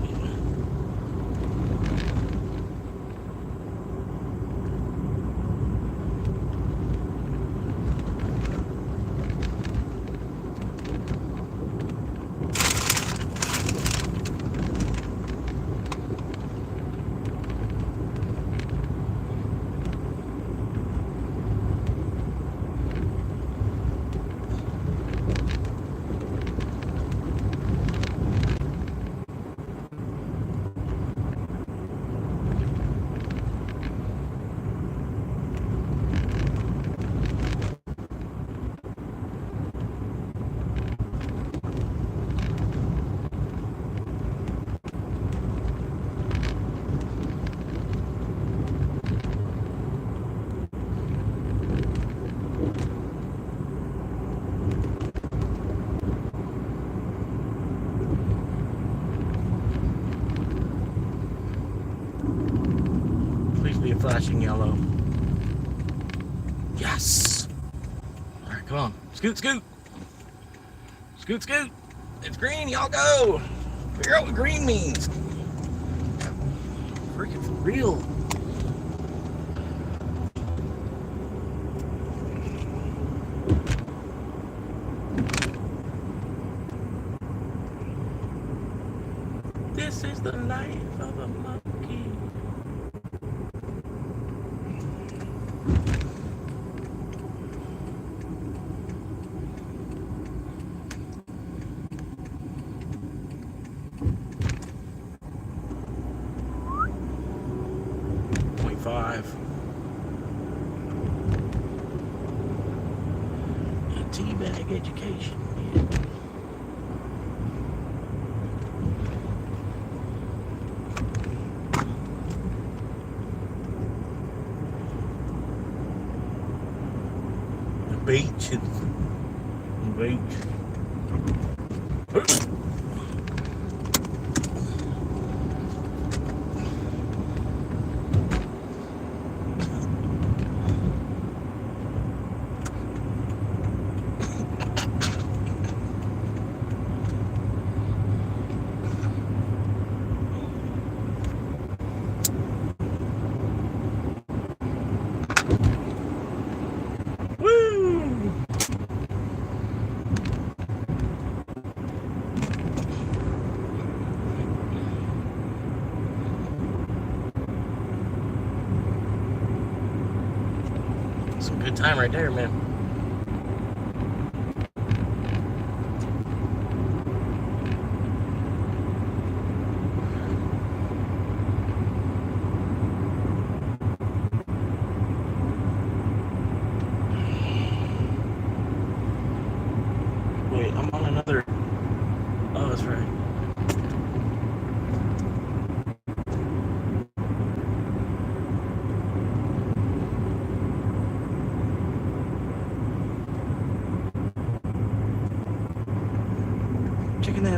Flashing yellow. Yes! Alright, come on. Scoot, scoot! Scoot, scoot! It's green, y'all go! Figure out what green means. Freaking for real. This is the life of a monkey. Teabag education. The beach. The beach. Some good time right there, man.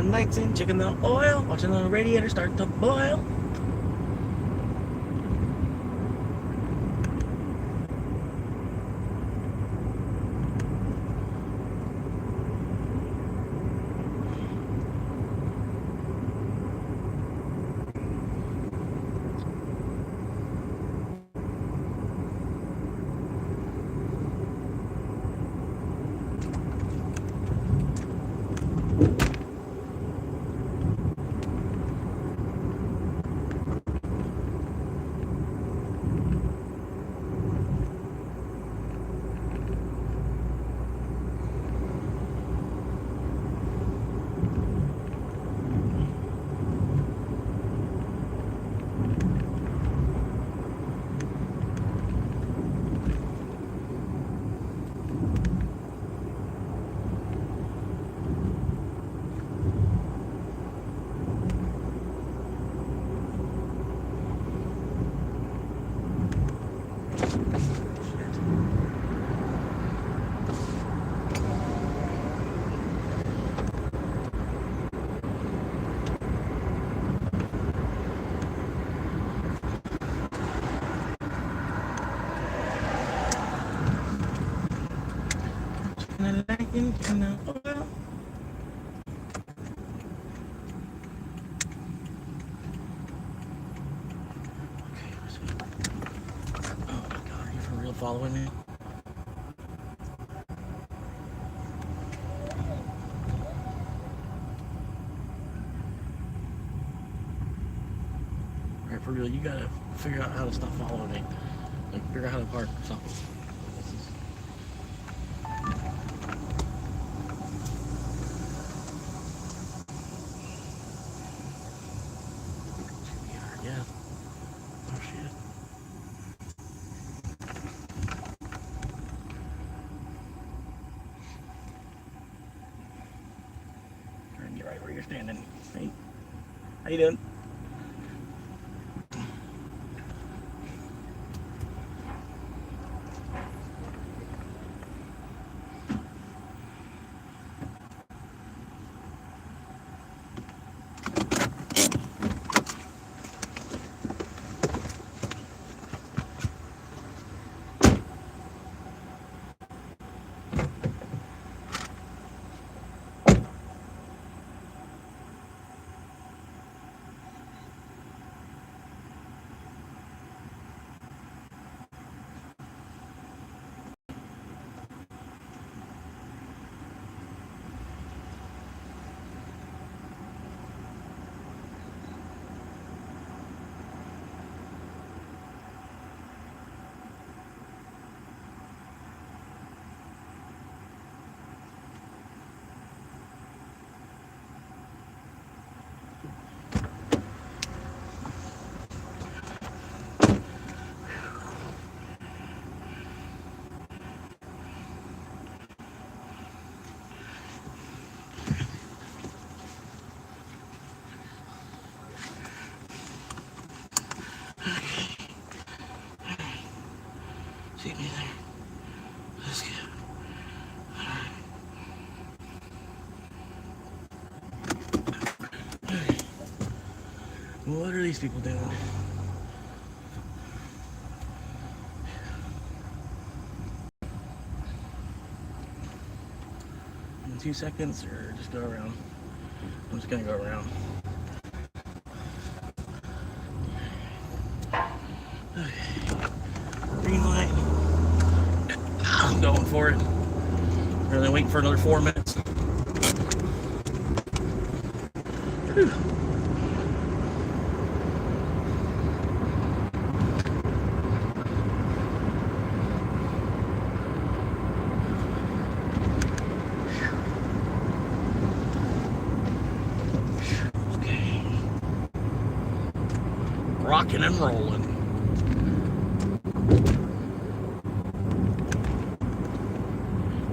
turning lights in, checking the oil, watching the radiator start to boil. Following me. Alright, for real, you gotta figure out how to stop following me. Like, figure out how to park or something. Yeah. Oh shit. Right where you're standing. Hey, how you doing? See me there. Let's go. What are these people doing? In 2 seconds, or just go around? I'm just gonna go around. Okay. Green light. I'm going for it. Really waiting for another 4 minutes. Whew. Rocking and rolling.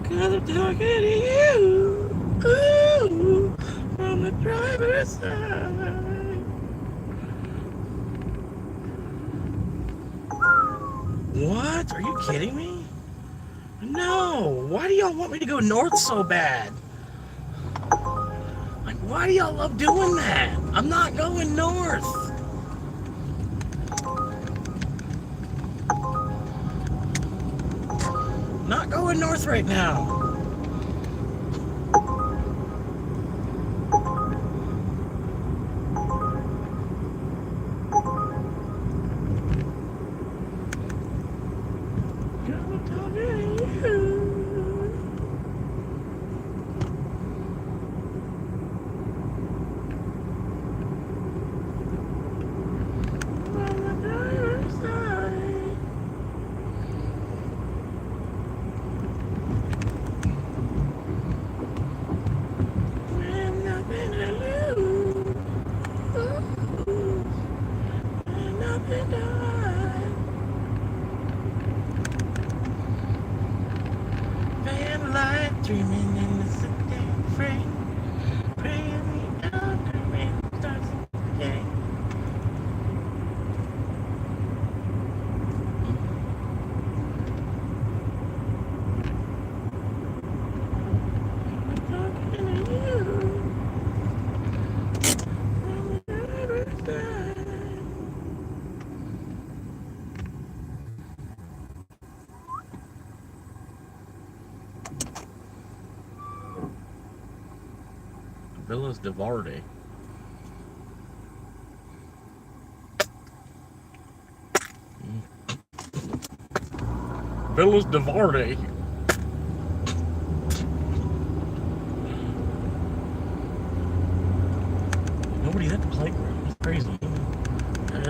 Cause I'm talking to you, ooh, from the driver's side. What? Are you kidding me? No. Why do y'all want me to go north so bad? Like, Why do y'all love doing that? I'm not going north. Not going north right now. Dreaming in the city frame, praying me out the rain starts again. I'm talking to you from the riverside. Villas de Varde. Villas de Varde. Nobody's at the playground. It's crazy.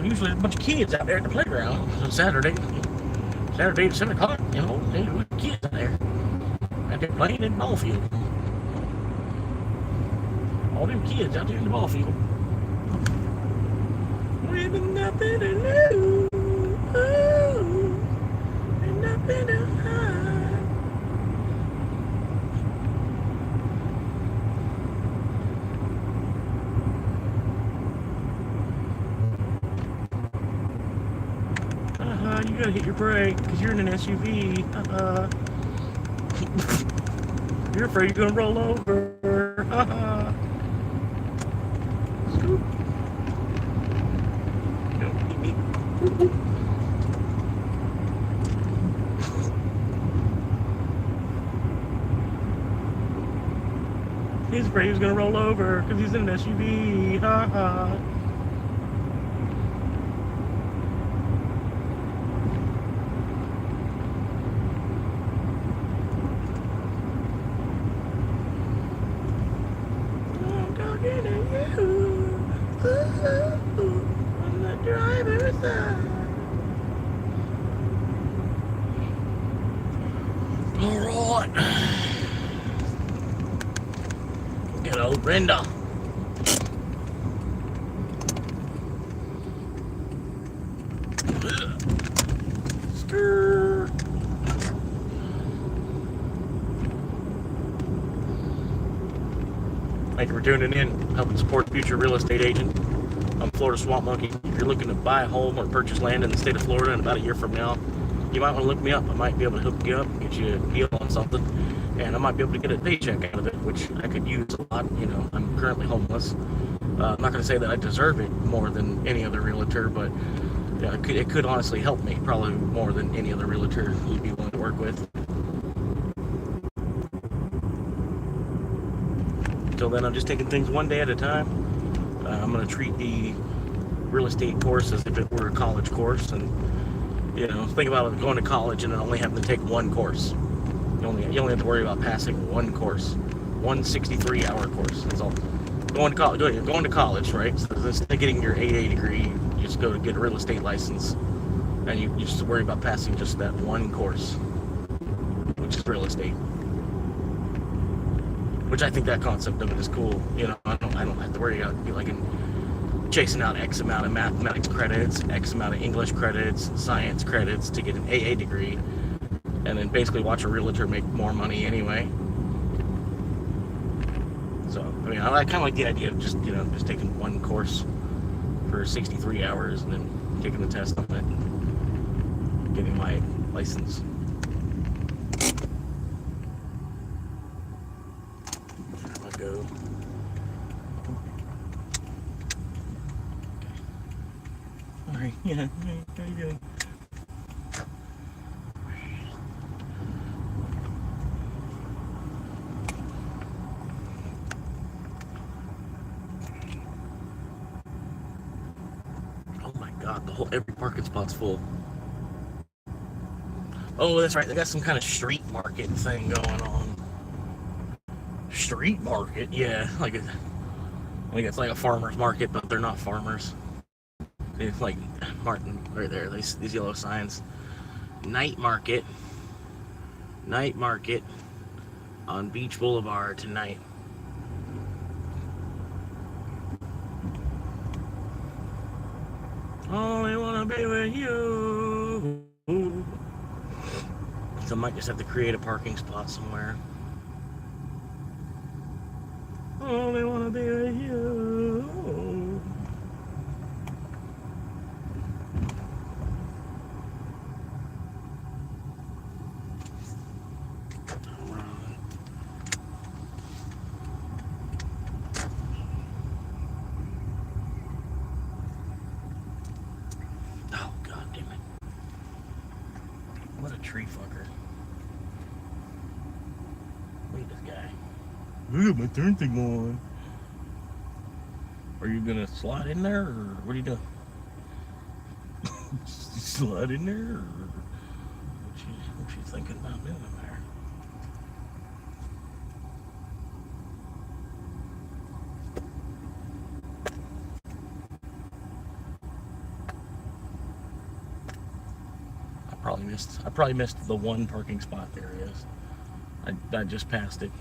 Usually there's a bunch of kids out there at the playground on Saturday. Saturday at 7 o'clock, you know, there's kids out there. And they're playing in the ball field. All them kids out there in the ball field. With nothing to lose, and nothing to hide. You gotta hit your brake because you're in an SUV. You're afraid you're gonna roll over. Scoop. He's afraid he's gonna roll over because he's in an SUV. Ha ha. I'm talking to you. Ooh, on the driver's side. All right. Good old Brenda. Skirt. Thank you for tuning in, helping support the future real estate agent. I'm Florida Swamp Monkey. If you're looking to buy a home or purchase land in the state of Florida in about a year from now, you might want to look me up. I might be able to hook you up, get you a deal on something, and I might be able to get a paycheck out of it, which I could use a lot. You know, I'm currently homeless. I'm not going to say that I deserve it more than any other realtor, but yeah, it could honestly help me, probably more than any other realtor you'd be willing to work with. Until then, I'm just taking things one day at a time. I'm going to treat the real estate course as if it were a college course, and you know, think about it, going to college and then only having to take one course. You only have to worry about passing one course, one 63-hour course. That's all. Going to college, right? So instead of getting your AA degree, you just go to get a real estate license, and you just worry about passing just that one course, which is real estate. Which I think that concept of it is cool. You know, I don't have to worry about chasing out X amount of mathematics credits, X amount of English credits, science credits to get an AA degree, and then basically watch a realtor make more money anyway. So, I mean, I kind of like the idea of just just taking one course for 63 hours and then taking the test on it and getting my license. There I go. Sorry. Yeah. How you doing? Oh my god, every parking spot's full. Oh, that's right. They got some kind of street market thing going on. Street market? Yeah, like it's like a farmer's market, but they're not farmers. It's like Martin right there. These yellow signs. Night market on Beach Boulevard tonight. Only wanna be with you. So I might just have to create a parking spot somewhere. Only wanna be with you. Oh god damn it. What a tree fucker. Look at this guy. Look at my turn thing on. Are you gonna slide in there, or what are you doing? Slide in there, or what you thinking about doing there? I probably missed the one parking spot there is. I just passed it.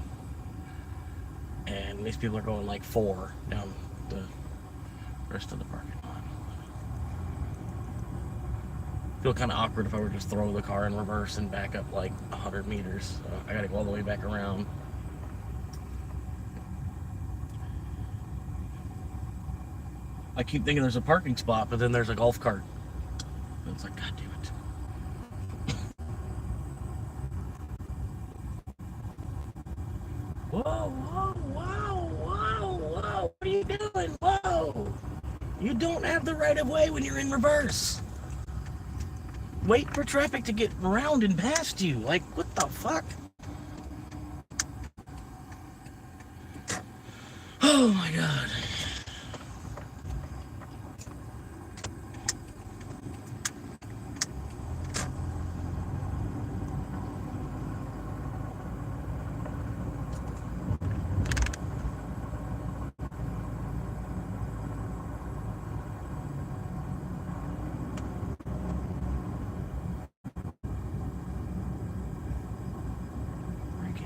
And these people are going like 4 down the rest of the parking lot. Feel kind of awkward if I were to just throw the car in reverse and back up like 100 meters. So I gotta go all the way back around. I keep thinking there's a parking spot, but then there's a golf cart. And it's like, god damn it. Whoa, whoa, whoa, whoa, whoa. What are you doing? Whoa. You don't have the right of way when you're in reverse. Wait for traffic to get around and past you. Like, what the fuck? Oh my god.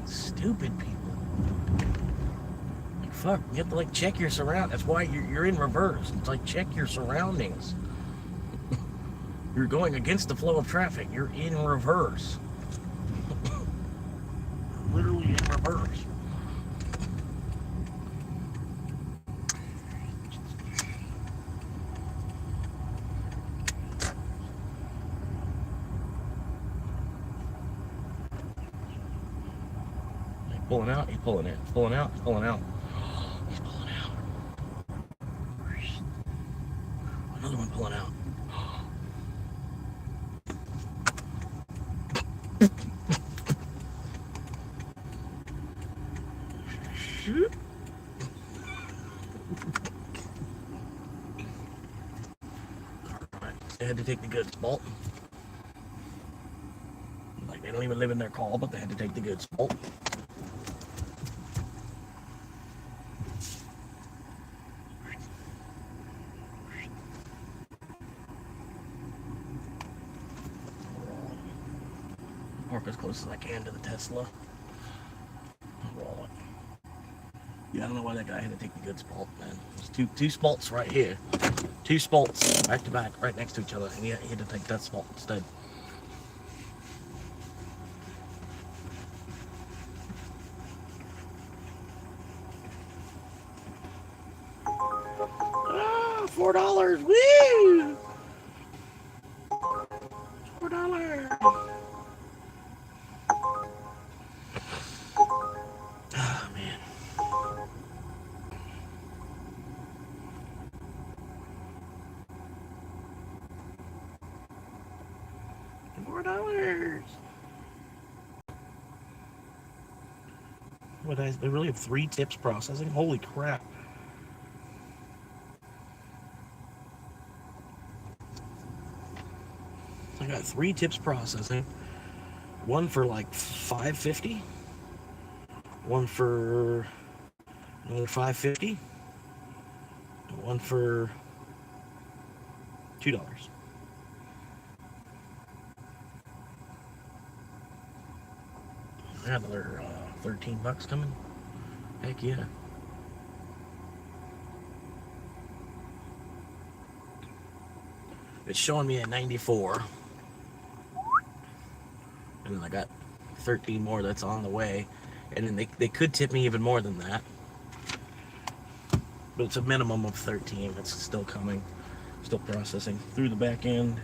Stupid people. Like, fuck, you have to like check your surroundings. That's why you're in reverse. It's like, check your surroundings. You're going against the flow of traffic. You're in reverse. Literally in reverse. Pulling out, he's pulling in. Pulling out, he's pulling out. He's pulling out. Another one pulling out. They had to take the goods, Bolt. Like, they don't even live in their call, but they had to take the goods, Bolt. Park as close as I can to the Tesla. Yeah, I don't know why that guy had to take the good spalt, man. There's two spalts right here. 2 spalts back to back, right next to each other, and he had to take that spalt instead. Ah, $4, woo! $4. Oh, man. $4. What, they really have 3 tips processing? Holy crap. I got 3 tips processing. One for like $5.50. One for another $5.50. And one for $2. I got another $13 coming. Heck yeah. It's showing me at 94. And then I got 13 more that's on the way. And then they could tip me even more than that. But it's a minimum of 13 that's still coming. Still processing through the back end.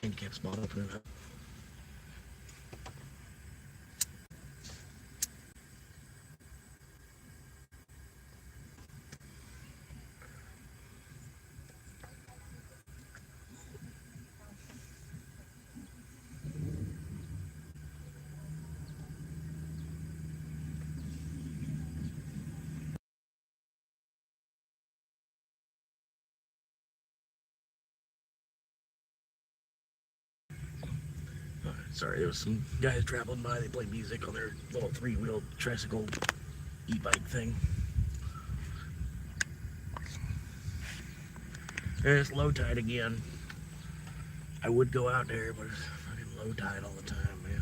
Handicap spot, open it up. Sorry, there was some guys traveling by. They play music on their little 3-wheel tricycle e-bike thing. It's low tide again. I would go out there, but it's fucking low tide all the time, man.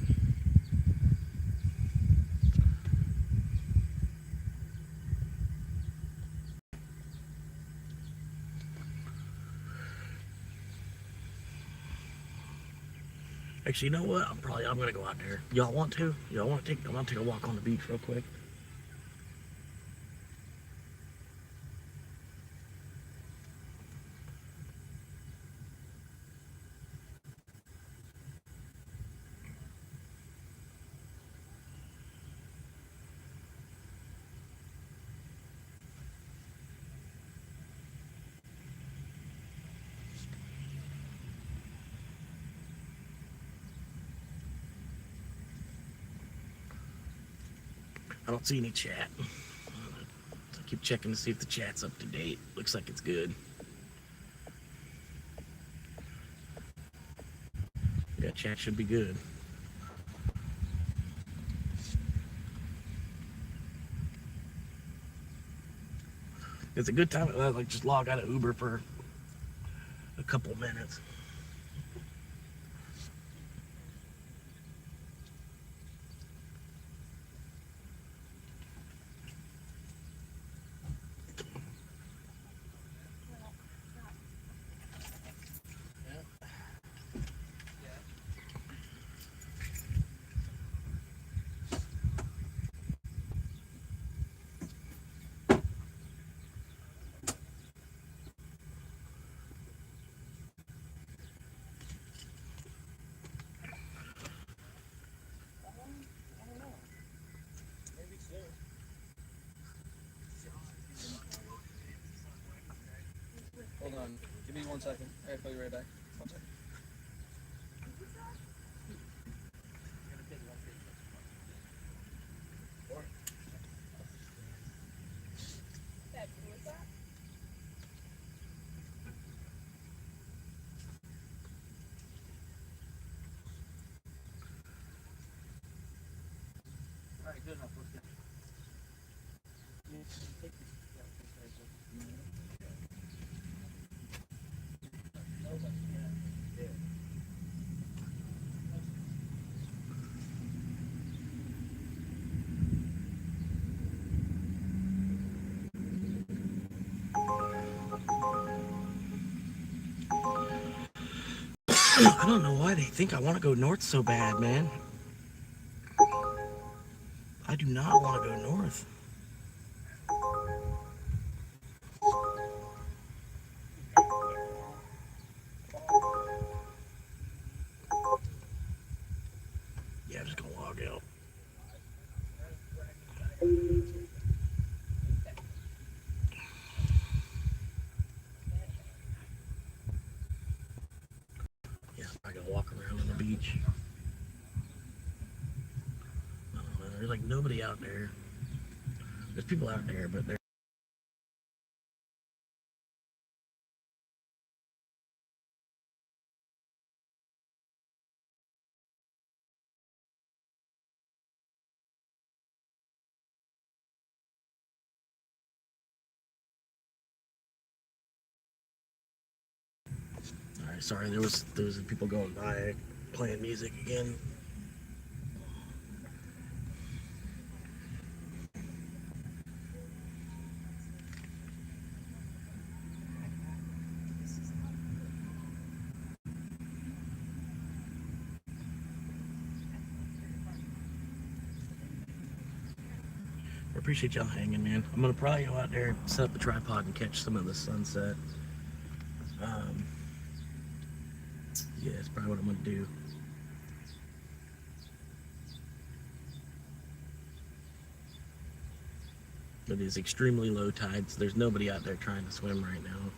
Actually, you know what? I'm gonna go out there. Y'all want to? Y'all want to take? I want to take a walk on the beach real quick. I don't see any chat. So I keep checking to see if the chat's up to date. Looks like it's good. Yeah, chat should be good. It's a good time to like just log out of Uber for a couple minutes. Hold on. Give me 1 second. I'll call you right back. 1 second. Alright, good enough. Let's go. I don't know why they think I want to go north so bad, man. I do not want to go north. log out. Yeah, I'm not gonna walk around on the beach. I don't know, there's like nobody out there. There's people out there, but they're Alright, sorry, there was people going by playing music again. I appreciate y'all hanging, man. I'm gonna probably go out there and set up the tripod and catch some of the sunset. Yeah, that's probably what I'm gonna do. It is extremely low tides. There's nobody out there trying to swim right now.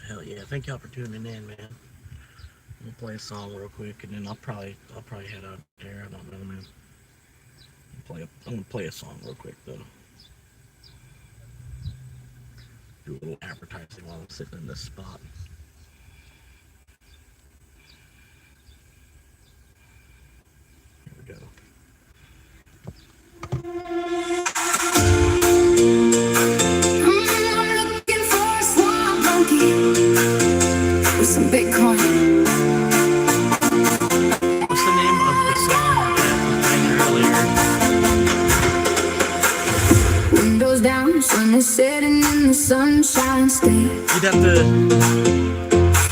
Hell yeah! Thank y'all for tuning in, man. I'm gonna play a song real quick, and then I'll probably head out there. I don't know, man. I'm gonna play a song real quick though. Do a little advertising while I'm sitting in this spot. Here we go. I'm looking for a swamp monkey with some Bitcoin. What's the name of the song that we played earlier? Windows down, sun is setting in the sunshine state. You'd have to.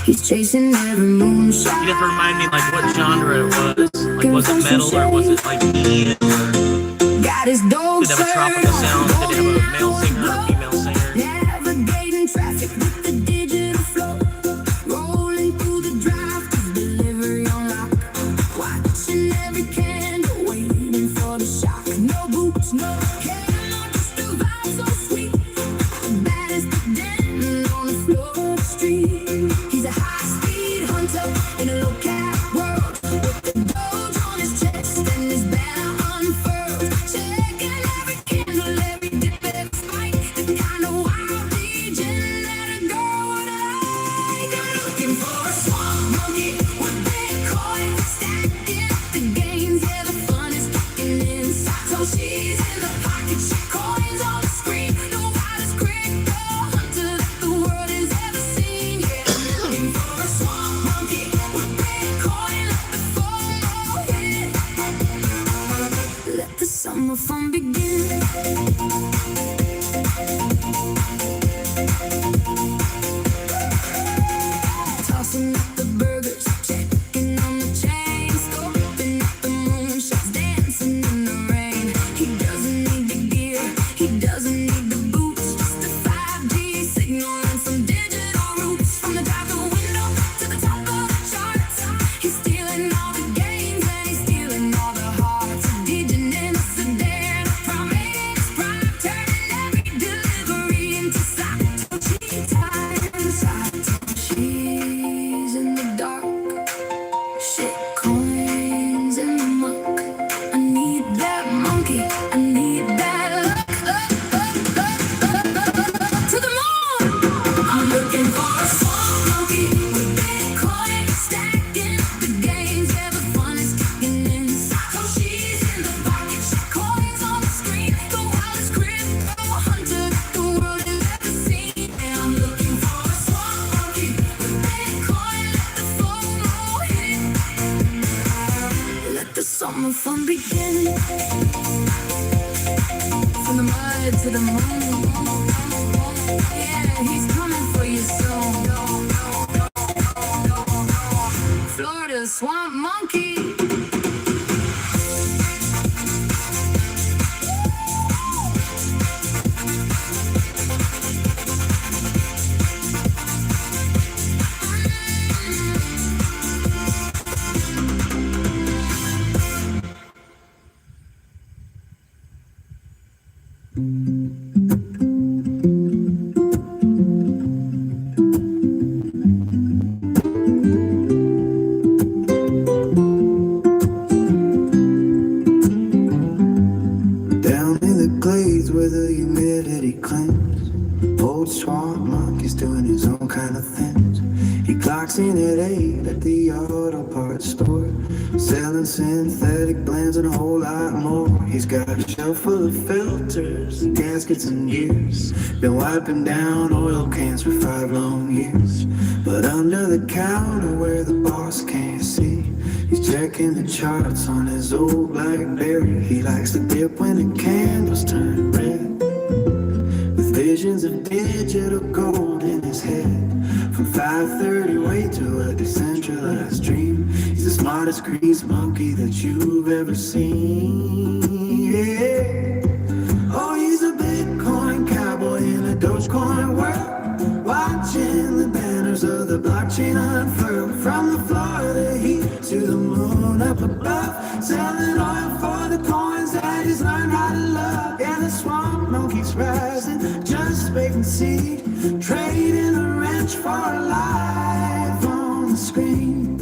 He's chasing every moonshot. You'd have to remind me like what genre it was. Like was it metal or was it like EDM? Got his dog Did it have a tropical sound? Did it have a male singer or a female singer? navigating traffic with the digital flow. Rolling through the drive-thru, delivery on lock. Watching every candle, waiting for the shock. No boots, no camera, just a vibe so sweet. The baddest den on the floor of the street. He's a high-speed hunter in a low-cap world. With the doge on his chest and his banner unfurled. Checking every candle, every dip, every from a fun beginning. From the mud to the moon. Yeah, he's coming for you soon. Florida swamp monkey. Down in the glades where the humidity clings, old swamp monkey's doing his own kind of things. He clocks in at 8 at the auto parts store, selling synthetic blends and a whole lot more. He's got a shelf full of filters, gaskets and gears. Been wiping down oil cans for 5 long years. But under the counter where the boss can't see, he's checking the charts on his old BlackBerry. He likes to dip when the candles turn red, with visions of digital gold in his head. From 5:30 way to a decentralized dream. He's the smartest grease monkey that you've ever seen. Yeah. Oh, he's a Bitcoin cowboy in a Dogecoin world, watching the banners of the blockchain unfurl. From the Florida heat to the moon up above, selling oil for the coins that he's learned how to love. Yeah, the swamp monkey's rising, just wait and see, trading a ranch for a life on the screen.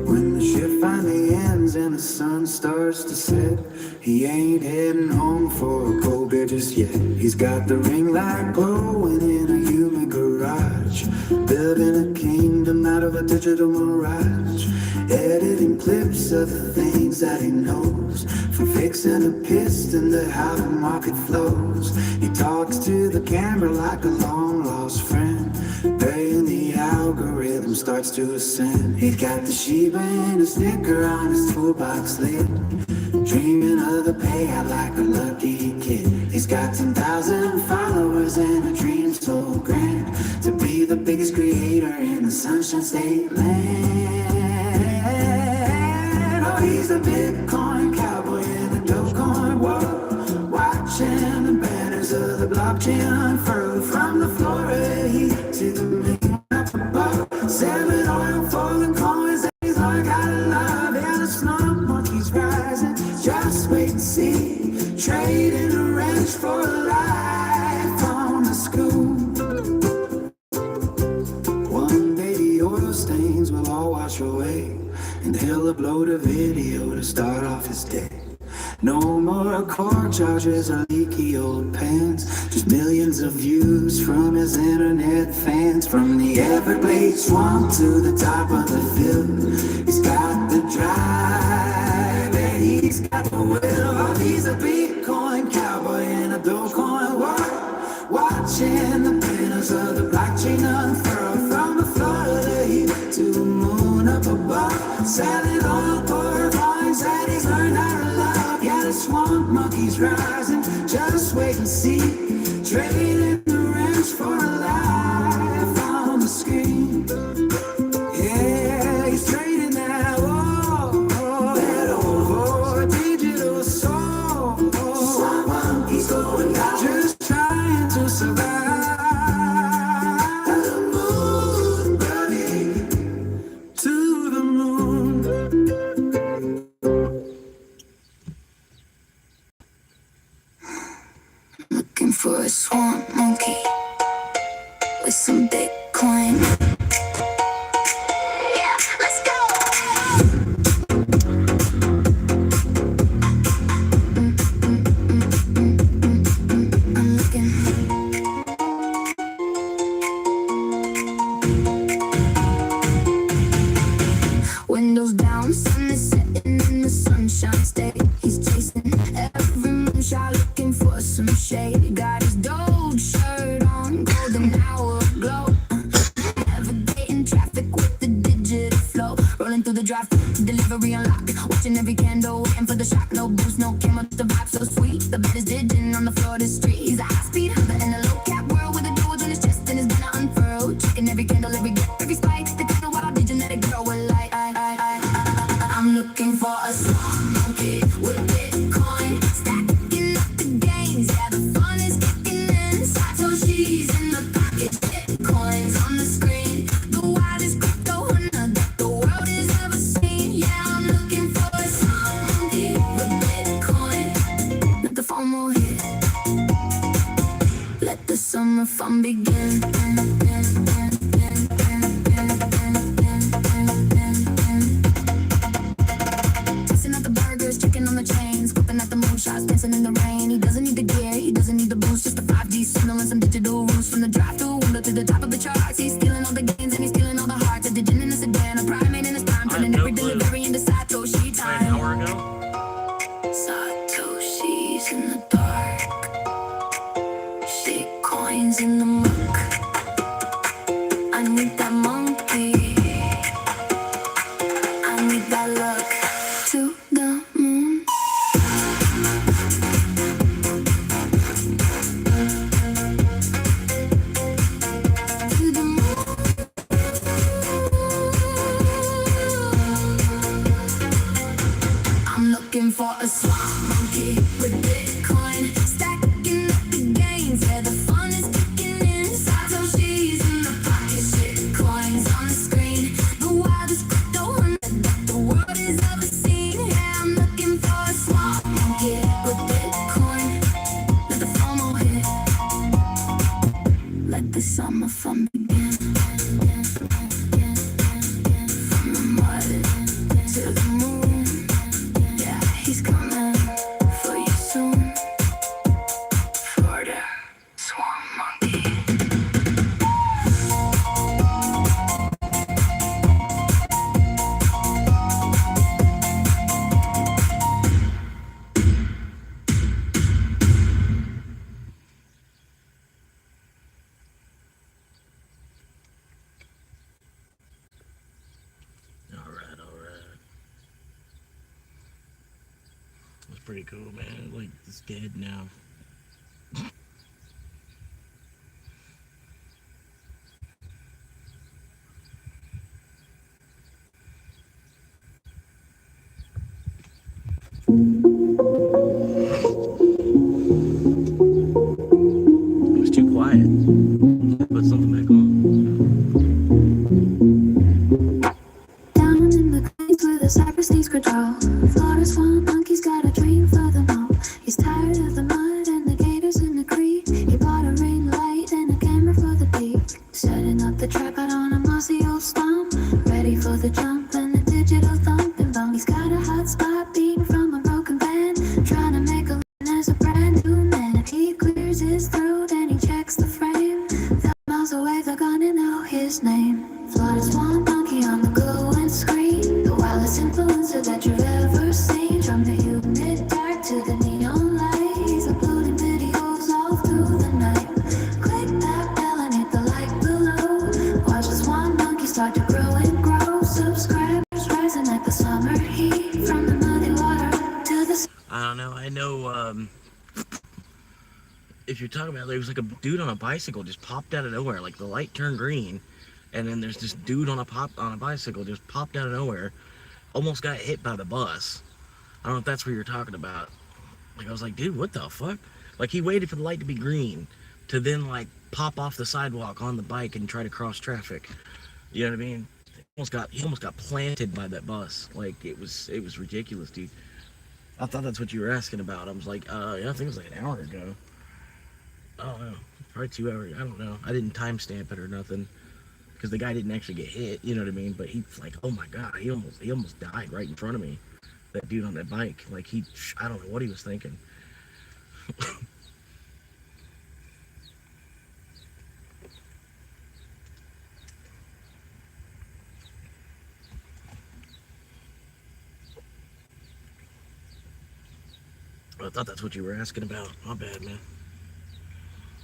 When the shift finally ends and the sun starts to set, he ain't heading home for a cold beer just yet. He's got the ring light glowing in a humid garage, building a kingdom out of a digital mirage, editing clips of the things that he knows, from fixing a piston to how the market flows. He talks to the camera like a long lost friend, praying the algorithm starts to ascend. He's got the Shiba and a sticker on his toolbox lid, dreaming of the payout like a lucky kid. He's got 10,000 followers and a dream so grand, to be the biggest creator in the Sunshine State land. Oh, he's a Bitcoin cowboy in a Dogecoin world, watching the banners of the blockchain unfurl. From the Florida heat to the main up above, selling oil for the coins that he's learned how to love. Yeah, the swamp monkey's rising, just wait and see, trading a ranch for a life on the school. One day the oil stains will all wash away, and he'll upload a video to start off his day. No more cord charges or leaky old pens, just millions of views from his internet fans. From the Everglades swamp to the top of the hill, he's got the drive and he's got the will. Oh, he's a Bitcoin cowboy in a Dogecoin world, watching the banners of the blockchain unfurl. From the Florida heat to the moon up above, selling oil for coins that he's learned how to love. Yeah, the swamp monkey's rising, just wait and see, trading the ranch for a life on the screen. Yeah, he's trading that old for a digital soul. Swamp monkey's going down, just trying to survive. To the moon, buddy, to the moon. Looking for a swamp monkey with some Bitcoin. Yeah, let's go. I'm looking. Windows down, sun is setting in the sunshine state. He's chasing every moonshot, looking for some shade. Got his Doge shirt on, golden hour glow. Navigating traffic with the digital flow, rolling through the drive to delivery unlock. Watching watching every candle, waiting for the shock. No boost, no camera, the vibe so sweet. The bed is digging on the floor of the street. He's a high-speed hunter in a low-cap world with a doors on his chest and his banner unfurled. Checking every candle, every gap, every spike. The kind of wild genetic girl with light. I'm looking for a smart monkey with Bitcoin, stacking up the gains. Yeah, the fun is kicking in. Satoshi's in the pocket, Bitcoins on the screen. The wildest crypto hunter that the world has ever seen. Yeah, I'm looking for a smart monkey with Bitcoin. Let the FOMO hit. Let the summer fun begin. Checking on the chains, whipping at the moonshots, dancing in the rain. He doesn't need the gear, he doesn't need the boost, just a 5G signal and some digital roots. From the drive-through window to the top of the charts, he's stealing all the gains and he's stealing all the hearts. A digit in a sedan, a primate in his prime, turning every delivery into Satoshi time. An hour ago. Satoshi's in the dark, shitcoins in the muck. I need that monkey, I need that luck. To the moon. To the moon. I'm looking for a swamp monkey with Bitcoin, stacking up the gains. Yeah, the fun is kicking in. Satoshi's in the pocket, shit coins on the screen. The wildest crypto hunter that the world has ever seen. Yeah, I'm looking for a swamp monkey with Bitcoin. Let the FOMO hit. Let the summer fun begin. From the mud to the moon. Yeah, he's coming for you soon. Florida, swarm monkey. All right. That's pretty cool, man. Like, it's dead now. It was too quiet. Put something back on. Down in the creeks where the cypress leaves grow. Florida swamp monkey's got a dream for them all. He's tired of the mud and the gators in the creek. He bought a ring light and a camera for the peak. Setting up the trap out on a mossy old stump. Ready for the jump and the digital thump and bump. He's got a hot spot beating from a broken band. Trying to make a living as a brand new man. He clears his throat and he checks the frame. Miles away, they're gonna know his name. Florida swamp monkey on the glowing screen. The wildest influencer that you've ever seen. From the humid dark to the neon light. He's uploading videos all through the night. Click that bell and hit the like below. Watch the swamp monkey start to grow and grow. Subscribers rising like the summer heat. From the muddy water to the... I don't know. I know, if you're talking about, there was like a dude on a bicycle just popped out of nowhere. Like the light turned green, and then there's this dude on a bicycle just popped out of nowhere, almost got hit by the bus. I don't know if that's what you're talking about. Like, I was like, dude, what the fuck? Like, he waited for the light to be green to then like pop off the sidewalk on the bike and try to cross traffic. You know what I mean? He almost got planted by that bus. Like, it was ridiculous, dude. I thought that's what you were asking about. I was like, yeah, I think it was like an hour ago. I don't know, probably 2 hours. I don't know. I didn't timestamp it or nothing because the guy didn't actually get hit. You know what I mean? But he's like, oh my god, he almost died right in front of me. That dude on that bike, like I don't know what he was thinking. I thought that's what you were asking about. My bad, man.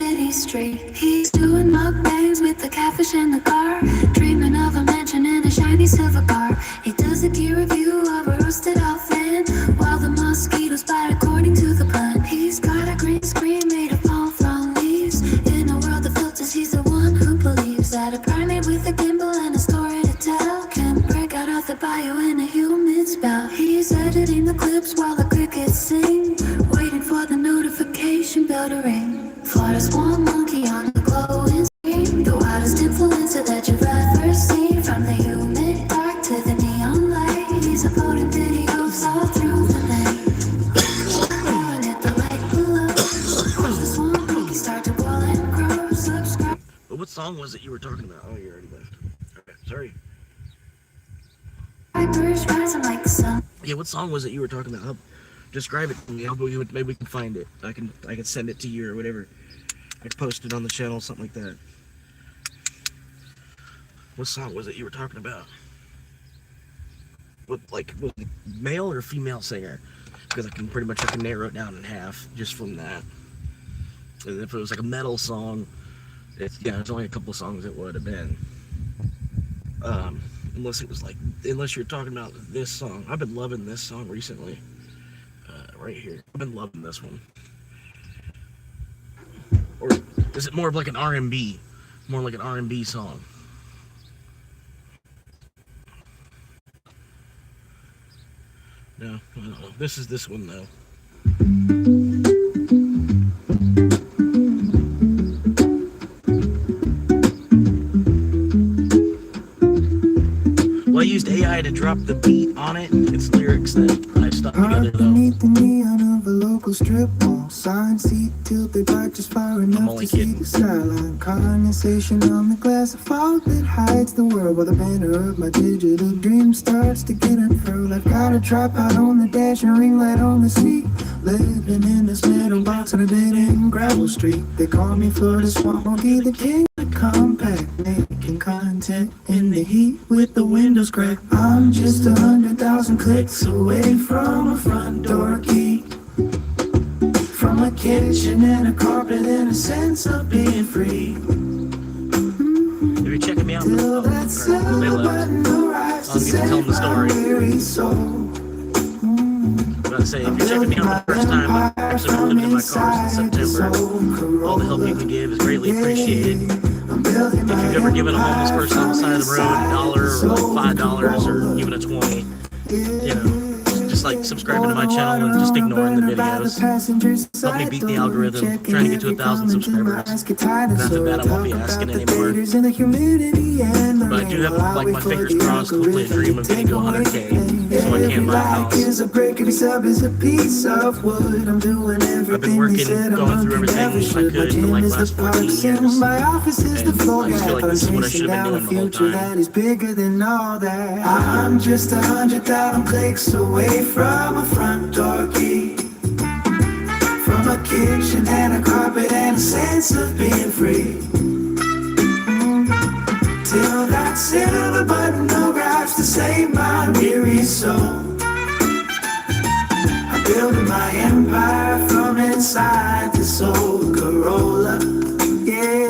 City Street. He's doing mukbangs with the catfish in the car, dreaming of a mansion in a shiny silver car. He does a gear review of a roasted outfit. fluttering. Flawless one monkey on the glowing screen. The wildest influencer that you've ever seen. From the humid dark to the neon light. He's uploading videos all through the night. And hit the like below. Watch the swan monkey start to boil and grow. Subscribe. But what song was it you were talking about? Oh, you already left. Okay, sorry. Rising like the sun. Yeah, what song was it you were talking about? Describe it to me. Maybe we can find it. I can send it to you or whatever. I can post it on the channel, something like that. What song was it you were talking about? What, like, was it male or female singer? Because I can narrow it down in half just from that. And if it was like a metal song, there's only a couple songs it would have been. Unless you're talking about this song. I've been loving this song recently. Right here. I've been loving this one. Or is it more of like an R&B? More like an R&B song. No, I don't know. This is this one though. Well, I used AI to drop the beat on it. It's lyrics that I stuck together though. Beneath the neon of a local strip mall sign, seat tilted back just far enough to see the skyline. Condensation on the glass, a fog that hides the world, while the banner of my digital dream starts to get unfurled. I've got a tripod on the dash and a ring light on the seat, living in this metal box on a dead-end gravel street. They call me Florida Swamp Monkey, the king of compact, making content in the heat with the windows cracked. I'm just 100,000 clicks away from a front door key, from a kitchen and a carpet and a sense of being free. If you're checking me out, they left. I'll get to tell them the story. I'm about to say, if you're checking me out for the first time, I'm actually living in my car since September. All the help you can give is greatly appreciated. If you've ever given a homeless person on the side of the road $1 or like $5 or even a 20, you know, just like subscribing to my channel and just ignoring the videos. Help me beat the algorithm, trying to get to 1,000 subscribers. Not too bad, I won't be asking anymore. But I do have like my fingers crossed, hopefully a dream of getting to 100K so I can buy a house. I've been working, going through everything I could for like the last 14 years. And I just feel like this is what I should have been doing the whole time. I'm just 100,000 clicks away from a front door key, from a kitchen and a carpet and a sense of being free. Till that silver button arrives to save my weary soul. I'm building my empire from inside this old Corolla. Yeah,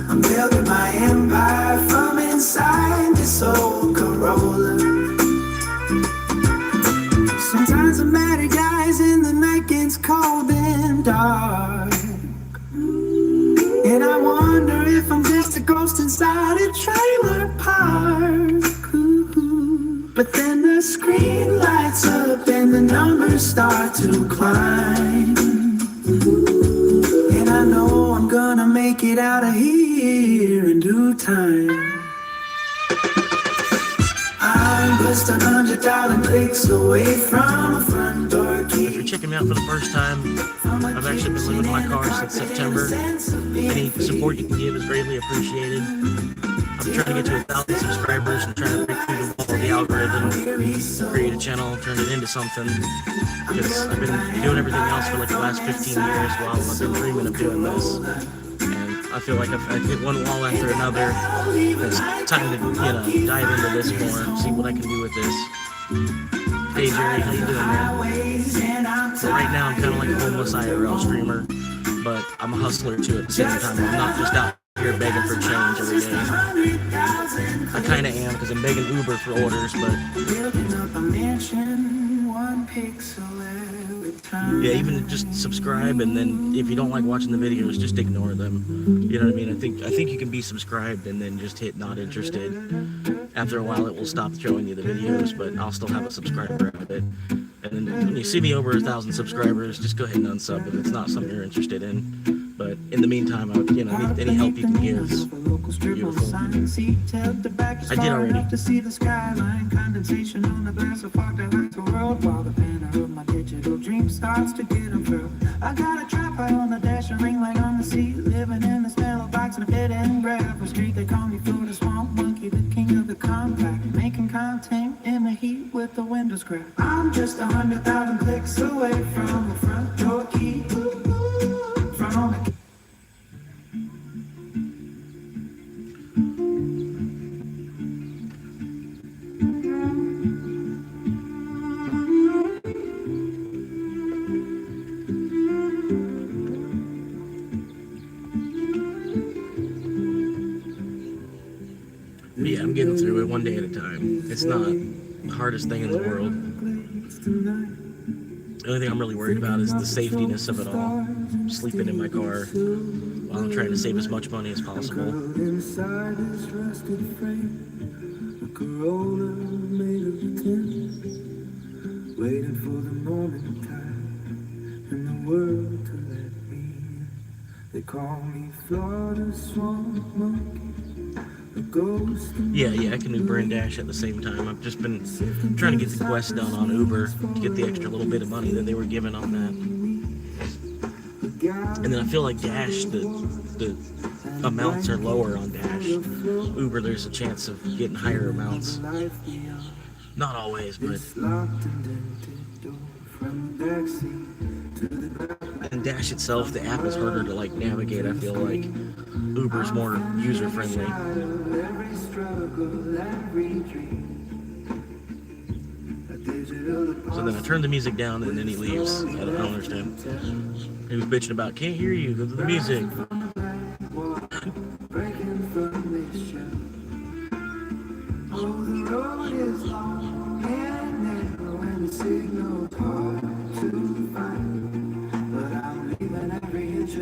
I'm building my empire from inside this old Corolla. Sometimes I'm mad at guys and the night gets cold and dark, and I wonder if I'm just a ghost inside a trailer park. Ooh. But then the screen lights up and the numbers start to climb, and I know I'm gonna make it out of here in due time. I'm just 100,000 clicks away from a front door key. If you're checking me out for the first time, I've actually been living in my car since September. Any support you can give is greatly appreciated. I'm trying to get to 1,000 subscribers and trying to break through the wall of the algorithm, create a channel, turn it into something. Because I've been doing everything else for like the last 15 years while I've been dreaming of doing this. And I feel like I've hit one wall after another. It's time to, dive into this more, see what I can do with this. Hey Jerry, how you doing, man? So right now I'm kind of like a homeless IRL streamer, but I'm a hustler too at the same time. I'm not just out here begging for change every day. I kind of am because I'm begging Uber for orders, but yeah, even just subscribe, and then if you don't like watching the videos, just ignore them. You know what I mean? I think you can be subscribed and then just hit not interested. After a while, it will stop showing you the videos, but I'll still have a subscriber out of it. And then when you see me over 1,000 subscribers, just go ahead and unsub if it's not something you're interested in. But in the meantime, I would, any help you can give is beautiful. I did already. To see the skyline, condensation on the glass of fog that lights the world while the banner of my digital dream starts to get unfurled. I got a trap eye on the dash, a ring light on the seat, living in this metal box in a bed and gravel street. They call me Florida Swamp Monkey, the king of the compact, making content in the heat with the windows cracked. I'm just 100,000 clicks away from the front door key. From the But yeah, I'm getting through it one day at a time. It's not the hardest thing in the world. The only thing I'm really worried about is the safetiness of it all. Sleeping in my car while I'm trying to save as much money as possible. inside this rusted frame, a Corolla made of tin, waiting for the moment in time and the world to let me in. They call me Florida Swamp Monkey. Yeah, I can Uber and Dash at the same time. I've just been trying to get the quest done on Uber to get the extra little bit of money that they were giving on that. And then I feel like Dash, the amounts are lower on Dash. Uber, there's a chance of getting higher amounts. Not always, but... And Dash itself, the app is harder to navigate, I feel like. Uber's more user-friendly. So then I turn the music down and then he leaves. I don't understand. He was bitching about, can't hear you, go to the music.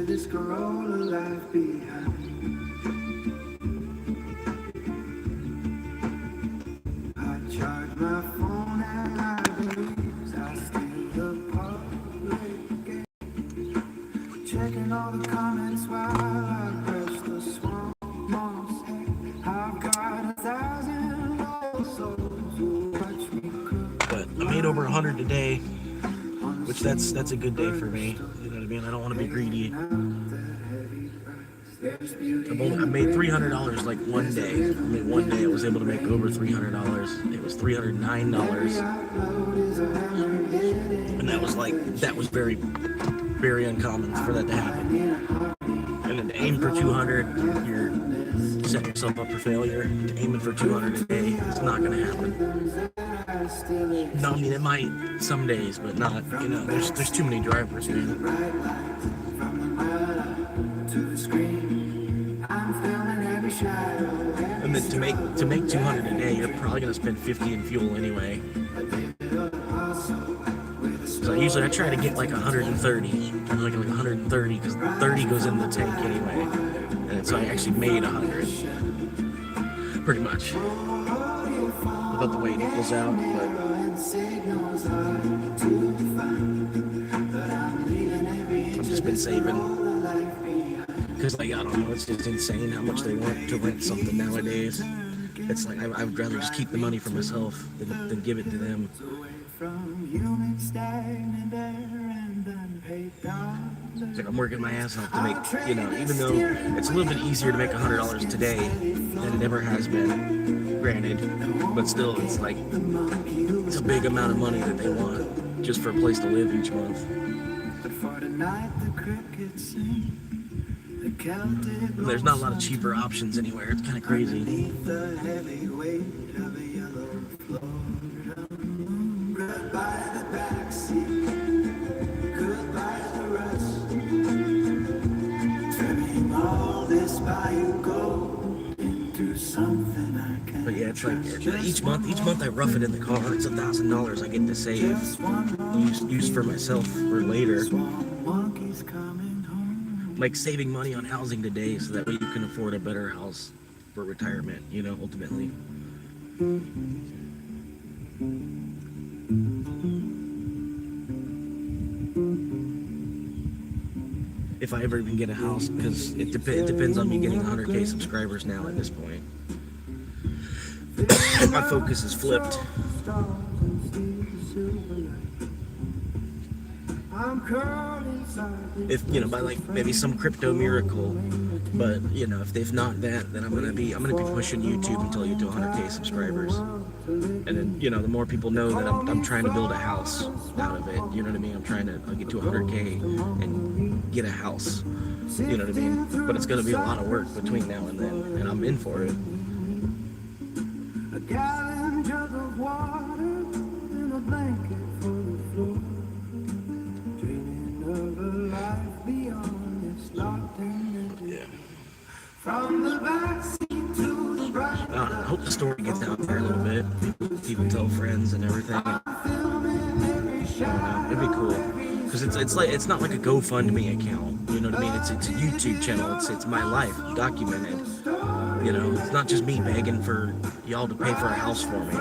This Corolla life behind. I charge my phone and libraries. I steal the public game. Checking all the comments while I brush the swamp moss. I've got 1,000 old souls who watch me cook. But I made over 100 today, which that's a good day for me. I don't want to be greedy. I made $300 one day. One day I was able to make over $300. It was $309. And that was very, very uncommon for that to happen. And then to aim for 200, you're setting yourself up for failure. Aiming for 200 a day, it's not going to happen. No, I mean, it might some days, but not, there's too many drivers, man. And then to make 200 a day, you're probably going to spend 50 in fuel anyway. So usually I try to get 130. I like 130 because 30 goes in the tank anyway. And so I actually made 100. Pretty much. Without the way it equals out, but I've just been saving. Because I don't know, it's just insane how much they want to rent something nowadays. It's like I would rather just keep the money for myself than give it to them. It's like I'm working my ass off to make, even though it's a little bit easier to make $100 today than it ever has been, granted, but still it's it's a big amount of money that they want just for a place to live each month. There's not a lot of cheaper options anywhere. It's kind of crazy. But yeah, it's each month I rough it in the car. It's $1,000 I get to save, use for myself for later. Like saving money on housing today so that way you can afford a better house for retirement, ultimately. if I ever even get a house, because it depends on me getting 100K subscribers now at this point. My focus is flipped. If, you know, by like maybe some crypto miracle, but you know, if not that, then I'm gonna be pushing YouTube until I get to 100K subscribers, and then, you know, the more people know that I'm trying to build a house out of it, you know what I mean? I'm trying to get to 100K and get a house, you know what I mean? But it's gonna be a lot of work between now and then, and I'm in for it. A gallon jug of water and a blanket for the floor. Dreaming of a life beyond this locked in. From the backseat to the bright. I hope the story gets out there a little bit. People tell friends and everything. It'd be cool, because it's not like a GoFundMe account. You know what I mean? It's a YouTube channel. It's my life documented. You know, it's not just me begging for y'all to pay for a house for me.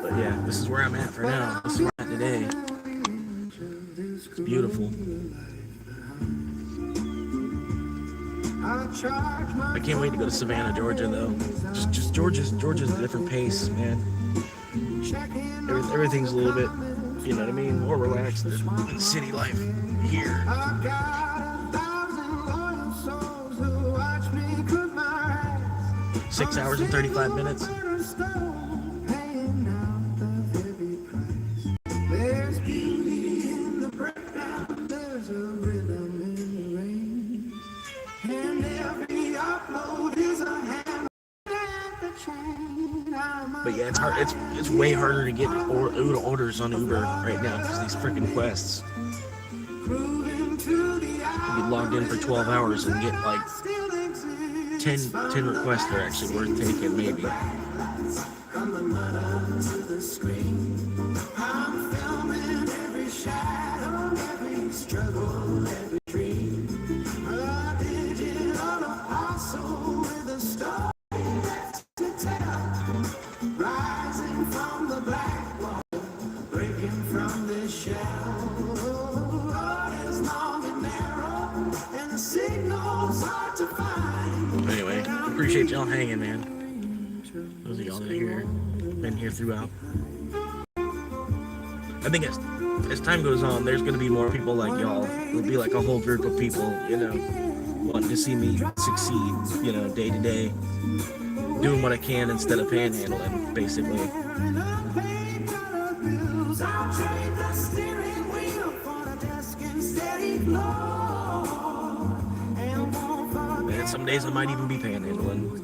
But yeah, this is where I'm at for now. This is where I'm at today. It's beautiful. I can't wait to go to Savannah, Georgia, though. Just Georgia's a different pace, man. Everything's a little bit, you know what I mean, more relaxed than city life here. 6 hours and 35 minutes. There's beauty in the breakdown, there's a rhythm in the rain, and every upload is a hammer at the chain. But yeah, it's hard. It's way harder to get orders on Uber right now because these freaking quests. You be logged in for 12 hours and get like 10 requests that are actually worth taking, maybe. From the mud to the screen, I'm filming every shadow, every struggle, every dream. A digital apostle with a story left to tell. Rising from the black water, breaking from the shell. Road is long and narrow, and the signals hard to find. Anyway, appreciate y'all hanging, man. Those of y'all that are here, been here throughout. I think as time goes on, there's going to be more people like y'all. There'll be like a whole group of people, you know, wanting to see me succeed, you know, day to day, doing what I can instead of panhandling, basically. And some days I might even be panhandling.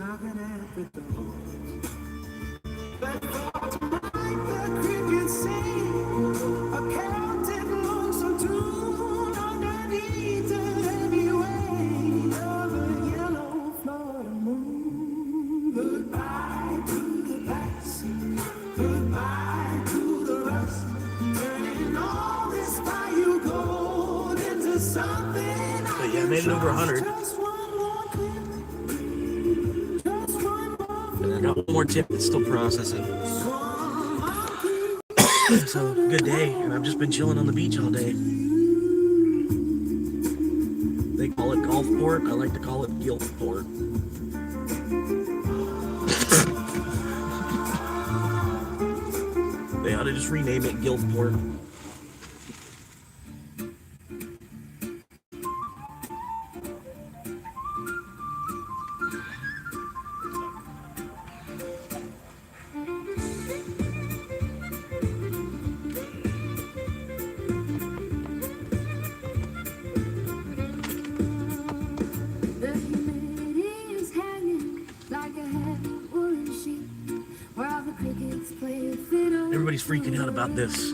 But yeah, I made it over 100. And I got one more tip that's still processing. So, good day, and I've just been chilling on the beach all day. They call it Gulfport. I like to call it Guiltport. They ought to just rename it Guiltport. Everybody's freaking out about this.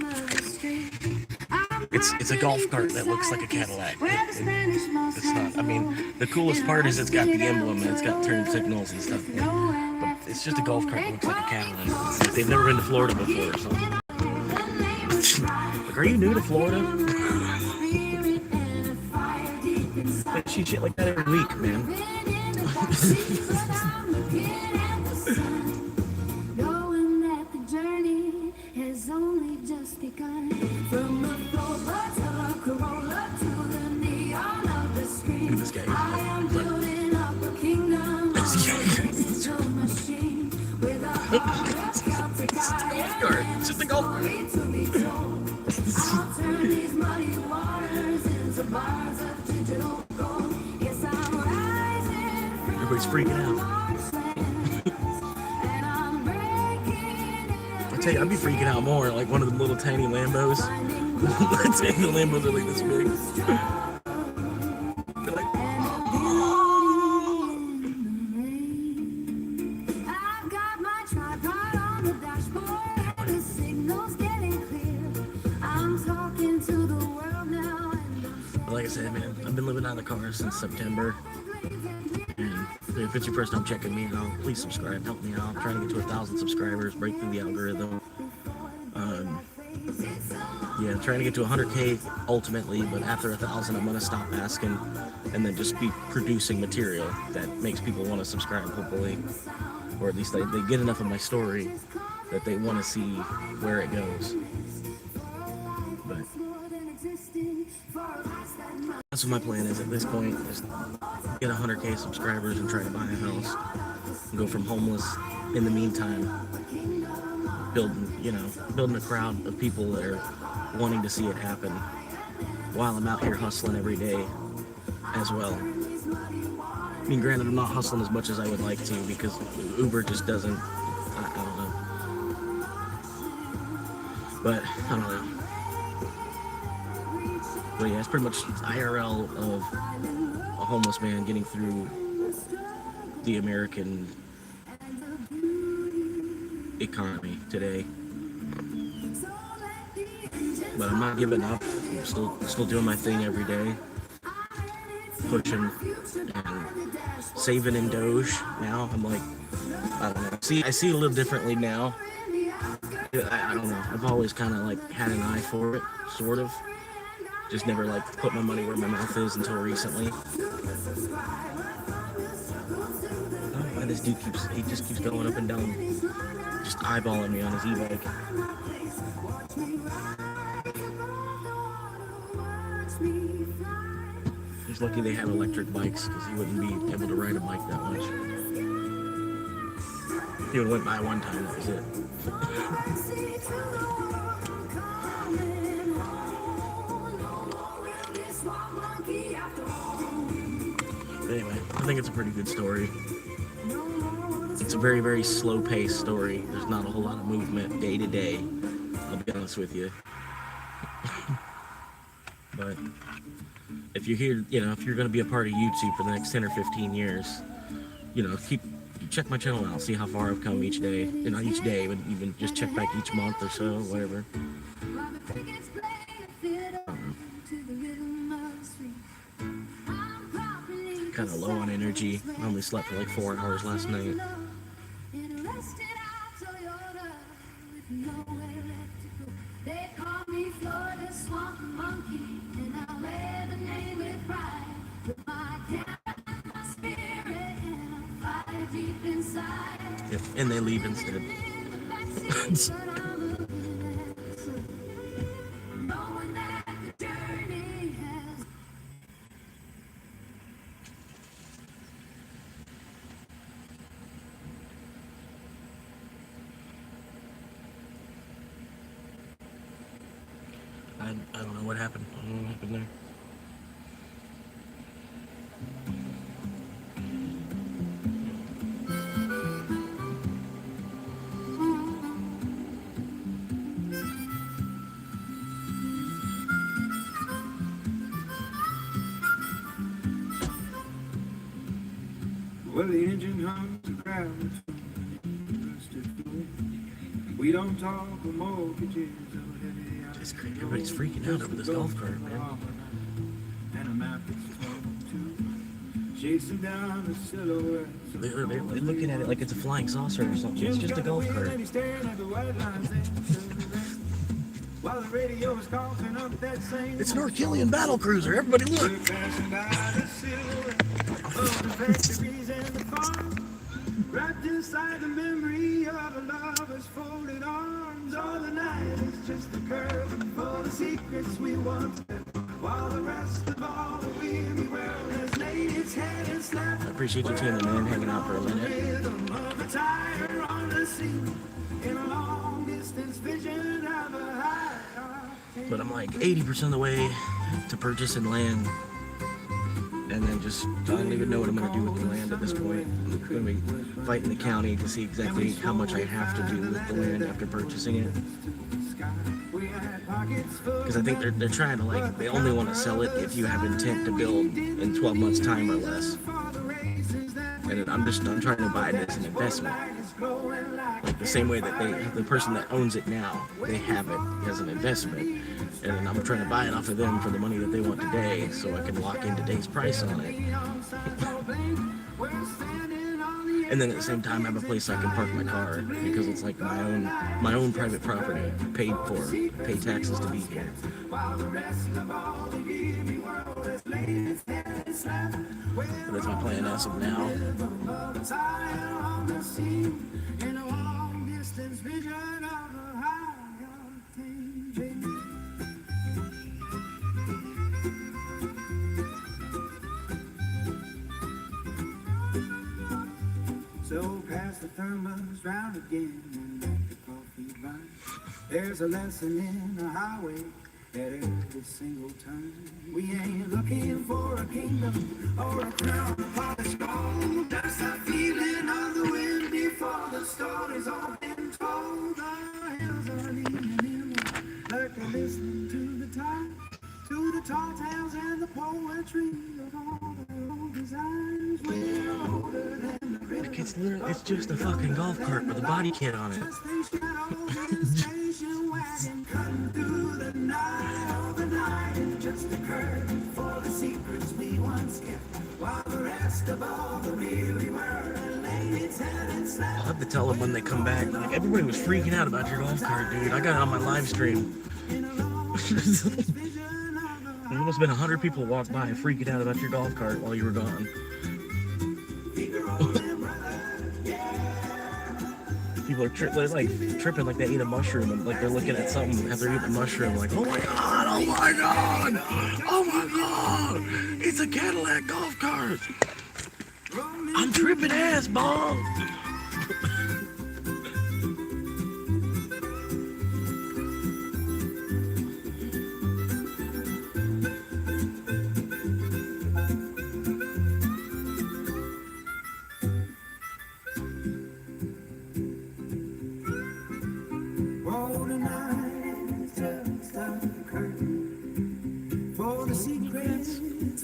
It's a golf cart that looks like a Cadillac. It's not. I mean, the coolest part is it's got the emblem and it's got turn signals and stuff. But it's just a golf cart that looks like a Cadillac. Like they've never been to Florida before or something. Like, are you new to Florida? I see shit like that every week, man. just begun. From the floorboards of a Corolla to the neon of the screen. This guy. I am building up a kingdom. Digital machine with a heart of Celtic iron. It's just a golf cart. To be told. I'll turn these muddy waters into bars of digital gold. Yes, I'm rising from Everybody's freaking out. and I'm breaking I tell you, I'd be freaking out more like one of the little tiny Lambos. The Lambos are like this big. They're like, I've got my tripod on the dashboard. The signal's getting clear. I'm talking to the world now. but like I said, man, I've been living out of the car since September. And if it's your first time checking me out, please subscribe, help me out. I'm trying to get to 1,000 subscribers, break through the algorithm. Yeah, trying to get to 100K ultimately, but after 1,000, I'm gonna stop asking and then just be producing material that makes people want to subscribe, hopefully, or at least they get enough of my story that they want to see where it goes. But that's what my plan is at this point: just get 100K subscribers and try to buy a house, and go from homeless in the meantime, building a crowd of people that are wanting to see it happen while I'm out here hustling every day as well. I mean, granted, I'm not hustling as much as I would like to because Uber just doesn't, I don't know. But, I don't know. But yeah, it's pretty much IRL of a homeless man getting through the American economy today. But I'm not giving up. I'm still doing my thing every day, pushing and saving in Doge. Now I'm like, I don't know. I see it a little differently now. I don't know. I've always kind of like had an eye for it, sort of. Just never like put my money where my mouth is until recently. I don't know why this dude just keeps going up and down, just eyeballing me on his e-bike. He's lucky they have electric bikes because he wouldn't be able to ride a bike that much. He would went by one time, that was it. But anyway, I think it's a pretty good story. It's a very, very slow-paced story. There's not a whole lot of movement day to day, I'll be honest with you. But if you're here, if you're going to be a part of YouTube for the next 10 or 15 years, check my channel out, see how far I've come each day. Not each day, but even just check back each month or so, whatever. Kind of low on energy. I only slept for like 4 hours last night. They call me Florida Swamp Monkey, and I wear the name with pride. With my cat, my spirit, and a fire deep inside. Yep, and they leave instead. Knowing that the journey has I don't know what happened. I don't know what happened there. Well, the engine hums a crowd rusted floor. We don't talk of mortgages or heavy. Just crazy. Everybody's freaking out over this golf cart, man. And a map that's torn too. Chasing down the silhouettes. They're looking at it like it's a flying saucer or something. It's just a golf cart. While the radio is coughing up that same. It's an Orkillian battle cruiser. Everybody look. Wrapped inside the memory of a lover's folded arms. All the night is just the curtain for the secrets we once kept, while the rest of all the weary world has laid its head and slept. I appreciate you tuning in, hanging out for a minute. Rhythm of the tire on the sea, in a long distance vision of a high. But I'm like 80% of the way to purchasing land, and then just I don't even know what I'm going to do with the land at this point. I'm going to be fighting the county to see exactly how much I have to do with the land after purchasing it. Because I think they're trying to, like, they only want to sell it if you have intent to build in 12 months time or less. And I'm trying to buy it as an investment. Like the same way that the person that owns it now, they have it as an investment. And then I'm trying to buy it off of them for the money that they want today, so I can lock in today's price on it. And then at the same time have a place I can park my car, because it's like my own private property, paid for, pay taxes to be here. So that's my plan as of now. So pass the thermos round again and let the coffee burn. There's a lesson in the highway at every single turn. We ain't looking for a kingdom or a crown of polished gold. Just a feeling of the wind before the story's all been told. The hills are leaning in, like they're listening to the tall tales and the poetry of all the old designs. We're older than the river. It's just a fucking golf cart with a body kit on it. Just a curtain for the secrets we once kept, while the rest of all the weary world laid its head and slept. I'll have to tell them when they come back. Like, everybody was freaking out about your golf cart, dude. I got it on my live stream. There's almost been 100 people walk by freaking out about your golf cart while you were gone. People are tripping like they ate a mushroom, and like they're looking at something after eating a mushroom, like, oh my god, oh my god, oh my god, it's a Cadillac golf cart. I'm tripping ass, Bob.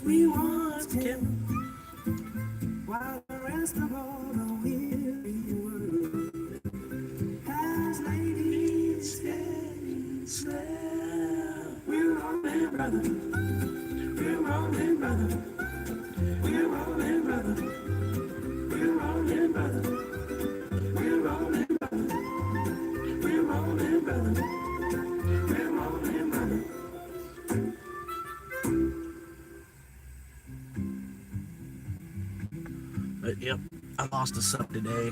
We once kept, while the rest of all the weary world has laid its head and slept. We're rolling, brother. We're rolling, brother. We're rolling, brother. We're rolling, brother. We're rolling, brother. We're rolling, brother. We're rolling, brother. Yep, I lost a sub today.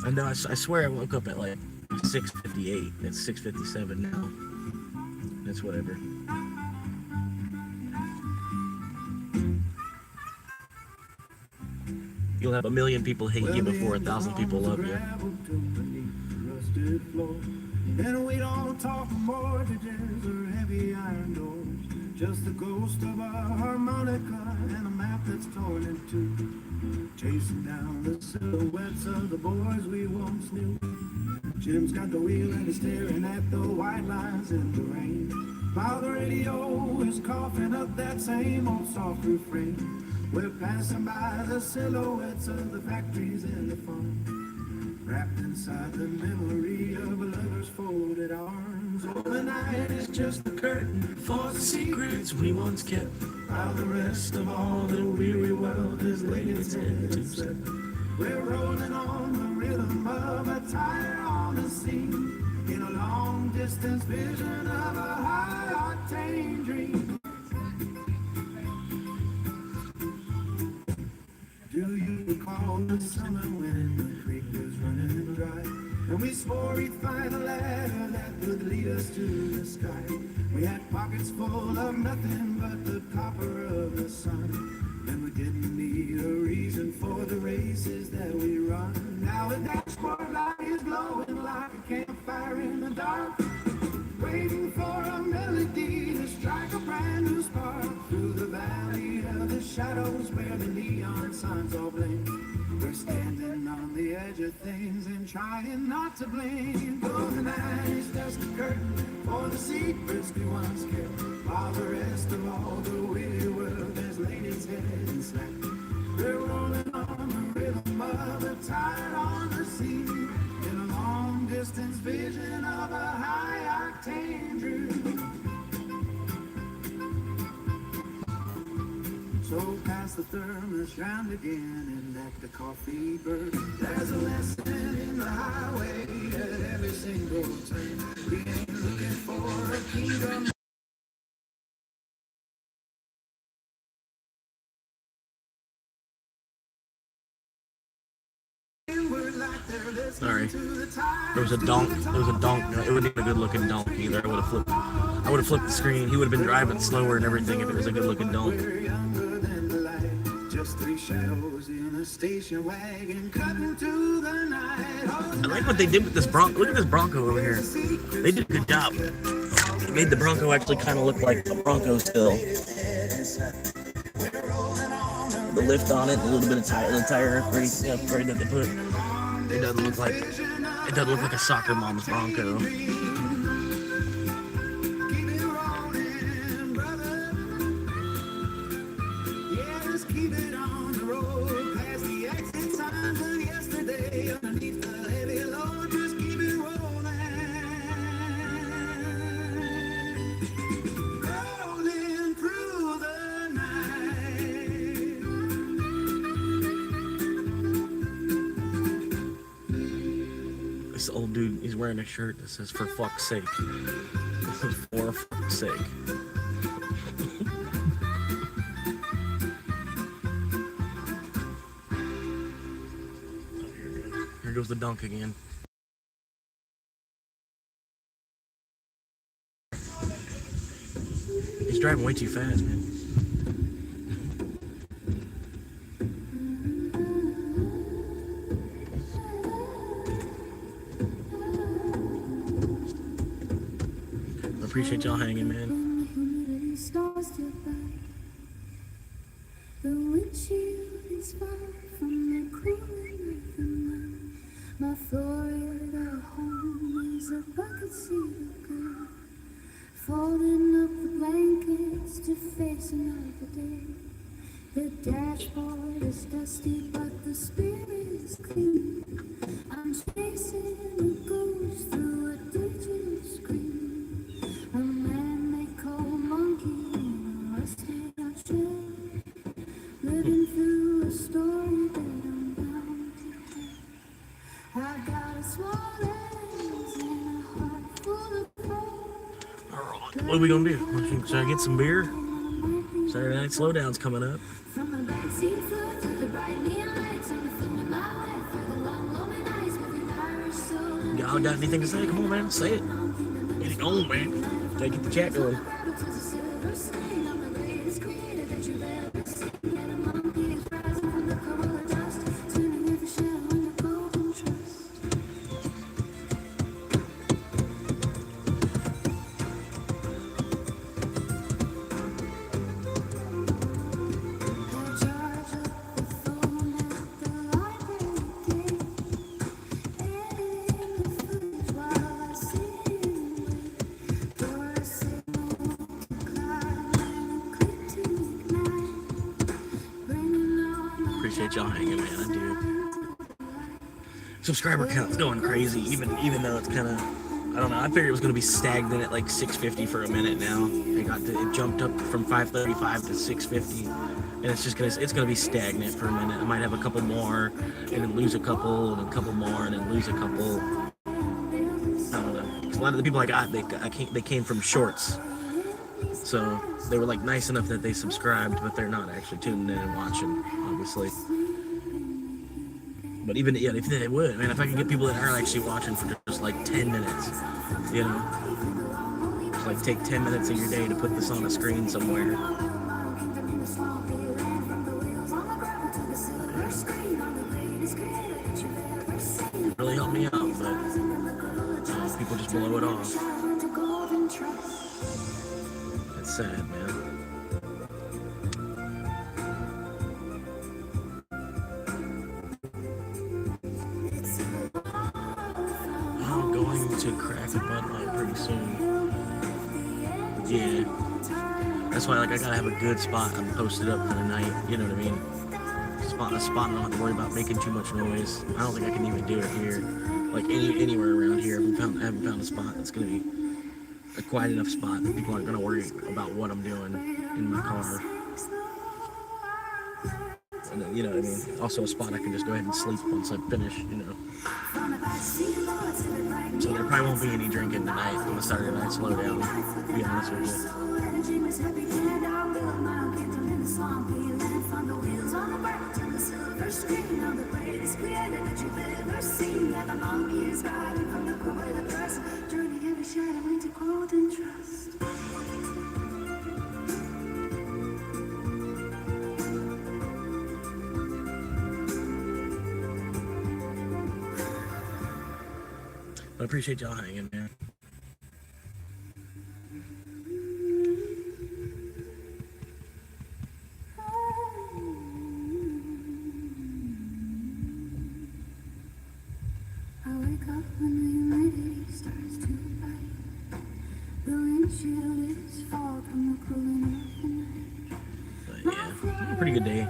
I know. I swear I woke up at like 6:58. It's 6:57 now. It's whatever. You'll have 1 million people hate you before 1,000 people love you. And we don't talk mortgages or heavy iron doors. Just the ghost of a harmonica and a map that's torn in two. Chasing down the silhouettes of the boys we once knew. Jim's got the wheel and he's staring at the white lines in the rain, while the radio is coughing up that same old soft refrain. We're passing by the silhouettes of the factories and the farm, wrapped inside the memory of a lover's folded arms. Oh, the night is just the curtain for the secrets we once kept, while the rest of all the weary world is laid its head to sleep. We're rolling on the rhythm of a tire on the sea, in a long distance vision of a high octane dream. Do you recall the summer when the creek was running dry, and we swore we'd find a ladder that would stars to the sky. We had pockets full of nothing but the copper of the sun. And we didn't need a reason for the races that we run. Now the dashboard light is glowing like a campfire in the dark, waiting for a melody to strike a brand new spark. Through the valley of the shadows where the neon signs all blink, we're standing on the edge of things and trying not to blink. Golden eyes dust the curtain for the secrets we once kept, while the rest of all the weary world has laid its head and slept. We're rolling on the rhythm of the tide on the sea, in a long distance vision of a high octane dream. So pass the thermos round again and let the coffee burn. There's a lesson in the highway at every single turn. We ain't looking for a kingdom. Sorry. There was a donk. It wasn't even a good looking donk either. I would have flipped the screen. He would have been driving slower and everything if it was a good looking donk. Just three shadows in a station wagon cutting through the night. I like what they did with this Bronco. Look at this Bronco over here. They did a good job. It made the Bronco actually kind of look like a Bronco still. The lift on it, a little bit of tire upgrade that they put. It doesn't look like a soccer mom's Bronco. Keep it on the road, past the exit signs of yesterday, underneath the heavy load, just keep it rolling. Rolling through the night. This old dude, he's wearing a shirt that says, "For fuck's sake." For fuck's sake. Here goes the dunk again. He's driving way too fast, man. I appreciate y'all hanging, man. The windshield is far from the cooling of the night. My Florida home is a bucket seat of good, folding up the blankets to face another day. The dashboard is dusty, but the spirit is clean. I'm chasing a ghost through a digital screen. A man they call monkey in a rusty out shell, living through a story that I'm bound to tell. I got a small lens and a heart full of cold. Alright, what are we gonna do? Should I get some beer? Saturday Night Slowdown's coming up. From the backseat floor to the bright neon lights, I'm filming my way through the long, lonely nights with an Irish soul. Y'all got anything to say? Come on, man, say it. Get it going, man. Gotta get the chat going. Appreciate y'all hanging, man. I do. Subscriber count's going crazy, even though it's kind of, I don't know. I figured it was going to be stagnant at like 650 for a minute now. It jumped up from 535 to 650, and it's gonna be stagnant for a minute. I might have a couple more, and then lose a couple, and a couple more, and then lose a couple. I don't know. 'Cause a lot of the people I got, they came from shorts, so they were like nice enough that they subscribed, but they're not actually tuning in and watching, obviously. But even if they would, man, if I could get people that are actually watching for just like 10 minutes, you know. like take 10 minutes of your day to put this on a screen somewhere. Really helped me out, but people just blow it off. It's sad, man. I'm going to crack a Bud Light pretty soon. Yeah. That's why, like, I gotta have a good spot. I'm posted up for the night. You know what I mean? A spot I don't have to worry about making too much noise. I don't think I can even do it here. Like anywhere around here. I haven't found a spot that's gonna be a quiet enough spot that people aren't gonna worry about what I'm doing in my car. And then, you know what I mean? Also a spot I can just go ahead and sleep once I finish, you know. So there probably won't be any drinking tonight on the Saturday night slow down, to be honest with you. I appreciate y'all hanging there. I wake up when the humidity starts to bite. The windshield is fog from the cooling of the night. But yeah, pretty good day.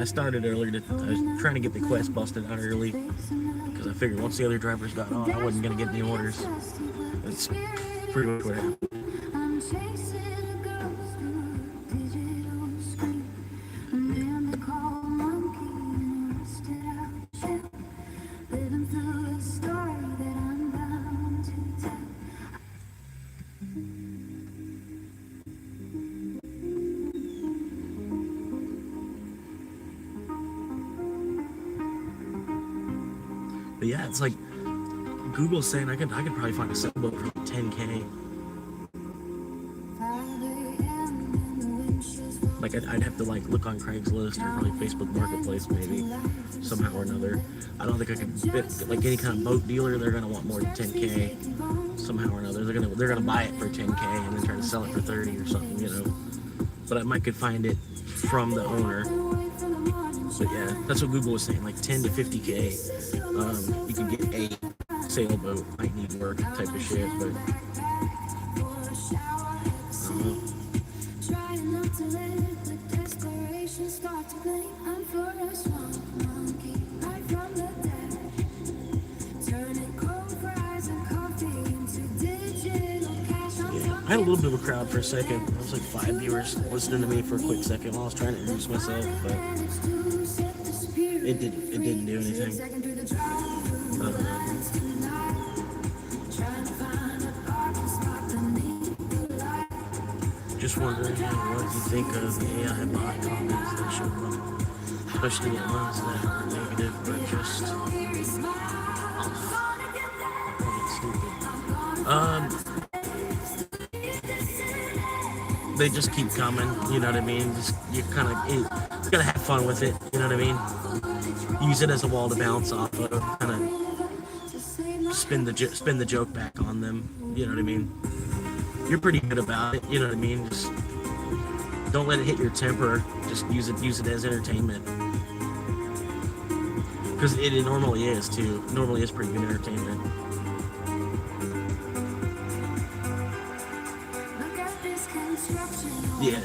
I started early. I was trying to get the quest busted out early because I figured once the other drivers got on, I wasn't going to get any orders. That's pretty much what happened. I'm chasing a ghost through a digital screen. A man they call a monkey in a rusted out shell. Living through a story that I'm bound to tell. But yeah, it's like Google's saying I could probably find a sailboat for 10K. Like I'd have to like look on Craigslist or probably Facebook Marketplace maybe somehow or another. I don't think I could fit, like any kind of boat dealer. They're gonna want more than 10K somehow or another. They're gonna buy it for 10K and then try to sell it for 30 or something, you know. But I might could find it from the owner. But yeah, that's what Google was saying, like 10 to 50K. You can get a sailboat, might need work type of shit, but I don't know. Trying not to let the desperation start to blame. I'm for a swamp monkey right from the dead. Turning cold fries and coffee into digital cash. Yeah, I had a little bit of a crowd for a second. There was like 5 viewers listening to me for a quick second while I was trying to introduce myself, but it didn't do anything. Just wondering what you think of the AI bot comments that show up, especially the ones that are negative or just stupid. They just keep coming, you know what I mean? Just you gotta have fun with it, you know what I mean? Use it as a wall to bounce off of, kind of spin the joke back on them, you know what I mean? You're pretty good about it, you know what I mean? Just don't let it hit your temper. Just use it as entertainment. Because it normally is too. It normally is pretty good entertainment. Yeah.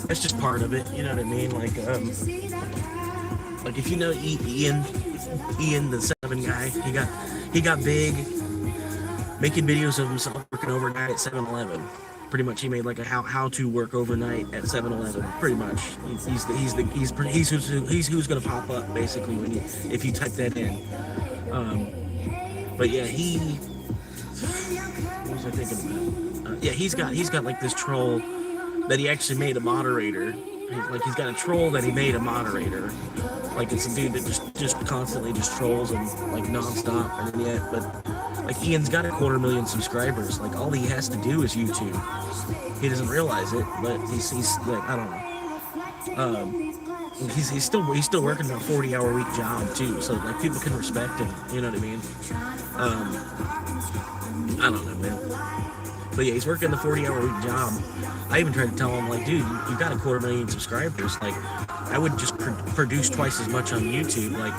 That's just part of it, you know what I mean? Like if you know Ian the 7 guy, he got big making videos of himself working overnight at 7-Eleven. Pretty much, he made like a how to work overnight at 7-Eleven. Pretty much, he's who's gonna pop up basically if you type that in. But yeah, what was I thinking about? Yeah, he's got like this troll that he actually made a moderator, he's got a troll that he made a moderator. Like it's a dude that just constantly just trolls him like nonstop, and yet, but like Ian's got 250,000 subscribers. Like all he has to do is YouTube. He doesn't realize it, but he's like, I don't know. He's still working a 40-hour week job too, so like people can respect him. You know what I mean? I don't know, man. But yeah, he's working the 40-hour week job. I even tried to tell him, like, dude, you've got 250,000 subscribers. Like, I would just produce twice as much on YouTube. Like,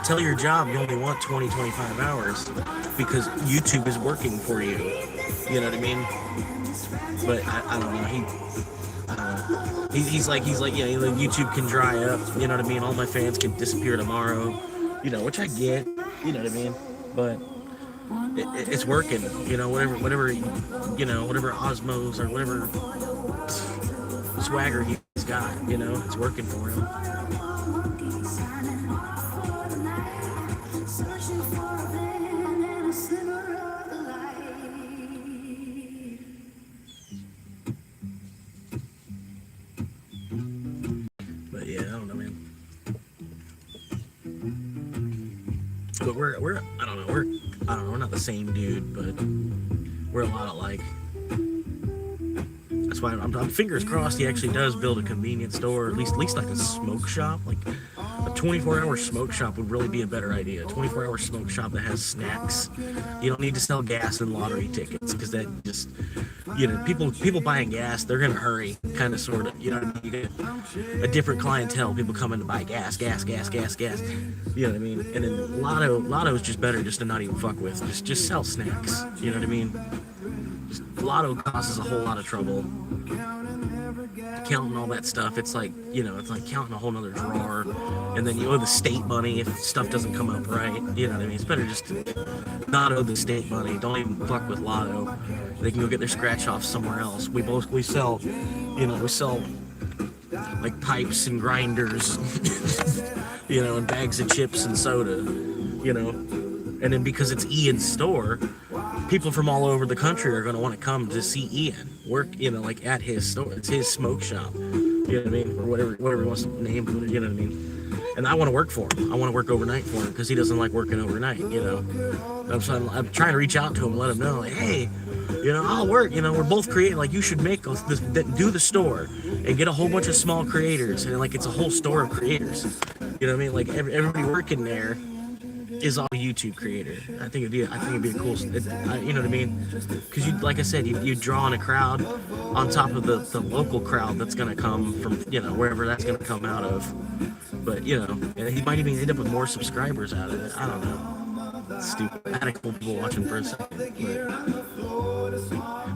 tell your job you only want 20, 25 hours because YouTube is working for you. You know what I mean? But I don't know. He's like, yeah, YouTube can dry up. You know what I mean? All my fans can disappear tomorrow. You know, which I get. You know what I mean? But it's working. You know, whatever, you know, whatever Osmos or whatever swagger he's got, you know, it's working for him. But yeah, I don't know, man. But we're I don't know, we're not the same dude, but we're a lot alike. That's why I'm fingers crossed he actually does build a convenience store, or at least like a smoke shop. Like a 24-hour smoke shop would really be a better idea. A 24-hour smoke shop that has snacks. You don't need to sell gas and lottery tickets, because that just, you know, people buying gas, they're gonna hurry, kind of, sort of. You know what I mean? You get a different clientele, people coming to buy gas. You know what I mean? And then Lotto's just better just to not even fuck with. Just sell snacks. You know what I mean? Lotto causes a whole lot of trouble. Counting all that stuff, it's like, you know, it's like counting a whole nother drawer, and then you owe the state money if stuff doesn't come up right. You know what I mean? It's better just to not owe the state money. Don't even fuck with Lotto. They can go get their scratch off somewhere else. We sell like pipes and grinders, you know, and bags of chips and soda, you know. And then because it's Ian's store, people from all over the country are going to want to come to see Ian work, you know, like at his store. It's his smoke shop, you know what I mean? Or whatever he wants to name it, you know what I mean? And I want to work for him. I want to work overnight for him because he doesn't like working overnight, you know? I'm trying to reach out to him, let him know, like, hey, you know, I'll work, you know, we're both creating, like, you should make this, do the store and get a whole bunch of small creators, and like it's a whole store of creators. You know what I mean? Like everybody working there is all YouTube creator. I think it'd be a cool, you know what I mean? Because you, like I said, you draw in a crowd on top of the local crowd that's gonna come from, you know, wherever that's gonna come out of. But you know, and he might even end up with more subscribers out of it. I don't know. It's stupid. I had a couple people watching for a second,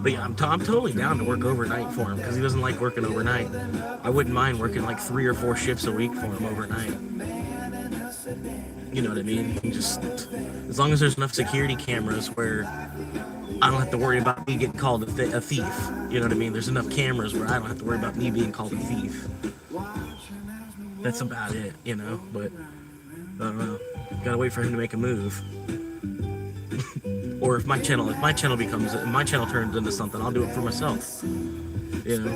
but yeah, I'm totally down to work overnight for him because he doesn't like working overnight. I wouldn't mind working like 3 or 4 shifts a week for him overnight. You know what I mean? Just as long as there's enough security cameras where I don't have to worry about me getting called a thief. You know what I mean? There's enough cameras where I don't have to worry about me being called a thief. That's about it, you know? But I don't know. Gotta wait for him to make a move. Or if my channel turns into something, I'll do it for myself. You know?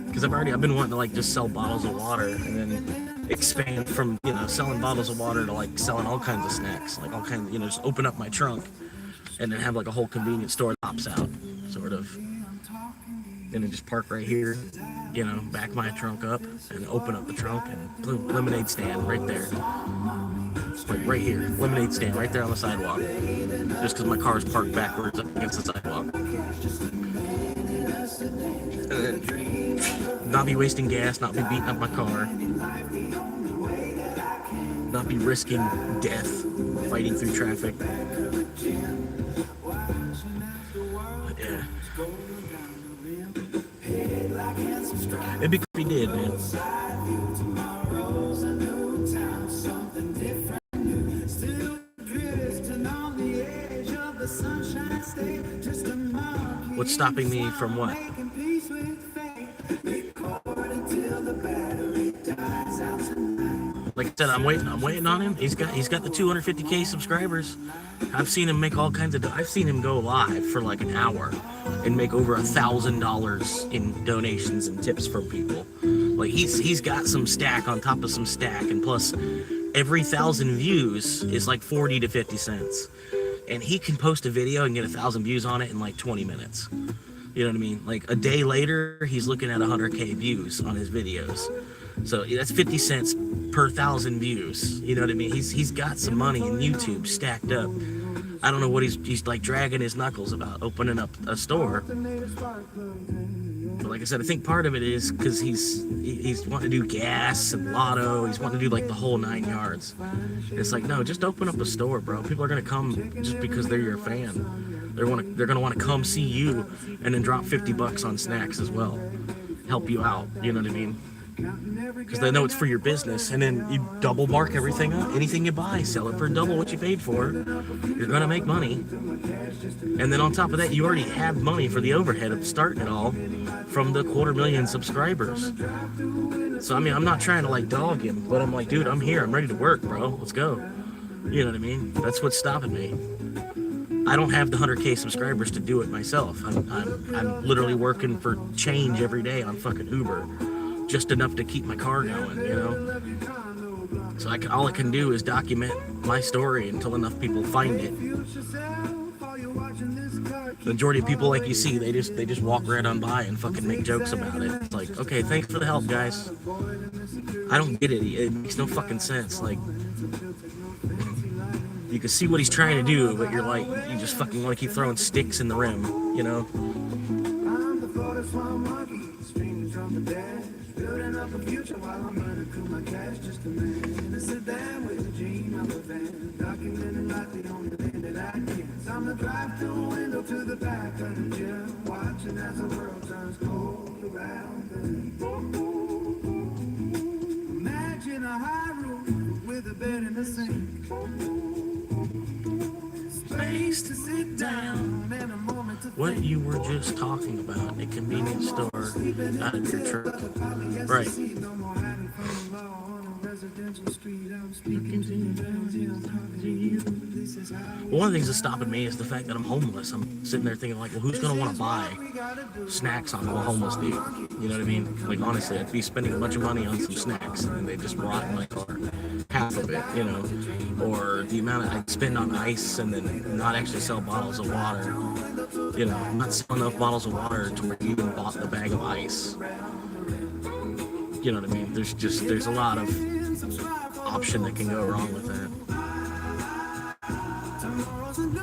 Because I've been wanting to like just sell bottles of water and then expand from, you know, selling bottles of water to like selling all kinds of snacks, like all kinds, you know, just open up my trunk and then have like a whole convenience store that pops out, sort of, and then just park right here, you know, back my trunk up and open up the trunk and boom, lemonade stand right there, like right here, lemonade stand right there on the sidewalk, just because my car's parked backwards up against the sidewalk. And then not be wasting gas, not be beating up my car, not be risking death fighting through traffic. But yeah, it'd be cool if he did, man. What's stopping me from what? Like I said, I'm waiting on him. He's got the 250K subscribers. I've seen him make all kinds of. I've seen him go live for like an hour and make over $1,000 in donations and tips from people. Like he's got some stack on top of some stack, and plus every 1,000 views is like 40 to 50 cents. And he can post a video and get 1,000 views on it in like 20 minutes. You know what I mean? Like a day later, he's looking at 100K views on his videos. So that's 50 cents per 1,000 views. You know what I mean? He's got some money in YouTube stacked up. I don't know what he's like dragging his knuckles about opening up a store. But like I said, I think part of it is because he's wanting to do gas and lotto. He's wanting to do like the whole 9 yards. It's like, no, just open up a store, bro. People are gonna come just because they're your fan. They're gonna want to come see you and then drop $50 on snacks as well. Help you out. You know what I mean? Because they know it's for your business, and then you double mark everything up. Anything you buy, sell it for double what you paid for. You're gonna make money, and then on top of that, you already have money for the overhead of starting it all from the 250,000 subscribers. So I mean, I'm not trying to like dog him, but I'm like, dude, I'm here. I'm ready to work, bro. Let's go. You know what I mean? That's what's stopping me. I don't have the 100K subscribers to do it myself. I'm literally working for change every day on fucking Uber. Just enough to keep my car going, you know. So all I can do is document my story until enough people find it. The majority of people, like you see, they just walk right on by and fucking make jokes about it. It's like, okay, thanks for the help, guys. I don't get it. It makes no fucking sense. Like, you can see what he's trying to do, but you're like, you just fucking want to keep throwing sticks in the rim, you know. Building up a future while I'm running through my cash just a man in a sedan with a dream of a van, documenting life the only thing that I can. So I'm gonna drive through a window to the back of the gym, watching as the world turns cold around me. Imagine a high roof with a bed in the sink, space to sit down and a moment to what you were just talking about, a convenience store out of your truck. Right. One of the things that's stopping me is the fact that I'm homeless. I'm sitting there thinking like, well, who's going to want to buy snacks on a homeless dude? You know what I mean? Like, honestly, I'd be spending a bunch of money on some snacks and they just rot in my car. Half of it, you know, or the amount I'd spend on ice and then not actually sell bottles of water. You know, not sell enough bottles of water to where you even bought the bag of ice. You know what I mean? There's a lot of option that can go wrong with that.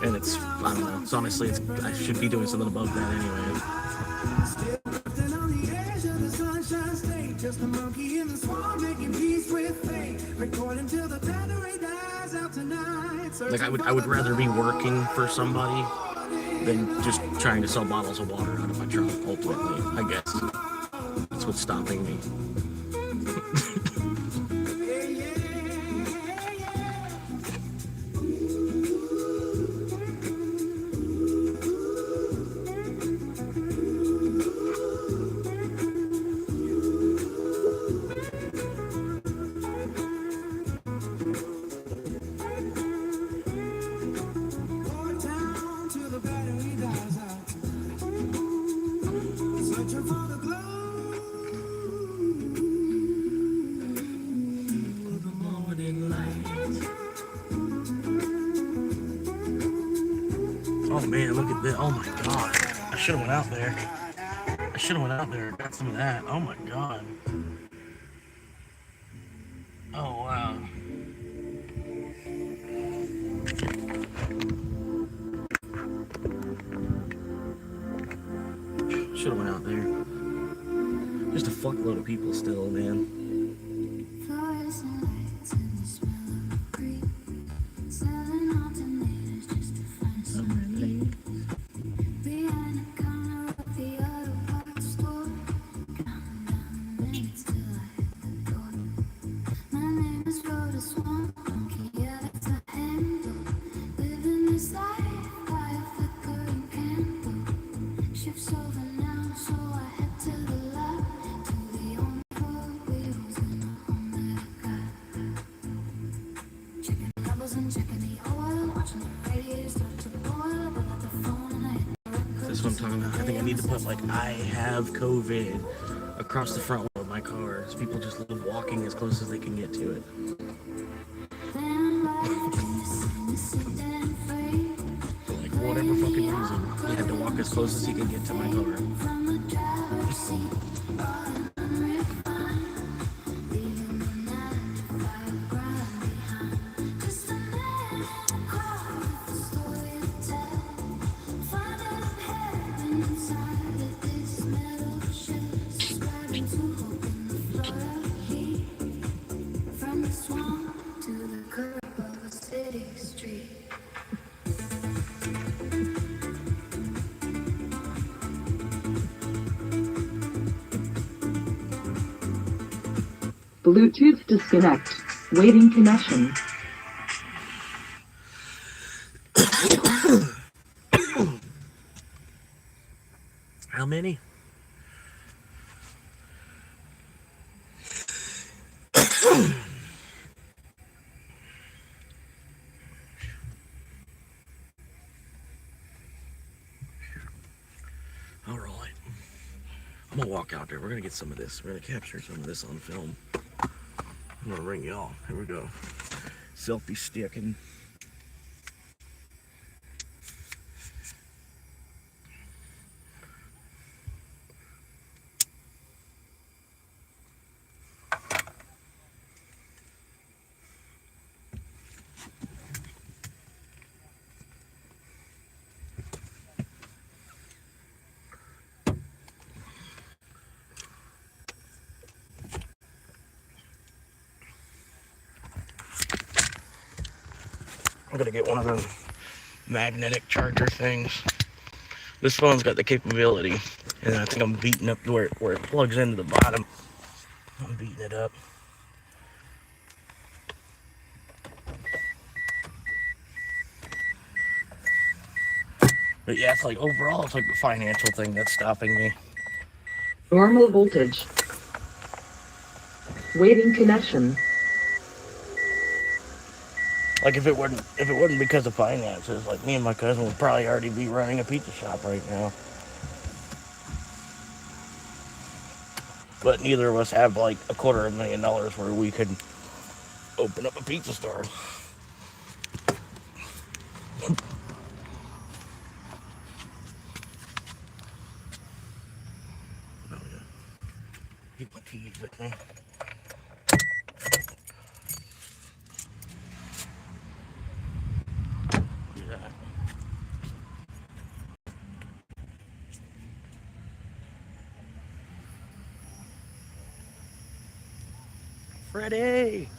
And it's, I don't know, it's honestly, I should be doing something about that anyway. Just a monkey in the swamp making peace with fate. Recording till the battery dies out tonight. Like I would rather be working for somebody than just trying to sell bottles of water out of my trunk, ultimately, I guess. That's what's stopping me. Oh man, look at this. Oh my god. I should have went out there. And got some of that. Oh my god. Oh wow. Should have went out there. Just a fuckload of people still, man. That's what I'm talking about. I think I need to put like "I have COVID" across the front wheel of my car, so people just live walking as close as they can get to it. For like whatever fucking reason, he had to walk as close as he could get to my car. Bluetooth disconnect. Waiting connection. How many? All right. I'm gonna walk out there. We're gonna get some of this. We're gonna capture some of this on film. I'm gonna ring y'all. Here we go. Selfie sticking. I'm gonna get one of those magnetic charger things. This phone's got the capability, and I think I'm beating up where it plugs into the bottom. I'm beating it up. But yeah, it's like overall, it's like the financial thing that's stopping me. Normal voltage. Waiting connection. Like if it wasn't because of finances, like me and my cousin would probably already be running a pizza shop right now. But neither of us have like $250,000 where we could open up a pizza store. Oh yeah. Keep my keys with me. Yeah. Freddie!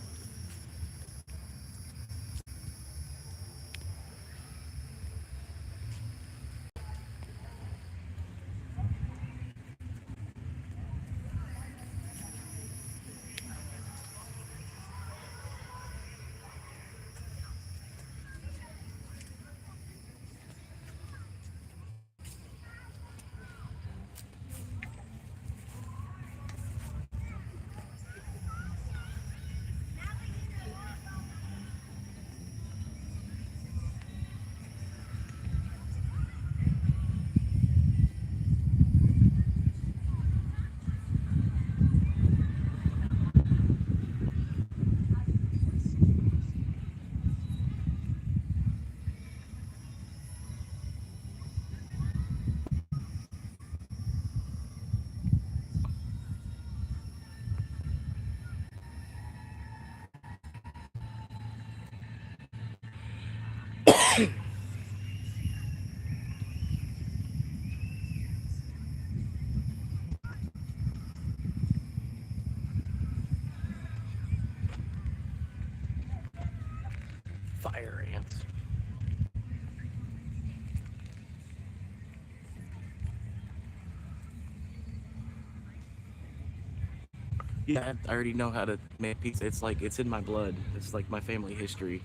Fire ants. Yeah, I already know how to make pizza. It's like, it's in my blood. It's like my family history.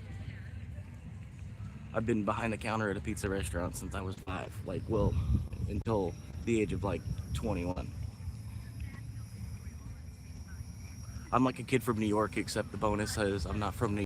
I've been behind the counter at a pizza restaurant since I was 5. Like, well, until the age of like 21. I'm like a kid from New York, except the bonus is I'm not from New York.